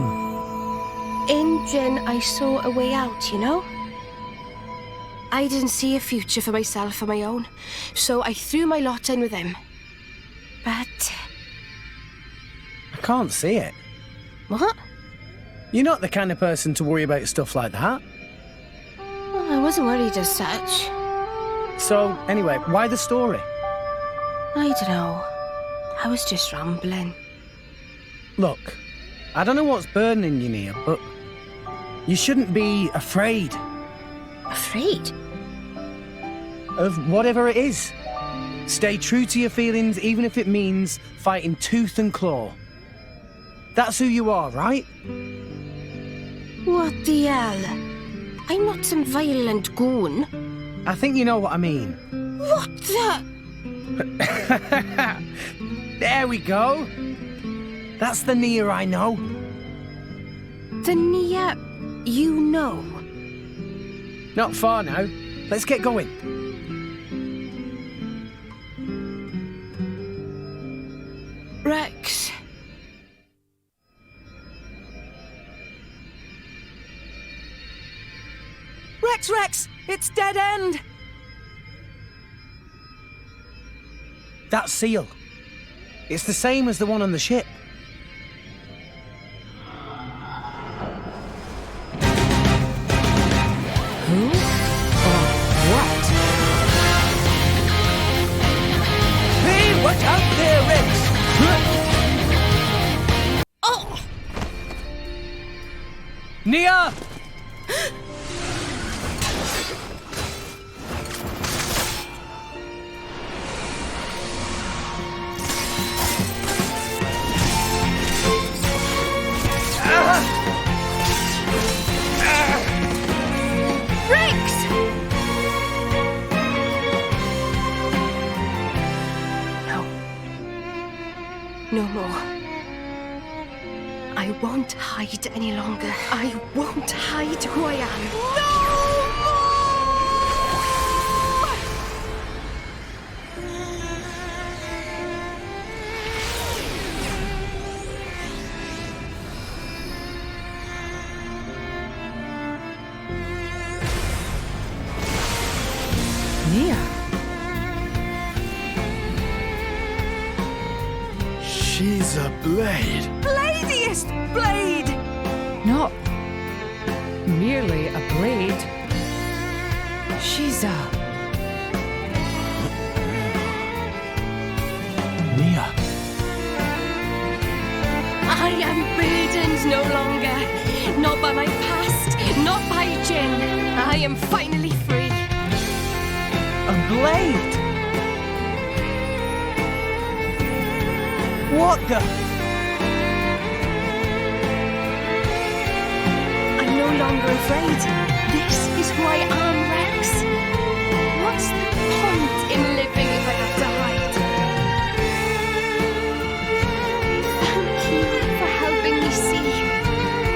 Speaker 6: In Jin, I saw a way out, you know? I didn't see a future for myself on my own, so I threw my lot in with him. But...
Speaker 1: I can't see it.
Speaker 6: What?
Speaker 1: You're not the kind of person to worry about stuff like that.
Speaker 6: Well, I wasn't worried as such.
Speaker 1: So, anyway, why the story?
Speaker 6: I don't know. I was just rambling.
Speaker 1: Look, I don't know what's burning you, Nia, but you shouldn't be afraid.
Speaker 6: Afraid?
Speaker 1: Of whatever it is. Stay true to your feelings, even if it means fighting tooth and claw. That's who you are, right?
Speaker 6: What the hell? I'm not some violent goon.
Speaker 1: I think you know what I mean.
Speaker 6: What the...
Speaker 1: There we go. That's the Nia I know.
Speaker 6: The Nia you know?
Speaker 1: Not far now. Let's get going.
Speaker 6: Rex.
Speaker 3: Rex! It's dead end!
Speaker 1: That seal. It's the same as the one on the ship.
Speaker 12: Who or what?
Speaker 1: Hey, watch out there, Rex!
Speaker 6: Oh!
Speaker 1: Nia!
Speaker 6: No more. I won't hide any longer. I won't hide who I am.
Speaker 12: Nia.
Speaker 7: She's a blade.
Speaker 3: Bladiest blade!
Speaker 12: Not merely a blade. She's a...
Speaker 9: Nia.
Speaker 6: I am burdened no longer. Not by my past, not by Jin. I am finally free.
Speaker 1: A blade? What the?
Speaker 6: I'm no longer afraid. This is who I am, Rex. What's the point in living if I have to hide? Thank you for helping me see.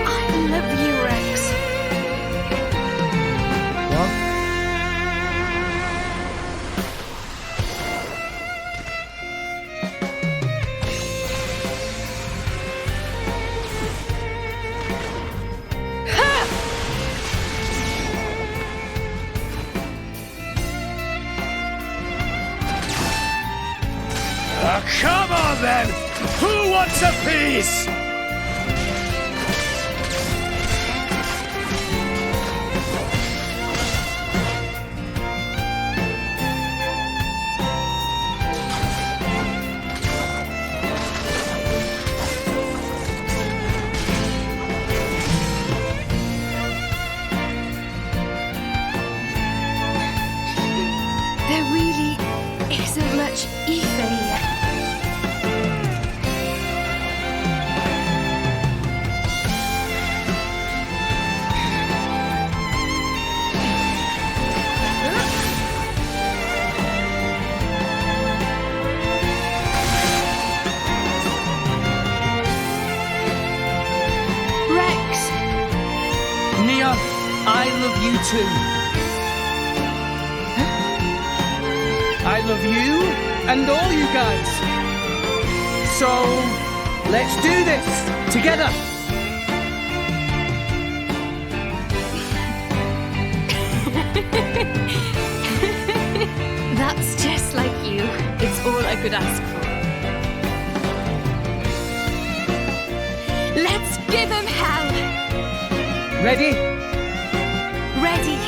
Speaker 6: I love you, Rex.
Speaker 1: What?
Speaker 7: Come on, then! Who wants a piece?
Speaker 6: There really isn't much ether here.
Speaker 16: too. I love you and all you guys. So, let's do this together.
Speaker 2: That's just like you. It's all I could ask for.
Speaker 13: Let's give him hell!
Speaker 16: Ready?
Speaker 13: Ready.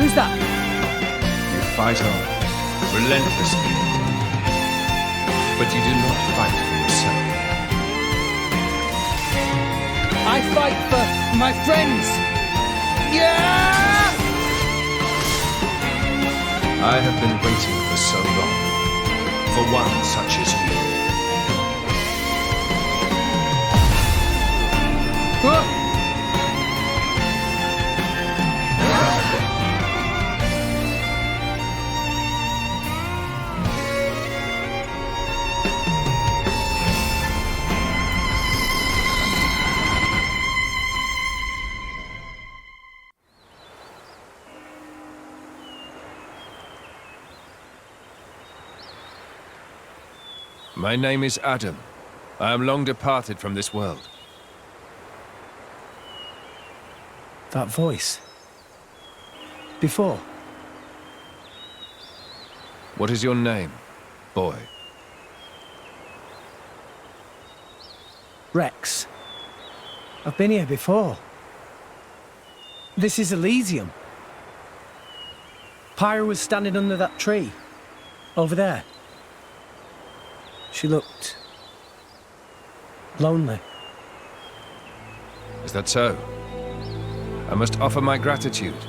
Speaker 16: Who's that?
Speaker 4: You fight on, relentlessly. But you do not fight for yourself.
Speaker 16: I fight for my friends. Yeah!
Speaker 4: I have been waiting for so long, for one such as you. My name is Adam. I am long departed from this world.
Speaker 1: That voice. Before.
Speaker 4: What is your name, boy?
Speaker 1: Rex. I've been here before. This is Elysium. Pyra was standing under that tree. Over there. She looked lonely.
Speaker 4: Is that so? I must offer my gratitude.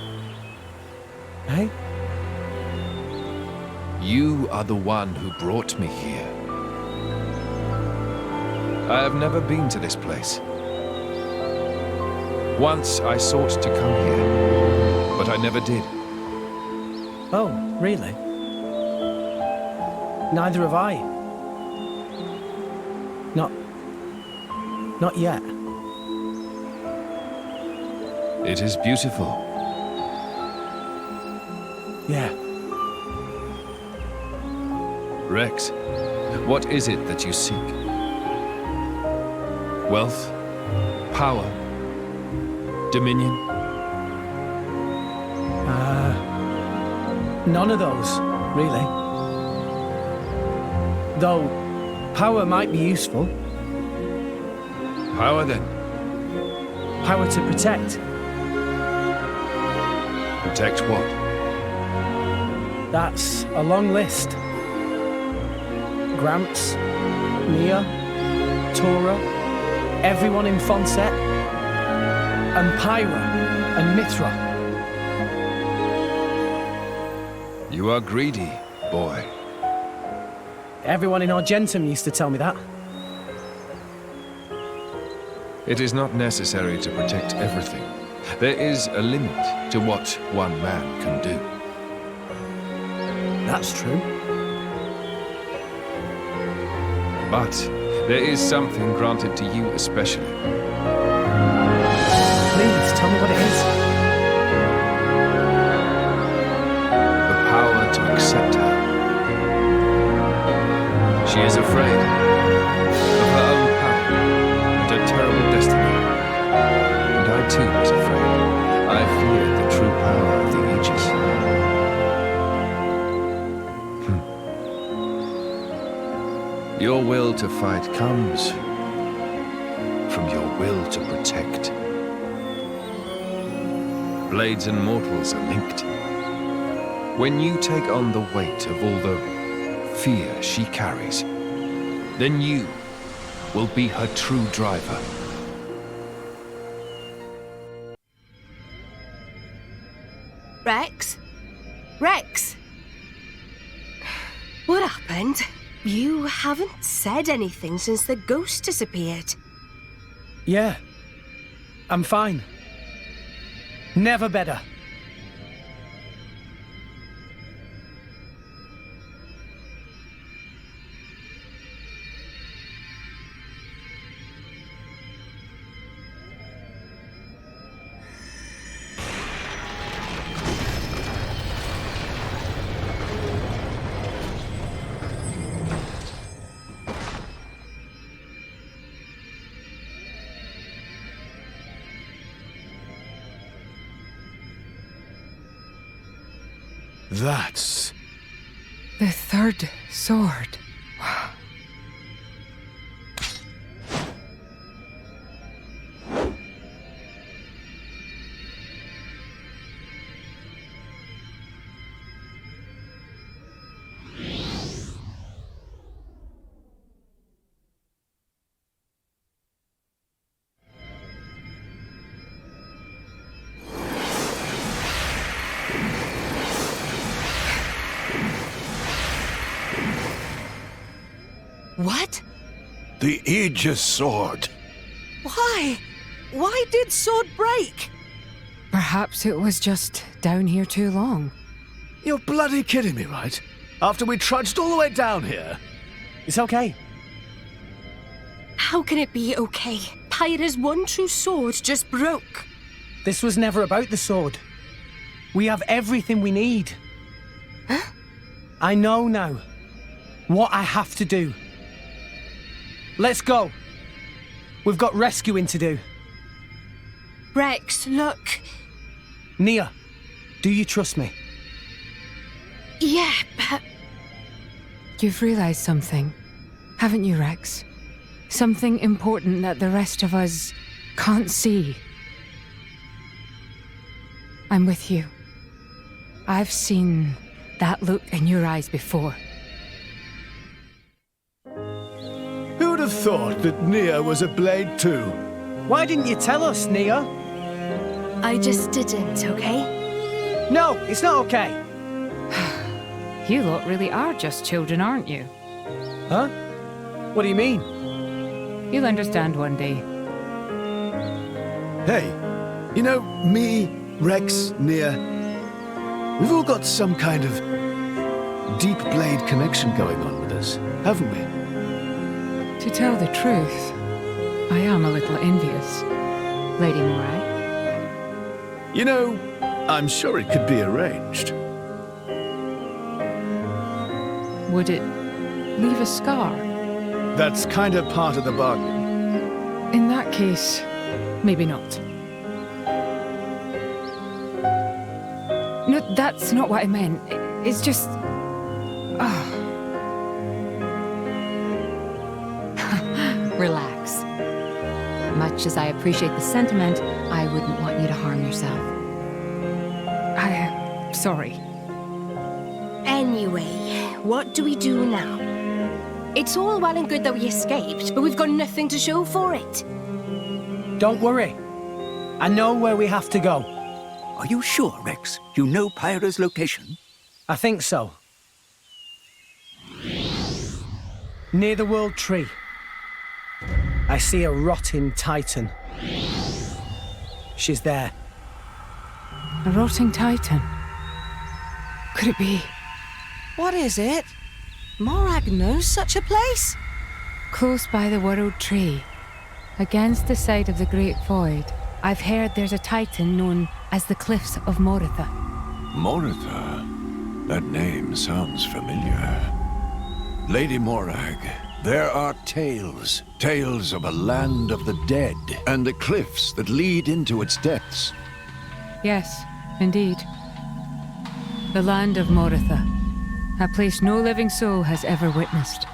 Speaker 1: Hey?
Speaker 4: You are the one who brought me here. I have never been to this place. Once I sought to come here, but I never did.
Speaker 1: Oh, really? Neither have I. Not yet.
Speaker 4: It is beautiful.
Speaker 1: Yeah.
Speaker 4: Rex, what is it that you seek? Wealth? Power? Dominion?
Speaker 1: None of those, really. Though, power might be useful.
Speaker 4: Power, then?
Speaker 1: Power to protect.
Speaker 4: Protect what?
Speaker 1: That's a long list. Gramps, Nia, Tora, everyone in Fonset, and Pyra, and Mithra.
Speaker 4: You are greedy, boy.
Speaker 1: Everyone in Argentum used to tell me that.
Speaker 4: It is not necessary to protect everything. There is a limit to what one man can do.
Speaker 1: That's true.
Speaker 4: But there is something granted to you especially.
Speaker 1: Please, tell me what it is.
Speaker 4: The power to accept her. She is afraid of her own power and her terrible destiny. And I too was afraid. I feared the true power of the Aegis. Your will to fight comes from your will to protect. Blades and mortals are linked. When you take on the weight of all the fear she carries, then you will be her true driver.
Speaker 6: Rex? Rex? What happened? You haven't said anything since the ghost disappeared.
Speaker 1: Yeah. I'm fine. Never better.
Speaker 7: That's...
Speaker 2: The third sword.
Speaker 3: What?
Speaker 10: The Aegis sword.
Speaker 3: Why? Why did sword break?
Speaker 2: Perhaps it was just down here too long.
Speaker 7: You're bloody kidding me, right? After we trudged all the way down here.
Speaker 1: It's okay.
Speaker 6: How can it be okay? Pyra's one true sword just broke.
Speaker 1: This was never about the sword. We have everything we need.
Speaker 6: Huh?
Speaker 1: I know now what I have to do. Let's go. We've got rescuing to do.
Speaker 6: Rex, look.
Speaker 1: Nia, do you trust me?
Speaker 6: Yeah, but...
Speaker 2: You've realized something, haven't you, Rex? Something important that the rest of us can't see. I'm with you. I've seen that look in your eyes before.
Speaker 7: Who'd have thought that Nia was a blade too?
Speaker 1: Why didn't you tell us, Nia?
Speaker 6: I just didn't, okay?
Speaker 1: No, it's not okay.
Speaker 2: You lot really are just children, aren't you?
Speaker 1: Huh? What do you mean?
Speaker 2: You'll understand one day.
Speaker 7: Hey, you know, me, Rex, Nia, we've all got some kind of deep blade connection going on with us, haven't we?
Speaker 2: To tell the truth, I am a little envious, Lady Morag.
Speaker 7: You know, I'm sure it could be arranged.
Speaker 2: Would it leave a scar?
Speaker 7: That's kind of part of the bargain.
Speaker 2: In that case, maybe not. No, that's not what I meant. It's just...
Speaker 12: Relax. Much as I appreciate the sentiment, I wouldn't want you to harm yourself.
Speaker 2: I'm sorry.
Speaker 6: Anyway, what do we do now? It's all well and good that we escaped, but we've got nothing to show for it.
Speaker 1: Don't worry. I know where we have to go.
Speaker 11: Are you sure, Rex? You know Pyra's location?
Speaker 1: I think so. Near the World Tree. I see a rotting titan. She's there.
Speaker 2: A rotting titan? Could it be?
Speaker 3: What is it? Morag knows such a place?
Speaker 2: Close by the World Tree, against the side of the Great Void, I've heard there's a titan known as the Cliffs of Moritha.
Speaker 10: Moritha? That name sounds familiar. Lady Morag, there are tales. Tales of a land of the dead, and the cliffs that lead into its depths.
Speaker 2: Yes, indeed. The land of Moritha. A place no living soul has ever witnessed.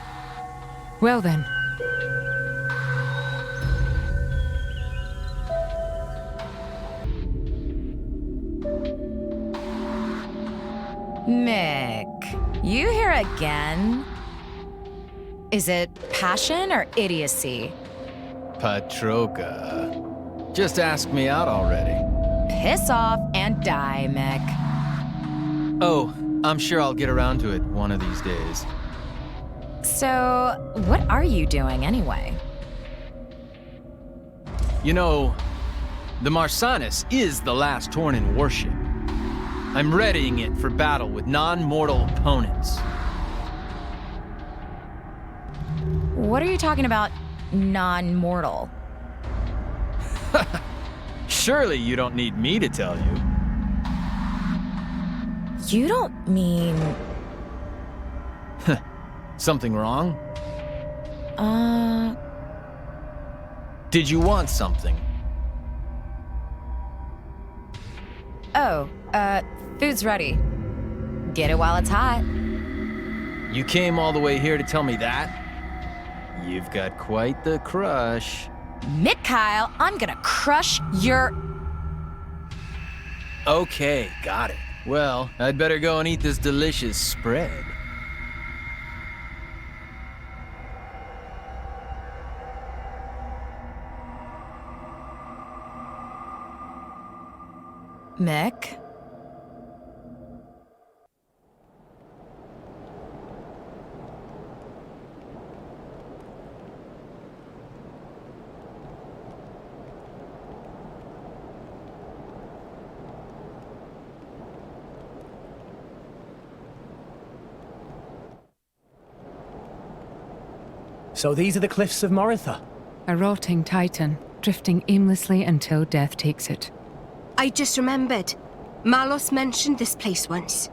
Speaker 2: Well then.
Speaker 12: Mick, you here again? Is it passion or idiocy?
Speaker 16: Patroka. Just ask me out already.
Speaker 12: Piss off and die, Mick.
Speaker 16: Oh, I'm sure I'll get around to it one of these days.
Speaker 12: So, what are you doing anyway?
Speaker 16: You know, the Marsanis is the last Tornin warship. I'm readying it for battle with non-mortal opponents.
Speaker 12: What are you talking about, non-mortal?
Speaker 16: Surely you don't need me to tell you.
Speaker 12: You don't mean...
Speaker 16: Something wrong? Did you want something?
Speaker 12: Oh, food's ready. Get it while it's hot.
Speaker 16: You came all the way here to tell me that? You've got quite the crush.
Speaker 12: Mick Kyle, I'm gonna crush your...
Speaker 16: Okay, got it. Well, I'd better go and eat this delicious spread.
Speaker 12: Mick?
Speaker 1: So these are the cliffs of Moritha?
Speaker 2: A rotting titan, drifting aimlessly until death takes it.
Speaker 6: I just remembered. Malos mentioned this place once.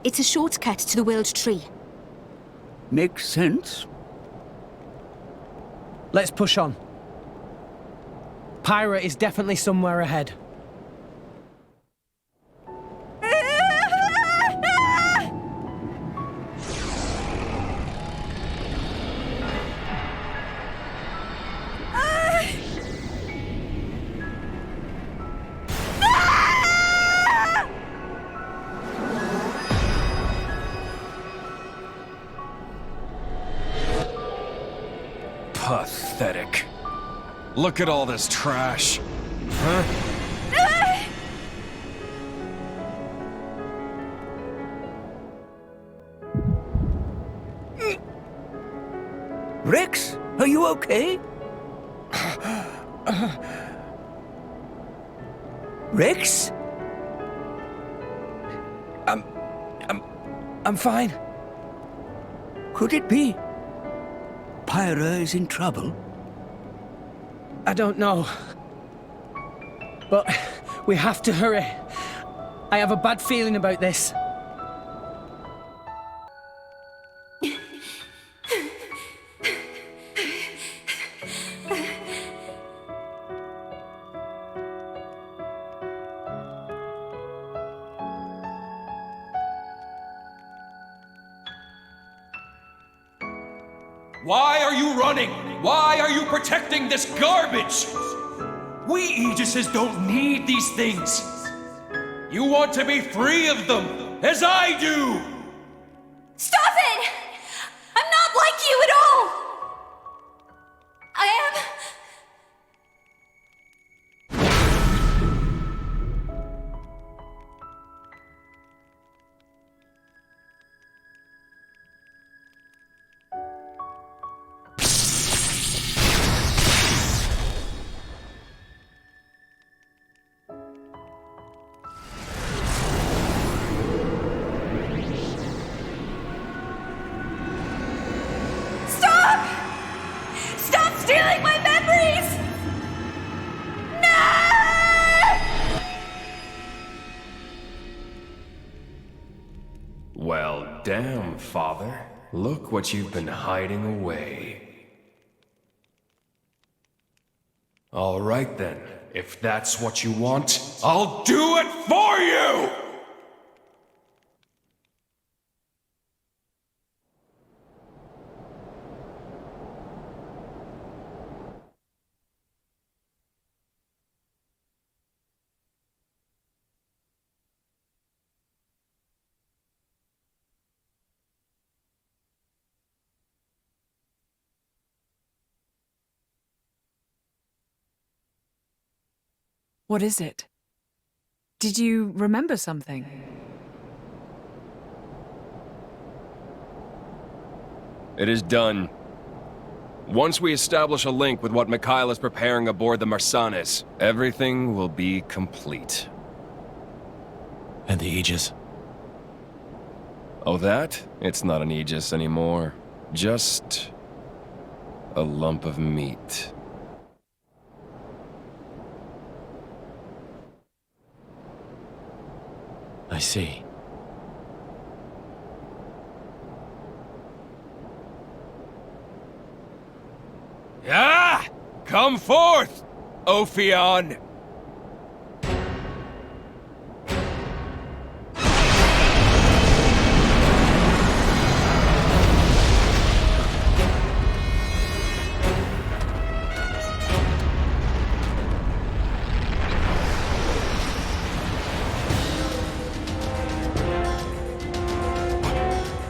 Speaker 6: It's a shortcut to the World Tree.
Speaker 11: Makes sense.
Speaker 1: Let's push on. Pyra is definitely somewhere ahead.
Speaker 14: Pathetic. Look at all this trash. Huh?
Speaker 11: Rex, are you okay? Rex?
Speaker 19: I'm fine.
Speaker 11: Could it be? Pyra is in trouble?
Speaker 1: I don't know. But we have to hurry. I have a bad feeling about this.
Speaker 22: Why are you running? Why are you protecting this garbage? We Aegises don't need these things. You want to be free of them, as I do!
Speaker 13: Stop it! I'm not like you at all! I am... stealing my memories! No!
Speaker 14: Well, damn, Father. Look what you've been hiding away. All right then. If that's what you want, I'll do it for you!
Speaker 15: What is it? Did you remember something?
Speaker 14: It is done. Once we establish a link with what Mikhail is preparing aboard the Marsanis, everything will be complete.
Speaker 9: And the Aegis?
Speaker 14: Oh, that? It's not an Aegis anymore. Just a lump of meat.
Speaker 9: I see.
Speaker 14: Ah! Come forth, Ophion!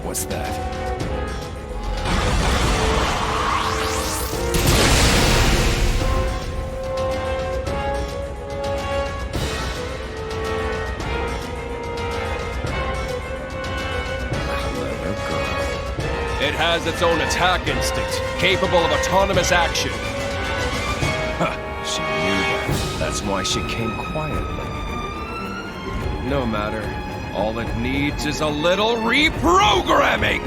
Speaker 14: What's that? It has its own attack instinct, capable of autonomous action. Huh, she knew that. That's why she came quietly. No matter. All it needs is a little reprogramming!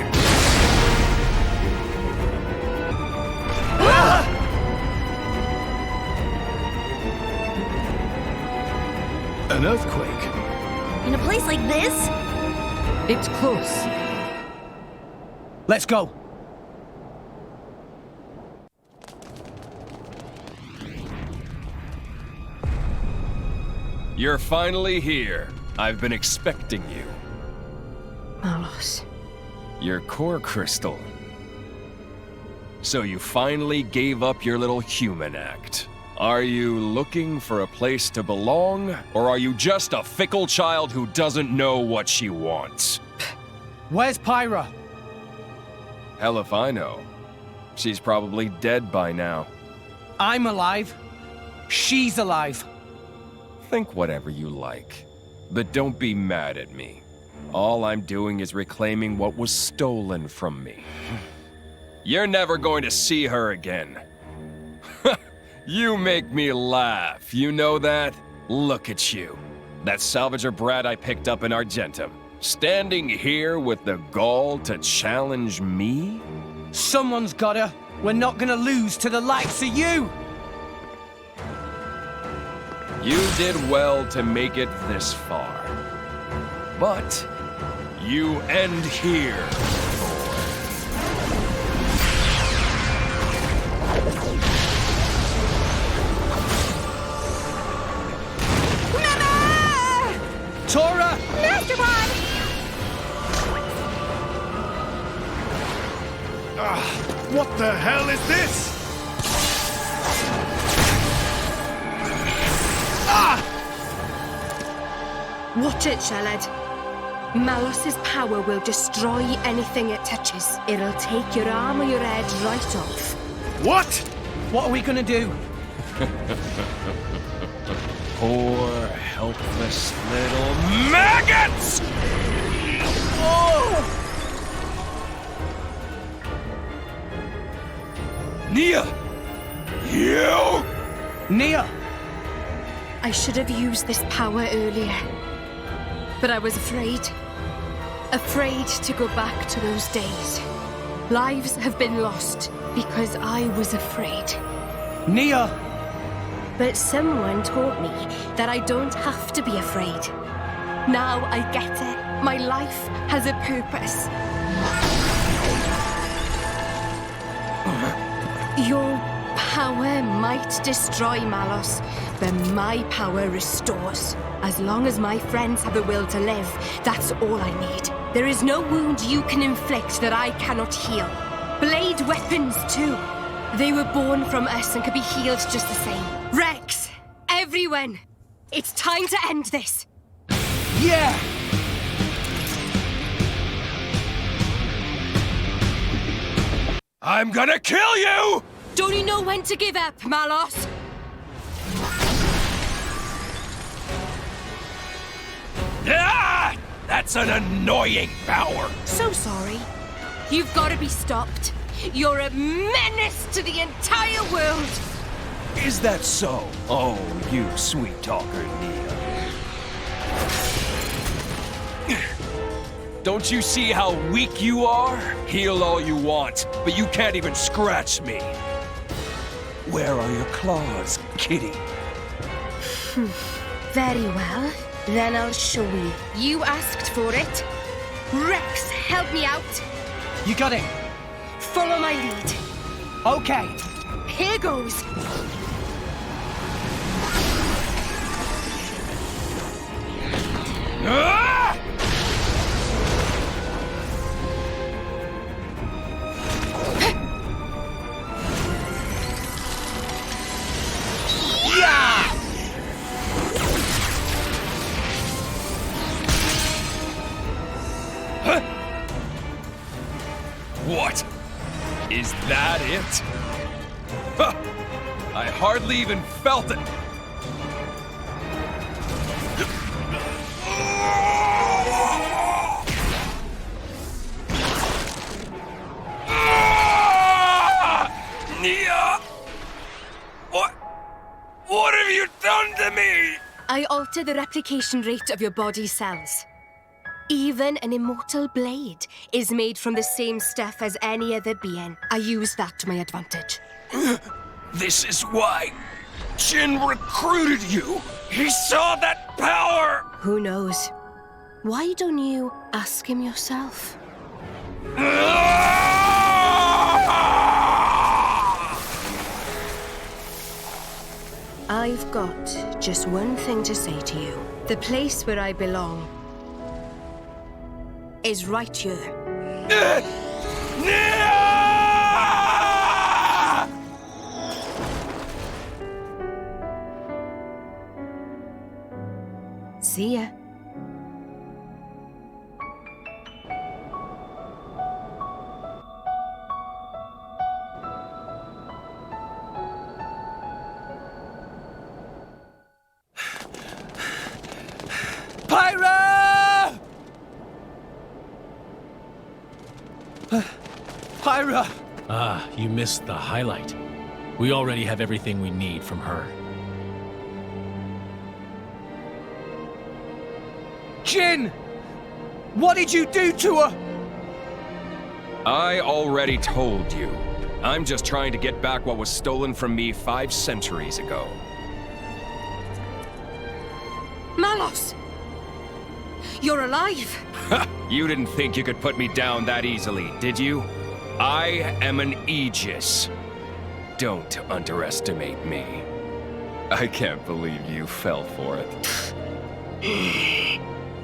Speaker 7: An earthquake?
Speaker 17: In a place like this?
Speaker 15: It's close.
Speaker 1: Let's go.
Speaker 14: You're finally here. I've been expecting you.
Speaker 6: Malos.
Speaker 14: Your core crystal. So you finally gave up your little human act. Are you looking for a place to belong, or are you just a fickle child who doesn't know what she wants?
Speaker 1: Where's Pyra?
Speaker 14: Hell if I know. She's probably dead by now.
Speaker 1: I'm alive. She's alive.
Speaker 14: Think whatever you like. But don't be mad at me. All I'm doing is reclaiming what was stolen from me. You're never going to see her again. You make me laugh, you know that? Look at you. That salvager brat I picked up in Argentum. Standing here with the gall to challenge me?
Speaker 1: Someone's gotta. We're not gonna lose to the likes of you!
Speaker 14: You did well to make it this far. But you end here.
Speaker 1: Tora!
Speaker 13: Mastermind!
Speaker 7: What the hell is this?
Speaker 6: Watch it, Sheled. Malos's power will destroy anything it touches. It'll take your arm or your head right off.
Speaker 7: What?
Speaker 1: What are we gonna do?
Speaker 14: Poor, helpless little maggots!
Speaker 1: Oh!
Speaker 14: Nia! You!
Speaker 1: Nia!
Speaker 6: I should have used this power earlier. But I was afraid. Afraid to go back to those days. Lives have been lost because I was afraid.
Speaker 1: Nia!
Speaker 6: But someone taught me that I don't have to be afraid. Now I get it. My life has a purpose. Your power might destroy Malos, but my power restores. As long as my friends have a will to live, that's all I need. There is no wound you can inflict that I cannot heal. Blade weapons, too. They were born from us and could be healed just the same. Rex! Everyone! It's time to end this!
Speaker 1: Yeah!
Speaker 14: I'm gonna kill you!
Speaker 6: Don't you know when to give up, Malos?
Speaker 22: That's an annoying power!
Speaker 6: So sorry. You've got to be stopped. You're a menace to the entire world.
Speaker 14: Is that so? Oh, you sweet talker, Nia. Don't you see how weak you are? Heal all you want, but you can't even scratch me. Where are your claws, kitty?
Speaker 6: Very well. Then I'll show you. You asked for it. Rex, help me out.
Speaker 1: You got it.
Speaker 6: Follow my lead.
Speaker 1: Okay.
Speaker 6: Here goes.
Speaker 22: Ah!
Speaker 1: Yeah!
Speaker 22: Huh?
Speaker 14: What? Is that it? Huh. I hardly even felt it. Nia! What have you done to me?
Speaker 6: I alter the replication rate of your body cells. Even an immortal blade is made from the same stuff as any other being. I use that to my advantage.
Speaker 14: This is why Jin recruited you. He saw that power.
Speaker 6: Who knows? Why don't you ask him yourself? I've got just one thing to say to you. The place where I belong is right here. See ya.
Speaker 1: Pyra! Pyra!
Speaker 9: Ah, you missed the highlight. We already have everything we need from her.
Speaker 1: Jin! What did you do to her?
Speaker 14: I already told you. I'm just trying to get back what was stolen from me 5 centuries ago.
Speaker 6: Malos! You're alive!
Speaker 14: You didn't think you could put me down that easily, did you? I am an Aegis. Don't underestimate me. I can't believe you fell for it.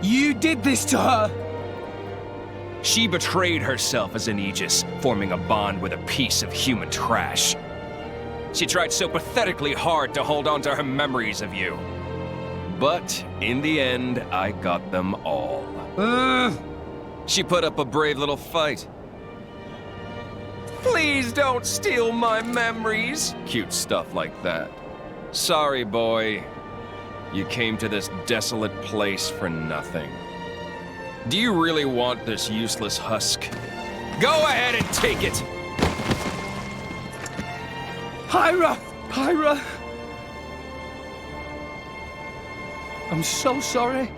Speaker 1: You did this to her!
Speaker 14: She betrayed herself as an Aegis, forming a bond with a piece of human trash. She tried so pathetically hard to hold on to her memories of you. But in the end, I got them all. She put up a brave little fight. Please don't steal my memories. Cute stuff like that. Sorry, boy. You came to this desolate place for nothing. Do you really want this useless husk? Go ahead and take it!
Speaker 1: Pyra! Pyra! I'm so sorry.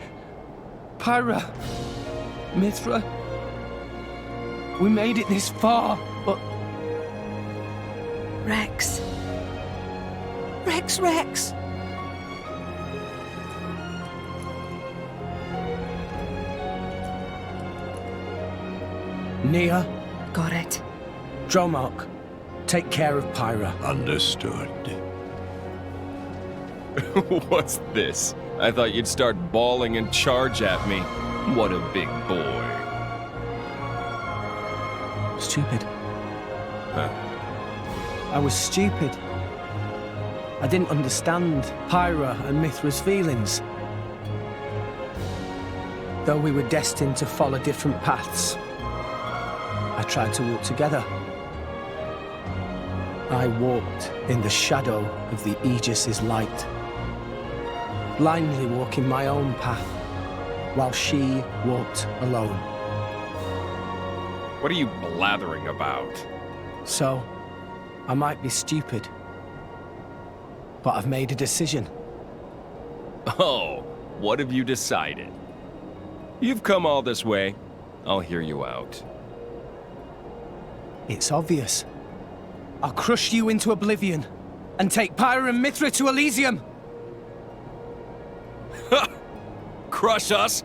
Speaker 1: Pyra, Mithra, we made it this far, but...
Speaker 3: Rex. Rex.
Speaker 1: Nia?
Speaker 3: Got it.
Speaker 1: Dromark, take care of Pyra.
Speaker 10: Understood.
Speaker 14: What's this? I thought you'd start bawling and charge at me. What a big boy.
Speaker 1: Stupid.
Speaker 14: Huh?
Speaker 1: I was stupid. I didn't understand Pyra and Mithra's feelings. Though we were destined to follow different paths, I tried to walk together. I walked in the shadow of the Aegis's light, blindly walking my own path, while she walked alone.
Speaker 14: What are you blathering about?
Speaker 1: So, I might be stupid, but I've made a decision.
Speaker 14: Oh, what have you decided? You've come all this way. I'll hear you out.
Speaker 1: It's obvious. I'll crush you into oblivion and take Pyra and Mithra to Elysium.
Speaker 14: Crush us?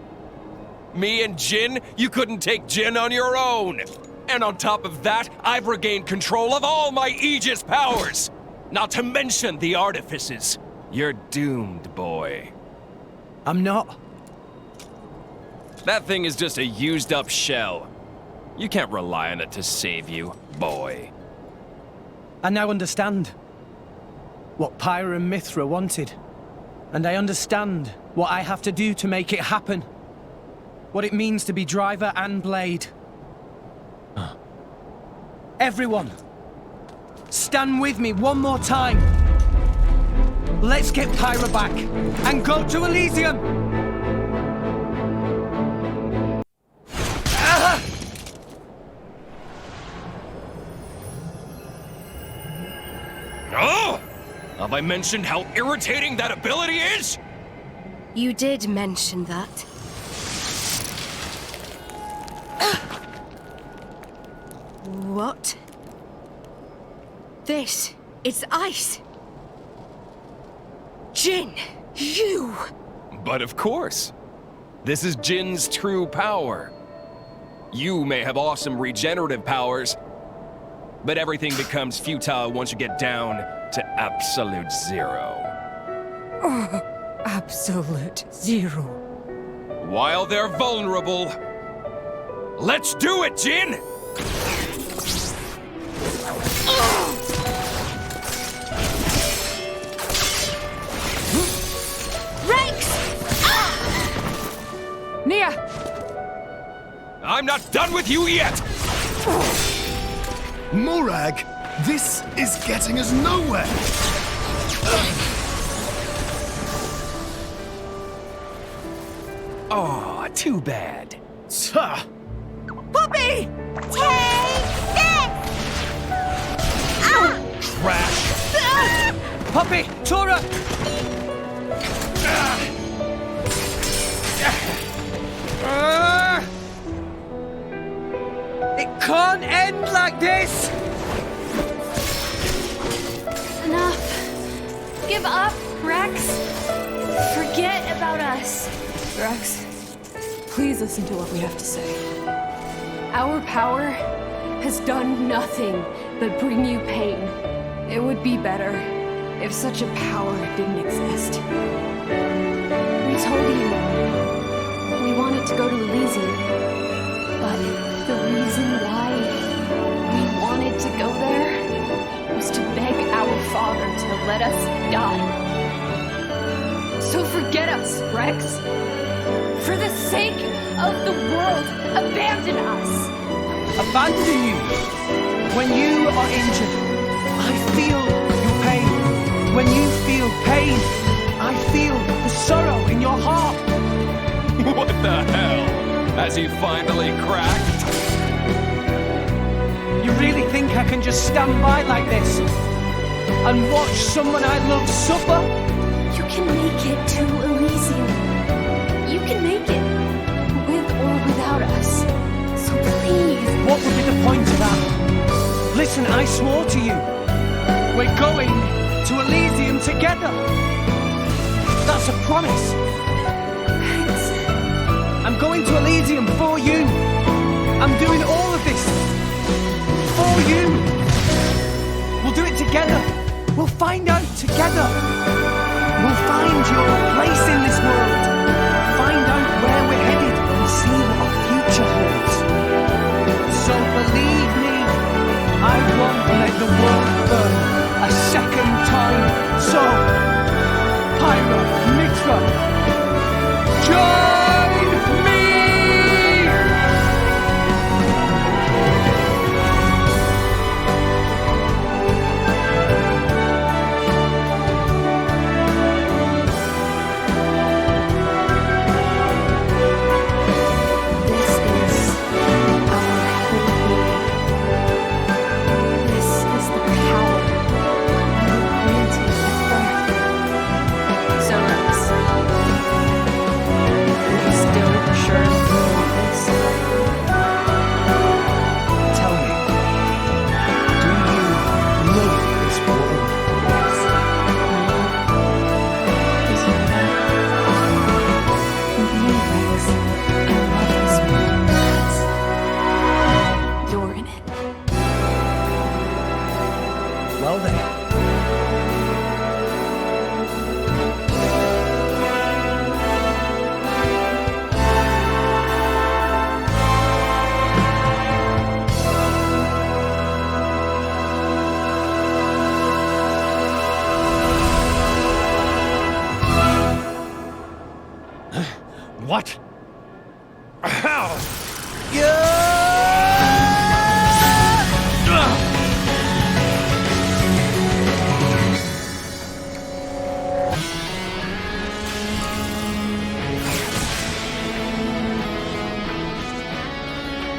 Speaker 14: Me and Jin? You couldn't take Jin on your own! And on top of that, I've regained control of all my Aegis powers! Not to mention the artifices. You're doomed, boy.
Speaker 1: I'm not.
Speaker 14: That thing is just a used-up shell. You can't rely on it to save you, boy.
Speaker 1: I now understand what Pyra and Mithra wanted. And I understand what I have to do to make it happen. What it means to be driver and blade. Everyone, stand with me one more time. Let's get Pyra back and go to Elysium!
Speaker 14: Oh! Have I mentioned how irritating that ability is?
Speaker 6: You did mention that. What? This is ice. Jin, you!
Speaker 14: But of course. This is Jin's true power. You may have awesome regenerative powers, but everything becomes futile once you get down to absolute zero.
Speaker 15: Oh, absolute zero.
Speaker 14: While they're vulnerable, let's do it, Jin!
Speaker 15: Nia!
Speaker 14: I'm not done with you yet!
Speaker 7: Morag, this is getting us nowhere!
Speaker 14: Oh, too bad.
Speaker 13: Poppy! Take this!
Speaker 14: Trash!
Speaker 1: Poppy! Tora! It can't end like this!
Speaker 8: Enough. Give up, Rex. Forget about us.
Speaker 15: Rex, please listen to what we have to say.
Speaker 8: Our power has done nothing but bring you pain. It would be better if such a power didn't exist. We told you we wanted to go to Elysium, but the reason why we wanted to go there was to beg our father to let us die. So forget us, Rex. For the sake of the world, abandon us.
Speaker 1: Abandon you? When you are injured, I feel your pain. When you feel pain, I feel the sorrow in your heart.
Speaker 14: What the hell? Has he finally cracked?
Speaker 1: You really think I can just stand by like this and watch someone I love suffer?
Speaker 8: You can make it to Elysium. You can make it, with or without us. So please.
Speaker 1: What would be the point of that? Listen, I swore to you. We're going to Elysium together. That's a promise.
Speaker 8: Thanks.
Speaker 1: I'm going to Elysium for you. I'm doing all of this for you. We'll do it together. We'll find out together. We'll find your place in this world. Find out where we're headed and see what our future holds. So believe me, I won't let the world burn a second time. So, Pyra, Mithra, join me!
Speaker 9: What? How?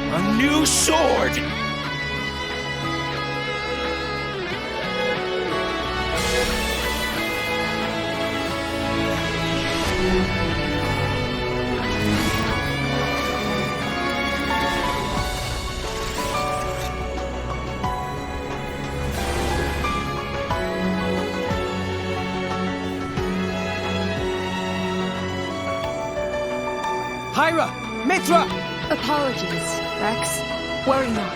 Speaker 22: A new sword!
Speaker 1: Hyra! Mithra!
Speaker 8: Apologies, Rex. Worry not.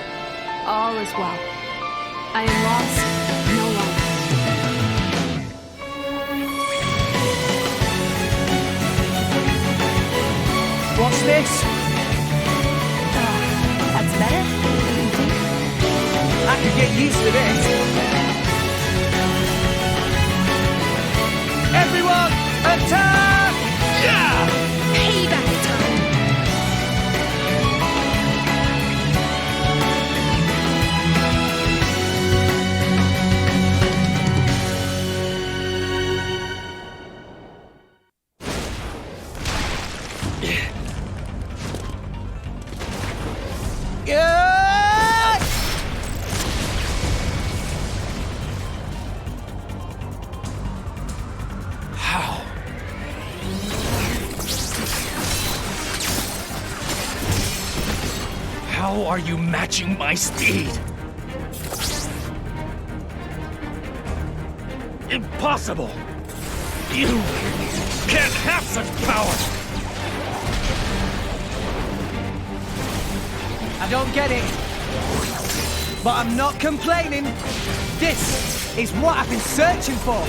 Speaker 8: All is well. I am lost no longer.
Speaker 1: What's this?
Speaker 8: That's better?
Speaker 1: I could get used to this. Everyone, attack! Yeah!
Speaker 6: Payback time!
Speaker 9: How are you matching my speed? Impossible! You can't have such power!
Speaker 1: I don't get it. But I'm not complaining. This is what I've been searching for.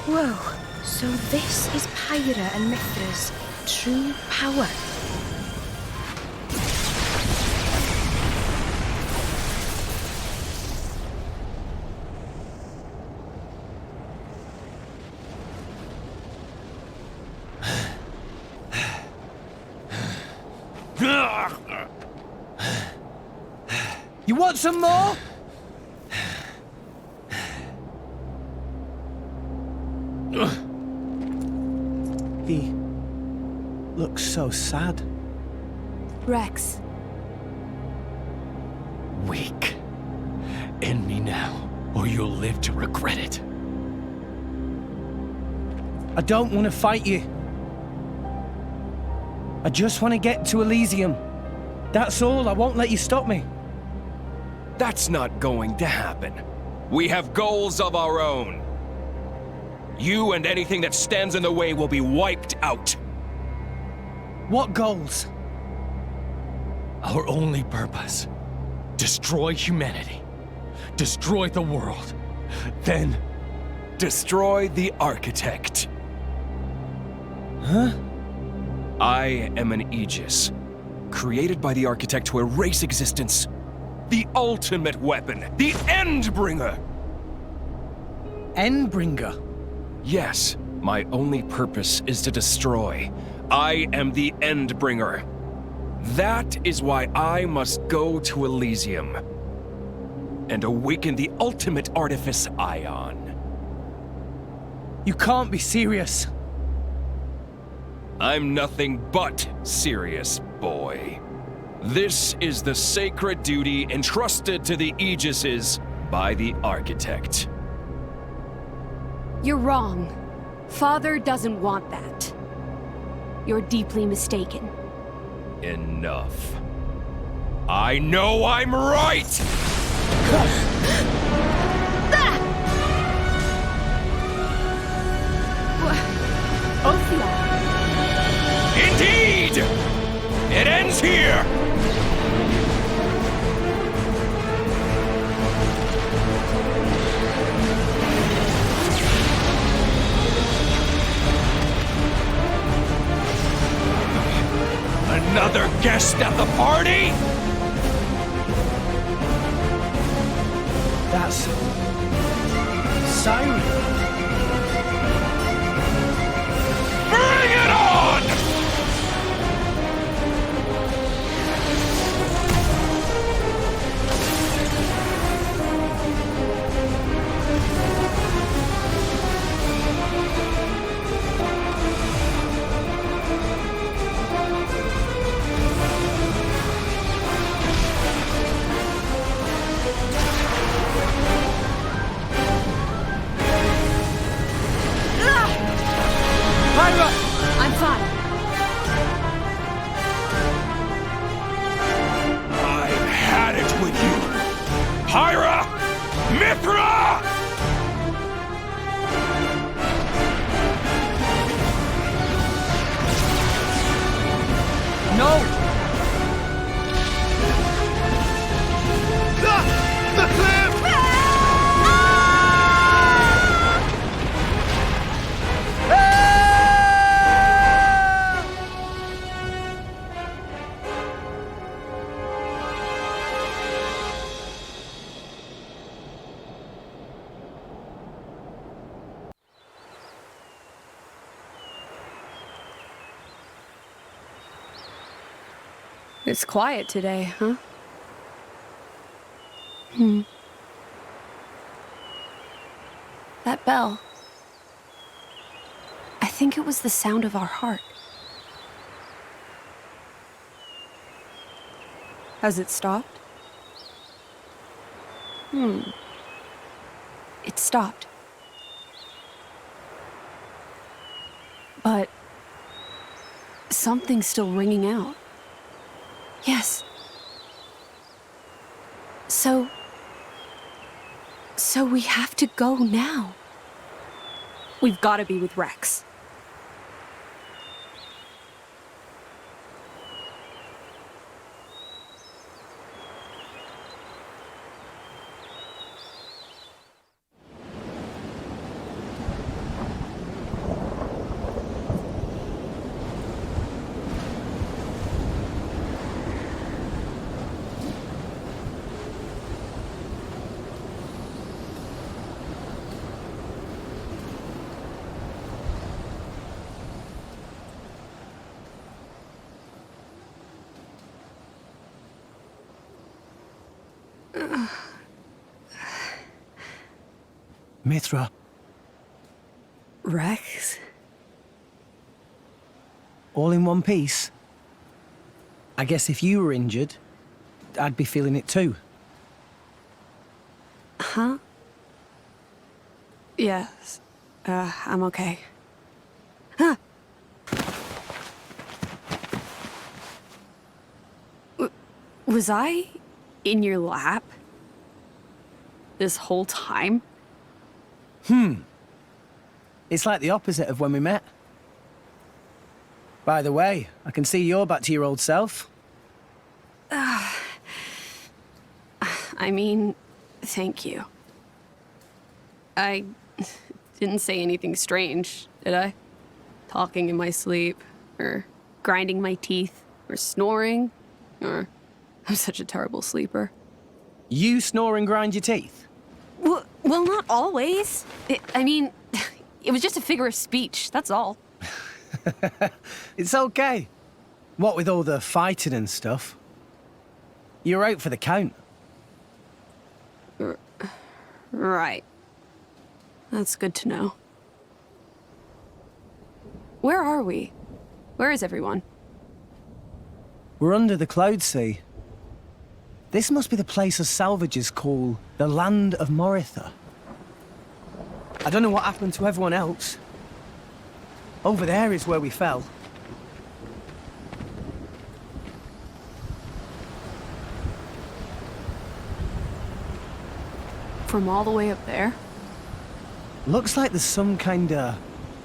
Speaker 6: Whoa, so this is Pyra and Mithra's true power.
Speaker 1: You want some more? He looks so sad.
Speaker 8: Rex.
Speaker 9: Weak. End me now, or you'll live to regret it.
Speaker 1: I don't want to fight you. I just want to get to Elysium. That's all. I won't let you stop me.
Speaker 14: That's not going to happen. We have goals of our own. You and anything that stands in the way will be wiped out.
Speaker 1: What goals?
Speaker 9: Our only purpose. Destroy humanity. Destroy the world. Then...
Speaker 14: destroy the Architect.
Speaker 1: Huh?
Speaker 14: I am an Aegis, created by the Architect to erase existence. The ultimate weapon, the Endbringer!
Speaker 1: Endbringer?
Speaker 14: Yes, my only purpose is to destroy. I am the Endbringer. That is why I must go to Elysium and awaken the ultimate artifice Ion.
Speaker 1: You can't be serious.
Speaker 14: I'm nothing but serious, boy. This is the sacred duty entrusted to the Aegises by the Architect.
Speaker 8: You're wrong. Father doesn't want that. You're deeply mistaken.
Speaker 14: Enough. I know I'm right!
Speaker 8: Ophia.
Speaker 22: Indeed! It ends here! Another guest at the party?
Speaker 1: That's... Siren!
Speaker 22: Bring it on!
Speaker 8: I'm fine.
Speaker 22: I've had it with you! Hyra! Mithra!
Speaker 16: No!
Speaker 22: The cliff!
Speaker 8: It's quiet today, huh? That bell. I think it was the sound of our heart. Has it stopped? It stopped. But something's still ringing out. Yes. So we have to go now. We've got to be with Rex.
Speaker 1: Mithra.
Speaker 8: Rex?
Speaker 1: All in one piece? I guess if you were injured, I'd be feeling it too.
Speaker 8: Huh? Yes. I'm okay. Huh. Was I in your lap this whole time?
Speaker 1: It's like the opposite of when we met. By the way, I can see you're back to your old self.
Speaker 8: I mean, thank you. I didn't say anything strange, did I? Talking in my sleep, or grinding my teeth, or snoring, or... I'm such a terrible sleeper.
Speaker 1: You snore and grind your teeth?
Speaker 8: Well, not always. I mean, it was just a figure of speech, that's all.
Speaker 1: It's okay. What with all the fighting and stuff? You're out for the count.
Speaker 8: Right. That's good to know. Where are we? Where is everyone?
Speaker 1: We're under the cloud sea. This must be the place us salvagers call the land of Moritha. I don't know what happened to everyone else. Over there is where we fell.
Speaker 8: From all the way up there?
Speaker 1: Looks like there's some kind of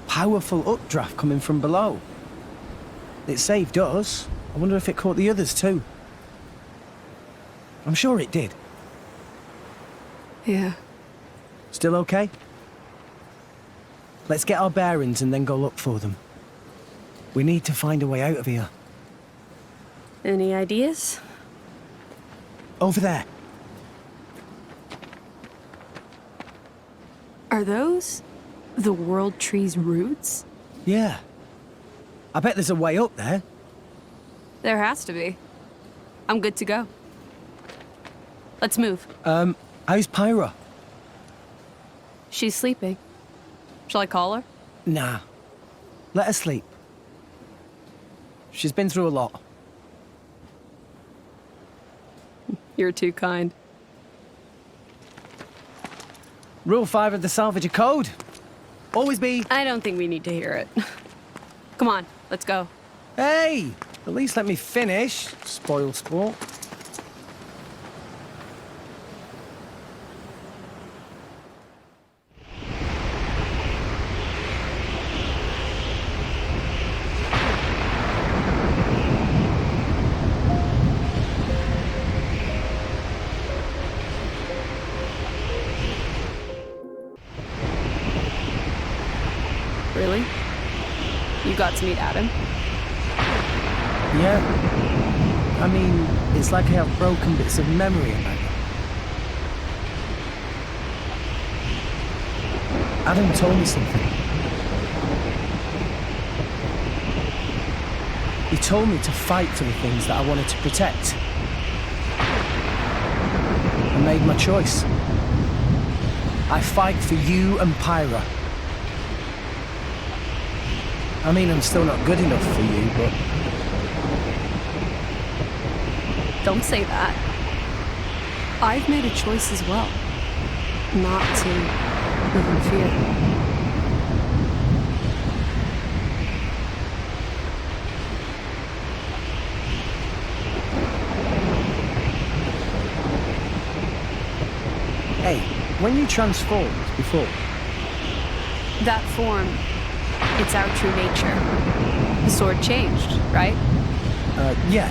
Speaker 1: powerful updraft coming from below. It saved us. I wonder if it caught the others too. I'm sure it did.
Speaker 8: Yeah.
Speaker 1: Still okay? Let's get our bearings and then go look for them. We need to find a way out of here.
Speaker 8: Any ideas?
Speaker 1: Over there.
Speaker 8: Are those the world tree's roots?
Speaker 1: Yeah. I bet there's a way up there.
Speaker 8: There has to be. I'm good to go. Let's move.
Speaker 1: How's Pyra?
Speaker 8: She's sleeping. Shall I call her?
Speaker 1: Nah. Let her sleep. She's been through a lot.
Speaker 8: You're too kind.
Speaker 1: Rule 5 of the Salvager Code. Always be...
Speaker 8: I don't think we need to hear it. Come on, let's go.
Speaker 1: Hey! At least let me finish, spoiled sport.
Speaker 8: Really? You got to meet Adam?
Speaker 1: Yeah. I mean, it's like I have broken bits of memory about it. Adam told me something. He told me to fight for the things that I wanted to protect. I made my choice. I fight for you and Pyra. I mean, I'm still not good enough for you, but...
Speaker 8: Don't say that. I've made a choice as well. Not to live in fear.
Speaker 1: Hey, when you transformed before...
Speaker 8: That form, it's our true nature. The sword changed, right?
Speaker 1: Yeah.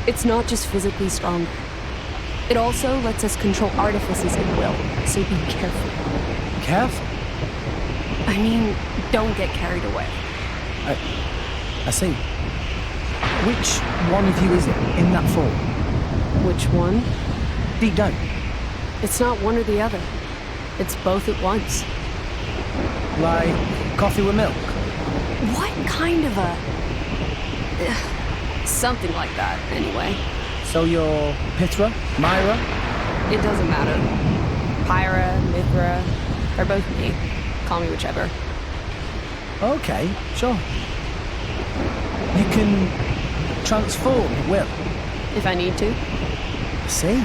Speaker 8: It's not just physically stronger. It also lets us control artifices at will, so be careful.
Speaker 1: Careful?
Speaker 8: I mean, don't get carried away.
Speaker 1: I see. Which one of you is it, in that form?
Speaker 8: Which one?
Speaker 1: Deep down.
Speaker 8: It's not one or the other. It's both at once.
Speaker 1: Like coffee with milk?
Speaker 8: What kind of a... Something like that, anyway.
Speaker 1: So you're Pithra? Myra?
Speaker 8: It doesn't matter. Pyra, Mithra, they're both me. Call me whichever.
Speaker 1: Okay, sure. You can transform at will?
Speaker 8: If I need to.
Speaker 1: I see.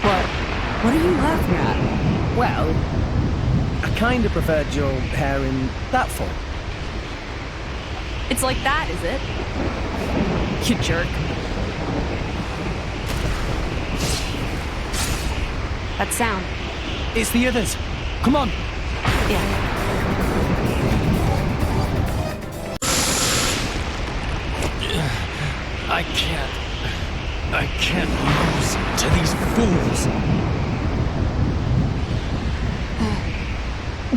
Speaker 8: What? What are you laughing at?
Speaker 1: Well, I kind of preferred your hair in that form.
Speaker 8: It's like that, is it? You jerk. That sound.
Speaker 1: It's the others. Come on.
Speaker 8: Yeah.
Speaker 9: I can't lose to these fools.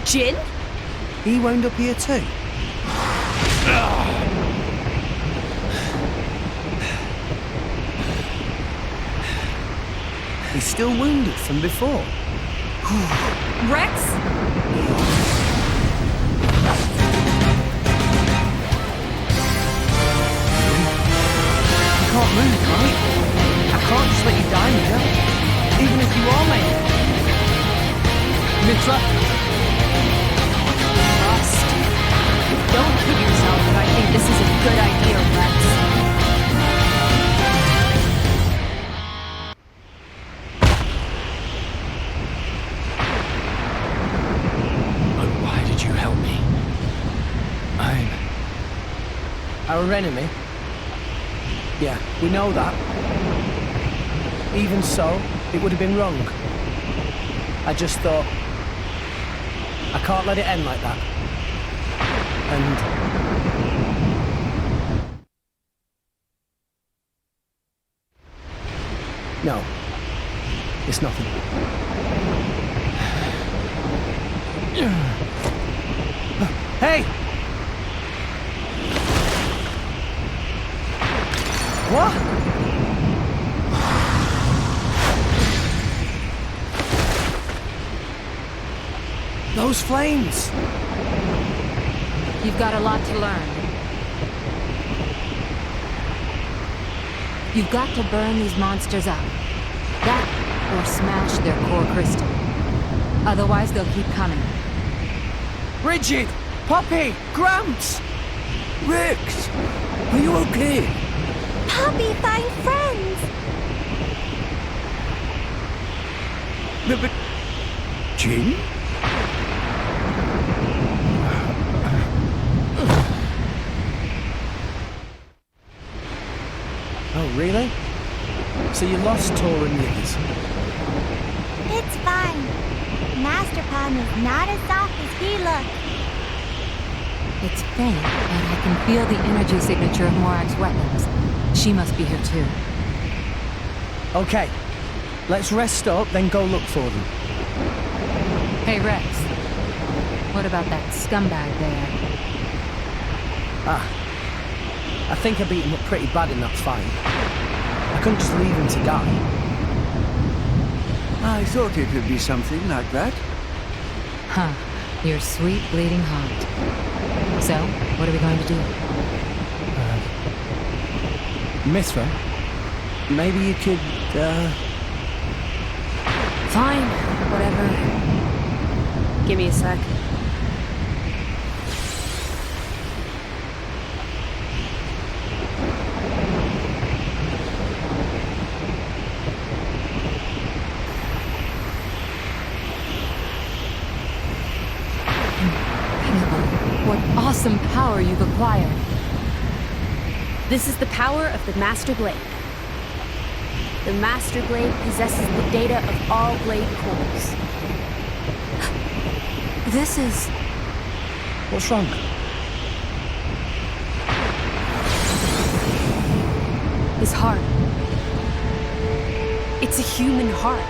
Speaker 8: Jin?
Speaker 1: He wound up here too. He's still wounded from before.
Speaker 8: Rex?
Speaker 1: You can't move, right? I can't just let you die here. Even if you are made. Mithra?
Speaker 8: Trust. Don't kid yourself if I think this is a good idea, Rex.
Speaker 1: Our enemy? Yeah, we know that. Even so, it would have been wrong. I just thought, I can't let it end like that. And... No, it's nothing. Hey! What? Those flames!
Speaker 12: You've got a lot to learn. You've got to burn these monsters up. That, or smash their core crystal. Otherwise, they'll keep coming.
Speaker 1: Bridget! Poppy! Gramps!
Speaker 11: Rex! Are you okay?
Speaker 13: Poppy, find friends!
Speaker 11: But... Jin?
Speaker 1: Oh, really? So you lost Tor and the others?
Speaker 13: It's fine. Master Pond is not as soft as he looks.
Speaker 12: It's faint, but I can feel the energy signature of Morag's weapons. She must be here too.
Speaker 1: Okay. Let's rest up, then go look for them.
Speaker 12: Hey, Rex. What about that scumbag there?
Speaker 1: I think I beat him up pretty bad in that fight. I couldn't just leave him to die.
Speaker 11: I thought it would be something like that.
Speaker 12: Huh. Your sweet bleeding heart. So, what are we going to do?
Speaker 1: Mithra, maybe you could,
Speaker 8: Fine, whatever. Give me a sec.
Speaker 12: What awesome power you've acquired.
Speaker 8: This is the power of the Master Blade. The Master Blade possesses the data of all blade cores.
Speaker 12: This is...
Speaker 1: What's wrong?
Speaker 8: His heart. It's a human heart.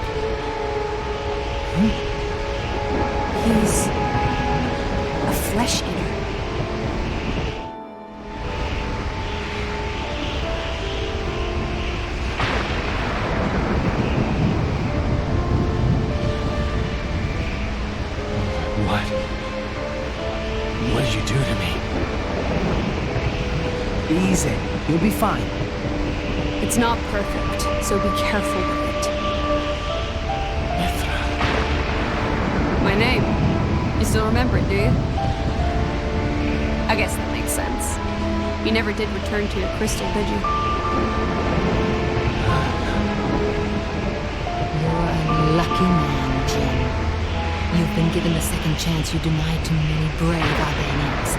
Speaker 8: He's a flesh eater.
Speaker 9: What did you do to me?
Speaker 1: Easy. You'll be fine.
Speaker 8: It's not perfect, so be careful with it.
Speaker 9: Mithra.
Speaker 8: My name. You still remember it, do you? I guess that makes sense. You never did return to your crystal, did you?
Speaker 12: You're a lucky man, Jin. You've been given the second chance you denied to many brave Albanians.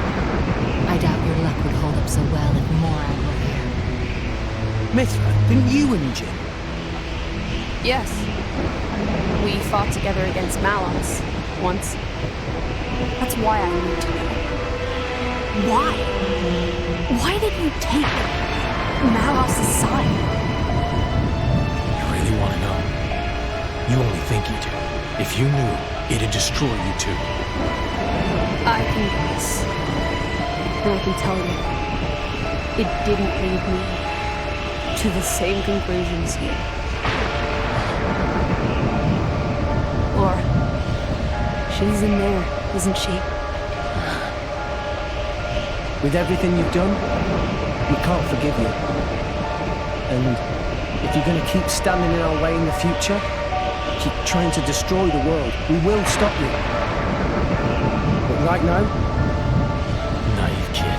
Speaker 12: I doubt your luck would hold up so well if Morag were here.
Speaker 1: Mithra, didn't you and Jin?
Speaker 8: Yes. We fought together against Malos once. That's why I need to know. Why? Why did you take Malos' side?
Speaker 9: You really want to know? You only think you do. If you knew, it'd destroy you too.
Speaker 8: I can guess. And I can tell you, it didn't lead me to the same conclusions you. Laura, she's in there, isn't she?
Speaker 1: With everything you've done, we can't forgive you. And if you're going to keep standing in our way in the future, keep trying to destroy the world, we will stop you. But right now...
Speaker 9: Naive kid.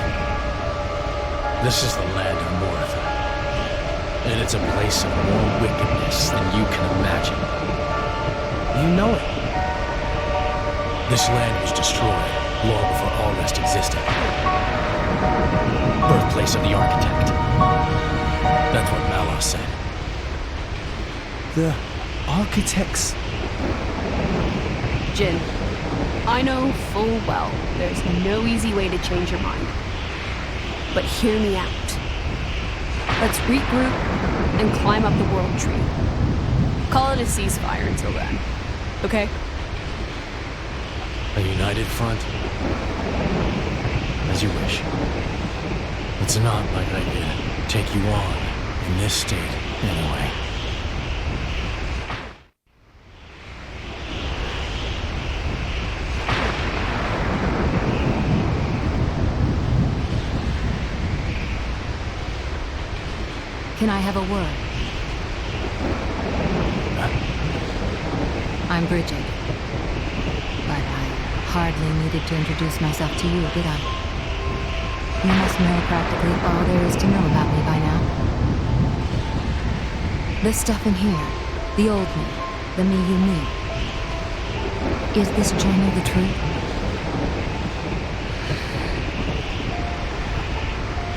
Speaker 9: This is the land of Moratha. And it's a place of more wickedness than you can imagine.
Speaker 1: You know it.
Speaker 9: This land was destroyed long before all rest existed. Birthplace of the architect. That's what Malos said.
Speaker 1: The architects...
Speaker 8: Jin, I know full well there's no easy way to change your mind. But hear me out. Let's regroup and climb up the world tree. Call it a ceasefire until then, okay?
Speaker 9: A united front? As you wish. It's not like I could take you on in this state, anyway.
Speaker 12: Can I have a word? I'm Bridget. But I hardly needed to introduce myself to you, did I? You must know practically all there is to know about me by now. The stuff in here, the old me, the me you knew. Is this journal the truth?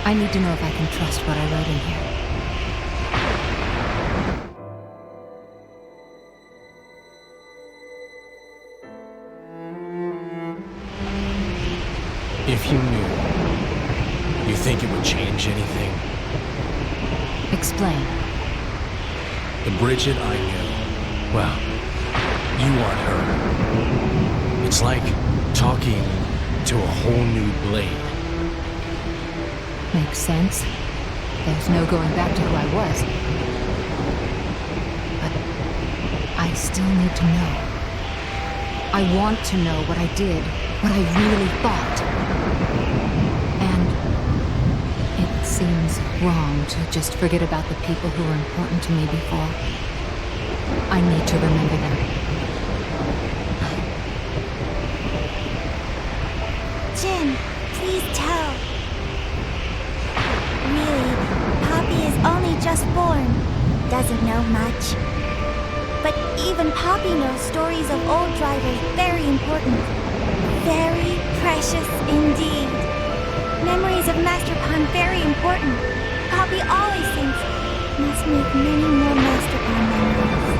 Speaker 12: I need to know if I can trust what I wrote in here.
Speaker 9: If you knew, you think it would change anything?
Speaker 12: Explain.
Speaker 9: The Bridget I knew, well, you aren't her. It's like talking to a whole new Blade.
Speaker 12: Makes sense. There's no going back to who I was. But I still need to know. I want to know what I did, what I really thought. And it seems wrong to just forget about the people who were important to me before. I need to remember them.
Speaker 13: Jin, please tell. Really, Poppy is only just born. Doesn't know much. But even Poppy knows stories of old drivers very important. Very precious indeed. Memories of Master Pond very important. Poppy always thinks must make many more Master Pond memories.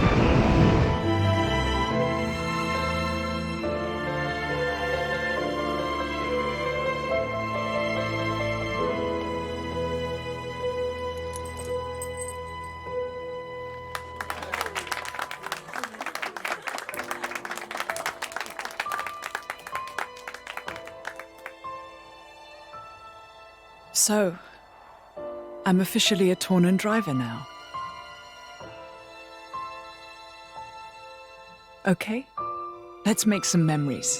Speaker 15: So, I'm officially a Tornan driver now. Okay, let's make some memories.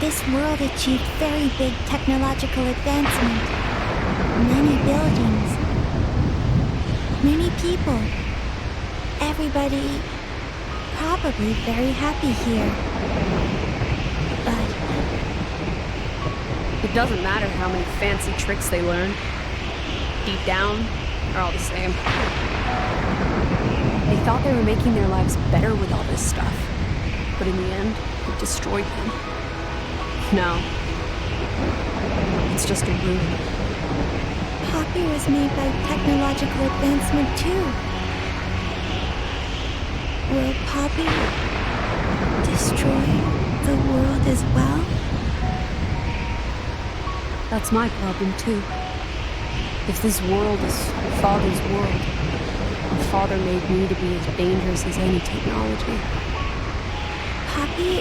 Speaker 15: This world achieved very big technological advancement. Many buildings. Many people. Everybody probably very happy here. But
Speaker 8: it doesn't matter how many fancy tricks they learn. Deep down, they're all the same. They thought they were making their lives better with all this stuff. But in the end, it destroyed them. No. It's just a ruin.
Speaker 13: Poppy was made by technological advancement too. Will Poppy destroy the world as well?
Speaker 8: That's my problem too. If this world is Father's world, and Father made me to be as dangerous as any technology.
Speaker 13: Poppy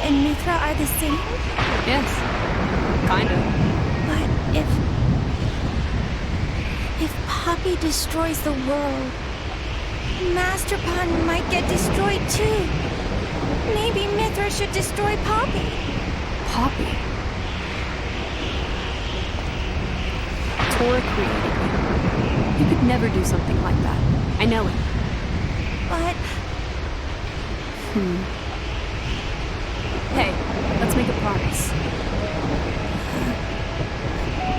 Speaker 13: and Mithra are the same?
Speaker 8: Yes, kinda.
Speaker 13: But if Poppy destroys the world, Master Pond might get destroyed too. Maybe Mithra should destroy Poppy.
Speaker 8: Poppy? Tora created you. You could never do something like that. I know it.
Speaker 13: But...
Speaker 8: Hey, let's make a promise.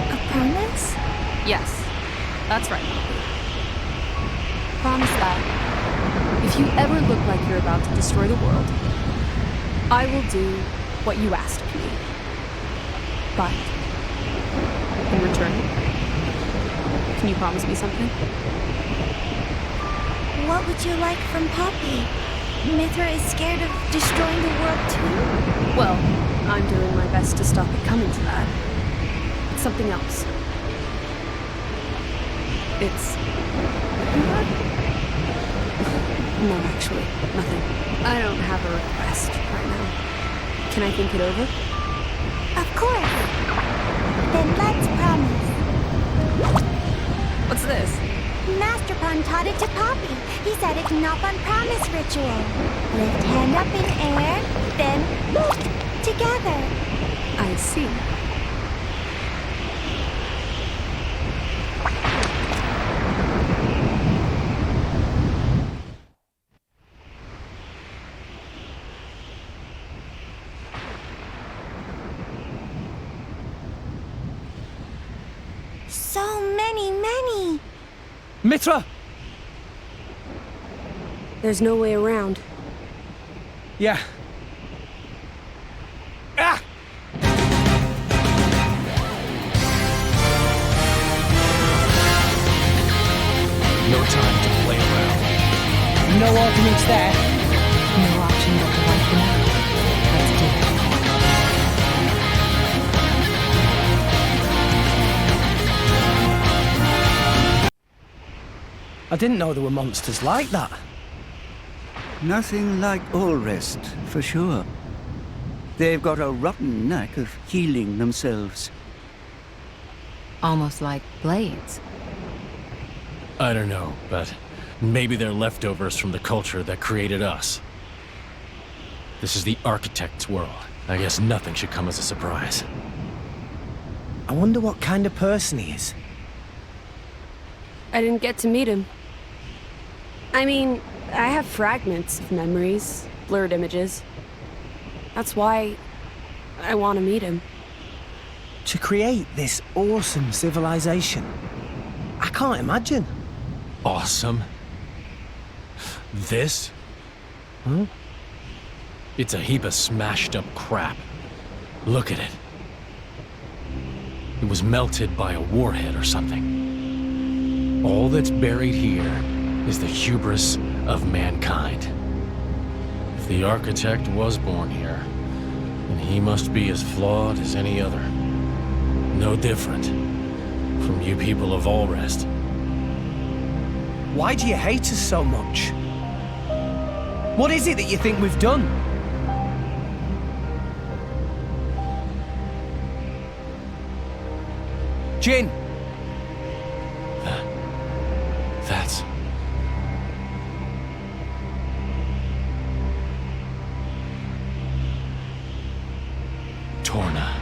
Speaker 13: A promise?
Speaker 8: Yes, that's right, Poppy. Promise that If you ever look like you're about to destroy the world, I will do what you asked of me. But, in return, can you promise me something?
Speaker 13: What would you like from Poppy? Mithra is scared of destroying the world too?
Speaker 8: Well, I'm doing my best to stop it coming to that. It's something else. It's... No, actually, nothing. I don't have a request right now. Can I think it over?
Speaker 13: Of course. Then let's promise.
Speaker 8: What's this?
Speaker 13: Master Pun taught it to Poppy. He said it's not on promise ritual. Lift hand up in air, then together.
Speaker 8: I see.
Speaker 13: So many.
Speaker 1: Mithra!
Speaker 8: There's no way around.
Speaker 1: Yeah. Ah!
Speaker 9: No time to play around.
Speaker 1: No arguments there.
Speaker 12: No option but to wipe them out. Let's do it.
Speaker 1: I didn't know there were monsters like that.
Speaker 11: Nothing like all rest, for sure. They've got a rotten knack of healing themselves.
Speaker 12: Almost like blades.
Speaker 9: I don't know, but maybe they're leftovers from the culture that created us. This is the architect's world. I guess nothing should come as a surprise.
Speaker 1: I wonder what kind of person he is.
Speaker 8: I didn't get to meet him. I mean, I have fragments of memories, blurred images. That's why I want to meet him.
Speaker 1: To create this awesome civilization. I can't imagine.
Speaker 9: Awesome? This?
Speaker 1: Huh?
Speaker 9: It's a heap of smashed up crap. Look at it. It was melted by a warhead or something. All that's buried here is the hubris of mankind. If the architect was born here, then he must be as flawed as any other. No different from you people of Allrest.
Speaker 1: Why do you hate us so much? What is it that you think we've done? Jin!
Speaker 9: That's... Torna.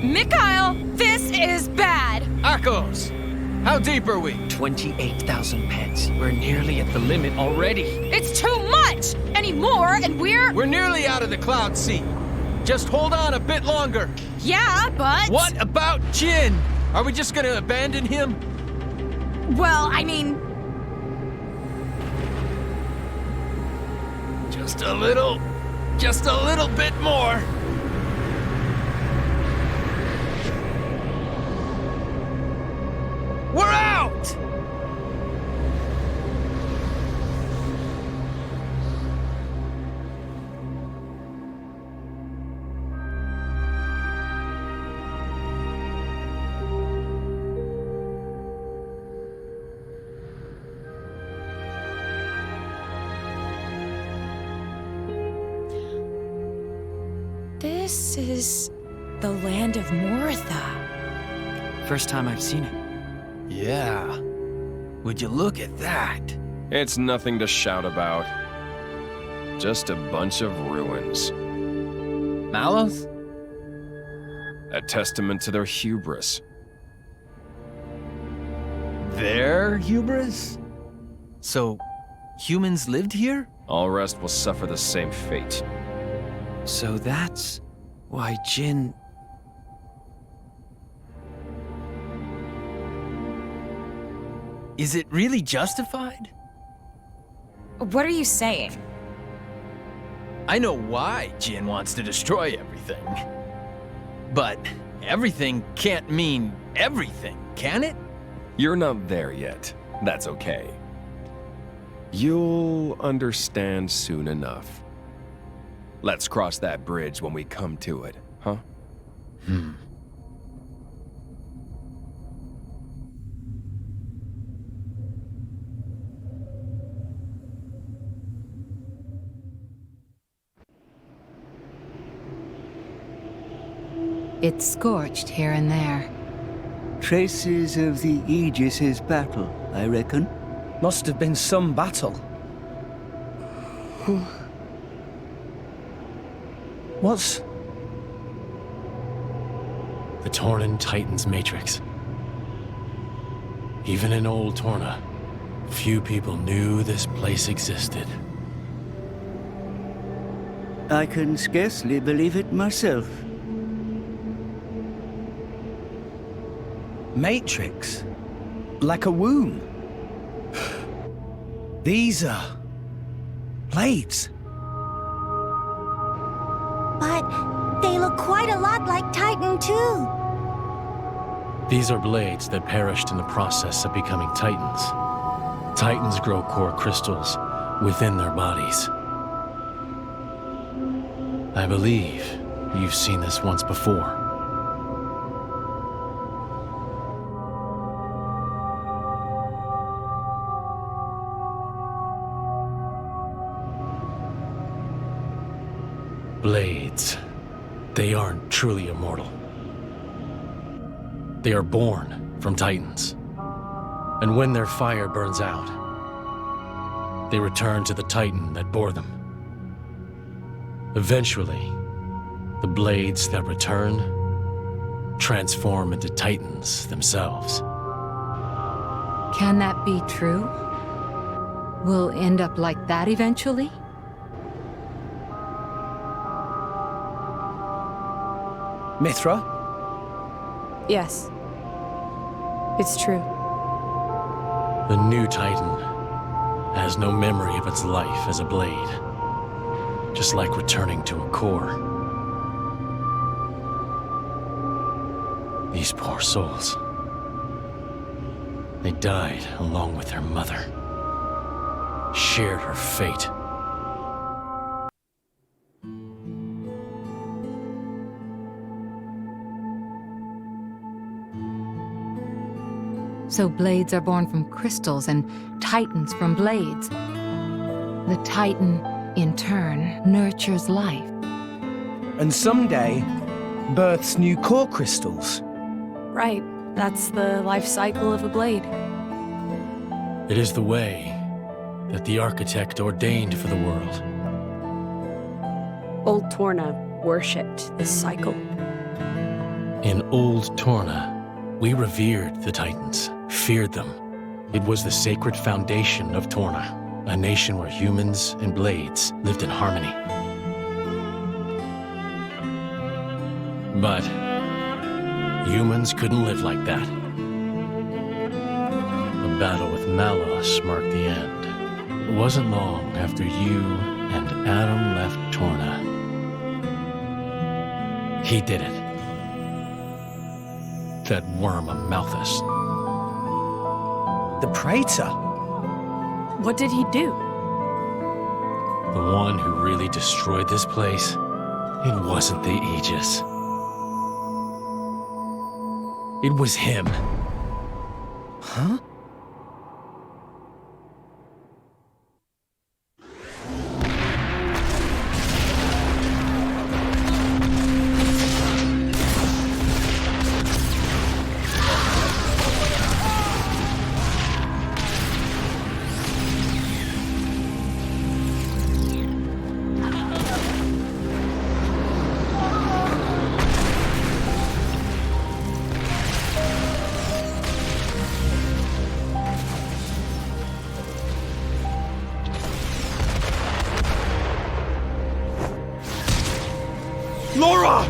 Speaker 19: Mikhail, this is bad!
Speaker 22: Akos! How deep are we?
Speaker 16: 28,000 pets. We're nearly at the limit already.
Speaker 19: It's too much! Any more and we're
Speaker 22: nearly out of the cloud sea. Just hold on a bit longer.
Speaker 19: Yeah, but...
Speaker 22: What about Jin? Are we just gonna abandon him?
Speaker 19: Well, I mean...
Speaker 22: Just a little bit more. We're out!
Speaker 19: This is the land of Mortha.
Speaker 16: First time I've seen it.
Speaker 22: Yeah. Would you look at that?
Speaker 14: It's nothing to shout about. Just a bunch of ruins.
Speaker 22: Malos?
Speaker 14: A testament to their hubris.
Speaker 22: Their hubris? So,
Speaker 20: humans lived here?
Speaker 14: All rest will suffer the same fate.
Speaker 20: So that's why Jin... Is it really justified?
Speaker 19: What are you saying?
Speaker 20: I know why Jin wants to destroy everything. But everything can't mean everything, can it?
Speaker 14: You're not there yet. That's okay. You'll understand soon enough. Let's cross that bridge when we come to it, huh?
Speaker 12: It's scorched here and there.
Speaker 11: Traces of the Aegis's battle, I reckon.
Speaker 1: Must have been some battle. What's...
Speaker 9: The Tornan Titan's matrix. Even in old Torna, few people knew this place existed.
Speaker 11: I can scarcely believe it myself.
Speaker 1: Matrix? Like a womb? These are... blades.
Speaker 13: But they look quite a lot like Titan, too.
Speaker 9: These are blades that perished in the process of becoming Titans. Titans grow core crystals within their bodies. I believe you've seen this once before. Blades. They aren't truly immortal. They are born from Titans. And when their fire burns out, they return to the Titan that bore them. Eventually, the blades that return transform into Titans themselves.
Speaker 12: Can that be true? We'll end up like that eventually?
Speaker 1: Mithra?
Speaker 8: Yes. It's true.
Speaker 9: The new Titan has no memory of its life as a blade. Just like returning to a core. These poor souls. They died along with their mother. Shared her fate.
Speaker 12: So blades are born from crystals and titans from blades. The titan, in turn, nurtures life.
Speaker 1: And someday, births new core crystals.
Speaker 8: Right. That's the life cycle of a blade.
Speaker 9: It is the way that the architect ordained for the world.
Speaker 8: Old Torna worshipped this cycle.
Speaker 9: In old Torna, we revered the Titans, feared them. It was the sacred foundation of Torna, a nation where humans and blades lived in harmony. But humans couldn't live like that. A battle with Malos marked the end. It wasn't long after you and Adam left Torna. He did it. That worm of Malthus.
Speaker 1: The Praetor?
Speaker 8: What did he do?
Speaker 9: The one who really destroyed this place, it wasn't the Aegis. It was him.
Speaker 1: Huh?
Speaker 7: Laura!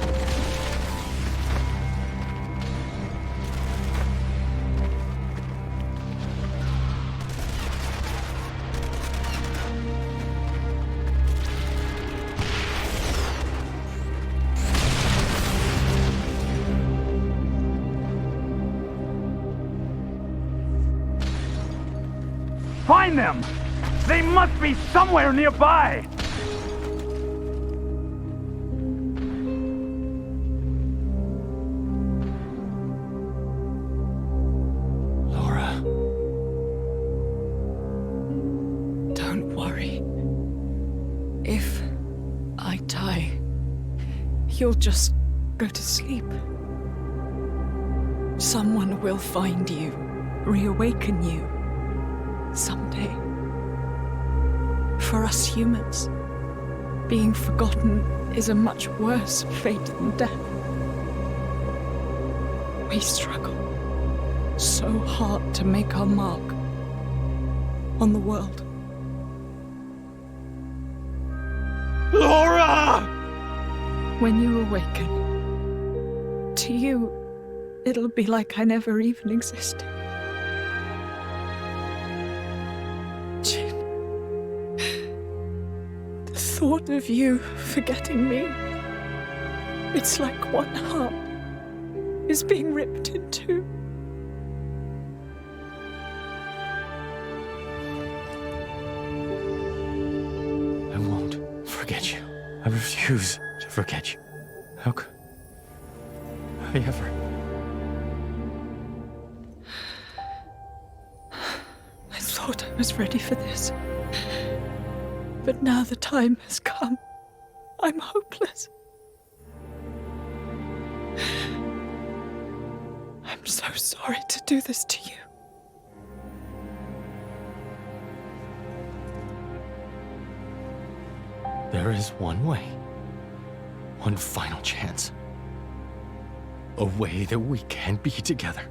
Speaker 5: Find them! They must be somewhere nearby!
Speaker 9: Laura.
Speaker 18: Don't worry. If I die, you'll just go to sleep. Someone will find you, reawaken you. Someday. For us humans, being forgotten is a much worse fate than death. We struggle so hard to make our mark on the world.
Speaker 7: Laura!
Speaker 18: When you awaken, to you, it'll be like I never even existed. The thought of you forgetting me, it's like one heart is being ripped in two.
Speaker 9: I won't forget you. I refuse to forget you. How could I ever?
Speaker 18: I thought I was ready for this. But now the time has come. I'm hopeless. I'm so sorry to do this to you.
Speaker 9: There is one way. One final chance. A way that we can be together.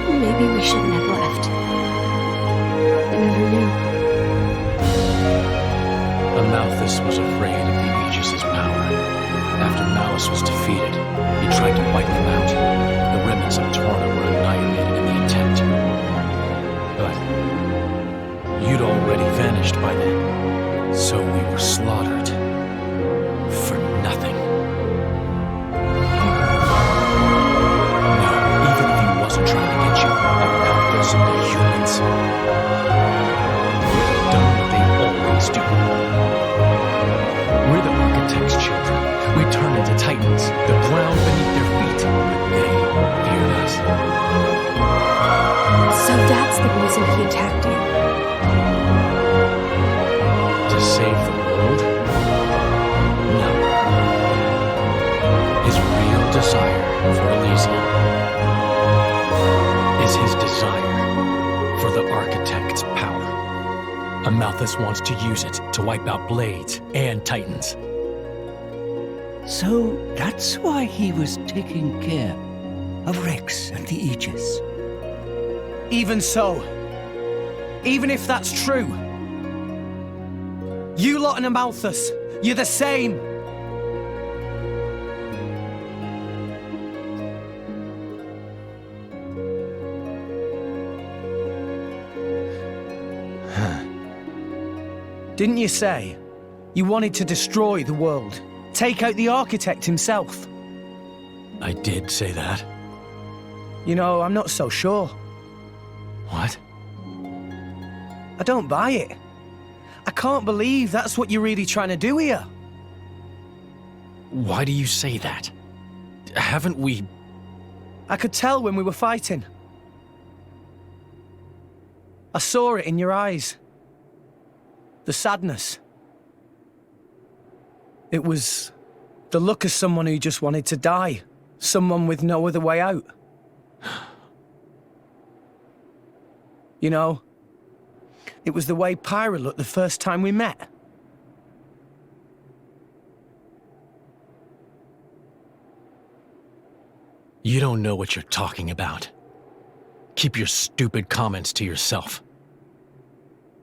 Speaker 6: Maybe we shouldn't have left. I never knew.
Speaker 9: Amalthus was afraid of the Aegis' power. After Malice was defeated, he tried to wipe them out. The remnants of Torna were annihilated in the attempt. But you'd already vanished by then, so we were slaughtered. For nothing. No, even if he wasn't trying to get you, Amalthus and the humans would have done what they always do. We're the architect's children. We turn into titans, the ground beneath their feet. They feared us.
Speaker 6: So that's the reason he attacked you.
Speaker 9: To save the world? No. His real desire for Elysium is his desire for the architect's power. Amalthus wants to use it to wipe out blades and titans.
Speaker 11: So that's why he was taking care of Rex and the Aegis.
Speaker 1: Even so, even if that's true, you lot and Amalthus, you're the same. Didn't you say you wanted to destroy the world? Take out the architect himself?
Speaker 9: I did say that.
Speaker 1: You know, I'm not so sure.
Speaker 9: What?
Speaker 1: I don't buy it. I can't believe that's what you're really trying to do here.
Speaker 9: Why do you say that? Haven't we...
Speaker 1: I could tell when we were fighting. I saw it in your eyes. The sadness. It was the look of someone who just wanted to die. Someone with no other way out. You know, it was the way Pyra looked the first time we met.
Speaker 9: You don't know what you're talking about. Keep your stupid comments to yourself.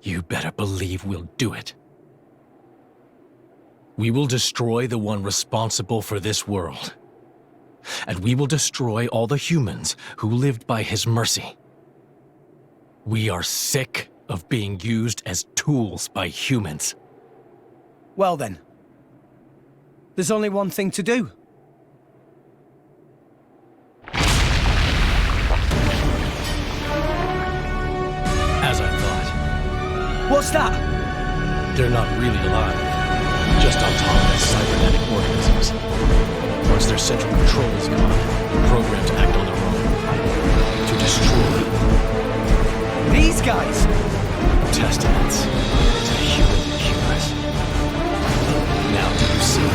Speaker 9: You better believe we'll do it. We will destroy the one responsible for this world. And we will destroy all the humans who lived by his mercy. We are sick of being used as tools by humans.
Speaker 1: Well then, there's only one thing to do.
Speaker 9: As I thought.
Speaker 1: What's that?
Speaker 9: They're not really alive. Just autonomous cybernetic organisms. Once their central control is gone, programmed to act on their own. To destroy.
Speaker 1: These guys?
Speaker 9: Testaments to human hubris. Now do you see?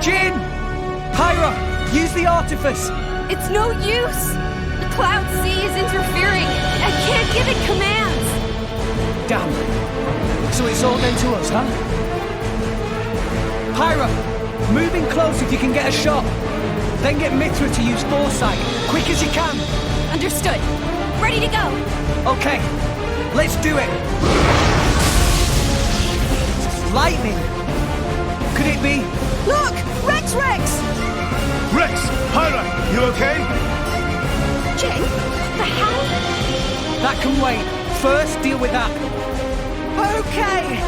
Speaker 1: Jin! Pyra! Use the artifice!
Speaker 8: It's no use! The Cloud Sea is interfering! I can't give it commands!
Speaker 1: Damn. So it's all down to us, huh? Pyra! Move in close if you can get a shot. Then get Mithra to use foresight. Quick as you can.
Speaker 8: Understood. Ready to go.
Speaker 1: Okay. Let's do it. Lightning. Could it be?
Speaker 3: Look! Rex!
Speaker 7: Rex! Pyra! You okay?
Speaker 6: Jin? The hell?
Speaker 1: That can wait. First, deal with that.
Speaker 3: Okay.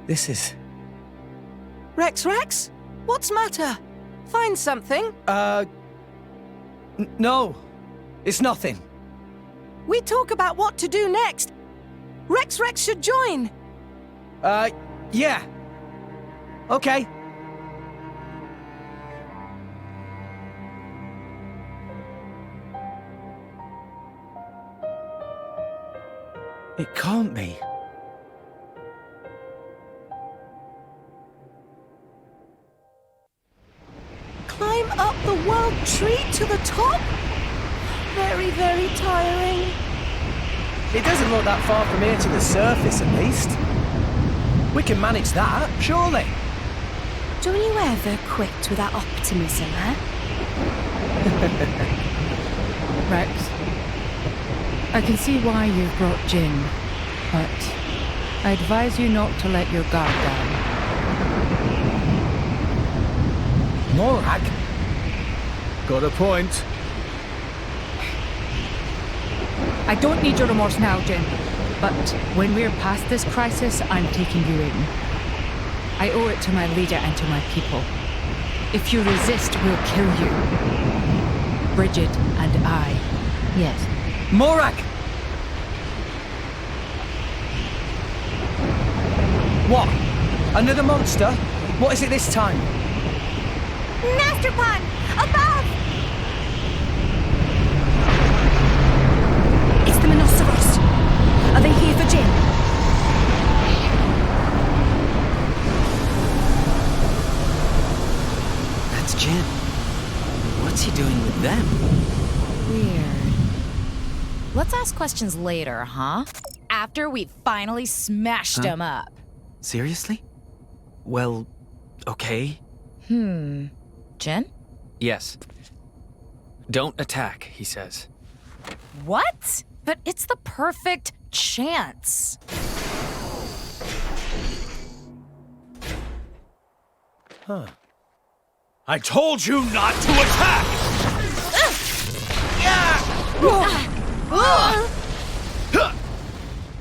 Speaker 1: This is...
Speaker 3: Rex? What's matter? Find something?
Speaker 1: No. It's nothing.
Speaker 3: We talk about what to do next. Rex should join.
Speaker 1: Yeah. Okay. It can't be.
Speaker 3: Climb up the world tree to the top? Very, very tiring.
Speaker 1: It doesn't look that far from here to the surface, at least. We can manage that, surely.
Speaker 6: Don't you ever quit with that optimism, eh?
Speaker 2: Rex, I can see why you've brought Jin, but I advise you not to let your guard down.
Speaker 1: Morag? Got a point.
Speaker 2: I don't need your remorse now, Jin, but when we're past this crisis, I'm taking you in. I owe it to my leader and to my people. If you resist, we'll kill you. Bridget and I. Yes.
Speaker 1: Morag! What? Another monster? What is it this time?
Speaker 13: Master Pond! Above!
Speaker 16: What's he doing with them?
Speaker 19: Weird. Let's ask questions later, huh? After we finally smashed him up.
Speaker 16: Seriously? Well, okay.
Speaker 19: Jin?
Speaker 16: Yes. Don't attack, he says.
Speaker 19: What? But it's the perfect chance.
Speaker 9: Huh. I told you not to attack!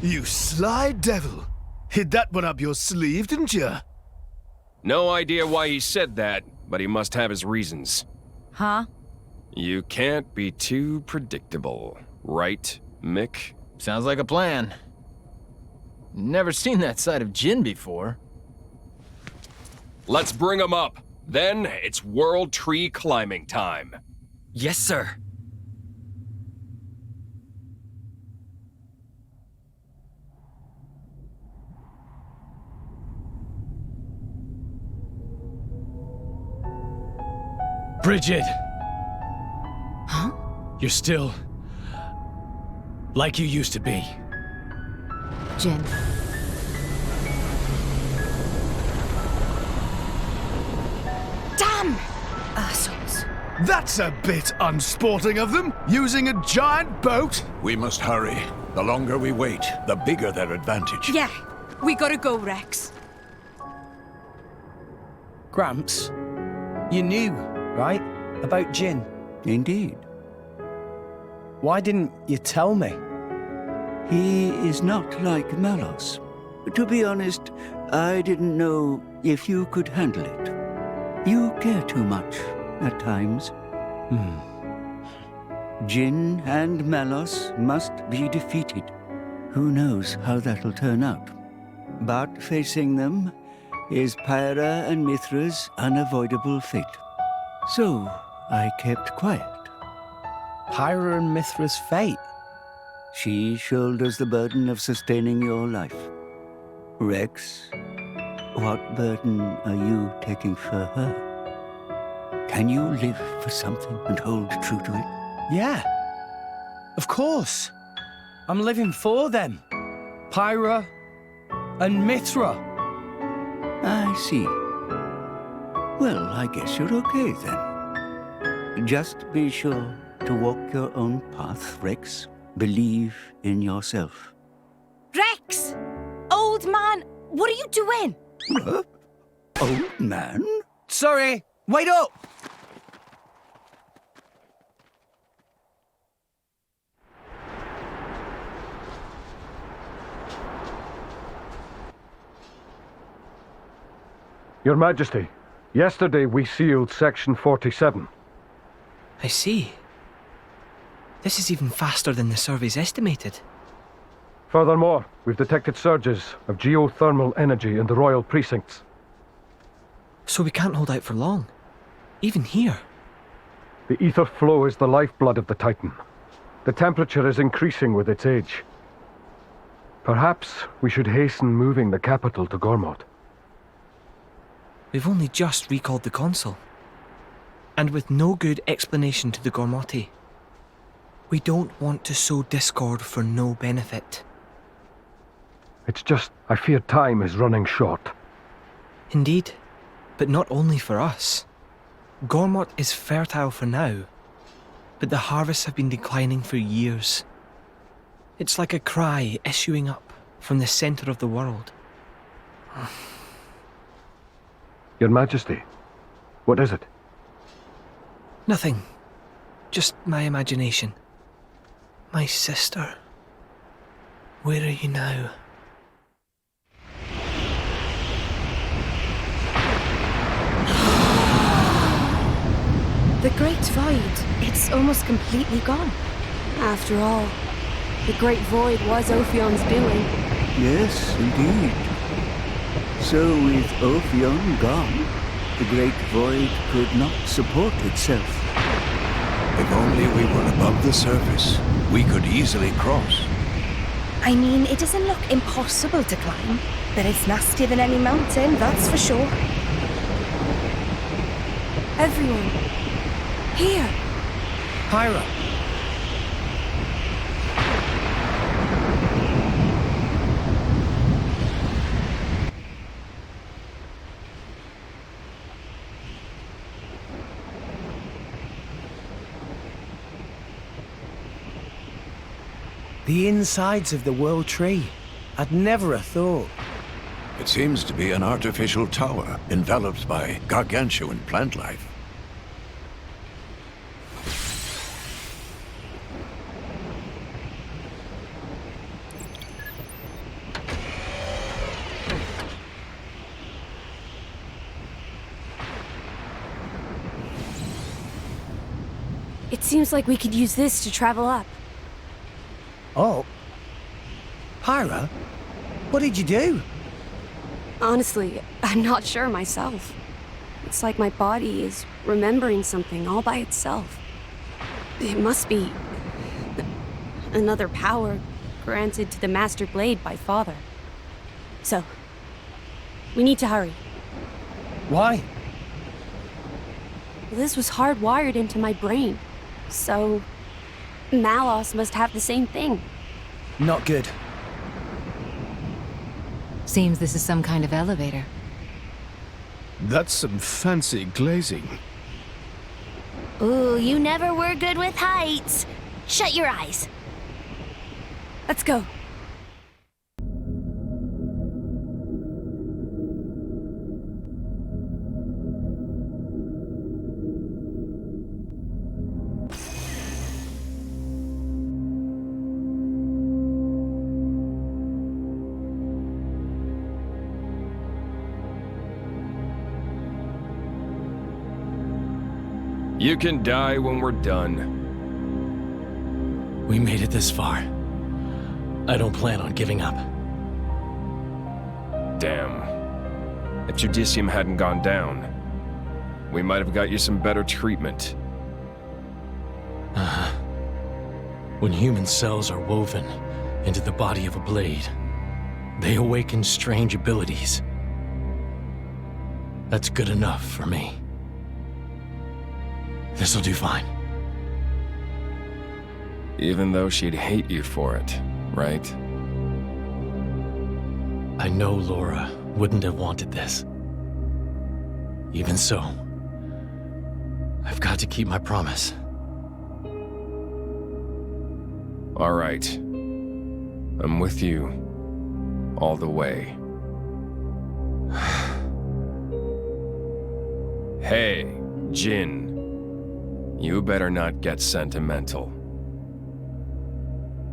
Speaker 7: You sly devil. Hid that one up your sleeve, didn't you?
Speaker 14: No idea why he said that, but he must have his reasons.
Speaker 19: Huh?
Speaker 14: You can't be too predictable, right, Mick?
Speaker 20: Sounds like a plan. Never seen that side of Jin before.
Speaker 14: Let's bring him up. Then it's world tree climbing time.
Speaker 16: Yes, sir.
Speaker 9: Bridget!
Speaker 19: Huh?
Speaker 9: You're still... like you used to be.
Speaker 19: Jin.
Speaker 3: Damn! Assholes.
Speaker 7: That's a bit unsporting of them, using a giant boat.
Speaker 10: We must hurry. The longer we wait, the bigger their advantage.
Speaker 3: Yeah, we gotta go, Rex.
Speaker 1: Gramps, you knew, right? About Jin.
Speaker 11: Indeed.
Speaker 1: Why didn't you tell me?
Speaker 11: He is not like Malos. To be honest, I didn't know if you could handle it. You care too much, at times. Jin and Malos must be defeated. Who knows how that'll turn out? But facing them is Pyra and Mithra's unavoidable fate. So, I kept quiet.
Speaker 1: Pyra and Mithra's fate?
Speaker 11: She shoulders the burden of sustaining your life. Rex, what burden are you taking for her? Can you live for something and hold true to it?
Speaker 1: Yeah. Of course. I'm living for them. Pyra and Mithra.
Speaker 11: I see. Well, I guess you're okay then. Just be sure to walk your own path, Rex. Believe in yourself.
Speaker 3: Rex! Old man, what are you doing?
Speaker 11: Old man?
Speaker 1: Sorry, wait up!
Speaker 5: Your Majesty, yesterday we sealed Section 47.
Speaker 16: I see. This is even faster than the surveys estimated.
Speaker 5: Furthermore, we've detected surges of geothermal energy in the royal precincts.
Speaker 16: So we can't hold out for long. Even here.
Speaker 5: The ether flow is the lifeblood of the Titan. The temperature is increasing with its age. Perhaps we should hasten moving the capital to Gormod.
Speaker 16: We've only just recalled the consul. And with no good explanation to the Gormoti. We don't want to sow discord for no benefit.
Speaker 5: It's just, I fear time is running short.
Speaker 16: Indeed, but not only for us. Gormod is fertile for now, but the harvests have been declining for years. It's like a cry issuing up from the center of the world.
Speaker 5: Your Majesty, what is it?
Speaker 16: Nothing. Just my imagination. My sister. Where are you now?
Speaker 6: The Great Void, it's almost completely gone.
Speaker 8: After all, the Great Void was Ophion's doing.
Speaker 11: Yes, indeed. So with Ophion gone, the Great Void could not support itself.
Speaker 10: If only we were above the surface, we could easily cross.
Speaker 6: I mean, it doesn't look impossible to climb, but it's nastier than any mountain, that's for sure.
Speaker 8: Everyone, Here!
Speaker 1: Pyra! The insides of the World Tree. I'd never have thought.
Speaker 10: It seems to be an artificial tower enveloped by gargantuan plant life.
Speaker 8: It seems like we could use this to travel up.
Speaker 1: Oh. Pyra? What did you do?
Speaker 8: Honestly, I'm not sure myself. It's like my body is remembering something all by itself. It must be another power granted to the Master Blade by Father. So, we need to hurry.
Speaker 1: Why?
Speaker 8: This was hardwired into my brain, so Malos must have the same thing.
Speaker 1: Not good.
Speaker 12: Seems this is some kind of elevator.
Speaker 7: That's some fancy glazing.
Speaker 17: Ooh, you never were good with heights. Shut your eyes.
Speaker 8: Let's go.
Speaker 14: You can die when we're done.
Speaker 9: We made it this far. I don't plan on giving up.
Speaker 14: Damn. If Judicium hadn't gone down, we might have got you some better treatment.
Speaker 9: When human cells are woven into the body of a blade, they awaken strange abilities. That's good enough for me. This'll do fine.
Speaker 14: Even though she'd hate you for it, right?
Speaker 9: I know Laura wouldn't have wanted this. Even so, I've got to keep my promise.
Speaker 14: All right. I'm with you. All the way. Hey, Jin. You better not get sentimental.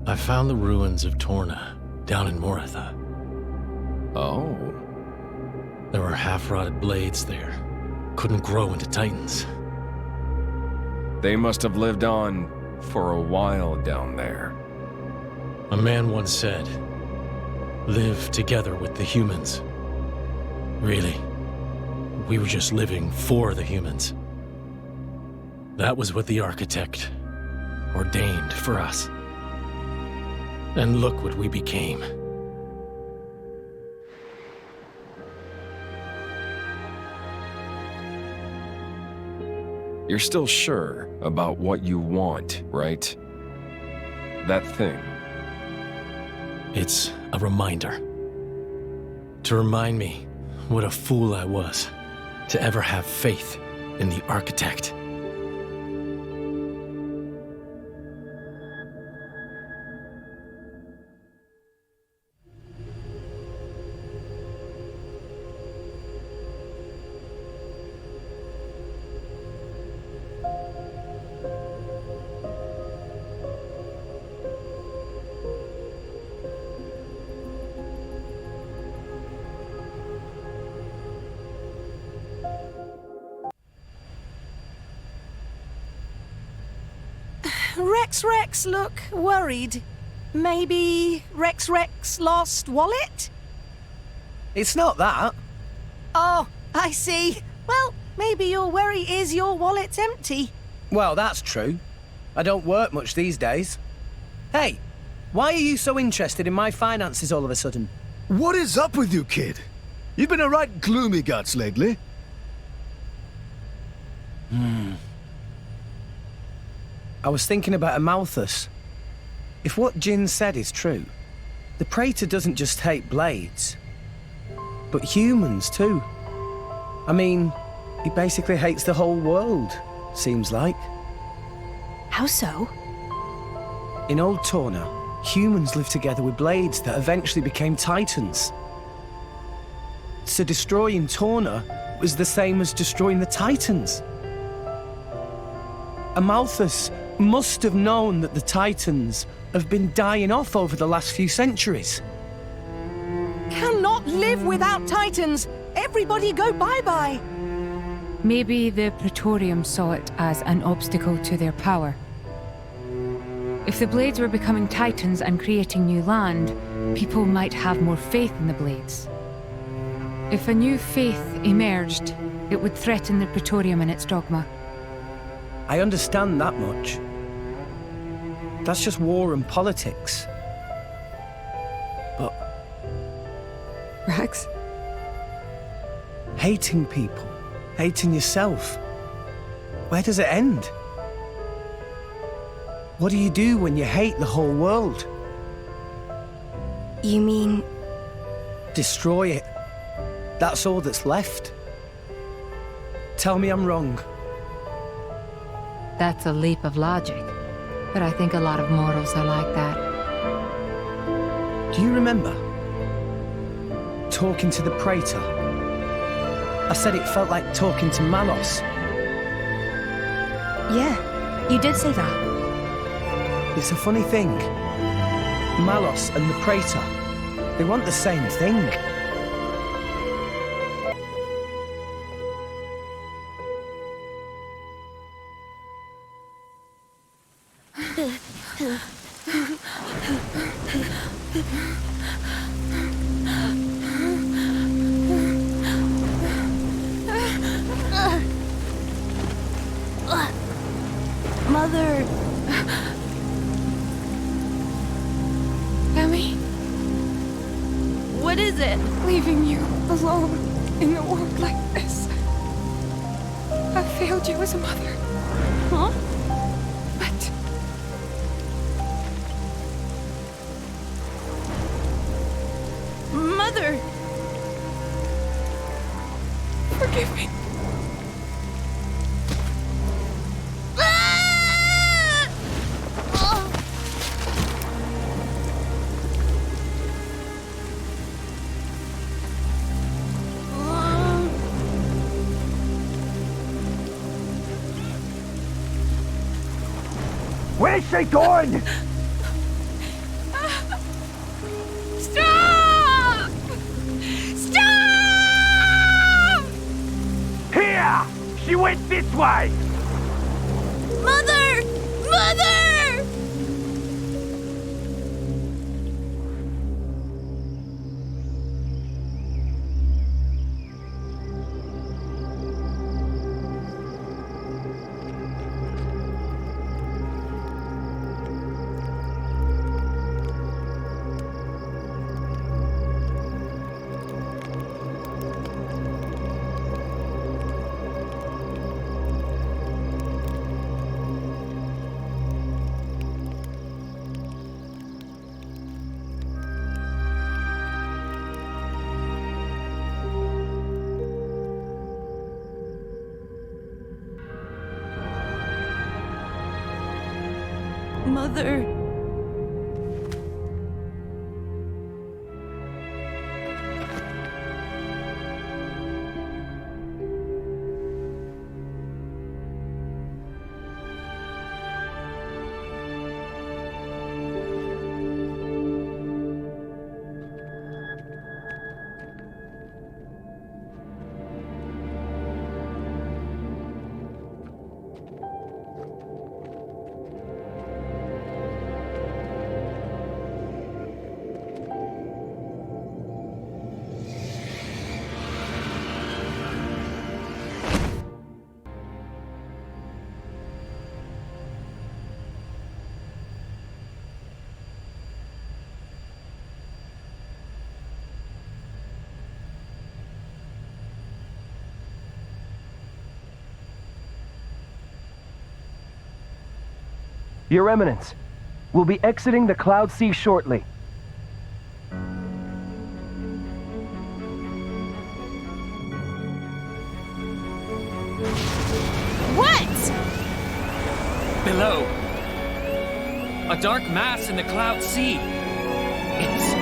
Speaker 9: I found the ruins of Torna down in Moratha.
Speaker 14: Oh.
Speaker 9: There were half-rotted blades there. Couldn't grow into titans.
Speaker 14: They must have lived on for a while down there.
Speaker 9: A man once said, live together with the humans. Really, we were just living for the humans. That was what the architect ordained for us. And look what we became.
Speaker 14: You're still sure about what you want, right? That thing.
Speaker 9: It's a reminder. To remind me what a fool I was to ever have faith in the architect.
Speaker 3: Rex look worried. Maybe Rex lost wallet?
Speaker 1: It's not that.
Speaker 3: Oh, I see. Well, maybe your worry is your wallet's empty.
Speaker 1: Well, that's true. I don't work much these days. Hey, why are you so interested in my finances all of a sudden?
Speaker 7: What is up with you, kid? You've been a right gloomy guts lately.
Speaker 1: I was thinking about Amalthus. If what Jin said is true, the Praetor doesn't just hate blades, but humans too. I mean, he basically hates the whole world, seems like.
Speaker 6: How so?
Speaker 1: In Old Torna, humans lived together with blades that eventually became titans. So destroying Torna was the same as destroying the titans. Amalthus must have known that the titans have been dying off over the last few centuries.
Speaker 3: Cannot live without titans! Everybody go bye-bye!
Speaker 2: Maybe the Praetorium saw it as an obstacle to their power. If the blades were becoming titans and creating new land, people might have more faith in the blades. If a new faith emerged, it would threaten the Praetorium and its dogma.
Speaker 1: I understand that much. That's just war and politics. But...
Speaker 18: Rex?
Speaker 1: Hating people, hating yourself. Where does it end? What do you do when you hate the whole world?
Speaker 6: You mean...
Speaker 1: Destroy it. That's all that's left. Tell me I'm wrong.
Speaker 12: That's a leap of logic, but I think a lot of mortals are like that.
Speaker 1: Do you remember? Talking to the Praetor. I said it felt like talking to Malos.
Speaker 6: Yeah, you did say that.
Speaker 1: It's a funny thing. Malos and the Praetor, they want the same thing.
Speaker 6: Mother...
Speaker 2: Emmy?
Speaker 6: What is it?
Speaker 18: Leaving you alone in a world like this. I failed you as a mother.
Speaker 6: Huh?
Speaker 18: But...
Speaker 6: Mother!
Speaker 18: Forgive me.
Speaker 5: Where's she going?
Speaker 13: Stop! Stop!
Speaker 5: Here! She went this way!
Speaker 13: Mother! Mother!
Speaker 6: Mother...
Speaker 4: Your Eminence, we'll be exiting the Cloud Sea shortly.
Speaker 19: What?
Speaker 16: Below. A dark mass in the Cloud Sea. It's...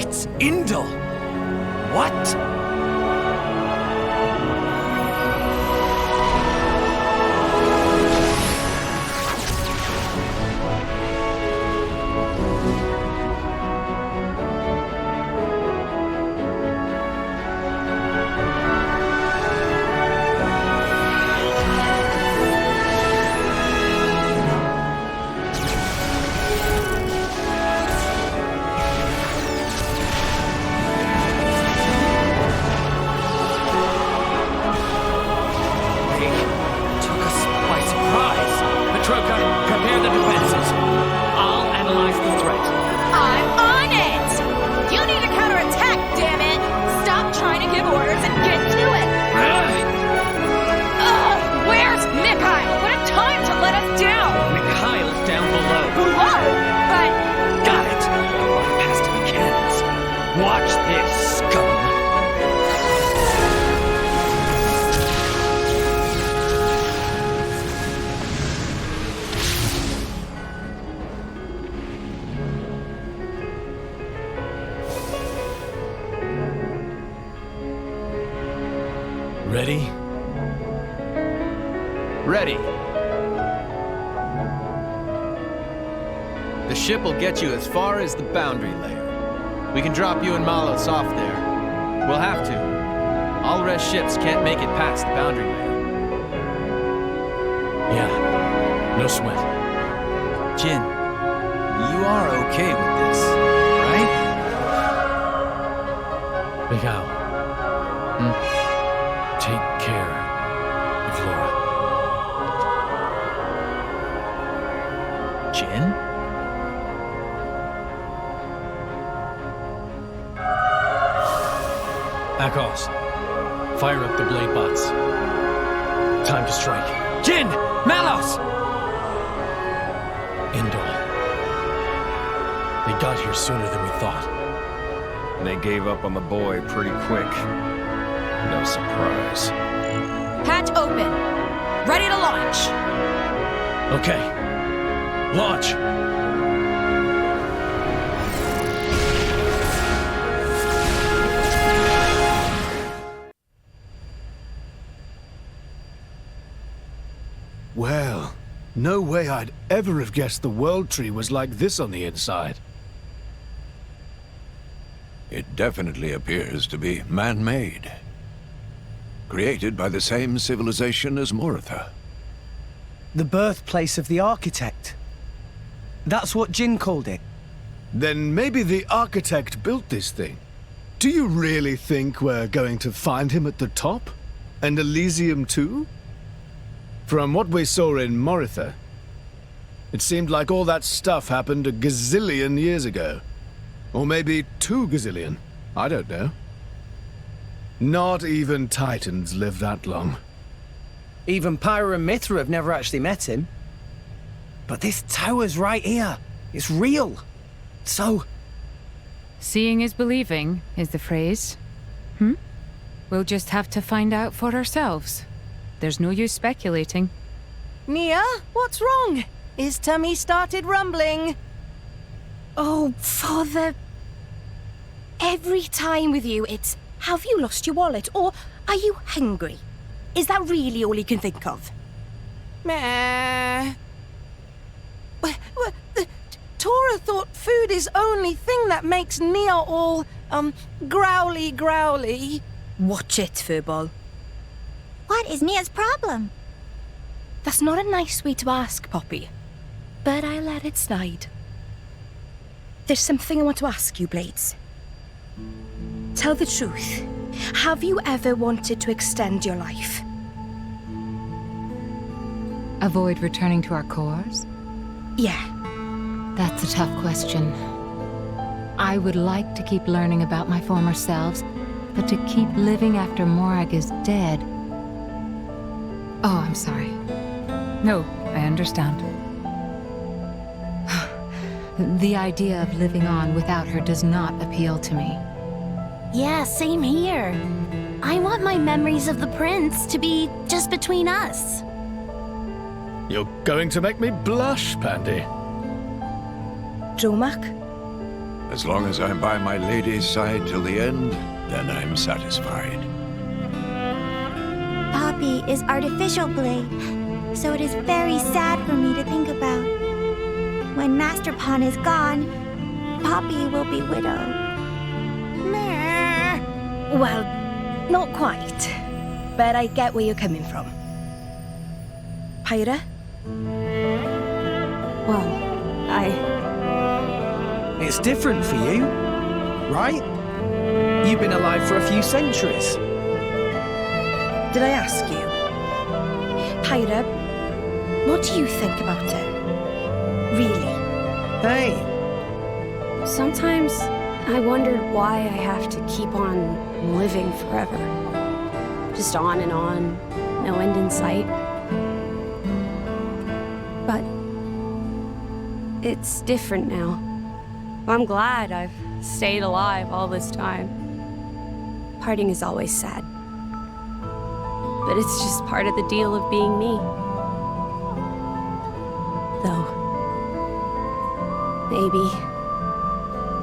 Speaker 16: It's Indel. What?
Speaker 20: Ready? Ready. The ship will get you as far as the boundary layer. We can drop you and Malos off there. We'll have to. All rest ships can't make it past the boundary layer. Yeah, no sweat. Jin, you are okay with this, right? Miguel. Take care of Laura. Jin? Akos, fire up the blade bots. Time to strike.
Speaker 16: Jin! Malos!
Speaker 20: Indol. They got here sooner than we thought.
Speaker 14: They gave up on the boy pretty quick. No surprise.
Speaker 19: Hatch open. Ready to launch.
Speaker 20: Okay. Launch.
Speaker 7: Well, no way I'd ever have guessed the World Tree was like this on the inside.
Speaker 10: It definitely appears to be man-made. Created by the same civilization as Moritha.
Speaker 1: The birthplace of the architect. That's what Jin called it.
Speaker 7: Then maybe the architect built this thing. Do you really think we're going to find him at the top? And Elysium too? From what we saw in Moritha, it seemed like all that stuff happened a gazillion years ago. Or maybe 2 gazillion. I don't know. Not even Titans live that long.
Speaker 1: Even Pyra and Mithra have never actually met him. But this tower's right here. It's real. So...
Speaker 2: Seeing is believing, is the phrase. We'll just have to find out for ourselves. There's no use speculating.
Speaker 3: Nia, what's wrong? His tummy started rumbling.
Speaker 6: Oh, Father. Every time with you, it's, have you lost your wallet? Or are you hungry? Is that really all you can think of?
Speaker 3: Meh. Tora thought food is only thing that makes Nia all, growly.
Speaker 6: Watch it, Furball.
Speaker 13: What is Nia's problem?
Speaker 6: That's not a nice way to ask, Poppy. But I let it slide. There's something I want to ask you, Blades. Tell the truth. Have you ever wanted to extend your life?
Speaker 12: Avoid returning to our cores?
Speaker 6: Yeah.
Speaker 12: That's a tough question. I would like to keep learning about my former selves, but to keep living after Morag is dead... Oh, I'm sorry. No, I understand. The idea of living on without her does not appeal to me.
Speaker 17: Yeah, same here. I want my memories of the prince to be just between us.
Speaker 7: You're going to make me blush, Pandy.
Speaker 6: Dromac?
Speaker 10: As long as I'm by my lady's side till the end, then I'm satisfied.
Speaker 13: Poppy is artificial blade, so it is very sad for me to think about. When Master Pawn is gone, Poppy will be widowed.
Speaker 6: Well, not quite. But I get where you're coming from. Pyra?
Speaker 3: Well, It's different for you, right? You've been alive for a few centuries.
Speaker 6: Did I ask you? Pyra, what do you think about it? Really?
Speaker 3: Hey.
Speaker 8: Sometimes I wondered why I have to keep on living forever. Just on and on, no end in sight. But it's different now. I'm glad I've stayed alive all this time. Parting is always sad. But it's just part of the deal of being me. Though,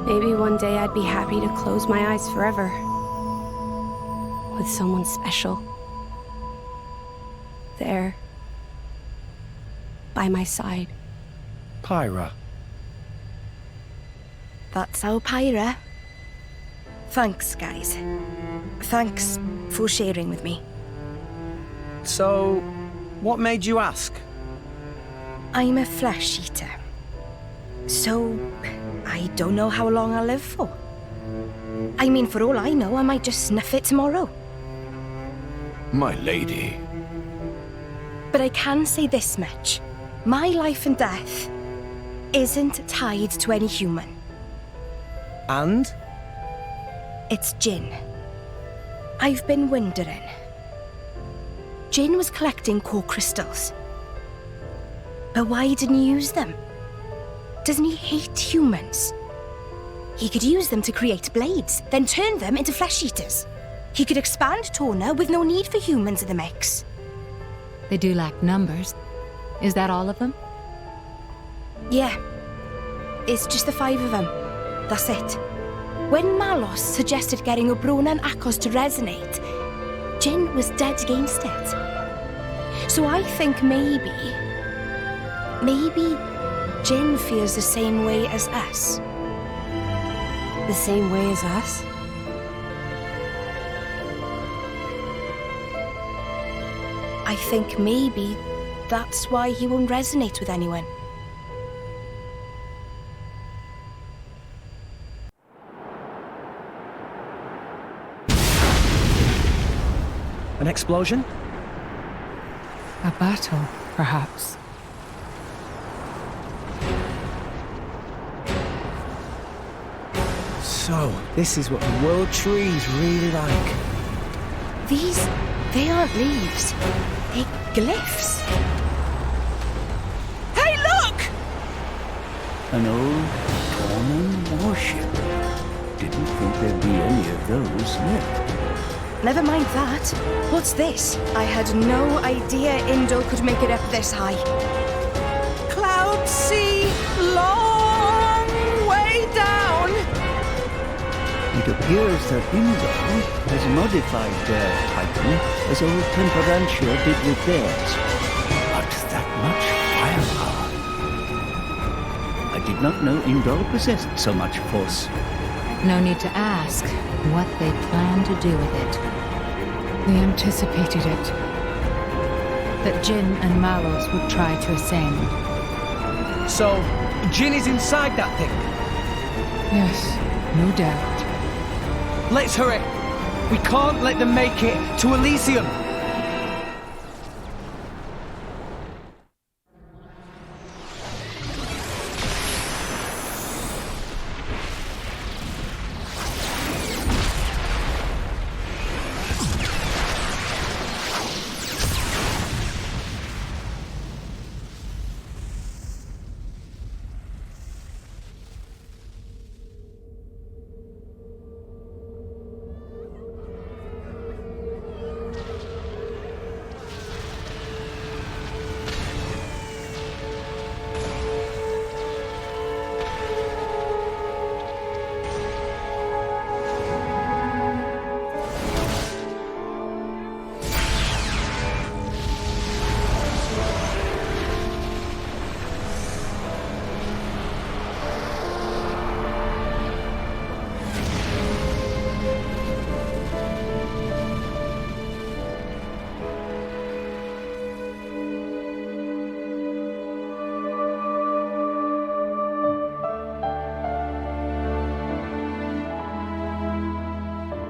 Speaker 8: maybe one day I'd be happy to close my eyes forever. With someone special. There. By my side.
Speaker 3: Pyra.
Speaker 6: That's our Pyra. Thanks, guys. Thanks for sharing with me.
Speaker 3: So, what made you ask?
Speaker 6: I'm a flesh eater. So, I don't know how long I'll live for. I mean, for all I know, I might just snuff it tomorrow.
Speaker 10: My lady.
Speaker 6: But I can say this much. My life and death isn't tied to any human.
Speaker 3: And?
Speaker 6: It's Jin. I've been wondering. Jin was collecting core crystals. But why didn't he use them? Doesn't he hate humans? He could use them to create blades, then turn them into flesh eaters. He could expand Torna with no need for humans in the mix.
Speaker 12: They do lack numbers. Is that all of them?
Speaker 6: Yeah. It's just the 5 of them. That's it. When Malos suggested getting Obrona and Akos to resonate, Jin was dead against it. So I think maybe Jin feels the same way as us.
Speaker 8: The same way as us?
Speaker 6: I think maybe that's why he won't resonate with anyone.
Speaker 3: An explosion?
Speaker 12: A battle, perhaps.
Speaker 3: So, this is what the world trees really like.
Speaker 6: They aren't leaves. They're glyphs. Hey, look!
Speaker 11: An old Tornan warship. Didn't think there'd be any of those left.
Speaker 6: Never mind that. What's this? I had no idea Indo could make it up this high. Cloud sea, long way down.
Speaker 11: It appears that Indo has modified their Titan as old Temperantia did with theirs. But that much firepower. I did not know Indo possessed so much force.
Speaker 12: No need to ask what they plan to do with it. They anticipated it. That Jin and Malos would try to ascend.
Speaker 3: So, Jin is inside that thing?
Speaker 12: Yes, no doubt.
Speaker 3: Let's hurry. We can't let them make it to Elysium.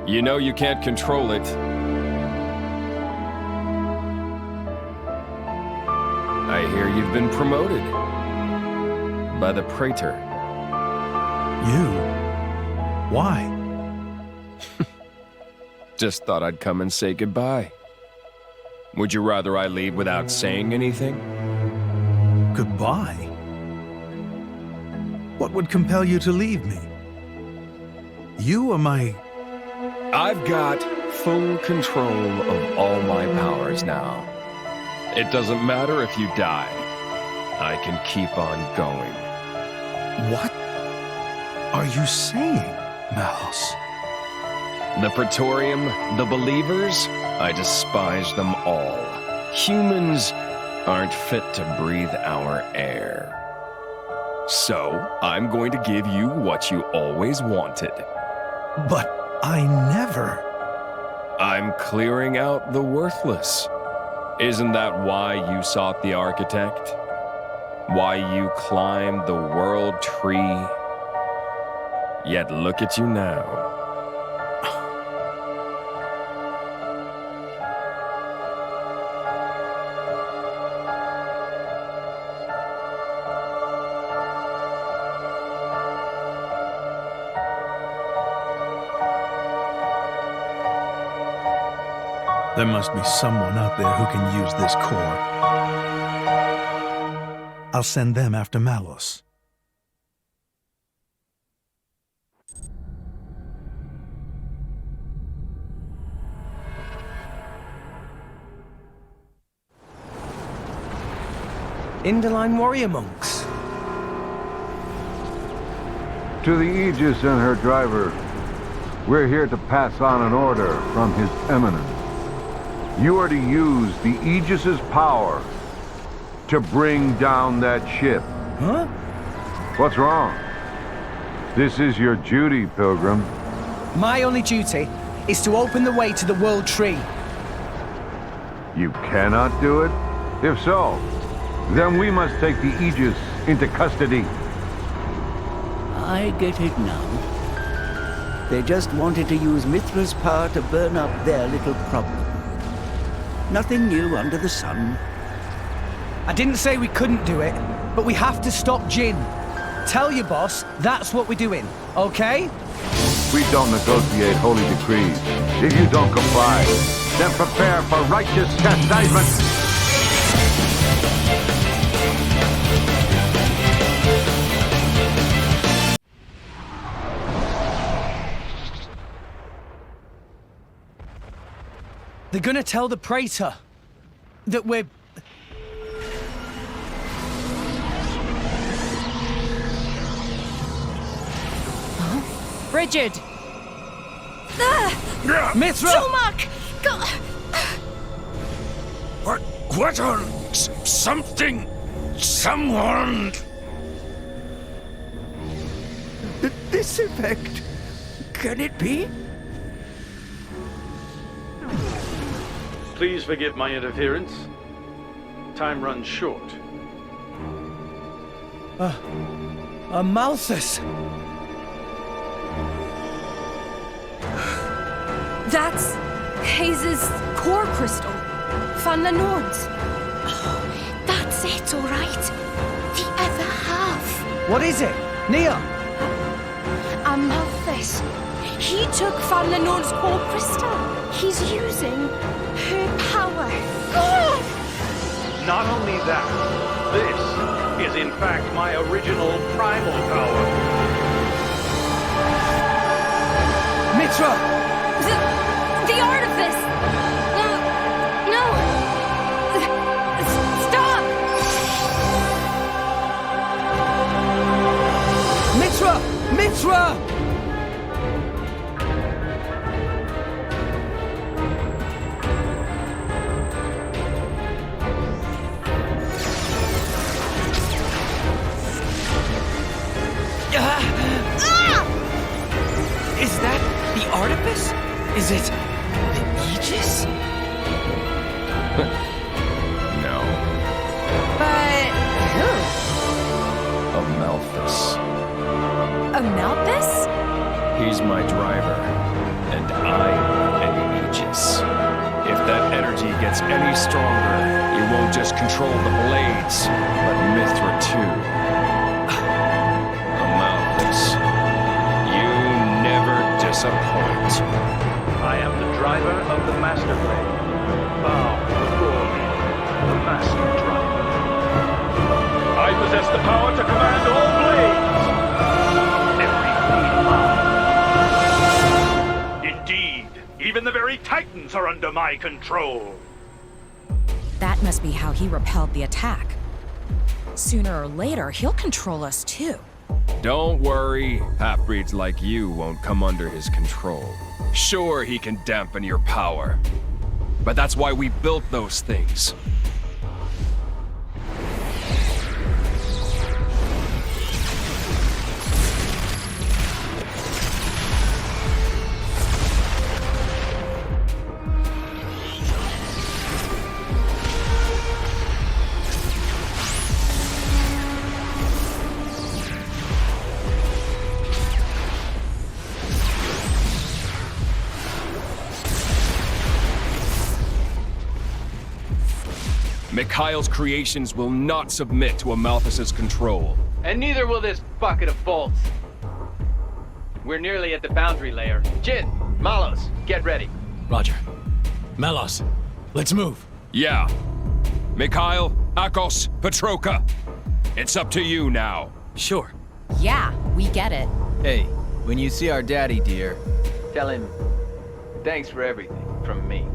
Speaker 14: You know you can't control it. I hear you've been promoted. By the Praetor.
Speaker 15: You? Why?
Speaker 14: Just thought I'd come and say goodbye. Would you rather I leave without saying anything?
Speaker 15: Goodbye? What would compel you to leave me? You are my...
Speaker 14: I've got full control of all my powers now. It doesn't matter if you die. I can keep on going.
Speaker 15: What are you saying, Malos?
Speaker 14: The Praetorium, the Believers, I despise them all. Humans aren't fit to breathe our air. So, I'm going to give you what you always wanted.
Speaker 15: But I never...
Speaker 14: I'm clearing out the worthless. Isn't that why you sought the Architect? Why you climbed the World Tree? Yet look at you now.
Speaker 15: There must be someone out there who can use this core. I'll send them after Malos.
Speaker 1: Inderline warrior monks.
Speaker 21: To the Aegis and her driver, we're here to pass on an order from His Eminence. You are to use the Aegis's power to bring down that ship.
Speaker 1: Huh?
Speaker 21: What's wrong? This is your duty, Pilgrim.
Speaker 1: My only duty is to open the way to the World Tree.
Speaker 21: You cannot do it? If so, then we must take the Aegis into custody.
Speaker 11: I get it now. They just wanted to use Mithra's power to burn up their little problem. Nothing new under the sun.
Speaker 1: I didn't say we couldn't do it, but we have to stop Jin. Tell your boss that's what we're doing, okay?
Speaker 21: We don't negotiate holy decrees. If you don't comply, then prepare for righteous chastisement.
Speaker 1: They're gonna tell the Praetor that we're...
Speaker 12: Huh? Frigid!
Speaker 1: Mithra!
Speaker 13: Tumak!
Speaker 10: What on... something... someone...
Speaker 11: This effect... can it be?
Speaker 23: Please forgive my interference. Time runs short.
Speaker 1: Malthus!
Speaker 6: That's Hayes' core crystal. Van the Norns.
Speaker 13: That's it, all right. The other half.
Speaker 1: What is it? Nia?
Speaker 6: Amalthus. He took Van the Norn's core crystal. He's using her power.
Speaker 23: Not only that, this is in fact my original primal power.
Speaker 1: Mithra!
Speaker 6: The artifice! No! Stop!
Speaker 1: Mithra! Mithra!
Speaker 20: Is that the artifice? Is it the Aegis?
Speaker 14: No.
Speaker 12: But who?
Speaker 14: Amalthus.
Speaker 12: Amalthus?
Speaker 14: He's my driver. and I'm an Aegis. If that energy gets any stronger, it won't just control the blades, but Mithra too. Amalthus, you never disappoint.
Speaker 23: I am the driver of the Master Blade. Bow before me, the Master Driver. I possess the power to command all blades. Every blade mine. Indeed, even the very Titans are under my control.
Speaker 19: That must be how he repelled the attack. Sooner or later, he'll control us too.
Speaker 14: Don't worry, half-breeds like you won't come under his control. Sure, he can dampen your power, but that's why we built those things. Mikhail's creations will not submit to Amalthus's control.
Speaker 16: And neither will this bucket of bolts. We're nearly at the boundary layer. Jin, Malos, get ready.
Speaker 20: Roger. Melos, let's move.
Speaker 14: Yeah. Mikhail, Akos, Petroka. It's up to you now.
Speaker 20: Sure.
Speaker 19: Yeah, we get it.
Speaker 20: Hey, when you see our daddy, dear,
Speaker 16: Tell him, thanks for everything from me.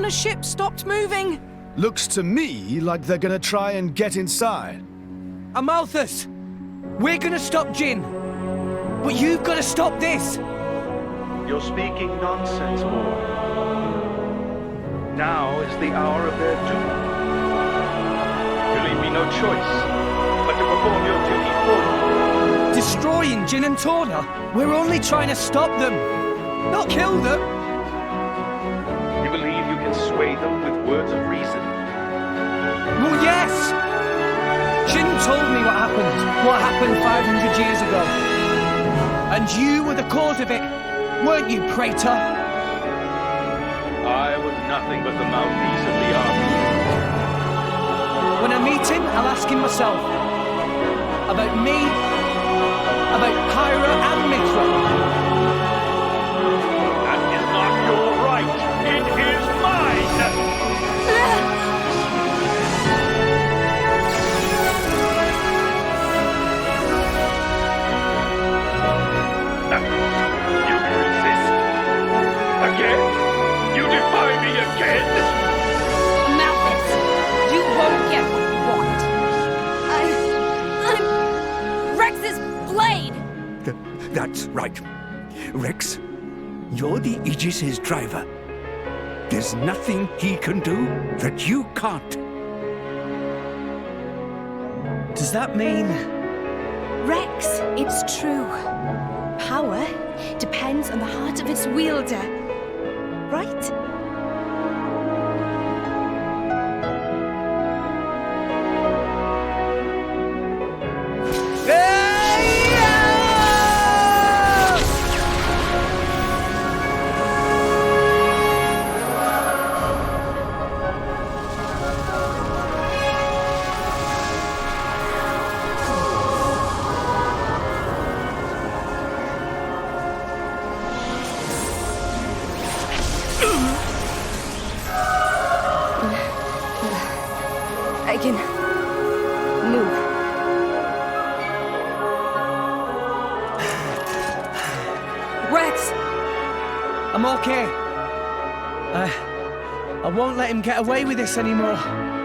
Speaker 3: The ship stopped moving.
Speaker 7: Looks to me like they're gonna try and get inside.
Speaker 1: Amalthus! We're gonna stop Jin. But you've gotta stop this.
Speaker 23: You're speaking nonsense, boy. Now is the hour of their doom. You leave me no choice but to perform your duty for you.
Speaker 1: Destroying Jin and Torna? We're only trying to stop them, not kill them.
Speaker 23: You believe you can sway them with words of reason?
Speaker 1: Well, yes! Jin told me what happened 500 years ago. And you were the cause of it, weren't you, Praetor?
Speaker 23: I was nothing but the mouthpiece of the army.
Speaker 1: When I meet him, I'll ask him myself. About me, about Pyra and Mithra.
Speaker 23: That is not your right. It is mine! You resist? Again? You defy me again?
Speaker 6: Malthus, you won't get what you want. I'm Rex's blade!
Speaker 9: That's right. Rex, you're the Aegis's driver. There's nothing he can do that you can't.
Speaker 1: Does that mean...
Speaker 6: Rex, it's true. Power depends on the heart of its wielder. Right? I can move.
Speaker 1: Rex! I'm okay. I won't let him get away with this anymore.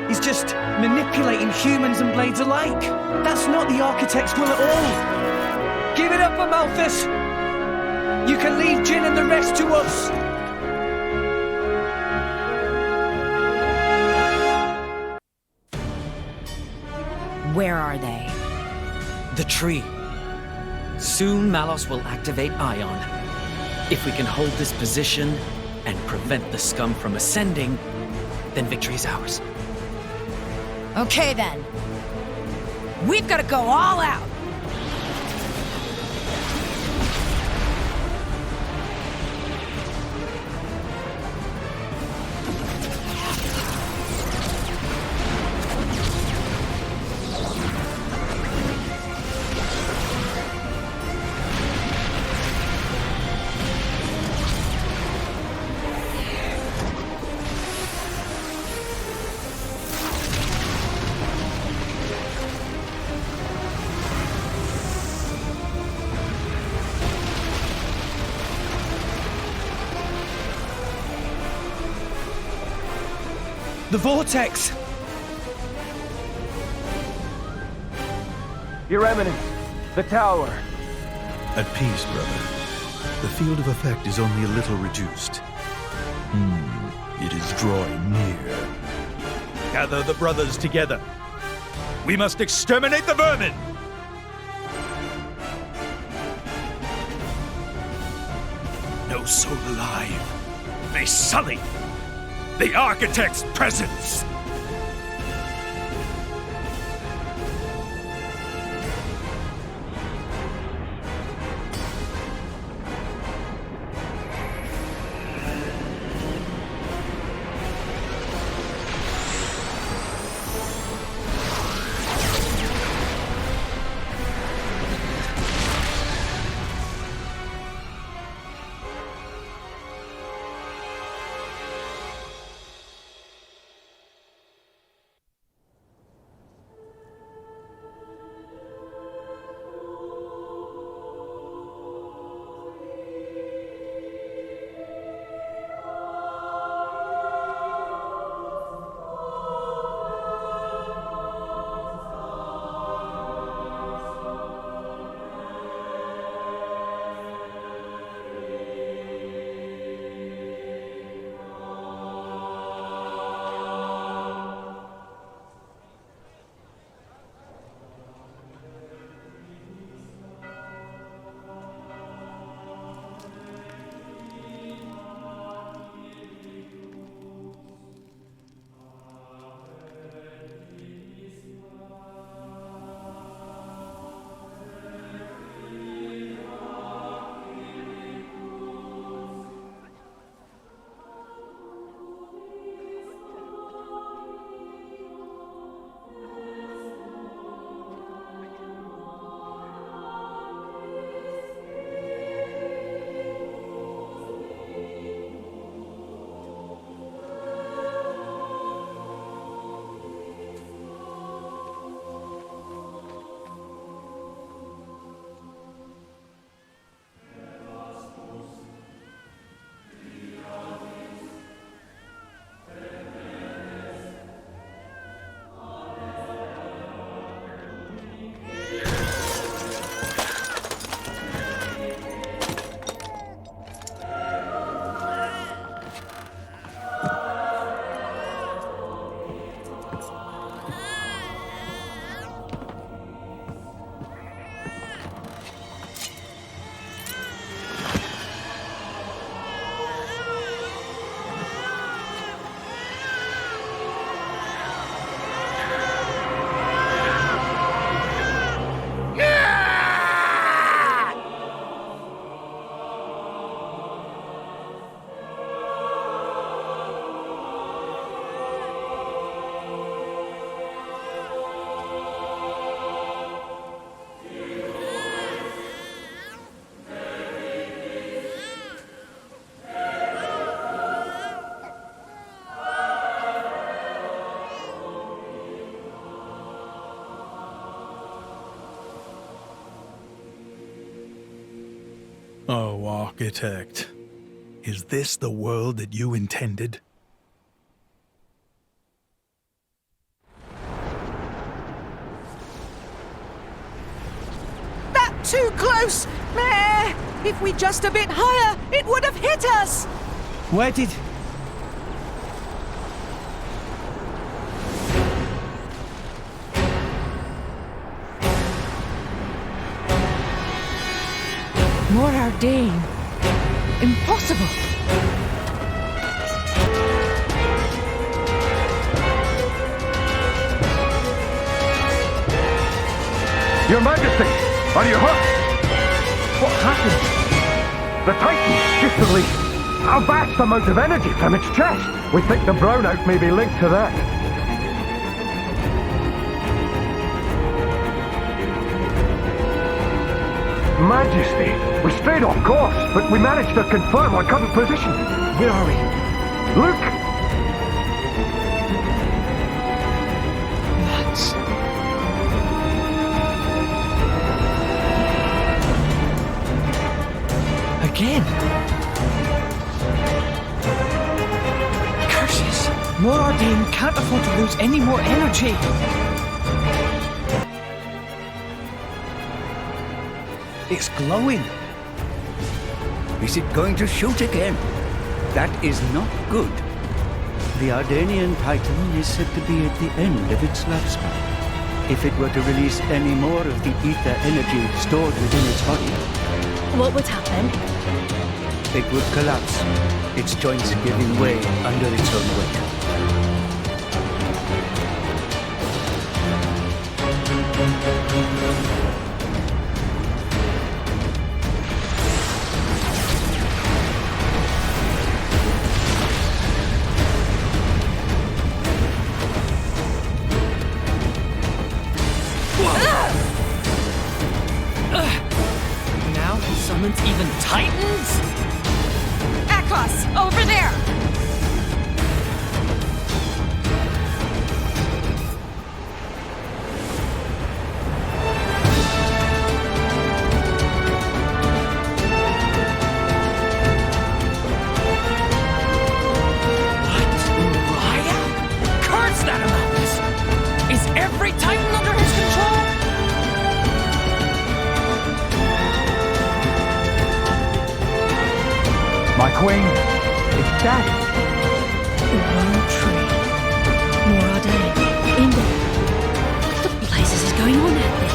Speaker 1: He's just manipulating humans and blades alike. That's not the Architect's will at all. Give it up, Amalthus! You can leave Jin and the rest to us.
Speaker 16: Where are they? The tree. Soon Malos will activate Ion. If we can hold this position and prevent the scum from ascending, then victory is ours.
Speaker 19: Okay then. We've got to go all out.
Speaker 1: The vortex!
Speaker 4: Your Eminence, the tower.
Speaker 15: At peace, brother. The field of effect is only a little reduced. It is drawing near. Gather the brothers together. We must exterminate the vermin! No soul alive. They sully the Architect's presence! Oh, Architect. Is this the world that you intended?
Speaker 3: That too close! Meh! If we just a bit higher, it would have hit us!
Speaker 1: Where did...
Speaker 19: More Ardane. Impossible.
Speaker 21: Your Majesty, are you hurt? What happened? The Titan just released a vast amount of energy from its chest. We think the brownout may be linked to that. Majesty, we strayed off course, but we managed to confirm our current position. Where are we? Look!
Speaker 19: Nuts.
Speaker 20: Again. Curses! More Ardane can't afford to lose any more energy.
Speaker 1: It's glowing.
Speaker 11: Is it going to shoot again? That is not good. The Ardanian Titan is said to be at the end of its lifespan. If it were to release any more of the ether energy stored within its body,
Speaker 17: What would happen?
Speaker 11: it would collapse, its joints giving way under its own weight.
Speaker 20: Now he summons even Titans?
Speaker 19: Akos, over there!
Speaker 20: Curse that amounts! Is every Titan under his control?
Speaker 21: My queen, it's dead.
Speaker 17: One tree. More Ardane. Indel. What the blazes is going on out there?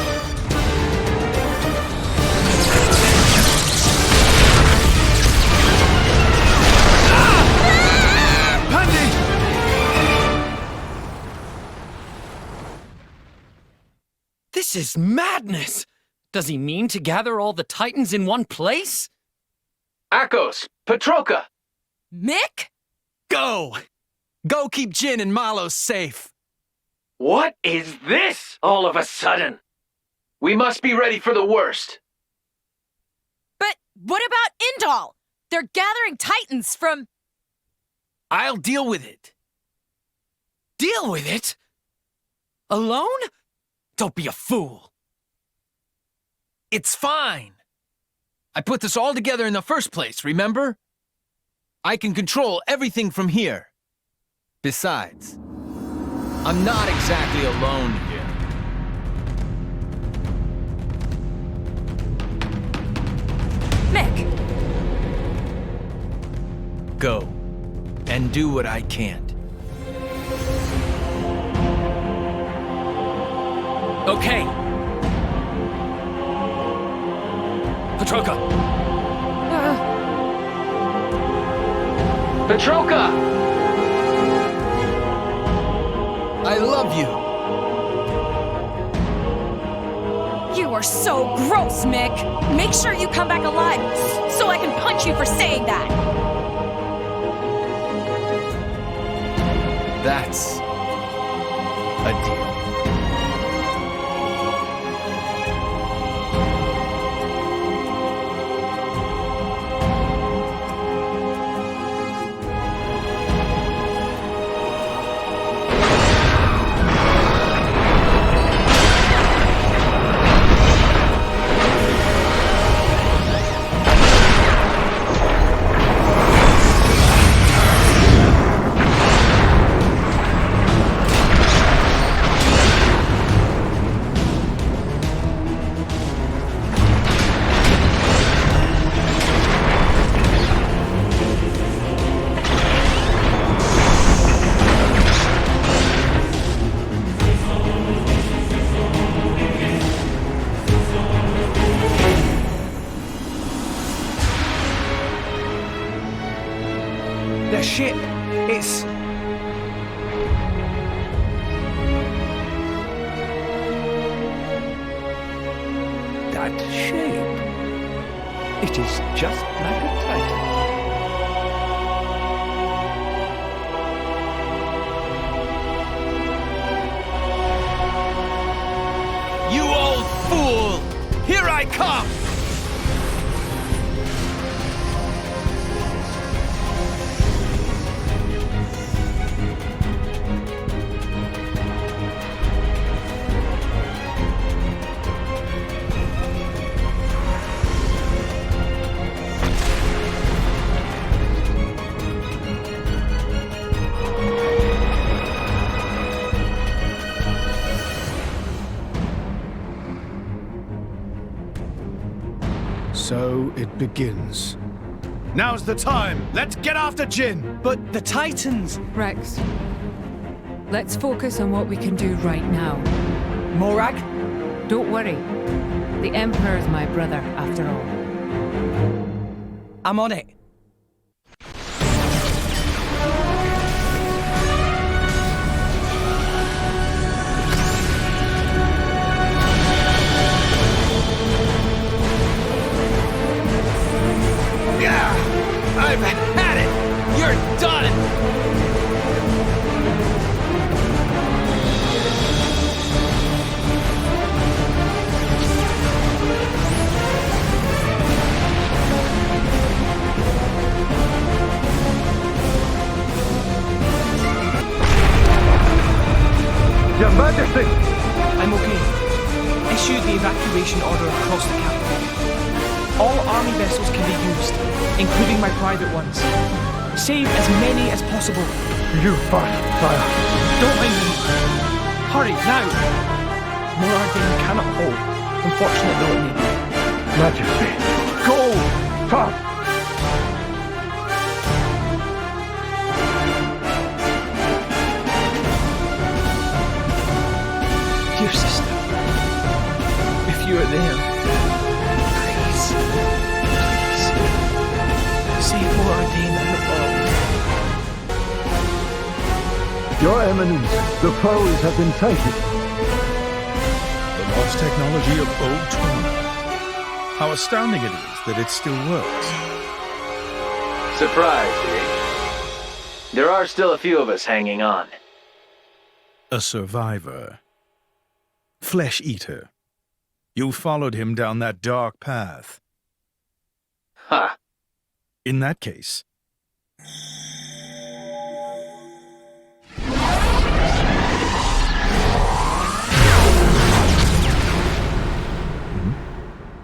Speaker 20: This is madness! Does he mean to gather all the Titans in one place? Akos! Petroka!
Speaker 19: Mick?
Speaker 20: Go! Go keep Jin and Malo safe!
Speaker 5: What is this all of a sudden? We must be ready for the worst.
Speaker 19: But what about Indal? They're gathering Titans from...
Speaker 20: I'll deal with it. Deal with it? Alone? Don't be a fool. It's fine. I put this all together in the first place, remember? I can control everything from here. Besides, I'm not exactly alone here.
Speaker 19: Mick!
Speaker 20: Go, and do what I can't. Okay. Petroka!
Speaker 5: Petroka!
Speaker 20: I love you.
Speaker 19: You are so gross, Mick! Make sure you come back alive so I can punch you for saying that!
Speaker 20: That's a deal. The ship. It's...
Speaker 9: That shape. It is just like a titan.
Speaker 20: You old fool! Here I come!
Speaker 7: So it begins. Now's the time! Let's get after Jin!
Speaker 1: But the Titans!
Speaker 2: Rex, let's focus on what we can do right now.
Speaker 1: Morag?
Speaker 2: Don't worry. The Emperor's my brother, after all.
Speaker 1: I'm on it.
Speaker 20: I've had it! You're done!
Speaker 21: Your Majesty!
Speaker 1: I'm okay. Issue the evacuation order across the capital. All army vessels can be used, including my private ones. Save as many as possible.
Speaker 21: You first, sire.
Speaker 1: Don't mind me. Hurry, now! Morardin cannot hold, unfortunate though it may be.
Speaker 21: Majesty, go! Stop!
Speaker 1: Dear sister, if you are there, please, save Morardin and the world.
Speaker 21: Your Eminence, the foes have been sighted.
Speaker 15: The lost technology of old Tron. How astounding it is that it still works.
Speaker 5: Surprised, eh? There are still a few of us hanging on.
Speaker 15: A survivor. Flesh eater. You followed him down that dark path.
Speaker 5: Ha!
Speaker 15: In that case...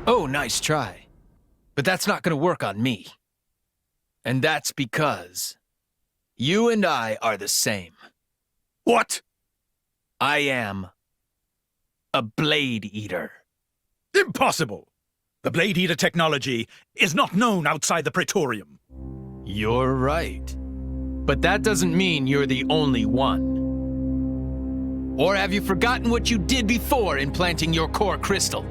Speaker 20: Oh, nice try. But that's not gonna work on me. And that's because you and I are the same.
Speaker 15: What?
Speaker 20: I am a Blade Eater.
Speaker 15: Impossible! The Blade Eater technology is not known outside the Praetorium.
Speaker 20: You're right. But that doesn't mean you're the only one. Or have you forgotten what you did before implanting your core crystal?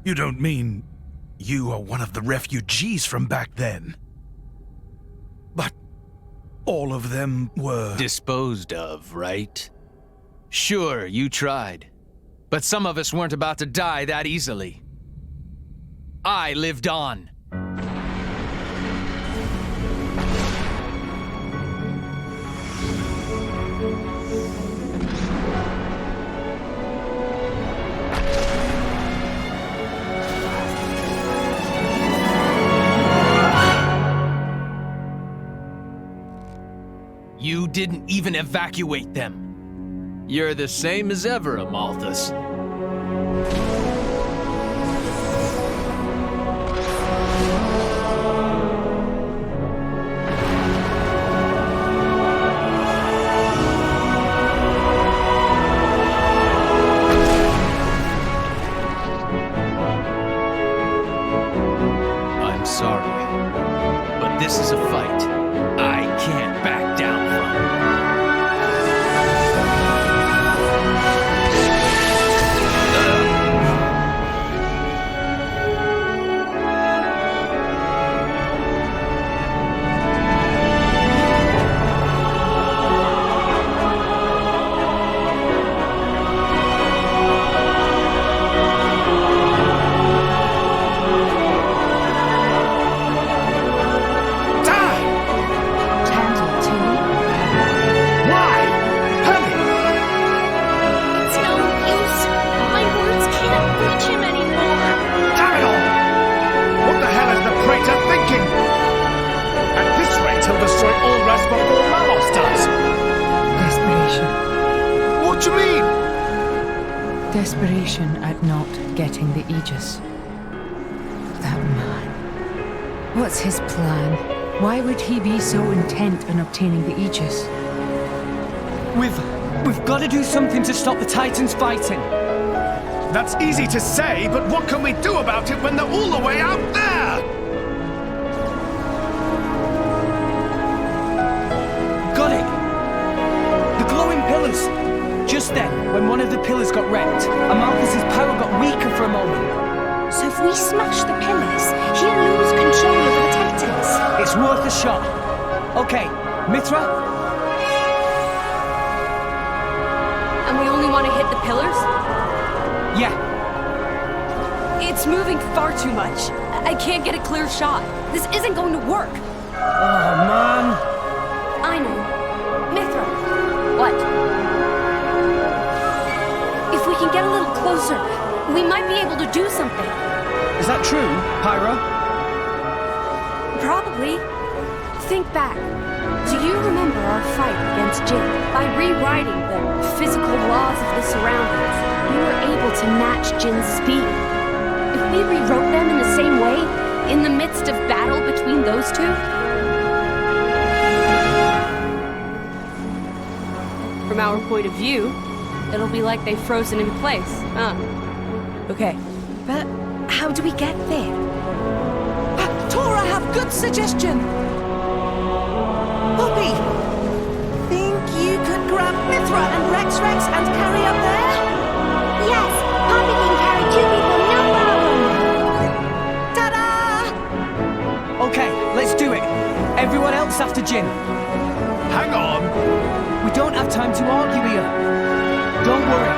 Speaker 15: You don't mean you are one of the refugees from back then? But all of them were...
Speaker 20: disposed of, right? Sure, you tried. But some of us weren't about to die that easily. I lived on. You didn't even evacuate them. You're the same as ever, Amalthus. This is a fight I can't back down from.
Speaker 2: Desperation at not getting the Aegis. That man. What's his plan? Why would he be so intent on obtaining the Aegis?
Speaker 1: We've got to do something to stop the Titans fighting.
Speaker 7: That's easy to say, but what can we do about it when they're all the way out there?
Speaker 1: Got it! The glowing pillars! Just then, when one of the pillars got wrecked, Amalthus's power got weaker for a moment.
Speaker 6: So if we smash the pillars, he'll lose control over the Titans.
Speaker 1: It's worth a shot. Okay, Mithra?
Speaker 8: And we only want to hit the pillars?
Speaker 1: Yeah.
Speaker 8: It's moving far too much. I can't get a clear shot. This isn't going to work.
Speaker 1: Oh, man.
Speaker 8: I know. Mithra. What? If we can get a little closer, we might be able to do something.
Speaker 1: Is that true, Pyro?
Speaker 8: Probably. Think back. Do you remember our fight against Jin? By rewriting the physical laws of the surroundings, we were able to match Jin's speed. If we rewrote them in the same way, in the midst of battle between those two, from our point of view, it'll be like they've frozen in place, huh? Okay.
Speaker 3: But how do we get there? Tora, have good suggestion! Poppy! Think you could grab Mithra and Rex and carry up there?
Speaker 13: Yes, Poppy can carry 2 people, no problem!
Speaker 3: Ta-da!
Speaker 1: Okay, let's do it. Everyone else after Jin.
Speaker 7: Hang on!
Speaker 1: We don't have time to argue here. Don't worry,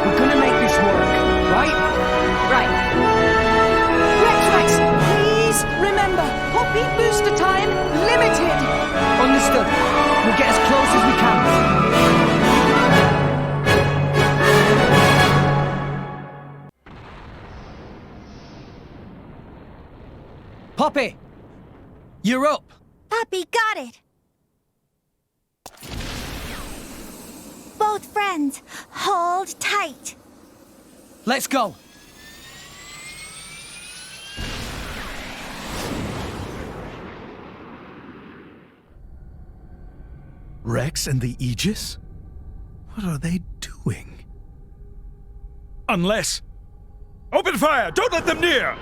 Speaker 1: we're gonna make this work, right?
Speaker 8: Right.
Speaker 3: Rex, please remember, Poppy booster time limited.
Speaker 1: Understood. We'll get as close as we can. Poppy, you're up.
Speaker 13: Poppy got it. Both friends, hold tight.
Speaker 1: Let's go.
Speaker 15: Rex and the Aegis? What are they doing?
Speaker 23: Unless... Open fire! Don't let them near!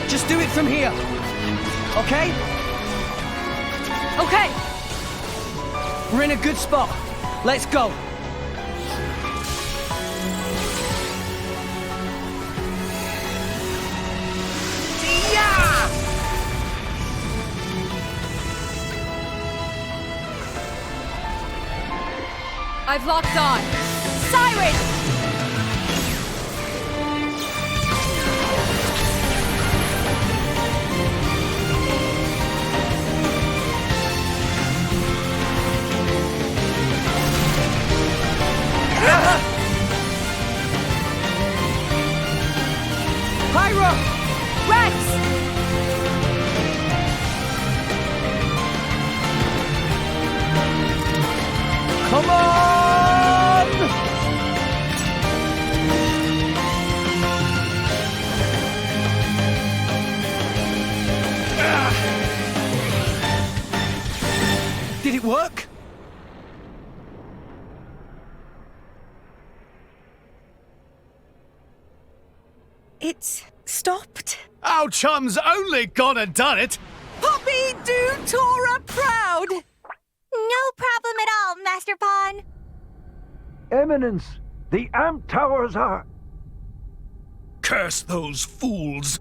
Speaker 1: Just do it from here. Okay?
Speaker 8: Okay.
Speaker 1: We're in a good spot. Let's go.
Speaker 8: I've locked on. Siren!
Speaker 1: Pyro!
Speaker 8: Rex!
Speaker 1: Come on!
Speaker 20: it work?
Speaker 3: It's stopped.
Speaker 7: Our chum's only gone and done it.
Speaker 3: Poppy, do Tora proud.
Speaker 13: No problem at all, Master Pawn.
Speaker 21: Eminence, the amp towers are...
Speaker 15: Curse those fools!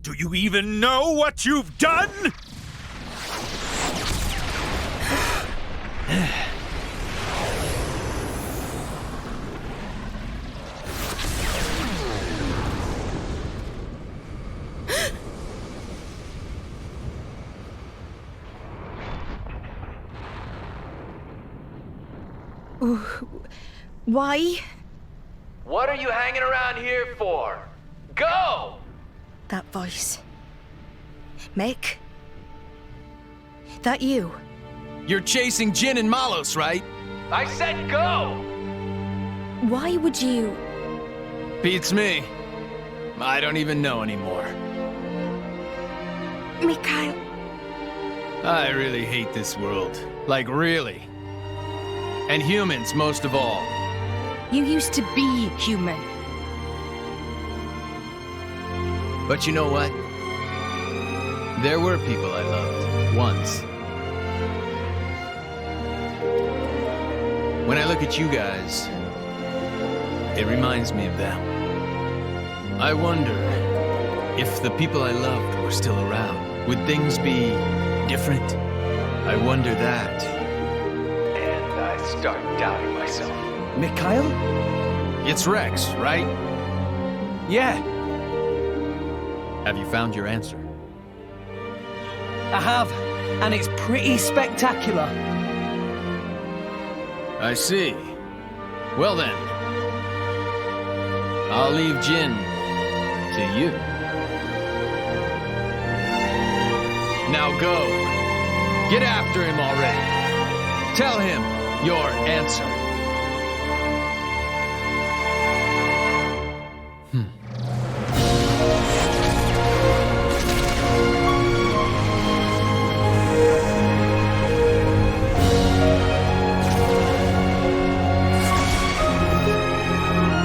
Speaker 15: Do you even know what you've done?
Speaker 3: Why?
Speaker 5: What are you hanging around here for? Go!
Speaker 3: That voice. Mick? That you?
Speaker 20: You're chasing Jin and Malos, right?
Speaker 5: I said go!
Speaker 8: Why would you?
Speaker 20: Beats me. I don't even know anymore.
Speaker 3: Mikhail.
Speaker 20: I really hate this world. Like, really. And humans, most of all.
Speaker 3: You used to be human.
Speaker 20: But you know what? There were people I loved, once. When I look at you guys, it reminds me of them. I wonder if the people I loved were still around. Would things be different? I wonder that.
Speaker 5: And I start doubting myself.
Speaker 1: Mikhail?
Speaker 20: It's Rex, right?
Speaker 1: Yeah.
Speaker 20: Have you found your answer?
Speaker 1: I have, and it's pretty spectacular.
Speaker 20: I see. Well then, I'll leave Jin to you. Now go. Get after him already. Tell him your answer.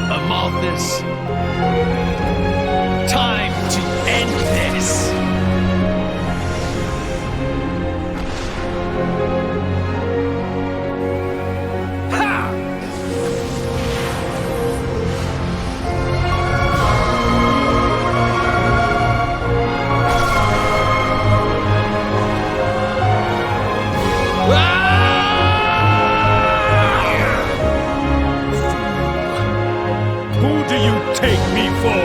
Speaker 20: Amalthus. Time to end this.
Speaker 15: Who do you take me for?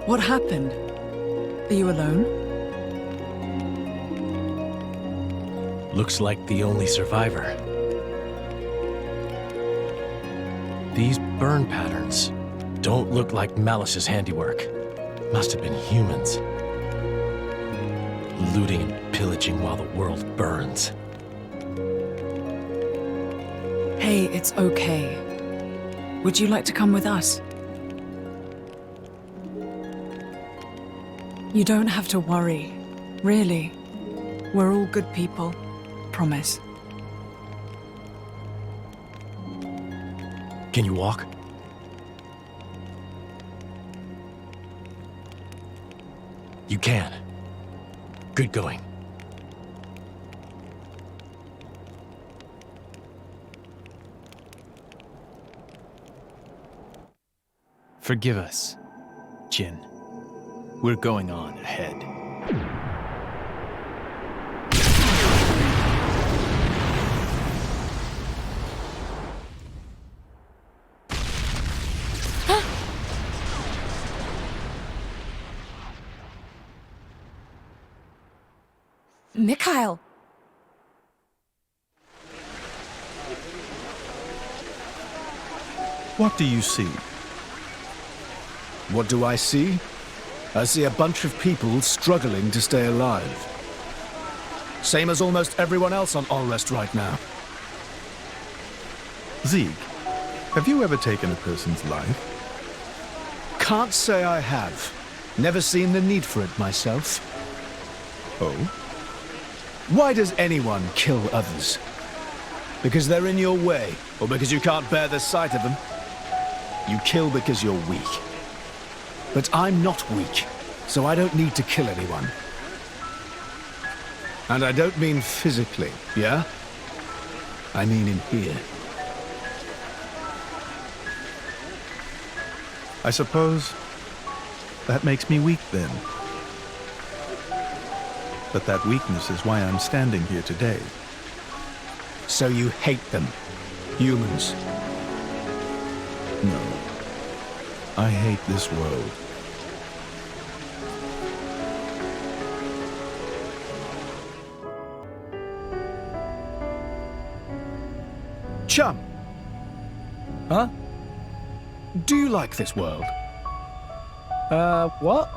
Speaker 10: What happened? Are you alone?
Speaker 15: Looks like the only survivor. These burn patterns don't look like Malice's handiwork. Must have been humans. Looting and pillaging while the world burns.
Speaker 10: Hey, it's okay. Would you like to come with us? You don't have to worry. Really. We're all good people. Promise.
Speaker 15: Can you walk? You can. Good going.
Speaker 20: Forgive us, Jin. We're going on ahead.
Speaker 10: Mikhail!
Speaker 15: What do you see?
Speaker 7: What do I see? I see a bunch of people struggling to stay alive. Same as almost everyone else on Allrest right now.
Speaker 15: Zeke, have you ever taken a person's life?
Speaker 7: Can't say I have. Never seen the need for it myself.
Speaker 15: Oh?
Speaker 7: Why does anyone kill others? Because they're in your way, or because you can't bear the sight of them? You kill because you're weak. But I'm not weak, so I don't need to kill anyone. And I don't mean physically, yeah? I mean in here.
Speaker 15: I suppose that makes me weak then. But that weakness is why I'm standing here today.
Speaker 7: So you hate them, humans?
Speaker 15: No. I hate this world.
Speaker 7: Chum! Huh? Do you like this world?
Speaker 1: What?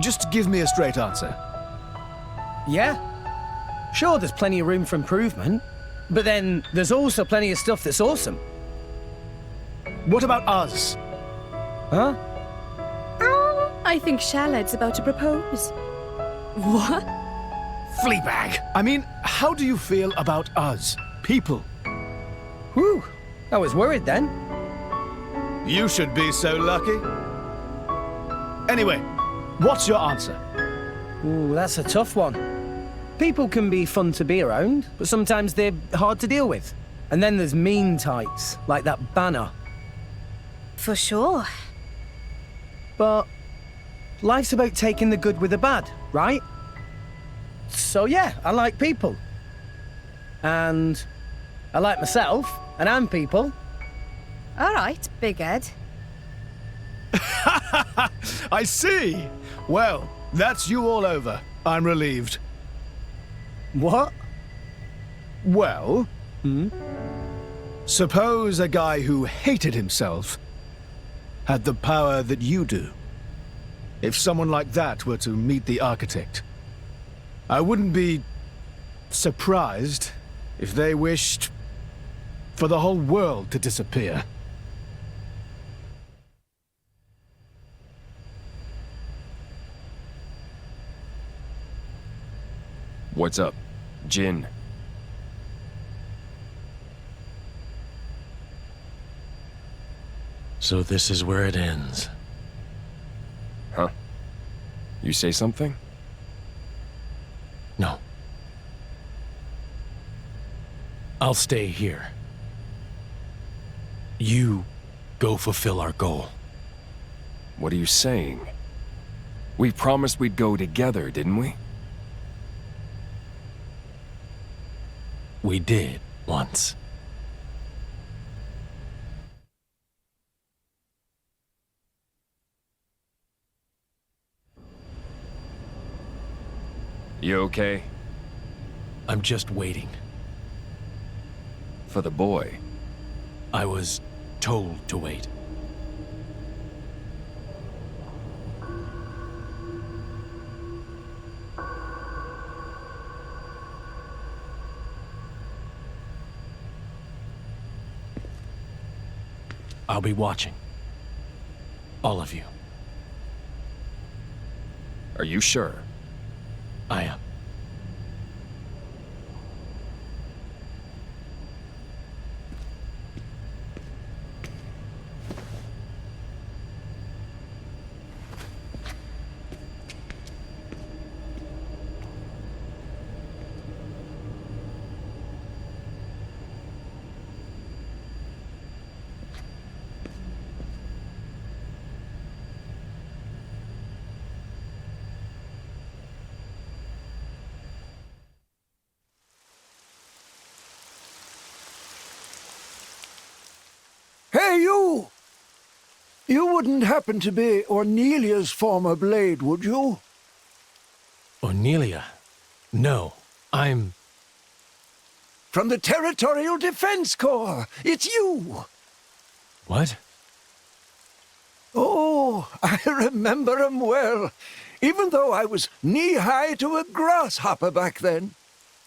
Speaker 7: Just give me a straight answer.
Speaker 1: Yeah. Sure, there's plenty of room for improvement, but then there's also plenty of stuff that's awesome.
Speaker 7: What about us?
Speaker 1: Huh?
Speaker 8: I think Shaled's about to propose. What?
Speaker 7: Fleabag! I mean, how do you feel about us, people?
Speaker 1: Whew, I was worried then.
Speaker 7: You should be so lucky. Anyway, what's your answer?
Speaker 1: Ooh, that's a tough one. People can be fun to be around, but sometimes they're hard to deal with. And then there's mean types, like that Banner.
Speaker 6: For sure.
Speaker 1: But life's about taking the good with the bad, right? So yeah, I like people. And I like myself, and I'm people.
Speaker 6: All right, Big Ed.
Speaker 7: I see. Well, that's you all over. I'm relieved.
Speaker 1: What?
Speaker 7: Well, suppose a guy who hated himself had the power that you do. If someone like that were to meet the architect, I wouldn't be surprised if they wished for the whole world to disappear.
Speaker 14: What's up, Jin?
Speaker 12: So this is where it ends.
Speaker 14: Huh? You say something?
Speaker 12: No. I'll stay here. You go fulfill our goal.
Speaker 14: What are you saying? We promised we'd go together, didn't we?
Speaker 12: We did, once.
Speaker 14: You okay?
Speaker 12: I'm just waiting.
Speaker 14: For the boy?
Speaker 12: I was told to wait. I'll be watching. All of you.
Speaker 14: Are you sure?
Speaker 12: I am.
Speaker 9: Hey, you! You wouldn't happen to be Ornelia's former blade, would you?
Speaker 12: Ornelia? No, I'm...
Speaker 9: From the Territorial Defense Corps! It's you!
Speaker 14: What?
Speaker 9: Oh, I remember 'em well. Even though I was knee-high to a grasshopper back then.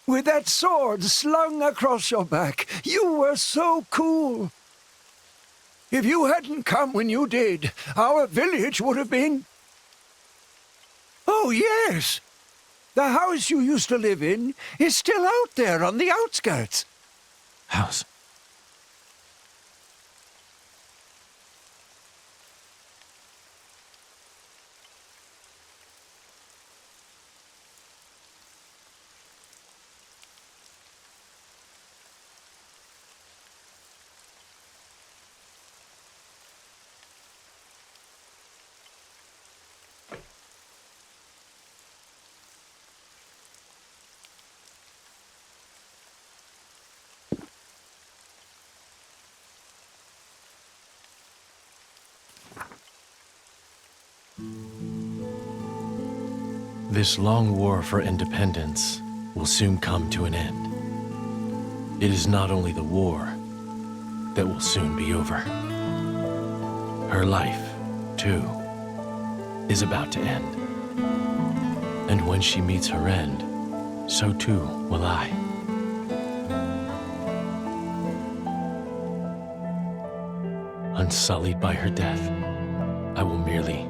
Speaker 9: With that sword slung across your back, you were so cool. If you hadn't come when you did, our village would have been... Oh, yes! The house you used to live in is still out there on the outskirts.
Speaker 14: House? This long war for independence will soon come to an end. It is not only the war that will soon be over. Her life, too, is about to end. And when she meets her end, so too will I. Unsullied by her death, I will merely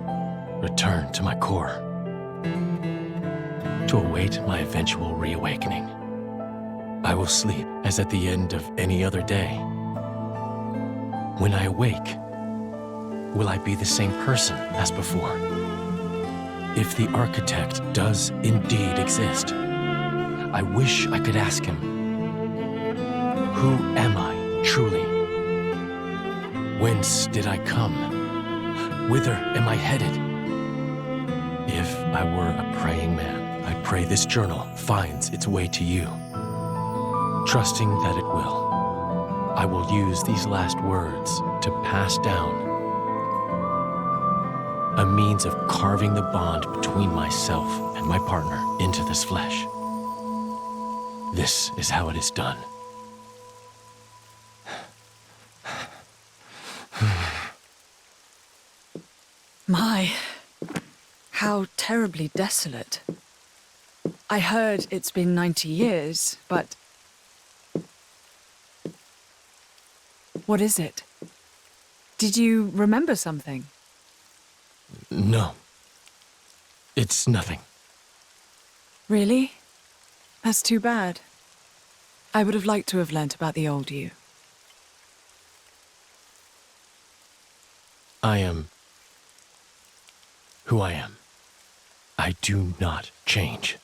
Speaker 14: return to my core, to await my eventual reawakening. I will sleep as at the end of any other day. When I awake, will I be the same person as before? If the architect does indeed exist, I wish I could ask him, who am I truly? Whence did I come? Whither am I headed? If I were a praying man, I pray this journal finds its way to you. Trusting that it will, I will use these last words to pass down a means of carving the bond between myself and my partner into this flesh. This is how it is done.
Speaker 10: My, how terribly desolate. I heard it's been 90 years, but... What is it? Did you remember something?
Speaker 14: No. It's nothing.
Speaker 10: Really? That's too bad. I would have liked to have learnt about the old you.
Speaker 14: I am who I am. I do not change.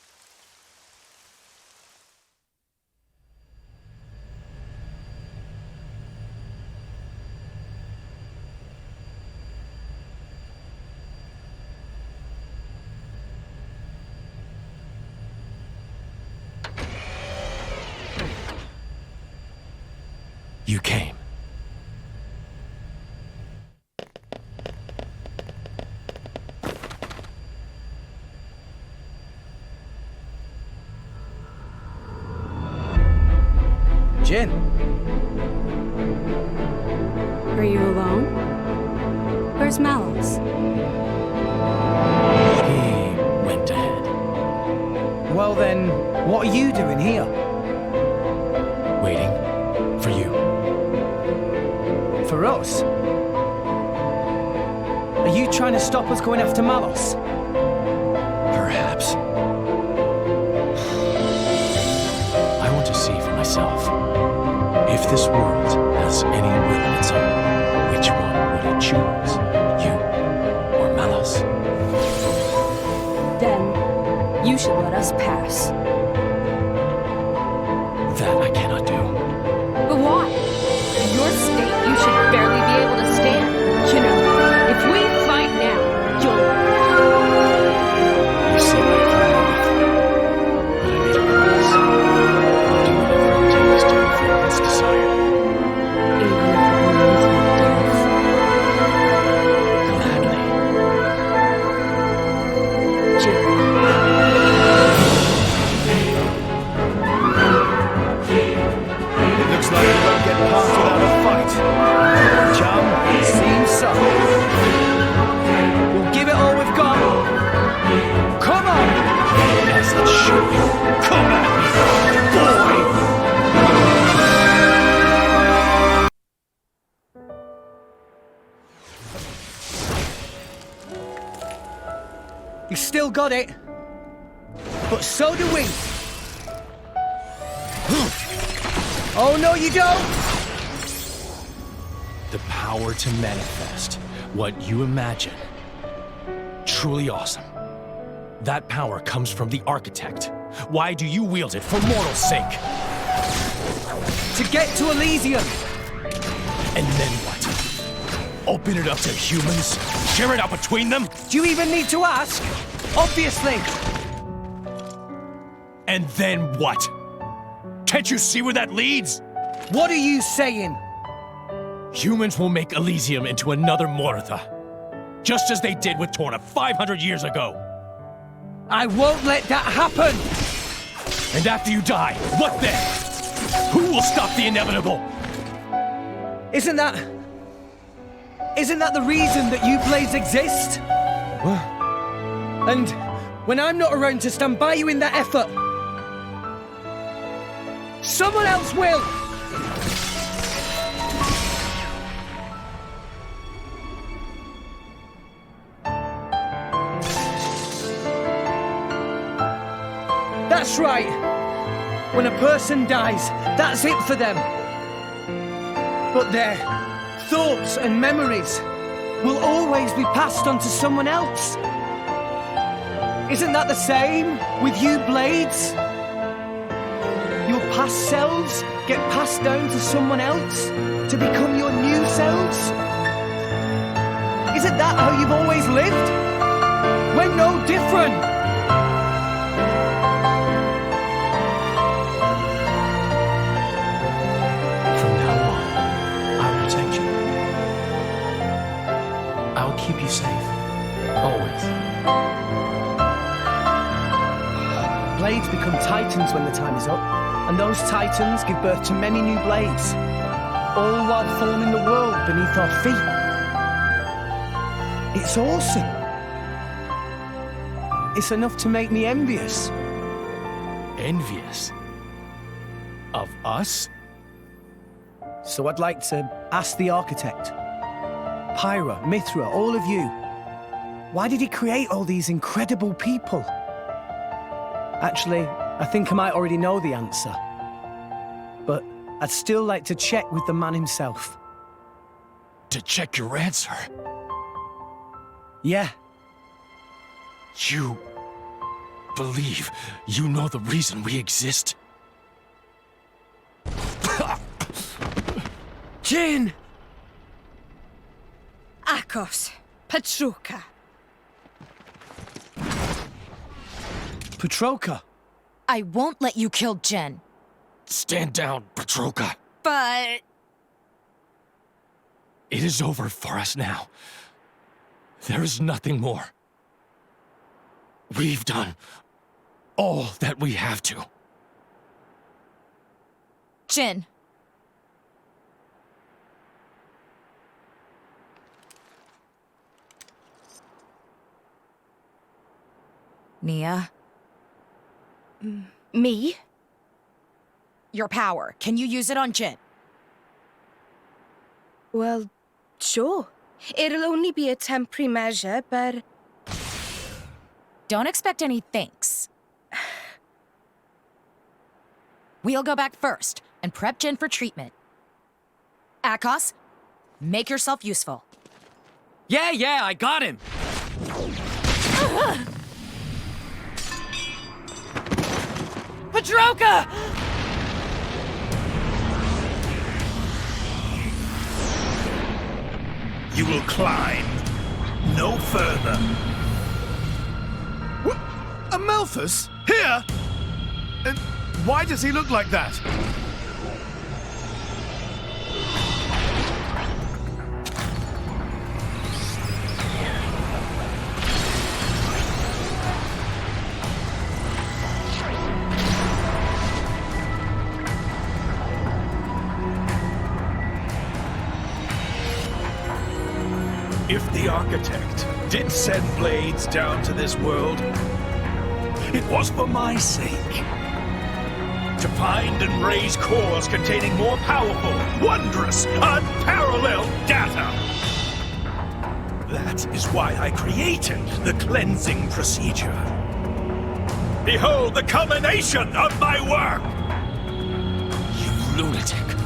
Speaker 14: You came.
Speaker 1: Jin.
Speaker 8: Are you alone? Where's Mallows?
Speaker 14: He went ahead.
Speaker 1: Well then, what are you doing here?
Speaker 14: Waiting for you.
Speaker 1: For us? Are you trying to stop us going after Mallows?
Speaker 14: Perhaps. I want to see for myself. If this world has any will of its own, which one would it choose? You or Mallows?
Speaker 8: Then, you should let us pass.
Speaker 14: That I cannot do.
Speaker 8: But why? In your state, you should barely be able to stand. You know, if we fight now, you'll...
Speaker 14: You see my path, but I made a promise. I'll do whatever it takes to fulfill this desire.
Speaker 8: Even if it means my death.
Speaker 14: Gladly.
Speaker 8: Jin.
Speaker 23: Come at me, boy!
Speaker 1: You still got it. But so do we. Oh, no, you don't!
Speaker 12: The power to manifest what you imagine. Truly awesome. That power comes from the architect. Why do you wield it for mortal sake?
Speaker 1: To get to Elysium!
Speaker 12: And then what? Open it up to humans? Share it out between them?
Speaker 1: Do you even need to ask? Obviously!
Speaker 12: And then what? Can't you see where that leads?
Speaker 1: What are you saying?
Speaker 12: Humans will make Elysium into another Mortha. Just as they did with Torna 500 years ago.
Speaker 1: I won't let that happen!
Speaker 12: And after you die, what then? Who will stop the inevitable?
Speaker 1: Isn't that the reason that you blades exist? And when I'm not around to stand by you in that effort, someone else will! That's right. When a person dies, that's it for them. But their thoughts and memories will always be passed on to someone else. Isn't that the same with you blades? Your past selves get passed down to someone else to become your new selves? Isn't that how you've always lived? We're no different.
Speaker 12: I'll keep you safe. Always.
Speaker 1: Blades become titans when the time is up, and those titans give birth to many new blades, all while forming the world beneath our feet. It's awesome. It's enough to make me envious.
Speaker 12: Envious? Of us?
Speaker 1: So I'd like to ask the architect, Pyra, Mithra, all of you, why did he create all these incredible people? Actually, I think I might already know the answer. But I'd still like to check with the man himself.
Speaker 12: To check your answer?
Speaker 1: Yeah.
Speaker 12: You believe you know the reason we exist?
Speaker 3: Jin! Akos, Petroka.
Speaker 1: Petroka?
Speaker 19: I won't let you kill Jen.
Speaker 12: Stand down, Petroka.
Speaker 3: But...
Speaker 12: It is over for us now. There is nothing more. We've done all that we have to.
Speaker 19: Jin. Nia?
Speaker 6: Me?
Speaker 19: Your power. Can you use it on Jin?
Speaker 6: Well, sure. It'll only be a temporary measure, but...
Speaker 19: Don't expect any thanks. We'll go back first and prep Jin for treatment. Akos, make yourself useful.
Speaker 20: Yeah, I got him! Petroka!
Speaker 15: You will climb no further.
Speaker 7: What? Amalthus? Here? And why does he look like that?
Speaker 15: If the architect did send blades down to this world, it was for my sake.
Speaker 23: To find and raise cores containing more powerful, wondrous, unparalleled data. That is why I created the cleansing procedure. Behold the culmination of my work!
Speaker 12: You lunatic.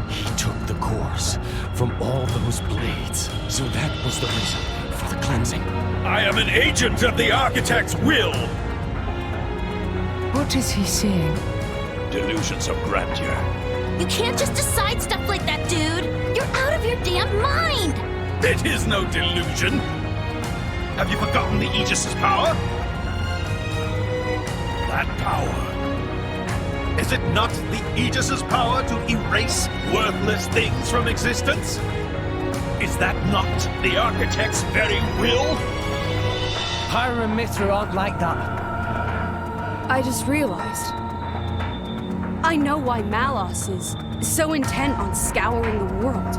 Speaker 12: He took the cores from all those blades. So that was the reason for the cleansing.
Speaker 23: I am an agent of the Architect's will.
Speaker 2: What is he saying?
Speaker 23: Delusions of grandeur.
Speaker 17: You can't just decide stuff like that, dude! You're out of your damn mind!
Speaker 23: It is no delusion. Have you forgotten the Aegis's power? That power. Is it not the Aegis's power to erase worthless things from existence? Is that not the Architect's very will?
Speaker 1: Pyra and Mithra aren't like that.
Speaker 8: I just realized. I know why Malos is so intent on scouring the world.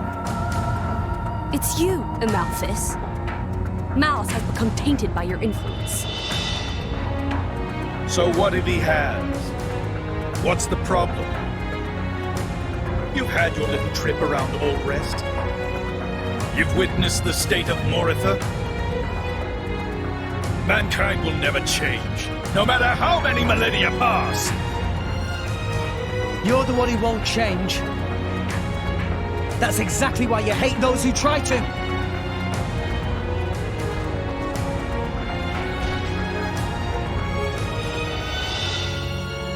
Speaker 8: It's you, Amalthus. Malos has become tainted by your influence.
Speaker 23: So what if he has? What's the problem? You've had your little trip around Allrest. You've witnessed the state of Moritha. Mankind will never change, no matter how many millennia pass.
Speaker 1: You're the one who won't change. That's exactly why you hate those who try to.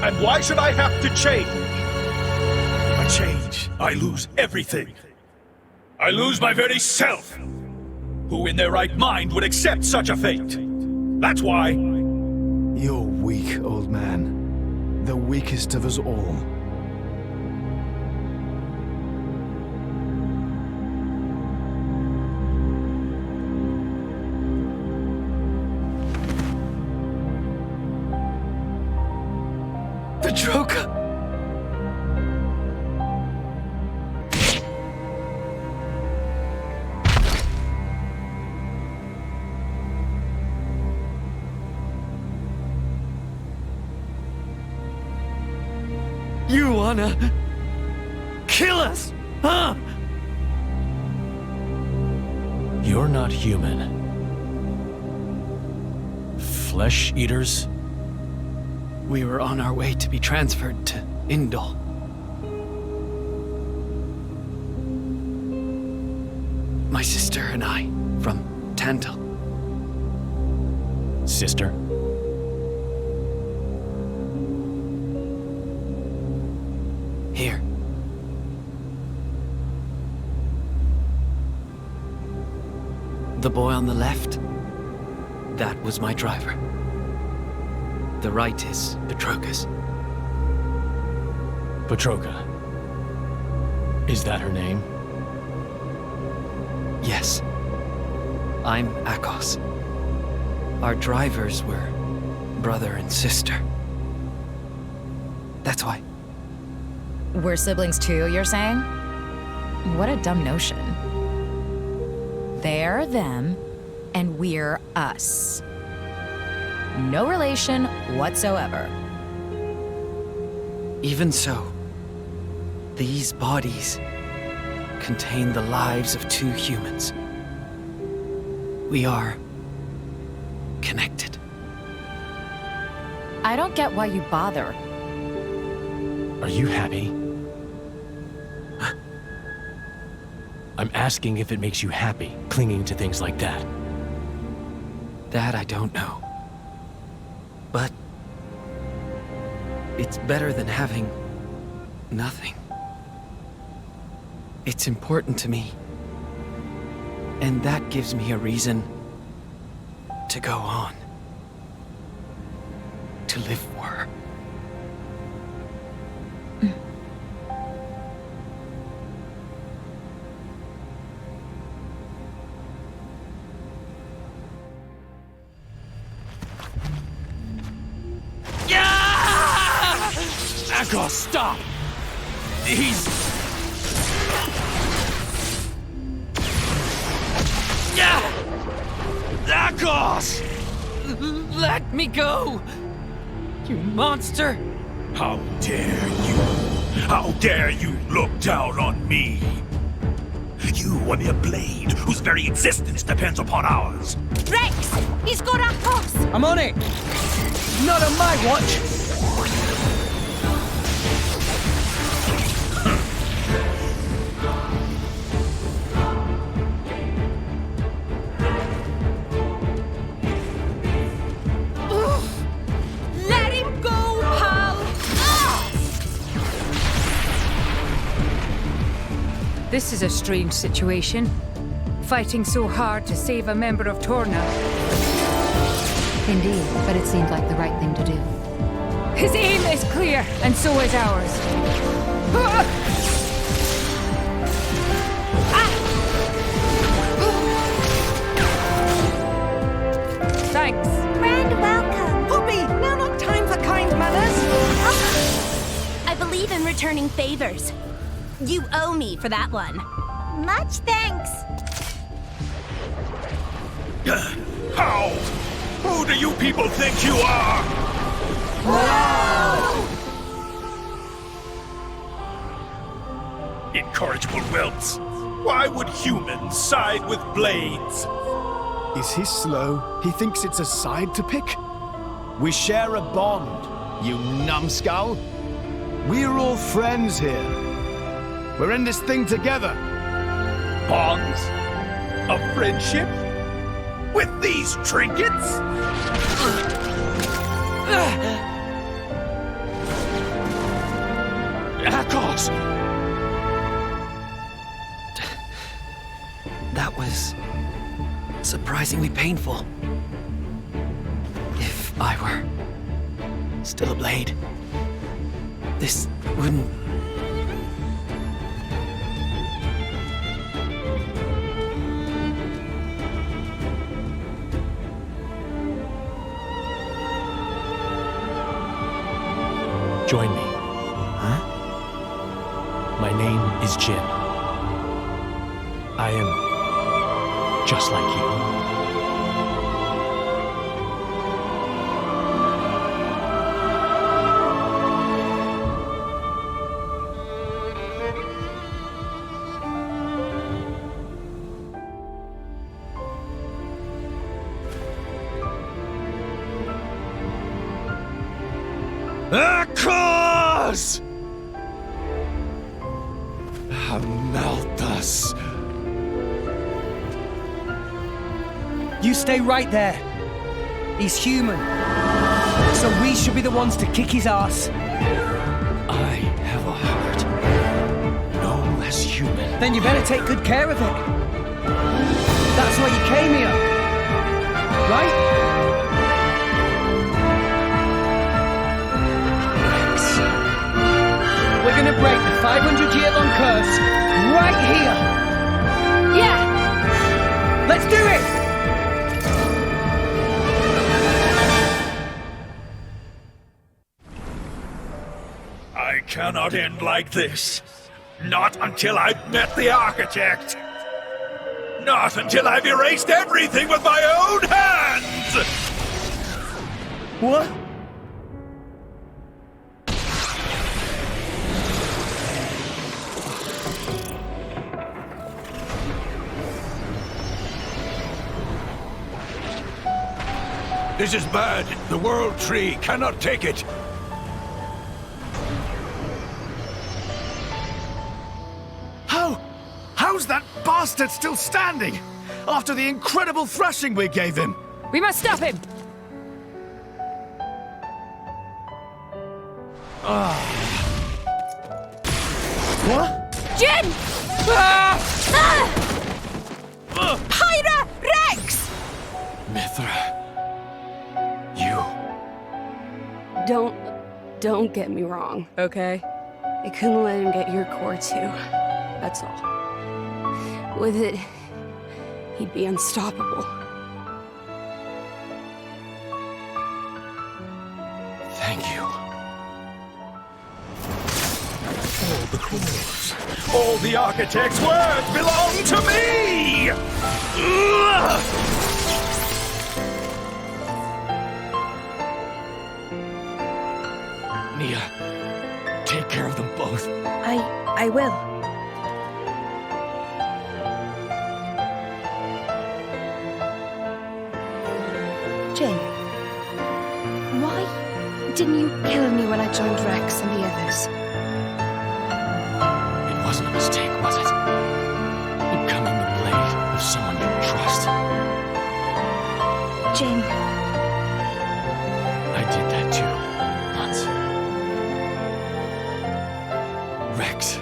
Speaker 23: And why should I have to change? If I change, I lose everything. I lose my very self. Who in their right mind would accept such a fate? That's why.
Speaker 7: You're weak, old man. The weakest of us all.
Speaker 20: The Joker! You wanna kill us, huh?
Speaker 12: You're not human. Flesh eaters?
Speaker 20: We were on our way to be transferred to Indol. My sister and I, from Tantal.
Speaker 12: Sister?
Speaker 20: Here. The boy on the left, that was my driver. The right is Petroka's.
Speaker 12: Petroka. Is that her name?
Speaker 20: Yes. I'm Akos. Our drivers were brother and sister. That's why.
Speaker 19: We're siblings too, you're saying? What a dumb notion. They're them, and we're us. No relation whatsoever.
Speaker 20: Even so, these bodies contain the lives of two humans. We are connected.
Speaker 19: I don't get why you bother.
Speaker 12: Are you happy? I'm asking if it makes you happy, clinging to things like that.
Speaker 20: That I don't know. But it's better than having nothing. It's important to me. And that gives me a reason to go on. To live for her.
Speaker 12: Akos, stop! He's...
Speaker 20: Akos! Let me go! You monster!
Speaker 23: How dare you? How dare you look down on me? You are mere blade whose very existence depends upon ours.
Speaker 6: Rex! He's got a horse!
Speaker 1: I'm on it! Not on my watch!
Speaker 6: Let him go, pal!
Speaker 2: This is a strange situation. Fighting so hard to save a member of Torna.
Speaker 16: Indeed, but it seemed like the right thing to do.
Speaker 2: His aim is clear, and so is ours. Thanks.
Speaker 13: Grand welcome.
Speaker 3: Poppy, now not time for kind manners.
Speaker 17: I believe in returning favors. You owe me for that one.
Speaker 13: Much thanks.
Speaker 23: How? Who do you people think you are? Incorrigible whelps. Why would humans side with blades?
Speaker 7: Is he slow? He thinks it's a side to pick? We share a bond, you numbskull. We're all friends here. We're in this thing together.
Speaker 23: Bonds? Of friendship? With these trinkets?
Speaker 20: Akos! That was surprisingly painful. If I were still a blade, this wouldn't...
Speaker 12: Join me.
Speaker 20: Huh?
Speaker 12: My name is Jin. I am just like you.
Speaker 23: Akos! Malthus.
Speaker 1: You stay right there. He's human. So we should be the ones to kick his ass.
Speaker 12: I have a heart. No less human.
Speaker 1: Then you better take good care of it. That's why you came here. Right? We're gonna break the 500-year-long curse right here! Yeah! Let's do it!
Speaker 23: I cannot end like this. Not until I've met the architect. Not until I've erased everything with my own hands!
Speaker 1: What?
Speaker 23: This is bad. The World Tree cannot take it.
Speaker 7: How's that bastard still standing? After the incredible thrashing we gave him?
Speaker 2: We must stop him!
Speaker 7: What?
Speaker 6: Jin! Pyra! Rex!
Speaker 12: Mithra.
Speaker 8: Don't get me wrong, okay? I couldn't let him get your core too. That's all. With it, he'd be unstoppable.
Speaker 12: Thank you.
Speaker 23: All the claws, all the architect's words belong to me!
Speaker 12: Nia.
Speaker 6: Jin, why didn't you kill me when I joined Rex and the others?
Speaker 12: It wasn't a mistake, was it? Becoming the blade of someone you trust.
Speaker 6: Jin.
Speaker 12: I did that too, once. Rex,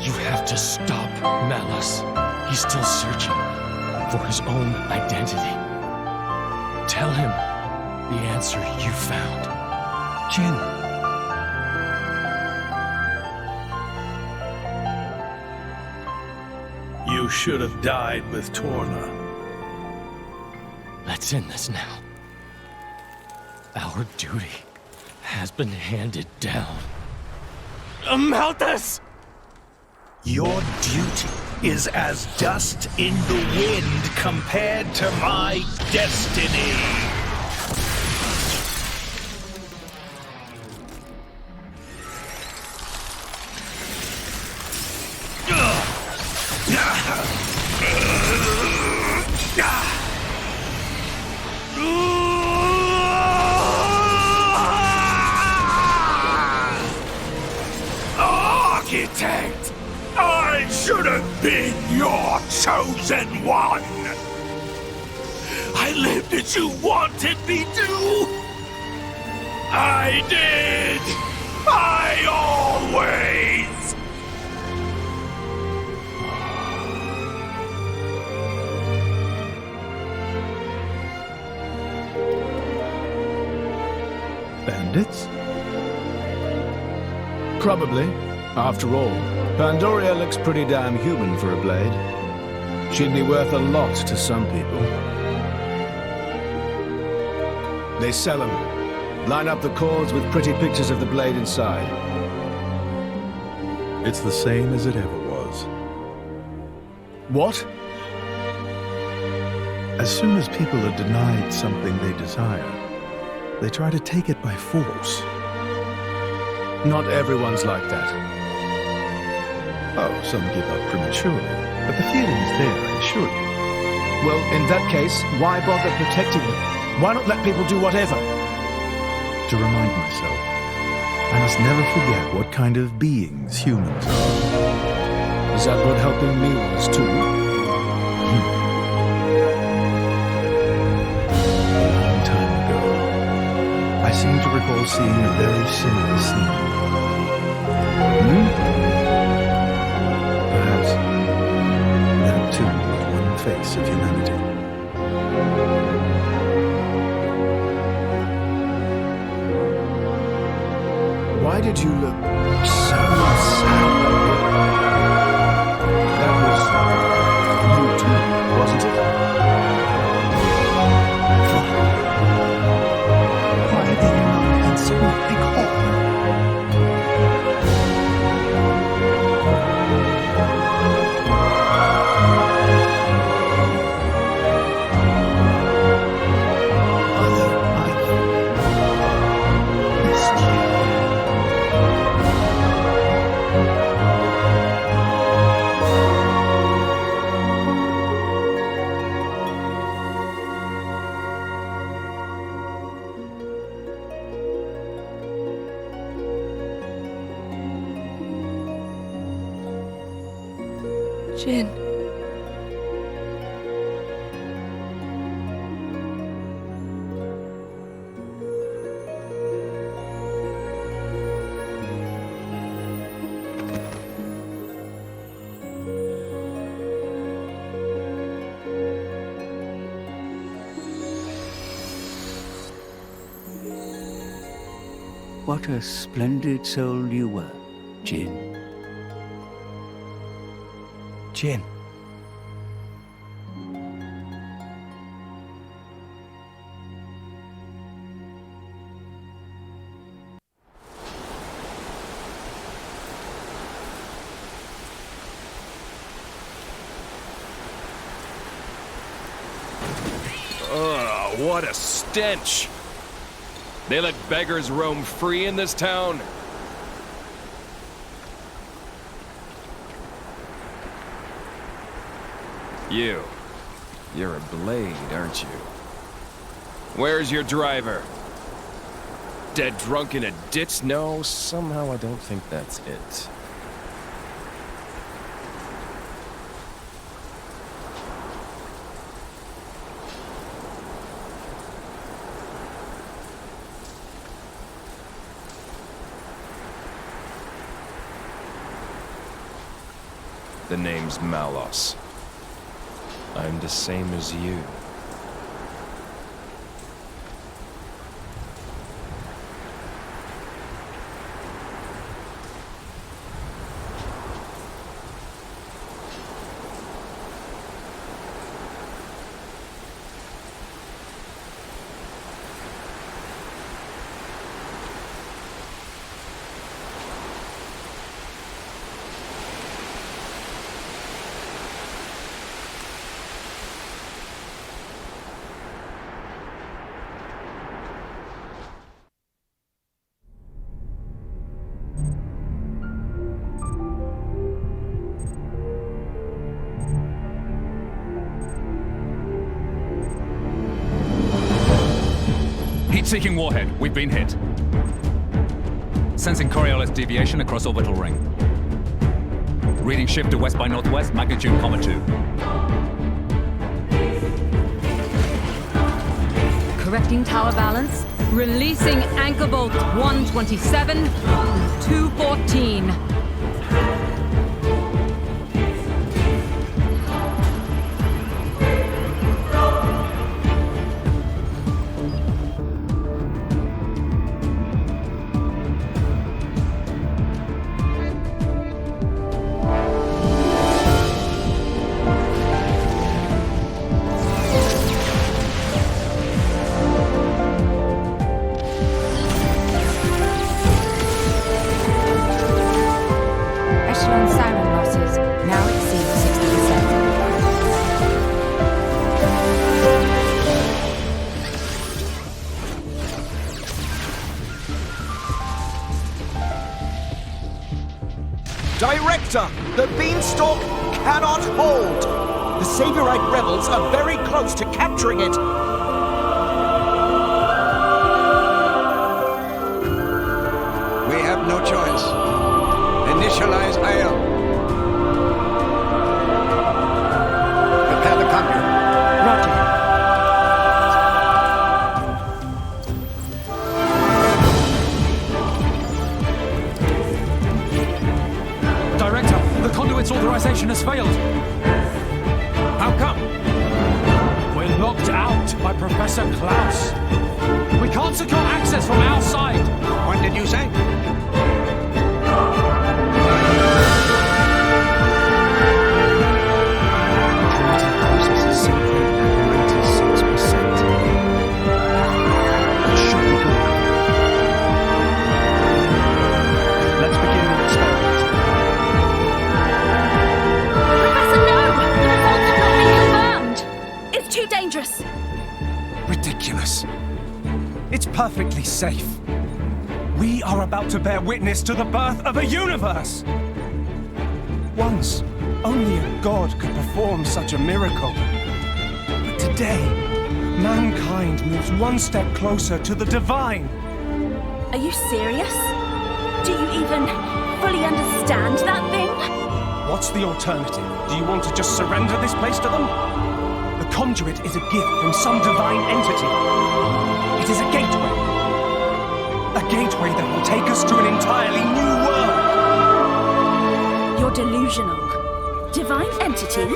Speaker 12: you have to stop Malus. He's still searching for his own identity. Tell him the answer you found.
Speaker 15: Jin. You should have died with Torna.
Speaker 12: Let's end this now. Our duty has been handed down. Malthus!
Speaker 23: Your duty is as dust in the wind compared to my destiny. Architect! I should have been your chosen one! I lived as you wanted me to! I did! I always!
Speaker 15: Bandits?
Speaker 7: Probably. After all, Pandoria looks pretty damn human for a blade. She'd be worth a lot to some people. They sell them. Line up the cords with pretty pictures of the blade inside.
Speaker 15: It's the same as it ever was.
Speaker 7: What?
Speaker 15: As soon as people are denied something they desire, they try to take it by force.
Speaker 7: Not everyone's like that.
Speaker 15: Oh, some give up prematurely, but the feeling is there, I assure you.
Speaker 7: Well, in that case, why bother protecting them? Why not let people do whatever?
Speaker 15: To remind myself, I must never forget what kind of beings humans are.
Speaker 7: Is that what helping me was, too?
Speaker 15: A long time ago, I seem to recall seeing a very similar scene. Perhaps that too was one face of humanity.
Speaker 7: Why did you look so sad? That was you too, wasn't it? Why did you not answer my call?
Speaker 10: Jin.
Speaker 11: What a splendid soul you were, Jin.
Speaker 20: Jin.
Speaker 14: Ugh, what a stench! They let beggars roam free in this town? You're a blade, aren't you? Where's your driver? Dead drunk in a ditch? No, somehow I don't think that's it. The name's Malos. I'm the same as you.
Speaker 4: Heat-seeking warhead. We've been hit. Sensing Coriolis deviation across orbital ring. Reading shift to west by northwest, magnitude, 2.
Speaker 2: Correcting tower balance. Releasing anchor bolt 127, 214.
Speaker 18: Director, the beanstalk cannot hold. The Saviorite rebels are very close to capturing it.
Speaker 9: We have no choice. Initialize IL. Prepare the conduit.
Speaker 2: Roger.
Speaker 4: Conduit's authorization has failed. How come? We're locked out by Professor Klaus. We can't secure access from our side.
Speaker 9: What did you say?
Speaker 7: Processes separate at 96%. It should be good. Let's begin the experiment.
Speaker 13: Too dangerous.
Speaker 20: Ridiculous. It's perfectly safe. We are about to bear witness to the birth of a universe. Once, only a god could perform such a miracle. But today, mankind moves one step closer to the divine.
Speaker 13: Are you serious? Do you even fully understand that thing?
Speaker 20: What's the alternative? Do you want to just surrender this place to them? The conduit is a gift from some divine entity. It is a gateway. A gateway that will take us to an entirely new world.
Speaker 13: You're delusional. Divine entity?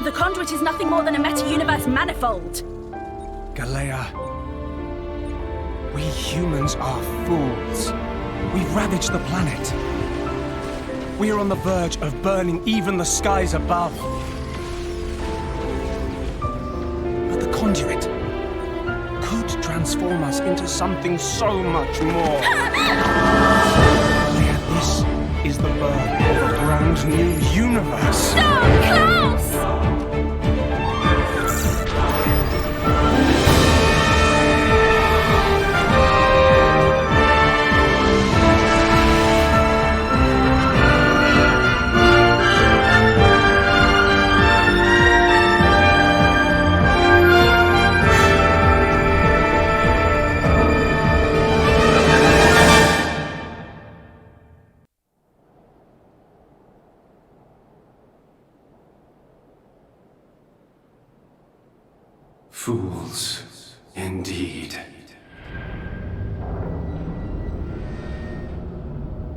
Speaker 13: The conduit is nothing more than a meta-universe manifold.
Speaker 20: Galea, we humans are fools. We've ravaged the planet. We are on the verge of burning even the skies above. Conduit could transform us into something so much more. Yeah, this is the birth of a brand new universe.
Speaker 13: Stop, Klaus!
Speaker 5: Fools, indeed.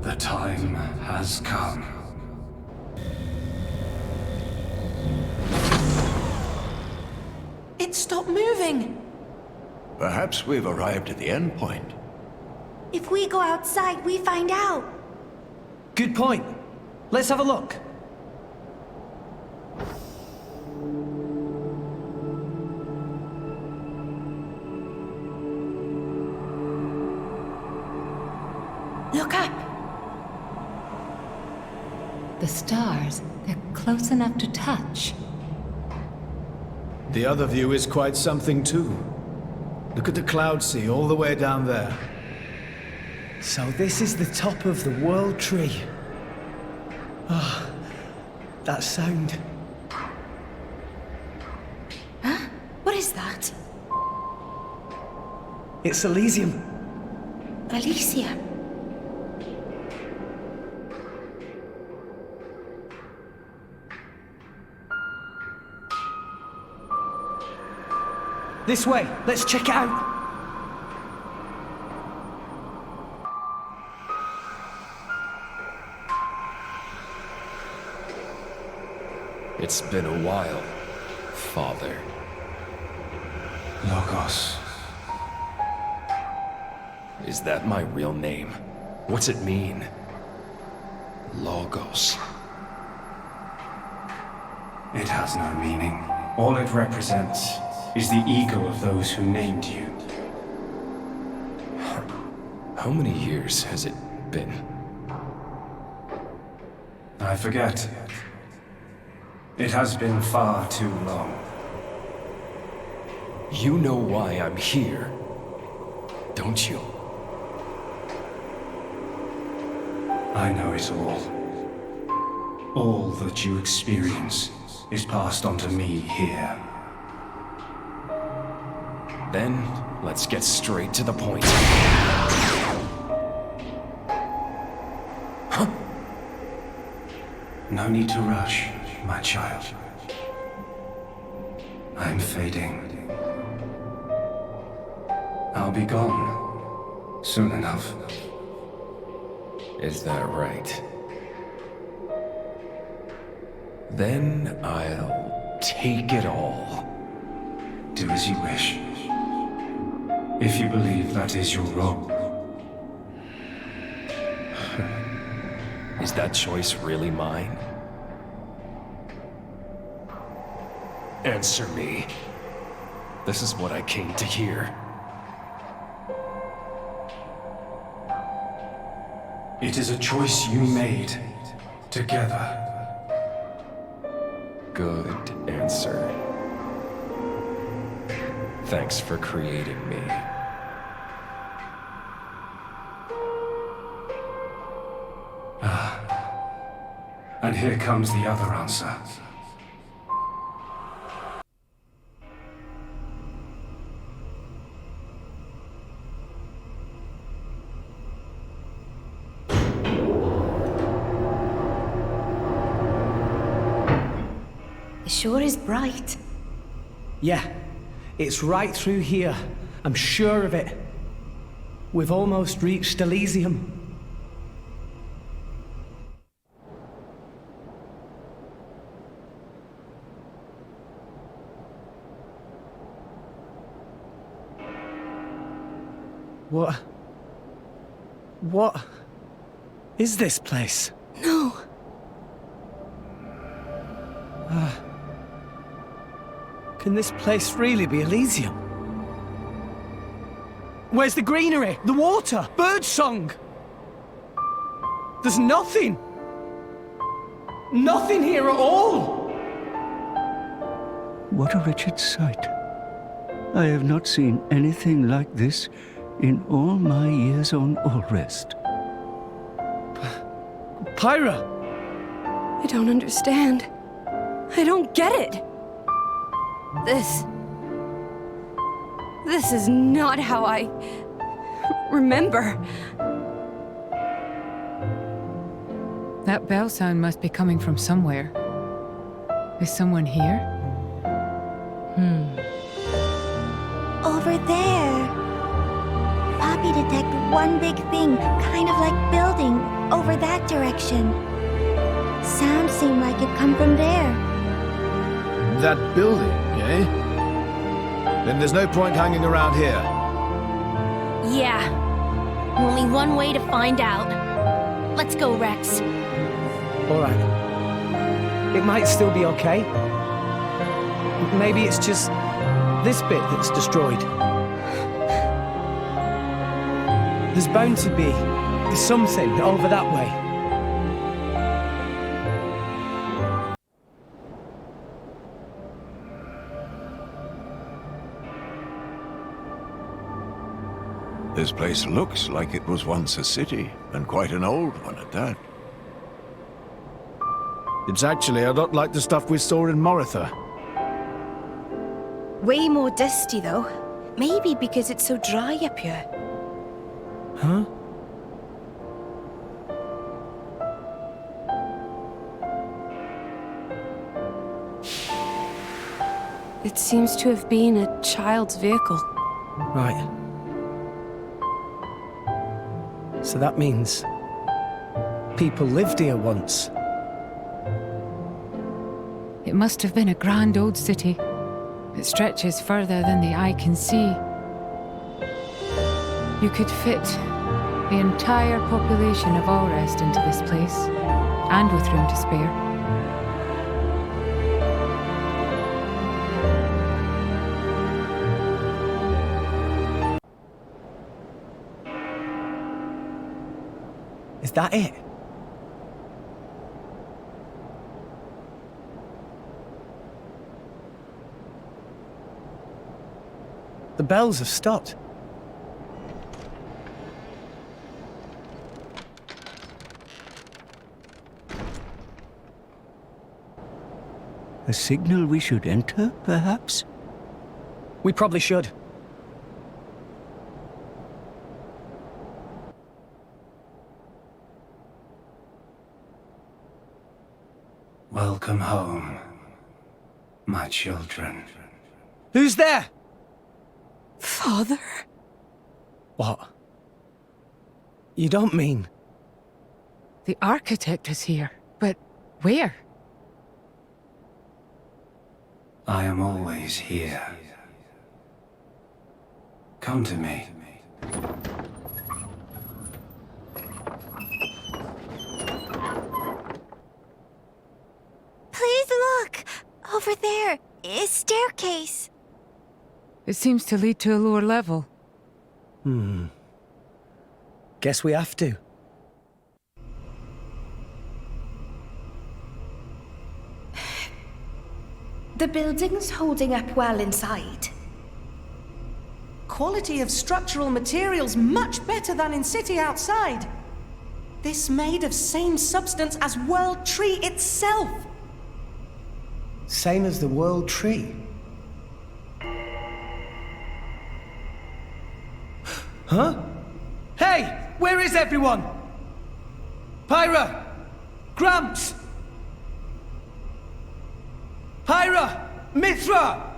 Speaker 5: The time has come.
Speaker 3: It stopped moving.
Speaker 9: Perhaps we've arrived at the end point.
Speaker 13: If we go outside, we find out.
Speaker 1: Good point. Let's have a look.
Speaker 3: Look up.
Speaker 2: The stars, they're close enough to touch.
Speaker 7: The other view is quite something too. Look at the cloud sea all the way down there.
Speaker 1: So this is the top of the World Tree. Ah, that sound.
Speaker 3: Huh? What is that?
Speaker 1: It's Elysium.
Speaker 3: Elysium.
Speaker 1: This way. Let's check it out.
Speaker 14: It's been a while, Father.
Speaker 5: Logos.
Speaker 14: Is that my real name? What's it mean? Logos.
Speaker 5: It has no meaning. All it represents is the ego of those who named you.
Speaker 14: How many years has it been?
Speaker 5: I forget. It has been far too long.
Speaker 14: You know why I'm here, don't you?
Speaker 5: I know it all. All that you experience is passed on to me here.
Speaker 14: Then, let's get straight to the point.
Speaker 5: Huh? No need to rush, my child. I'm fading. I'll be gone soon enough.
Speaker 14: Is that right? Then I'll take it all.
Speaker 5: Do as you wish. If you believe that is your role.
Speaker 14: Is that choice really mine? Answer me. This is what I came to hear.
Speaker 5: It is a choice you made together.
Speaker 14: Good answer. Thanks for creating me.
Speaker 5: And here comes the other answer.
Speaker 3: It sure is bright.
Speaker 1: Yeah, it's right through here. I'm sure of it. We've almost reached Elysium. What is this place?
Speaker 3: No.
Speaker 1: Can this place really be Elysium? Where's the greenery? The water? Birdsong? There's nothing! Nothing here at all!
Speaker 11: What a wretched sight. I have not seen anything like this in all my years on Allrest.
Speaker 1: Pyra!
Speaker 8: I don't understand. I don't get it. This is not how I remember.
Speaker 2: That bell sound must be coming from somewhere. Is someone here?
Speaker 13: Over there. Poppy detected one big thing, kind of like building, over that direction. Sound seemed like it come from there.
Speaker 7: That building, eh? Then there's no point hanging around here.
Speaker 17: Yeah. Only one way to find out. Let's go, Rex.
Speaker 1: All right. It might still be okay. Maybe it's just this bit that's destroyed. There's bound to be something over that way.
Speaker 9: This place looks like it was once a city, and quite an old one at that.
Speaker 7: It's actually a lot like the stuff we saw in Moritha.
Speaker 6: Way more dusty, though. Maybe because it's so dry up here.
Speaker 1: Huh?
Speaker 8: It seems to have been a child's vehicle.
Speaker 1: Right. So that means people lived here once.
Speaker 2: It must have been a grand old city. It stretches further than the eye can see. You could fit the entire population of Allrest into this place, and with room to spare.
Speaker 1: Is that it? The bells have stopped.
Speaker 11: A signal we should enter, perhaps?
Speaker 1: We probably should.
Speaker 5: Welcome home, my children.
Speaker 1: Who's there?
Speaker 8: Father?
Speaker 1: What? You don't mean...
Speaker 2: The architect is here, but where?
Speaker 5: I am always here. Come to me.
Speaker 13: Please look! Over there, a staircase.
Speaker 2: It seems to lead to a lower level.
Speaker 1: Guess we have to.
Speaker 3: The building's holding up well inside. Quality of structural materials much better than in city outside. This made of same substance as World Tree itself.
Speaker 1: Same as the World Tree. Huh? Hey! Where is everyone? Pyra! Gramps! Pyra! Mithra!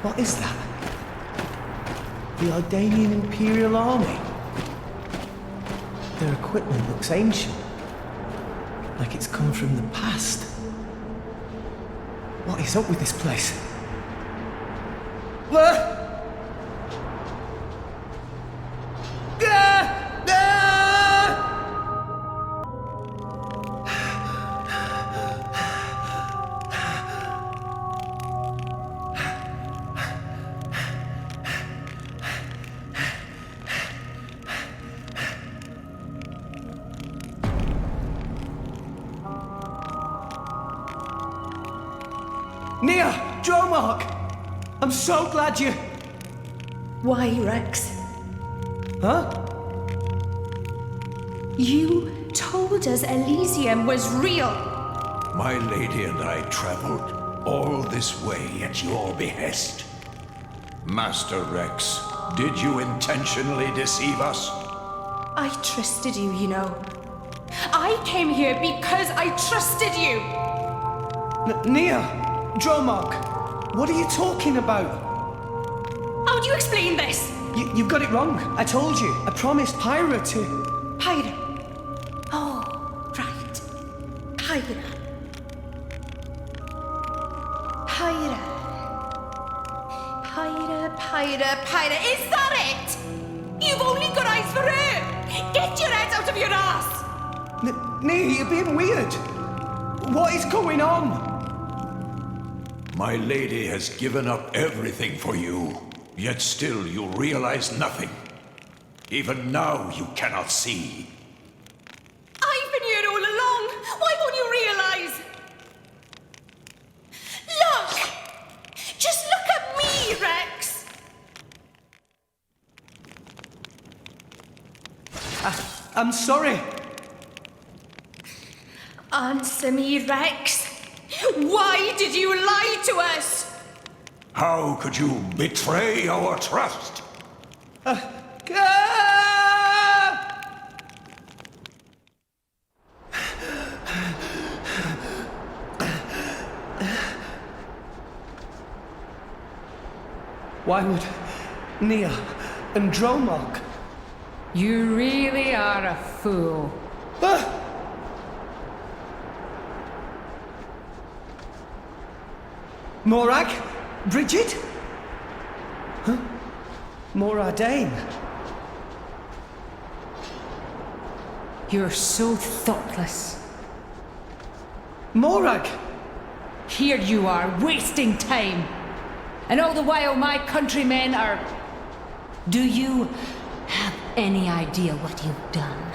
Speaker 1: What is that? The Ardanian Imperial Army. Their equipment looks ancient. Like it's come from the past. What is up with this place? Nia! Dromark! I'm so glad you...
Speaker 3: Why, Rex?
Speaker 1: Huh?
Speaker 3: You told us Elysium was real.
Speaker 9: My lady and I traveled all this way at your behest. Master Rex, did you intentionally deceive us?
Speaker 19: I trusted you, you know. I came here because I trusted you!
Speaker 1: Nia! Dromog! What are you talking about?
Speaker 19: How do you explain this?
Speaker 1: You've got it wrong. I told you. I promised Pyra to...
Speaker 19: Pyra. Oh, right. Pyra. Pyra. Pyra. Is that it? You've only got eyes for her! Get your head out of your ass!
Speaker 1: Nia, you're being weird. What is going on?
Speaker 23: My lady has given up everything for you, yet still you realize nothing. Even now you cannot see.
Speaker 19: I've been here all along! Why won't you realize? Look! Just look at me, Rex!
Speaker 1: I'm sorry.
Speaker 19: Answer me, Rex. Why did you lie to us?
Speaker 23: How could you betray our trust?
Speaker 1: Why would Nia and Dromog?
Speaker 2: You really are a fool.
Speaker 1: Morag? Bridget? Huh? Moradane?
Speaker 2: You're so thoughtless.
Speaker 1: Morag!
Speaker 2: Here you are, wasting time. And all the while my countrymen are... Do you have any idea what you've done?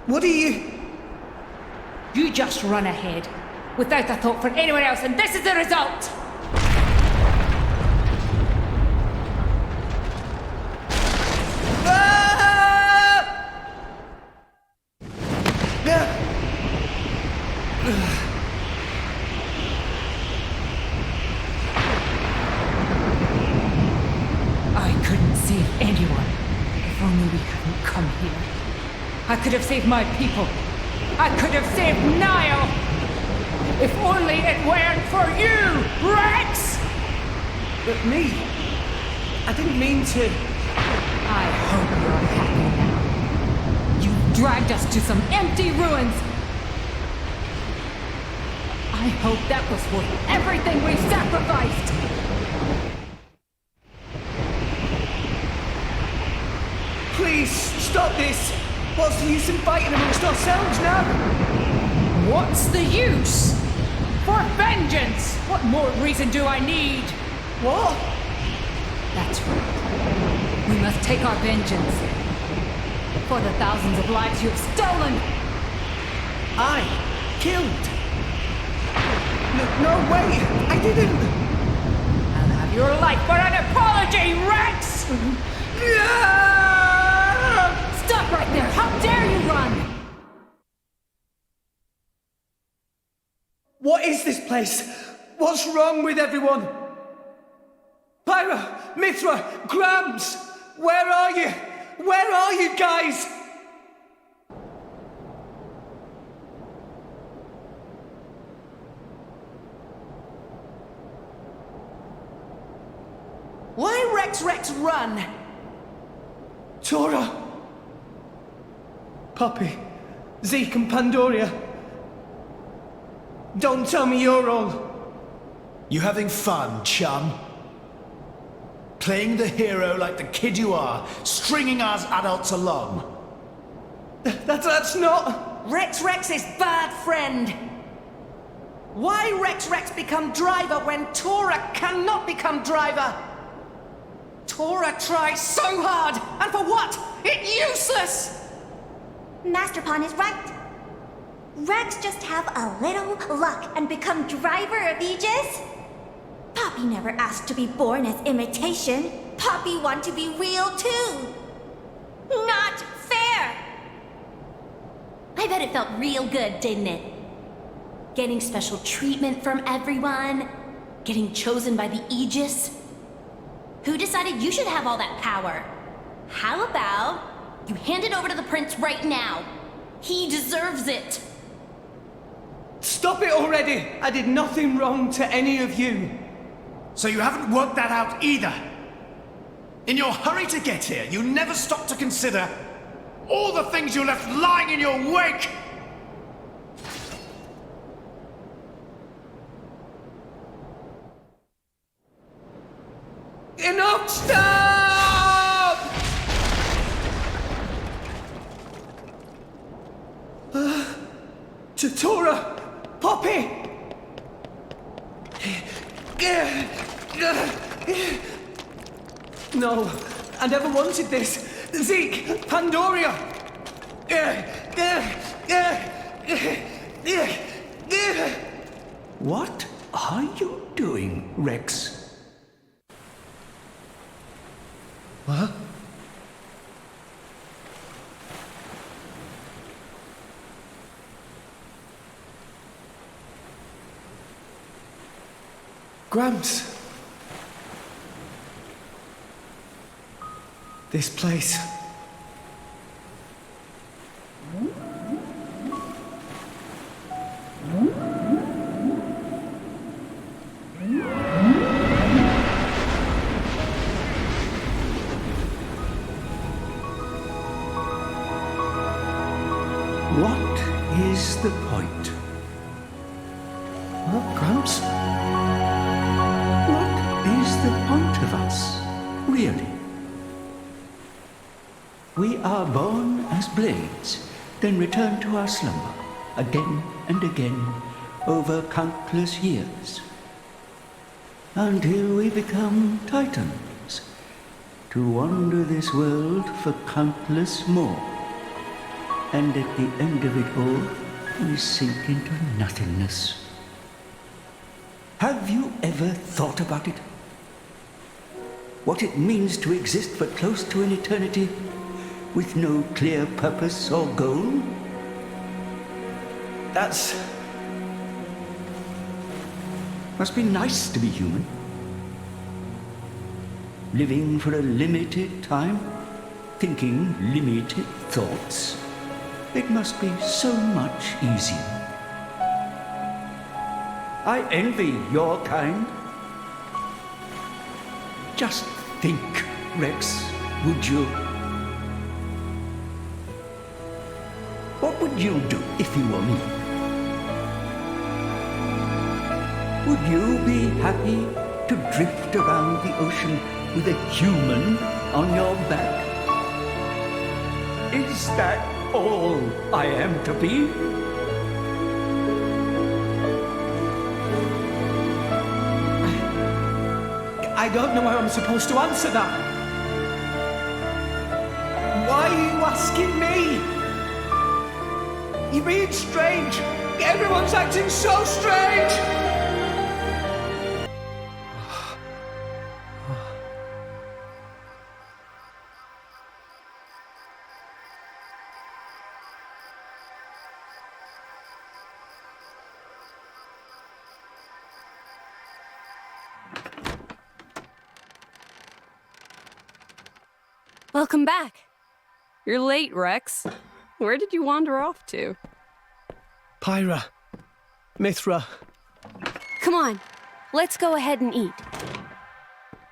Speaker 1: What are you...
Speaker 2: You just run ahead, without a thought for anyone else, and this is the result! I couldn't save anyone, if only we hadn't come here. I could have saved my people. I could have saved Niall! If only it weren't for you, Rex!
Speaker 1: But me? I didn't mean to...
Speaker 2: I hope you're happy now. You dragged us to some empty ruins. I hope that was worth everything we've sacrificed.
Speaker 1: Please, stop this! What's the use in fighting amongst ourselves now?
Speaker 2: What's the use? For vengeance! What more reason do I need?
Speaker 1: What?
Speaker 2: That's right. We must take our vengeance. For the thousands of lives you have stolen!
Speaker 1: I killed? No way! I didn't!
Speaker 2: I'll have your life for an apology, Rex! Stop right there! How dare you run!
Speaker 1: What is this place? What's wrong with everyone? Pyra, Mithra, Grams! Where are you? Where are you guys?
Speaker 3: Why Rex run?
Speaker 1: Tora! Poppy, Zeke and Pandoria. Don't tell me you're all...
Speaker 7: You having fun, chum? Playing the hero like the kid you are, stringing us adults along.
Speaker 1: That's not...
Speaker 3: Rex is bad friend. Why Rex become driver when Tora cannot become driver? Tora tries so hard, and for what? It's useless!
Speaker 13: Master Pawn is right. Rex just have a little luck and become driver of Aegis? Poppy never asked to be born as imitation. Poppy want to be real too. Not fair!
Speaker 17: I bet it felt real good, didn't it? Getting special treatment from everyone, getting chosen by the Aegis. Who decided you should have all that power? How about you hand it over to the prince right now? He deserves it.
Speaker 1: Stop it already! I did nothing wrong to any of you.
Speaker 18: So you haven't worked that out either? In your hurry to get here, you never stopped to consider all the things you left lying in your wake!
Speaker 1: Enough! Stop! Tatora! Poppy! No, I never wanted this. Zeke! Pandoria!
Speaker 11: What are you doing, Rex?
Speaker 1: What? Gramps. This place.
Speaker 11: What is the point?
Speaker 1: What, Gramps?
Speaker 11: What is the point of us, really? We are born as blades, then return to our slumber, again and again, over countless years, until we become titans, to wander this world for countless more. And at the end of it all, we sink into nothingness. Have you ever thought about it? What it means to exist for close to an eternity, with no clear purpose or goal? Must be nice to be human. Living for a limited time, thinking limited thoughts. It must be so much easier. I envy your kind. Just think, Rex, would you? What would you do if you were me? Would you be happy to drift around the ocean with a human on your back? Is that all I am to be?
Speaker 1: I don't know how I'm supposed to answer that. Why are you asking me? You're being strange. Everyone's acting so strange.
Speaker 8: Welcome back. You're late, Rex. Where did you wander off to?
Speaker 1: Pyra. Mithra.
Speaker 8: Come on, let's go ahead and eat.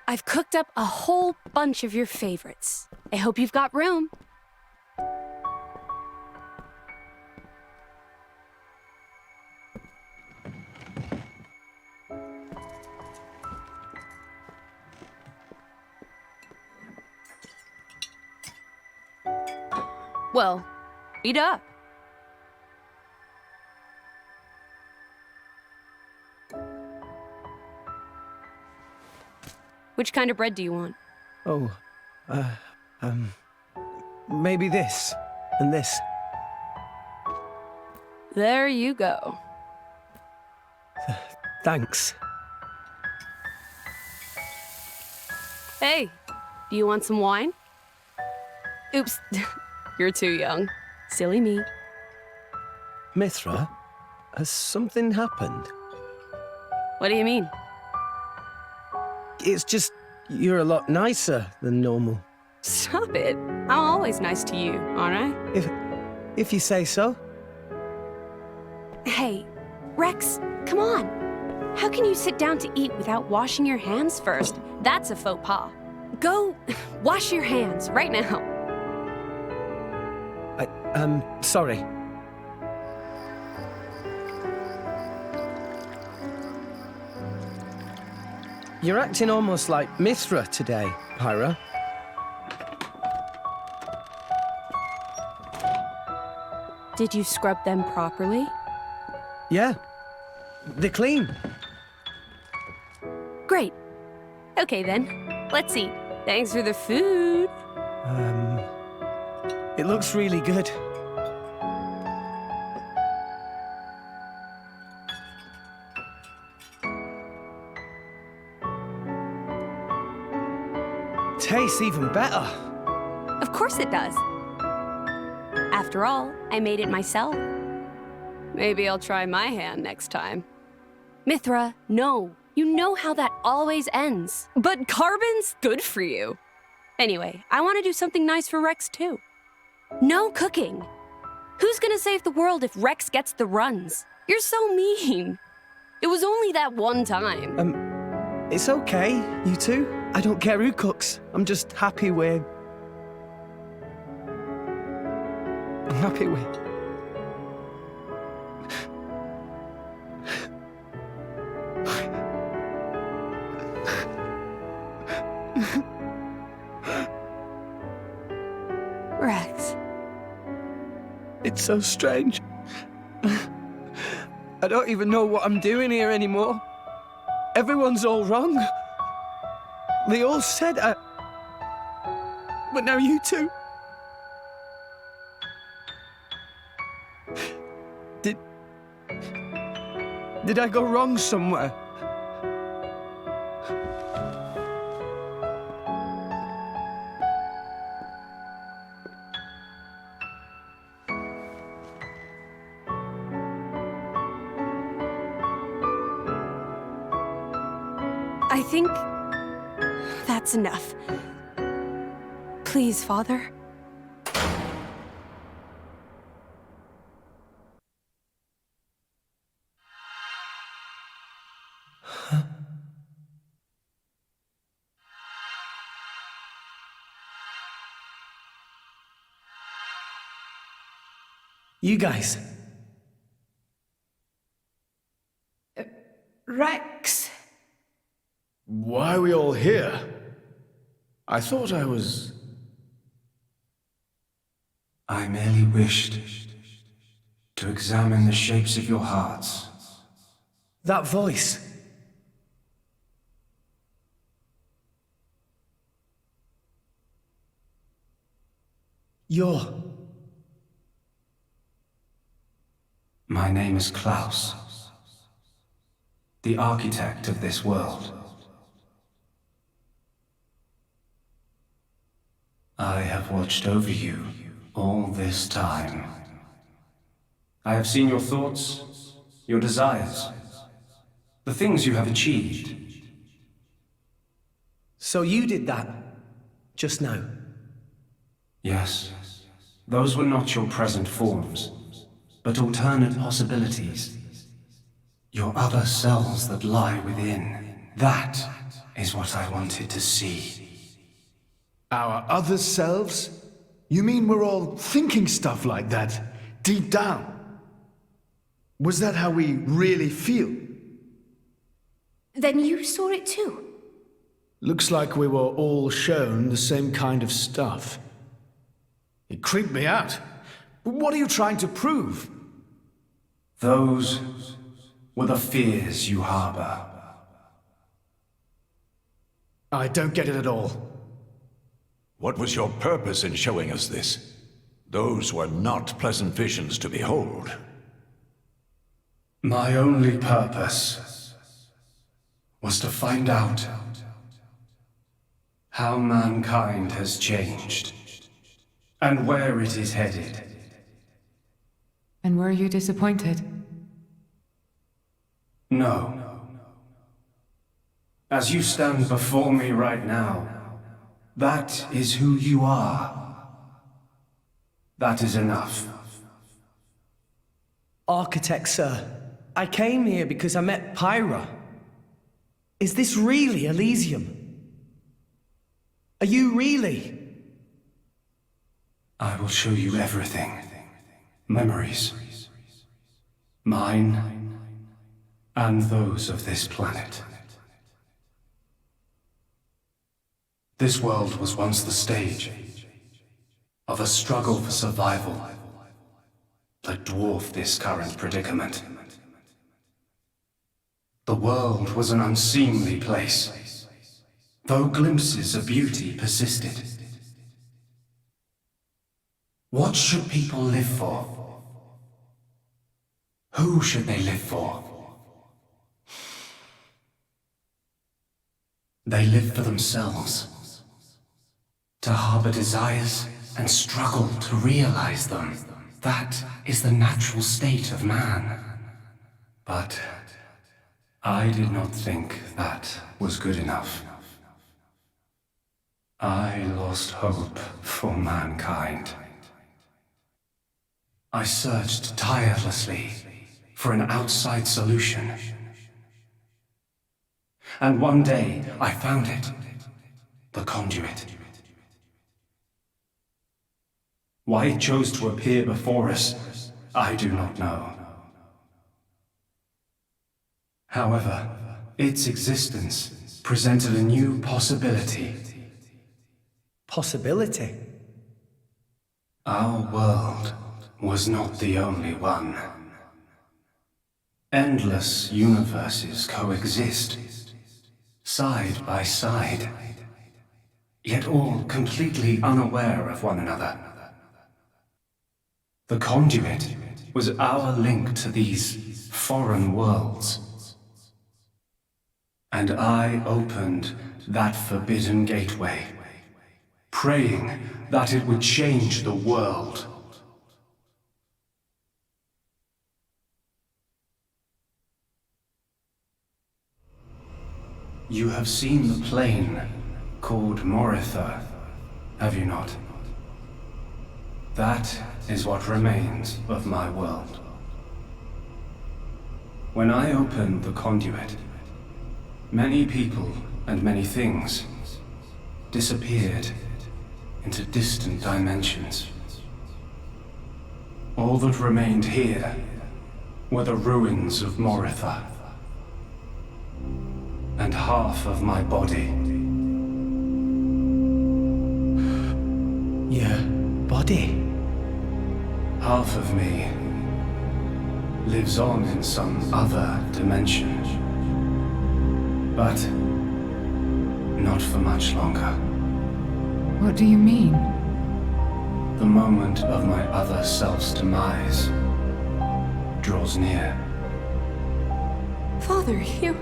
Speaker 8: I've cooked up a whole bunch of your favorites. I hope you've got room. Well, eat up. Which kind of bread do you want?
Speaker 1: Oh, maybe this and this.
Speaker 8: There you go.
Speaker 1: Thanks.
Speaker 8: Hey, do you want some wine? Oops, you're too young. Silly me.
Speaker 1: Mithra, has something happened?
Speaker 8: What do you mean?
Speaker 1: It's just, you're a lot nicer than normal.
Speaker 8: Stop it. I'm always nice to you, aren't I?
Speaker 1: If you say so.
Speaker 8: Hey, Rex, come on. How can you sit down to eat without washing your hands first? That's a faux pas. Go wash your hands right now.
Speaker 1: Sorry. You're acting almost like Mithra today, Pyra.
Speaker 8: Did you scrub them properly?
Speaker 1: Yeah. They're clean.
Speaker 8: Great. Okay then, let's eat. Thanks for the food.
Speaker 1: It looks really good. Tastes even better.
Speaker 8: Of course it does. After all, I made it myself. Maybe I'll try my hand next time. Mithra, no. You know how that always ends. But carbon's good for you. Anyway, I want to do something nice for Rex too. No cooking. Who's gonna save the world if Rex gets the runs? You're so mean. It was only that one time.
Speaker 1: It's okay, you two. I don't care who cooks. I'm just happy we're... I'm happy we're...
Speaker 8: Rex.
Speaker 1: It's so strange. I don't even know what I'm doing here anymore. Everyone's all wrong. They all said but now you two. Did I go wrong somewhere?
Speaker 8: I think that's enough. Please, Father.
Speaker 1: You guys.
Speaker 19: Rex.
Speaker 7: Why are we all here? I thought I was...
Speaker 5: I merely wished to examine the shapes of your hearts.
Speaker 1: That voice. You're...
Speaker 5: My name is Klaus, the architect of this world. I have watched over you all this time. I have seen your thoughts, your desires, the things you have achieved.
Speaker 1: So you did that, just now?
Speaker 5: Yes, those were not your present forms, but alternate possibilities. Your other selves that lie within. That is what I wanted to see.
Speaker 7: Our other selves? You mean we're all thinking stuff like that, deep down? Was that how we really feel?
Speaker 19: Then you saw it too?
Speaker 7: Looks like we were all shown the same kind of stuff. It creeped me out. But what are you trying to prove?
Speaker 5: Those were the fears you harbor.
Speaker 7: I don't get it at all.
Speaker 23: What was your purpose in showing us this? Those were not pleasant visions to behold.
Speaker 5: My only purpose was to find out how mankind has changed and where it is headed.
Speaker 10: And were you disappointed?
Speaker 5: No. As you stand before me right now, That is who you are. That is enough.
Speaker 1: Architect, sir, I came here because I met Pyra. Is this really Elysium? Are you really?
Speaker 5: I will show you everything. Memories. Mine, and those of this planet. This world was once the stage of a struggle for survival that dwarfed this current predicament. The world was an unseemly place, though glimpses of beauty persisted. What should people live for? Who should they live for? They live for themselves, to harbor desires and struggle to realize them. That is the natural state of man. But I did not think that was good enough. I lost hope for mankind. I searched tirelessly for an outside solution. And one day I found it, the conduit. Why it chose to appear before us, I do not know. However, its existence presented a new possibility.
Speaker 1: Possibility?
Speaker 5: Our world was not the only one. Endless universes coexist, side by side, yet all completely unaware of one another. The conduit was our link to these foreign worlds. And I opened that forbidden gateway, praying that it would change the world. You have seen the plane called Moritha, have you not? That is what remains of my world. When I opened the conduit, many people and many things disappeared into distant dimensions. All that remained here were the ruins of Moritha. And half of my body.
Speaker 1: Your body?
Speaker 5: Half of me lives on in some other dimension. But not for much longer.
Speaker 2: What do you mean?
Speaker 5: The moment of my other self's demise draws near.
Speaker 8: Father, you...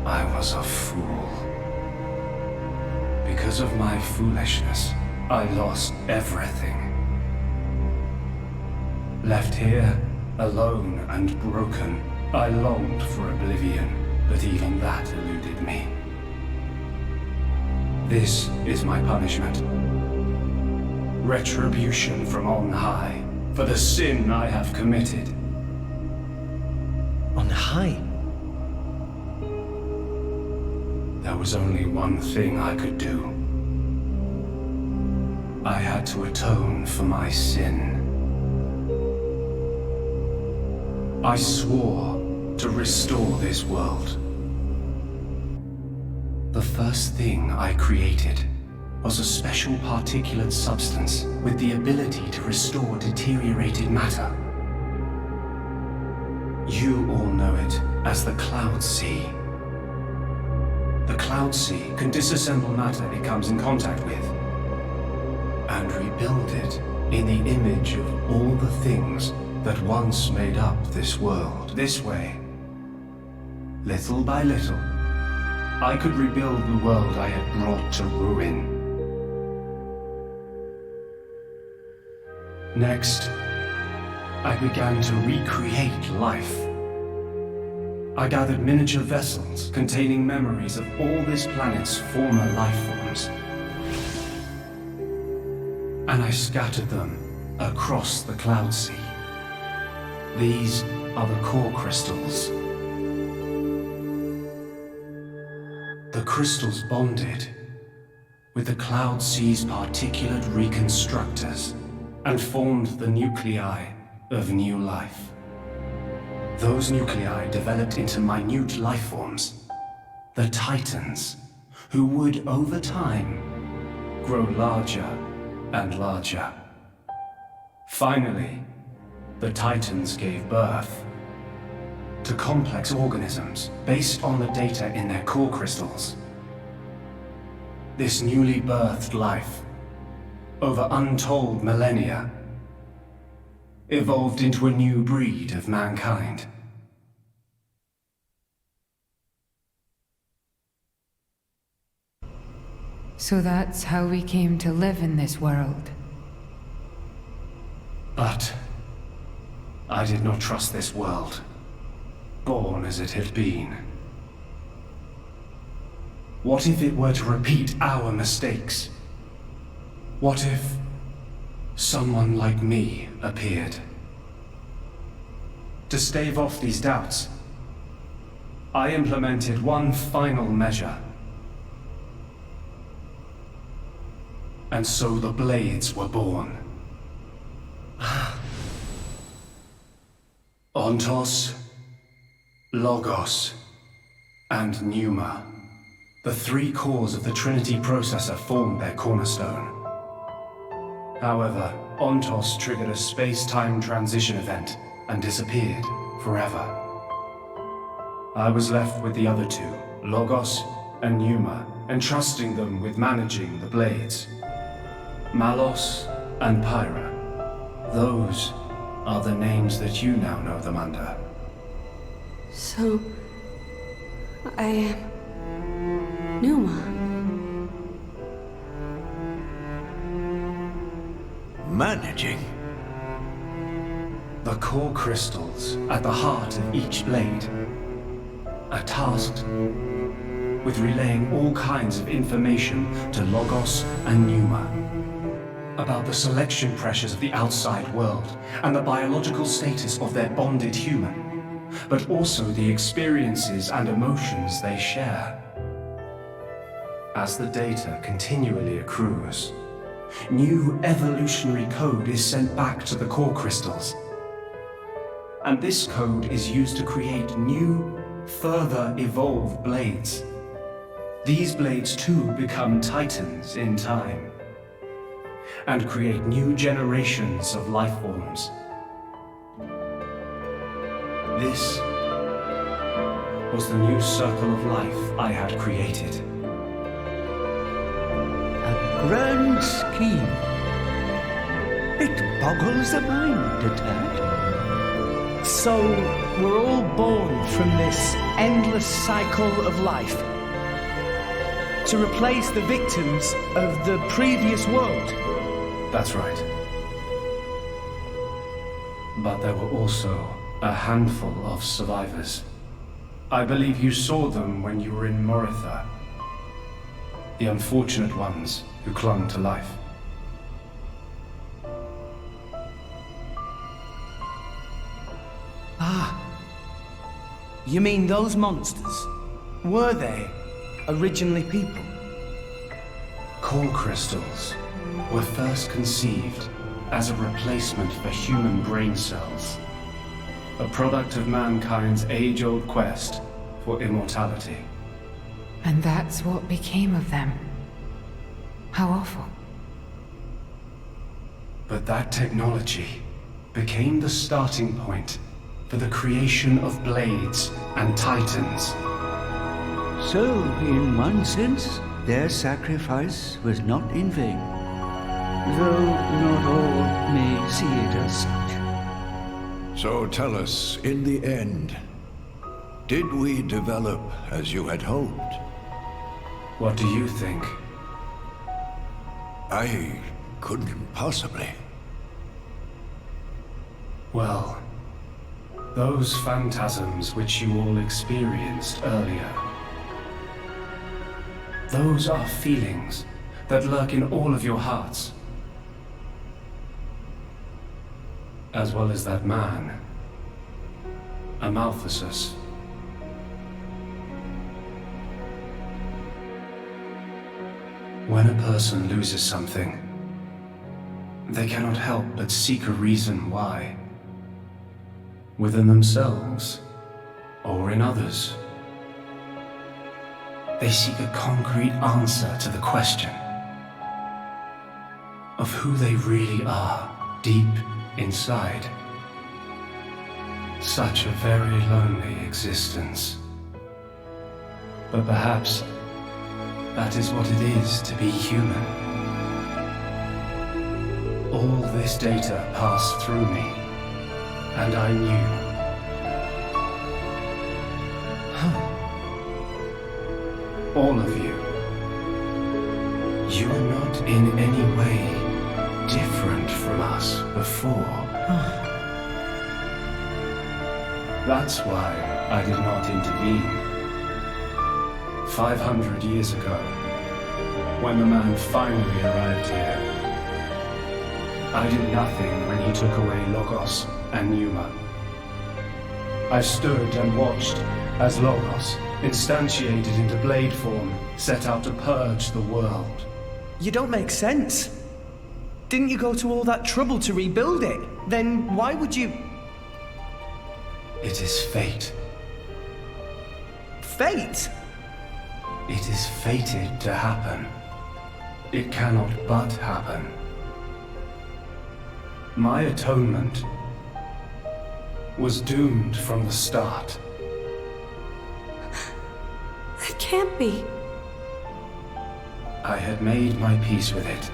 Speaker 5: I was a fool. Because of my foolishness, I lost everything. Left here, alone and broken, I longed for oblivion, but even that eluded me. This is my punishment. Retribution from on high, for the sin I have committed.
Speaker 1: On high?
Speaker 5: There was only one thing I could do. I had to atone for my sin. I swore to restore this world. The first thing I created was a special particulate substance with the ability to restore deteriorated matter. You all know it as the Cloud Sea. The Cloud Sea can disassemble matter it comes in contact with, and rebuild it in the image of all the things that once made up this world. This way, little by little, I could rebuild the world I had brought to ruin. Next, I began to recreate life. I gathered miniature vessels containing memories of all this planet's former life forms. And I scattered them across the cloud sea. These are the core crystals. The crystals bonded with the cloud sea's particulate reconstructors and formed the nuclei of new life. Those nuclei developed into minute life forms, the Titans, who would, over time, grow larger and larger. Finally, the Titans gave birth to complex organisms based on the data in their core crystals. This newly birthed life, over untold millennia, evolved into a new breed of mankind.
Speaker 2: So that's how we came to live in this world.
Speaker 5: But I did not trust this world, born as it had been. What if it were to repeat our mistakes? What if someone like me appeared? To stave off these doubts, I implemented one final measure. And so the blades were born. Ontos, Logos, and Pneuma. The three cores of the Trinity processor formed their cornerstone. However, Ontos triggered a space-time transition event and disappeared forever. I was left with the other two, Logos and Pneuma, entrusting them with managing the blades. Malos and Pyra. Those are the names that you now know them under.
Speaker 8: So, I am Pneuma.
Speaker 9: Managing?
Speaker 5: The core crystals at the heart of each blade are tasked with relaying all kinds of information to Logos and Pneuma about the selection pressures of the outside world and the biological status of their bonded human, but also the experiences and emotions they share. As the data continually accrues, new evolutionary code is sent back to the core crystals. And this code is used to create new, further evolved blades. These blades too become Titans in time, and create new generations of life forms. This was the new circle of life I had created.
Speaker 11: A grand scheme. It boggles the mind a tad.
Speaker 1: So, we're all born from this endless cycle of life to replace the victims of the previous world.
Speaker 5: That's right. But there were also a handful of survivors. I believe you saw them when you were in Moritha. The unfortunate ones who clung to life.
Speaker 1: Ah. You mean those monsters? Were they originally people?
Speaker 5: Core crystals were first conceived as a replacement for human brain cells. A product of mankind's age-old quest for immortality.
Speaker 2: And that's what became of them. How awful.
Speaker 5: But that technology became the starting point for the creation of blades and titans.
Speaker 11: So, in one sense, their sacrifice was not in vain, though not all may see it as such.
Speaker 9: So tell us, in the end, did we develop as you had hoped?
Speaker 5: What do you think?
Speaker 9: I couldn't possibly.
Speaker 5: Well, Those phantasms which you all experienced earlier. Those are feelings that lurk in all of your hearts. As well as that man, Amaltheus. When a person loses something, they cannot help but seek a reason why. Within themselves, or in others. They seek a concrete answer to the question of who they really are deep inside. Such a very lonely existence. But perhaps that is what it is to be human. All this data passed through me, and I knew. All of you. You are not in any way different from us before. That's why I did not intervene. 500 years ago, when the man finally arrived here, I did nothing when he took away Logos and Pneuma. I stood and watched as Logos, instantiated into blade form, set out to purge the world.
Speaker 1: You don't make sense. Didn't you go to all that trouble to rebuild it? Then why would you...
Speaker 5: It is fate.
Speaker 1: Fate?
Speaker 5: It is fated to happen. It cannot but happen. My atonement was doomed from the start.
Speaker 8: It can't be.
Speaker 5: I had made my peace with it.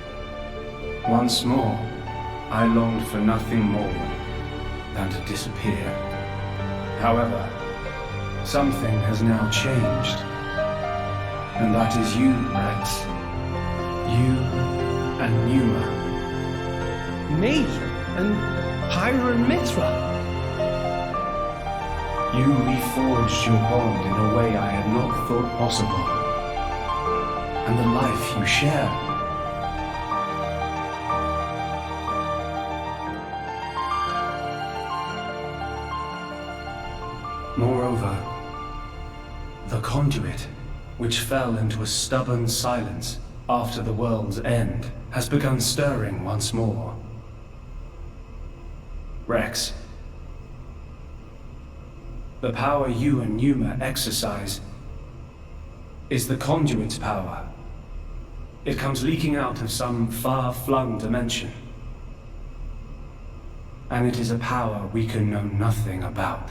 Speaker 5: Once more, I longed for nothing more than to disappear. However, something has now changed. And that is you, Rex. You and Pneuma.
Speaker 1: Me? And Pyra and Mithra?
Speaker 5: You reforged your bond in a way I had not thought possible. And the life you share. Moreover, the conduit, which fell into a stubborn silence after the world's end, has begun stirring once more. Rex, the power you and Pneuma exercise is the conduit's power. It comes leaking out of some far-flung dimension. And it is a power we can know nothing about.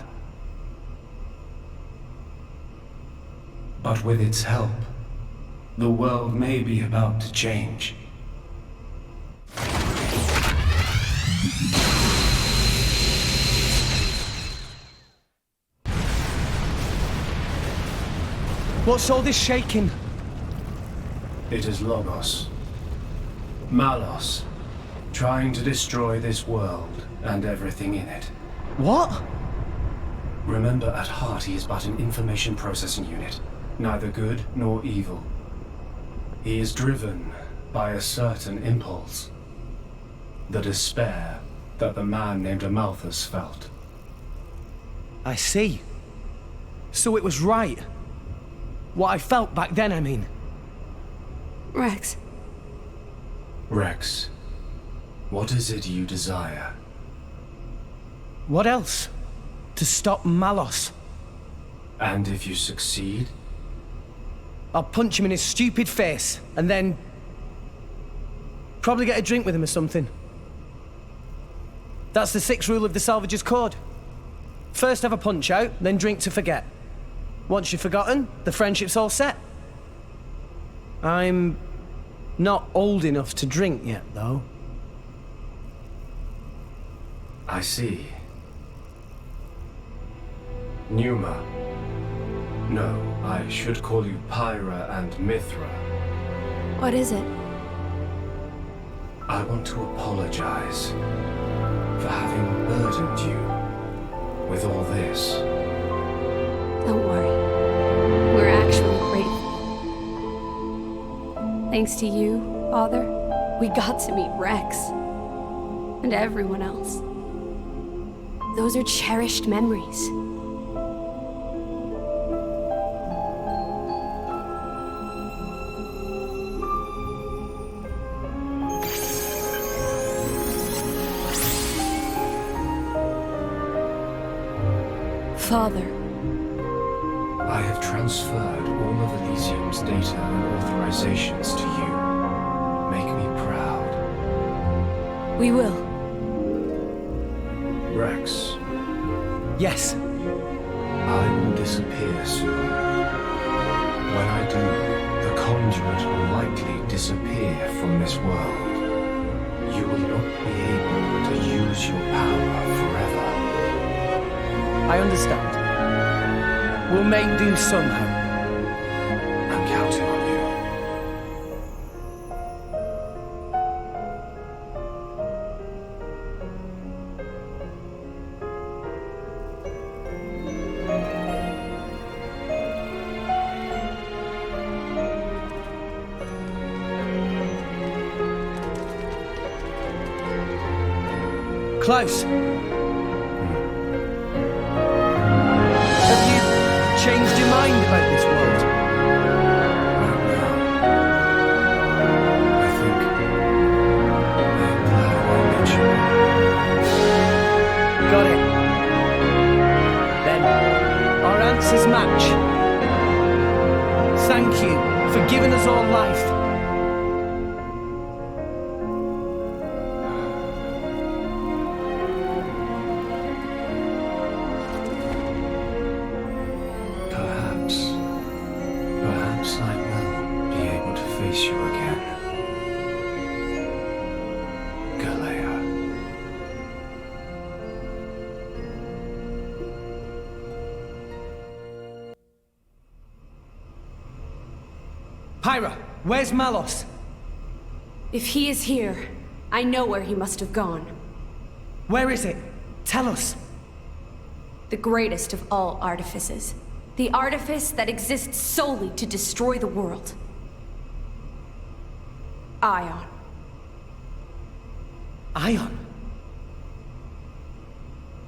Speaker 5: But with its help, the world may be about to change.
Speaker 1: What's all this shaking?
Speaker 5: It is Logos. Malos, trying to destroy this world and everything in it.
Speaker 1: What?
Speaker 5: Remember, at heart he is but an information processing unit, neither good nor evil. He is driven by a certain impulse. The despair that the man named Amaltheus felt.
Speaker 1: I see. So it was right. What I felt back then, I mean.
Speaker 8: Rex.
Speaker 5: Rex, what is it you desire?
Speaker 1: What else? To stop Malos.
Speaker 5: And if you succeed?
Speaker 1: I'll punch him in his stupid face, and then... probably get a drink with him or something. That's the 6th rule of the Salvager's Code. First have a punch out, then drink to forget. Once you've forgotten, the friendship's all set. I'm not old enough to drink yet, though.
Speaker 5: I see. Pneuma. No, I should call you Pyra and Mithra.
Speaker 8: What is it?
Speaker 5: I want to apologize for having burdened you. with all this.
Speaker 8: Don't worry. We're actually grateful. Thanks to you, Father, we got to meet Rex. And everyone else. Those are cherished memories. Father.
Speaker 5: I have transferred all of Elysium's data and authorizations to you. Make me proud.
Speaker 8: We will.
Speaker 5: Rex.
Speaker 1: Yes.
Speaker 5: I will disappear soon. When I do, the conduit will likely disappear from this world. You will not be able to use your power forever.
Speaker 1: I understand. We'll make do somehow.
Speaker 5: I'm counting on you.
Speaker 1: Close. Have you changed your mind about this world?
Speaker 5: Right now, I think I'm glad I mentioned it.
Speaker 1: Got it. Then, our answers match. Thank you for giving us all life.
Speaker 5: Perhaps I will be able to face you again. Galea.
Speaker 1: Pyra, where's Malos?
Speaker 8: If he is here, I know where he must have gone.
Speaker 1: Where is it? Tell us.
Speaker 8: The greatest of all artifices. The artifice that exists solely to destroy the world. Ion.
Speaker 1: Ion?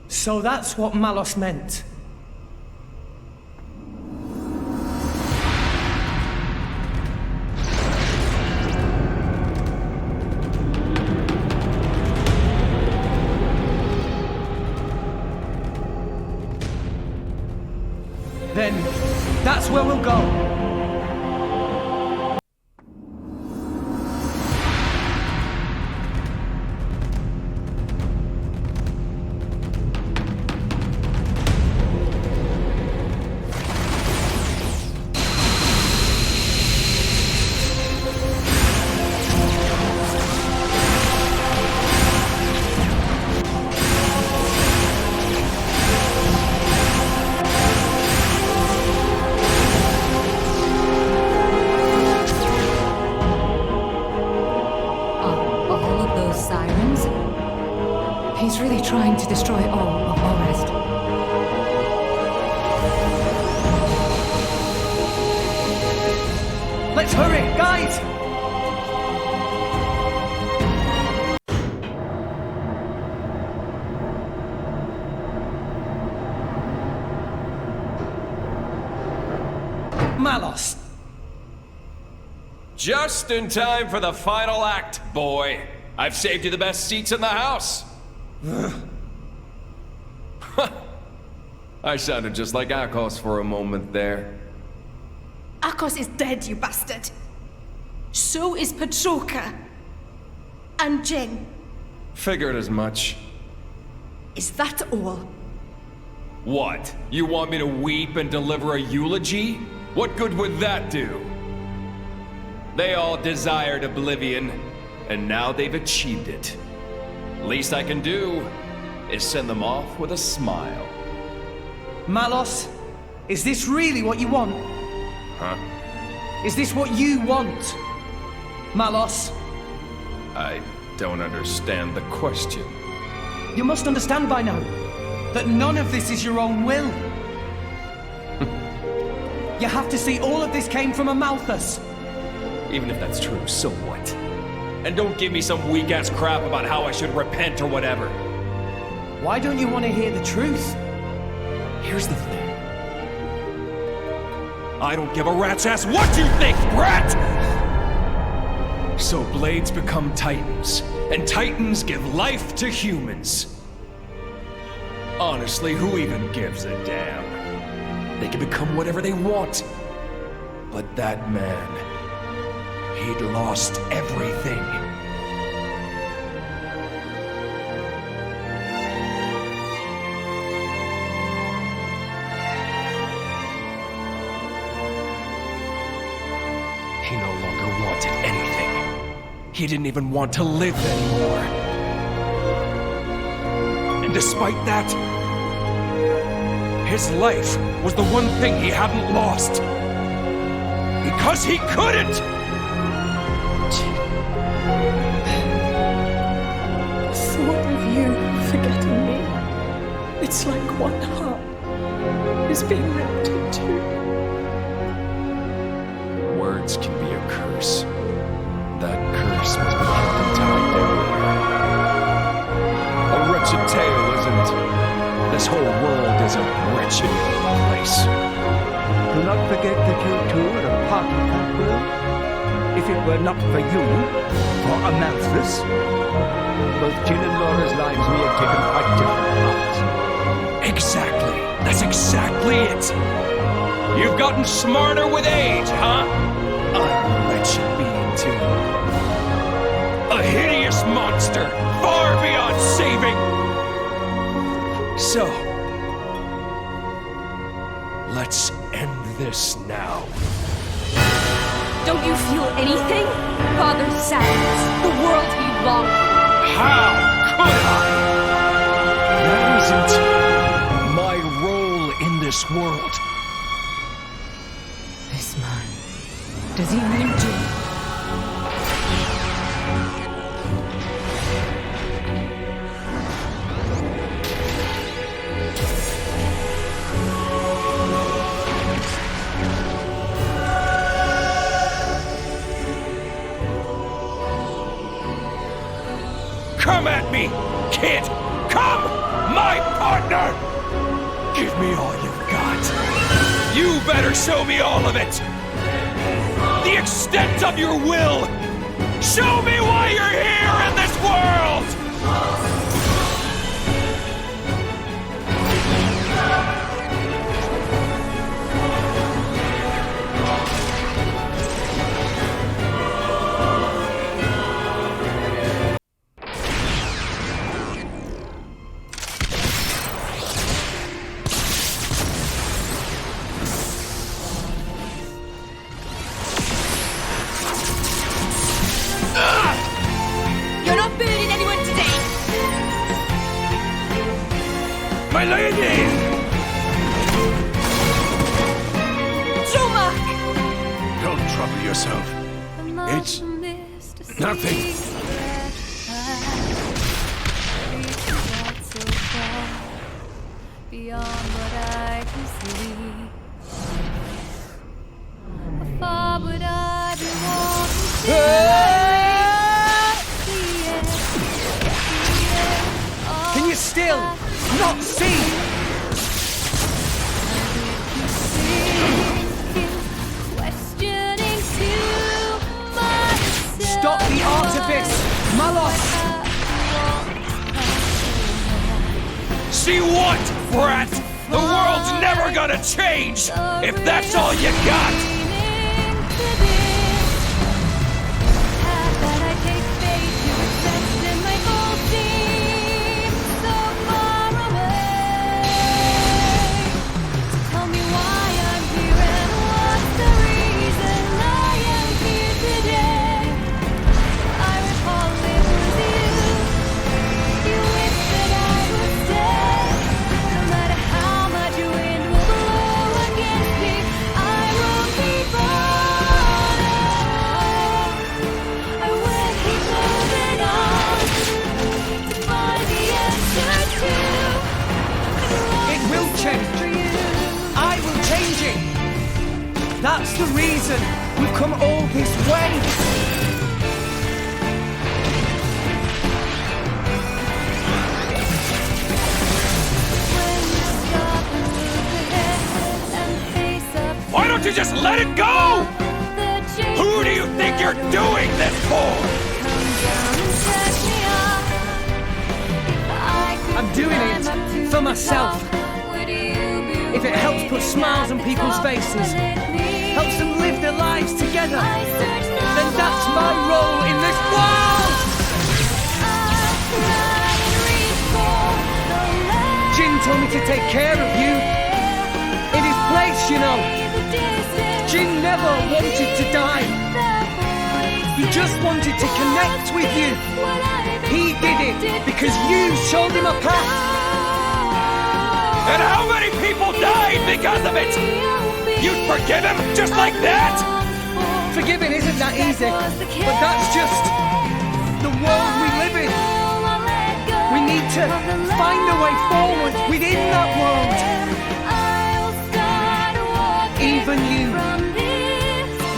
Speaker 1: So that's what Malos meant. Then, that's where we'll go.
Speaker 2: He's really trying to destroy all of Orest.
Speaker 1: Let's hurry, guys! Malos!
Speaker 14: Just in time for the final act, boy. I've saved you the best seats in the house. I sounded just like Akos for a moment there.
Speaker 19: Akos is dead, you bastard. So is Petroka. And Jin.
Speaker 14: Figured as much.
Speaker 19: Is that all?
Speaker 14: What? You want me to weep and deliver a eulogy? What good would that do? They all desired oblivion, and now they've achieved it. Least I can do is send them off with a smile.
Speaker 1: Malos, is this really what you want?
Speaker 14: Huh?
Speaker 1: Is this what you want? Malos?
Speaker 14: I don't understand the question.
Speaker 1: You must understand by now. that none of this is your own will. You have to see all of this came from a Malthus.
Speaker 14: Even if that's true, so what? And don't give me some weak-ass crap about how I should repent or whatever.
Speaker 1: Why don't you want to hear the truth?
Speaker 14: Here's the thing. I don't give a rat's ass what you think, brat! So blades become titans, and titans give life to humans. Honestly, who even gives a damn? They can become whatever they want. But that man, he'd lost everything. He no longer wanted anything. He didn't even want to live anymore. And despite that, his life was the one thing he hadn't lost. Because he couldn't!
Speaker 10: The thought of you forgetting me, it's like one heart is being ripped in two.
Speaker 14: Words can be a curse. That curse must be kept in time everywhere. A wretched tale, isn't it? This whole world is a wretched place.
Speaker 11: Do not forget that you too are a part of that world. If it were not for you, for Amalthus, both Jin and Laura's lives may have taken quite different paths.
Speaker 14: Exactly. That's exactly it. You've gotten smarter with age, huh? I'm a wretched being, too. A hideous monster, far beyond saving. So, let's end this now.
Speaker 8: Don't you feel anything? Father's sadness, the world he longed for.
Speaker 14: How could I? That isn't my role in this world.
Speaker 2: This man, does he mean to?
Speaker 14: Come at me, kid! Come, my partner! Give me all you've got. You better show me all of it! The extent of your will! Show me why you're here in this world!
Speaker 19: You're not burning anyone today!
Speaker 14: My lady!
Speaker 19: Joma!
Speaker 23: Don't trouble yourself. It's nothing.
Speaker 16: Beyond what I can see, far would I be walking to
Speaker 1: Can you still not see?
Speaker 16: questioning to myself.
Speaker 1: Stop the artifice, Malos!
Speaker 14: See what, brat? The world's never gonna change if that's all you got!
Speaker 1: come all this way?
Speaker 23: Why don't you just let it go? Who do you think you're doing this for?
Speaker 1: I'm doing it for myself. If it helps put smiles on people's faces, helps them live their lives together, then that's my role in this world! Jin told me to take care of you. In his place, you know. Jin never wanted to die. He just wanted to connect with you. He did it because you showed him a path.
Speaker 23: And how many people died because of it? You'd forgive him just like that?
Speaker 1: Forgiving isn't that easy, but that's just the world we live in. We need to find a way forward within that world. Even you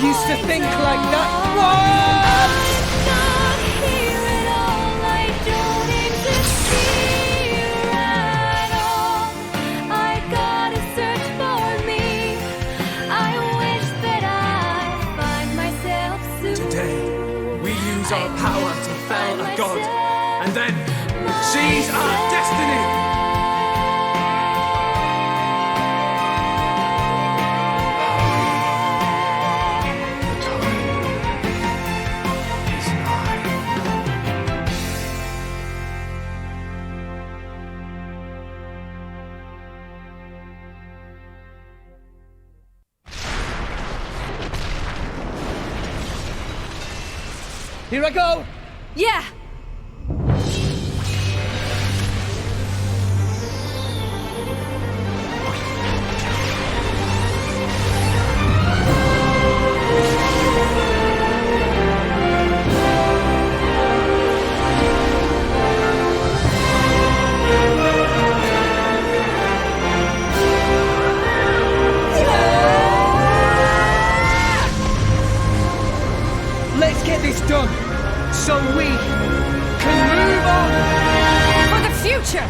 Speaker 1: used to think like that. What?
Speaker 4: Our power to fell a god, and then seize our destiny!
Speaker 1: Here I go!
Speaker 8: Yeah!
Speaker 1: Let's get this done, so we can move on
Speaker 8: for the future.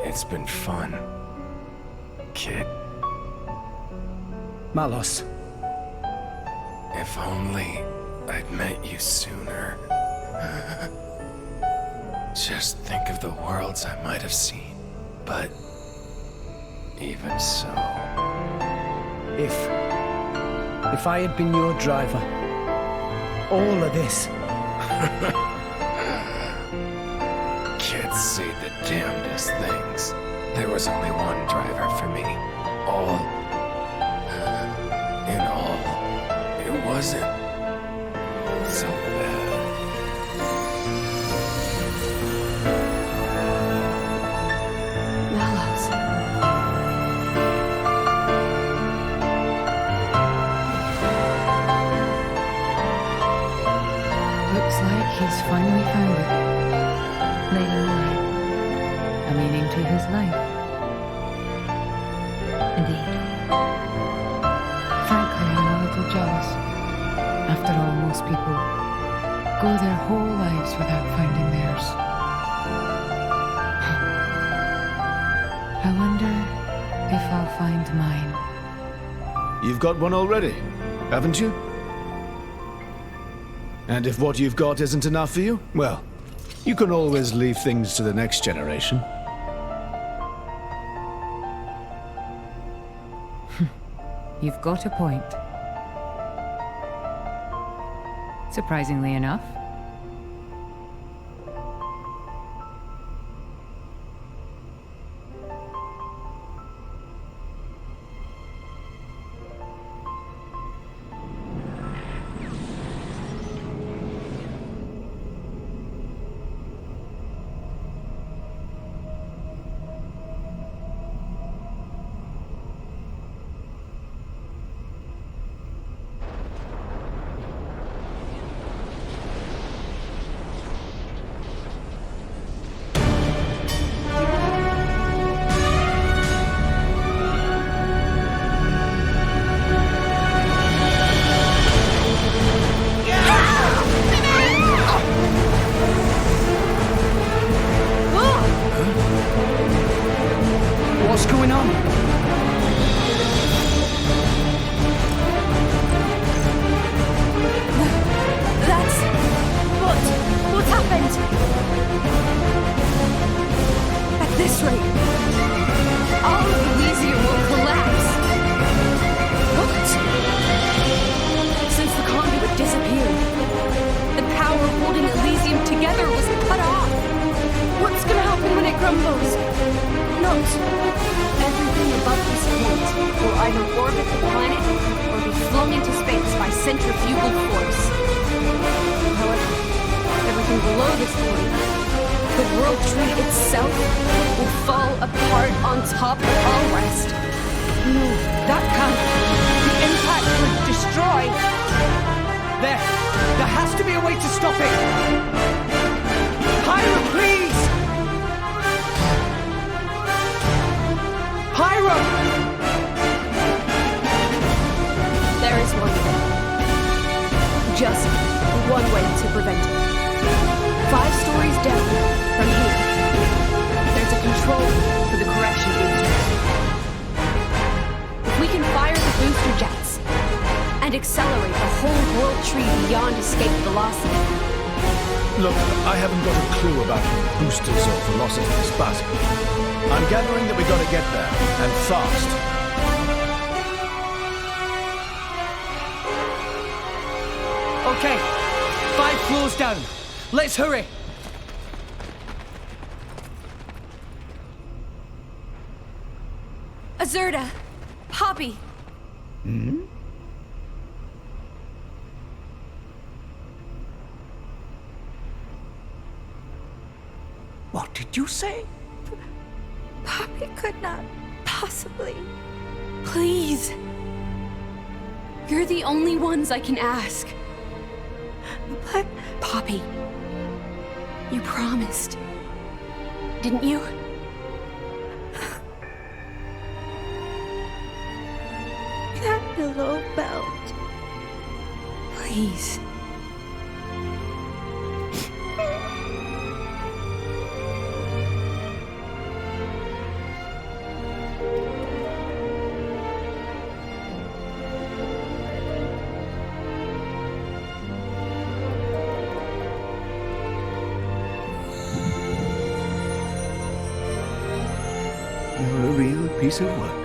Speaker 14: It's been fun, kid.
Speaker 1: Malos.
Speaker 14: If only I'd met you sooner. Just think of the worlds I might have seen. But even so...
Speaker 1: If I had been your driver, all of this...
Speaker 14: Kids say the damnedest things. There was only one driver for me. In all, it wasn't so bad.
Speaker 2: Mallows. Looks like he's finally found it. Lady Mine. A meaning to his life. Indeed. Frankly, I'm a little jealous. After all, most people go their whole lives without finding theirs. I wonder if I'll find mine.
Speaker 7: You've got one already, haven't you? And if what you've got isn't enough for you, well, you can always leave things to the next generation.
Speaker 2: You've got a point. Surprisingly enough.
Speaker 7: Look, I haven't got a clue about boosters or velocities, but I'm gathering that we gotta get there, and fast.
Speaker 1: Okay, 5 floors down. Let's hurry.
Speaker 8: Azurda! Poppy!
Speaker 11: Hmm?
Speaker 9: What did you say?
Speaker 13: Poppy could not possibly.
Speaker 8: Please! You're the only ones I can ask.
Speaker 13: But...
Speaker 8: Poppy, you promised, didn't you?
Speaker 13: That below belt.
Speaker 8: Please.
Speaker 11: piece of work.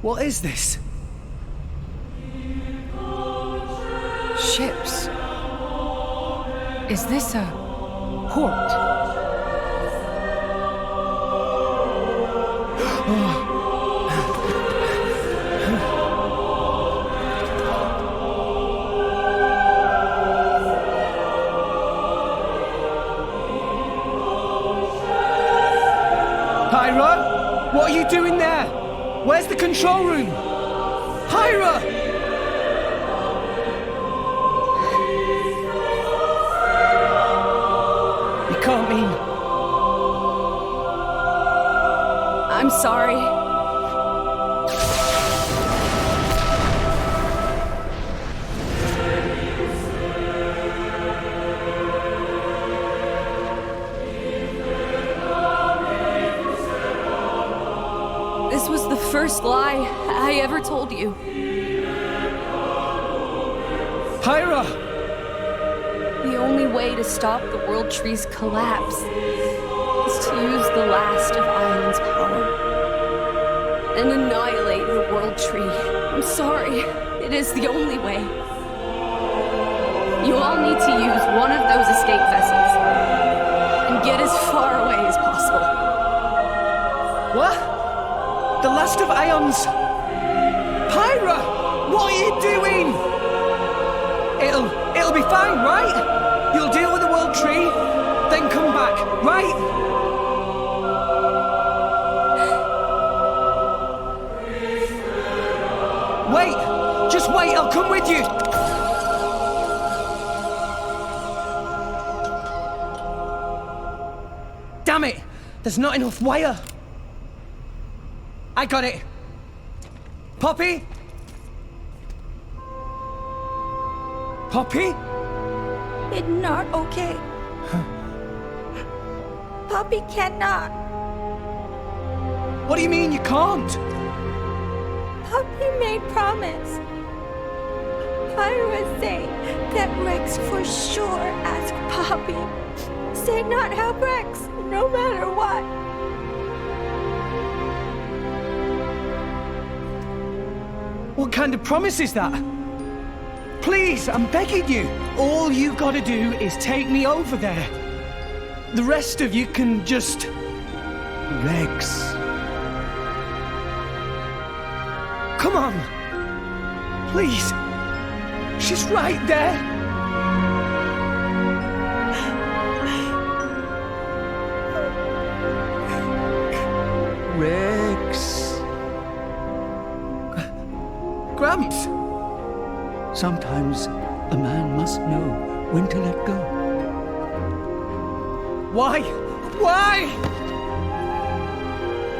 Speaker 1: What is this?
Speaker 2: Ships. Is this a port?
Speaker 1: Pyra? What are you doing there? Where's the control room? Pyra! You can't mean...
Speaker 8: I'm sorry. This was the first lie I ever told you.
Speaker 1: Pyra!
Speaker 8: The only way to stop the World Tree's collapse is to use the last of Ion's power and annihilate the World Tree. I'm sorry. It is the only way. You all need to use one of those escape vessels and get as far away as possible.
Speaker 1: What? The last of Ions! Pyra! What are you doing? It'll be fine, right? You'll deal with the World Tree, then come back, right? Wait! Just wait, I'll come with you! Damn it! There's not enough wire! I got it! Poppy? Poppy?
Speaker 13: It's not okay. Poppy cannot.
Speaker 1: What do you mean you can't?
Speaker 13: Poppy made promise. Pyra say that Rex for sure asked Poppy. Say not help Rex, no matter what.
Speaker 1: What kind of promise is that? Please, I'm begging you. All you gotta do is take me over there. The rest of you can just...
Speaker 11: Rex.
Speaker 1: Come on. Please. She's right there.
Speaker 11: Rex.
Speaker 1: Gramps.
Speaker 11: Sometimes a man must know when to let go.
Speaker 1: Why? Why?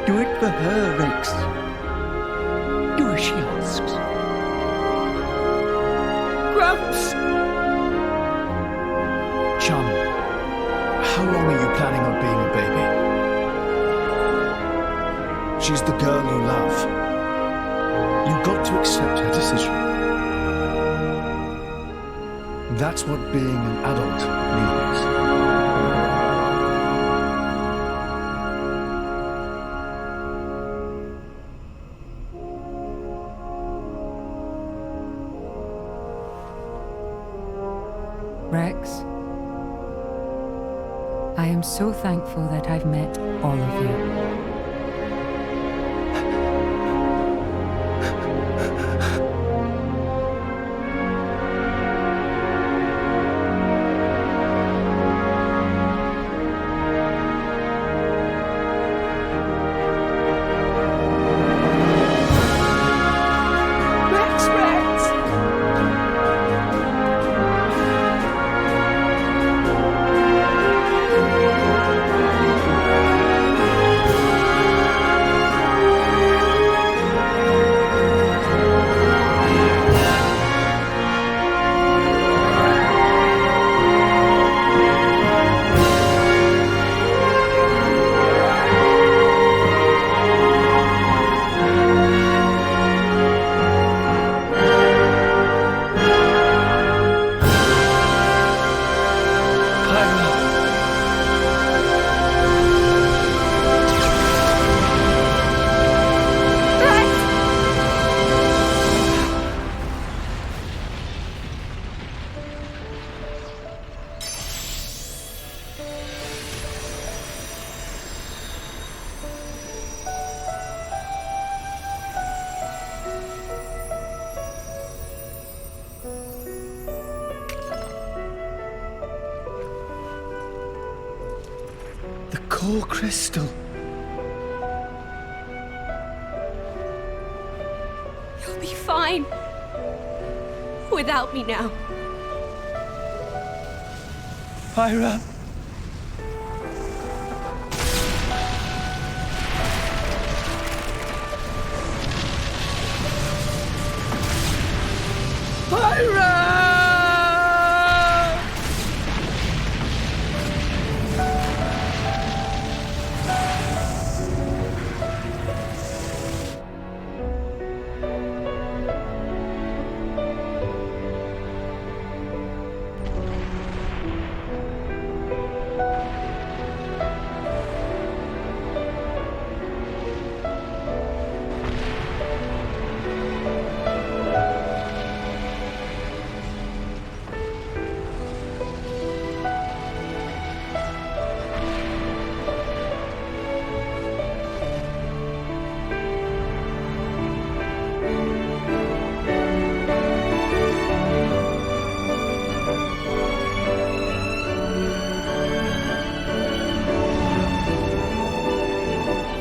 Speaker 11: Do it for her, Rex. Do as she asks.
Speaker 1: Gramps!
Speaker 7: Chum, how long are you planning on being a baby? She's the girl you love. You've got to accept her decision. That's what being an adult means.
Speaker 2: Rex, I am so thankful that I've met all of you.
Speaker 1: Poor Crystal.
Speaker 8: You'll be fine. Without me now.
Speaker 1: Pyra.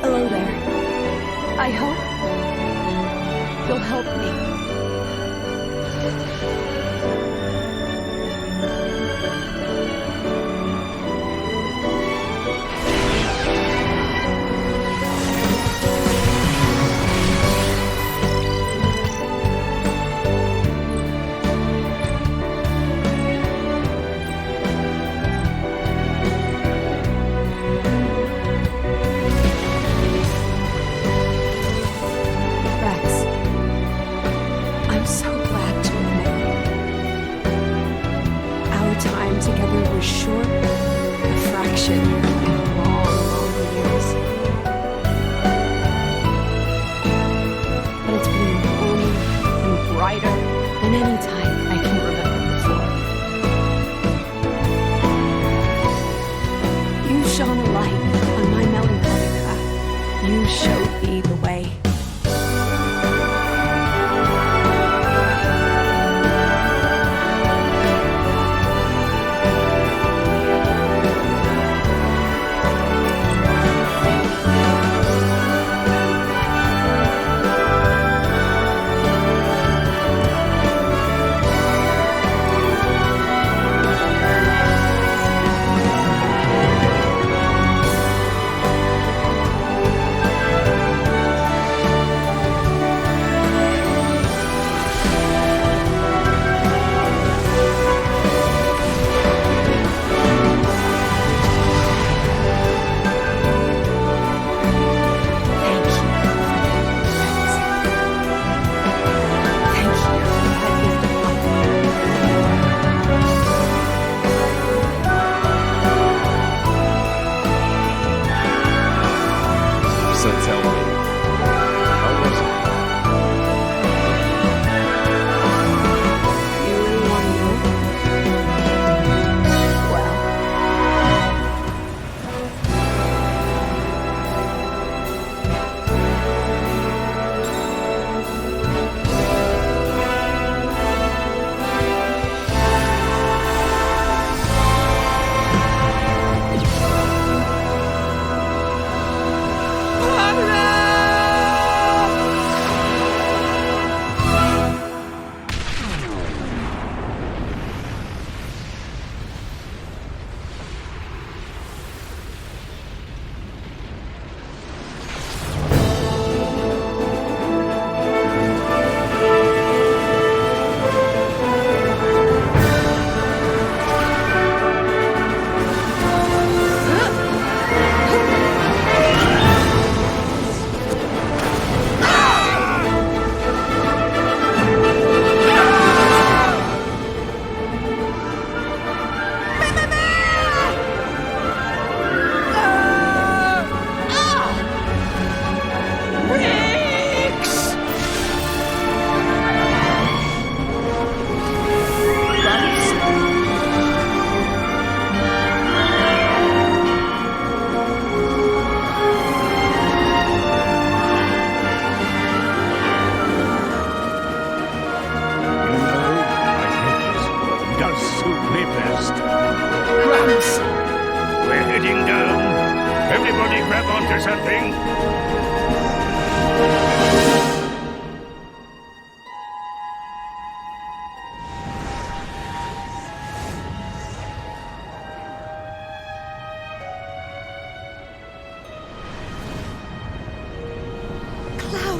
Speaker 8: Hello there. I hope you'll help me.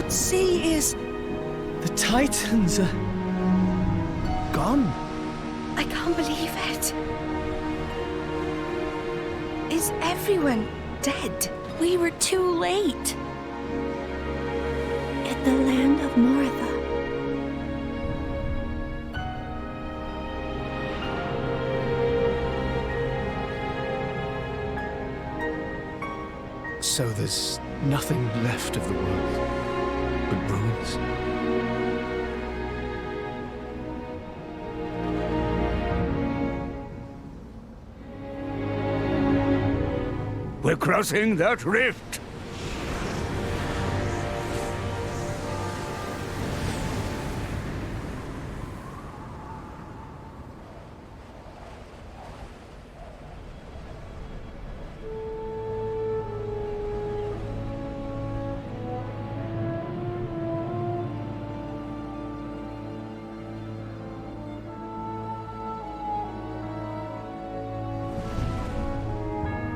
Speaker 3: could see is...
Speaker 1: The Titans are... gone.
Speaker 6: I can't believe it. Is everyone dead?
Speaker 13: We were too late. At the land of Martha.
Speaker 7: So there's nothing left of the world but ruins?
Speaker 9: We're crossing that rift.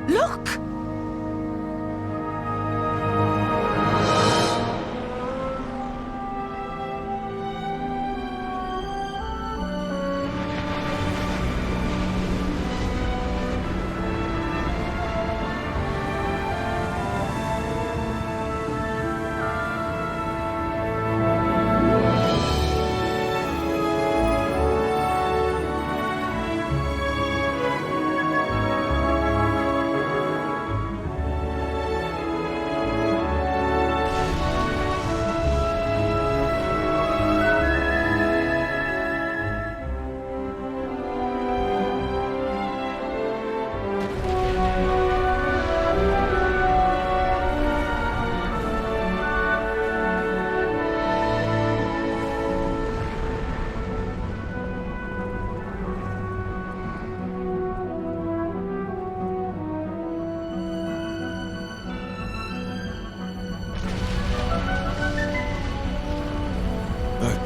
Speaker 3: Look!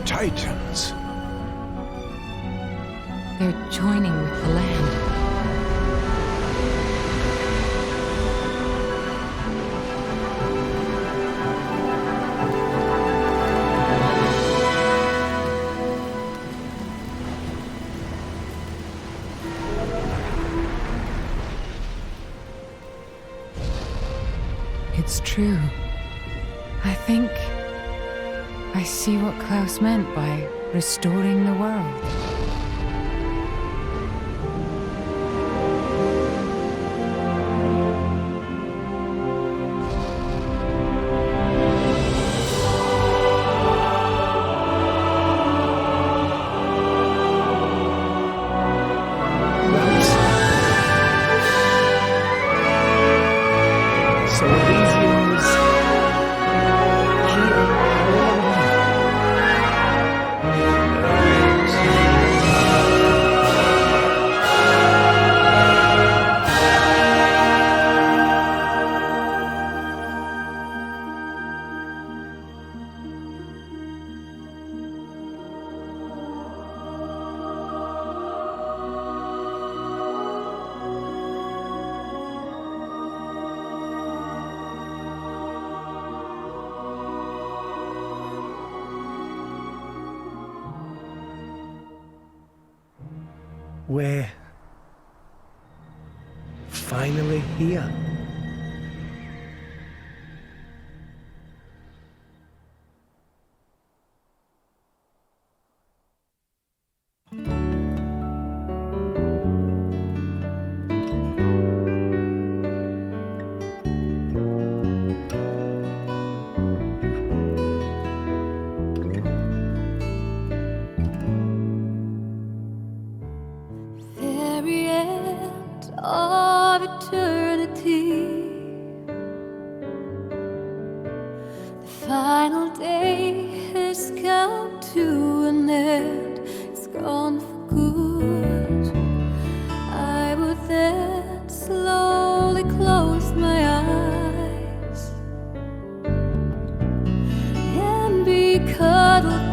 Speaker 9: Titans.
Speaker 2: They're joining with the land. It's true. I think I see what Klaus meant by restoring the world.
Speaker 1: We're finally here.
Speaker 16: Very end of eternity, the final day has come to an end. It's gone for good. I would then slowly close my eyes and be cuddled